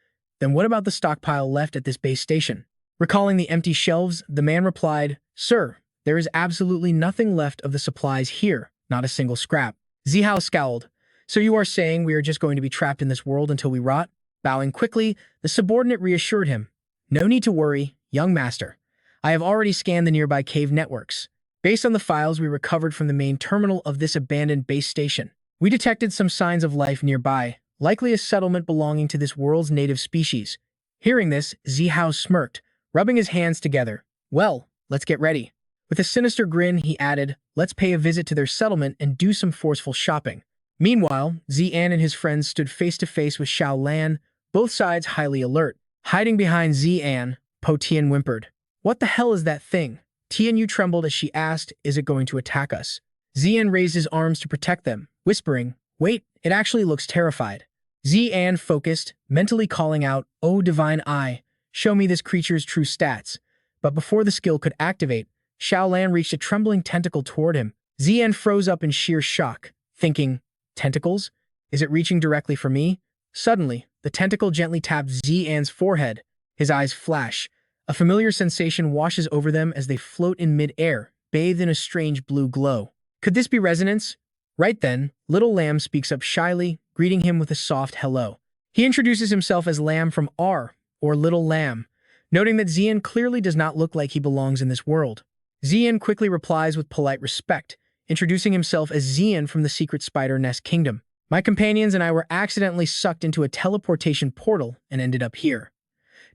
"Then what about the stockpile left at this base station?" Recalling the empty shelves, the man replied, "Sir, there is absolutely nothing left of the supplies here, not a single scrap." Zi Hao scowled. "So you are saying we are just going to be trapped in this world until we rot?" Bowing quickly, the subordinate reassured him, "No need to worry, young master. I have already scanned the nearby cave networks. Based on the files we recovered from the main terminal of this abandoned base station, we detected some signs of life nearby, likely a settlement belonging to this world's native species." Hearing this, Zi Hao smirked, rubbing his hands together. "Well, let's get ready." With a sinister grin, he added, "Let's pay a visit to their settlement and do some forceful shopping." Meanwhile, Zi'an and his friends stood face to face with Xiao Lan, both sides highly alert. Hiding behind Zi'an, Po Tian whimpered, "What the hell is that thing?" Tian Yu trembled as she asked, "Is it going to attack us?" Zi'an raised his arms to protect them, whispering, "Wait, it actually looks terrified." Zi'an focused, mentally calling out, "Oh divine eye, show me this creature's true stats." But before the skill could activate, Xiao Lan reached a trembling tentacle toward him. Zi'an froze up in sheer shock, thinking, "Tentacles? Is it reaching directly for me?" Suddenly, the tentacle gently tapped Zi'an's forehead. His eyes flash. A familiar sensation washes over them as they float in mid-air, bathed in a strange blue glow. Could this be resonance? Right then, Little Lamb speaks up shyly, greeting him with a soft hello. He introduces himself as Lamb from R, or Little Lamb, noting that Zi'an clearly does not look like he belongs in this world. Zi'an quickly replies with polite respect, introducing himself as Zi'an from the secret spider nest kingdom. "My companions and I were accidentally sucked into a teleportation portal and ended up here.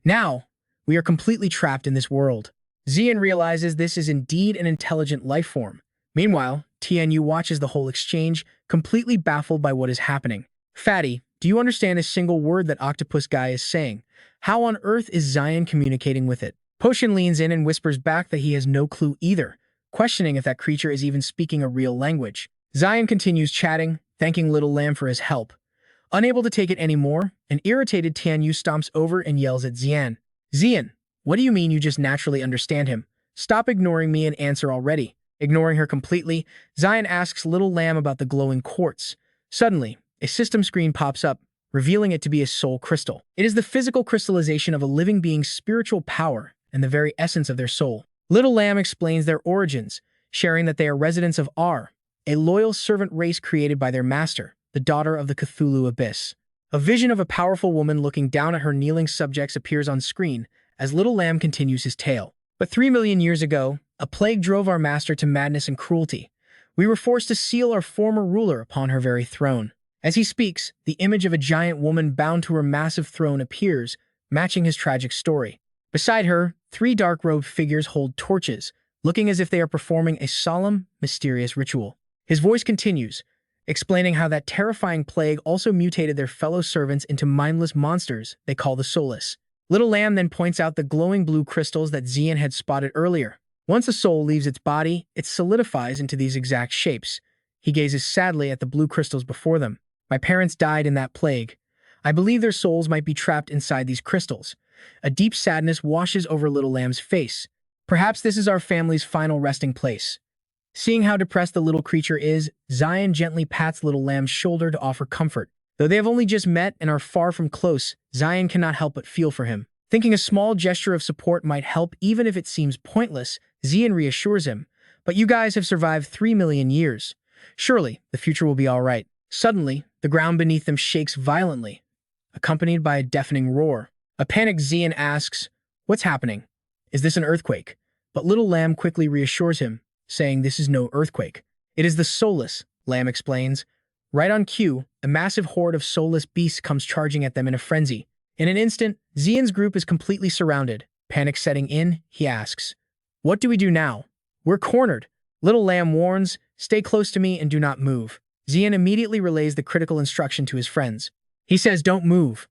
Now, we are completely trapped in this world." Zi'an realizes this is indeed an intelligent life form. Meanwhile, Tian Yu watches the whole exchange, completely baffled by what is happening. "Fatty, do you understand a single word that Octopus Guy is saying? How on earth is Zi'an communicating with it?" Potion leans in and whispers back that he has no clue either, questioning if that creature is even speaking a real language. Zi'an continues chatting, thanking Little Lamb for his help. Unable to take it anymore, an irritated Tian Yu stomps over and yells at Zi'an. "Zi'an, what do you mean you just naturally understand him? Stop ignoring me and answer already." Ignoring her completely, Zi'an asks Little Lamb about the glowing quartz. Suddenly, a system screen pops up, revealing it to be a soul crystal. It is the physical crystallization of a living being's spiritual power and the very essence of their soul. Little Lamb explains their origins, sharing that they are residents of R, a loyal servant race created by their master, the daughter of the Cthulhu Abyss. A vision of a powerful woman looking down at her kneeling subjects appears on screen as Little Lamb continues his tale. But 3 million years ago, a plague drove our master to madness and cruelty. We were forced to seal our former ruler upon her very throne. As he speaks, the image of a giant woman bound to her massive throne appears, matching his tragic story. Beside her, 3 dark-robed figures hold torches, looking as if they are performing a solemn, mysterious ritual. His voice continues, explaining how that terrifying plague also mutated their fellow servants into mindless monsters they call the Soulless. Little Lamb then points out the glowing blue crystals that Zi'an had spotted earlier. Once a soul leaves its body, it solidifies into these exact shapes. He gazes sadly at the blue crystals before them. My parents died in that plague. I believe their souls might be trapped inside these crystals. A deep sadness washes over Little Lamb's face. Perhaps this is our family's final resting place. Seeing how depressed the little creature is, Zi'an gently pats Little Lamb's shoulder to offer comfort. Though they have only just met and are far from close, Zi'an cannot help but feel for him. Thinking a small gesture of support might help even if it seems pointless, Zi'an reassures him, "But you guys have survived 3 million years. Surely, the future will be all right." Suddenly, the ground beneath them shakes violently, accompanied by a deafening roar. A panicked Zi'an asks, "What's happening? Is this an earthquake?" But Little Lamb quickly reassures him, saying this is no earthquake. "It is the Soulless," Lamb explains. Right on cue, a massive horde of soulless beasts comes charging at them in a frenzy. In an instant, Zi'an's group is completely surrounded. Panic setting in, he asks, "What do we do now? We're cornered." Little Lamb warns, "Stay close to me and do not move." Zi'an immediately relays the critical instruction to his friends. He says, "Don't move."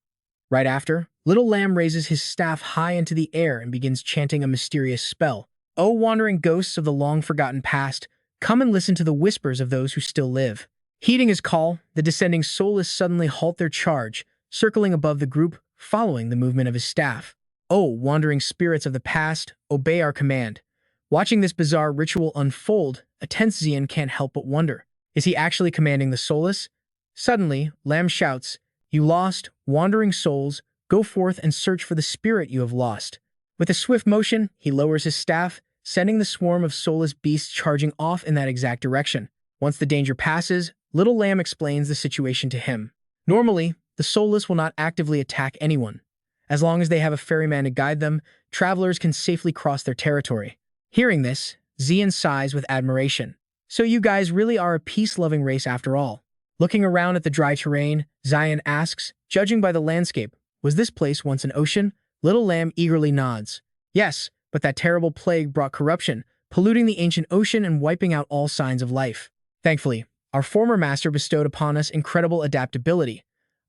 Right after, Little Lamb raises his staff high into the air and begins chanting a mysterious spell. "O wandering ghosts of the long-forgotten past, come and listen to the whispers of those who still live." Heeding his call, the descending soulless suddenly halt their charge, circling above the group, following the movement of his staff. "O wandering spirits of the past, obey our command." Watching this bizarre ritual unfold, a tense Zi'an can't help but wonder, is he actually commanding the soulless? Suddenly, Lamb shouts, "You lost, wandering souls, go forth and search for the spirit you have lost." With a swift motion, he lowers his staff, sending the swarm of soulless beasts charging off in that exact direction. Once the danger passes, Little Lamb explains the situation to him. Normally, the soulless will not actively attack anyone. As long as they have a ferryman to guide them, travelers can safely cross their territory. Hearing this, Zi'an sighs with admiration. "So you guys really are a peace-loving race after all." Looking around at the dry terrain, Zi'an asks, "Judging by the landscape, was this place once an ocean?" Little Lamb eagerly nods. "Yes, but that terrible plague brought corruption, polluting the ancient ocean and wiping out all signs of life. Thankfully, our former master bestowed upon us incredible adaptability,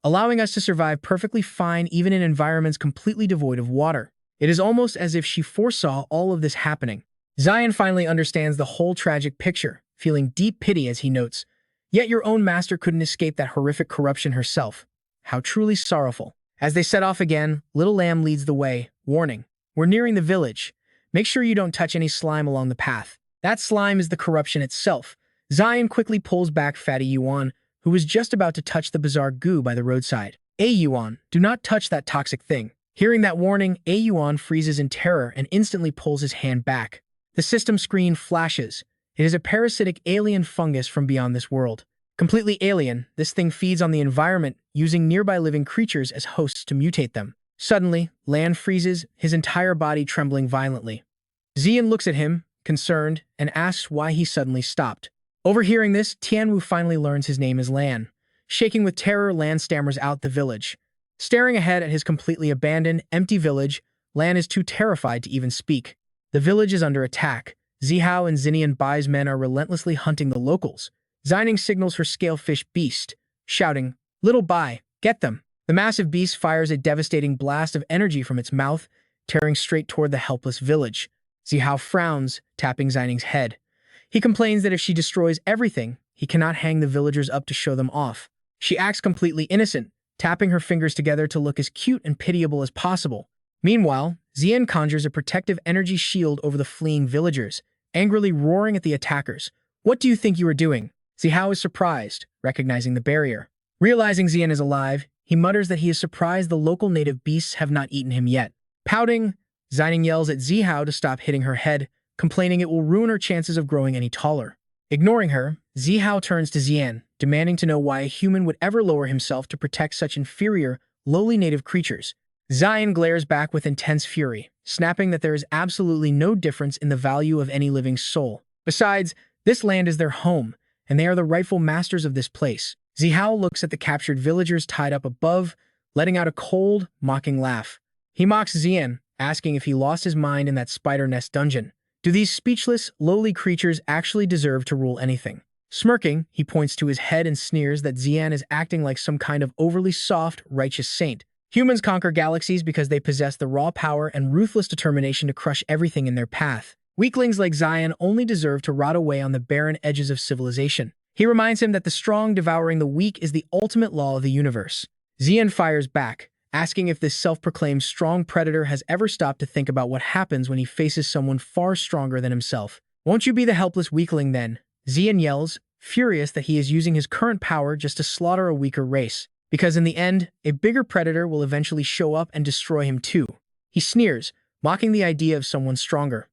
allowing us to survive perfectly fine even in environments completely devoid of water. It is almost as if she foresaw all of this happening." Zi'an finally understands the whole tragic picture, feeling deep pity as he notes, "Yet your own master couldn't escape that horrific corruption herself. How truly sorrowful." As they set off again, Little Lamb leads the way, warning, "We're nearing the village. Make sure you don't touch any slime along the path. That slime is the corruption itself." Zi'an quickly pulls back Fatty Yuan, who was just about to touch the bizarre goo by the roadside. Yuan, do not touch that toxic thing." Hearing that warning, Yuan freezes in terror and instantly pulls his hand back. The system screen flashes. It is a parasitic alien fungus from beyond this world. Completely alien, this thing feeds on the environment, using nearby living creatures as hosts to mutate them. Suddenly, Lan freezes, his entire body trembling violently. Zi'an looks at him, concerned, and asks why he suddenly stopped. Overhearing this, Tianwu finally learns his name is Lan. Shaking with terror, Lan stammers out the village. Staring ahead at his completely abandoned, empty village, Lan is too terrified to even speak. The village is under attack. Zihao and Zinian Bai's men are relentlessly hunting the locals. Xining signals her scalefish beast, shouting, "Little Bai, get them!" The massive beast fires a devastating blast of energy from its mouth, tearing straight toward the helpless village. Zihao frowns, tapping Xining's head. He complains that if she destroys everything, he cannot hang the villagers up to show them off. She acts completely innocent, tapping her fingers together to look as cute and pitiable as possible. Meanwhile, Zi'an conjures a protective energy shield over the fleeing villagers, angrily roaring at the attackers. "What do you think you are doing?" Zihao is surprised, recognizing the barrier. Realizing Zi'an is alive, he mutters that he is surprised the local native beasts have not eaten him yet. Pouting, Xining yells at Zihao to stop hitting her head, complaining it will ruin her chances of growing any taller. Ignoring her, Zihao turns to Zi'an, demanding to know why a human would ever lower himself to protect such inferior, lowly native creatures. Zi'an glares back with intense fury, snapping that there is absolutely no difference in the value of any living soul. Besides, this land is their home, and they are the rightful masters of this place. Zihao looks at the captured villagers tied up above, letting out a cold, mocking laugh. He mocks Zi'an, asking if he lost his mind in that spider nest dungeon. Do these speechless, lowly creatures actually deserve to rule anything? Smirking, he points to his head and sneers that Zi'an is acting like some kind of overly soft, righteous saint. Humans conquer galaxies because they possess the raw power and ruthless determination to crush everything in their path. Weaklings like Zi'an only deserve to rot away on the barren edges of civilization. He reminds him that the strong devouring the weak is the ultimate law of the universe. Zi'an fires back, asking if this self-proclaimed strong predator has ever stopped to think about what happens when he faces someone far stronger than himself. Won't you be the helpless weakling then? Zi'an yells, furious that he is using his current power just to slaughter a weaker race, because in the end, a bigger predator will eventually show up and destroy him too. He sneers, mocking the idea of someone stronger.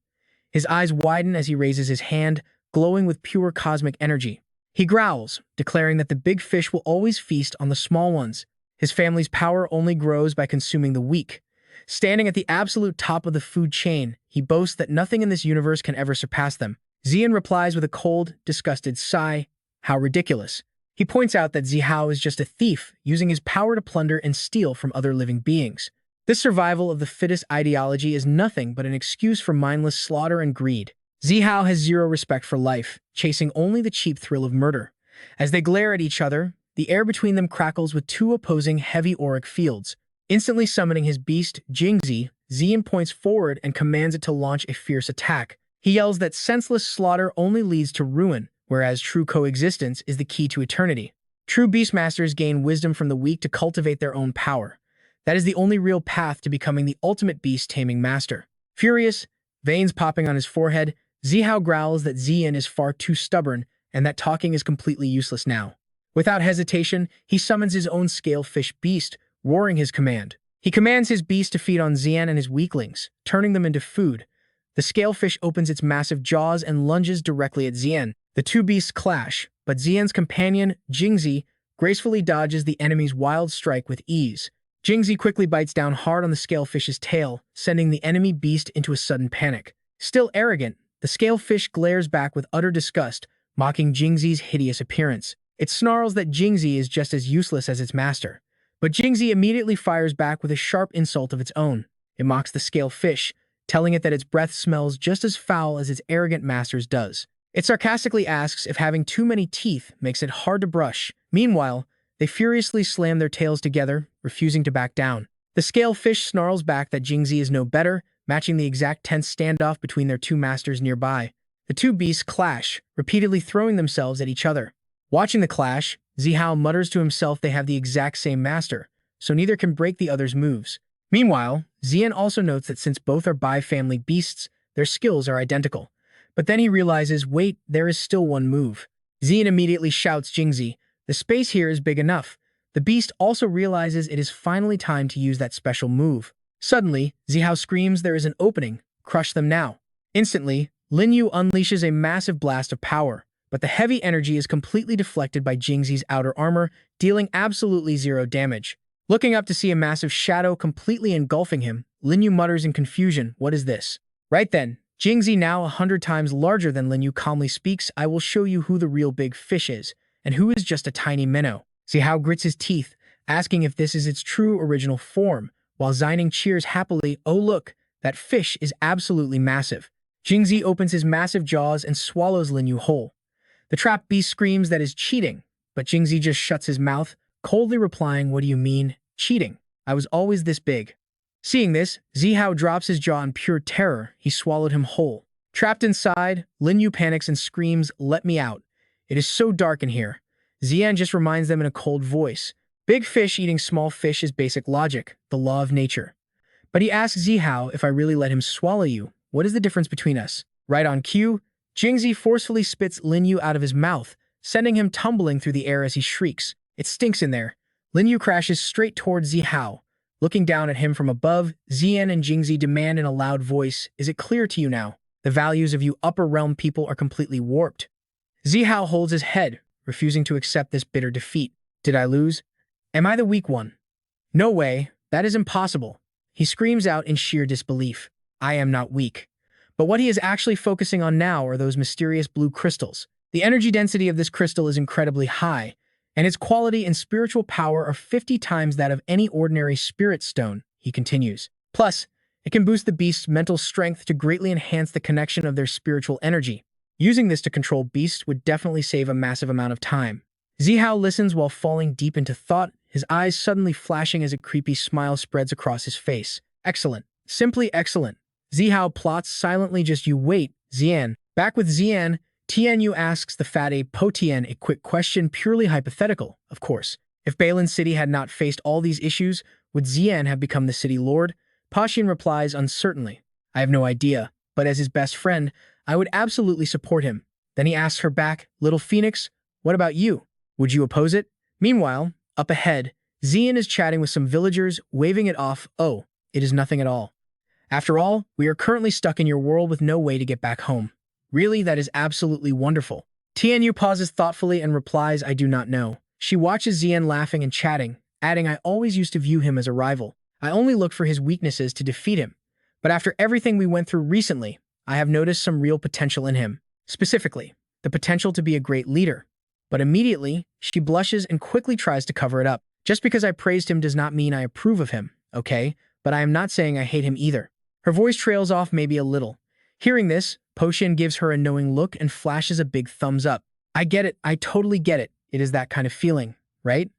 His eyes widen as he raises his hand, glowing with pure cosmic energy. He growls, declaring that the big fish will always feast on the small ones. His family's power only grows by consuming the weak. Standing at the absolute top of the food chain, he boasts that nothing in this universe can ever surpass them. Zi'an replies with a cold, disgusted sigh. How ridiculous. He points out that Zihao is just a thief, using his power to plunder and steal from other living beings. This survival of the fittest ideology is nothing but an excuse for mindless slaughter and greed. Zihao has zero respect for life, chasing only the cheap thrill of murder. As they glare at each other, the air between them crackles with two opposing heavy auric fields. Instantly summoning his beast, Jingzi, Zi'an points forward and commands it to launch a fierce attack. He yells that senseless slaughter only leads to ruin, whereas true coexistence is the key to eternity. True beastmasters gain wisdom from the weak to cultivate their own power. That is the only real path to becoming the ultimate beast-taming master. Furious, veins popping on his forehead, Zihao growls that Zi'an is far too stubborn and that talking is completely useless now. Without hesitation, he summons his own scalefish beast, roaring his command. He commands his beast to feed on Zi'an and his weaklings, turning them into food. The scalefish opens its massive jaws and lunges directly at Zi'an. The two beasts clash, but Zi'an's companion, Jingzi, gracefully dodges the enemy's wild strike with ease. Jingzi quickly bites down hard on the scalefish's tail, sending the enemy beast into a sudden panic. Still arrogant, the scalefish glares back with utter disgust, mocking Jingzi's hideous appearance. It snarls that Jingzi is just as useless as its master. But Jingzi immediately fires back with a sharp insult of its own. It mocks the scalefish, telling it that its breath smells just as foul as its arrogant master's does. It sarcastically asks if having too many teeth makes it hard to brush. Meanwhile, they furiously slam their tails together, refusing to back down. The scalefish snarls back that Jingzi is no better, matching the exact tense standoff between their two masters nearby. The two beasts clash, repeatedly throwing themselves at each other. Watching the clash, Zihao mutters to himself they have the exact same master, so neither can break the other's moves. Meanwhile, Zi'an also notes that since both are Bai family beasts, their skills are identical. But then he realizes, wait, there is still one move. Zi'an immediately shouts Jingzi, the space here is big enough. The beast also realizes it is finally time to use that special move. Suddenly, Zihao screams there is an opening, crush them now. Instantly, Lin Yu unleashes a massive blast of power, but the heavy energy is completely deflected by Jingzi's outer armor, dealing absolutely zero damage. Looking up to see a massive shadow completely engulfing him, Lin Yu mutters in confusion, what is this? Right then, Jingzi, now 100 times larger than Lin Yu, calmly speaks, I will show you who the real big fish is, and who is just a tiny minnow. Zihao grits his teeth, asking if this is its true original form, while Zi'an cheers happily, oh look, that fish is absolutely massive. Jingzi opens his massive jaws and swallows Lin Yu whole. The trapped beast screams that is cheating, but Jingzi just shuts his mouth, coldly replying, what do you mean, cheating? I was always this big. Seeing this, Zihao drops his jaw in pure terror. He swallowed him whole. Trapped inside, Lin Yu panics and screams, let me out. It is so dark in here. Zi'an just reminds them in a cold voice. Big fish eating small fish is basic logic, the law of nature. But he asks Zihao, if I really let him swallow you, what is the difference between us? Right on cue, Jingzi forcefully spits Lin Yu out of his mouth, sending him tumbling through the air as he shrieks. It stinks in there. Lin Yu crashes straight towards Zihao. Looking down at him from above, Zi'an and Jingzi demand in a loud voice, is it clear to you now? The values of you upper realm people are completely warped. Zihao holds his head, refusing to accept this bitter defeat. Did I lose? Am I the weak one? No way, that is impossible. He screams out in sheer disbelief. I am not weak. But what he is actually focusing on now are those mysterious blue crystals. The energy density of this crystal is incredibly high, and its quality and spiritual power are 50 times that of any ordinary spirit stone, he continues. Plus, it can boost the beast's mental strength to greatly enhance the connection of their spiritual energy. Using this to control beasts would definitely save a massive amount of time. Zihao listens while falling deep into thought, his eyes suddenly flashing as a creepy smile spreads across his face. Excellent. Simply excellent. Zihao plots silently. Just you wait, Zi'an. Back with Zi'an, Tianyu asks the fat ape Po Tian a quick question, purely hypothetical, of course. If Balin's city had not faced all these issues, would Zi'an have become the city lord? Po Tian replies uncertainly. I have no idea, but as his best friend, I would absolutely support him. Then he asks her back, Little Phoenix, what about you? Would you oppose it? Meanwhile, up ahead, Zi'an is chatting with some villagers, waving it off. Oh, it is nothing at all. After all, we are currently stuck in your world with no way to get back home. Really, that is absolutely wonderful. Tianyu pauses thoughtfully and replies, I do not know. She watches Zi'an laughing and chatting, adding, I always used to view him as a rival. I only look for his weaknesses to defeat him. But after everything we went through recently, I have noticed some real potential in him. Specifically, the potential to be a great leader. But immediately, she blushes and quickly tries to cover it up. Just because I praised him does not mean I approve of him, okay? But I am not saying I hate him either. Her voice trails off maybe a little. Hearing this, Po Tian gives her a knowing look and flashes a big thumbs up. I get it, I totally get it. It is that kind of feeling, right?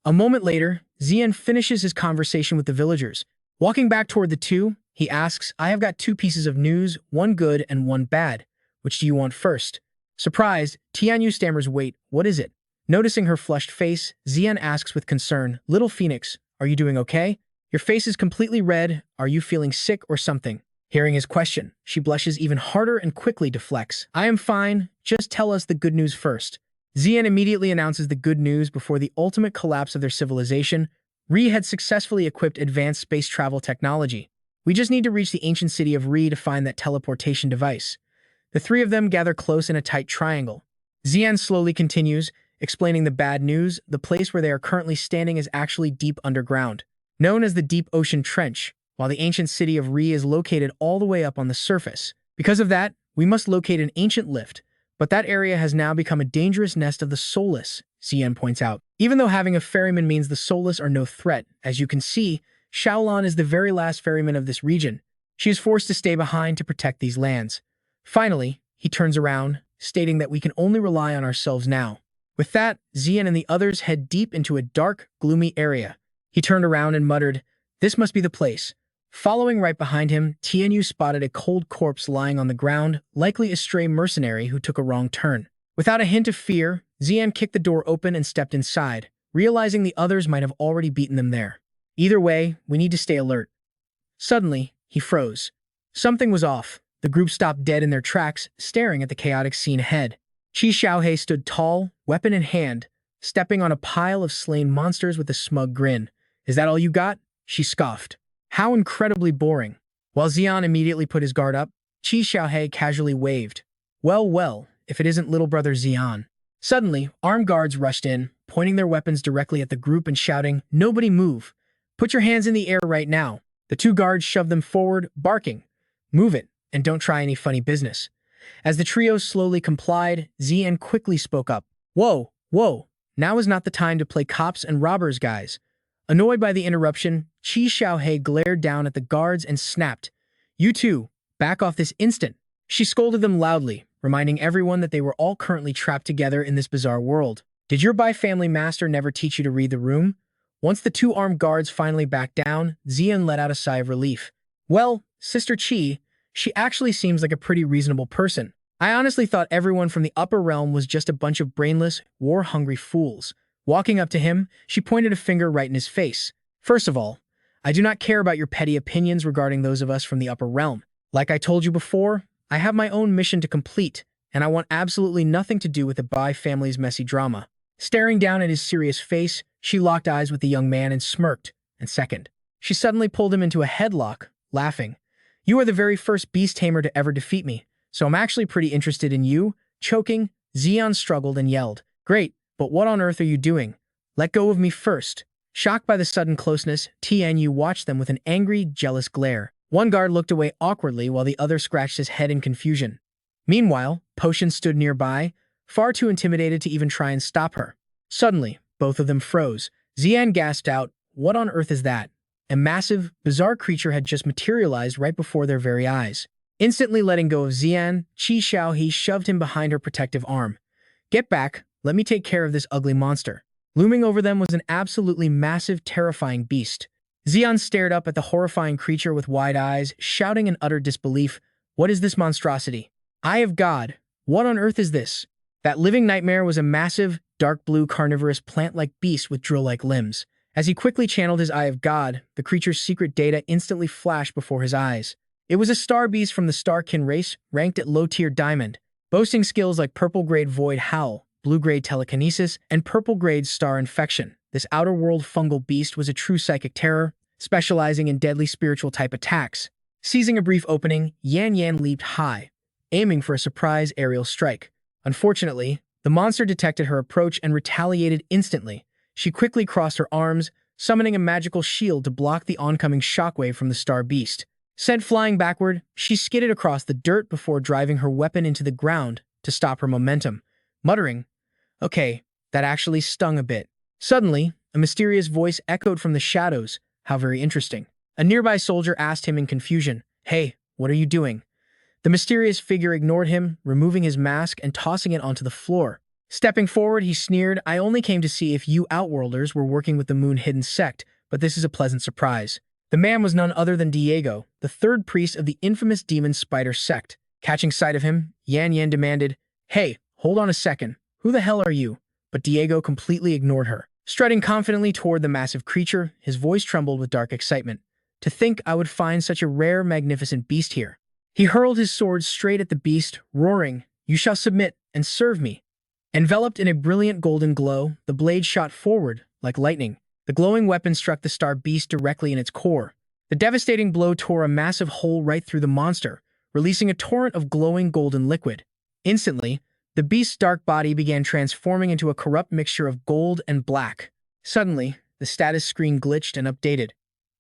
A moment later, Zi'an finishes his conversation with the villagers. Walking back toward the two, he asks, I have got two pieces of news, one good and one bad. Which do you want first? Surprised, Tianyu stammers, wait, what is it? Noticing her flushed face, Zi'an asks with concern, Little Phoenix, are you doing okay? Your face is completely red. Are you feeling sick or something? Hearing his question, she blushes even harder and quickly deflects. I am fine. Just tell us the good news first. Zi'an immediately announces the good news. Before the ultimate collapse of their civilization, Re had successfully equipped advanced space travel technology. We just need to reach the ancient city of Re to find that teleportation device. The three of them gather close in a tight triangle. Zi'an slowly continues, explaining the bad news. The place where they are currently standing is actually deep underground, known as the Deep Ocean Trench, while the ancient city of Re is located all the way up on the surface. Because of that, we must locate an ancient lift, but that area has now become a dangerous nest of the soulless, Zi'an points out. Even though having a ferryman means the soulless are no threat, as you can see, Xiaolan is the very last ferryman of this region. She is forced to stay behind to protect these lands. Finally, he turns around, stating that we can only rely on ourselves now. With that, Zi'an and the others head deep into a dark, gloomy area. He turned around and muttered, This must be the place. Following right behind him, Tianyu spotted a cold corpse lying on the ground, likely a stray mercenary who took a wrong turn. Without a hint of fear, Zi'an kicked the door open and stepped inside, realizing the others might have already beaten them there. Either way, we need to stay alert. Suddenly, he froze. Something was off. The group stopped dead in their tracks, staring at the chaotic scene ahead. Qi Xiaohei stood tall, weapon in hand, stepping on a pile of slain monsters with a smug grin. Is that all you got? She scoffed. How incredibly boring. While Zi'an immediately put his guard up, Qi Xiaohei casually waved. Well, well, if it isn't little brother Zi'an. Suddenly, armed guards rushed in, pointing their weapons directly at the group and shouting, Nobody move. Put your hands in the air right now. The two guards shoved them forward, barking, Move it, and don't try any funny business. As the trio slowly complied, Zi'an quickly spoke up. Whoa, whoa, now is not the time to play cops and robbers, guys. Annoyed by the interruption, Qi Xiaohei glared down at the guards and snapped, You two, back off this instant. She scolded them loudly, reminding everyone that they were all currently trapped together in this bizarre world. Did your Bai family master never teach you to read the room? Once the two armed guards finally backed down, Zi'an let out a sigh of relief. Well, Sister Qi, she actually seems like a pretty reasonable person. I honestly thought everyone from the upper realm was just a bunch of brainless, war-hungry fools. Walking up to him, she pointed a finger right in his face. First of all, I do not care about your petty opinions regarding those of us from the upper realm. Like I told you before, I have my own mission to complete, and I want absolutely nothing to do with the Bai family's messy drama. Staring down at his serious face, she locked eyes with the young man and smirked. And second, she suddenly pulled him into a headlock, laughing. You are the very first beast tamer to ever defeat me, so I'm actually pretty interested in you. Choking, Zi'an struggled and yelled, "Great, but what on earth are you doing? Let go of me first." Shocked by the sudden closeness, Tianyu watched them with an angry, jealous glare. One guard looked away awkwardly while the other scratched his head in confusion. Meanwhile, Potion stood nearby, far too intimidated to even try and stop her. Suddenly, both of them froze. Zi'an gasped out, "What on earth is that?" A massive, bizarre creature had just materialized right before their very eyes. Instantly letting go of Zi'an, Qi Xiaohe shoved him behind her protective arm. "Get back, let me take care of this ugly monster." Looming over them was an absolutely massive, terrifying beast. Zi'an stared up at the horrifying creature with wide eyes, shouting in utter disbelief, "What is this monstrosity? Eye of God, what on earth is this?" That living nightmare was a massive, dark blue carnivorous plant-like beast with drill-like limbs. As he quickly channeled his Eye of God, the creature's secret data instantly flashed before his eyes. It was a star beast from the Starkin race, ranked at low-tier Diamond, boasting skills like Purple-grade Void Howl, Blue-grade Telekinesis, and Purple-grade Star Infection. This outer-world fungal beast was a true psychic terror, specializing in deadly spiritual-type attacks. Seizing a brief opening, Yan Yan leaped high, aiming for a surprise aerial strike. Unfortunately, the monster detected her approach and retaliated instantly. She quickly crossed her arms, summoning a magical shield to block the oncoming shockwave from the star beast. Sent flying backward, she skidded across the dirt before driving her weapon into the ground to stop her momentum, muttering, "Okay, that actually stung a bit." Suddenly, a mysterious voice echoed from the shadows. "How very interesting." A nearby soldier asked him in confusion, "Hey, what are you doing?" The mysterious figure ignored him, removing his mask and tossing it onto the floor. Stepping forward, he sneered, "I only came to see if you Outworlders were working with the Moon Hidden Sect, but this is a pleasant surprise." The man was none other than Diego, the third priest of the infamous Demon Spider sect. Catching sight of him, Yan Yan demanded, "Hey, hold on a second. Who the hell are you?" But Diego completely ignored her. Strutting confidently toward the massive creature, his voice trembled with dark excitement. "To think I would find such a rare, magnificent beast here." He hurled his sword straight at the beast, roaring, "You shall submit and serve me." Enveloped in a brilliant golden glow, the blade shot forward, like lightning. The glowing weapon struck the star beast directly in its core. The devastating blow tore a massive hole right through the monster, releasing a torrent of glowing golden liquid. Instantly, the beast's dark body began transforming into a corrupt mixture of gold and black. Suddenly, the status screen glitched and updated.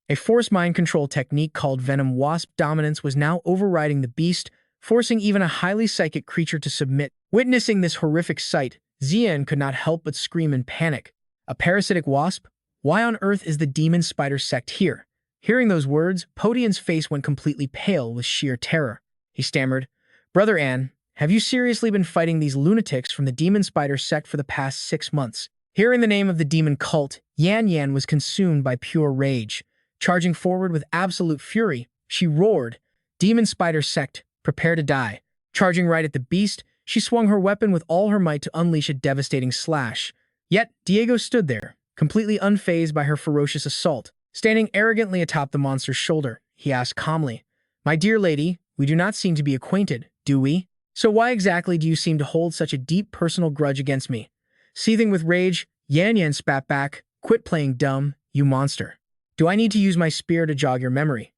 A forced mind control technique called Venom Wasp Dominance was now overriding the beast, forcing even a highly psychic creature to submit. Witnessing this horrific sight, Zi'an could not help but scream in panic. A parasitic wasp? Why on earth is the Demon Spider sect here? Hearing those words, Podian's face went completely pale with sheer terror. He stammered, "Brother An, have you seriously been fighting these lunatics from the Demon Spider sect for the past 6 months?" Hearing the name of the demon cult, Yan Yan was consumed by pure rage. Charging forward with absolute fury, she roared, "Demon Spider sect, prepare to die." Charging right at the beast, she swung her weapon with all her might to unleash a devastating slash. Yet, Diego stood there, completely unfazed by her ferocious assault. Standing arrogantly atop the monster's shoulder, he asked calmly, "My dear lady, we do not seem to be acquainted, do we? So why exactly do you seem to hold such a deep personal grudge against me?" Seething with rage, Yan Yan spat back, "Quit playing dumb, you monster. Do I need to use my spear to jog your memory?"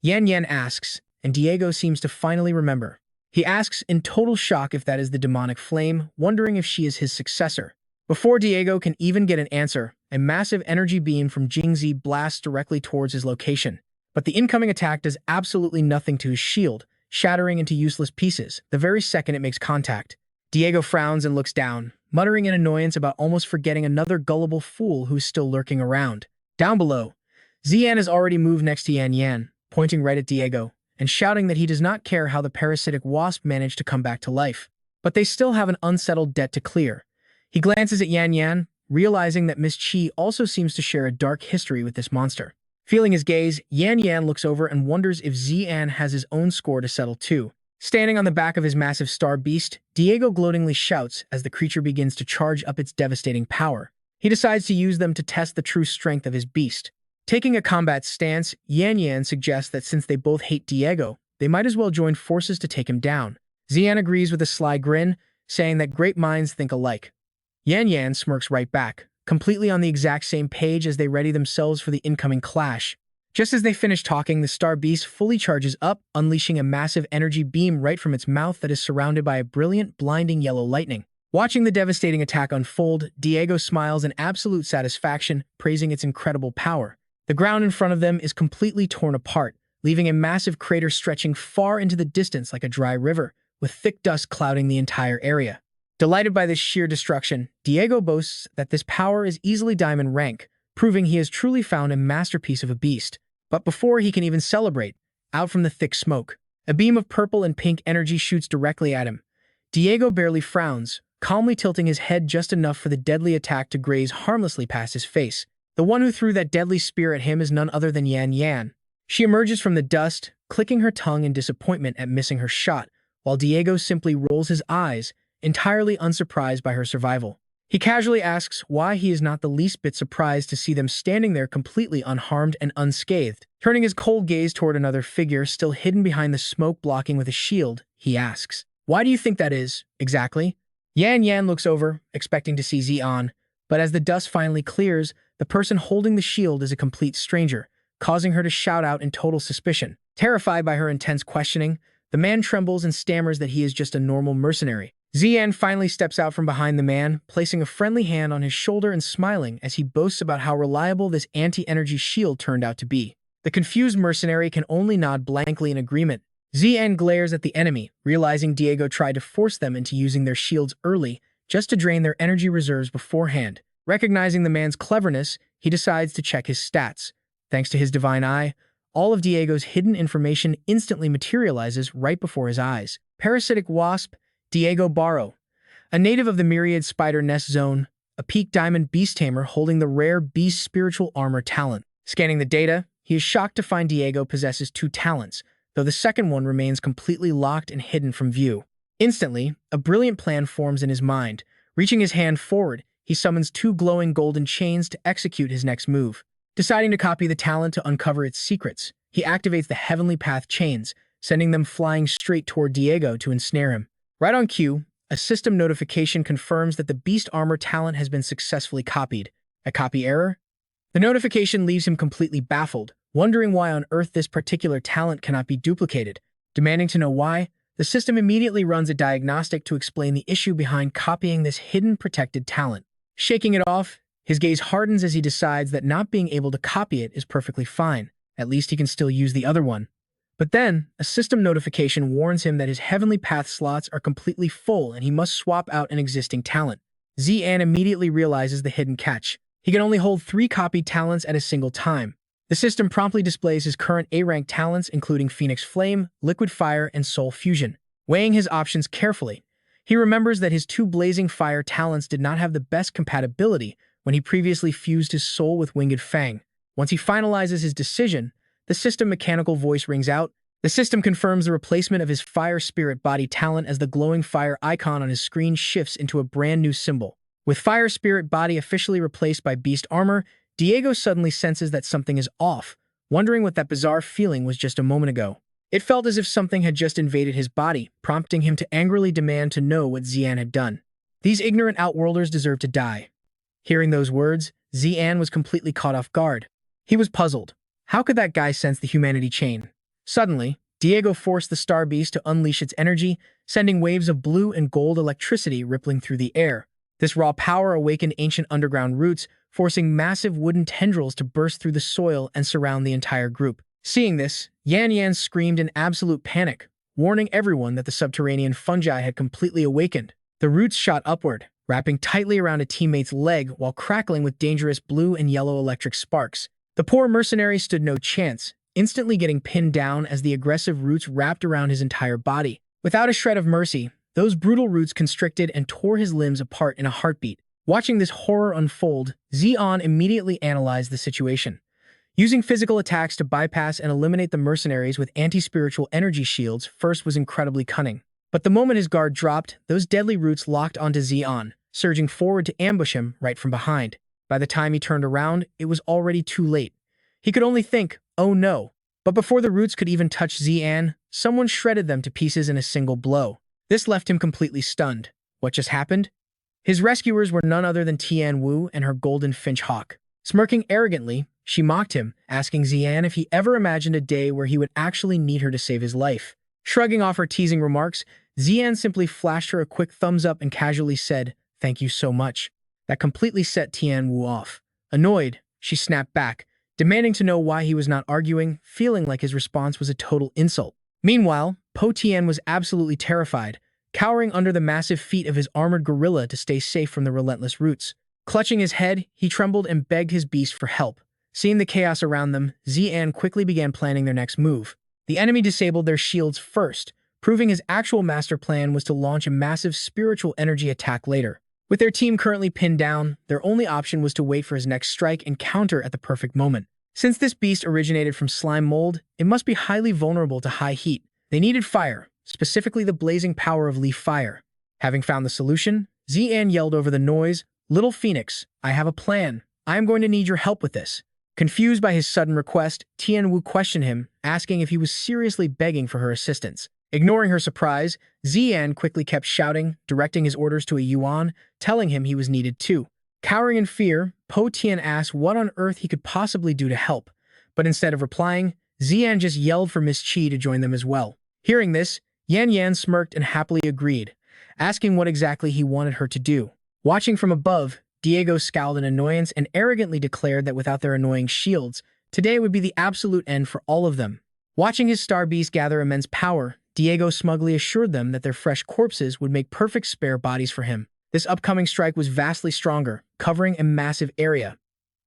Yan Yan asks, and Diego seems to finally remember. He asks in total shock if that is the demonic flame, wondering if she is his successor. Before Diego can even get an answer, a massive energy beam from Jingzi blasts directly towards his location. But the incoming attack does absolutely nothing to his shield, shattering into useless pieces the very second it makes contact. Diego frowns and looks down, muttering in annoyance about almost forgetting another gullible fool who's still lurking around. Down below, Zi'an has already moved next to Yan Yan, pointing right at Diego, and shouting that he does not care how the parasitic wasp managed to come back to life. But they still have an unsettled debt to clear. He glances at Yan Yan, realizing that Miss Qi also seems to share a dark history with this monster. Feeling his gaze, Yan Yan looks over and wonders if Zi'an has his own score to settle too. Standing on the back of his massive star beast, Diego gloatingly shouts as the creature begins to charge up its devastating power. He decides to use them to test the true strength of his beast. Taking a combat stance, Yan Yan suggests that since they both hate Diego, they might as well join forces to take him down. Zi'an agrees with a sly grin, saying that great minds think alike. Yan Yan smirks right back, completely on the exact same page as they ready themselves for the incoming clash. Just as they finish talking, the star beast fully charges up, unleashing a massive energy beam right from its mouth that is surrounded by a brilliant, blinding yellow lightning. Watching the devastating attack unfold, Diego smiles in absolute satisfaction, praising its incredible power. The ground in front of them is completely torn apart, leaving a massive crater stretching far into the distance like a dry river, with thick dust clouding the entire area. Delighted by this sheer destruction, Diego boasts that this power is easily diamond rank, proving he has truly found a masterpiece of a beast. But before he can even celebrate, out from the thick smoke, a beam of purple and pink energy shoots directly at him. Diego barely frowns, calmly tilting his head just enough for the deadly attack to graze harmlessly past his face. The one who threw that deadly spear at him is none other than Yan Yan. She emerges from the dust, clicking her tongue in disappointment at missing her shot, while Diego simply rolls his eyes, entirely unsurprised by her survival. He casually asks why he is not the least bit surprised to see them standing there completely unharmed and unscathed. Turning his cold gaze toward another figure still hidden behind the smoke blocking with a shield, he asks, "Why do you think that is, exactly?" Yan Yan looks over, expecting to see Zi'an, but as the dust finally clears, the person holding the shield is a complete stranger, causing her to shout out in total suspicion. Terrified by her intense questioning, the man trembles and stammers that he is just a normal mercenary. Zi'an finally steps out from behind the man, placing a friendly hand on his shoulder and smiling as he boasts about how reliable this anti-energy shield turned out to be. The confused mercenary can only nod blankly in agreement. Zi'an glares at the enemy, realizing Diego tried to force them into using their shields early, just to drain their energy reserves beforehand. Recognizing the man's cleverness, he decides to check his stats. Thanks to his divine eye, all of Diego's hidden information instantly materializes right before his eyes. Parasitic wasp, Diego Barro, a native of the Myriad Spider Nest Zone, a peak diamond beast tamer holding the rare beast spiritual armor talent. Scanning the data, he is shocked to find Diego possesses 2 talents, though the second one remains completely locked and hidden from view. Instantly, a brilliant plan forms in his mind. Reaching his hand forward, he summons 2 glowing golden chains to execute his next move. Deciding to copy the talent to uncover its secrets, he activates the Heavenly Path chains, sending them flying straight toward Diego to ensnare him. Right on cue, a system notification confirms that the Beast Armor talent has been successfully copied. A copy error? The notification leaves him completely baffled, wondering why on earth this particular talent cannot be duplicated. Demanding to know why, the system immediately runs a diagnostic to explain the issue behind copying this hidden protected talent. Shaking it off, his gaze hardens as he decides that not being able to copy it is perfectly fine. At least he can still use the other one. But then, a system notification warns him that his Heavenly Path slots are completely full and he must swap out an existing talent. Zi'an immediately realizes the hidden catch. He can only hold 3 copied talents at a single time. The system promptly displays his current A-rank talents including Phoenix Flame, Liquid Fire, and Soul Fusion. Weighing his options carefully, he remembers that his 2 Blazing Fire talents did not have the best compatibility when he previously fused his soul with Winged Fang. Once he finalizes his decision, the system mechanical voice rings out. The system confirms the replacement of his Fire Spirit Body talent as the glowing fire icon on his screen shifts into a brand new symbol. With Fire Spirit Body officially replaced by Beast Armor, Diego suddenly senses that something is off, wondering what that bizarre feeling was just a moment ago. It felt as if something had just invaded his body, prompting him to angrily demand to know what Zi'an had done. These ignorant outworlders deserve to die. Hearing those words, Zi'an was completely caught off guard. He was puzzled. How could that guy sense the humanity chain? Suddenly, Diego forced the Star Beast to unleash its energy, sending waves of blue and gold electricity rippling through the air. This raw power awakened ancient underground roots, forcing massive wooden tendrils to burst through the soil and surround the entire group. Seeing this, Yan Yan screamed in absolute panic, warning everyone that the subterranean fungi had completely awakened. The roots shot upward, wrapping tightly around a teammate's leg while crackling with dangerous blue and yellow electric sparks. The poor mercenary stood no chance, instantly getting pinned down as the aggressive roots wrapped around his entire body. Without a shred of mercy, those brutal roots constricted and tore his limbs apart in a heartbeat. Watching this horror unfold, Zi'an immediately analyzed the situation. Using physical attacks to bypass and eliminate the mercenaries with anti-spiritual energy shields first was incredibly cunning. But the moment his guard dropped, those deadly roots locked onto Zi'an, surging forward to ambush him right from behind. By the time he turned around, it was already too late. He could only think, oh no. But before the roots could even touch Zi'an, someone shredded them to pieces in a single blow. This left him completely stunned. What just happened? His rescuers were none other than Tian Wu and her golden finch hawk. Smirking arrogantly, she mocked him, asking Zi'an if he ever imagined a day where he would actually need her to save his life. Shrugging off her teasing remarks, Zi'an simply flashed her a quick thumbs up and casually said, "Thank you so much." That completely set Tianwu off. Annoyed, she snapped back, demanding to know why he was not arguing, feeling like his response was a total insult. Meanwhile, Po Tian was absolutely terrified, cowering under the massive feet of his armored gorilla to stay safe from the relentless roots. Clutching his head, he trembled and begged his beast for help. Seeing the chaos around them, Zi'an quickly began planning their next move. The enemy disabled their shields first, proving his actual master plan was to launch a massive spiritual energy attack later. With their team currently pinned down, their only option was to wait for his next strike and counter at the perfect moment. Since this beast originated from slime mold, it must be highly vulnerable to high heat. They needed fire, specifically the blazing power of leaf fire. Having found the solution, Zi'an yelled over the noise, "Little Phoenix, I have a plan. I am going to need your help with this." Confused by his sudden request, Tianwu questioned him, asking if he was seriously begging for her assistance. Ignoring her surprise, Zi'an quickly kept shouting, directing his orders to a Yuan, telling him he was needed too. Cowering in fear, Po Tian asked what on earth he could possibly do to help, but instead of replying, Zi'an just yelled for Miss Qi to join them as well. Hearing this, Yan Yan smirked and happily agreed, asking what exactly he wanted her to do. Watching from above, Diego scowled in annoyance and arrogantly declared that without their annoying shields, today would be the absolute end for all of them. Watching his star beast gather immense power, Diego smugly assured them that their fresh corpses would make perfect spare bodies for him. This upcoming strike was vastly stronger, covering a massive area.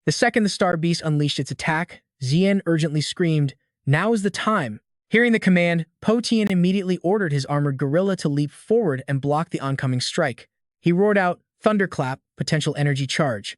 The second the star beast unleashed its attack, Zi'an urgently screamed, "Now is the time!" Hearing the command, Po Tian immediately ordered his armored gorilla to leap forward and block the oncoming strike. He roared out, "Thunderclap, potential energy charge."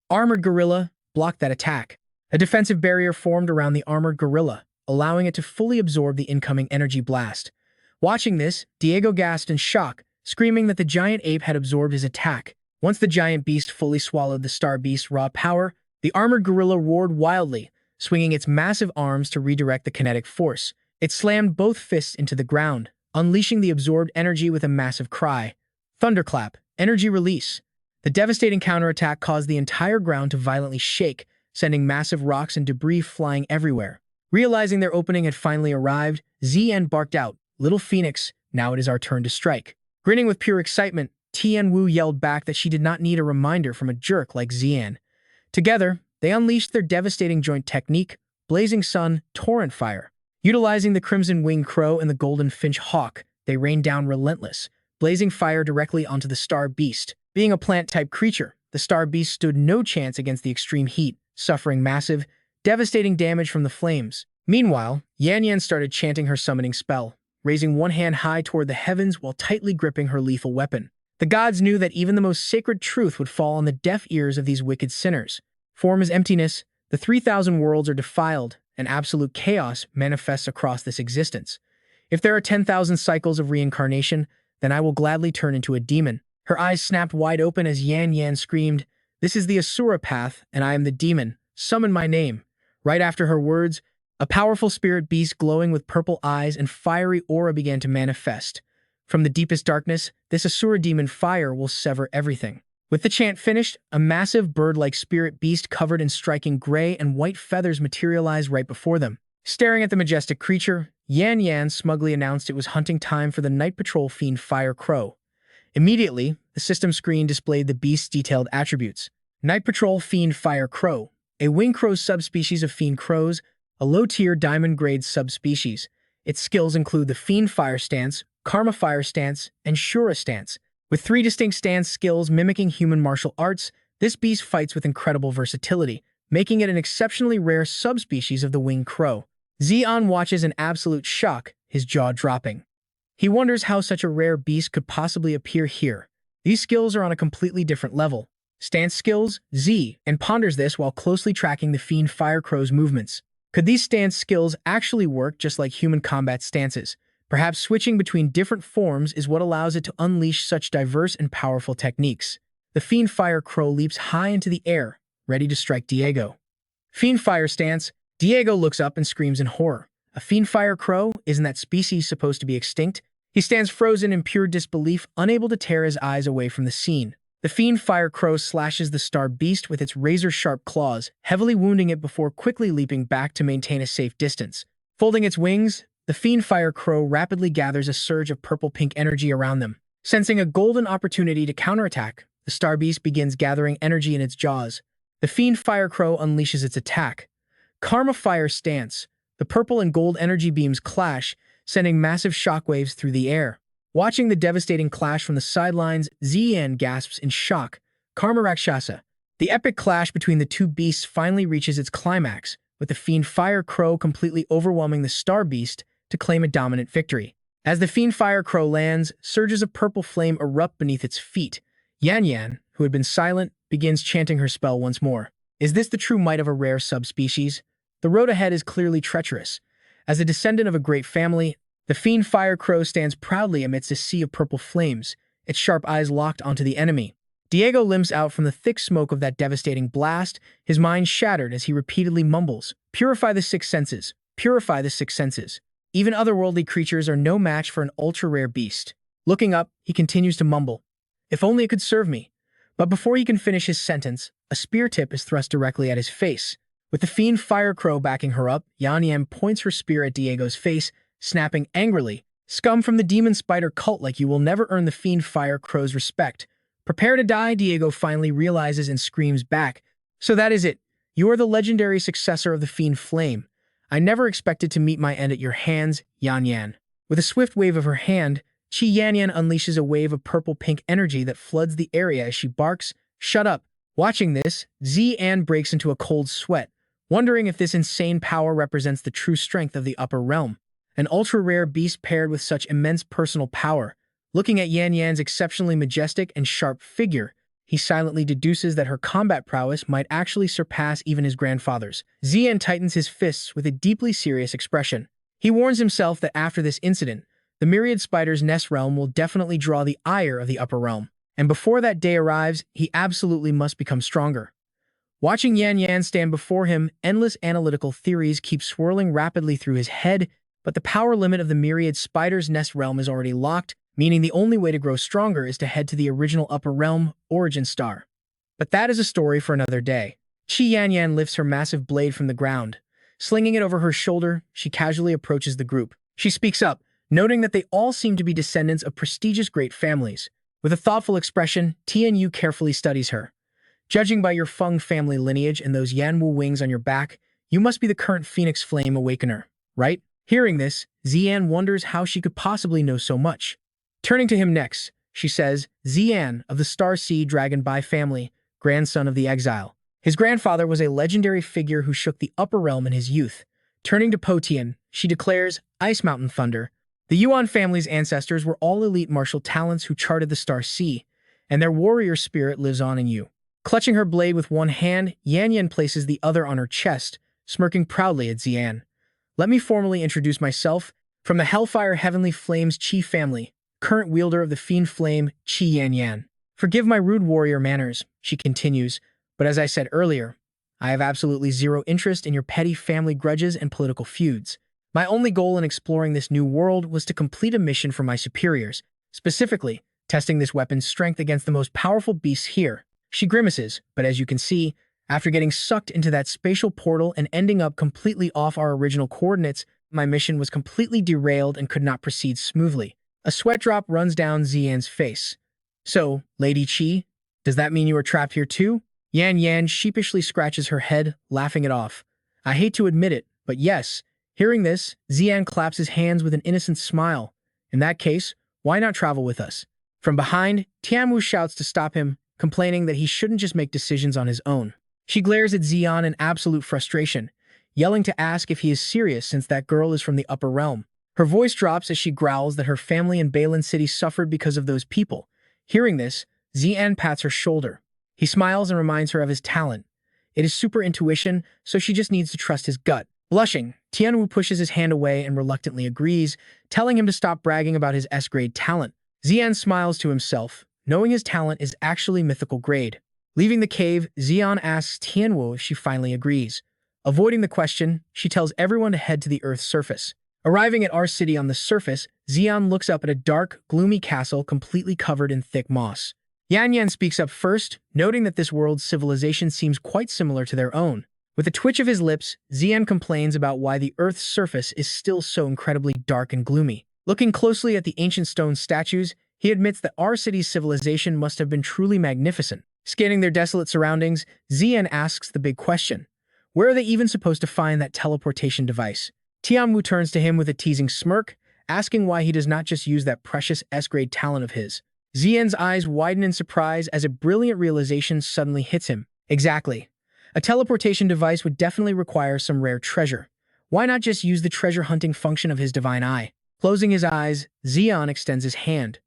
Armored gorilla blocked that attack. A defensive barrier formed around the armored gorilla, allowing it to fully absorb the incoming energy blast. Watching this, Diego gasped in shock, screaming that the giant ape had absorbed his attack. Once the giant beast fully swallowed the star beast's raw power, the armored gorilla roared wildly, swinging its massive arms to redirect the kinetic force. It slammed both fists into the ground, unleashing the absorbed energy with a massive cry. Thunderclap, energy release. The devastating counterattack caused the entire ground to violently shake, sending massive rocks and debris flying everywhere. Realizing their opening had finally arrived, Zi'an barked out, "Little Phoenix, now it is our turn to strike." Grinning with pure excitement, Tianwu yelled back that she did not need a reminder from a jerk like Zi'an. Together, they unleashed their devastating joint technique, Blazing Sun, Torrent Fire. Utilizing the Crimson Winged Crow and the Golden Finch Hawk, they rained down relentless, blazing fire directly onto the Star Beast. Being a plant-type creature, the Star Beast stood no chance against the extreme heat, suffering massive, devastating damage from the flames. Meanwhile, Yan Yan started chanting her summoning spell, raising one hand high toward the heavens while tightly gripping her lethal weapon. The gods knew that even the most sacred truth would fall on the deaf ears of these wicked sinners. Form is emptiness, the 3,000 worlds are defiled, and absolute chaos manifests across this existence. If there are 10,000 cycles of reincarnation, then I will gladly turn into a demon. Her eyes snapped wide open as Yan Yan screamed, "This is the Asura path, and I am the demon. Summon my name." Right after her words, a powerful spirit beast glowing with purple eyes and fiery aura began to manifest. From the deepest darkness, this Asura demon fire will sever everything. With the chant finished, a massive bird-like spirit beast covered in striking gray and white feathers materialized right before them. Staring at the majestic creature, Yan Yan smugly announced it was hunting time for the Night Patrol Fiend Fire Crow. Immediately, the system screen displayed the beast's detailed attributes. Night Patrol Fiend Fire Crow, a winged crow subspecies of fiend crows, a low-tier diamond-grade subspecies. Its skills include the Fiend Fire Stance, Karma Fire Stance, and Shura Stance. With 3 distinct stance skills mimicking human martial arts, this beast fights with incredible versatility, making it an exceptionally rare subspecies of the winged crow. Zi'an watches in absolute shock, his jaw dropping. He wonders how such a rare beast could possibly appear here. These skills are on a completely different level. Stance skills, Z, and ponders this while closely tracking the Fiend Fire Crow's movements. Could these stance skills actually work just like human combat stances? Perhaps switching between different forms is what allows it to unleash such diverse and powerful techniques. The Fiend Fire Crow leaps high into the air, ready to strike Diego. Fiend Fire Stance. Diego looks up and screams in horror. A Fiend Fire Crow? Isn't that species supposed to be extinct? He stands frozen in pure disbelief, unable to tear his eyes away from the scene. The Fiend Fire Crow slashes the Star Beast with its razor-sharp claws, heavily wounding it before quickly leaping back to maintain a safe distance. Folding its wings, the Fiend Fire Crow rapidly gathers a surge of purple-pink energy around them. Sensing a golden opportunity to counterattack, the Star Beast begins gathering energy in its jaws. The Fiend Fire Crow unleashes its attack. Karma Fire Stance. The purple and gold energy beams clash, sending massive shockwaves through the air. Watching the devastating clash from the sidelines, Zi'an gasps in shock. Karma Rakshasa. The epic clash between the two beasts finally reaches its climax, with the Fiend Fire Crow completely overwhelming the Star Beast to claim a dominant victory. As the Fiend Fire Crow lands, surges of purple flame erupt beneath its feet. Yan Yan, who had been silent, begins chanting her spell once more. Is this the true might of a rare subspecies? The road ahead is clearly treacherous. As a descendant of a great family, the Fiend Fire Crow stands proudly amidst a sea of purple flames, its sharp eyes locked onto the enemy. Diego limps out from the thick smoke of that devastating blast, his mind shattered as he repeatedly mumbles, "Purify the six senses. Purify the six senses." Even otherworldly creatures are no match for an ultra-rare beast. Looking up, he continues to mumble, "If only it could serve me." But before he can finish his sentence, a spear tip is thrust directly at his face. With the Fiend Fire Crow backing her up, Yan Yan points her spear at Diego's face, snapping angrily, "Scum from the demon spider cult like you will never earn the Fiend Fire Crow's respect. Prepare to die," Diego finally realizes and screams back. "So that is it. You are the legendary successor of the Fiend Flame. I never expected to meet my end at your hands, Yan Yan." With a swift wave of her hand, Chi Yan Yan unleashes a wave of purple-pink energy that floods the area as she barks, "Shut up." Watching this, Zi'an breaks into a cold sweat, wondering if this insane power represents the true strength of the upper realm. An ultra-rare beast paired with such immense personal power. Looking at Yan Yan's exceptionally majestic and sharp figure, he silently deduces that her combat prowess might actually surpass even his grandfather's. Zi'an tightens his fists with a deeply serious expression. He warns himself that after this incident, the Myriad Spider's nest realm will definitely draw the ire of the upper realm. And before that day arrives, he absolutely must become stronger. Watching Yan Yan stand before him, endless analytical theories keep swirling rapidly through his head, but the power limit of the Myriad Spider's nest realm is already locked, meaning the only way to grow stronger is to head to the original upper realm, Origin Star. But that is a story for another day. Chi Yan Yan lifts her massive blade from the ground. Slinging it over her shoulder, she casually approaches the group. She speaks up, noting that they all seem to be descendants of prestigious great families. With a thoughtful expression, Tian Yu carefully studies her. "Judging by your Feng family lineage and those Yanwu wings on your back, you must be the current Phoenix Flame Awakener, right?" Hearing this, Zi'an wonders how she could possibly know so much. Turning to him next, she says, "Zi'an, of the Star Sea Dragon Bai family, grandson of the exile. His grandfather was a legendary figure who shook the upper realm in his youth." Turning to Po Tian, she declares, "Ice Mountain Thunder. The Yuan family's ancestors were all elite martial talents who charted the Star Sea, and their warrior spirit lives on in you." Clutching her blade with one hand, Yan Yan places the other on her chest, smirking proudly at Zi'an. "Let me formally introduce myself. From the Hellfire Heavenly Flames Qi family, current wielder of the Fiend Flame, Qi Yan Yan. Forgive my rude warrior manners," she continues, "but as I said earlier, I have absolutely zero interest in your petty family grudges and political feuds. My only goal in exploring this new world was to complete a mission for my superiors, specifically, testing this weapon's strength against the most powerful beasts here." She grimaces, but as you can see, after getting sucked into that spatial portal and ending up completely off our original coordinates, my mission was completely derailed and could not proceed smoothly. A sweat drop runs down Zi'an's face. "So, Lady Qi, does that mean you are trapped here too?" Yan Yan sheepishly scratches her head, laughing it off. "I hate to admit it, but yes." Hearing this, Zi'an claps his hands with an innocent smile. "In that case, why not travel with us?" From behind, Tianwu shouts to stop him, complaining that he shouldn't just make decisions on his own. She glares at Zi'an in absolute frustration, yelling to ask if he is serious since that girl is from the upper realm. Her voice drops as she growls that her family in Balin City suffered because of those people. Hearing this, Zi'an pats her shoulder. He smiles and reminds her of his talent. It is super intuition, so she just needs to trust his gut. Blushing, Tianwu pushes his hand away and reluctantly agrees, telling him to stop bragging about his S-grade talent. Zi'an smiles to himself, knowing his talent is actually mythical grade. Leaving the cave, Zi'an asks Tianwu if she finally agrees. Avoiding the question, she tells everyone to head to the Earth's surface. Arriving at our city on the surface, Zi'an looks up at a dark, gloomy castle completely covered in thick moss. Yan Yan speaks up first, noting that this world's civilization seems quite similar to their own. With a twitch of his lips, Zi'an complains about why the Earth's surface is still so incredibly dark and gloomy. Looking closely at the ancient stone statues, he admits that our city's civilization must have been truly magnificent. Scanning their desolate surroundings, Zi'an asks the big question. Where are they even supposed to find that teleportation device? Tianwu turns to him with a teasing smirk, asking why he does not just use that precious S-grade talent of his. Zi'an's eyes widen in surprise as a brilliant realization suddenly hits him. Exactly. A teleportation device would definitely require some rare treasure. Why not just use the treasure hunting function of his divine eye? Closing his eyes, Zi'an extends his hand.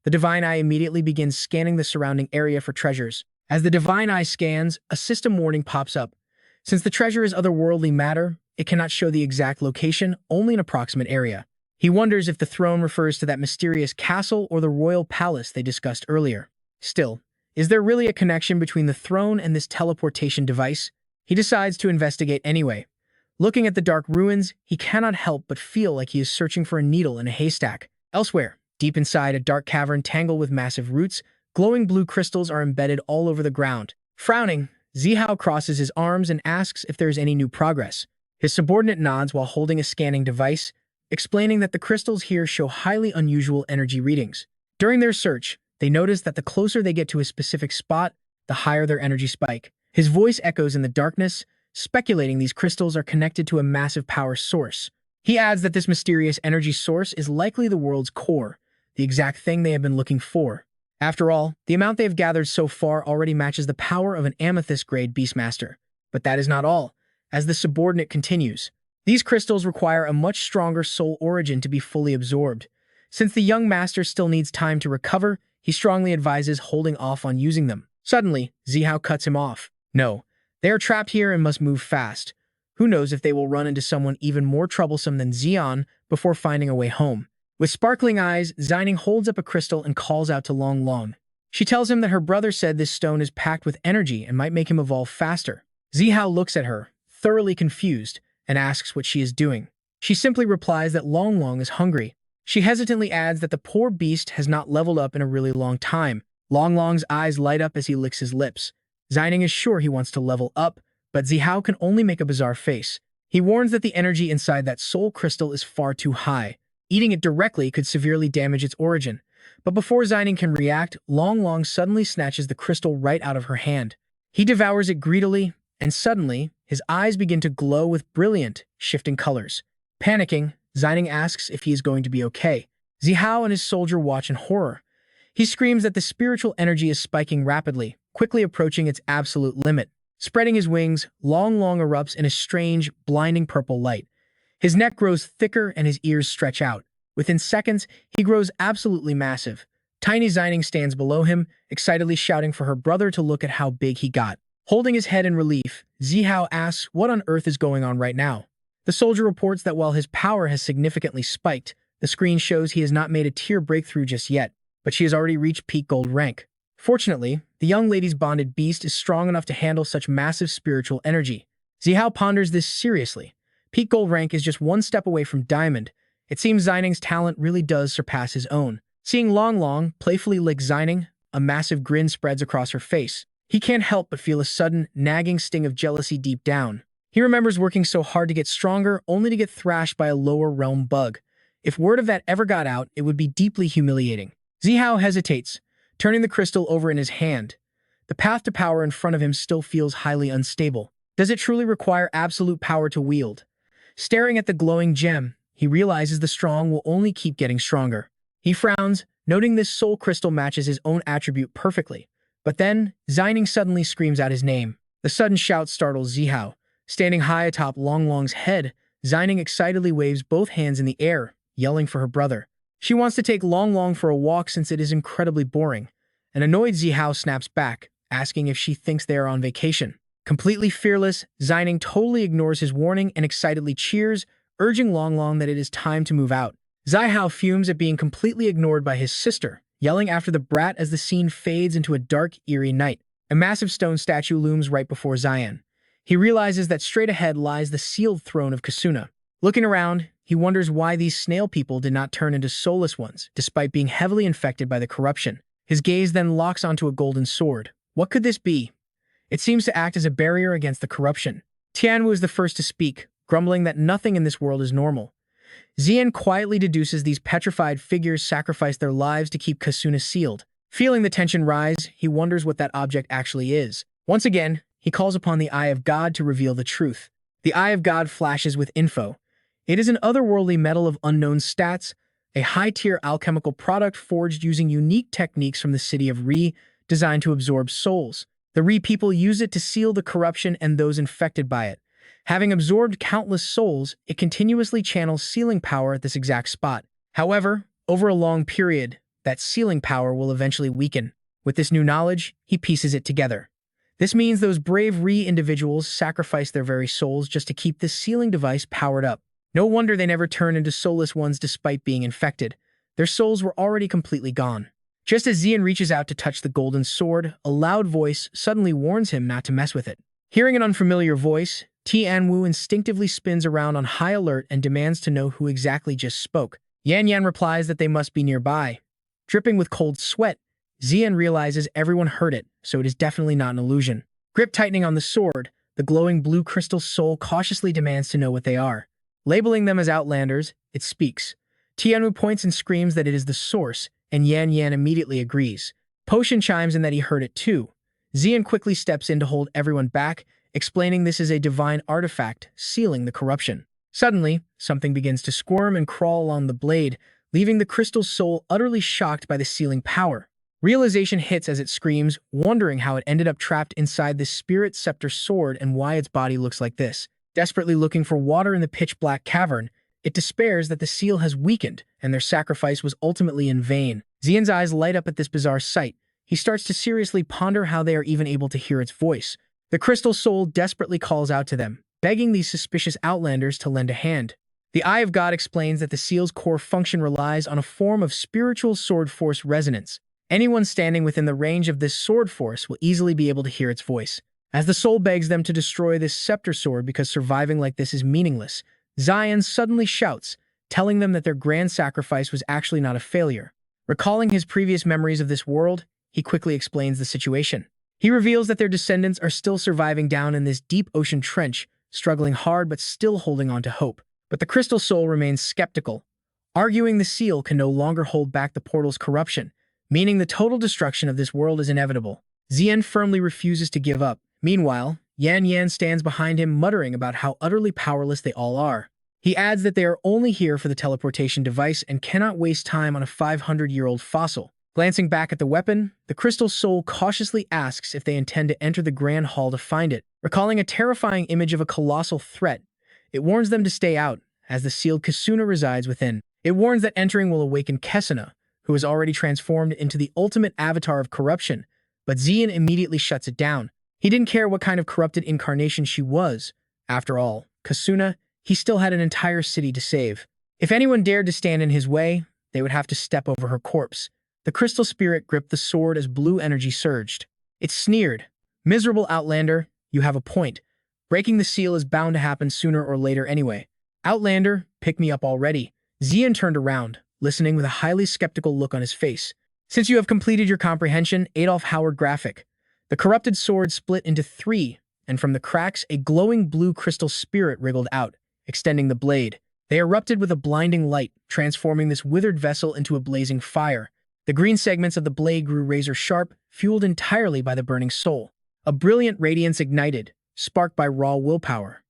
The divine eye immediately begins scanning the surrounding area for treasures. As the divine eye scans, a system warning pops up. Since the treasure is otherworldly matter, it cannot show the exact location, only an approximate area. He wonders if the throne refers to that mysterious castle or the royal palace they discussed earlier. Still, is there really a connection between the throne and this teleportation device? He decides to investigate anyway. Looking at the dark ruins, he cannot help but feel like he is searching for a needle in a haystack. Elsewhere, deep inside a dark cavern tangled with massive roots, glowing blue crystals are embedded all over the ground. Frowning, Zihao crosses his arms and asks if there is any new progress. His subordinate nods while holding a scanning device, explaining that the crystals here show highly unusual energy readings. During their search, they notice that the closer they get to a specific spot, the higher their energy spike. His voice echoes in the darkness, speculating these crystals are connected to a massive power source. He adds that this mysterious energy source is likely the world's core, the exact thing they have been looking for. After all, the amount they have gathered so far already matches the power of an amethyst-grade beastmaster. But that is not all. As the subordinate continues, these crystals require a much stronger soul origin to be fully absorbed. Since the young master still needs time to recover, he strongly advises holding off on using them. Suddenly, Zihao cuts him off. No, they are trapped here and must move fast. Who knows if they will run into someone even more troublesome than Zi'an before finding a way home. With sparkling eyes, Xining holds up a crystal and calls out to Long Long. She tells him that her brother said this stone is packed with energy and might make him evolve faster. Zihao looks at her, thoroughly confused, and asks what she is doing. She simply replies that Long Long is hungry. She hesitantly adds that the poor beast has not leveled up in a really long time. Long Long's eyes light up as he licks his lips. Xining is sure he wants to level up, but Zihao can only make a bizarre face. He warns that the energy inside that soul crystal is far too high. Eating it directly could severely damage its origin. But before Xining can react, Long Long suddenly snatches the crystal right out of her hand. He devours it greedily, and suddenly, his eyes begin to glow with brilliant, shifting colors. Panicking, Xining asks if he is going to be okay. Zihao and his soldier watch in horror. He screams that the spiritual energy is spiking rapidly, quickly approaching its absolute limit. Spreading his wings, Long Long erupts in a strange, blinding purple light. His neck grows thicker and his ears stretch out. Within seconds, he grows absolutely massive. Tiny Xining stands below him, excitedly shouting for her brother to look at how big he got. Holding his head in relief, Zihao asks what on earth is going on right now. The soldier reports that while his power has significantly spiked, the screen shows he has not made a tier breakthrough just yet, but she has already reached peak gold rank. Fortunately, the young lady's bonded beast is strong enough to handle such massive spiritual energy. Zihao ponders this seriously. Peak gold rank is just one step away from diamond. It seems Xining's talent really does surpass his own. Seeing Long Long playfully lick Xining, a massive grin spreads across her face. He can't help but feel a sudden, nagging sting of jealousy deep down. He remembers working so hard to get stronger, only to get thrashed by a lower realm bug. If word of that ever got out, it would be deeply humiliating. Zihao hesitates, turning the crystal over in his hand. The path to power in front of him still feels highly unstable. Does it truly require absolute power to wield? Staring at the glowing gem, he realizes the strong will only keep getting stronger. He frowns, noting this soul crystal matches his own attribute perfectly. But then, Xining suddenly screams out his name. The sudden shout startles Zihao. Standing high atop Long Long's head, Xining excitedly waves both hands in the air, yelling for her brother. She wants to take Long Long for a walk since it is incredibly boring. An annoyed Zihao snaps back, asking if she thinks they are on vacation. Completely fearless, Xining totally ignores his warning and excitedly cheers, urging Long Long that it is time to move out. Zihao fumes at being completely ignored by his sister, yelling after the brat as the scene fades into a dark, eerie night. A massive stone statue looms right before Zi'an. He realizes that straight ahead lies the sealed throne of Kasuna. Looking around, he wonders why these snail people did not turn into soulless ones, despite being heavily infected by the corruption. His gaze then locks onto a golden sword. What could this be? It seems to act as a barrier against the corruption. Tianwu is the first to speak, grumbling that nothing in this world is normal. Zi'an quietly deduces these petrified figures sacrificed their lives to keep Kasuna sealed. Feeling the tension rise, he wonders what that object actually is. Once again, he calls upon the Eye of God to reveal the truth. The Eye of God flashes with info. It is an otherworldly metal of unknown stats, a high-tier alchemical product forged using unique techniques from the city of Re, designed to absorb souls. The Re people use it to seal the corruption and those infected by it. Having absorbed countless souls, it continuously channels sealing power at this exact spot. However, over a long period, that sealing power will eventually weaken. With this new knowledge, he pieces it together. This means those brave Re individuals sacrificed their very souls just to keep this sealing device powered up. No wonder they never turn into soulless ones despite being infected. Their souls were already completely gone. Just as Zi'an reaches out to touch the golden sword, a loud voice suddenly warns him not to mess with it. Hearing an unfamiliar voice, Tianwu instinctively spins around on high alert and demands to know who exactly just spoke. Yan Yan replies that they must be nearby. Dripping with cold sweat, Zi'an realizes everyone heard it, so it is definitely not an illusion. Grip tightening on the sword, the glowing blue crystal soul cautiously demands to know what they are. Labeling them as outlanders, it speaks. Tianwu points and screams that it is the source, and Yan Yan immediately agrees. Potion chimes in that he heard it too. Zi'an quickly steps in to hold everyone back, explaining this is a divine artifact, sealing the corruption. Suddenly, something begins to squirm and crawl along the blade, leaving the crystal soul utterly shocked by the sealing power. Realization hits as it screams, wondering how it ended up trapped inside this spirit scepter sword and why its body looks like this. Desperately looking for water in the pitch-black cavern, it despairs that the seal has weakened and their sacrifice was ultimately in vain. Zi'an's eyes light up at this bizarre sight. He starts to seriously ponder how they are even able to hear its voice. The crystal soul desperately calls out to them, begging these suspicious outlanders to lend a hand. The Eye of God explains that the seal's core function relies on a form of spiritual sword force resonance. Anyone standing within the range of this sword force will easily be able to hear its voice. As the soul begs them to destroy this scepter sword because surviving like this is meaningless, Zi'an suddenly shouts, telling them that their grand sacrifice was actually not a failure. Recalling his previous memories of this world, he quickly explains the situation. He reveals that their descendants are still surviving down in this deep ocean trench, struggling hard but still holding on to hope. But the crystal soul remains skeptical, arguing the seal can no longer hold back the portal's corruption, meaning the total destruction of this world is inevitable. Zi'an firmly refuses to give up. Meanwhile, Yan Yan stands behind him muttering about how utterly powerless they all are. He adds that they are only here for the teleportation device and cannot waste time on a 500-year-old fossil. Glancing back at the weapon, the crystal soul cautiously asks if they intend to enter the Grand Hall to find it. Recalling a terrifying image of a colossal threat, it warns them to stay out, as the sealed Kasuna resides within. It warns that entering will awaken Kesuna, who is already transformed into the ultimate avatar of corruption, but Zi'an immediately shuts it down. He didn't care what kind of corrupted incarnation she was. After all, Kasuna, he still had an entire city to save. If anyone dared to stand in his way, they would have to step over her corpse. The crystal spirit gripped the sword as blue energy surged. It sneered, "Miserable outlander, you have a point. Breaking the seal is bound to happen sooner or later anyway. Outlander, pick me up already." Zi'an turned around, listening with a highly skeptical look on his face. "Since you have completed your comprehension, Adolf Howard graphic." The corrupted sword split into three, and from the cracks a glowing blue crystal spirit wriggled out, extending the blade. They erupted with a blinding light, transforming this withered vessel into a blazing fire. The green segments of the blade grew razor-sharp, fueled entirely by the burning soul. A brilliant radiance ignited, sparked by raw willpower.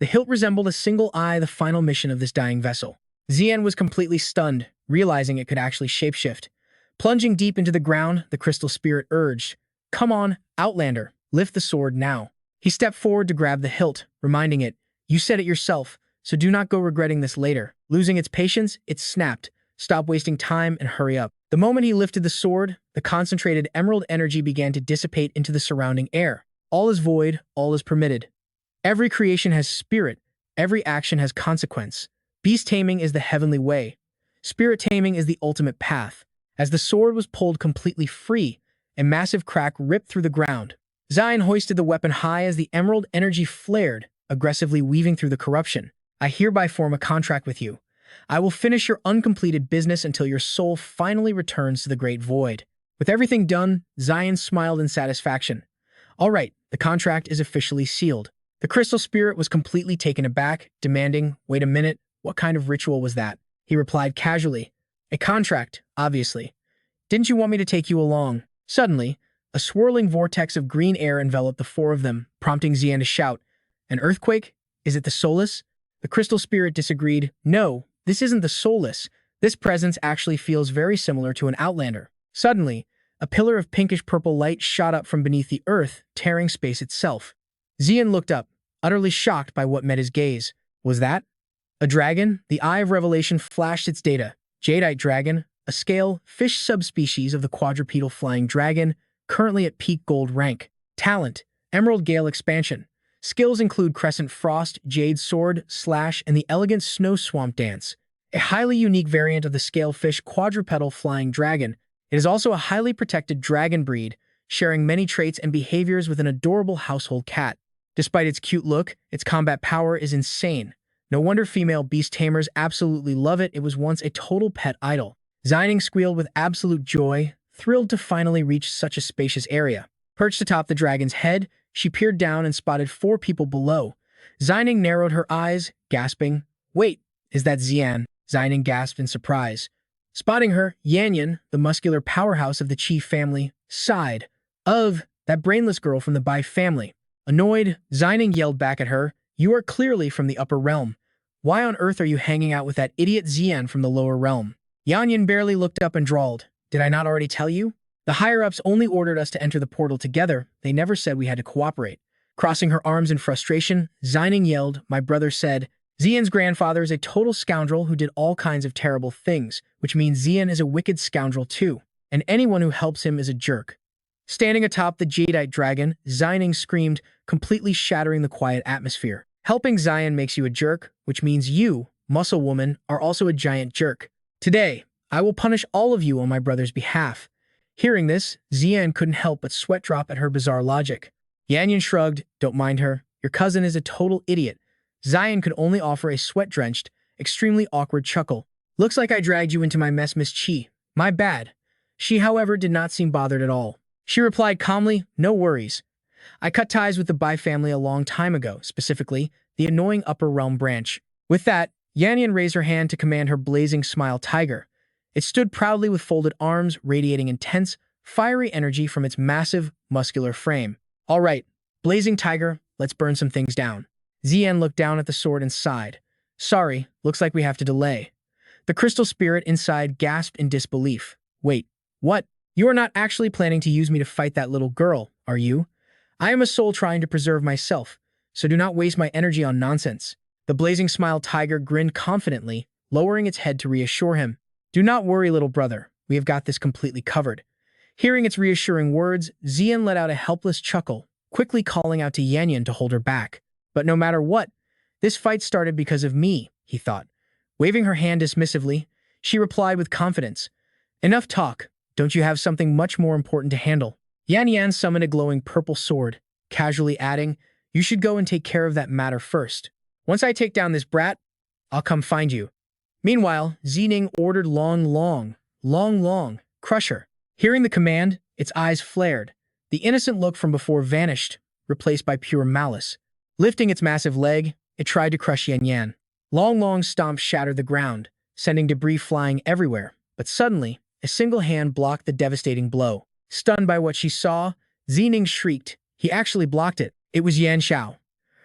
The hilt resembled a single eye, the final mission of this dying vessel. Zi'an was completely stunned, realizing it could actually shapeshift. Plunging deep into the ground, the crystal spirit urged, "Come on, Outlander, lift the sword now." He stepped forward to grab the hilt, reminding it, "You said it yourself, so do not go regretting this later." Losing its patience, it snapped, "Stop wasting time and hurry up." The moment he lifted the sword, the concentrated emerald energy began to dissipate into the surrounding air. All is void, all is permitted. Every creation has spirit, every action has consequence. Beast taming is the heavenly way. Spirit taming is the ultimate path. As the sword was pulled completely free, a massive crack ripped through the ground. Zi'an hoisted the weapon high as the emerald energy flared, aggressively weaving through the corruption. "I hereby form a contract with you. I will finish your uncompleted business until your soul finally returns to the great void." With everything done, Zi'an smiled in satisfaction. "All right, the contract is officially sealed." The crystal spirit was completely taken aback, demanding, "Wait a minute, what kind of ritual was that?" He replied casually, "A contract, obviously. Didn't you want me to take you along?" Suddenly, a swirling vortex of green air enveloped the four of them, prompting Zi'an to shout, "An earthquake? Is it the soulless?" The crystal spirit disagreed. "No, this isn't the soulless. This presence actually feels very similar to an outlander." Suddenly, a pillar of pinkish-purple light shot up from beneath the earth, tearing space itself. Zi'an looked up, utterly shocked by what met his gaze. Was that a dragon? The Eye of Revelation flashed its data. Jadeite dragon, a scale, fish subspecies of the quadrupedal flying dragon, currently at peak gold rank. Talent, Emerald Gale expansion. Skills include Crescent Frost, Jade Sword, Slash, and the elegant Snow Swamp Dance. A highly unique variant of the scalefish quadrupedal flying dragon, it is also a highly protected dragon breed, sharing many traits and behaviors with an adorable household cat. Despite its cute look, its combat power is insane. No wonder female beast tamers absolutely love it. It was once a total pet idol. Xining squealed with absolute joy, thrilled to finally reach such a spacious area. Perched atop the dragon's head, she peered down and spotted four people below. Xining narrowed her eyes, gasping, "Wait, is that Zi'an?" Xining gasped in surprise. Spotting her, Yanyan, the muscular powerhouse of the chief family, sighed. "Of, that brainless girl from the Bai family." Annoyed, Xining yelled back at her, "You are clearly from the upper realm. Why on earth are you hanging out with that idiot Zi'an from the lower realm?" Yanyan barely looked up and drawled, "Did I not already tell you? The higher-ups only ordered us to enter the portal together. They never said we had to cooperate." Crossing her arms in frustration, Xining yelled, "My brother said, Zi'an's grandfather is a total scoundrel who did all kinds of terrible things, which means Zi'an is a wicked scoundrel too, and anyone who helps him is a jerk." Standing atop the Jadeite dragon, Xining screamed, completely shattering the quiet atmosphere. "Helping Zi'an makes you a jerk, which means you, muscle woman, are also a giant jerk. Today, I will punish all of you on my brother's behalf." Hearing this, Zi'an couldn't help but sweat drop at her bizarre logic. Yanyan shrugged, "Don't mind her. Your cousin is a total idiot." Zi'an could only offer a sweat-drenched, extremely awkward chuckle. "Looks like I dragged you into my mess, Miss Chi. My bad." She, however, did not seem bothered at all. She replied calmly, "No worries. I cut ties with the Bai family a long time ago, specifically, the annoying upper realm branch." With that, Yanyan raised her hand to command her blazing smile tiger. It stood proudly with folded arms, radiating intense, fiery energy from its massive, muscular frame. "All right, blazing tiger, let's burn some things down." Zi'an looked down at the sword and sighed. "Sorry, looks like we have to delay." The crystal spirit inside gasped in disbelief. "Wait, what? You are not actually planning to use me to fight that little girl, are you? I am a soul trying to preserve myself, so do not waste my energy on nonsense." The blazing smile tiger grinned confidently, lowering its head to reassure him. "Do not worry, little brother. We have got this completely covered." Hearing its reassuring words, Zi'an let out a helpless chuckle, quickly calling out to Yanyan to hold her back. "But no matter what, this fight started because of me," he thought. Waving her hand dismissively, she replied with confidence, "Enough talk. Don't you have something much more important to handle?" Yanyan summoned a glowing purple sword, casually adding, "You should go and take care of that matter first. Once I take down this brat, I'll come find you." Meanwhile, Zining ordered Long, crush her. Hearing the command, its eyes flared. The innocent look from before vanished, replaced by pure malice. Lifting its massive leg, it tried to crush Yanyan. Long's stomp shattered the ground, sending debris flying everywhere. But suddenly, a single hand blocked the devastating blow. Stunned by what she saw, Zining shrieked. He actually blocked it. It was Yan Xiao.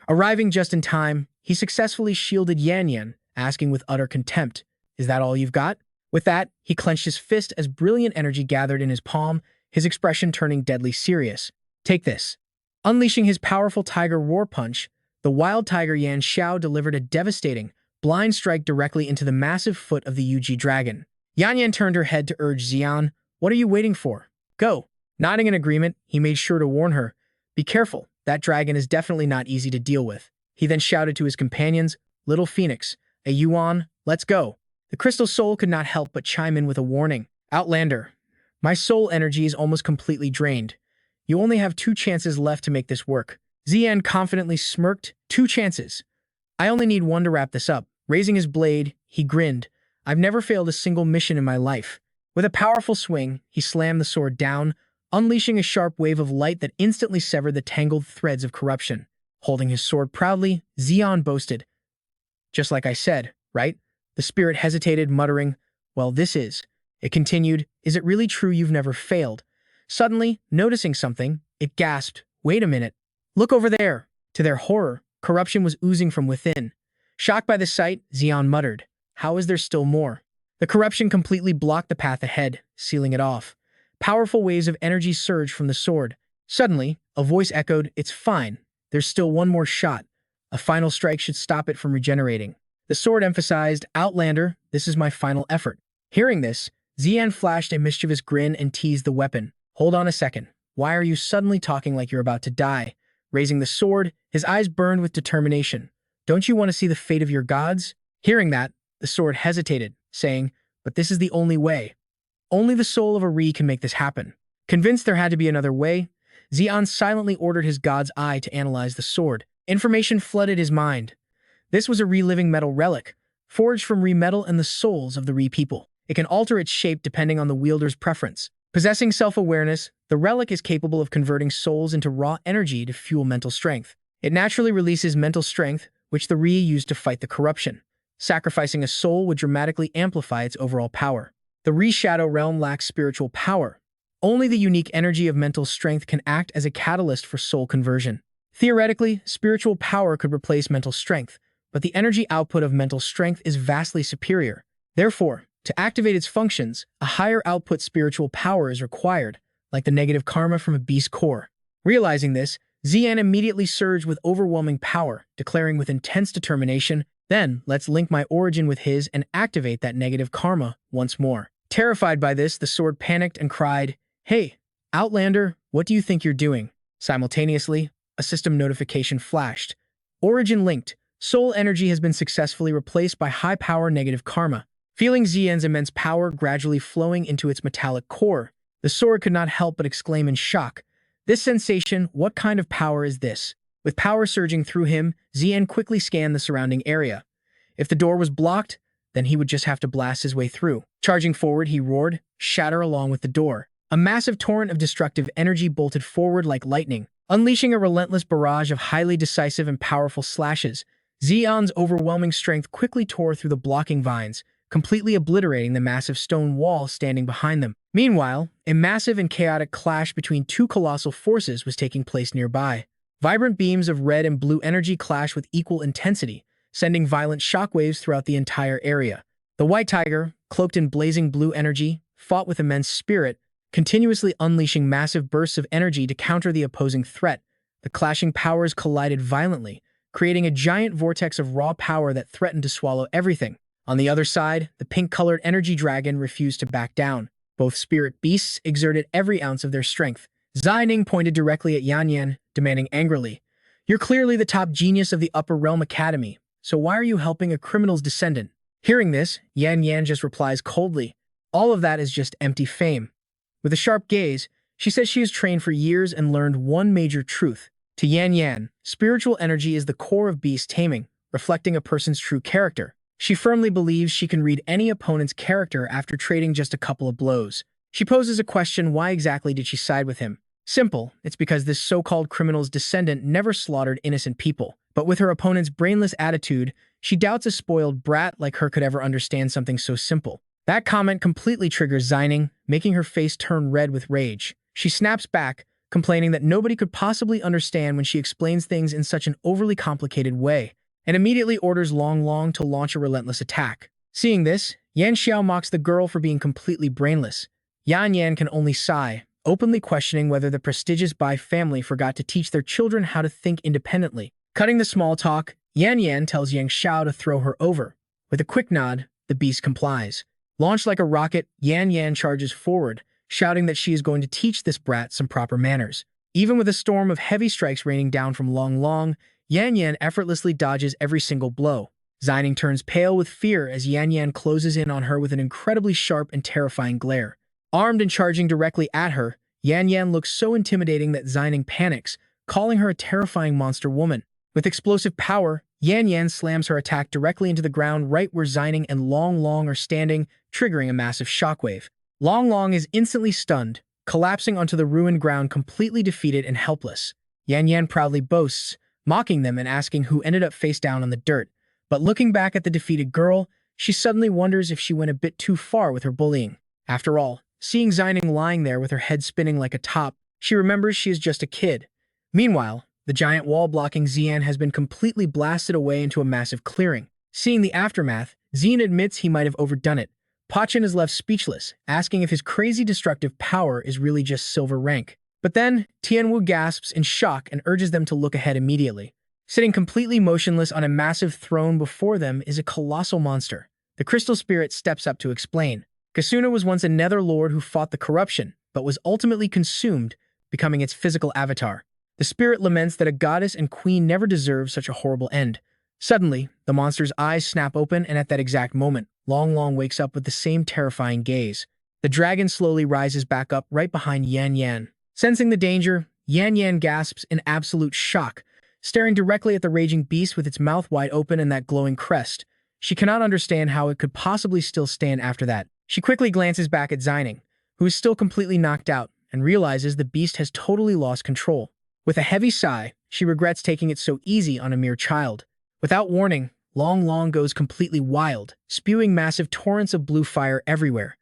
Arriving just in time, he successfully shielded Yanyan, asking with utter contempt, "Is that all you've got?" With that, he clenched his fist as brilliant energy gathered in his palm, his expression turning deadly serious. "Take this." Unleashing his powerful tiger roar punch, the wild tiger Yan Xiao delivered a devastating, blind strike directly into the massive foot of the Yuji dragon. Yanyan turned her head to urge Zi'an, "What are you waiting for? Go." Nodding in agreement, he made sure to warn her, "Be careful, that dragon is definitely not easy to deal with." He then shouted to his companions, "Little Phoenix, a Yuan, let's go." The crystal soul could not help but chime in with a warning. "Outlander, my soul energy is almost completely drained. You only have 2 chances left to make this work." Zi'an confidently smirked, "2 chances. I only need 1 to wrap this up." Raising his blade, he grinned, "I've never failed a single mission in my life." With a powerful swing, he slammed the sword down, unleashing a sharp wave of light that instantly severed the tangled threads of corruption. Holding his sword proudly, Zi'an boasted. Just like I said, right? The spirit hesitated, muttering, well, this is. It continued, is it really true you've never failed? Suddenly, noticing something, it gasped, wait a minute. Look over there. To their horror, corruption was oozing from within. Shocked by the sight, Zi'an muttered, how is there still more? The corruption completely blocked the path ahead, sealing it off. Powerful waves of energy surged from the sword. Suddenly, a voice echoed, it's fine. There's still one more shot. A final strike should stop it from regenerating. The sword emphasized, Outlander, this is my final effort. Hearing this, Zi'an flashed a mischievous grin and teased the weapon. Hold on a second. Why are you suddenly talking like you're about to die? Raising the sword, his eyes burned with determination. Don't you want to see the fate of your gods? Hearing that, the sword hesitated, saying, but this is the only way. Only the soul of a Re can make this happen. Convinced there had to be another way, Zi'an silently ordered his god's eye to analyze the sword. Information flooded his mind. This was a reliving metal relic, forged from Re metal and the souls of the Re people. It can alter its shape depending on the wielder's preference. Possessing self-awareness, the relic is capable of converting souls into raw energy to fuel mental strength. It naturally releases mental strength, which the Re use to fight the corruption. Sacrificing a soul would dramatically amplify its overall power. The Re Shadow Realm lacks spiritual power. Only the unique energy of mental strength can act as a catalyst for soul conversion. Theoretically, spiritual power could replace mental strength, but the energy output of mental strength is vastly superior. Therefore, to activate its functions, a higher output spiritual power is required, like the negative karma from a beast core. Realizing this, Zi'an immediately surged with overwhelming power, declaring with intense determination, then let's link my origin with his and activate that negative karma once more. Terrified by this, the sword panicked and cried, hey, Outlander, what do you think you're doing? Simultaneously, a system notification flashed. Origin linked. Soul energy has been successfully replaced by high-power negative karma. Feeling Zi'an's immense power gradually flowing into its metallic core, the sword could not help but exclaim in shock. This sensation, what kind of power is this? With power surging through him, Zi'an quickly scanned the surrounding area. If the door was blocked, then he would just have to blast his way through. Charging forward, he roared, shatter along with the door. A massive torrent of destructive energy bolted forward like lightning, unleashing a relentless barrage of highly decisive and powerful slashes. Zi'an's overwhelming strength quickly tore through the blocking vines, completely obliterating the massive stone wall standing behind them. Meanwhile, a massive and chaotic clash between two colossal forces was taking place nearby. Vibrant beams of red and blue energy clashed with equal intensity, sending violent shockwaves throughout the entire area. The White Tiger, cloaked in blazing blue energy, fought with immense spirit, continuously unleashing massive bursts of energy to counter the opposing threat. The clashing powers collided violently, creating a giant vortex of raw power that threatened to swallow everything. On the other side, the pink-colored energy dragon refused to back down. Both spirit beasts exerted every ounce of their strength. Zining pointed directly at Yan Yan, demanding angrily, you're clearly the top genius of the Upper Realm Academy, so why are you helping a criminal's descendant? Hearing this, Yan Yan just replies coldly, all of that is just empty fame. With a sharp gaze, she says she has trained for years and learned one major truth. To Yan Yan, spiritual energy is the core of beast taming, reflecting a person's true character. She firmly believes she can read any opponent's character after trading just a couple of blows. She poses a question, why exactly did she side with him? Simple, it's because this so-called criminal's descendant never slaughtered innocent people. But with her opponent's brainless attitude, she doubts a spoiled brat like her could ever understand something so simple. That comment completely triggers Zining, making her face turn red with rage. She snaps back, complaining that nobody could possibly understand when she explains things in such an overly complicated way, and immediately orders Long Long to launch a relentless attack. Seeing this, Yan Xiao mocks the girl for being completely brainless. Yan Yan can only sigh, openly questioning whether the prestigious Bai family forgot to teach their children how to think independently. Cutting the small talk, Yan Yan tells Yang Xiao to throw her over. With a quick nod, the beast complies. Launched like a rocket, Yan Yan charges forward, shouting that she is going to teach this brat some proper manners. Even with a storm of heavy strikes raining down from Long Long, Yan Yan effortlessly dodges every single blow. Zining turns pale with fear as Yan Yan closes in on her with an incredibly sharp and terrifying glare. Armed and charging directly at her, Yan Yan looks so intimidating that Zining panics, calling her a terrifying monster woman. With explosive power, Yan Yan slams her attack directly into the ground right where Zining and Long Long are standing, triggering a massive shockwave. Long Long is instantly stunned, collapsing onto the ruined ground completely defeated and helpless. Yan Yan proudly boasts, mocking them and asking who ended up face down on the dirt. But looking back at the defeated girl, she suddenly wonders if she went a bit too far with her bullying. After all, seeing Xining lying there with her head spinning like a top, she remembers she is just a kid. Meanwhile, the giant wall blocking Zi'an has been completely blasted away into a massive clearing. Seeing the aftermath, Zi'an admits he might have overdone it. Pachin is left speechless, asking if his crazy destructive power is really just silver rank. But then, Tianwu gasps in shock and urges them to look ahead immediately. Sitting completely motionless on a massive throne before them is a colossal monster. The crystal spirit steps up to explain. Kasuna was once a nether lord who fought the corruption, but was ultimately consumed, becoming its physical avatar. The spirit laments that a goddess and queen never deserved such a horrible end. Suddenly, the monster's eyes snap open, and at that exact moment, Long Long wakes up with the same terrifying gaze. The dragon slowly rises back up right behind Yan Yan. Sensing the danger, Yan Yan gasps in absolute shock, staring directly at the raging beast with its mouth wide open and that glowing crest. She cannot understand how it could possibly still stand after that. She quickly glances back at Xining, who is still completely knocked out, and realizes the beast has totally lost control. With a heavy sigh, she regrets taking it so easy on a mere child. Without warning, Long Long goes completely wild, spewing massive torrents of blue fire everywhere.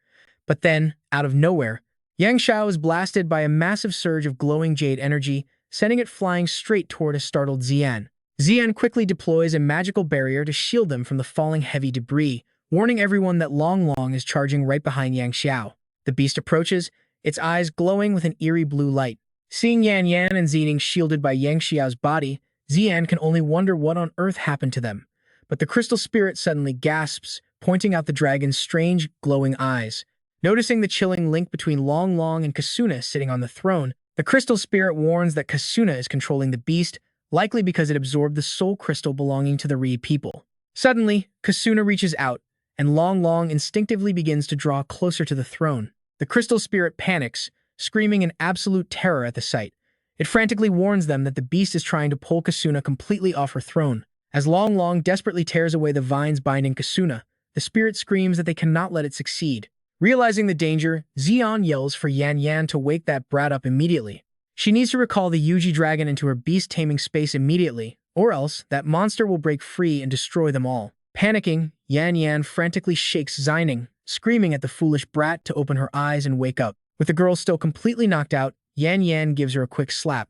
But then, out of nowhere, Yang Xiao is blasted by a massive surge of glowing jade energy, sending it flying straight toward a startled Zi'an. Zi'an quickly deploys a magical barrier to shield them from the falling heavy debris, warning everyone that Long Long is charging right behind Yang Xiao. The beast approaches, its eyes glowing with an eerie blue light. Seeing Yan Yan and Xining shielded by Yang Xiao's body, Zi'an can only wonder what on earth happened to them. But the crystal spirit suddenly gasps, pointing out the dragon's strange, glowing eyes. Noticing the chilling link between Long Long and Kasuna sitting on the throne, the crystal spirit warns that Kasuna is controlling the beast, likely because it absorbed the soul crystal belonging to the Ri people. Suddenly, Kasuna reaches out, and Long Long instinctively begins to draw closer to the throne. The crystal spirit panics, screaming in absolute terror at the sight. It frantically warns them that the beast is trying to pull Kasuna completely off her throne. As Long Long desperately tears away the vines binding Kasuna, the spirit screams that they cannot let it succeed. Realizing the danger, Zi'an yells for Yan Yan to wake that brat up immediately. She needs to recall the Yuji dragon into her beast-taming space immediately, or else that monster will break free and destroy them all. Panicking, Yan Yan frantically shakes Xining, screaming at the foolish brat to open her eyes and wake up. With the girl still completely knocked out, Yan Yan gives her a quick slap.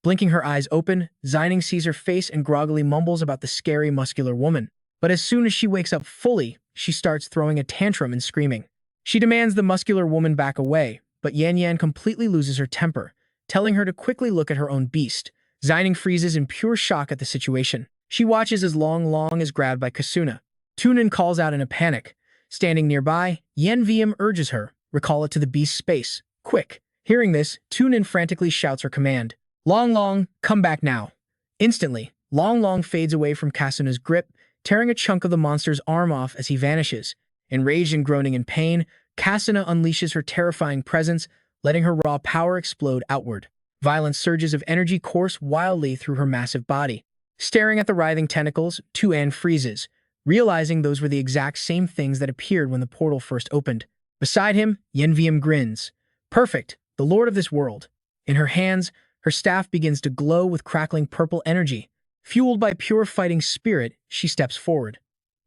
Blinking her eyes open, Xining sees her face and groggily mumbles about the scary muscular woman. But as soon as she wakes up fully, she starts throwing a tantrum and screaming. She demands the muscular woman back away, but Yan Yan completely loses her temper, telling her to quickly look at her own beast. Xining freezes in pure shock at the situation. She watches as Long Long is grabbed by Kasuna. Tunin calls out in a panic. Standing nearby, Yan Viam urges her, recall it to the beast's space. Quick! Hearing this, Tunin frantically shouts her command. Long Long, come back now. Instantly, Long Long fades away from Kasuna's grip, tearing a chunk of the monster's arm off as he vanishes. Enraged and groaning in pain, Kasuna unleashes her terrifying presence, letting her raw power explode outward. Violent surges of energy course wildly through her massive body. Staring at the writhing tentacles, Tuan freezes, realizing those were the exact same things that appeared when the portal first opened. Beside him, Yenvium grins. Perfect, the lord of this world. In her hands, her staff begins to glow with crackling purple energy. Fueled by pure fighting spirit, she steps forward.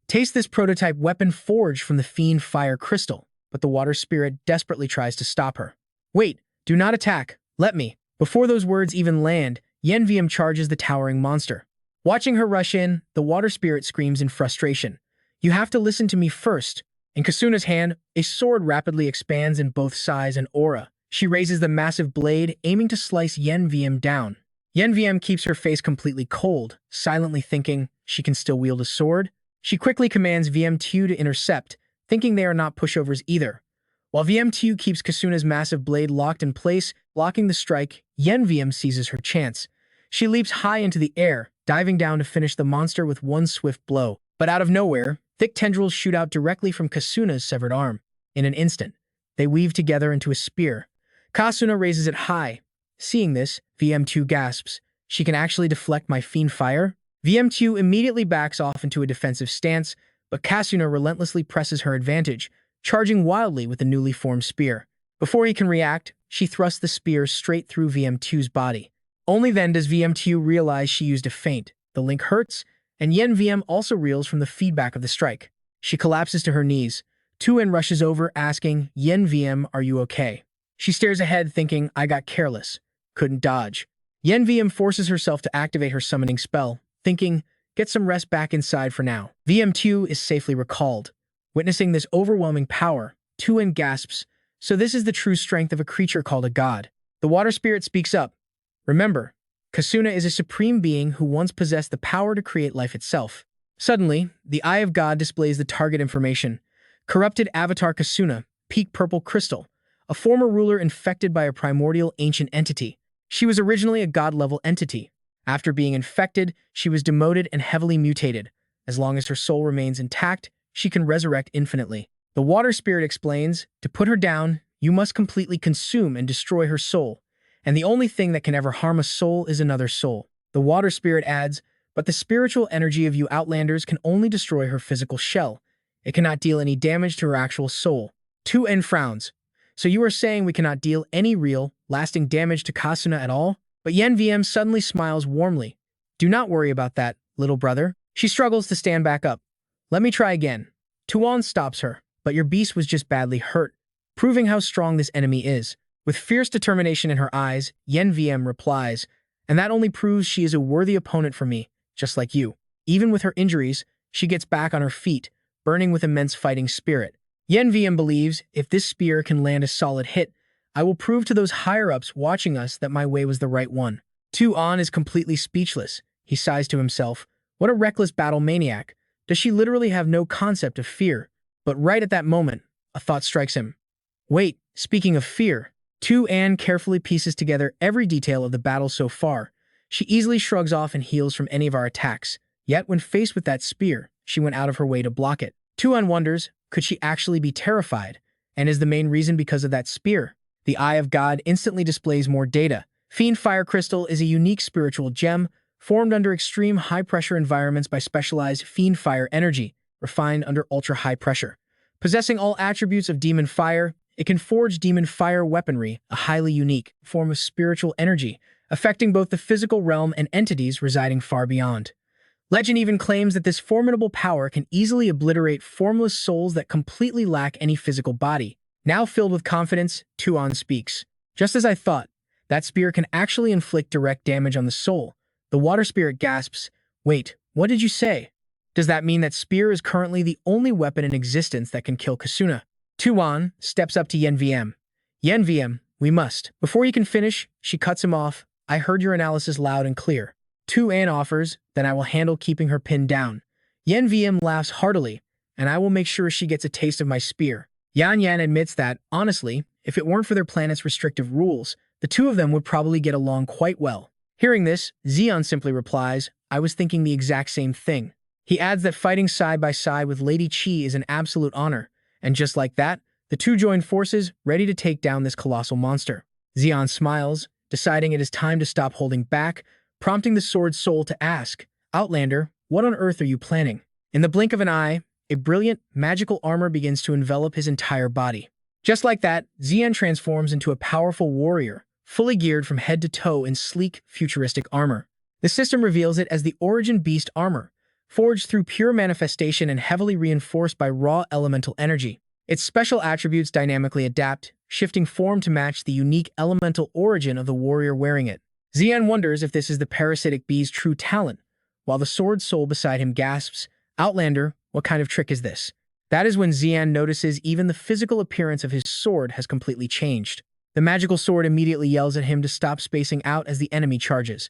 Taste this prototype weapon forged from the fiend fire crystal, but the water spirit desperately tries to stop her. Wait, do not attack, let me. Before those words even land, Yenvium charges the towering monster. Watching her rush in, the water spirit screams in frustration. You have to listen to me first. In Kasuna's hand, a sword rapidly expands in both size and aura. She raises the massive blade, aiming to slice Yenvium down. Yenvium keeps her face completely cold, silently thinking she can still wield a sword. She quickly commands VM2 to intercept, thinking they are not pushovers either. While VM2 keeps Kasuna's massive blade locked in place, blocking the strike, Yenvium seizes her chance. She leaps high into the air, diving down to finish the monster with one swift blow. But out of nowhere, thick tendrils shoot out directly from Kasuna's severed arm. In an instant, they weave together into a spear. Kasuna raises it high. Seeing this, VM2 gasps, she can actually deflect my fiend fire? VM2 immediately backs off into a defensive stance, but Kasuna relentlessly presses her advantage, charging wildly with the newly formed spear. Before he can react, she thrusts the spear straight through VM2's body. Only then does VM2 realize she used a feint. The link hurts, and Yen VM also reels from the feedback of the strike. She collapses to her knees. Tuan rushes over, asking, Yen VM, are you okay? She stares ahead, thinking, I got careless. Couldn't dodge. Yen VM forces herself to activate her summoning spell, thinking, get some rest back inside for now. VM2 is safely recalled. Witnessing this overwhelming power, Tuan gasps, so this is the true strength of a creature called a god. The water spirit speaks up. Remember, Kasuna is a supreme being who once possessed the power to create life itself. Suddenly, the Eye of God displays the target information. Corrupted Avatar Kasuna, peak purple crystal, a former ruler infected by a primordial ancient entity. She was originally a god-level entity. After being infected, she was demoted and heavily mutated. As long as her soul remains intact, she can resurrect infinitely. The water spirit explains, to put her down, you must completely consume and destroy her soul. And the only thing that can ever harm a soul is another soul. The water spirit adds, but the spiritual energy of you Outlanders can only destroy her physical shell. It cannot deal any damage to her actual soul. Tuan frowns. So you are saying we cannot deal any real, lasting damage to Kasuna at all? But Yen VM suddenly smiles warmly. Do not worry about that, little brother. She struggles to stand back up. Let me try again. Tuan stops her. But your beast was just badly hurt, proving how strong this enemy is. With fierce determination in her eyes, Yen VM replies, and that only proves she is a worthy opponent for me, just like you. Even with her injuries, she gets back on her feet, burning with immense fighting spirit. Yen VM believes, if this spear can land a solid hit, I will prove to those higher-ups watching us that my way was the right one. Tuan is completely speechless. He sighs to himself, what a reckless battle maniac. Does she literally have no concept of fear? But right at that moment, a thought strikes him. Wait, speaking of fear, Tuan carefully pieces together every detail of the battle so far. She easily shrugs off and heals from any of our attacks. Yet when faced with that spear, she went out of her way to block it. Tuan wonders, could she actually be terrified? And is the main reason because of that spear? The Eye of God instantly displays more data. Fiend Fire Crystal is a unique spiritual gem formed under extreme high-pressure environments by specialized Fiend Fire energy, refined under ultra-high pressure. Possessing all attributes of Demon Fire, it can forge Demon Fire weaponry, a highly unique form of spiritual energy, affecting both the physical realm and entities residing far beyond. Legend even claims that this formidable power can easily obliterate formless souls that completely lack any physical body. Now filled with confidence, Tuan speaks. Just as I thought, that spear can actually inflict direct damage on the soul. The water spirit gasps, wait, what did you say? Does that mean that spear is currently the only weapon in existence that can kill Kasuna? Tuan steps up to Yen VM. Yen VM, we must. Before you can finish, she cuts him off. I heard your analysis loud and clear. Tuan offers, then I will handle keeping her pinned down. Yen VM laughs heartily, and I will make sure she gets a taste of my spear. Yan Yan admits that, honestly, if it weren't for their planet's restrictive rules, the two of them would probably get along quite well. Hearing this, Zi'an simply replies, I was thinking the exact same thing. He adds that fighting side by side with Lady Qi is an absolute honor, and just like that, the two join forces, ready to take down this colossal monster. Zi'an smiles, deciding it is time to stop holding back, prompting the Sword Soul to ask, Outlander, what on earth are you planning? In the blink of an eye, a brilliant, magical armor begins to envelop his entire body. Just like that, Zi'an transforms into a powerful warrior, fully geared from head to toe in sleek, futuristic armor. The system reveals it as the Origin Beast armor, forged through pure manifestation and heavily reinforced by raw elemental energy. Its special attributes dynamically adapt, shifting form to match the unique elemental origin of the warrior wearing it. Zi'an wonders if this is the parasitic bee's true talent, while the Sword Soul beside him gasps, Outlander, what kind of trick is this? That is when Zi'an notices even the physical appearance of his sword has completely changed. The magical sword immediately yells at him to stop spacing out as the enemy charges.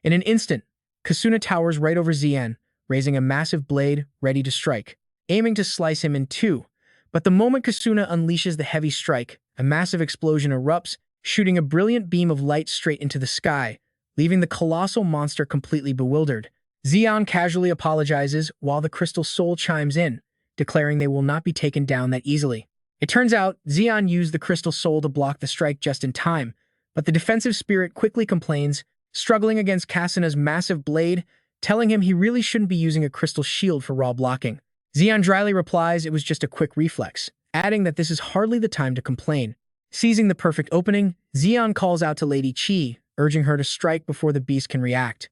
In an instant, Kasuna towers right over Zi'an, raising a massive blade, ready to strike, aiming to slice him in two. But the moment Kasuna unleashes the heavy strike, a massive explosion erupts, shooting a brilliant beam of light straight into the sky, leaving the colossal monster completely bewildered. Zi'an casually apologizes while the Crystal Soul chimes in, declaring they will not be taken down that easily. It turns out Zi'an used the Crystal Soul to block the strike just in time, but the defensive spirit quickly complains, struggling against Kasuna's massive blade, telling him he really shouldn't be using a crystal shield for raw blocking. Zi'an dryly replies it was just a quick reflex, adding that this is hardly the time to complain. Seizing the perfect opening, Zi'an calls out to Lady Qi, urging her to strike before the beast can react.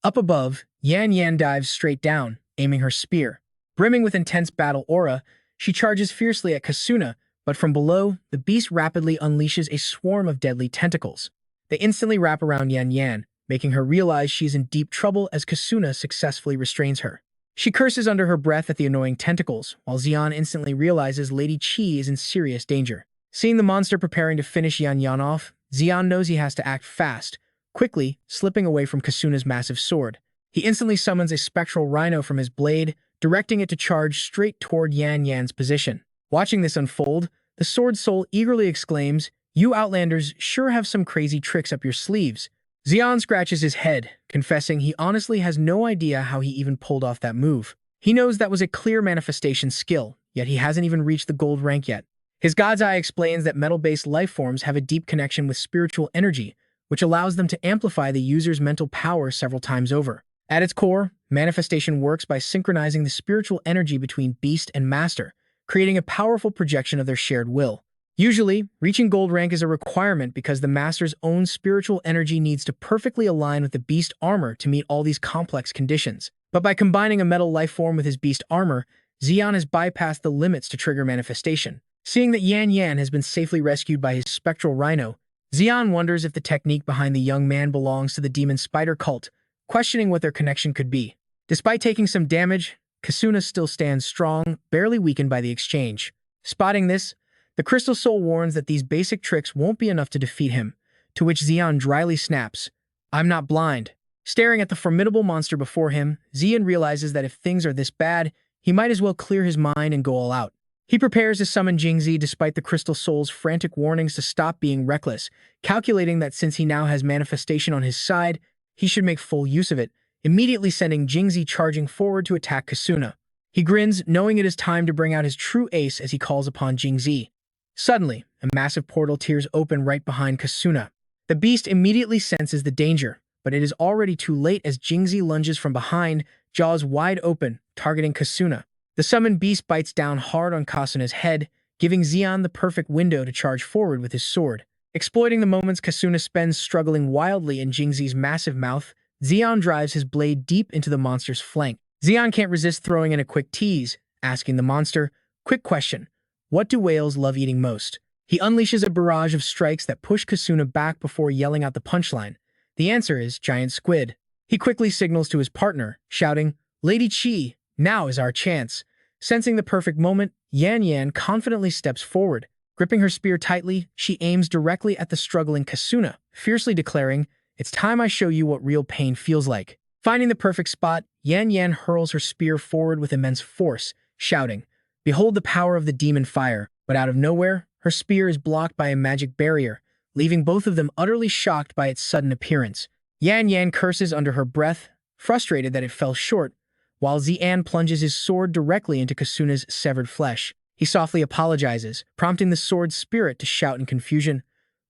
Up above, Yan Yan dives straight down, aiming her spear. Brimming with intense battle aura, she charges fiercely at Kasuna, but from below, the beast rapidly unleashes a swarm of deadly tentacles. They instantly wrap around Yan Yan, making her realize she's in deep trouble as Kasuna successfully restrains her. She curses under her breath at the annoying tentacles, while Zi'an instantly realizes Lady Qi is in serious danger. Seeing the monster preparing to finish Yan Yan off, Zi'an knows he has to act fast, quickly slipping away from Kasuna's massive sword. He instantly summons a spectral rhino from his blade, directing it to charge straight toward Yan Yan's position. Watching this unfold, the sword soul eagerly exclaims, "You Outlanders sure have some crazy tricks up your sleeves." Zi'an scratches his head, confessing he honestly has no idea how he even pulled off that move. He knows that was a clear manifestation skill, yet he hasn't even reached the gold rank yet. His God's Eye explains that metal-based life forms have a deep connection with spiritual energy, which allows them to amplify the user's mental power several times over. At its core, manifestation works by synchronizing the spiritual energy between beast and master, creating a powerful projection of their shared will. Usually, reaching gold rank is a requirement because the master's own spiritual energy needs to perfectly align with the beast armor to meet all these complex conditions. But by combining a metal life form with his beast armor, Zi'an has bypassed the limits to trigger manifestation. Seeing that Yan Yan has been safely rescued by his spectral rhino, Zi'an wonders if the technique behind the young man belongs to the demon spider cult, questioning what their connection could be. Despite taking some damage, Kasuna still stands strong, barely weakened by the exchange. Spotting this, the Crystal Soul warns that these basic tricks won't be enough to defeat him, to which Zi'an dryly snaps, "I'm not blind." Staring at the formidable monster before him, Zi'an realizes that if things are this bad, he might as well clear his mind and go all out. He prepares to summon Jingzi despite the Crystal Soul's frantic warnings to stop being reckless, calculating that since he now has manifestation on his side, he should make full use of it, immediately sending Jingzi charging forward to attack Kasuna. He grins, knowing it is time to bring out his true ace as he calls upon Jingzi. Suddenly, a massive portal tears open right behind Kasuna. The beast immediately senses the danger, but it is already too late as Jingzi lunges from behind, jaws wide open, targeting Kasuna. The summoned beast bites down hard on Kasuna's head, giving Zi'an the perfect window to charge forward with his sword. Exploiting the moments Kasuna spends struggling wildly in Jingzi's massive mouth, Zi'an drives his blade deep into the monster's flank. Zi'an can't resist throwing in a quick tease, asking the monster, "Quick question. What do whales love eating most?" He unleashes a barrage of strikes that push Kasuna back before yelling out the punchline. The answer is giant squid. He quickly signals to his partner, shouting, "Lady Qi, now is our chance." Sensing the perfect moment, Yan Yan confidently steps forward. Gripping her spear tightly, she aims directly at the struggling Kasuna, fiercely declaring, "It's time I show you what real pain feels like." Finding the perfect spot, Yan Yan hurls her spear forward with immense force, shouting, "Behold the power of the demon fire," but out of nowhere, her spear is blocked by a magic barrier, leaving both of them utterly shocked by its sudden appearance. Yan Yan curses under her breath, frustrated that it fell short, while Zi'an plunges his sword directly into Kasuna's severed flesh. He softly apologizes, prompting the sword's spirit to shout in confusion,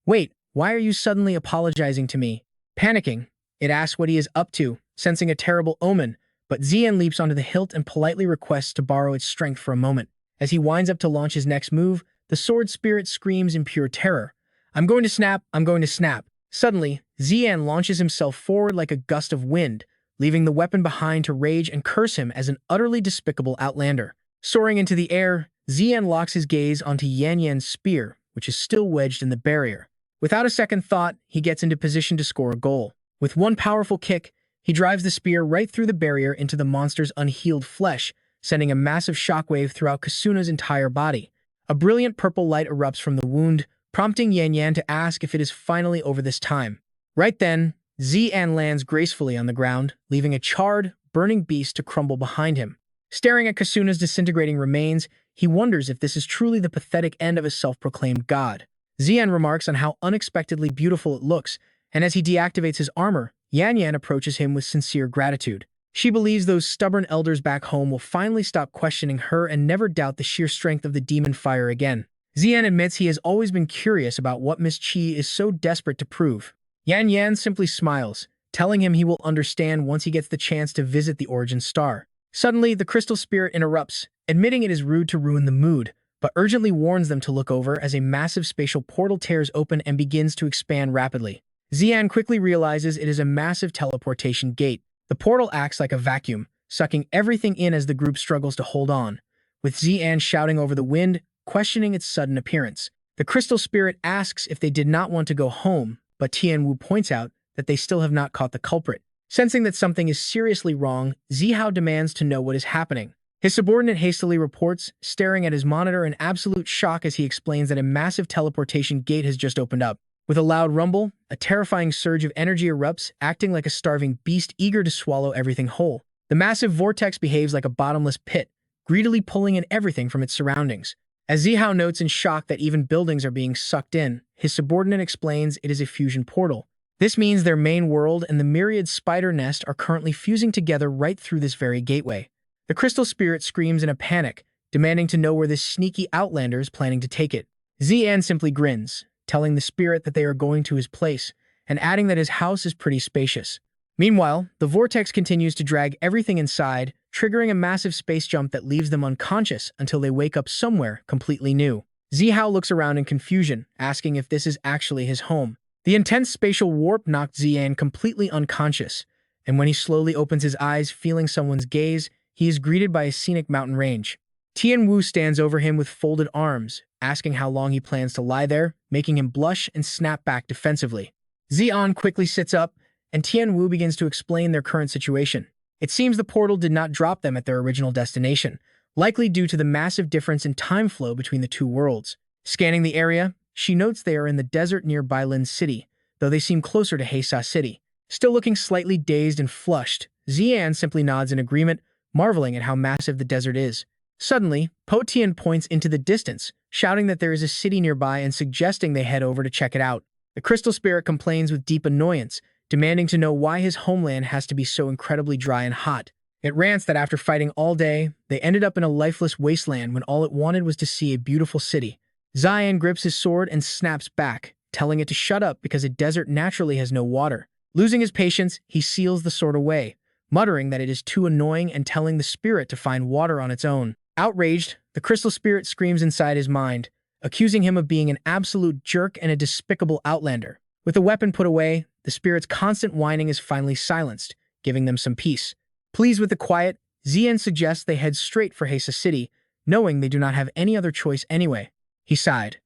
"Wait, why are you suddenly apologizing to me?" Panicking, it asks what he is up to, sensing a terrible omen, but Zi'an leaps onto the hilt and politely requests to borrow its strength for a moment. As he winds up to launch his next move, the sword spirit screams in pure terror, "I'm going to snap, I'm going to snap." Suddenly, Zi'an launches himself forward like a gust of wind, leaving the weapon behind to rage and curse him as an utterly despicable outlander. Soaring into the air, Zi'an locks his gaze onto Yan Yan's spear, which is still wedged in the barrier. Without a second thought, he gets into position to score a goal. With one powerful kick, he drives the spear right through the barrier into the monster's unhealed flesh, sending a massive shockwave throughout Kasuna's entire body. A brilliant purple light erupts from the wound, prompting Yan Yan to ask if it is finally over this time. Right then, Zi'an lands gracefully on the ground, leaving a charred, burning beast to crumble behind him. Staring at Kasuna's disintegrating remains, he wonders if this is truly the pathetic end of a self-proclaimed god. Zi'an remarks on how unexpectedly beautiful it looks, and as he deactivates his armor, Yan Yan approaches him with sincere gratitude. She believes those stubborn elders back home will finally stop questioning her and never doubt the sheer strength of the demon fire again. Zi'an admits he has always been curious about what Miss Qi is so desperate to prove. Yan Yan simply smiles, telling him he will understand once he gets the chance to visit the origin star. Suddenly, the crystal spirit interrupts, admitting it is rude to ruin the mood, but urgently warns them to look over as a massive spatial portal tears open and begins to expand rapidly. Zi'an quickly realizes it is a massive teleportation gate. The portal acts like a vacuum, sucking everything in as the group struggles to hold on, with Zi'an shouting over the wind, questioning its sudden appearance. The crystal spirit asks if they did not want to go home, but Tianwu points out that they still have not caught the culprit. Sensing that something is seriously wrong, Zihao demands to know what is happening. His subordinate hastily reports, staring at his monitor in absolute shock as he explains that a massive teleportation gate has just opened up. With a loud rumble, a terrifying surge of energy erupts, acting like a starving beast eager to swallow everything whole. The massive vortex behaves like a bottomless pit, greedily pulling in everything from its surroundings. As Zihao notes in shock that even buildings are being sucked in, his subordinate explains it is a fusion portal. This means their main world and the myriad spider nest are currently fusing together right through this very gateway. The crystal spirit screams in a panic, demanding to know where this sneaky outlander is planning to take it. Zi'an simply grins, telling the spirit that they are going to his place, and adding that his house is pretty spacious. Meanwhile, the vortex continues to drag everything inside, triggering a massive space jump that leaves them unconscious until they wake up somewhere completely new. Zihao looks around in confusion, asking if this is actually his home. The intense spatial warp knocked Zi'an completely unconscious, and when he slowly opens his eyes feeling someone's gaze, he is greeted by a scenic mountain range. Tianwu stands over him with folded arms, asking how long he plans to lie there, making him blush and snap back defensively. Zi'an quickly sits up, and Tianwu begins to explain their current situation. It seems the portal did not drop them at their original destination, likely due to the massive difference in time flow between the two worlds. Scanning the area, she notes they are in the desert near Bailin City, though they seem closer to Heisa City. Still looking slightly dazed and flushed, Zi'an simply nods in agreement, marveling at how massive the desert is. Suddenly, Po Tian points into the distance, shouting that there is a city nearby and suggesting they head over to check it out. The crystal spirit complains with deep annoyance, demanding to know why his homeland has to be so incredibly dry and hot. It rants that after fighting all day, they ended up in a lifeless wasteland when all it wanted was to see a beautiful city. Zi'an grips his sword and snaps back, telling it to shut up because a desert naturally has no water. Losing his patience, he seals the sword away, muttering that it is too annoying and telling the spirit to find water on its own. Outraged, the crystal spirit screams inside his mind, accusing him of being an absolute jerk and a despicable outlander. With the weapon put away, the spirit's constant whining is finally silenced, giving them some peace. Pleased with the quiet, Zi'an suggests they head straight for Heisa City, knowing they do not have any other choice anyway. He sighed.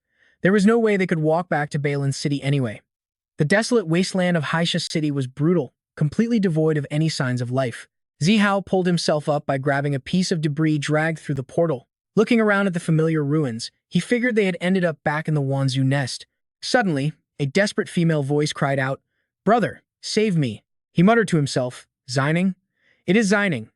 There was no way they could walk back to Bailin City anyway. The desolate wasteland of Heisa City was brutal, completely devoid of any signs of life. Zihao pulled himself up by grabbing a piece of debris dragged through the portal. Looking around at the familiar ruins, he figured they had ended up back in the Wanzhou nest. Suddenly, a desperate female voice cried out, "Brother, save me." He muttered to himself, "Zining? It is Zining."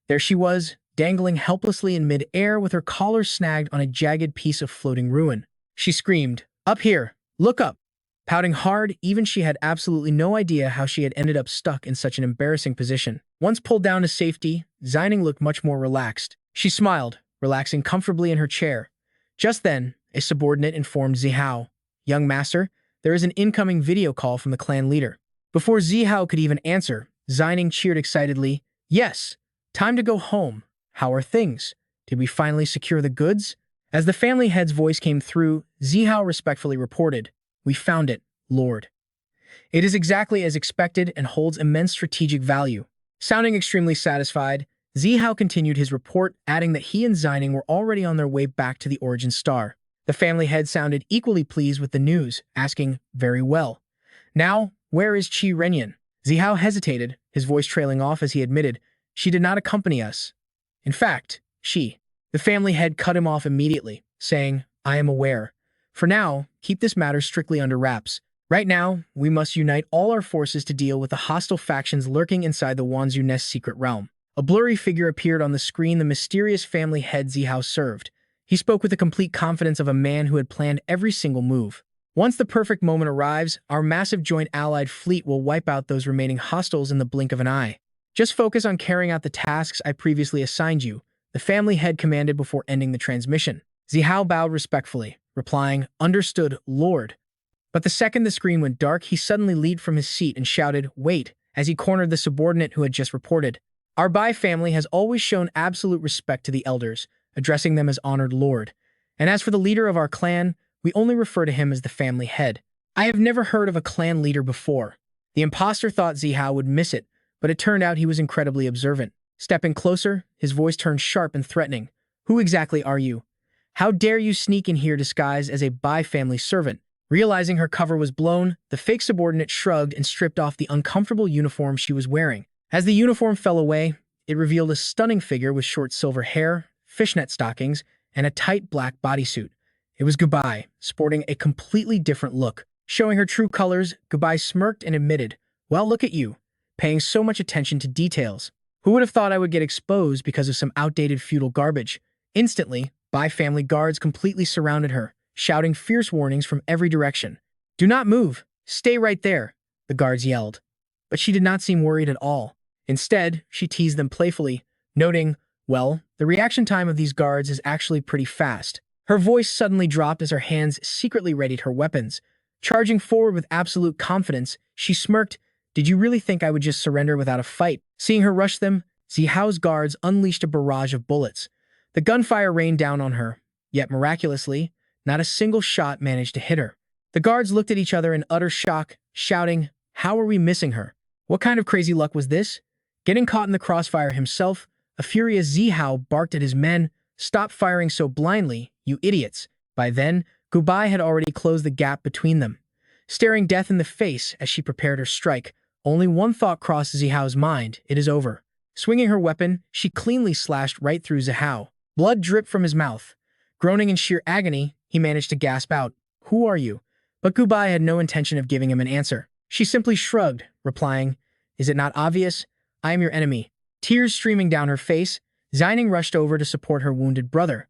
There she was, dangling helplessly in mid-air with her collar snagged on a jagged piece of floating ruin. She screamed, "Up here! Look up!" Pouting hard, even she had absolutely no idea how she had ended up stuck in such an embarrassing position. Once pulled down to safety, Zining looked much more relaxed. She smiled, relaxing comfortably in her chair. Just then, a subordinate informed Zihao, "Young master, there is an incoming video call from the clan leader." Before Zihao could even answer, Zining cheered excitedly, "Yes, time to go home. How are things? Did we finally secure the goods?" As the family head's voice came through, Zihao respectfully reported, "We found it, Lord. It is exactly as expected and holds immense strategic value." Sounding extremely satisfied, Zihao continued his report, adding that he and Zining were already on their way back to the Origin Star. The family head sounded equally pleased with the news, asking, "Very well. Now, where is Qi Renyan?" Zihao hesitated, his voice trailing off as he admitted, "She did not accompany us. In fact, she..." The family head cut him off immediately, saying, "I am aware. For now, keep this matter strictly under wraps. Right now, we must unite all our forces to deal with the hostile factions lurking inside the Wanzhou Nest secret realm." A blurry figure appeared on the screen, the mysterious family head Zihao served. He spoke with the complete confidence of a man who had planned every single move. "Once the perfect moment arrives, our massive joint allied fleet will wipe out those remaining hostiles in the blink of an eye. Just focus on carrying out the tasks I previously assigned you," the family head commanded before ending the transmission. Zihao bowed respectfully, replying, "Understood, Lord." But the second the screen went dark, he suddenly leaped from his seat and shouted, "Wait," as he cornered the subordinate who had just reported. "Our Bai family has always shown absolute respect to the elders, addressing them as honored lord. And as for the leader of our clan, we only refer to him as the family head." I have never heard of a clan leader before. The imposter thought Zihao would miss it, but it turned out he was incredibly observant. Stepping closer, his voice turned sharp and threatening. Who exactly are you? How dare you sneak in here disguised as a Bai family servant? Realizing her cover was blown, the fake subordinate shrugged and stripped off the uncomfortable uniform she was wearing. As the uniform fell away, it revealed a stunning figure with short silver hair, fishnet stockings, and a tight black bodysuit. It was Gubai, sporting a completely different look. Showing her true colors, Gubai smirked and admitted, "Well, look at you, paying so much attention to details. Who would have thought I would get exposed because of some outdated feudal garbage?" Instantly, Bai family guards completely surrounded her, shouting fierce warnings from every direction. "Do not move! Stay right there!" the guards yelled. But she did not seem worried at all. Instead, she teased them playfully, noting, "Well, the reaction time of these guards is actually pretty fast." Her voice suddenly dropped as her hands secretly readied her weapons. Charging forward with absolute confidence, she smirked, "Did you really think I would just surrender without a fight?" Seeing her rush them, Zihao's guards unleashed a barrage of bullets. The gunfire rained down on her, yet miraculously, not a single shot managed to hit her. The guards looked at each other in utter shock, shouting, "How are we missing her? What kind of crazy luck was this?" Getting caught in the crossfire himself, a furious Zihao barked at his men, "Stop firing so blindly, you idiots." By then, Gubai had already closed the gap between them. Staring death in the face as she prepared her strike, only one thought crossed Zihao's mind: it is over. Swinging her weapon, she cleanly slashed right through Zihao. Blood dripped from his mouth. Groaning in sheer agony, he managed to gasp out, "Who are you?" But Gubai had no intention of giving him an answer. She simply shrugged, replying, "Is it not obvious? I am your enemy." Tears streaming down her face, Xining rushed over to support her wounded brother.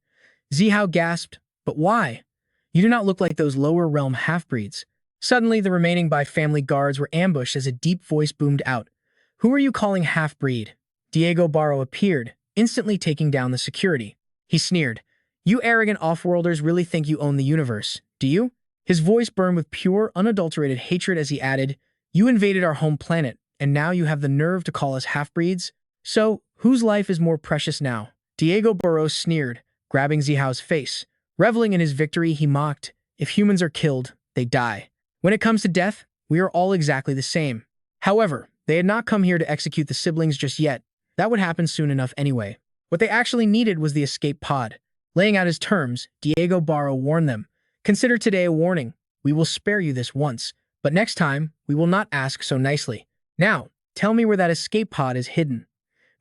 Zihao gasped, "But why? You do not look like those lower realm half-breeds." Suddenly, the remaining Bai family guards were ambushed as a deep voice boomed out. "Who are you calling half-breed?" Diego Barro appeared, instantly taking down the security. He sneered, "You arrogant off-worlders really think you own the universe, do you?" His voice burned with pure, unadulterated hatred as he added, "You invaded our home planet, and now you have the nerve to call us half-breeds? So, whose life is more precious now?" Diego Barro sneered, grabbing Zihao's face. Reveling in his victory, he mocked, "If humans are killed, they die. When it comes to death, we are all exactly the same." However, they had not come here to execute the siblings just yet. That would happen soon enough anyway. What they actually needed was the escape pod. Laying out his terms, Diego Barro warned them, "Consider today a warning. We will spare you this once, but next time, we will not ask so nicely. Now, tell me where that escape pod is hidden."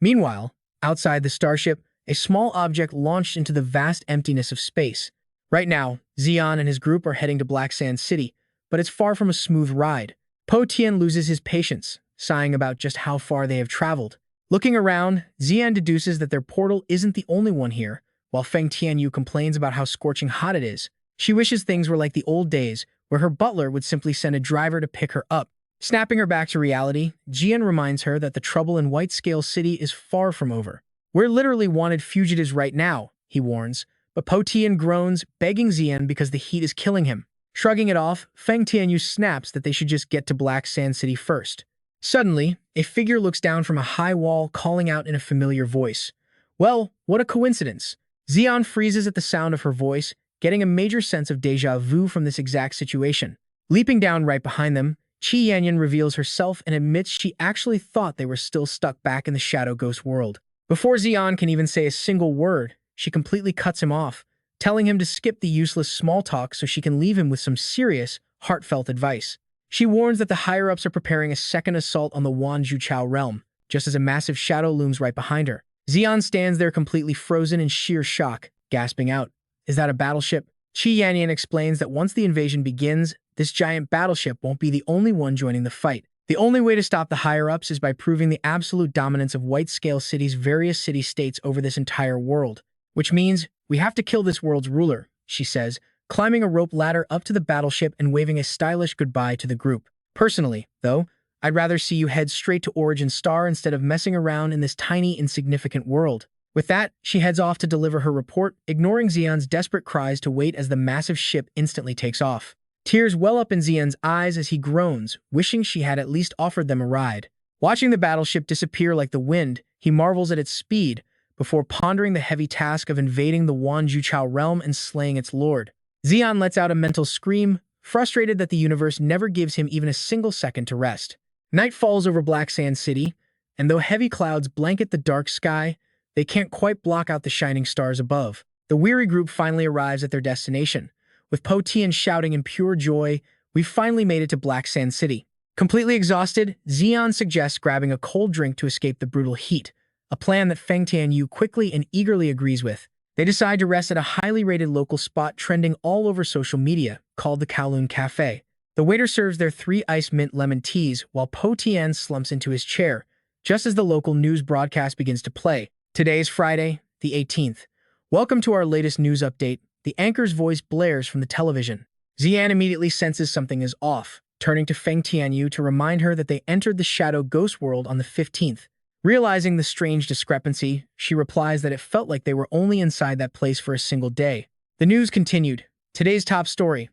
Meanwhile, outside the starship, a small object launched into the vast emptiness of space. Right now, Zi'an and his group are heading to Black Sand City, but it's far from a smooth ride. Po Tian loses his patience, sighing about just how far they have traveled. Looking around, Zi'an deduces that their portal isn't the only one here, while Feng Tianyu complains about how scorching hot it is. She wishes things were like the old days, where her butler would simply send a driver to pick her up. Snapping her back to reality, Jian reminds her that the trouble in White Scale City is far from over. "We're literally wanted fugitives right now," he warns, but Po Tian groans, begging Zian because the heat is killing him. Shrugging it off, Feng Tianyu snaps that they should just get to Black Sand City first. Suddenly, a figure looks down from a high wall, calling out in a familiar voice. Well, what a coincidence. Zian freezes at the sound of her voice, getting a major sense of déjà vu from this exact situation. Leaping down right behind them, Qi Yanyan reveals herself and admits she actually thought they were still stuck back in the Shadow Ghost world. Before Zian can even say a single word, she completely cuts him off, telling him to skip the useless small talk so she can leave him with some serious, heartfelt advice. She warns that the higher-ups are preparing a second assault on the Wanzhou realm, just as a massive shadow looms right behind her. Zian stands there completely frozen in sheer shock, gasping out, "Is that a battleship?" Qi Yanyan explains that once the invasion begins, this giant battleship won't be the only one joining the fight. The only way to stop the higher-ups is by proving the absolute dominance of White Scale City's various city-states over this entire world. Which means, we have to kill this world's ruler, she says, climbing a rope ladder up to the battleship and waving a stylish goodbye to the group. Personally, though, I'd rather see you head straight to Origin Star instead of messing around in this tiny, insignificant world. With that, she heads off to deliver her report, ignoring Xian's desperate cries to wait as the massive ship instantly takes off. Tears well up in Xian's eyes as he groans, wishing she had at least offered them a ride. Watching the battleship disappear like the wind, he marvels at its speed, before pondering the heavy task of invading the Wanzhou realm and slaying its lord. Xian lets out a mental scream, frustrated that the universe never gives him even a single second to rest. Night falls over Black Sand City, and though heavy clouds blanket the dark sky, they can't quite block out the shining stars above. The weary group finally arrives at their destination. With Po Tian shouting in pure joy, "We've finally made it to Black Sand City." Completely exhausted, Zi'an suggests grabbing a cold drink to escape the brutal heat, a plan that Feng Tianyu quickly and eagerly agrees with. They decide to rest at a highly rated local spot trending all over social media, called the Kowloon Cafe. The waiter serves their 3 iced mint lemon teas while Po Tian slumps into his chair, just as the local news broadcast begins to play. Today is Friday, the 18th. Welcome to our latest news update. The anchor's voice blares from the television. Zi'an immediately senses something is off, turning to Feng Tianyu to remind her that they entered the Shadow Ghost World on the 15th. Realizing the strange discrepancy, she replies that it felt like they were only inside that place for a single day. The news continued. Today's top story.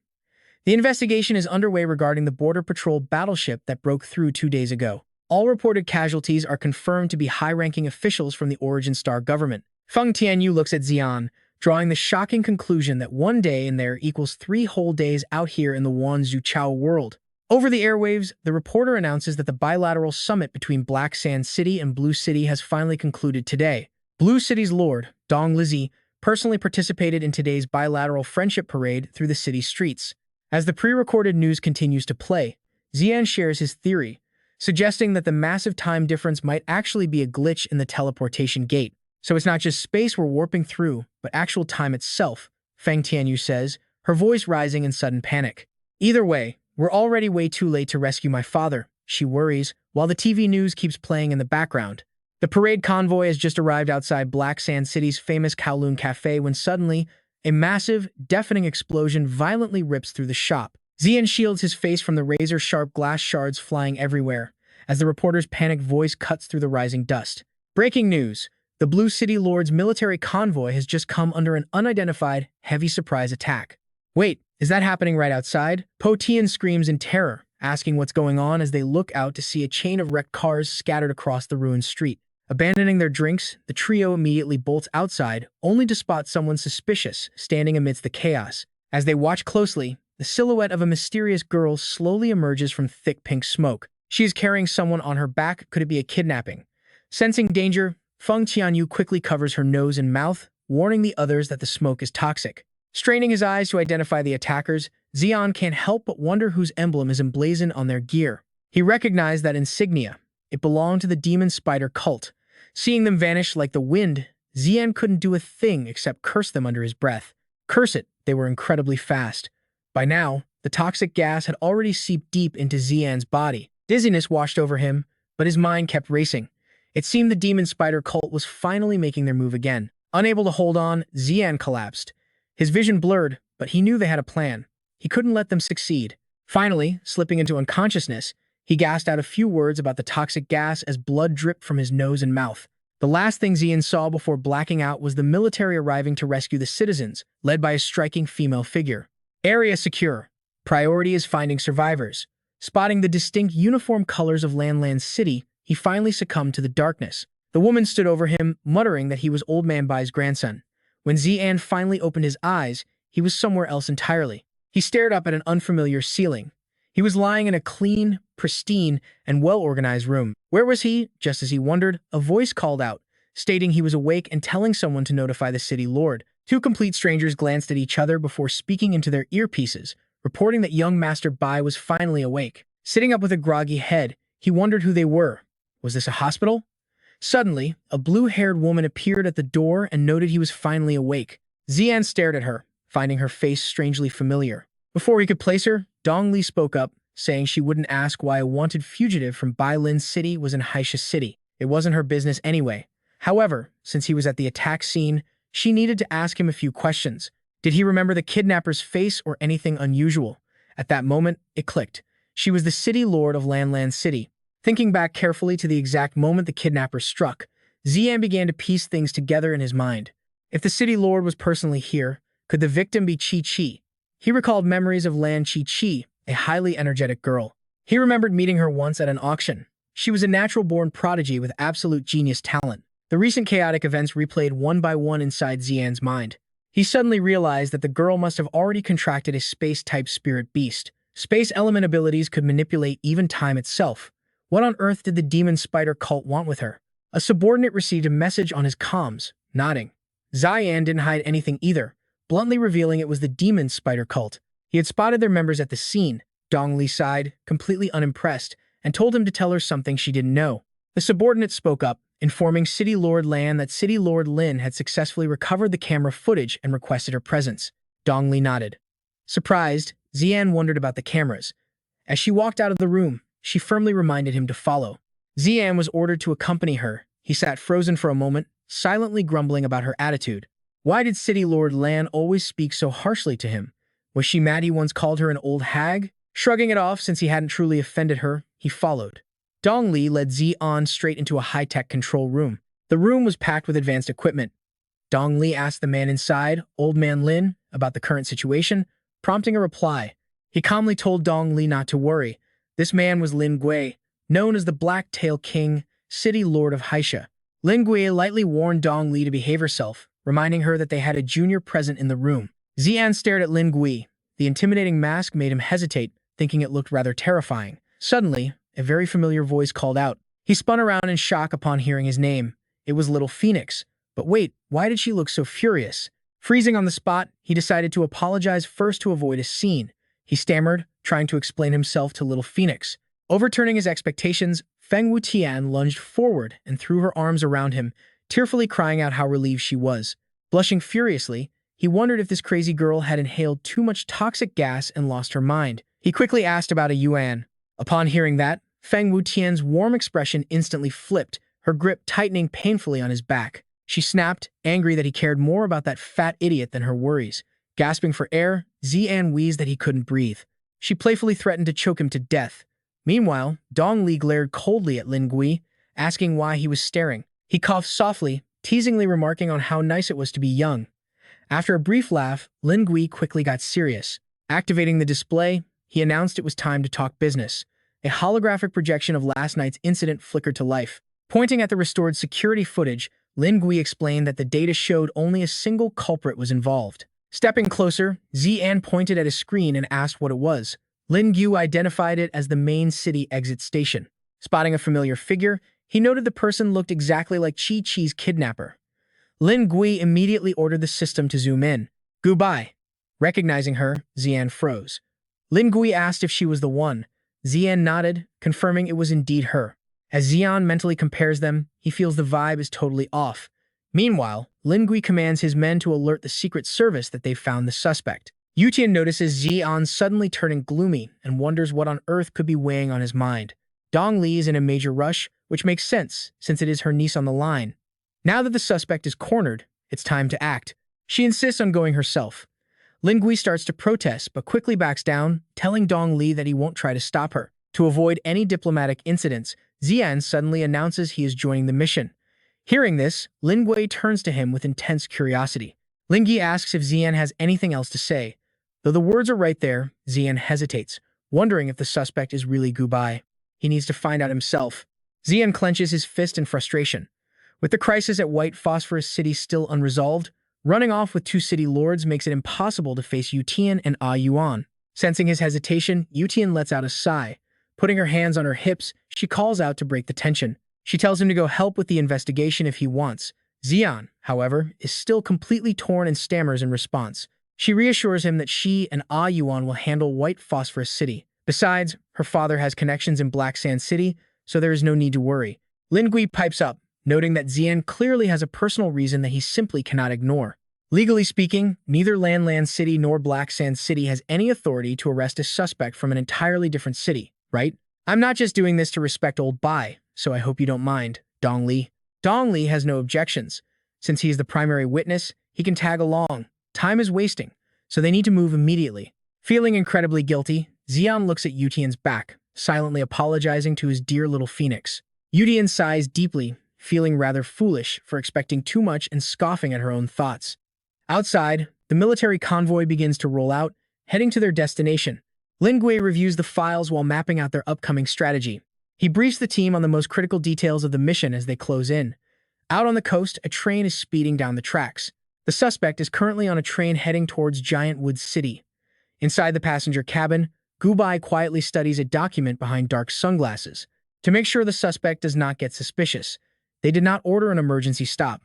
The investigation is underway regarding the Border Patrol battleship that broke through 2 days ago. All reported casualties are confirmed to be high-ranking officials from the Origin Star government. Feng Tianyu looks at Zi'an, drawing the shocking conclusion that 1 day in there equals 3 whole days out here in the Wanzhou world. Over the airwaves, the reporter announces that the bilateral summit between Black Sand City and Blue City has finally concluded today. Blue City's lord, Dong Lizzie, personally participated in today's bilateral friendship parade through the city streets. As the pre-recorded news continues to play, Zi'an shares his theory, suggesting that the massive time difference might actually be a glitch in the teleportation gate. So it's not just space we're warping through, but actual time itself, Feng Tianyu says, her voice rising in sudden panic. Either way, we're already way too late to rescue my father, she worries, while the TV news keeps playing in the background. The parade convoy has just arrived outside Black Sand City's famous Kowloon Cafe when suddenly, a massive, deafening explosion violently rips through the shop. Zi'an shields his face from the razor-sharp glass shards flying everywhere, as the reporter's panicked voice cuts through the rising dust. Breaking news! The Blue City Lord's military convoy has just come under an unidentified, heavy surprise attack. Wait, is that happening right outside? Po Tian screams in terror, asking what's going on as they look out to see a chain of wrecked cars scattered across the ruined street. Abandoning their drinks, the trio immediately bolts outside, only to spot someone suspicious standing amidst the chaos. As they watch closely, the silhouette of a mysterious girl slowly emerges from thick pink smoke. She is carrying someone on her back. Could it be a kidnapping? Sensing danger, Feng Tianyu quickly covers her nose and mouth, warning the others that the smoke is toxic. Straining his eyes to identify the attackers, Zi'an can't help but wonder whose emblem is emblazoned on their gear. He recognized that insignia. It belonged to the demon spider cult. Seeing them vanish like the wind, Zi'an couldn't do a thing except curse them under his breath. Curse it, they were incredibly fast. By now, the toxic gas had already seeped deep into Zi'an's body. Dizziness washed over him, but his mind kept racing. It seemed the demon spider cult was finally making their move again. Unable to hold on, Zi'an collapsed. His vision blurred, but he knew they had a plan. He couldn't let them succeed. Finally, slipping into unconsciousness, he gasped out a few words about the toxic gas as blood dripped from his nose and mouth. The last thing Zi'an saw before blacking out was the military arriving to rescue the citizens, led by a striking female figure. Area secure. Priority is finding survivors. Spotting the distinct uniform colors of Landland City, he finally succumbed to the darkness. The woman stood over him, muttering that he was Old Man Bai's grandson. When Zi'an finally opened his eyes, he was somewhere else entirely. He stared up at an unfamiliar ceiling. He was lying in a clean, pristine, and well-organized room. Where was he? Just as he wondered, a voice called out, stating he was awake and telling someone to notify the city lord. 2 complete strangers glanced at each other before speaking into their earpieces, reporting that young Master Bai was finally awake. Sitting up with a groggy head, he wondered who they were. Was this a hospital? Suddenly, a blue-haired woman appeared at the door and noted he was finally awake. Zi'an stared at her, finding her face strangely familiar. Before he could place her, Dong Li spoke up, saying she wouldn't ask why a wanted fugitive from Bai Lin City was in Haisha City. It wasn't her business anyway. However, since he was at the attack scene, she needed to ask him a few questions. Did he remember the kidnapper's face or anything unusual? At that moment, it clicked. She was the city lord of Landland City. Thinking back carefully to the exact moment the kidnapper struck, Zi'an began to piece things together in his mind. If the city lord was personally here, could the victim be Chi-Chi? He recalled memories of Lan Chi-Chi, a highly energetic girl. He remembered meeting her once at an auction. She was a natural-born prodigy with absolute genius talent. The recent chaotic events replayed one by one inside Zi'an's mind. He suddenly realized that the girl must have already contracted a space-type spirit beast. Space element abilities could manipulate even time itself. What on earth did the demon spider cult want with her? A subordinate received a message on his comms, nodding. Zi'an didn't hide anything either, bluntly revealing it was the demon spider cult. He had spotted their members at the scene. Dong Li sighed, completely unimpressed, and told him to tell her something she didn't know. The subordinate spoke up, informing City Lord Lan that City Lord Lin had successfully recovered the camera footage and requested her presence. Dong Li nodded. Surprised, Zi'an wondered about the cameras. As she walked out of the room, she firmly reminded him to follow. Zi'an was ordered to accompany her. He sat frozen for a moment, silently grumbling about her attitude. Why did City Lord Lan always speak so harshly to him? Was she mad he once called her an old hag? Shrugging it off since he hadn't truly offended her, he followed. Dong Li led Zi'an straight into a high-tech control room. The room was packed with advanced equipment. Dong Li asked the man inside, Old Man Lin, about the current situation, prompting a reply. He calmly told Dong Li not to worry. This man was Lin Gui, known as the Black Tail King, City Lord of Haisha. Lin Gui lightly warned Dong Li to behave herself, reminding her that they had a junior present in the room. Zi'an stared at Lin Gui. The intimidating mask made him hesitate, thinking it looked rather terrifying. Suddenly, a very familiar voice called out. He spun around in shock upon hearing his name. It was Little Phoenix. But wait, why did she look so furious? Freezing on the spot, he decided to apologize first to avoid a scene. He stammered, trying to explain himself to Little Phoenix. Overturning his expectations, Feng Wutian lunged forward and threw her arms around him, tearfully crying out how relieved she was. Blushing furiously, he wondered if this crazy girl had inhaled too much toxic gas and lost her mind. He quickly asked about a Yuan. Upon hearing that, Feng Wutian's warm expression instantly flipped, her grip tightening painfully on his back. She snapped, angry that he cared more about that fat idiot than her worries. Gasping for air, Zi'an wheezed that he couldn't breathe. She playfully threatened to choke him to death. Meanwhile, Dong Li glared coldly at Lin Gui, asking why he was staring. He coughed softly, teasingly remarking on how nice it was to be young. After a brief laugh, Lin Gui quickly got serious. Activating the display, he announced it was time to talk business. A holographic projection of last night's incident flickered to life. Pointing at the restored security footage, Lin Gui explained that the data showed only a single culprit was involved. Stepping closer, Zi'an pointed at a screen and asked what it was. Lin Gui identified it as the main city exit station. Spotting a familiar figure, he noted the person looked exactly like Chi-Chi's kidnapper. Lin Gui immediately ordered the system to zoom in. Goodbye. Recognizing her, Zi'an froze. Lin Gui asked if she was the one. Zi'an nodded, confirming it was indeed her. As Zi'an mentally compares them, he feels the vibe is totally off. Meanwhile, Lin Gui commands his men to alert the Secret Service that they've found the suspect. Yutian notices Zi'an suddenly turning gloomy and wonders what on earth could be weighing on his mind. Dong Li is in a major rush, which makes sense since it is her niece on the line. Now that the suspect is cornered, it's time to act. She insists on going herself. Lin Gui starts to protest but quickly backs down, telling Dong Li that he won't try to stop her. To avoid any diplomatic incidents, Zi'an suddenly announces he is joining the mission. Hearing this, Lin Gui turns to him with intense curiosity. Lin Gui asks if Zi'an has anything else to say. Though the words are right there, Zi'an hesitates, wondering if the suspect is really Gubai. He needs to find out himself. Zi'an clenches his fist in frustration. With the crisis at White Phosphorus City still unresolved, running off with two city lords makes it impossible to face Yutian and Ah Yuan. Sensing his hesitation, Yutian lets out a sigh. Putting her hands on her hips, she calls out to break the tension. She tells him to go help with the investigation if he wants. Zi'an, however, is still completely torn and stammers in response. She reassures him that she and Ah Yuan will handle White Phosphorus City. Besides, her father has connections in Black Sand City, so there is no need to worry. Lin Gui pipes up, noting that Zi'an clearly has a personal reason that he simply cannot ignore. Legally speaking, neither Lan City nor Black Sand City has any authority to arrest a suspect from an entirely different city, right? I'm not just doing this to respect old Bai, so I hope you don't mind, Dong Li. Dong Li has no objections. Since he is the primary witness, he can tag along. Time is wasting, so they need to move immediately. Feeling incredibly guilty, Zi'an looks at Yutian's back, silently apologizing to his dear little phoenix. Yutian sighs deeply, feeling rather foolish for expecting too much and scoffing at her own thoughts. Outside, the military convoy begins to roll out, heading to their destination. Lin Gui reviews the files while mapping out their upcoming strategy. He briefs the team on the most critical details of the mission as they close in. Out on the coast, a train is speeding down the tracks. The suspect is currently on a train heading towards Giant Wood City. Inside the passenger cabin, Gubai quietly studies a document behind dark sunglasses. To make sure the suspect does not get suspicious, they did not order an emergency stop.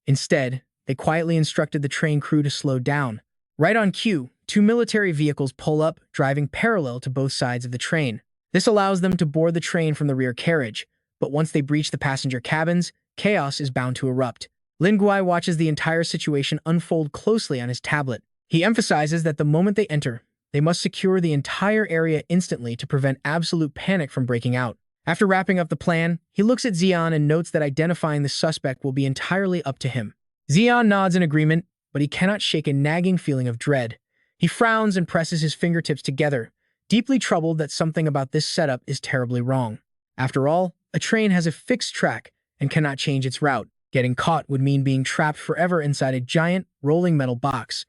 Instead, they quietly instructed the train crew to slow down. Right on cue, two military vehicles pull up, driving parallel to both sides of the train. This allows them to board the train from the rear carriage, but once they breach the passenger cabins, chaos is bound to erupt. Lin Guai watches the entire situation unfold closely on his tablet. He emphasizes that the moment they enter, they must secure the entire area instantly to prevent absolute panic from breaking out. After wrapping up the plan, he looks at Zi'an and notes that identifying the suspect will be entirely up to him. Zi'an nods in agreement, but he cannot shake a nagging feeling of dread. He frowns and presses his fingertips together, deeply troubled that something about this setup is terribly wrong. After all, a train has a fixed track and cannot change its route. Getting caught would mean being trapped forever inside a giant, rolling metal box.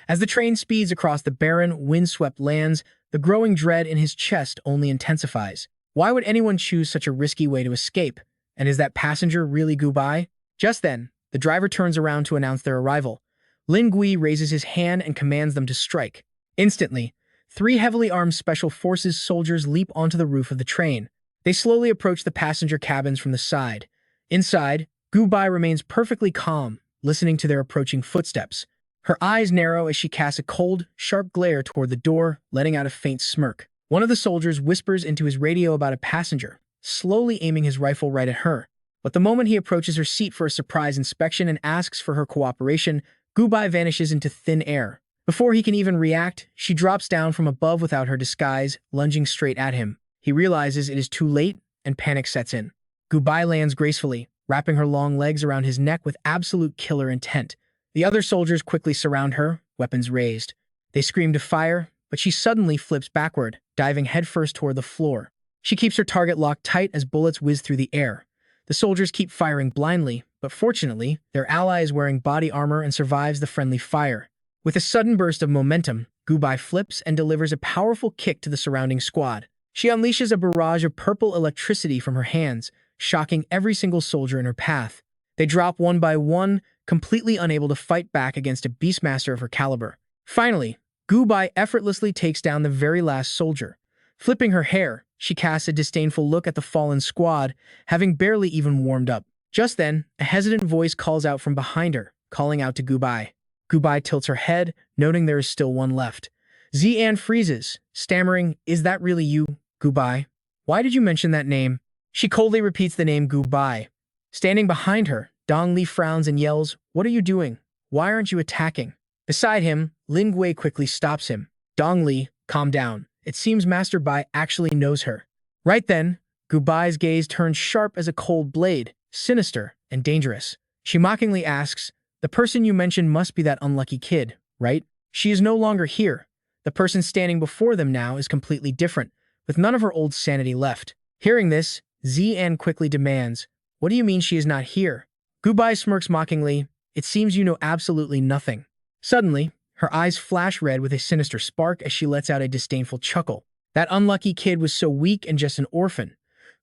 As the train speeds across the barren, windswept lands, the growing dread in his chest only intensifies. Why would anyone choose such a risky way to escape? And is that passenger really Gubai? Just then, the driver turns around to announce their arrival. Lin Gui raises his hand and commands them to strike. Instantly, three heavily armed Special Forces soldiers leap onto the roof of the train. They slowly approach the passenger cabins from the side. Inside, Gubai remains perfectly calm, listening to their approaching footsteps. Her eyes narrow as she casts a cold, sharp glare toward the door, letting out a faint smirk. One of the soldiers whispers into his radio about a passenger, slowly aiming his rifle right at her. But the moment he approaches her seat for a surprise inspection and asks for her cooperation, Gubai vanishes into thin air. Before he can even react, she drops down from above without her disguise, lunging straight at him. He realizes it is too late, and panic sets in. Gubai lands gracefully, wrapping her long legs around his neck with absolute killer intent. The other soldiers quickly surround her, weapons raised. They scream to fire, but she suddenly flips backward, diving headfirst toward the floor. She keeps her target locked tight as bullets whiz through the air. The soldiers keep firing blindly, but fortunately, their ally is wearing body armor and survives the friendly fire. With a sudden burst of momentum, Gubai flips and delivers a powerful kick to the surrounding squad. She unleashes a barrage of purple electricity from her hands, shocking every single soldier in her path. They drop one by one, completely unable to fight back against a beastmaster of her caliber. Finally, Gubai effortlessly takes down the very last soldier. Flipping her hair, she casts a disdainful look at the fallen squad, having barely even warmed up. Just then, a hesitant voice calls out from behind her, calling out to Gubai. Gubai tilts her head, noting there is still one left. Zi'an freezes, stammering, "Is that really you, Gubai? Why did you mention that name?" She coldly repeats the name Gubai. Standing behind her, Dong Li frowns and yells, "What are you doing? Why aren't you attacking?" Beside him, Lin Gui quickly stops him. "Dong Li, calm down. It seems Master Bai actually knows her." Right then, Gubai's gaze turns sharp as a cold blade, sinister and dangerous. She mockingly asks, "The person you mentioned must be that unlucky kid, right? She is no longer here." The person standing before them now is completely different, with none of her old sanity left. Hearing this, Zi'an quickly demands, "What do you mean she is not here?" Gubai smirks mockingly, "It seems you know absolutely nothing." Suddenly, her eyes flash red with a sinister spark as she lets out a disdainful chuckle. "That unlucky kid was so weak and just an orphan.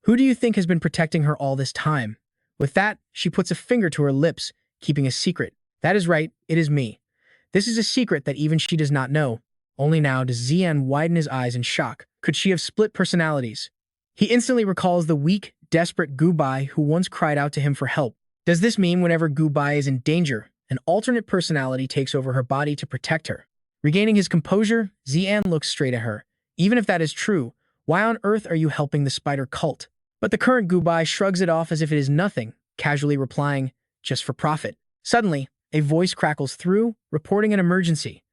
Who do you think has been protecting her all this time?" With that, she puts a finger to her lips, keeping a secret. "That is right, it is me. This is a secret that even she does not know." Only now does Zi'an widen his eyes in shock. Could she have split personalities? He instantly recalls the weak, desperate Gubai who once cried out to him for help. Does this mean whenever Gubai is in danger, an alternate personality takes over her body to protect her? Regaining his composure, Zi'an looks straight at her. "Even if that is true, why on earth are you helping the spider cult?" But the current Gubai shrugs it off as if it is nothing, casually replying, "Just for profit." Suddenly, a voice crackles through, reporting an emergency.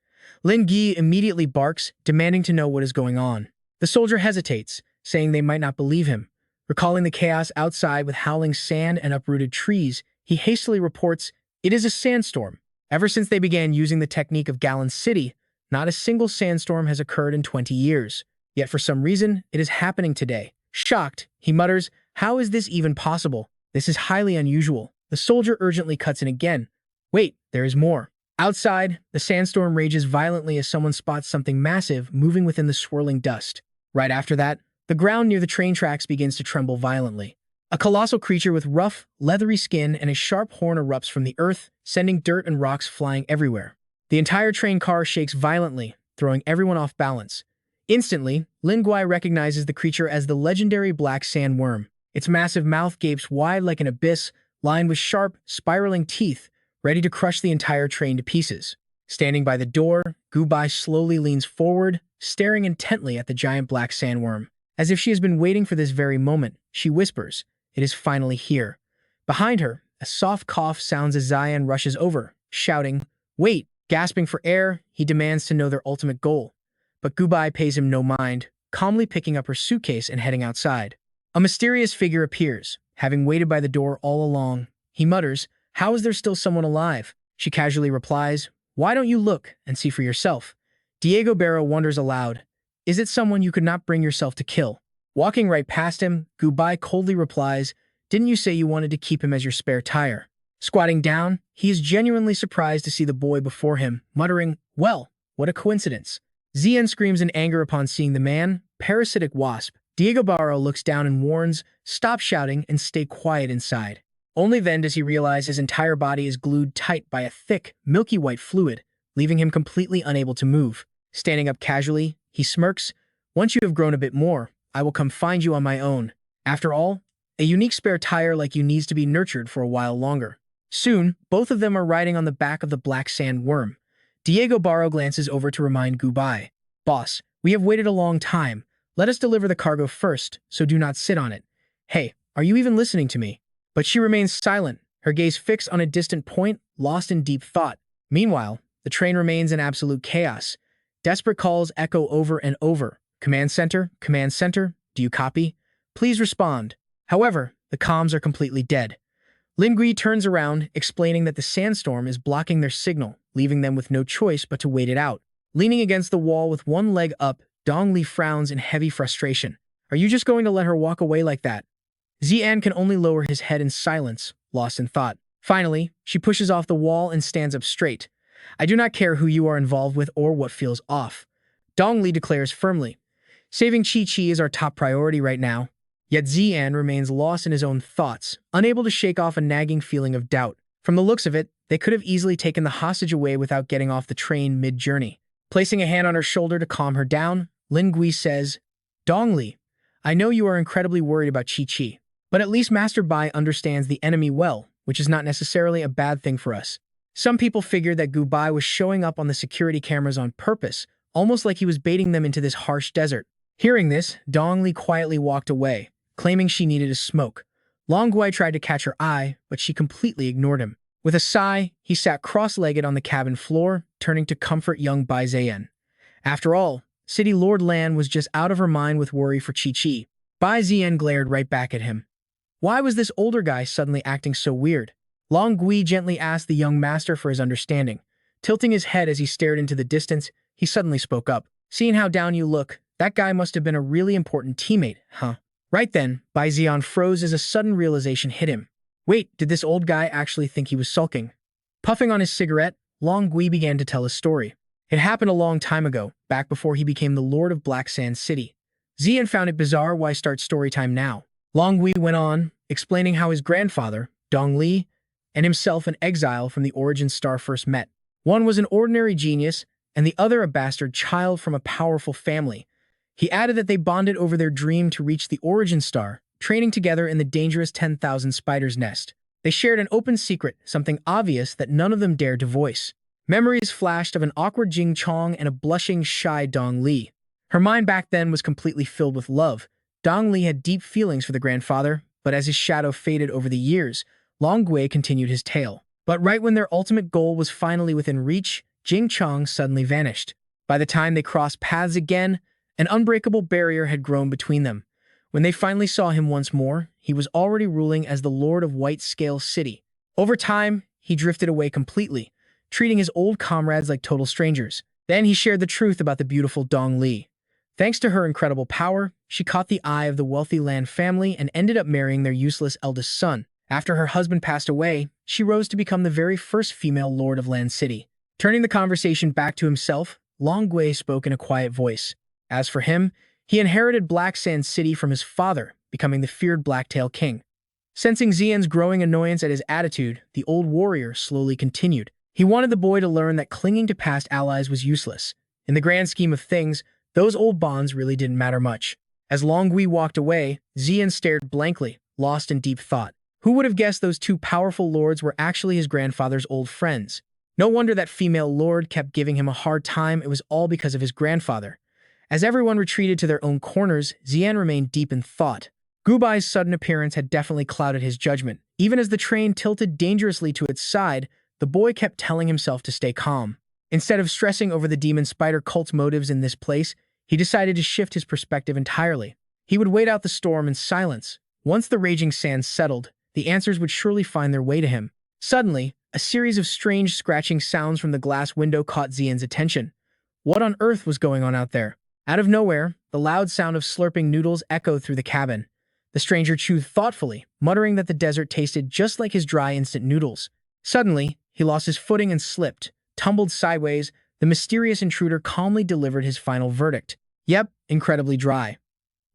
Lin Gui immediately barks, demanding to know what is going on. The soldier hesitates, saying they might not believe him. Recalling the chaos outside with howling sand and uprooted trees, he hastily reports, "It is a sandstorm. Ever since they began using the technique of Gallon City, not a single sandstorm has occurred in 20 years. Yet for some reason, it is happening today." Shocked, he mutters, "How is this even possible? This is highly unusual." The soldier urgently cuts in again. "Wait, there is more." Outside, the sandstorm rages violently as someone spots something massive moving within the swirling dust. Right after that, the ground near the train tracks begins to tremble violently. A colossal creature with rough, leathery skin and a sharp horn erupts from the earth, sending dirt and rocks flying everywhere. The entire train car shakes violently, throwing everyone off balance. Instantly, Lin Guai recognizes the creature as the legendary black sandworm. Its massive mouth gapes wide like an abyss, lined with sharp, spiraling teeth, ready to crush the entire train to pieces. Standing by the door, Gubai slowly leans forward, staring intently at the giant black sandworm. As if she has been waiting for this very moment, she whispers, "It is finally here." Behind her, a soft cough sounds as Zi'an rushes over, shouting, "Wait!" Gasping for air, he demands to know their ultimate goal. But Gubai pays him no mind, calmly picking up her suitcase and heading outside. A mysterious figure appears, having waited by the door all along. He mutters, "How is there still someone alive?" She casually replies, "Why don't you look and see for yourself?" Diego Barrow wonders aloud, "Is it someone you could not bring yourself to kill?" Walking right past him, Gubai coldly replies, "Didn't you say you wanted to keep him as your spare tire?" Squatting down, he is genuinely surprised to see the boy before him, muttering, "Well, what a coincidence." Zi'an screams in anger upon seeing the man, parasitic wasp. Diego Barrow looks down and warns, "Stop shouting and stay quiet inside." Only then does he realize his entire body is glued tight by a thick, milky white fluid, leaving him completely unable to move. Standing up casually, he smirks, "Once you have grown a bit more, I will come find you on my own." After all, a unique spare tire like you needs to be nurtured for a while longer. Soon, both of them are riding on the back of the black sandworm. Diego Barrow glances over to remind Gubai, "Boss, we have waited a long time. Let us deliver the cargo first, so do not sit on it." "Hey, are you even listening to me?" But she remains silent, her gaze fixed on a distant point, lost in deep thought. Meanwhile, the train remains in absolute chaos. Desperate calls echo over and over. Command center, do you copy? Please respond." However, the comms are completely dead. Lin Gui turns around, explaining that the sandstorm is blocking their signal, leaving them with no choice but to wait it out. Leaning against the wall with one leg up, Dong Li frowns in heavy frustration. "Are you just going to let her walk away like that?" Zi'an can only lower his head in silence, lost in thought. Finally, she pushes off the wall and stands up straight. "I do not care who you are involved with or what feels off," Dong Li declares firmly. "Saving Chi-Chi is our top priority right now." Yet Zi'an remains lost in his own thoughts, unable to shake off a nagging feeling of doubt. From the looks of it, they could have easily taken the hostage away without getting off the train mid-journey. Placing a hand on her shoulder to calm her down, Lin Gui says, "Dong Li, I know you are incredibly worried about Chi-Chi, but at least Master Bai understands the enemy well, which is not necessarily a bad thing for us. Some people figured that Gubai was showing up on the security cameras on purpose, almost like he was baiting them into this harsh desert." Hearing this, Dong Li quietly walked away, claiming she needed a smoke. Long Guai tried to catch her eye, but she completely ignored him. With a sigh, he sat cross-legged on the cabin floor, turning to comfort young Bai Zi'an. After all, City Lord Lan was just out of her mind with worry for Chi-Chi. Bai Zi'an glared right back at him. Why was this older guy suddenly acting so weird? Long Gui gently asked the young master for his understanding. Tilting his head as he stared into the distance, he suddenly spoke up. "Seeing how down you look, that guy must have been a really important teammate, huh?" Right then, Bai Zi'an froze as a sudden realization hit him. Wait, did this old guy actually think he was sulking? Puffing on his cigarette, Long Gui began to tell his story. It happened a long time ago, back before he became the Lord of Black Sand City. Zi'an found it bizarre why start story time now. Long Gui went on, explaining how his grandfather, Dong Li, and himself an exile from the Origin Star first met. One was an ordinary genius, and the other a bastard child from a powerful family. He added that they bonded over their dream to reach the Origin Star, training together in the dangerous 10,000 Spiders' Nest. They shared an open secret, something obvious that none of them dared to voice. Memories flashed of an awkward Jing Chong and a blushing, shy Dong Li. Her mind back then was completely filled with love. Dong Li had deep feelings for the grandfather, but as his shadow faded over the years, Long Gui continued his tale. But right when their ultimate goal was finally within reach, Jing Chong suddenly vanished. By the time they crossed paths again, an unbreakable barrier had grown between them. When they finally saw him once more, he was already ruling as the Lord of White Scale City. Over time, he drifted away completely, treating his old comrades like total strangers. Then he shared the truth about the beautiful Dong Li. Thanks to her incredible power, she caught the eye of the wealthy Lan family and ended up marrying their useless eldest son. After her husband passed away, she rose to become the very first female Lord of Lan City. Turning the conversation back to himself, Long Gui spoke in a quiet voice. As for him, he inherited Black Sand City from his father, becoming the feared Blacktail King. Sensing Zi'an's growing annoyance at his attitude, the old warrior slowly continued. He wanted the boy to learn that clinging to past allies was useless. In the grand scheme of things, those old bonds really didn't matter much. As Longui walked away, Zi'an stared blankly, lost in deep thought. Who would have guessed those two powerful lords were actually his grandfather's old friends? No wonder that female lord kept giving him a hard time. It was all because of his grandfather. As everyone retreated to their own corners, Zi'an remained deep in thought. Gubai's sudden appearance had definitely clouded his judgment. Even as the train tilted dangerously to its side, the boy kept telling himself to stay calm. Instead of stressing over the demon spider cult's motives in this place, he decided to shift his perspective entirely. He would wait out the storm in silence. Once the raging sands settled, the answers would surely find their way to him. Suddenly, a series of strange scratching sounds from the glass window caught Zi'an's attention. What on earth was going on out there? Out of nowhere, the loud sound of slurping noodles echoed through the cabin. The stranger chewed thoughtfully, muttering that the desert tasted just like his dry instant noodles. Suddenly, he lost his footing and slipped, tumbled sideways. The mysterious intruder calmly delivered his final verdict. Yep, incredibly dry.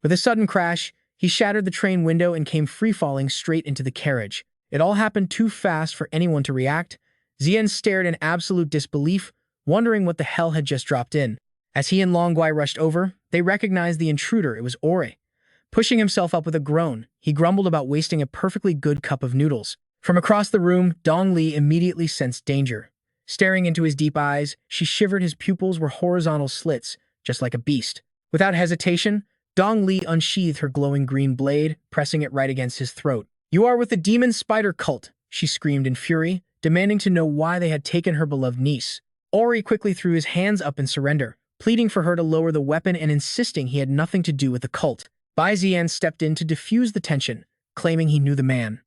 With a sudden crash, he shattered the train window and came free-falling straight into the carriage. It all happened too fast for anyone to react. Zi'an stared in absolute disbelief, wondering what the hell had just dropped in. As he and Longui rushed over, they recognized the intruder. It was Ore. Pushing himself up with a groan, he grumbled about wasting a perfectly good cup of noodles. From across the room, Dong Li immediately sensed danger. Staring into his deep eyes, she shivered. His pupils were horizontal slits, just like a beast. Without hesitation, Dong Li unsheathed her glowing green blade, pressing it right against his throat. "You are with the demon spider cult," she screamed in fury, demanding to know why they had taken her beloved niece. Ori quickly threw his hands up in surrender, pleading for her to lower the weapon and insisting he had nothing to do with the cult. Bai Zi'an stepped in to diffuse the tension, claiming he knew the man.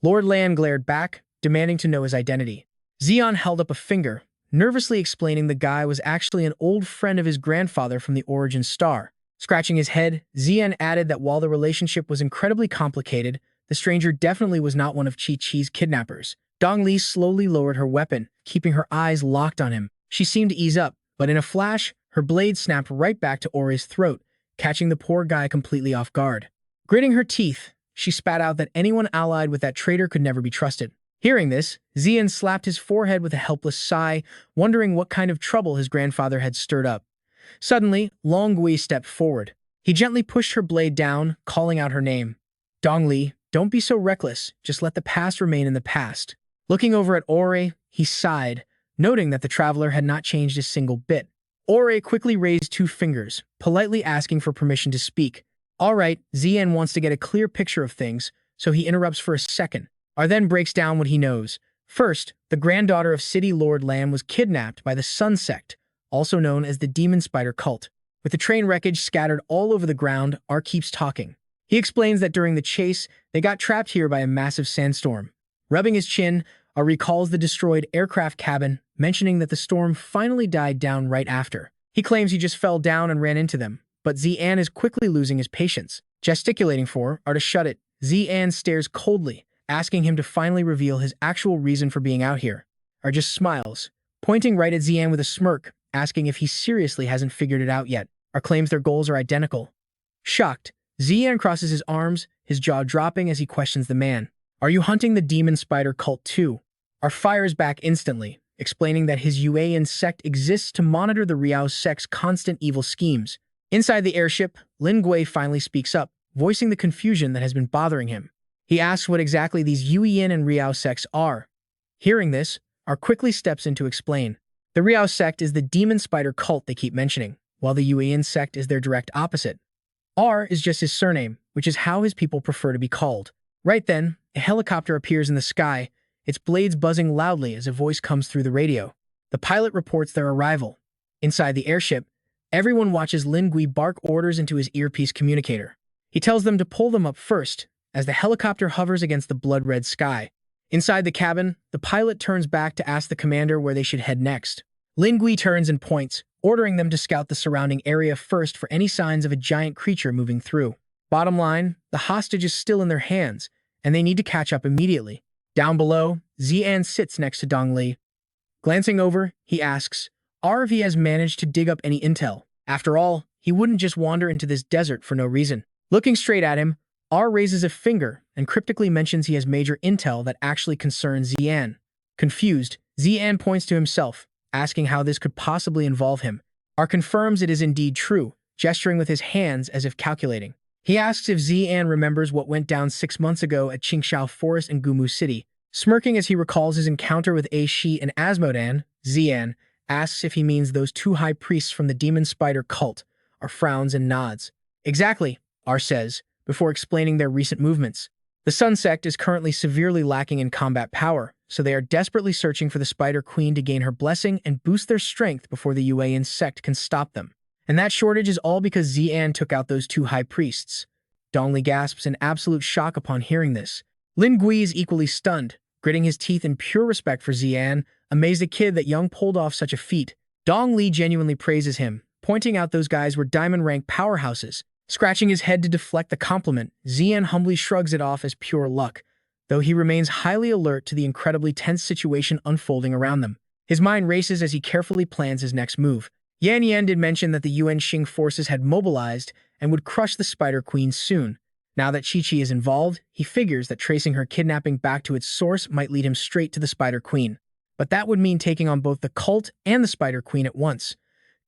Lord Lan glared back, demanding to know his identity. Zi'an held up a finger, nervously explaining the guy was actually an old friend of his grandfather from the Origin Star. Scratching his head, Zi'an added that while the relationship was incredibly complicated, the stranger definitely was not one of Chi-Chi's kidnappers. Dong Li slowly lowered her weapon, keeping her eyes locked on him. She seemed to ease up, but in a flash, her blade snapped right back to Ore's throat, catching the poor guy completely off guard. Gritting her teeth, she spat out that anyone allied with that traitor could never be trusted. Hearing this, Zi'an slapped his forehead with a helpless sigh, wondering what kind of trouble his grandfather had stirred up. Suddenly, Longui stepped forward. He gently pushed her blade down, calling out her name. "Dong Li, don't be so reckless. Just let the past remain in the past." Looking over at Ore, he sighed, noting that the traveler had not changed a single bit. Ore quickly raised two fingers, politely asking for permission to speak. All right, Zi'an wants to get a clear picture of things, so he interrupts for a second. Then breaks down what he knows. First, the granddaughter of City Lord Lam was kidnapped by the Sun Sect, also known as the Demon Spider Cult. With the train wreckage scattered all over the ground, R keeps talking. He explains that during the chase, they got trapped here by a massive sandstorm. Rubbing his chin, R recalls the destroyed aircraft cabin, mentioning that the storm finally died down right after. He claims he just fell down and ran into them, but Zi'an is quickly losing his patience. Gesticulating for R to shut it, Zi'an stares coldly, asking him to finally reveal his actual reason for being out here. R just smiles, pointing right at Zi'an with a smirk, asking if he seriously hasn't figured it out yet. R claims their goals are identical. Shocked, Zi'an crosses his arms, his jaw dropping as he questions the man. "Are you hunting the demon spider cult too?" R fires back instantly, explaining that his Yuan sect exists to monitor the Riao sect's constant evil schemes. Inside the airship, Lin Gui finally speaks up, voicing the confusion that has been bothering him. He asks what exactly these Yuan and Riao sects are. Hearing this, R quickly steps in to explain. The Riao sect is the demon spider cult they keep mentioning, while the Yuan sect is their direct opposite. R is just his surname, which is how his people prefer to be called. Right then, a helicopter appears in the sky, its blades buzzing loudly as a voice comes through the radio. The pilot reports their arrival. Inside the airship, everyone watches Lin Gui bark orders into his earpiece communicator. He tells them to pull them up first, as the helicopter hovers against the blood-red sky. Inside the cabin, the pilot turns back to ask the commander where they should head next. Lin Gui turns and points, ordering them to scout the surrounding area first for any signs of a giant creature moving through. Bottom line, the hostage is still in their hands, and they need to catch up immediately. Down below, Zi'an sits next to Dong Li. Glancing over, he asks R if he has managed to dig up any intel. After all, he wouldn't just wander into this desert for no reason. Looking straight at him, R raises a finger and cryptically mentions he has major intel that actually concerns Zi'an. Confused, Zi'an points to himself, asking how this could possibly involve him. R confirms it is indeed true, gesturing with his hands as if calculating. He asks if Zi'an remembers what went down 6 months ago at Qingshao Forest in Gumu City. Smirking as he recalls his encounter with A Shi and Asmodan, Zi'an asks if he means those 2 high priests from the demon spider cult. R frowns and nods. Exactly, R says, before explaining their recent movements. The Sun Sect is currently severely lacking in combat power, so they are desperately searching for the Spider Queen to gain her blessing and boost their strength before the Yuan sect can stop them. And that shortage is all because Zi'an took out those 2 high priests. Dongli gasps in absolute shock upon hearing this. Lin Gui is equally stunned, gritting his teeth in pure respect for Zi'an, amazed the kid that Young pulled off such a feat. Dong Li genuinely praises him, pointing out those guys were diamond-rank powerhouses. Scratching his head to deflect the compliment, Zi'an humbly shrugs it off as pure luck, though he remains highly alert to the incredibly tense situation unfolding around them. His mind races as he carefully plans his next move. Yan Yan did mention that the Yuan Xing forces had mobilized and would crush the Spider Queen soon. Now that Chi-Chi is involved, he figures that tracing her kidnapping back to its source might lead him straight to the Spider Queen. But that would mean taking on both the cult and the Spider Queen at once.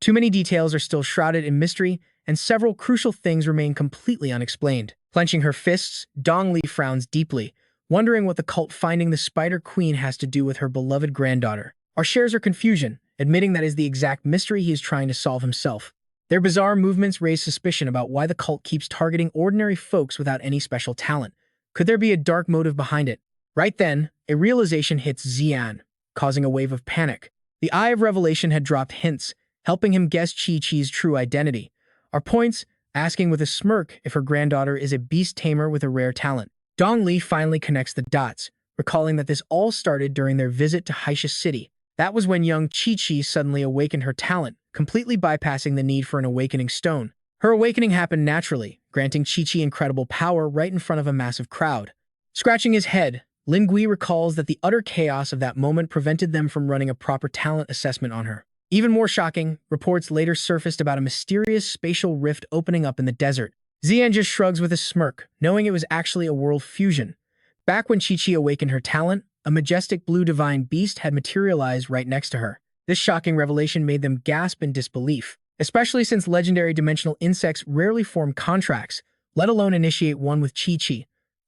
Too many details are still shrouded in mystery, and several crucial things remain completely unexplained. Clenching her fists, Dong Li frowns deeply, wondering what the cult finding the Spider Queen has to do with her beloved granddaughter. R shares her confusion, admitting that is the exact mystery he is trying to solve himself. Their bizarre movements raise suspicion about why the cult keeps targeting ordinary folks without any special talent. Could there be a dark motive behind it? Right then, a realization hits Zi'an, causing a wave of panic. The Eye of Revelation had dropped hints, helping him guess Chi-Chi's true identity. R points, asking with a smirk if her granddaughter is a beast tamer with a rare talent. Dong Li finally connects the dots, recalling that this all started during their visit to Haisha City. That was when young Chi-Chi suddenly awakened her talent, completely bypassing the need for an awakening stone. Her awakening happened naturally, granting Chi-Chi incredible power right in front of a massive crowd. Scratching his head, Lin Gui recalls that the utter chaos of that moment prevented them from running a proper talent assessment on her. Even more shocking, reports later surfaced about a mysterious spatial rift opening up in the desert. Zi'an just shrugs with a smirk, knowing it was actually a world fusion. Back when Chi-Chi awakened her talent, a majestic blue divine beast had materialized right next to her. This shocking revelation made them gasp in disbelief, especially since legendary dimensional insects rarely form contracts, let alone initiate one with Chi-Chi.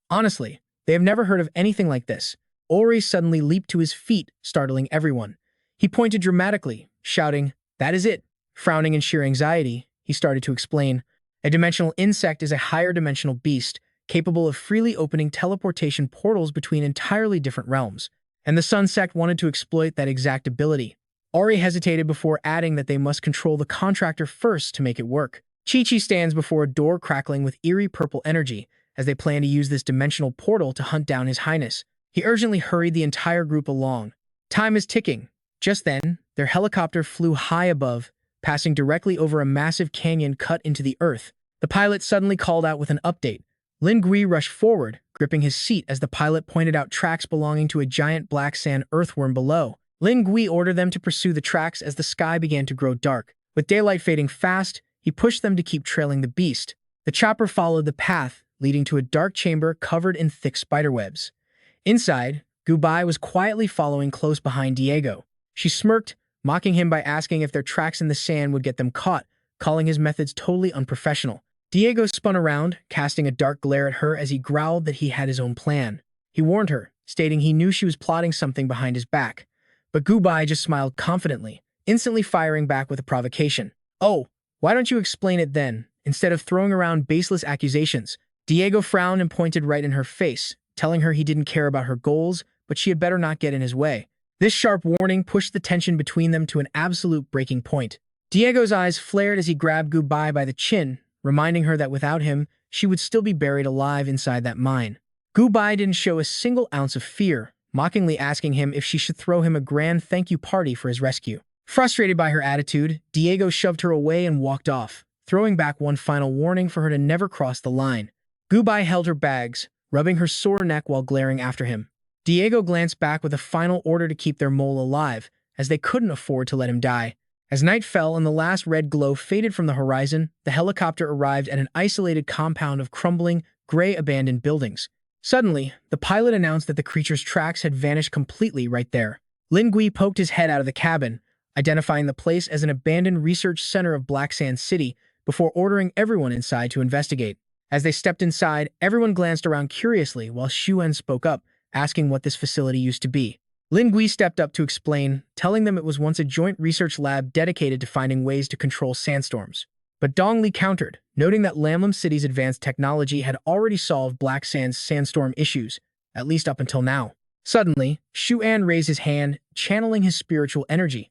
Honestly, they have never heard of anything like this. Ori suddenly leaped to his feet, startling everyone. He pointed dramatically, shouting, "That is it." Frowning in sheer anxiety, he started to explain. A dimensional insect is a higher dimensional beast, capable of freely opening teleportation portals between entirely different realms, and the Sun Sect wanted to exploit that exact ability. Ori hesitated before adding that they must control the contractor first to make it work. Chi-Chi stands before a door crackling with eerie purple energy, as they plan to use this dimensional portal to hunt down His Highness. He urgently hurried the entire group along. Time is ticking. Just then, their helicopter flew high above, passing directly over a massive canyon cut into the earth. The pilot suddenly called out with an update. Lin Gui rushed forward, gripping his seat as the pilot pointed out tracks belonging to a giant black sand earthworm below. Lin Gui ordered them to pursue the tracks as the sky began to grow dark. With daylight fading fast, he pushed them to keep trailing the beast. The chopper followed the path, leading to a dark chamber covered in thick spiderwebs. Inside, Bai was quietly following close behind Diego. She smirked, mocking him by asking if their tracks in the sand would get them caught, calling his methods totally unprofessional. Diego spun around, casting a dark glare at her as he growled that he had his own plan. He warned her, stating he knew she was plotting something behind his back. But Bai just smiled confidently, instantly firing back with a provocation. "Oh, why don't you explain it then, instead of throwing around baseless accusations?" Diego frowned and pointed right in her face, telling her he didn't care about her goals, but she had better not get in his way. This sharp warning pushed the tension between them to an absolute breaking point. Diego's eyes flared as he grabbed Bai by the chin, reminding her that without him, she would still be buried alive inside that mine. Bai didn't show a single ounce of fear, mockingly asking him if she should throw him a grand thank you party for his rescue. Frustrated by her attitude, Diego shoved her away and walked off, throwing back one final warning for her to never cross the line. Bai held her bags, rubbing her sore neck while glaring after him. Diego glanced back with a final order to keep their mole alive, as they couldn't afford to let him die. As night fell and the last red glow faded from the horizon, the helicopter arrived at an isolated compound of crumbling, gray abandoned buildings. Suddenly, the pilot announced that the creature's tracks had vanished completely right there. Lin Gui poked his head out of the cabin, identifying the place as an abandoned research center of Black Sand City before ordering everyone inside to investigate. As they stepped inside, everyone glanced around curiously while Xuan spoke up, asking what this facility used to be. Lin Gui stepped up to explain, telling them it was once a joint research lab dedicated to finding ways to control sandstorms. But Dong Li countered, noting that Lamlam City's advanced technology had already solved Black Sand's sandstorm issues, at least up until now. Suddenly, Xuan raised his hand, channeling his spiritual energy.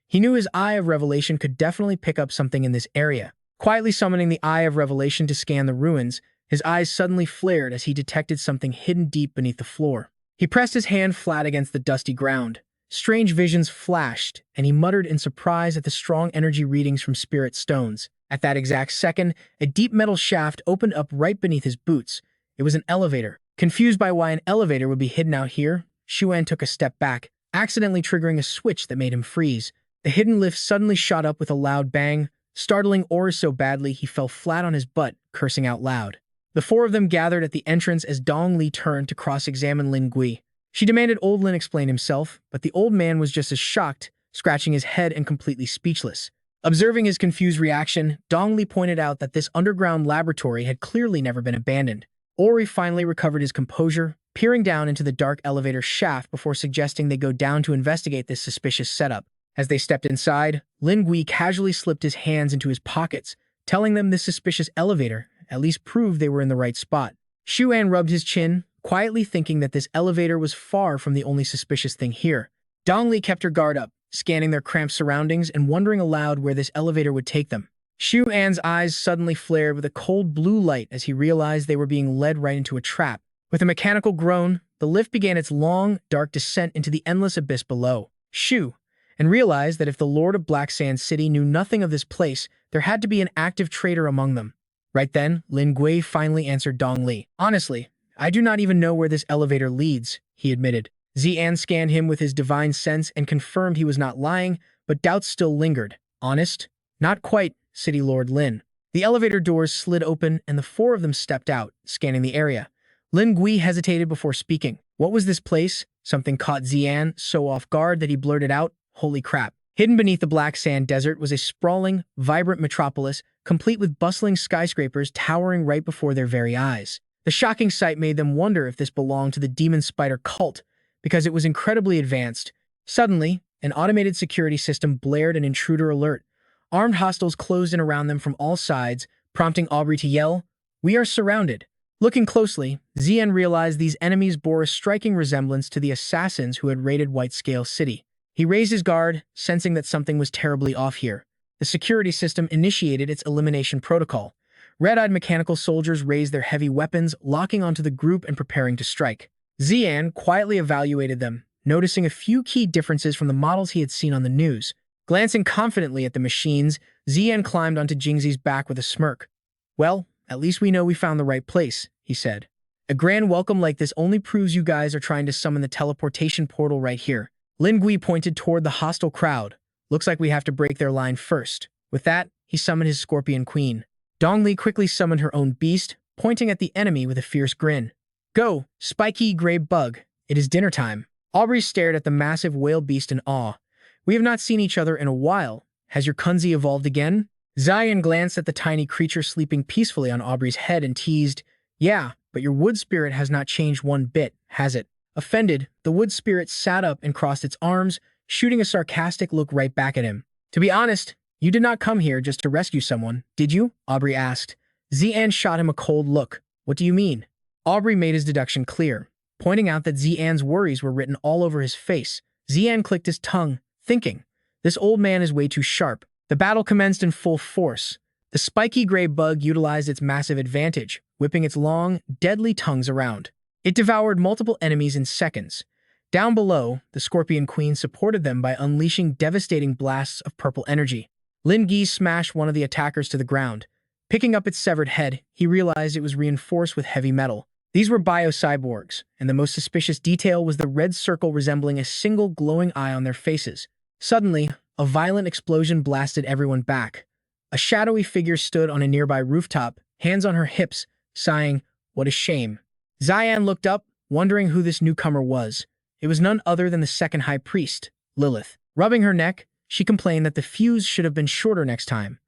He knew his Eye of Revelation could definitely pick up something in this area. Quietly summoning the Eye of Revelation to scan the ruins, his eyes suddenly flared as he detected something hidden deep beneath the floor. He pressed his hand flat against the dusty ground. Strange visions flashed, and he muttered in surprise at the strong energy readings from spirit stones. At that exact second, a deep metal shaft opened up right beneath his boots. It was an elevator. Confused by why an elevator would be hidden out here, Xuan took a step back, accidentally triggering a switch that made him freeze. The hidden lift suddenly shot up with a loud bang, startling Aura so badly he fell flat on his butt, cursing out loud. The four of them gathered at the entrance as Dong Li turned to cross-examine Lin Gui. She demanded old Lin explain himself, but the old man was just as shocked, scratching his head and completely speechless. Observing his confused reaction, Dong Li pointed out that this underground laboratory had clearly never been abandoned. Ori finally recovered his composure, peering down into the dark elevator shaft before suggesting they go down to investigate this suspicious setup. As they stepped inside, Lin Gui casually slipped his hands into his pockets, telling them this suspicious elevator at least proved they were in the right spot. Xuan rubbed his chin, quietly thinking that this elevator was far from the only suspicious thing here. Dong Li kept her guard up, scanning their cramped surroundings and wondering aloud where this elevator would take them. Xuan's eyes suddenly flared with a cold blue light as he realized they were being led right into a trap. With a mechanical groan, the lift began its long, dark descent into the endless abyss below. And realized that if the Lord of Black Sand City knew nothing of this place, there had to be an active traitor among them. Right then, Lin Gui finally answered Dong Li. Honestly, I do not even know where this elevator leads, he admitted. Zi'an scanned him with his divine sense and confirmed he was not lying, but doubts still lingered. Honest? Not quite, City Lord Lin. The elevator doors slid open and the four of them stepped out, scanning the area. Lin Gui hesitated before speaking. What was this place? Something caught Zi'an so off guard that he blurted out, "Holy crap." Hidden beneath the black sand desert was a sprawling, vibrant metropolis, complete with bustling skyscrapers towering right before their very eyes. The shocking sight made them wonder if this belonged to the demon spider cult, because it was incredibly advanced. Suddenly, an automated security system blared an intruder alert. Armed hostiles closed in around them from all sides, prompting Aubrey to yell, "We are surrounded." Looking closely, Zi'an realized these enemies bore a striking resemblance to the assassins who had raided White Scale City. He raised his guard, sensing that something was terribly off here. The security system initiated its elimination protocol. Red-eyed mechanical soldiers raised their heavy weapons, locking onto the group and preparing to strike. Zi'an quietly evaluated them, noticing a few key differences from the models he had seen on the news. Glancing confidently at the machines, Zi'an climbed onto Jingxi's back with a smirk. "Well, at least we know we found the right place," he said. "A grand welcome like this only proves you guys are trying to summon the teleportation portal right here." Lin Gui pointed toward the hostile crowd. "Looks like we have to break their line first." With that, he summoned his Scorpion Queen. Dong Li quickly summoned her own beast, pointing at the enemy with a fierce grin. "Go, spiky gray bug. It is dinner time." Aubrey stared at the massive whale beast in awe. "We have not seen each other in a while. Has your Kunzi evolved again?" Zi'an glanced at the tiny creature sleeping peacefully on Aubrey's head and teased, "Yeah, but your wood spirit has not changed one bit, has it?" Offended, the wood spirit sat up and crossed its arms, shooting a sarcastic look right back at him. "To be honest, you did not come here just to rescue someone, did you?" Aubrey asked. Zi'an shot him a cold look. "What do you mean?" Aubrey made his deduction clear, pointing out that Zi'an's worries were written all over his face. Zi'an clicked his tongue, thinking, "This old man is way too sharp." The battle commenced in full force. The spiky gray bug utilized its massive advantage, whipping its long, deadly tongues around. It devoured multiple enemies in seconds. Down below, the Scorpion Queen supported them by unleashing devastating blasts of purple energy. Lin Gui smashed one of the attackers to the ground. Picking up its severed head, he realized it was reinforced with heavy metal. These were bio-cyborgs, and the most suspicious detail was the red circle resembling a single glowing eye on their faces. Suddenly, a violent explosion blasted everyone back. A shadowy figure stood on a nearby rooftop, hands on her hips, sighing, What a shame. Zi'an looked up, wondering who this newcomer was. It was none other than the second high priest, Lilith. Rubbing her neck, she complained that the fuse should have been shorter next time.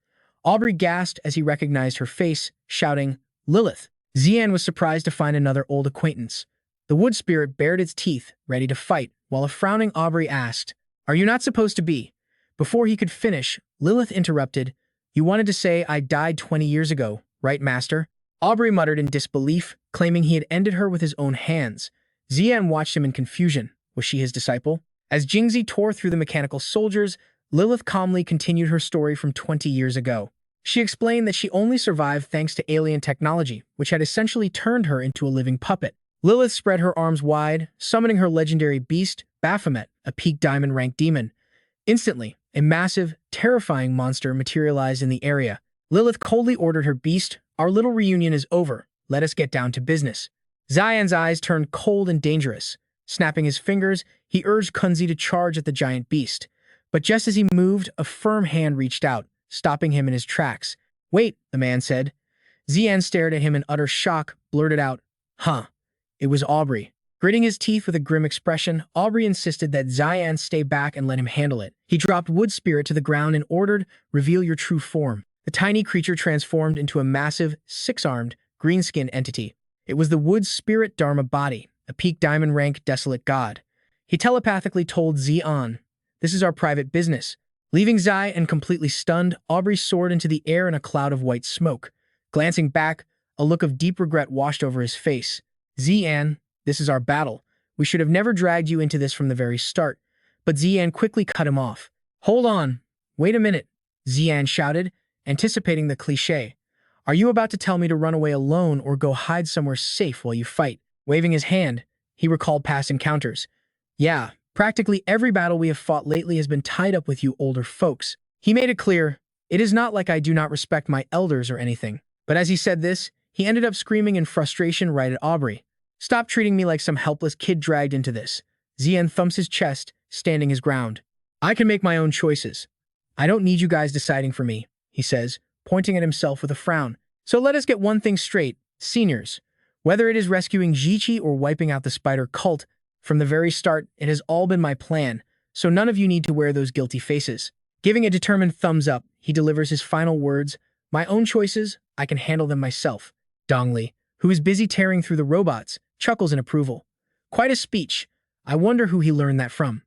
Aubrey gasped as he recognized her face, shouting, "Lilith!" Zi'an was surprised to find another old acquaintance. The wood spirit bared its teeth, ready to fight, while a frowning Aubrey asked, "Are you not supposed to be?" Before he could finish, Lilith interrupted, "You wanted to say I died 20 years ago, right, Master?" Aubrey muttered in disbelief, claiming he had ended her with his own hands. Zi'an watched him in confusion. Was she his disciple? As Jingzi tore through the mechanical soldiers, Lilith calmly continued her story from 20 years ago. She explained that she only survived thanks to alien technology, which had essentially turned her into a living puppet. Lilith spread her arms wide, summoning her legendary beast, Baphomet, a peak diamond-ranked demon. Instantly, a massive, terrifying monster materialized in the area. Lilith coldly ordered her beast, "Our little reunion is over. Let us get down to business." Zi'an's eyes turned cold and dangerous. Snapping his fingers, he urged Kunzi to charge at the giant beast. But just as he moved, a firm hand reached out, stopping him in his tracks. "Wait," the man said. Zi'an stared at him in utter shock, blurted out, "Huh." It was Aubrey. Gritting his teeth with a grim expression, Aubrey insisted that Zi'an stay back and let him handle it. He dropped Wood Spirit to the ground and ordered, "Reveal your true form." The tiny creature transformed into a massive, six-armed, green-skinned entity. It was the Wood Spirit Dharma body, a peak diamond-rank desolate god. He telepathically told Zi'an, "This is our private business." Leaving Zi'an completely stunned, Aubrey soared into the air in a cloud of white smoke. Glancing back, a look of deep regret washed over his face. "Zi'an, this is our battle. We should have never dragged you into this from the very start." But Zi'an quickly cut him off. "Hold on. Wait a minute," Zi'an shouted, anticipating the cliché. "Are you about to tell me to run away alone or go hide somewhere safe while you fight?" Waving his hand, he recalled past encounters. "Yeah, practically every battle we have fought lately has been tied up with you older folks." He made it clear, "It is not like I do not respect my elders or anything." But as he said this, he ended up screaming in frustration right at Aubrey. "Stop treating me like some helpless kid dragged into this." Zi'an thumps his chest, standing his ground. "I can make my own choices. I don't need you guys deciding for me," he says, pointing at himself with a frown. "So let us get one thing straight, seniors. Whether it is rescuing Jichi or wiping out the spider cult, from the very start, it has all been my plan, so none of you need to wear those guilty faces." Giving a determined thumbs up, he delivers his final words, "My own choices, I can handle them myself." Dongli, who is busy tearing through the robots, chuckles in approval. Quite a speech. I wonder who he learned that from.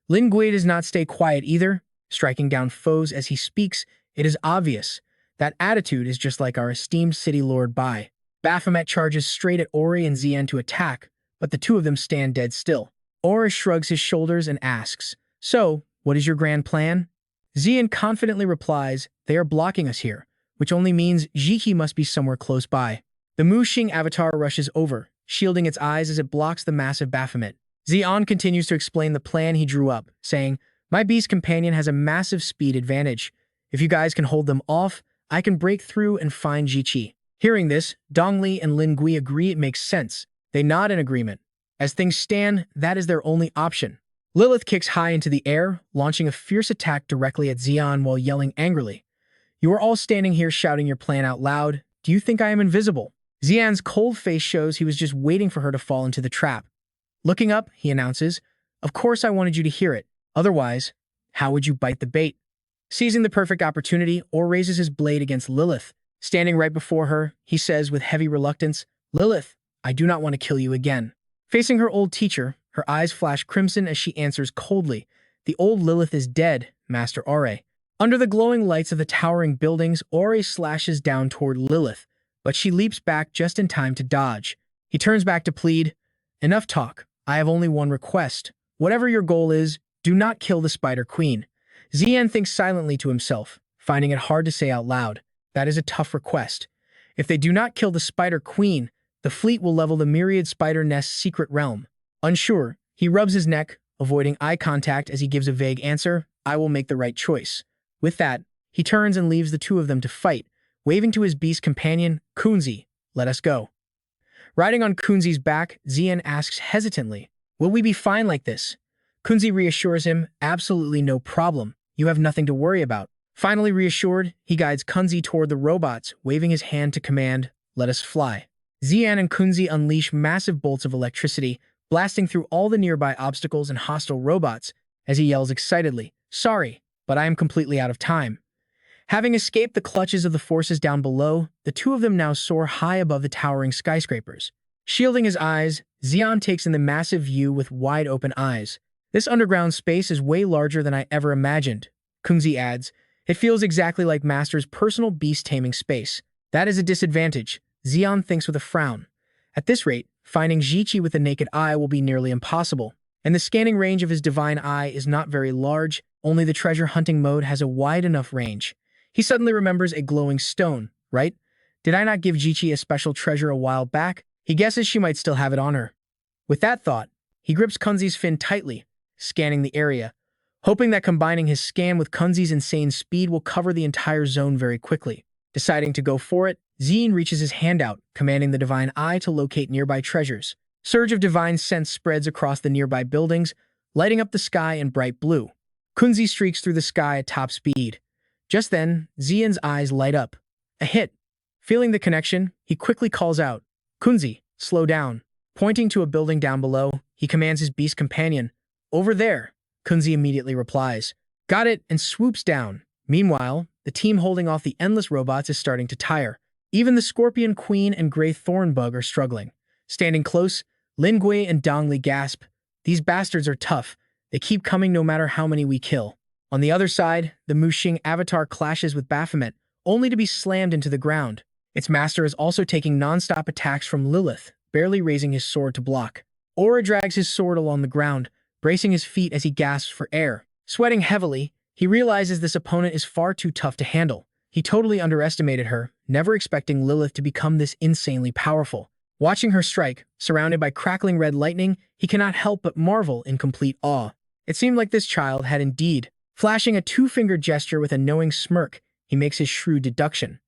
Lin Gui does not stay quiet either, striking down foes as he speaks. It is obvious. That attitude is just like our esteemed city lord Bai. Baphomet charges straight at Ori and Zi'an to attack, but the two of them stand dead still. Ori shrugs his shoulders and asks, "So, what is your grand plan?" Zi'an confidently replies, "They are blocking us here, which only means Jiki must be somewhere close by." The Muxing avatar rushes over, shielding its eyes as it blocks the massive Baphomet. Zi'an continues to explain the plan he drew up, saying, "My beast companion has a massive speed advantage. If you guys can hold them off, I can break through and find Jichi." Hearing this, Dongli and Lin Gui agree it makes sense. They nod in agreement. As things stand, that is their only option. Lilith kicks high into the air, launching a fierce attack directly at Zi'an while yelling angrily, "You are all standing here shouting your plan out loud. Do you think I am invisible?" Zi'an's cold face shows he was just waiting for her to fall into the trap. Looking up, he announces, "Of course I wanted you to hear it. Otherwise, how would you bite the bait?" Seizing the perfect opportunity, Or raises his blade against Lilith. Standing right before her, he says with heavy reluctance, "Lilith, I do not want to kill you again." Facing her old teacher, her eyes flash crimson as she answers coldly, "The old Lilith is dead, Master Ore." Under the glowing lights of the towering buildings, Ore slashes down toward Lilith, but she leaps back just in time to dodge. He turns back to plead, "Enough talk. I have only one request. Whatever your goal is, do not kill the Spider Queen." Zi'an thinks silently to himself, finding it hard to say out loud. That is a tough request. If they do not kill the Spider Queen, the fleet will level the Myriad Spider Nest's secret realm. Unsure, he rubs his neck, avoiding eye contact as he gives a vague answer, "I will make the right choice." With that, he turns and leaves the two of them to fight, waving to his beast companion, "Kunzi, let us go." Riding on Kunzi's back, Zi'an asks hesitantly, "Will we be fine like this?" Kunzi reassures him, "Absolutely no problem. You have nothing to worry about." Finally reassured, he guides Kunzi toward the robots, waving his hand to command, "Let us fly." Zi'an and Kunzi unleash massive bolts of electricity, blasting through all the nearby obstacles and hostile robots as he yells excitedly, "Sorry, but I am completely out of time." Having escaped the clutches of the forces down below, the two of them now soar high above the towering skyscrapers. Shielding his eyes, Zi'an takes in the massive view with wide-open eyes. "This underground space is way larger than I ever imagined," Kunzi adds. "It feels exactly like Master's personal beast-taming space." "That is a disadvantage," Zi'an thinks with a frown. "At this rate, finding Jiqi with the naked eye will be nearly impossible. And the scanning range of his divine eye is not very large, only the treasure hunting mode has a wide enough range." He suddenly remembers a glowing stone, right? Did I not give Jiqi a special treasure a while back? He guesses she might still have it on her. With that thought, he grips Kunzi's fin tightly, scanning the area, hoping that combining his scan with Kunzi's insane speed will cover the entire zone very quickly. Deciding to go for it, Zi'an reaches his hand out, commanding the divine eye to locate nearby treasures. Surge of divine sense spreads across the nearby buildings, lighting up the sky in bright blue. Kunzi streaks through the sky at top speed. Just then, Zi'an's eyes light up. A hit. Feeling the connection, he quickly calls out, "Kunzi, slow down." Pointing to a building down below, he commands his beast companion, "Over there." Kunzi immediately replies, "Got it," and swoops down. Meanwhile, the team holding off the endless robots is starting to tire. Even the Scorpion Queen and Grey Thornbug are struggling. Standing close, Lin Gui and Dong Li gasp. "These bastards are tough. They keep coming no matter how many we kill." On the other side, the Muxing avatar clashes with Baphomet, only to be slammed into the ground. Its master is also taking non-stop attacks from Lilith, barely raising his sword to block. Aura drags his sword along the ground, bracing his feet as he gasps for air. Sweating heavily, he realizes this opponent is far too tough to handle. He totally underestimated her, never expecting Lilith to become this insanely powerful. Watching her strike, surrounded by crackling red lightning, he cannot help but marvel in complete awe. It seemed like this child had indeed. Flashing a two-finger gesture with a knowing smirk, he makes his shrewd deduction.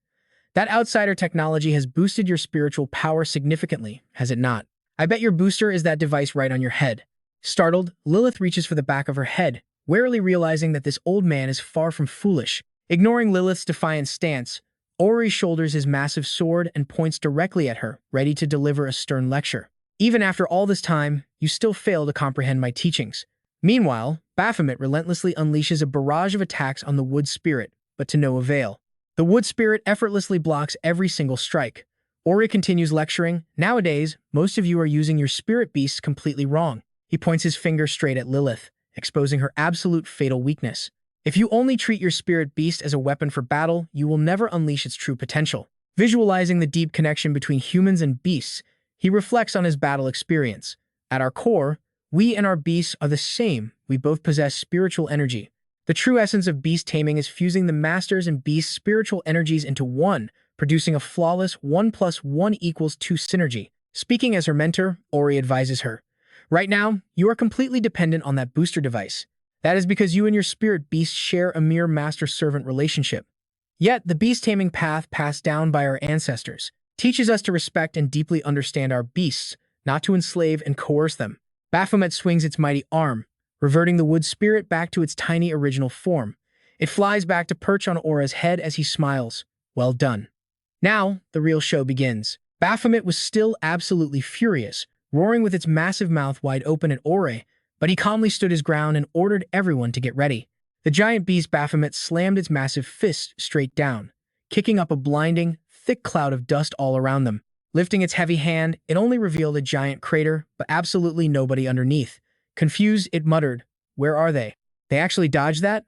That outsider technology has boosted your spiritual power significantly, has it not? I bet your booster is that device right on your head. Startled, Lilith reaches for the back of her head, warily realizing that this old man is far from foolish. Ignoring Lilith's defiant stance, Ori shoulders his massive sword and points directly at her, ready to deliver a stern lecture. "Even after all this time, you still fail to comprehend my teachings." Meanwhile, Baphomet relentlessly unleashes a barrage of attacks on the Wood Spirit, but to no avail. The Wood Spirit effortlessly blocks every single strike. Ori continues lecturing, "Nowadays, most of you are using your spirit beasts completely wrong." He points his finger straight at Lilith, exposing her absolute fatal weakness. "If you only treat your spirit beast as a weapon for battle, you will never unleash its true potential." Visualizing the deep connection between humans and beasts, he reflects on his battle experience. "At our core, we and our beasts are the same. We both possess spiritual energy. The true essence of beast taming is fusing the master's and beast's spiritual energies into one, producing a flawless 1+1=2 synergy." Speaking as her mentor, Ori advises her, "Right now, you are completely dependent on that booster device. That is because you and your spirit beast share a mere master-servant relationship. Yet, the beast taming path passed down by our ancestors teaches us to respect and deeply understand our beasts, not to enslave and coerce them." Baphomet swings its mighty arm, reverting the Wood Spirit back to its tiny original form. It flies back to perch on Aura's head as he smiles. "Well done." Now, the real show begins. Baphomet was still absolutely furious, roaring with its massive mouth wide open at Ore, but he calmly stood his ground and ordered everyone to get ready. The giant beast Baphomet slammed its massive fist straight down, kicking up a blinding, thick cloud of dust all around them. Lifting its heavy hand, it only revealed a giant crater, but absolutely nobody underneath. Confused, it muttered, "Where are they?" They actually dodged that?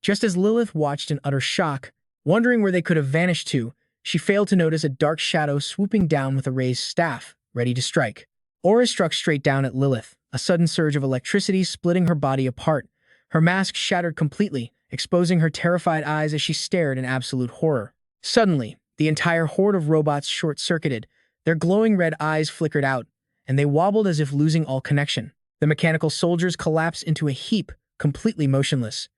Just as Lilith watched in utter shock, wondering where they could have vanished to, she failed to notice a dark shadow swooping down with a raised staff, ready to strike. Aura struck straight down at Lilith, a sudden surge of electricity splitting her body apart. Her mask shattered completely, exposing her terrified eyes as she stared in absolute horror. Suddenly, the entire horde of robots short-circuited. Their glowing red eyes flickered out, and they wobbled as if losing all connection. The mechanical soldiers collapsed into a heap, completely motionless.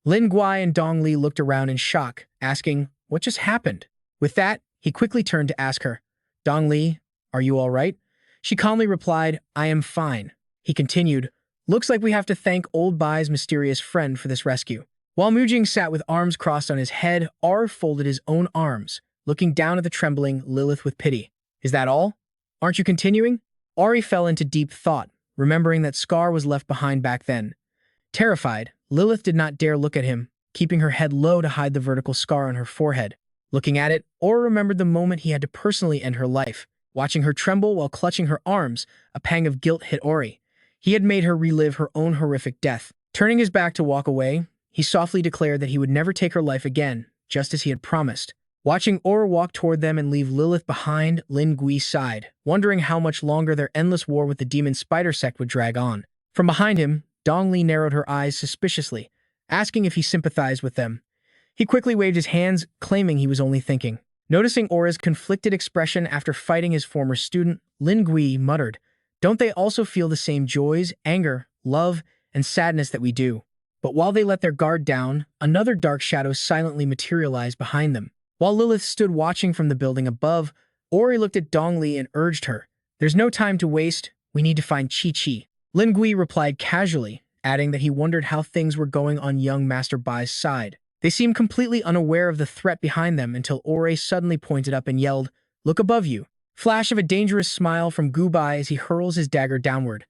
Lin Gui and Dong Li looked around in shock, asking, "What just happened?" With that, he quickly turned to ask her, "Dong Li, are you all right?" She calmly replied, "I am fine." He continued, "Looks like we have to thank old Bai's mysterious friend for this rescue." While Mujing sat with arms crossed on his head, R folded his own arms, looking down at the trembling Lilith with pity. "Is that all?" Aren't you continuing? Ori fell into deep thought, remembering that Scar was left behind back then. Terrified, Lilith did not dare look at him, keeping her head low to hide the vertical scar on her forehead. Looking at it, Ori remembered the moment he had to personally end her life. Watching her tremble while clutching her arms, a pang of guilt hit Ori. He had made her relive her own horrific death. Turning his back to walk away, he softly declared that he would never take her life again, just as he had promised. Watching Ori walk toward them and leave Lilith behind, Lin Gui sighed, wondering how much longer their endless war with the demon spider sect would drag on. From behind him, Dongli narrowed her eyes suspiciously, asking if he sympathized with them. He quickly waved his hands, claiming he was only thinking. Noticing Aura's conflicted expression after fighting his former student, Lin Gui muttered, "Don't they also feel the same joys, anger, love, and sadness that we do?" But while they let their guard down, another dark shadow silently materialized behind them. While Lilith stood watching from the building above, Ori looked at Dongli and urged her, "There's no time to waste. We need to find Chi-Chi." Lin Gui replied casually, adding that he wondered how things were going on young Master Bai's side. They seemed completely unaware of the threat behind them until Ori suddenly pointed up and yelled, "Look above you." Flash of a dangerous smile from Gu Bai as he hurls his dagger downward.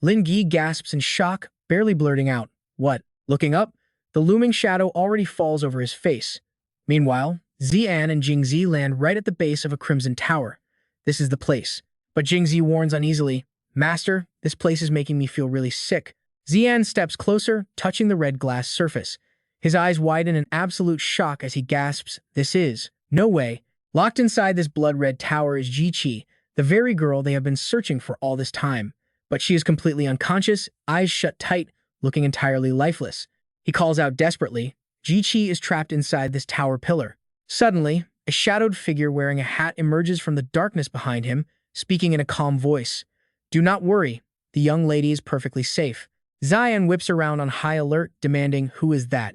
Lin Gui gasps in shock, barely blurting out, "What?" Looking up, the looming shadow already falls over his face. Meanwhile, Zi'an and Jingzi land right at the base of a crimson tower. This is the place. But Jingzi warns uneasily, "Master, this place is making me feel really sick." Zi'an steps closer, touching the red glass surface. His eyes widen in absolute shock as he gasps, "This is no way." Locked inside this blood-red tower is Ji-Chi, the very girl they have been searching for all this time. But she is completely unconscious, eyes shut tight, looking entirely lifeless. He calls out desperately. Ji-Chi is trapped inside this tower pillar. Suddenly, a shadowed figure wearing a hat emerges from the darkness behind him, speaking in a calm voice. "Do not worry. The young lady is perfectly safe." Zi'an whips around on high alert, demanding, "Who is that?"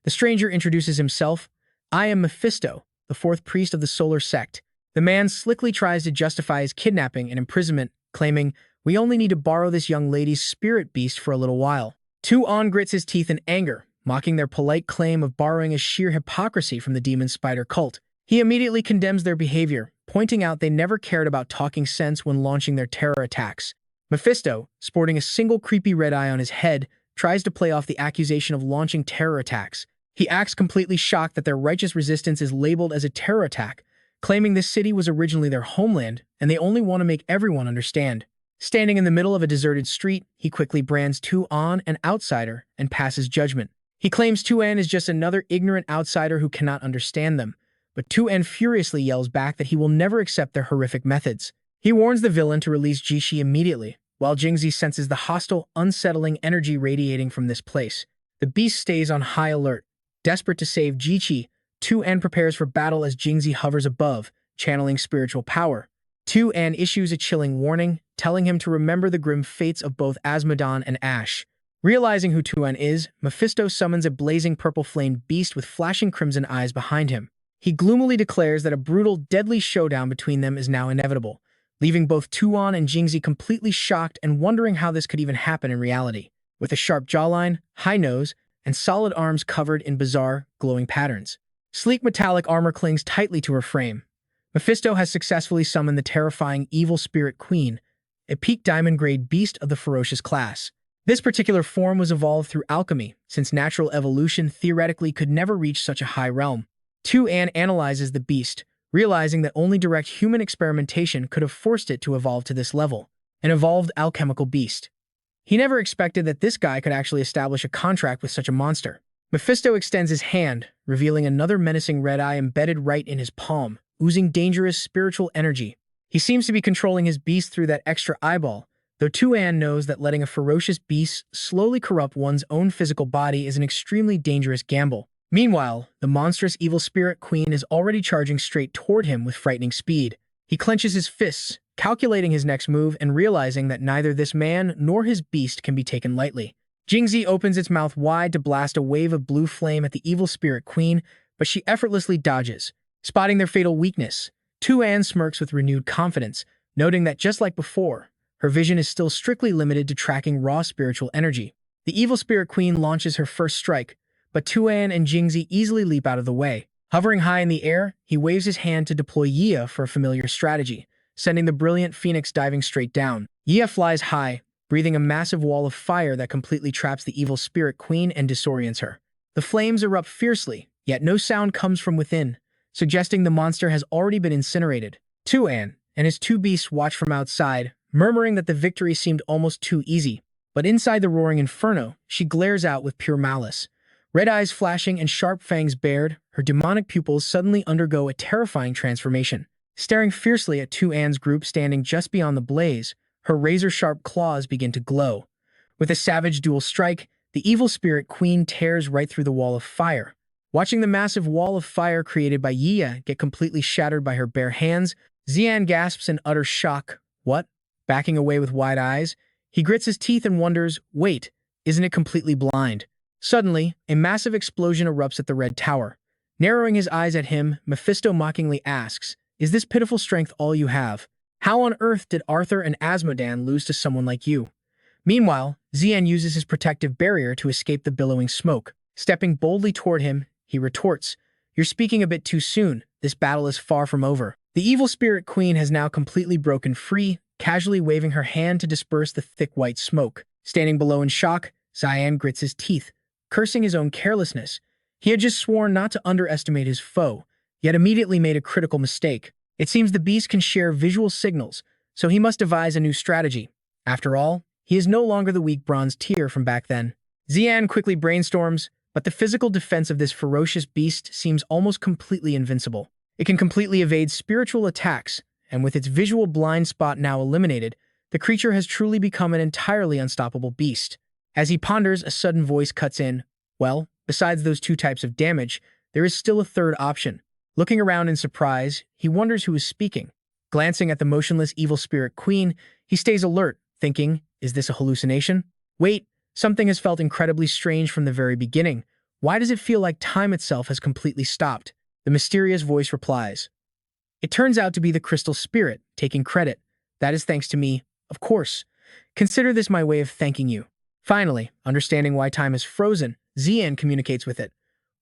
The stranger introduces himself. "I am Mephisto, the fourth priest of the solar sect." The man slickly tries to justify his kidnapping and imprisonment, claiming, "We only need to borrow this young lady's spirit beast for a little while." Tu-On grits his teeth in anger, mocking their polite claim of borrowing as sheer hypocrisy from the demon spider cult. He immediately condemns their behavior, pointing out they never cared about talking sense when launching their terror attacks. Mephisto, sporting a single creepy red eye on his head, tries to play off the accusation of launching terror attacks. He acts completely shocked that their righteous resistance is labeled as a terror attack, claiming this city was originally their homeland and they only want to make everyone understand. Standing in the middle of a deserted street, he quickly brands Tu-On an outsider and passes judgment. He claims Tu-An is just another ignorant outsider who cannot understand them, but Tu-An furiously yells back that he will never accept their horrific methods. He warns the villain to release Ji-Chi immediately, while Jingzi senses the hostile, unsettling energy radiating from this place. The beast stays on high alert. Desperate to save Ji-Chi, Tu-An prepares for battle as Jingzi hovers above, channeling spiritual power. Tu-An issues a chilling warning, telling him to remember the grim fates of both Asmodon and Ash. Realizing who Tu-An is, Mephisto summons a blazing purple-flamed beast with flashing crimson eyes behind him. He gloomily declares that a brutal, deadly showdown between them is now inevitable, leaving both Tu-On and Jingzi completely shocked and wondering how this could even happen in reality. With a sharp jawline, high nose, and solid arms covered in bizarre, glowing patterns. Sleek metallic armor clings tightly to her frame. Mephisto has successfully summoned the terrifying Evil Spirit Queen, a peak diamond-grade beast of the ferocious class. This particular form was evolved through alchemy, since natural evolution theoretically could never reach such a high realm. Tu-An analyzes the beast, realizing that only direct human experimentation could have forced it to evolve to this level, an evolved alchemical beast. He never expected that this guy could actually establish a contract with such a monster. Mephisto extends his hand, revealing another menacing red eye embedded right in his palm, oozing dangerous spiritual energy. He seems to be controlling his beast through that extra eyeball, though Tu-An knows that letting a ferocious beast slowly corrupt one's own physical body is an extremely dangerous gamble. Meanwhile, the monstrous Evil Spirit Queen is already charging straight toward him with frightening speed. He clenches his fists, calculating his next move and realizing that neither this man nor his beast can be taken lightly. Jingzi opens its mouth wide to blast a wave of blue flame at the Evil Spirit Queen, but she effortlessly dodges. Spotting their fatal weakness, Tu-An smirks with renewed confidence, noting that just like before, her vision is still strictly limited to tracking raw spiritual energy. The Evil Spirit Queen launches her first strike, but Tu-An and Jingzi easily leap out of the way. Hovering high in the air, he waves his hand to deploy Yia for a familiar strategy, sending the brilliant phoenix diving straight down. Yia flies high, breathing a massive wall of fire that completely traps the evil spirit queen and disorients her. The flames erupt fiercely, yet no sound comes from within, suggesting the monster has already been incinerated. Tuan and his two beasts watch from outside, murmuring that the victory seemed almost too easy. But inside the roaring inferno, she glares out with pure malice. Red eyes flashing and sharp fangs bared, her demonic pupils suddenly undergo a terrifying transformation. Staring fiercely at Tuan's group standing just beyond the blaze, her razor-sharp claws begin to glow. With a savage dual strike, the evil spirit queen tears right through the wall of fire. Watching the massive wall of fire created by Yia get completely shattered by her bare hands, Zi'an gasps in utter shock. What? Backing away with wide eyes, he grits his teeth and wonders, wait, isn't it completely blind? Suddenly, a massive explosion erupts at the Red Tower. Narrowing his eyes at him, Mephisto mockingly asks, is this pitiful strength all you have? How on earth did Arthur and Asmodan lose to someone like you? Meanwhile, Zi'an uses his protective barrier to escape the billowing smoke. Stepping boldly toward him, he retorts, you're speaking a bit too soon. This battle is far from over. The evil spirit queen has now completely broken free, casually waving her hand to disperse the thick white smoke. Standing below in shock, Zi'an grits his teeth, cursing his own carelessness. He had just sworn not to underestimate his foe, yet immediately made a critical mistake. It seems the beast can share visual signals, so he must devise a new strategy. After all, he is no longer the weak bronze tier from back then. Zi'an quickly brainstorms, but the physical defense of this ferocious beast seems almost completely invincible. It can completely evade spiritual attacks, and with its visual blind spot now eliminated, the creature has truly become an entirely unstoppable beast. As he ponders, a sudden voice cuts in. Well, besides those two types of damage, there is still a third option. Looking around in surprise, he wonders who is speaking. Glancing at the motionless evil spirit queen, he stays alert, thinking, is this a hallucination? Wait, something has felt incredibly strange from the very beginning. Why does it feel like time itself has completely stopped? The mysterious voice replies. It turns out to be the crystal spirit, taking credit. That is thanks to me, of course. Consider this my way of thanking you. Finally, understanding why time is frozen, Zi'an communicates with it.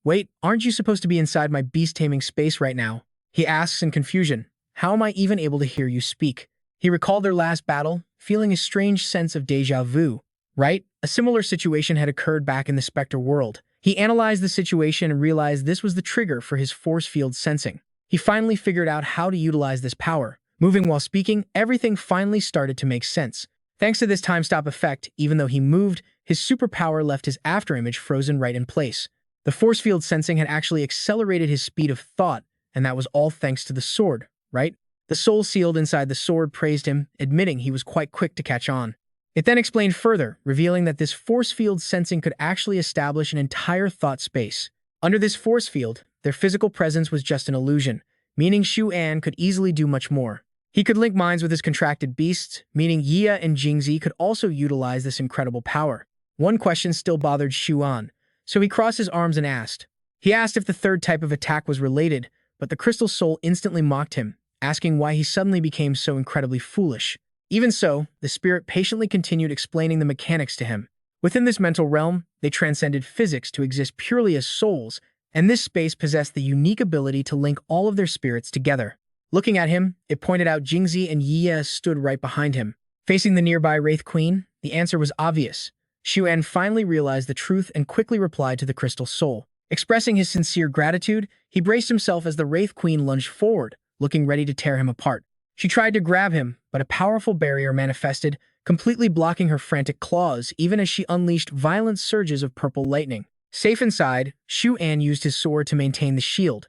Wait, aren't you supposed to be inside my beast-taming space right now? He asks in confusion. How am I even able to hear you speak? He recalled their last battle, feeling a strange sense of déjà vu. Right? A similar situation had occurred back in the Spectre world. He analyzed the situation and realized this was the trigger for his force field sensing. He finally figured out how to utilize this power. Moving while speaking, everything finally started to make sense. Thanks to this time-stop effect, even though he moved, his superpower left his afterimage frozen right in place. The force field sensing had actually accelerated his speed of thought, and that was all thanks to the sword, right? The soul sealed inside the sword praised him, admitting he was quite quick to catch on. It then explained further, revealing that this force field sensing could actually establish an entire thought space. Under this force field, their physical presence was just an illusion, meaning Shu An could easily do much more. He could link minds with his contracted beasts, meaning Yia and Jingzi could also utilize this incredible power. One question still bothered Shu An, so he crossed his arms and asked. He asked if the third type of attack was related, but the crystal soul instantly mocked him, asking why he suddenly became so incredibly foolish. Even so, the spirit patiently continued explaining the mechanics to him. Within this mental realm, they transcended physics to exist purely as souls, and this space possessed the unique ability to link all of their spirits together. Looking at him, it pointed out Jingzi and Yia stood right behind him. Facing the nearby Wraith Queen, the answer was obvious. Shu An finally realized the truth and quickly replied to the crystal soul. Expressing his sincere gratitude, he braced himself as the Wraith Queen lunged forward, looking ready to tear him apart. She tried to grab him, but a powerful barrier manifested, completely blocking her frantic claws even as she unleashed violent surges of purple lightning. Safe inside, Shu An used his sword to maintain the shield,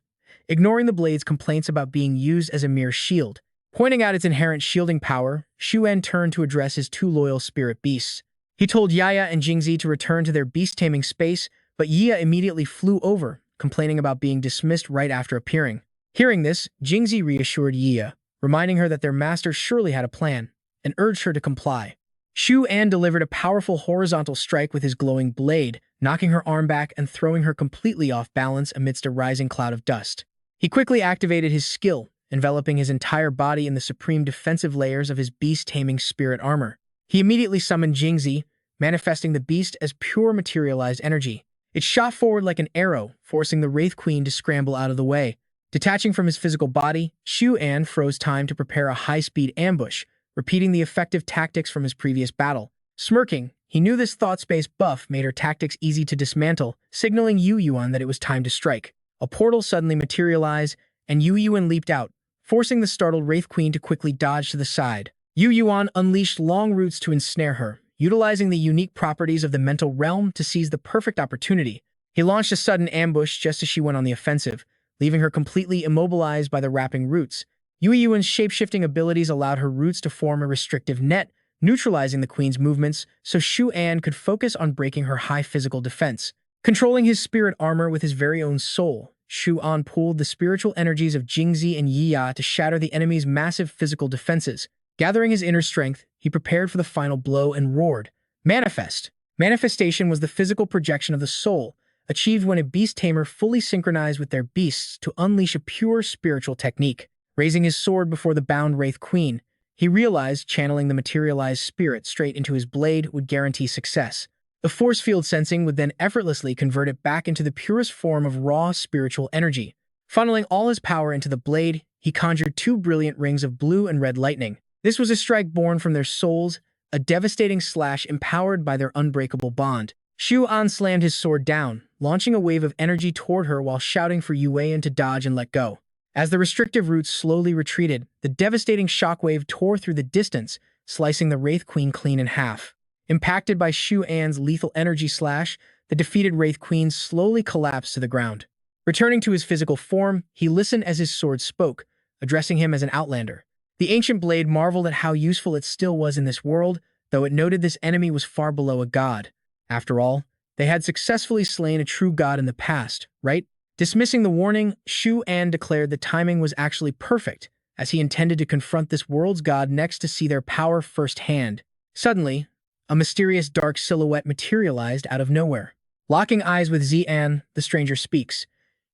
ignoring the blade's complaints about being used as a mere shield. Pointing out its inherent shielding power, Shu An turned to address his two loyal spirit beasts. He told Yaya and Jingzi to return to their beast-taming space, but Yia immediately flew over, complaining about being dismissed right after appearing. Hearing this, Jingzi reassured Yia, reminding her that their master surely had a plan, and urged her to comply. Shu An delivered a powerful horizontal strike with his glowing blade, knocking her arm back and throwing her completely off balance amidst a rising cloud of dust. He quickly activated his skill, enveloping his entire body in the supreme defensive layers of his beast-taming spirit armor. He immediately summoned Jingzi, manifesting the beast as pure materialized energy. It shot forward like an arrow, forcing the Wraith Queen to scramble out of the way. Detaching from his physical body, Shu An froze time to prepare a high-speed ambush, repeating the effective tactics from his previous battle. Smirking, he knew this thought space buff made her tactics easy to dismantle, signaling Yu Yuan that it was time to strike. A portal suddenly materialized, and Yu Yuan leaped out, forcing the startled Wraith Queen to quickly dodge to the side. Yu Yuan unleashed long roots to ensnare her, utilizing the unique properties of the mental realm to seize the perfect opportunity. He launched a sudden ambush just as she went on the offensive, leaving her completely immobilized by the wrapping roots. Yu Yuan's shape-shifting abilities allowed her roots to form a restrictive net, neutralizing the queen's movements so Shu An could focus on breaking her high physical defense. Controlling his spirit armor with his very own soul, Shu An pulled the spiritual energies of Jingzi and Yiya to shatter the enemy's massive physical defenses. Gathering his inner strength, he prepared for the final blow and roared, "Manifest!" Manifestation was the physical projection of the soul, achieved when a beast tamer fully synchronized with their beasts to unleash a pure spiritual technique. Raising his sword before the bound Wraith Queen, he realized channeling the materialized spirit straight into his blade would guarantee success. The force field sensing would then effortlessly convert it back into the purest form of raw spiritual energy. Funneling all his power into the blade, he conjured two brilliant rings of blue and red lightning. This was a strike born from their souls, a devastating slash empowered by their unbreakable bond. Shu An slammed his sword down, launching a wave of energy toward her while shouting for Yue Yan to dodge and let go. As the restrictive roots slowly retreated, the devastating shockwave tore through the distance, slicing the Wraith Queen clean in half. Impacted by Shu An's lethal energy slash, the defeated Wraith Queen slowly collapsed to the ground. Returning to his physical form, he listened as his sword spoke, addressing him as an outlander. The ancient blade marveled at how useful it still was in this world, though it noted this enemy was far below a god. After all, they had successfully slain a true god in the past, right? Dismissing the warning, Shu An declared that Taming was actually perfect, as he intended to confront this world's god next to see their power firsthand. Suddenly, a mysterious dark silhouette materialized out of nowhere. Locking eyes with Zi'an, the stranger speaks.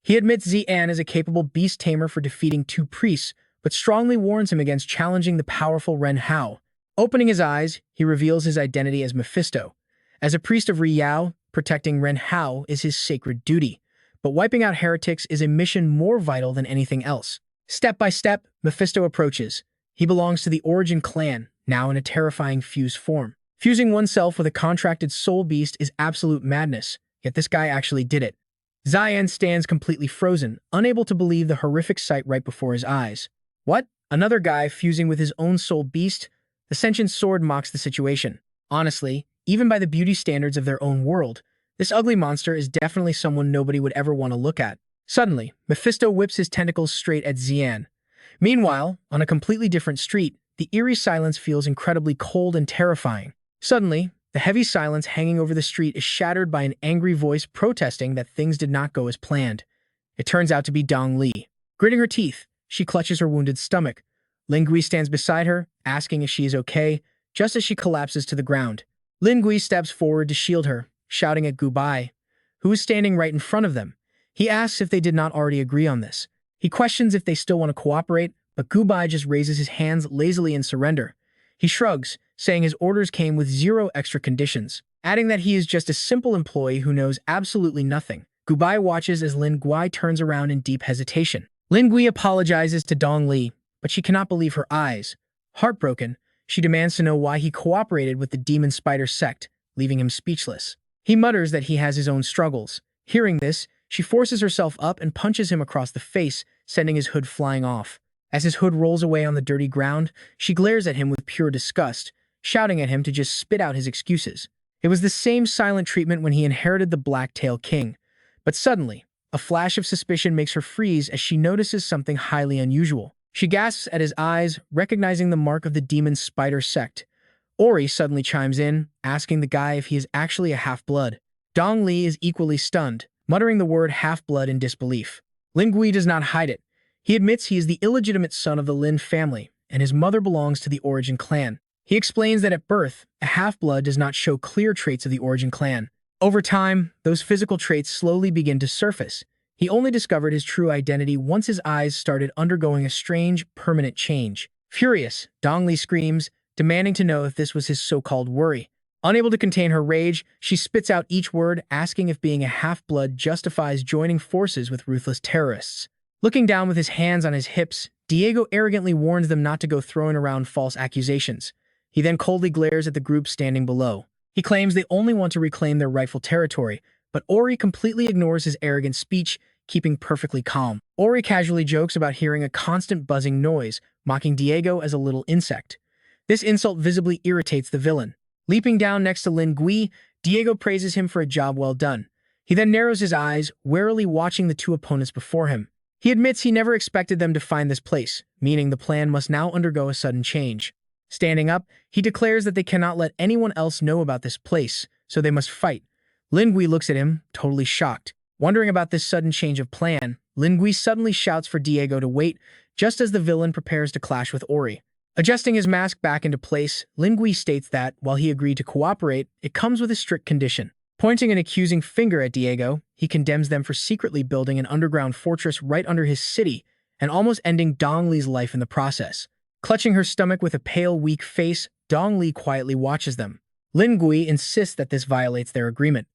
He admits Zi'an is a capable beast tamer for defeating two priests, but strongly warns him against challenging the powerful Ren Hao. Opening his eyes, he reveals his identity as Mephisto. As a priest of Riyao, protecting Ren Hao is his sacred duty, but wiping out heretics is a mission more vital than anything else. Step by step, Mephisto approaches. He belongs to the Origin clan, now in a terrifying fused form. Fusing oneself with a contracted soul beast is absolute madness, yet this guy actually did it. Zi'an stands completely frozen, unable to believe the horrific sight right before his eyes. What? Another guy fusing with his own soul beast? The sentient sword mocks the situation. Honestly, even by the beauty standards of their own world, this ugly monster is definitely someone nobody would ever want to look at. Suddenly, Mephisto whips his tentacles straight at Zi'an. Meanwhile, on a completely different street, the eerie silence feels incredibly cold and terrifying. Suddenly, the heavy silence hanging over the street is shattered by an angry voice protesting that things did not go as planned. It turns out to be Dong Li. Gritting her teeth, she clutches her wounded stomach. Lin Gui stands beside her, asking if she is okay, just as she collapses to the ground. Lin Gui steps forward to shield her, shouting at Gu Bai, who is standing right in front of them. He asks if they did not already agree on this. He questions if they still want to cooperate, but Gu Bai just raises his hands lazily in surrender. He shrugs, saying his orders came with 0 extra conditions, adding that he is just a simple employee who knows absolutely nothing. Gu Bai watches as Lin Gui turns around in deep hesitation. Lin Gui apologizes to Dong Li, but she cannot believe her eyes. Heartbroken, she demands to know why he cooperated with the demon spider sect, leaving him speechless. He mutters that he has his own struggles. Hearing this, she forces herself up and punches him across the face, sending his hood flying off. As his hood rolls away on the dirty ground, she glares at him with pure disgust, shouting at him to just spit out his excuses. It was the same silent treatment when he inherited the Black-Tail King. But suddenly, a flash of suspicion makes her freeze as she notices something highly unusual. She gasps at his eyes, recognizing the mark of the demon spider sect. Ori suddenly chimes in, asking the guy if he is actually a half-blood. Dong Li is equally stunned, muttering the word half-blood in disbelief. Lin Gui does not hide it. He admits he is the illegitimate son of the Lin family, and his mother belongs to the Origin clan. He explains that at birth, a half-blood does not show clear traits of the Origin clan. Over time, those physical traits slowly begin to surface. He only discovered his true identity once his eyes started undergoing a strange, permanent change. Furious, Dong Li screams, demanding to know if this was his so-called worry. Unable to contain her rage, she spits out each word, asking if being a half-blood justifies joining forces with ruthless terrorists. Looking down with his hands on his hips, Diego arrogantly warns them not to go throwing around false accusations. He then coldly glares at the group standing below. He claims they only want to reclaim their rightful territory, but Ori completely ignores his arrogant speech, keeping perfectly calm. Ori casually jokes about hearing a constant buzzing noise, mocking Diego as a little insect. This insult visibly irritates the villain. Leaping down next to Lin Gui, Diego praises him for a job well done. He then narrows his eyes, warily watching the two opponents before him. He admits he never expected them to find this place, meaning the plan must now undergo a sudden change. Standing up, he declares that they cannot let anyone else know about this place, so they must fight. Lin Gui looks at him, totally shocked. Wondering about this sudden change of plan, Lin Gui suddenly shouts for Diego to wait, just as the villain prepares to clash with Ori. Adjusting his mask back into place, Lin Gui states that, while he agreed to cooperate, it comes with a strict condition. Pointing an accusing finger at Diego, he condemns them for secretly building an underground fortress right under his city and almost ending Dong Li's life in the process. Clutching her stomach with a pale, weak face, Dong Li quietly watches them. Lin Gui insists that this violates their agreement.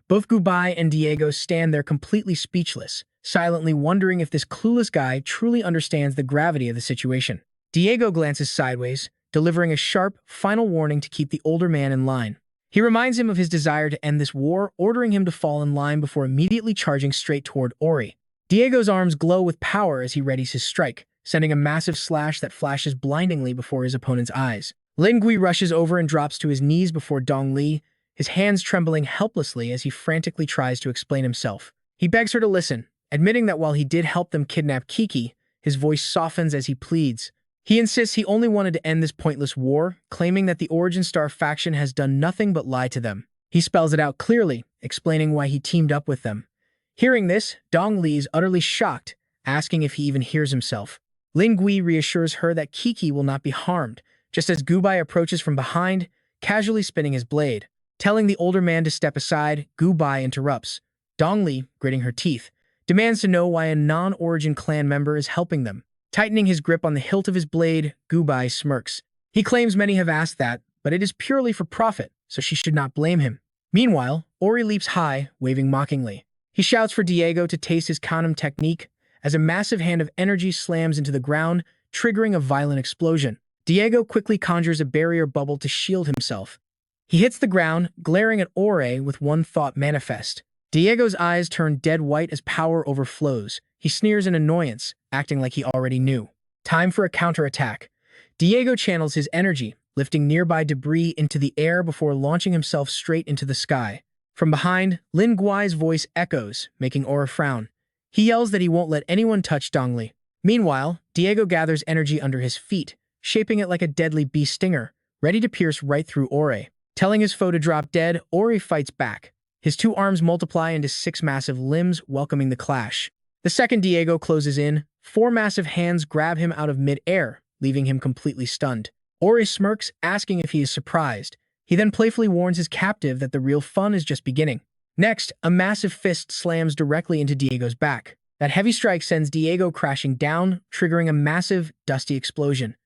Both Gubai and Diego stand there completely speechless, silently wondering if this clueless guy truly understands the gravity of the situation. Diego glances sideways, delivering a sharp, final warning to keep the older man in line. He reminds him of his desire to end this war, ordering him to fall in line before immediately charging straight toward Ori. Diego's arms glow with power as he readies his strike, sending a massive slash that flashes blindingly before his opponent's eyes. Lin Gui rushes over and drops to his knees before Dong Li, his hands trembling helplessly as he frantically tries to explain himself. He begs her to listen, admitting that while he did help them kidnap Kiki, his voice softens as he pleads. He insists he only wanted to end this pointless war, claiming that the Origin Star faction has done nothing but lie to them. He spells it out clearly, explaining why he teamed up with them. Hearing this, Dong Li is utterly shocked, asking if he even hears himself. Lin Gui reassures her that Kiki will not be harmed, just as Gubai approaches from behind, casually spinning his blade. Telling the older man to step aside, Gubai interrupts. Dong Li, gritting her teeth, demands to know why a non-Origin clan member is helping them. Tightening his grip on the hilt of his blade, Gubai smirks. He claims many have asked that, but it is purely for profit, so she should not blame him. Meanwhile, Ori leaps high, waving mockingly. He shouts for Diego to taste his Kanem technique, as a massive hand of energy slams into the ground, triggering a violent explosion. Diego quickly conjures a barrier bubble to shield himself. He hits the ground, glaring at Ori with one thought manifest. Diego's eyes turn dead white as power overflows. He sneers in annoyance, acting like he already knew. Time for a counterattack. Diego channels his energy, lifting nearby debris into the air before launching himself straight into the sky. From behind, Lin Gui's voice echoes, making Ori frown. He yells that he won't let anyone touch Dong Li. Meanwhile, Diego gathers energy under his feet, shaping it like a deadly bee stinger, ready to pierce right through Ori. Telling his foe to drop dead, Ori fights back. His two arms multiply into 6 massive limbs, welcoming the clash. The second Diego closes in, 4 massive hands grab him out of mid-air, leaving him completely stunned. Ori smirks, asking if he is surprised. He then playfully warns his captive that the real fun is just beginning. Next, a massive fist slams directly into Diego's back. That heavy strike sends Diego crashing down, triggering a massive, dusty explosion.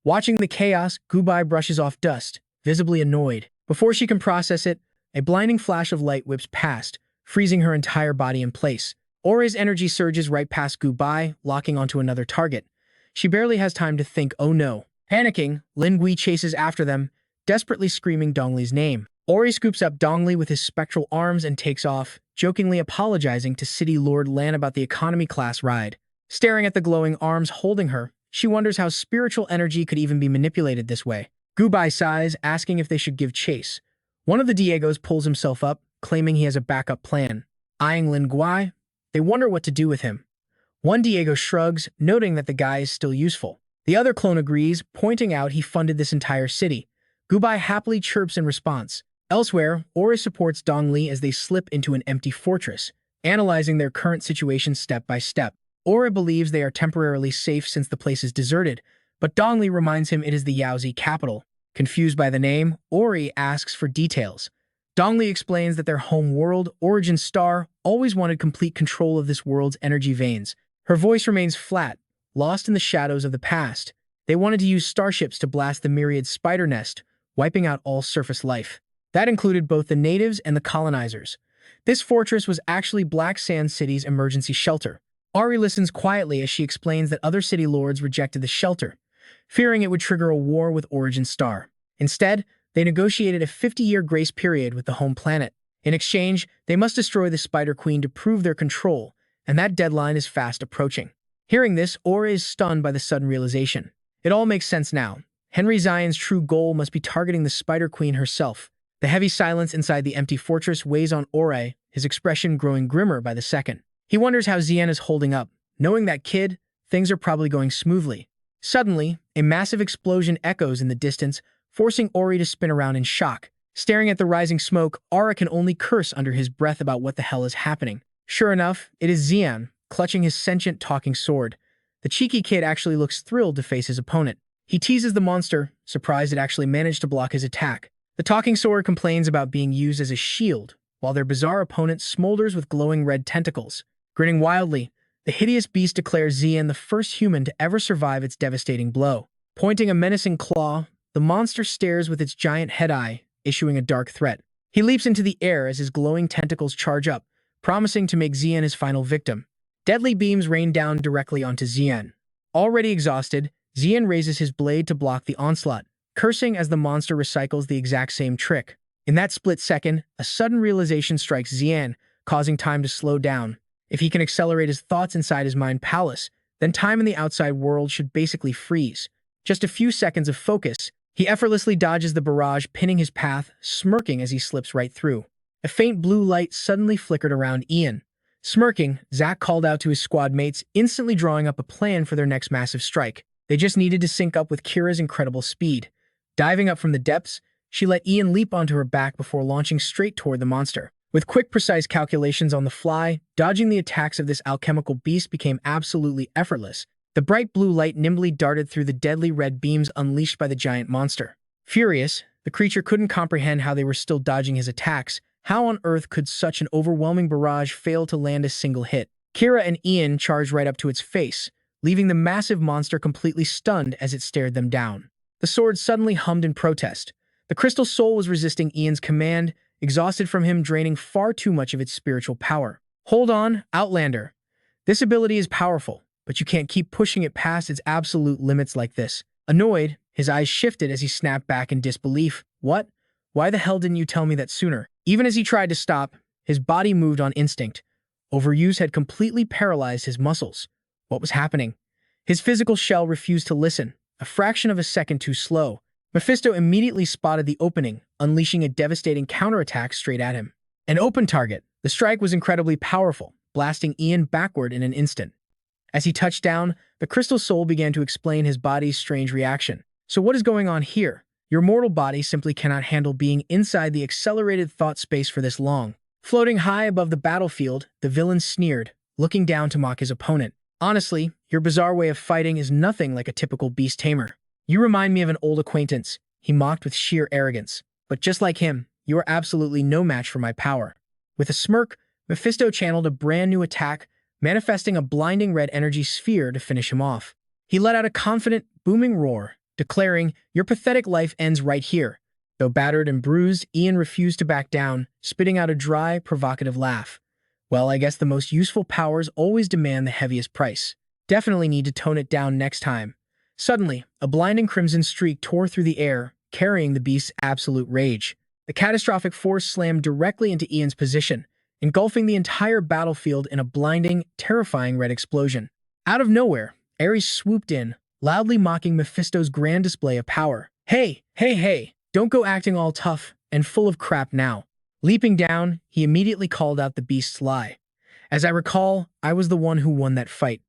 Watching the chaos, Gubai brushes off dust, visibly annoyed. Before she can process it, a blinding flash of light whips past, freezing her entire body in place. Ori's energy surges right past Gubai, locking onto another target. She barely has time to think, oh no. Panicking, Lin Gui chases after them, desperately screaming Dong Li's name. Ori scoops up Dong Li with his spectral arms and takes off, jokingly apologizing to City Lord Lan about the economy class ride. Staring at the glowing arms holding her, she wonders how spiritual energy could even be manipulated this way. Gubai sighs, asking if they should give chase. One of the Diegos pulls himself up, claiming he has a backup plan. Eyeing Lin Gui, they wonder what to do with him. One Diego shrugs, noting that the guy is still useful. The other clone agrees, pointing out he funded this entire city. Gubai happily chirps in response. Elsewhere, Ori supports Dong Li as they slip into an empty fortress, analyzing their current situation step by step. Ori believes they are temporarily safe since the place is deserted, but Dong Li reminds him it is the Yaozi capital. Confused by the name, Ori asks for details. Dong Li explains that their home world, Origin Star, always wanted complete control of this world's energy veins. Her voice remains flat, lost in the shadows of the past. They wanted to use starships to blast the myriad spider nest, wiping out all surface life. That included both the natives and the colonizers. This fortress was actually Black Sand City's emergency shelter. Ari listens quietly as she explains that other city lords rejected the shelter, fearing it would trigger a war with Origin Star. Instead, they negotiated a 50-year grace period with the home planet. In exchange, they must destroy the Spider Queen to prove their control, and that deadline is fast approaching. Hearing this, Aura is stunned by the sudden realization. It all makes sense now. Henry Zion's true goal must be targeting the Spider Queen herself. The heavy silence inside the empty fortress weighs on Aura, his expression growing grimmer by the second. He wonders how Zi'an is holding up. Knowing that kid, things are probably going smoothly. Suddenly, a massive explosion echoes in the distance, forcing Ori to spin around in shock. Staring at the rising smoke, Aura can only curse under his breath about what the hell is happening. Sure enough, it is Zi'an, clutching his sentient talking sword. The cheeky kid actually looks thrilled to face his opponent. He teases the monster, surprised it actually managed to block his attack. The talking sword complains about being used as a shield, while their bizarre opponent smolders with glowing red tentacles. Grinning wildly, the hideous beast declares Zi'an the first human to ever survive its devastating blow. Pointing a menacing claw, the monster stares with its giant head-eye, issuing a dark threat. He leaps into the air as his glowing tentacles charge up, promising to make Zi'an his final victim. Deadly beams rain down directly onto Zi'an. Already exhausted, Zi'an raises his blade to block the onslaught, cursing as the monster recycles the exact same trick. In that split second, a sudden realization strikes Zi'an, causing time to slow down. If he can accelerate his thoughts inside his mind palace, then time in the outside world should basically freeze. Just a few seconds of focus, he effortlessly dodges the barrage, pinning his path, smirking as he slips right through. A faint blue light suddenly flickered around Ian. Smirking, Zack called out to his squad mates, instantly drawing up a plan for their next massive strike. They just needed to sync up with Kira's incredible speed. Diving up from the depths, she let Ian leap onto her back before launching straight toward the monster. With quick, precise calculations on the fly, dodging the attacks of this alchemical beast became absolutely effortless. The bright blue light nimbly darted through the deadly red beams unleashed by the giant monster. Furious, the creature couldn't comprehend how they were still dodging his attacks. How on earth could such an overwhelming barrage fail to land a single hit? Kira and Ian charged right up to its face, leaving the massive monster completely stunned as it stared them down. The sword suddenly hummed in protest. The crystal soul was resisting Ian's command, exhausted from him draining far too much of its spiritual power. Hold on, Outlander. This ability is powerful, but you can't keep pushing it past its absolute limits like this. Annoyed, his eyes shifted as he snapped back in disbelief. What? Why the hell didn't you tell me that sooner? Even as he tried to stop, his body moved on instinct. Overuse had completely paralyzed his muscles. What was happening? His physical shell refused to listen, a fraction of a second too slow. Mephisto immediately spotted the opening, unleashing a devastating counterattack straight at him. An open target. The strike was incredibly powerful, blasting Ian backward in an instant. As he touched down, the crystal soul began to explain his body's strange reaction. So what is going on here? Your mortal body simply cannot handle being inside the accelerated thought space for this long. Floating high above the battlefield, the villain sneered, looking down to mock his opponent. Honestly, your bizarre way of fighting is nothing like a typical beast tamer. You remind me of an old acquaintance, he mocked with sheer arrogance. But just like him, you are absolutely no match for my power. With a smirk, Mephisto channeled a brand new attack, manifesting a blinding red energy sphere to finish him off. He let out a confident, booming roar, declaring, "Your pathetic life ends right here." Though battered and bruised, Ian refused to back down, spitting out a dry, provocative laugh. Well, I guess the most useful powers always demand the heaviest price. Definitely need to tone it down next time. Suddenly, a blinding crimson streak tore through the air, carrying the beast's absolute rage. The catastrophic force slammed directly into Ian's position, engulfing the entire battlefield in a blinding, terrifying red explosion. Out of nowhere, Ares swooped in, loudly mocking Mephisto's grand display of power. Hey, don't go acting all tough and full of crap now. Leaping down, he immediately called out the beast's lie. As I recall, I was the one who won that fight.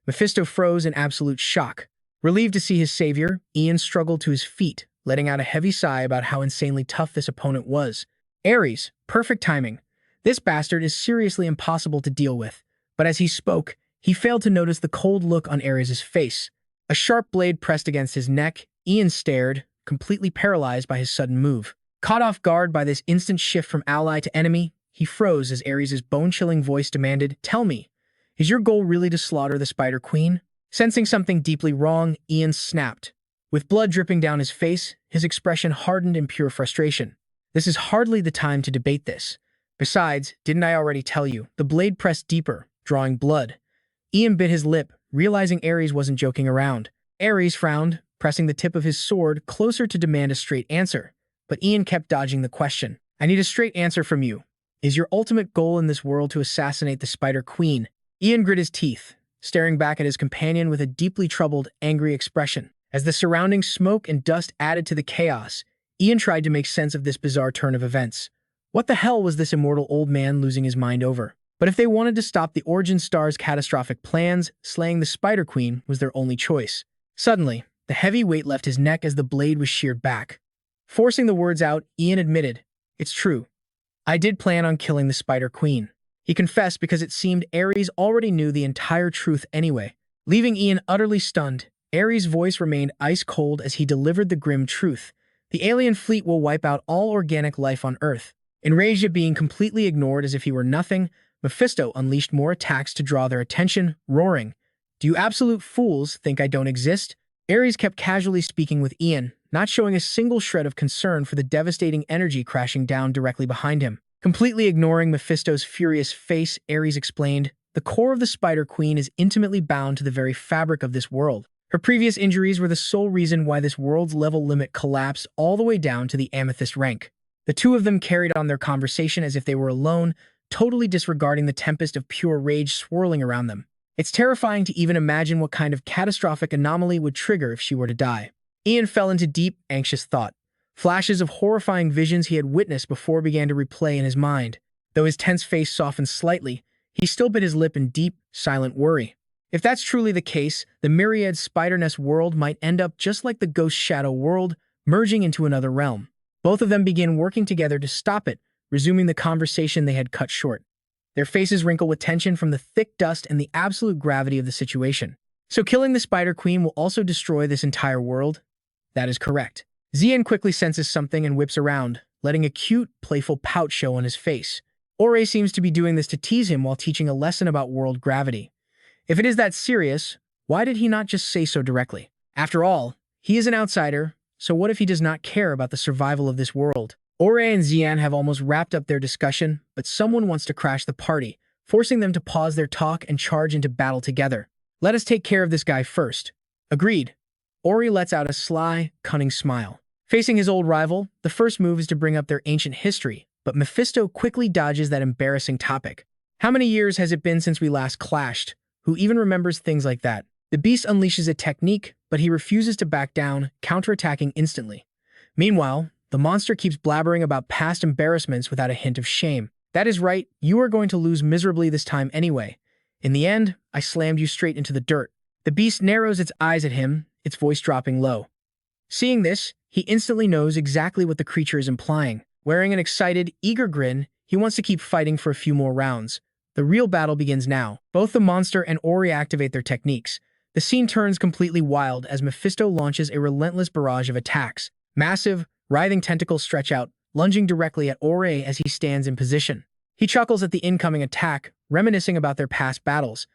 Mephisto froze in absolute shock. Relieved to see his savior, Ian struggled to his feet, letting out a heavy sigh about how insanely tough this opponent was. Ares, perfect timing. This bastard is seriously impossible to deal with. But as he spoke, he failed to notice the cold look on Ares' face. A sharp blade pressed against his neck, Ian stared, completely paralyzed by his sudden move. Caught off guard by this instant shift from ally to enemy, he froze as Ares' bone-chilling voice demanded, "Tell me, is your goal really to slaughter the Spider Queen?" Sensing something deeply wrong, Ian snapped. With blood dripping down his face, his expression hardened in pure frustration. This is hardly the time to debate this. Besides, didn't I already tell you? The blade pressed deeper, drawing blood. Ian bit his lip, realizing Ares wasn't joking around. Ares frowned, pressing the tip of his sword closer to demand a straight answer. But Ian kept dodging the question. I need a straight answer from you. Is your ultimate goal in this world to assassinate the Spider Queen? Ian grit his teeth, staring back at his companion with a deeply troubled, angry expression. As the surrounding smoke and dust added to the chaos, Ian tried to make sense of this bizarre turn of events. What the hell was this immortal old man losing his mind over? But if they wanted to stop the Origin Star's catastrophic plans, slaying the Spider Queen was their only choice. Suddenly, the heavy weight left his neck as the blade was sheared back. Forcing the words out, Ian admitted, "It's true. I did plan on killing the Spider Queen." He confessed because it seemed Ares already knew the entire truth anyway. Leaving Ian utterly stunned, Ares' voice remained ice-cold as he delivered the grim truth. The alien fleet will wipe out all organic life on Earth. Enraged at being completely ignored as if he were nothing, Mephisto unleashed more attacks to draw their attention, roaring, "Do you absolute fools think I don't exist?" Ares kept casually speaking with Ian, not showing a single shred of concern for the devastating energy crashing down directly behind him. Completely ignoring Mephisto's furious face, Ares explained, "The core of the Spider Queen is intimately bound to the very fabric of this world. Her previous injuries were the sole reason why this world's level limit collapsed all the way down to the Amethyst rank." The two of them carried on their conversation as if they were alone, totally disregarding the tempest of pure rage swirling around them. It's terrifying to even imagine what kind of catastrophic anomaly would trigger if she were to die. Ian fell into deep, anxious thought. Flashes of horrifying visions he had witnessed before began to replay in his mind. Though his tense face softened slightly, he still bit his lip in deep, silent worry. If that's truly the case, the myriad Spider-Nest world might end up just like the Ghost Shadow world, merging into another realm. Both of them began working together to stop it, resuming the conversation they had cut short. Their faces wrinkled with tension from the thick dust and the absolute gravity of the situation. "So killing the Spider Queen will also destroy this entire world?" "That is correct." Zi'an quickly senses something and whips around, letting a cute, playful pout show on his face. Ore seems to be doing this to tease him while teaching a lesson about world gravity. If it is that serious, why did he not just say so directly? After all, he is an outsider, so what if he does not care about the survival of this world? Ore and Zi'an have almost wrapped up their discussion, but someone wants to crash the party, forcing them to pause their talk and charge into battle together. "Let us take care of this guy first." "Agreed." Ore lets out a sly, cunning smile. Facing his old rival, the first move is to bring up their ancient history, but Mephisto quickly dodges that embarrassing topic. "How many years has it been since we last clashed? Who even remembers things like that?" The beast unleashes a technique, but he refuses to back down, counterattacking instantly. Meanwhile, the monster keeps blabbering about past embarrassments without a hint of shame. "That is right, you are going to lose miserably this time anyway. In the end, I slammed you straight into the dirt." The beast narrows its eyes at him, its voice dropping low. Seeing this, he instantly knows exactly what the creature is implying. Wearing an excited, eager grin, he wants to keep fighting for a few more rounds. The real battle begins now. Both the monster and Ori activate their techniques. The scene turns completely wild as Mephisto launches a relentless barrage of attacks. Massive, writhing tentacles stretch out, lunging directly at Ori as he stands in position. He chuckles at the incoming attack, reminiscing about their past battles.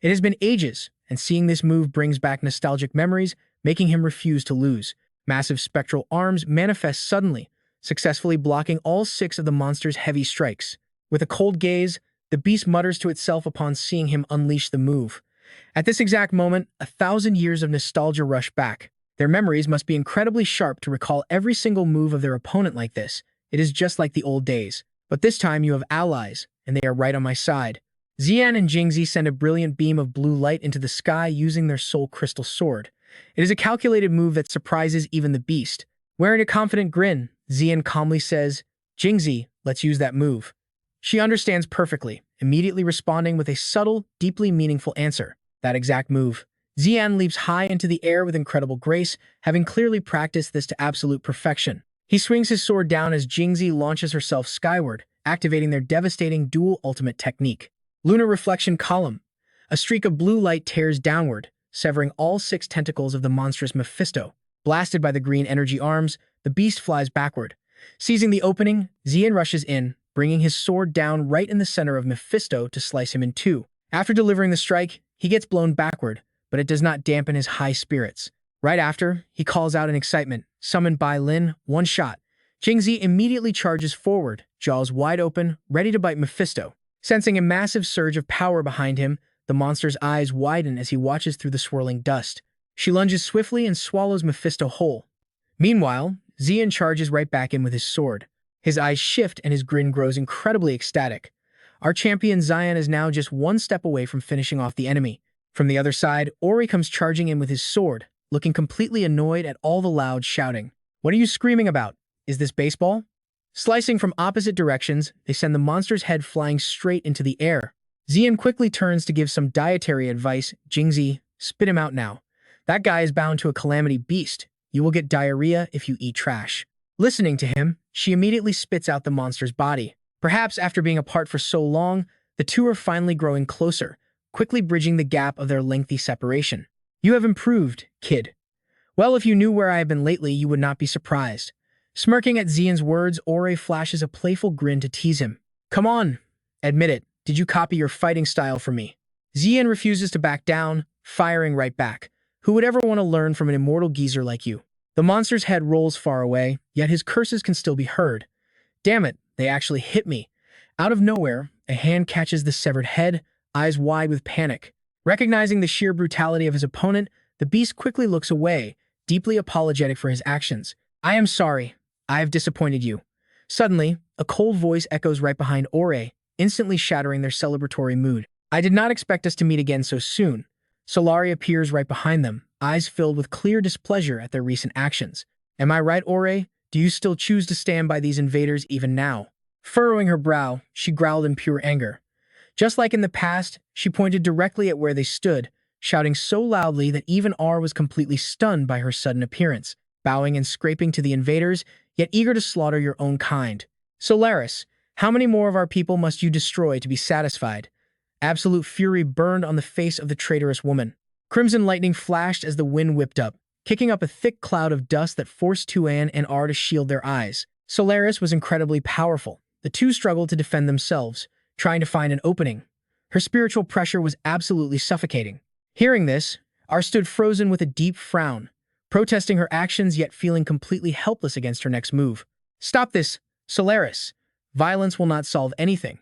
It has been ages, and seeing this move brings back nostalgic memories, making him refuse to lose. Massive spectral arms manifest suddenly, successfully blocking all 6 of the monster's heavy strikes. With a cold gaze, the beast mutters to itself upon seeing him unleash the move. At this exact moment, 1,000 years of nostalgia rush back. Their memories must be incredibly sharp to recall every single move of their opponent like this. It is just like the old days. But this time you have allies, and they are right on my side. Zi'an and Jingzi send a brilliant beam of blue light into the sky using their soul crystal sword. It is a calculated move that surprises even the beast. Wearing a confident grin, Zi'an calmly says, "Jingzi, let's use that move." She understands perfectly, immediately responding with a subtle, deeply meaningful answer. That exact move. Zi'an leaps high into the air with incredible grace, having clearly practiced this to absolute perfection. He swings his sword down as Jingzi launches herself skyward, activating their devastating dual ultimate technique. Lunar Reflection Column. A streak of blue light tears downward, severing all 6 tentacles of the monstrous Mephisto. Blasted by the green energy arms, the beast flies backward. Seizing the opening, Zi'an rushes in, bringing his sword down right in the center of Mephisto to slice him in 2. After delivering the strike, he gets blown backward, but it does not dampen his high spirits. Right after, he calls out in excitement, "Summon Bai Lin, one shot." Jingzi immediately charges forward, jaws wide open, ready to bite Mephisto. Sensing a massive surge of power behind him, the monster's eyes widen as he watches through the swirling dust. She lunges swiftly and swallows Mephisto whole. Meanwhile, Zi'an charges right back in with his sword. His eyes shift and his grin grows incredibly ecstatic. Our champion Zi'an is now just one step away from finishing off the enemy. From the other side, Ori comes charging in with his sword, looking completely annoyed at all the loud shouting. "What are you screaming about? Is this baseball?" Slicing from opposite directions, they send the monster's head flying straight into the air. Zi'an quickly turns to give some dietary advice. "Jingzi, spit him out now. That guy is bound to a calamity beast. You will get diarrhea if you eat trash." Listening to him, she immediately spits out the monster's body. Perhaps after being apart for so long, the two are finally growing closer, quickly bridging the gap of their lengthy separation. "You have improved, kid. Well, if you knew where I have been lately, you would not be surprised." Smirking at Zian's words, Ore flashes a playful grin to tease him. "Come on, admit it. Did you copy your fighting style from me?" Zi'an refuses to back down, firing right back. "Who would ever want to learn from an immortal geezer like you?" The monster's head rolls far away, yet his curses can still be heard. "Damn it, they actually hit me." Out of nowhere, a hand catches the severed head, eyes wide with panic. Recognizing the sheer brutality of his opponent, the beast quickly looks away, deeply apologetic for his actions. "I am sorry. I have disappointed you." Suddenly, a cold voice echoes right behind Ore, instantly shattering their celebratory mood. "I did not expect us to meet again so soon." Solari appears right behind them, eyes filled with clear displeasure at their recent actions. "Am I right, Ore? Do you still choose to stand by these invaders even now?" Furrowing her brow, she growled in pure anger. Just like in the past, she pointed directly at where they stood, shouting so loudly that even R was completely stunned by her sudden appearance, bowing and scraping to the invaders, yet eager to slaughter your own kind. "Solaris, how many more of our people must you destroy to be satisfied?" Absolute fury burned on the face of the traitorous woman. Crimson lightning flashed as the wind whipped up, kicking up a thick cloud of dust that forced Tuan and R to shield their eyes. Solaris was incredibly powerful. The two struggled to defend themselves, trying to find an opening. Her spiritual pressure was absolutely suffocating. Hearing this, R stood frozen with a deep frown, protesting her actions yet feeling completely helpless against her next move. "Stop this, Solaris. Violence will not solve anything.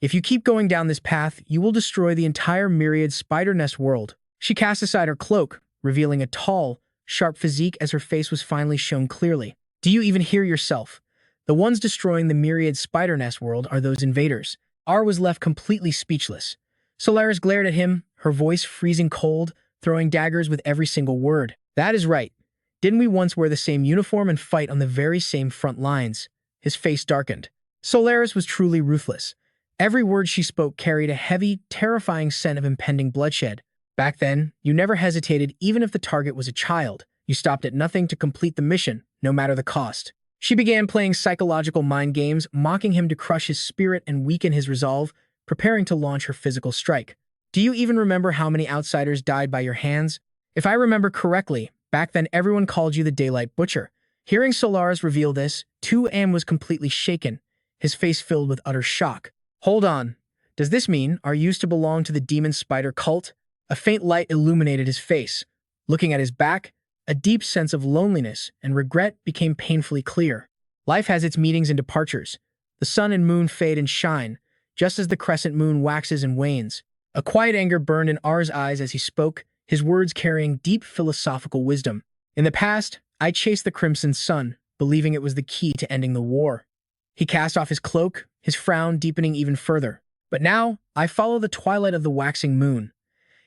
If you keep going down this path, you will destroy the entire myriad spider nest world." She cast aside her cloak, revealing a tall, sharp physique as her face was finally shown clearly. "Do you even hear yourself? The ones destroying the myriad spider nest world are those invaders." R was left completely speechless. Solaris glared at him, her voice freezing cold, throwing daggers with every single word. "That is right. Didn't we once wear the same uniform and fight on the very same front lines?" His face darkened. Solaris was truly ruthless. Every word she spoke carried a heavy, terrifying scent of impending bloodshed. Back then, you never hesitated even if the target was a child. You stopped at nothing to complete the mission, no matter the cost. She began playing psychological mind games, mocking him to crush his spirit and weaken his resolve, preparing to launch her physical strike. "Do you even remember how many outsiders died by your hands? If I remember correctly, back then everyone called you the Daylight Butcher." Hearing Solaris reveal this, 2am was completely shaken, his face filled with utter shock. "Hold on. Does this mean you used to belong to the demon spider cult?" A faint light illuminated his face. Looking at his back, a deep sense of loneliness and regret became painfully clear. Life has its meetings and departures. The sun and moon fade and shine, just as the crescent moon waxes and wanes. A quiet anger burned in R's eyes as he spoke, his words carrying deep philosophical wisdom. "In the past, I chased the crimson sun, believing it was the key to ending the war." He cast off his cloak, his frown deepening even further. "But now, I follow the twilight of the waxing moon.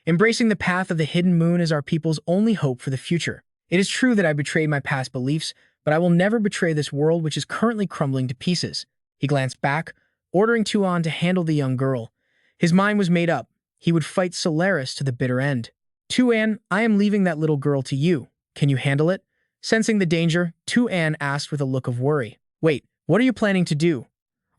Embracing the path of the hidden moon is our people's only hope for the future. It is true that I betrayed my past beliefs, but I will never betray this world which is currently crumbling to pieces." He glanced back, ordering Tuan to handle the young girl. His mind was made up. He would fight Solaris to the bitter end. "Tuan, I am leaving that little girl to you. Can you handle it?" Sensing the danger, Tuan asked with a look of worry. "Wait, what are you planning to do?"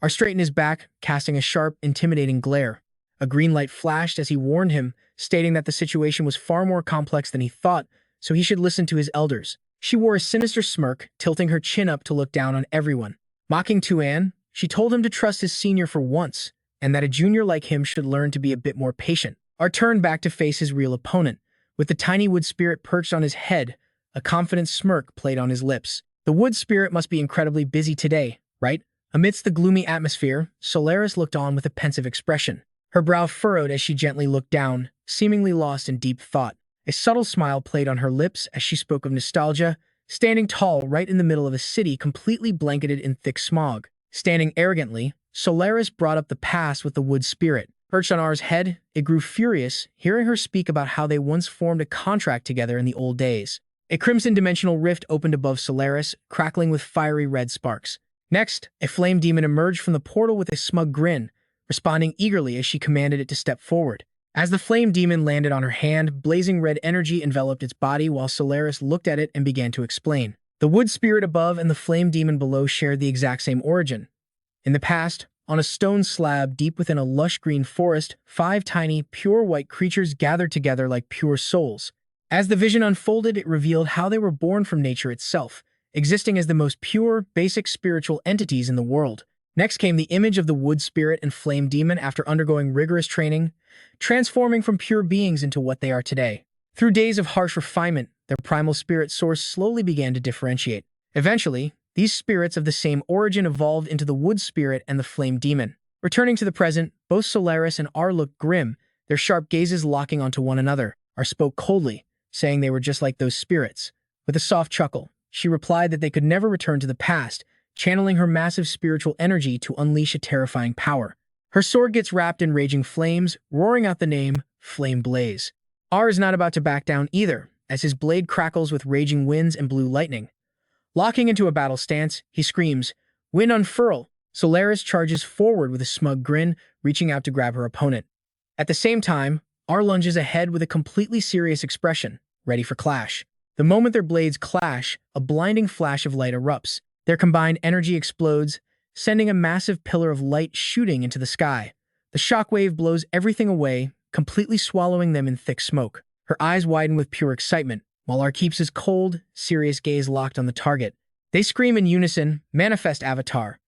R straightened his back, casting a sharp, intimidating glare. A green light flashed as he warned him, stating that the situation was far more complex than he thought, so he should listen to his elders. She wore a sinister smirk, tilting her chin up to look down on everyone. Mocking Tuan, she told him to trust his senior for once, and that a junior like him should learn to be a bit more patient. R turned back to face his real opponent. With the tiny wood spirit perched on his head, a confident smirk played on his lips. The wood spirit must be incredibly busy today, right? Amidst the gloomy atmosphere, Solaris looked on with a pensive expression. Her brow furrowed as she gently looked down, seemingly lost in deep thought. A subtle smile played on her lips as she spoke of nostalgia, standing tall right in the middle of a city completely blanketed in thick smog. Standing arrogantly, Solaris brought up the past with the wood spirit. Perched on R's head, it grew furious, hearing her speak about how they once formed a contract together in the old days. A crimson dimensional rift opened above Solaris, crackling with fiery red sparks. Next, a flame demon emerged from the portal with a smug grin, responding eagerly as she commanded it to step forward. As the flame demon landed on her hand, blazing red energy enveloped its body while Solaris looked at it and began to explain. The wood spirit above and the flame demon below shared the exact same origin. In the past, on a stone slab deep within a lush green forest, 5 tiny, pure white creatures gathered together like pure souls. As the vision unfolded, it revealed how they were born from nature itself, existing as the most pure, basic spiritual entities in the world. Next came the image of the wood spirit and flame demon after undergoing rigorous training, transforming from pure beings into what they are today. Through days of harsh refinement, their primal spirit source slowly began to differentiate. Eventually, these spirits of the same origin evolved into the wood spirit and the flame demon. Returning to the present, both Solaris and R looked grim, their sharp gazes locking onto one another. R spoke coldly, saying they were just like those spirits. With a soft chuckle, she replied that they could never return to the past, channeling her massive spiritual energy to unleash a terrifying power. Her sword gets wrapped in raging flames, roaring out the name, Flame Blaze. R is not about to back down either, as his blade crackles with raging winds and blue lightning. Locking into a battle stance, he screams, "Wind unfurl!" Solaris charges forward with a smug grin, reaching out to grab her opponent. At the same time, R lunges ahead with a completely serious expression, ready for clash. The moment their blades clash, a blinding flash of light erupts. Their combined energy explodes, sending a massive pillar of light shooting into the sky. The shockwave blows everything away, completely swallowing them in thick smoke. Her eyes widen with pure excitement, while R keeps his cold, serious gaze locked on the target. They scream in unison, "Manifest Avatar."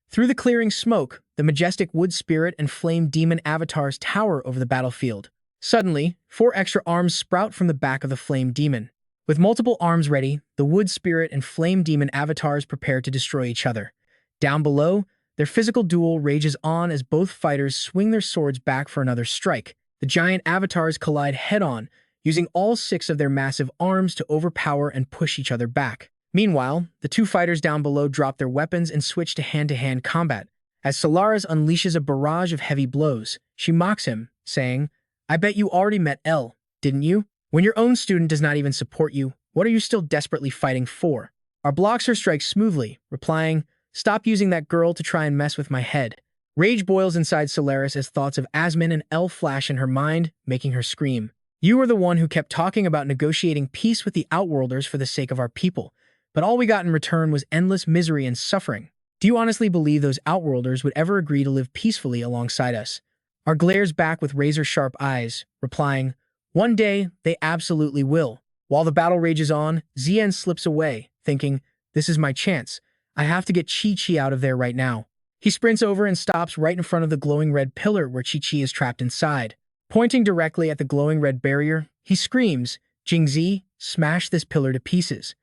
Through the clearing smoke, the majestic wood spirit and flame demon avatars tower over the battlefield. Suddenly, 4 extra arms sprout from the back of the flame demon. With multiple arms ready, the wood spirit and flame demon avatars prepare to destroy each other. Down below, their physical duel rages on as both fighters swing their swords back for another strike. The giant avatars collide head-on, using all 6 of their massive arms to overpower and push each other back. Meanwhile, the 2 fighters down below drop their weapons and switch to hand-to-hand combat. As Solaris unleashes a barrage of heavy blows, she mocks him, saying, "I bet you already met L, didn't you? When your own student does not even support you, what are you still desperately fighting for?" R blocks her strike smoothly, replying, "Stop using that girl to try and mess with my head." Rage boils inside Solaris as thoughts of Asmin and L flash in her mind, making her scream. "You are the one who kept talking about negotiating peace with the Outworlders for the sake of our people, but all we got in return was endless misery and suffering. Do you honestly believe those Outworlders would ever agree to live peacefully alongside us?" R glares back with razor-sharp eyes, replying, "One day, they absolutely will." While the battle rages on, Zi'an slips away, thinking, "This is my chance. I have to get Chi-Chi out of there right now." He sprints over and stops right in front of the glowing red pillar where Chi-Chi is trapped inside. Pointing directly at the glowing red barrier, he screams, "Jingzi, smash this pillar to pieces."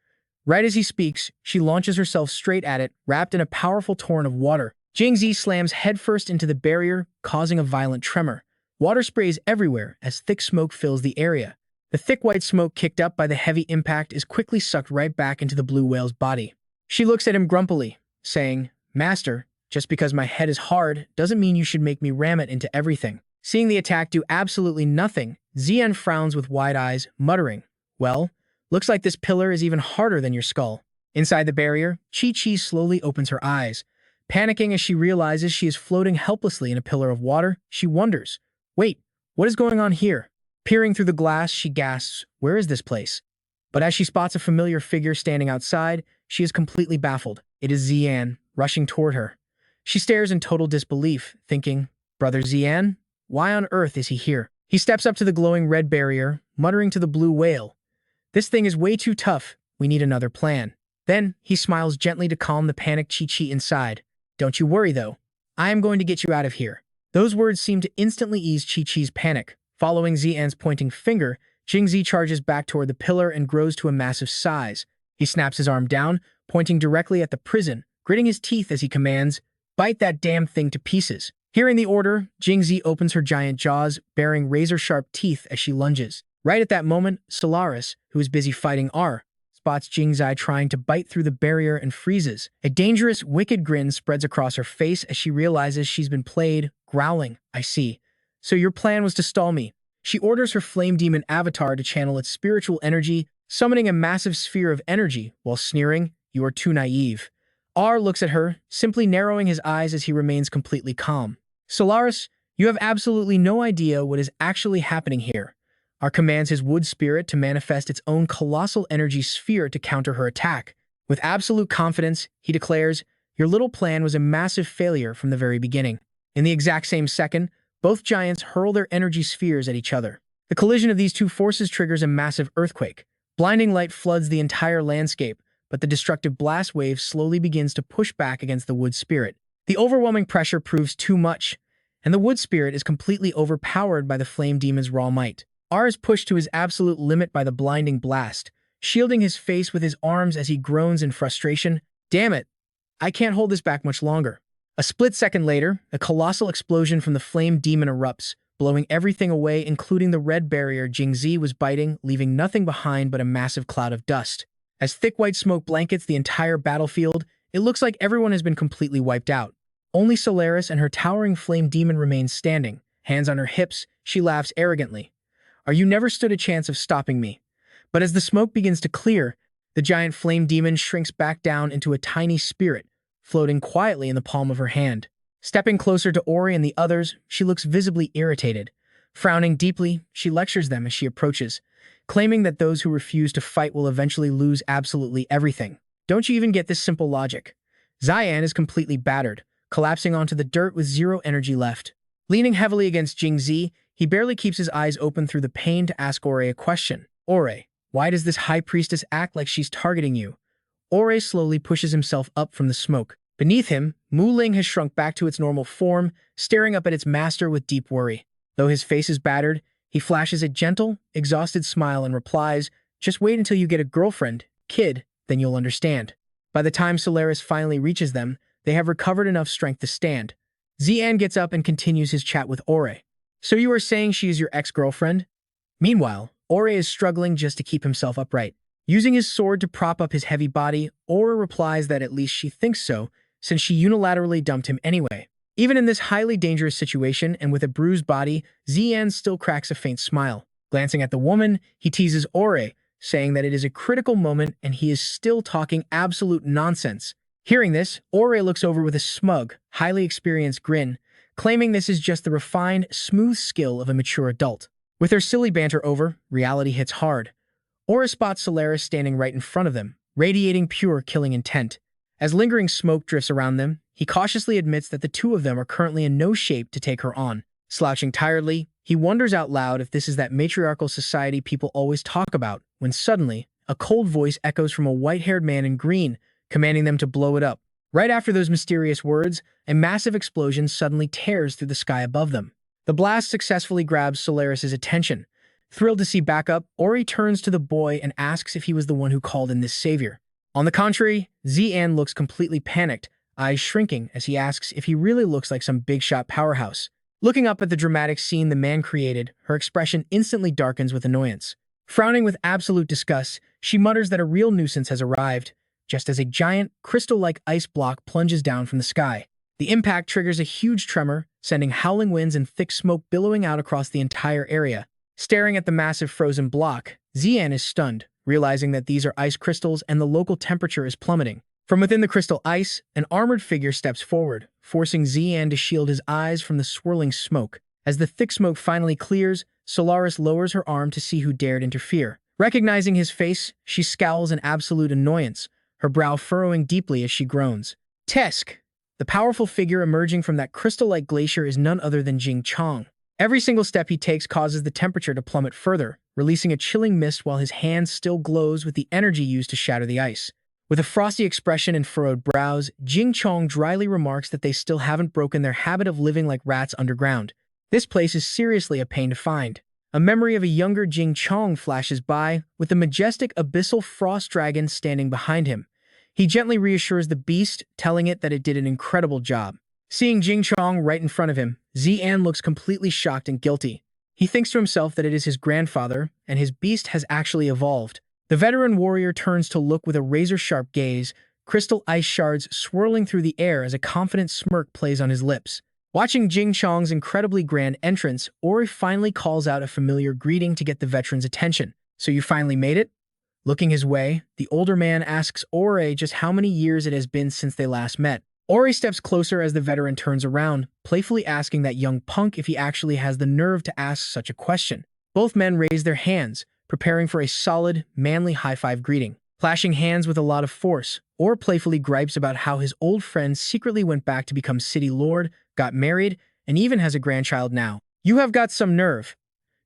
Right as he speaks, she launches herself straight at it, wrapped in a powerful torrent of water. Jingzi slams headfirst into the barrier, causing a violent tremor. Water sprays everywhere as thick smoke fills the area. The thick white smoke kicked up by the heavy impact is quickly sucked right back into the blue whale's body. She looks at him grumpily, saying, "Master, just because my head is hard doesn't mean you should make me ram it into everything." Seeing the attack do absolutely nothing, Zi'an frowns with wide eyes, muttering, "Well, looks like this pillar is even harder than your skull." Inside the barrier, Chi-Chi slowly opens her eyes. Panicking as she realizes she is floating helplessly in a pillar of water, she wonders, "Wait, what is going on here?" Peering through the glass, she gasps, "Where is this place?" But as she spots a familiar figure standing outside, she is completely baffled. It is Zi'an, rushing toward her. She stares in total disbelief, thinking, "Brother Zi'an? Why on earth is he here?" He steps up to the glowing red barrier, muttering to the blue whale, "This thing is way too tough. We need another plan." Then, he smiles gently to calm the panicked Chi-Chi inside. "Don't you worry, though. I am going to get you out of here." Those words seem to instantly ease Chi-Chi's panic. Following Zi'an's pointing finger, Jingzi charges back toward the pillar and grows to a massive size. He snaps his arm down, pointing directly at the prison, gritting his teeth as he commands, "Bite that damn thing to pieces." Hearing the order, Jingzi opens her giant jaws, baring razor-sharp teeth as she lunges. Right at that moment, Solaris, who is busy fighting R, spots Jingzi trying to bite through the barrier and freezes. A dangerous, wicked grin spreads across her face as she realizes she's been played, growling, "I see. So your plan was to stall me." She orders her flame demon avatar to channel its spiritual energy, summoning a massive sphere of energy, while sneering, "You are too naive." R looks at her, simply narrowing his eyes as he remains completely calm. "Solaris, you have absolutely no idea what is actually happening here." R commands his wood spirit to manifest its own colossal energy sphere to counter her attack. With absolute confidence, he declares, "Your little plan was a massive failure from the very beginning." In the exact same second, both giants hurl their energy spheres at each other. The collision of these two forces triggers a massive earthquake. Blinding light floods the entire landscape, but the destructive blast wave slowly begins to push back against the wood spirit. The overwhelming pressure proves too much, and the wood spirit is completely overpowered by the flame demon's raw might. R is pushed to his absolute limit by the blinding blast, shielding his face with his arms as he groans in frustration. "Damn it! I can't hold this back much longer." A split second later, a colossal explosion from the flame demon erupts, blowing everything away, including the red barrier Jingzi was biting, leaving nothing behind but a massive cloud of dust. As thick white smoke blankets the entire battlefield, it looks like everyone has been completely wiped out. Only Solaris and her towering flame demon remain standing. Hands on her hips, she laughs arrogantly. You never stood a chance of stopping me." But as the smoke begins to clear, the giant flame demon shrinks back down into a tiny spirit, floating quietly in the palm of her hand. Stepping closer to Ori and the others, she looks visibly irritated. Frowning deeply, she lectures them as she approaches, claiming that those who refuse to fight will eventually lose absolutely everything. "Don't you even get this simple logic?" Zi'an is completely battered, collapsing onto the dirt with zero energy left. Leaning heavily against Jingzi, he barely keeps his eyes open through the pain to ask Ore a question. "Ore, why does this high priestess act like she's targeting you?" Ore slowly pushes himself up from the smoke. Beneath him, Mu Ling has shrunk back to its normal form, staring up at its master with deep worry. Though his face is battered, he flashes a gentle, exhausted smile and replies, "Just wait until you get a girlfriend, kid, then you'll understand." By the time Solaris finally reaches them, they have recovered enough strength to stand. Zi'an gets up and continues his chat with Ore. "So you are saying she is your ex-girlfriend?" Meanwhile, Ore is struggling just to keep himself upright. Using his sword to prop up his heavy body, Ore replies that at least she thinks so, since she unilaterally dumped him anyway. Even in this highly dangerous situation and with a bruised body, Zi'an still cracks a faint smile. Glancing at the woman, he teases Ore, saying that it is a critical moment and he is still talking absolute nonsense. Hearing this, Ore looks over with a smug, highly experienced grin, claiming this is just the refined, smooth skill of a mature adult. With their silly banter over, reality hits hard. Ore spots Solaris standing right in front of them, radiating pure killing intent. As lingering smoke drifts around them, he cautiously admits that the two of them are currently in no shape to take her on. Slouching tiredly, he wonders out loud if this is that matriarchal society people always talk about, when suddenly, a cold voice echoes from a white-haired man in green, commanding them to blow it up. Right after those mysterious words, a massive explosion suddenly tears through the sky above them. The blast successfully grabs Solaris' attention. Thrilled to see backup, Ori turns to the boy and asks if he was the one who called in this savior. On the contrary, Zi'an looks completely panicked, eyes shrinking as he asks if he really looks like some big-shot powerhouse. Looking up at the dramatic scene the man created, her expression instantly darkens with annoyance. Frowning with absolute disgust, she mutters that a real nuisance has arrived, just as a giant, crystal-like ice block plunges down from the sky. The impact triggers a huge tremor, sending howling winds and thick smoke billowing out across the entire area. Staring at the massive frozen block, Zi'an is stunned, realizing that these are ice crystals and the local temperature is plummeting. From within the crystal ice, an armored figure steps forward, forcing Zi'an to shield his eyes from the swirling smoke. As the thick smoke finally clears, Solaris lowers her arm to see who dared interfere. Recognizing his face, she scowls in absolute annoyance, her brow furrowing deeply as she groans. Tesk! The powerful figure emerging from that crystal-like glacier is none other than Jing Chong. Every single step he takes causes the temperature to plummet further, releasing a chilling mist while his hand still glows with the energy used to shatter the ice. With a frosty expression and furrowed brows, Jing Chong dryly remarks that they still haven't broken their habit of living like rats underground. This place is seriously a pain to find. A memory of a younger Jing Chong flashes by, with the majestic abyssal frost dragon standing behind him. He gently reassures the beast, telling it that it did an incredible job. Seeing Jing Chong right in front of him, Zi'an looks completely shocked and guilty. He thinks to himself that it is his grandfather, and his beast has actually evolved. The veteran warrior turns to look with a razor-sharp gaze, crystal ice shards swirling through the air as a confident smirk plays on his lips. Watching Jing Chong's incredibly grand entrance, Ori finally calls out a familiar greeting to get the veteran's attention. "So you finally made it?" Looking his way, the older man asks Ori just how many years it has been since they last met. Ori steps closer as the veteran turns around, playfully asking that young punk if he actually has the nerve to ask such a question. Both men raise their hands, preparing for a solid, manly high-five greeting. Clashing hands with a lot of force, Ori playfully gripes about how his old friend secretly went back to become city lord, got married, and even has a grandchild now. "You have got some nerve."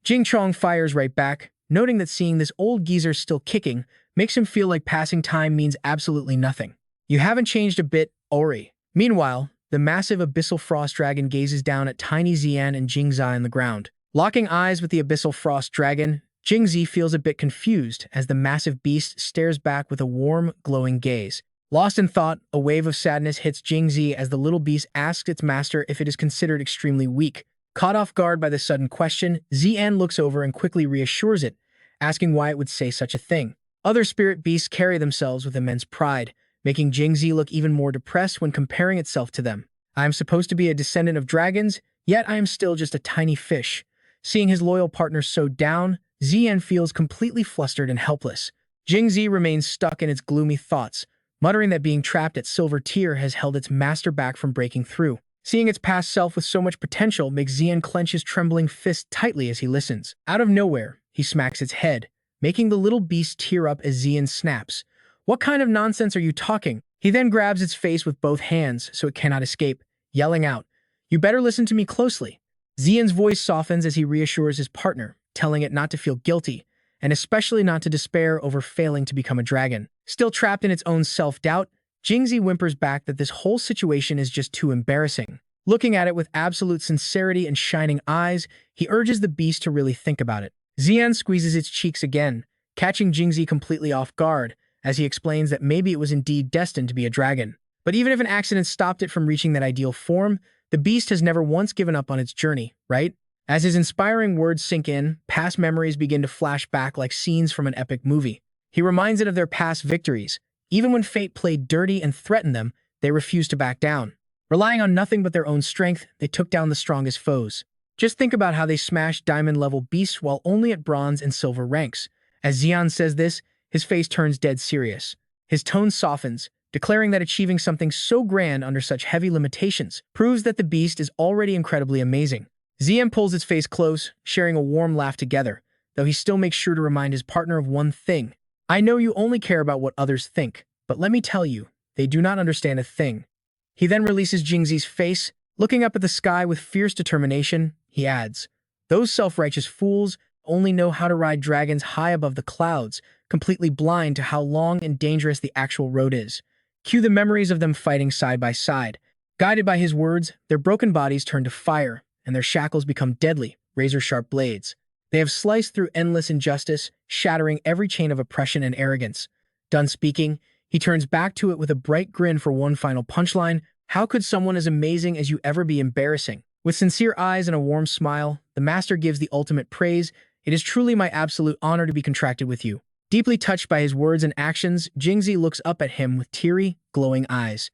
Jing Chong fires right back, noting that seeing this old geezer still kicking makes him feel like passing time means absolutely nothing. "You haven't changed a bit, Ori." Meanwhile, the massive abyssal frost dragon gazes down at tiny Zi'an and Jingzi on the ground. Locking eyes with the abyssal frost dragon, Jingzi feels a bit confused as the massive beast stares back with a warm, glowing gaze. Lost in thought, a wave of sadness hits Jingzi as the little beast asks its master if it is considered extremely weak. Caught off guard by the sudden question, Zi'an looks over and quickly reassures it, asking why it would say such a thing. Other spirit beasts carry themselves with immense pride, making Jingzi look even more depressed when comparing itself to them. "I am supposed to be a descendant of dragons, yet I am still just a tiny fish." Seeing his loyal partner so down, Zi'an feels completely flustered and helpless. Jingzi remains stuck in its gloomy thoughts, muttering that being trapped at silver tier has held its master back from breaking through. Seeing its past self with so much potential makes Zi'an clench his trembling fist tightly as he listens. Out of nowhere, he smacks its head, making the little beast tear up as Zi'an snaps. "What kind of nonsense are you talking?" He then grabs its face with both hands so it cannot escape, yelling out, "You better listen to me closely." Zi'an's voice softens as he reassures his partner, telling it not to feel guilty, and especially not to despair over failing to become a dragon. Still trapped in its own self-doubt, Jingzi whimpers back that this whole situation is just too embarrassing. Looking at it with absolute sincerity and shining eyes, he urges the beast to really think about it. Zi'an squeezes its cheeks again, catching Jingzi completely off guard, as he explains that maybe it was indeed destined to be a dragon. But even if an accident stopped it from reaching that ideal form, the beast has never once given up on its journey, right? As his inspiring words sink in, past memories begin to flash back like scenes from an epic movie. He reminds it of their past victories. Even when fate played dirty and threatened them, they refused to back down. Relying on nothing but their own strength, they took down the strongest foes. Just think about how they smashed diamond-level beasts while only at bronze and silver ranks. As Zi'an says this, his face turns dead serious. His tone softens, declaring that achieving something so grand under such heavy limitations proves that the beast is already incredibly amazing. Zi'an pulls its face close, sharing a warm laugh together, though he still makes sure to remind his partner of one thing. "I know you only care about what others think, but let me tell you, they do not understand a thing." He then releases Jingzi's face, looking up at the sky with fierce determination. He adds, "Those self-righteous fools only know how to ride dragons high above the clouds, completely blind to how long and dangerous the actual road is." Cue the memories of them fighting side by side. Guided by his words, their broken bodies turn to fire, and their shackles become deadly, razor-sharp blades. They have sliced through endless injustice, shattering every chain of oppression and arrogance. Done speaking, he turns back to it with a bright grin for one final punchline. "How could someone as amazing as you ever be embarrassing?" With sincere eyes and a warm smile, the master gives the ultimate praise. "It is truly my absolute honor to be contracted with you." Deeply touched by his words and actions, Jingzi looks up at him with teary, glowing eyes.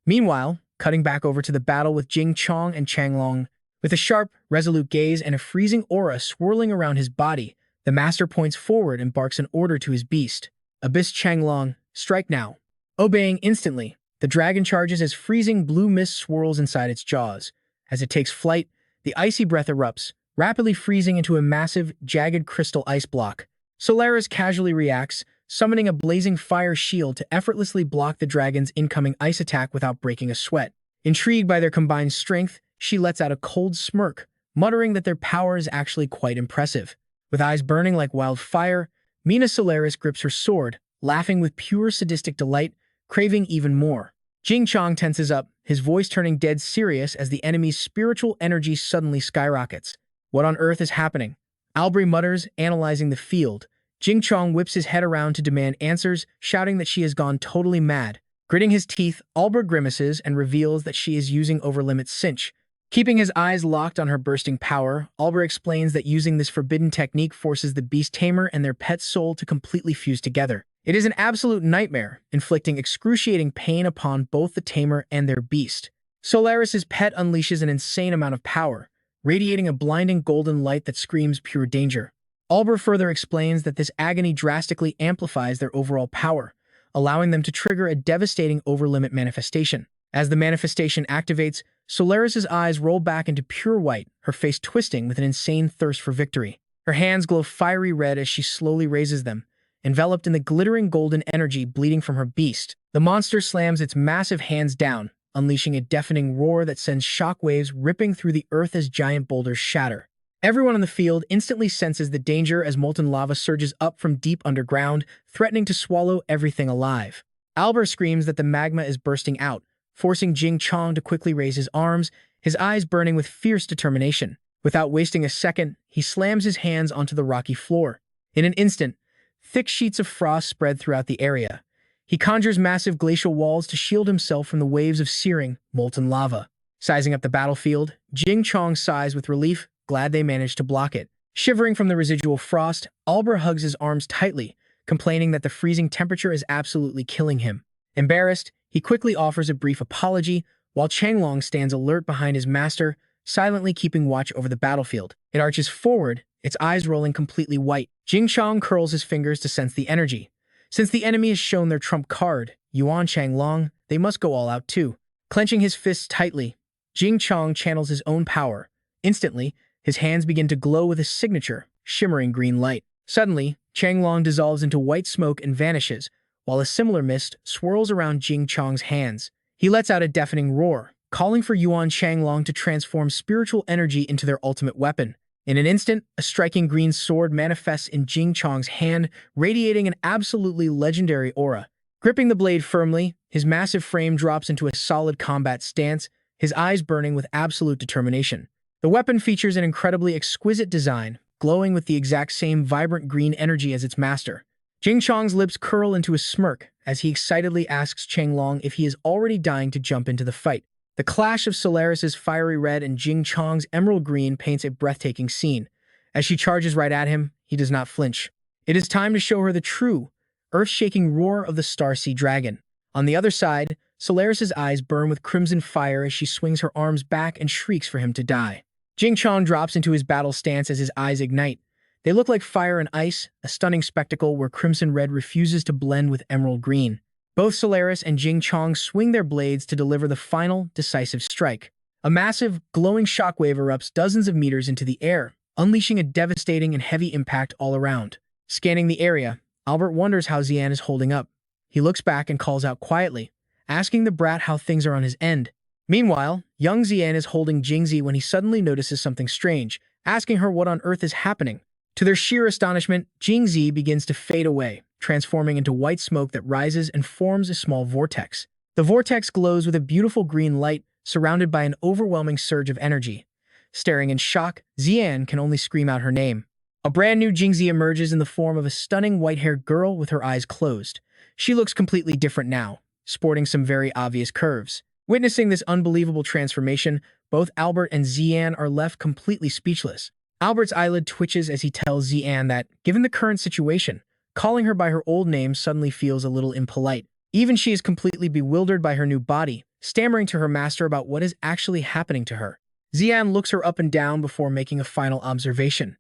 Meanwhile, cutting back over to the battle with Jing Chong and Changlong, with a sharp, resolute gaze and a freezing aura swirling around his body, the master points forward and barks an order to his beast. "Abyss Changlong, strike now." Obeying instantly, the dragon charges as freezing blue mist swirls inside its jaws. As it takes flight, the icy breath erupts, rapidly freezing into a massive, jagged crystal ice block. Solaris casually reacts, summoning a blazing fire shield to effortlessly block the dragon's incoming ice attack without breaking a sweat. Intrigued by their combined strength, she lets out a cold smirk, muttering that their power is actually quite impressive. With eyes burning like wildfire, Mina Solaris grips her sword, laughing with pure sadistic delight, craving even more. Jing Chong tenses up, his voice turning dead serious as the enemy's spiritual energy suddenly skyrockets. "What on earth is happening?" Albry mutters, analyzing the field. Jing Chong whips his head around to demand answers, shouting that she has gone totally mad. Gritting his teeth, Albert grimaces and reveals that she is using Overlimit Cinch. Keeping his eyes locked on her bursting power, Albert explains that using this forbidden technique forces the beast tamer and their pet's soul to completely fuse together. It is an absolute nightmare, inflicting excruciating pain upon both the tamer and their beast. Solaris's pet unleashes an insane amount of power, radiating a blinding golden light that screams pure danger. Albert further explains that this agony drastically amplifies their overall power, allowing them to trigger a devastating overlimit manifestation. As the manifestation activates, Solaris's eyes roll back into pure white, her face twisting with an insane thirst for victory. Her hands glow fiery red as she slowly raises them, enveloped in the glittering golden energy bleeding from her beast. The monster slams its massive hands down, unleashing a deafening roar that sends shockwaves ripping through the earth as giant boulders shatter. Everyone on the field instantly senses the danger as molten lava surges up from deep underground, threatening to swallow everything alive. Albert screams that the magma is bursting out, forcing Jing Chong to quickly raise his arms, his eyes burning with fierce determination. Without wasting a second, he slams his hands onto the rocky floor. In an instant, thick sheets of frost spread throughout the area. He conjures massive glacial walls to shield himself from the waves of searing, molten lava. Sizing up the battlefield, Jing Chong sighs with relief, glad they managed to block it. Shivering from the residual frost, Albert hugs his arms tightly, complaining that the freezing temperature is absolutely killing him. Embarrassed, he quickly offers a brief apology, while Changlong stands alert behind his master, silently keeping watch over the battlefield. It arches forward, its eyes rolling completely white. Jing Chong curls his fingers to sense the energy. Since the enemy has shown their trump card, Yuan Changlong, they must go all out too. Clenching his fists tightly, Jing Chong channels his own power. Instantly, his hands begin to glow with a signature, shimmering green light. Suddenly, Changlong dissolves into white smoke and vanishes, while a similar mist swirls around Jing Chong's hands. He lets out a deafening roar, calling for Yuan Changlong to transform spiritual energy into their ultimate weapon. In an instant, a striking green sword manifests in Jing Chong's hand, radiating an absolutely legendary aura. Gripping the blade firmly, his massive frame drops into a solid combat stance, his eyes burning with absolute determination. The weapon features an incredibly exquisite design, glowing with the exact same vibrant green energy as its master. Jing Chong's lips curl into a smirk as he excitedly asks Changlong if he is already dying to jump into the fight. The clash of Solaris's fiery red and Jing Chong's emerald green paints a breathtaking scene. As she charges right at him, he does not flinch. It is time to show her the true, earth-shaking roar of the Starseed Dragon. On the other side, Solaris's eyes burn with crimson fire as she swings her arms back and shrieks for him to die. Jing Chong drops into his battle stance as his eyes ignite. They look like fire and ice, a stunning spectacle where crimson red refuses to blend with emerald green. Both Solaris and Jing Chong swing their blades to deliver the final, decisive strike. A massive, glowing shockwave erupts dozens of meters into the air, unleashing a devastating and heavy impact all around. Scanning the area, Albert wonders how Zi'an is holding up. He looks back and calls out quietly, asking the brat how things are on his end. Meanwhile, young Zi'an is holding Jingzi when he suddenly notices something strange, asking her what on earth is happening. To their sheer astonishment, Jingzi begins to fade away, transforming into white smoke that rises and forms a small vortex. The vortex glows with a beautiful green light, surrounded by an overwhelming surge of energy. Staring in shock, Zi'an can only scream out her name. A brand new Jingzi emerges in the form of a stunning white-haired girl with her eyes closed. She looks completely different now, sporting some very obvious curves. Witnessing this unbelievable transformation, both Albert and Zi'an are left completely speechless. Albert's eyelid twitches as he tells Zi'an that, given the current situation, calling her by her old name suddenly feels a little impolite. Even she is completely bewildered by her new body, stammering to her master about what is actually happening to her. Zi'an looks her up and down before making a final observation.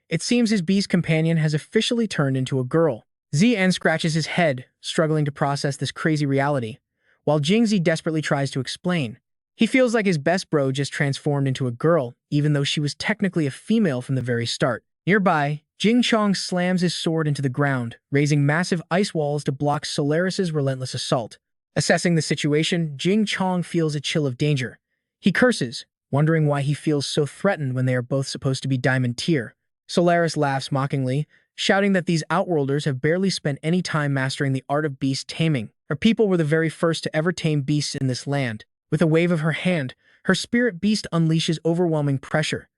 It seems his beast companion has officially turned into a girl. Zi'an scratches his head, struggling to process this crazy reality, while Jingzi desperately tries to explain. He feels like his best bro just transformed into a girl, even though she was technically a female from the very start. Nearby, Jing Chong slams his sword into the ground, raising massive ice walls to block Solaris's relentless assault. Assessing the situation, Jing Chong feels a chill of danger. He curses, wondering why he feels so threatened when they are both supposed to be diamond tier. Solaris laughs mockingly, shouting that these outworlders have barely spent any time mastering the art of beast taming. Her people were the very first to ever tame beasts in this land. With a wave of her hand, her spirit beast unleashes overwhelming pressure.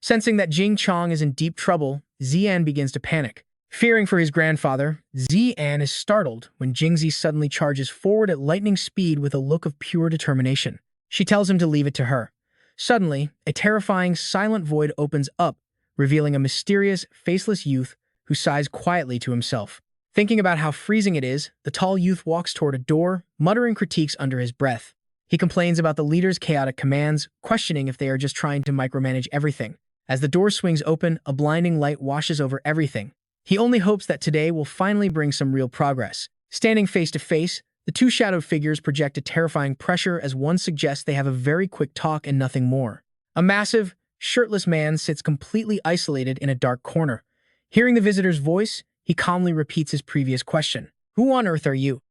Sensing that Jing Chong is in deep trouble, Zi'an begins to panic. Fearing for his grandfather, Zi'an is startled when Jingzi suddenly charges forward at lightning speed with a look of pure determination. She tells him to leave it to her. Suddenly, a terrifying, silent void opens up, revealing a mysterious, faceless youth who sighs quietly to himself. Thinking about how freezing it is, the tall youth walks toward a door, muttering critiques under his breath. He complains about the leader's chaotic commands, questioning if they are just trying to micromanage everything. As the door swings open, a blinding light washes over everything. He only hopes that today will finally bring some real progress. Standing face to face, the two shadowed figures project a terrifying pressure as one suggests they have a very quick talk and nothing more. A massive, shirtless man sits completely isolated in a dark corner. Hearing the visitor's voice, he calmly repeats his previous question. "Who on earth are you?"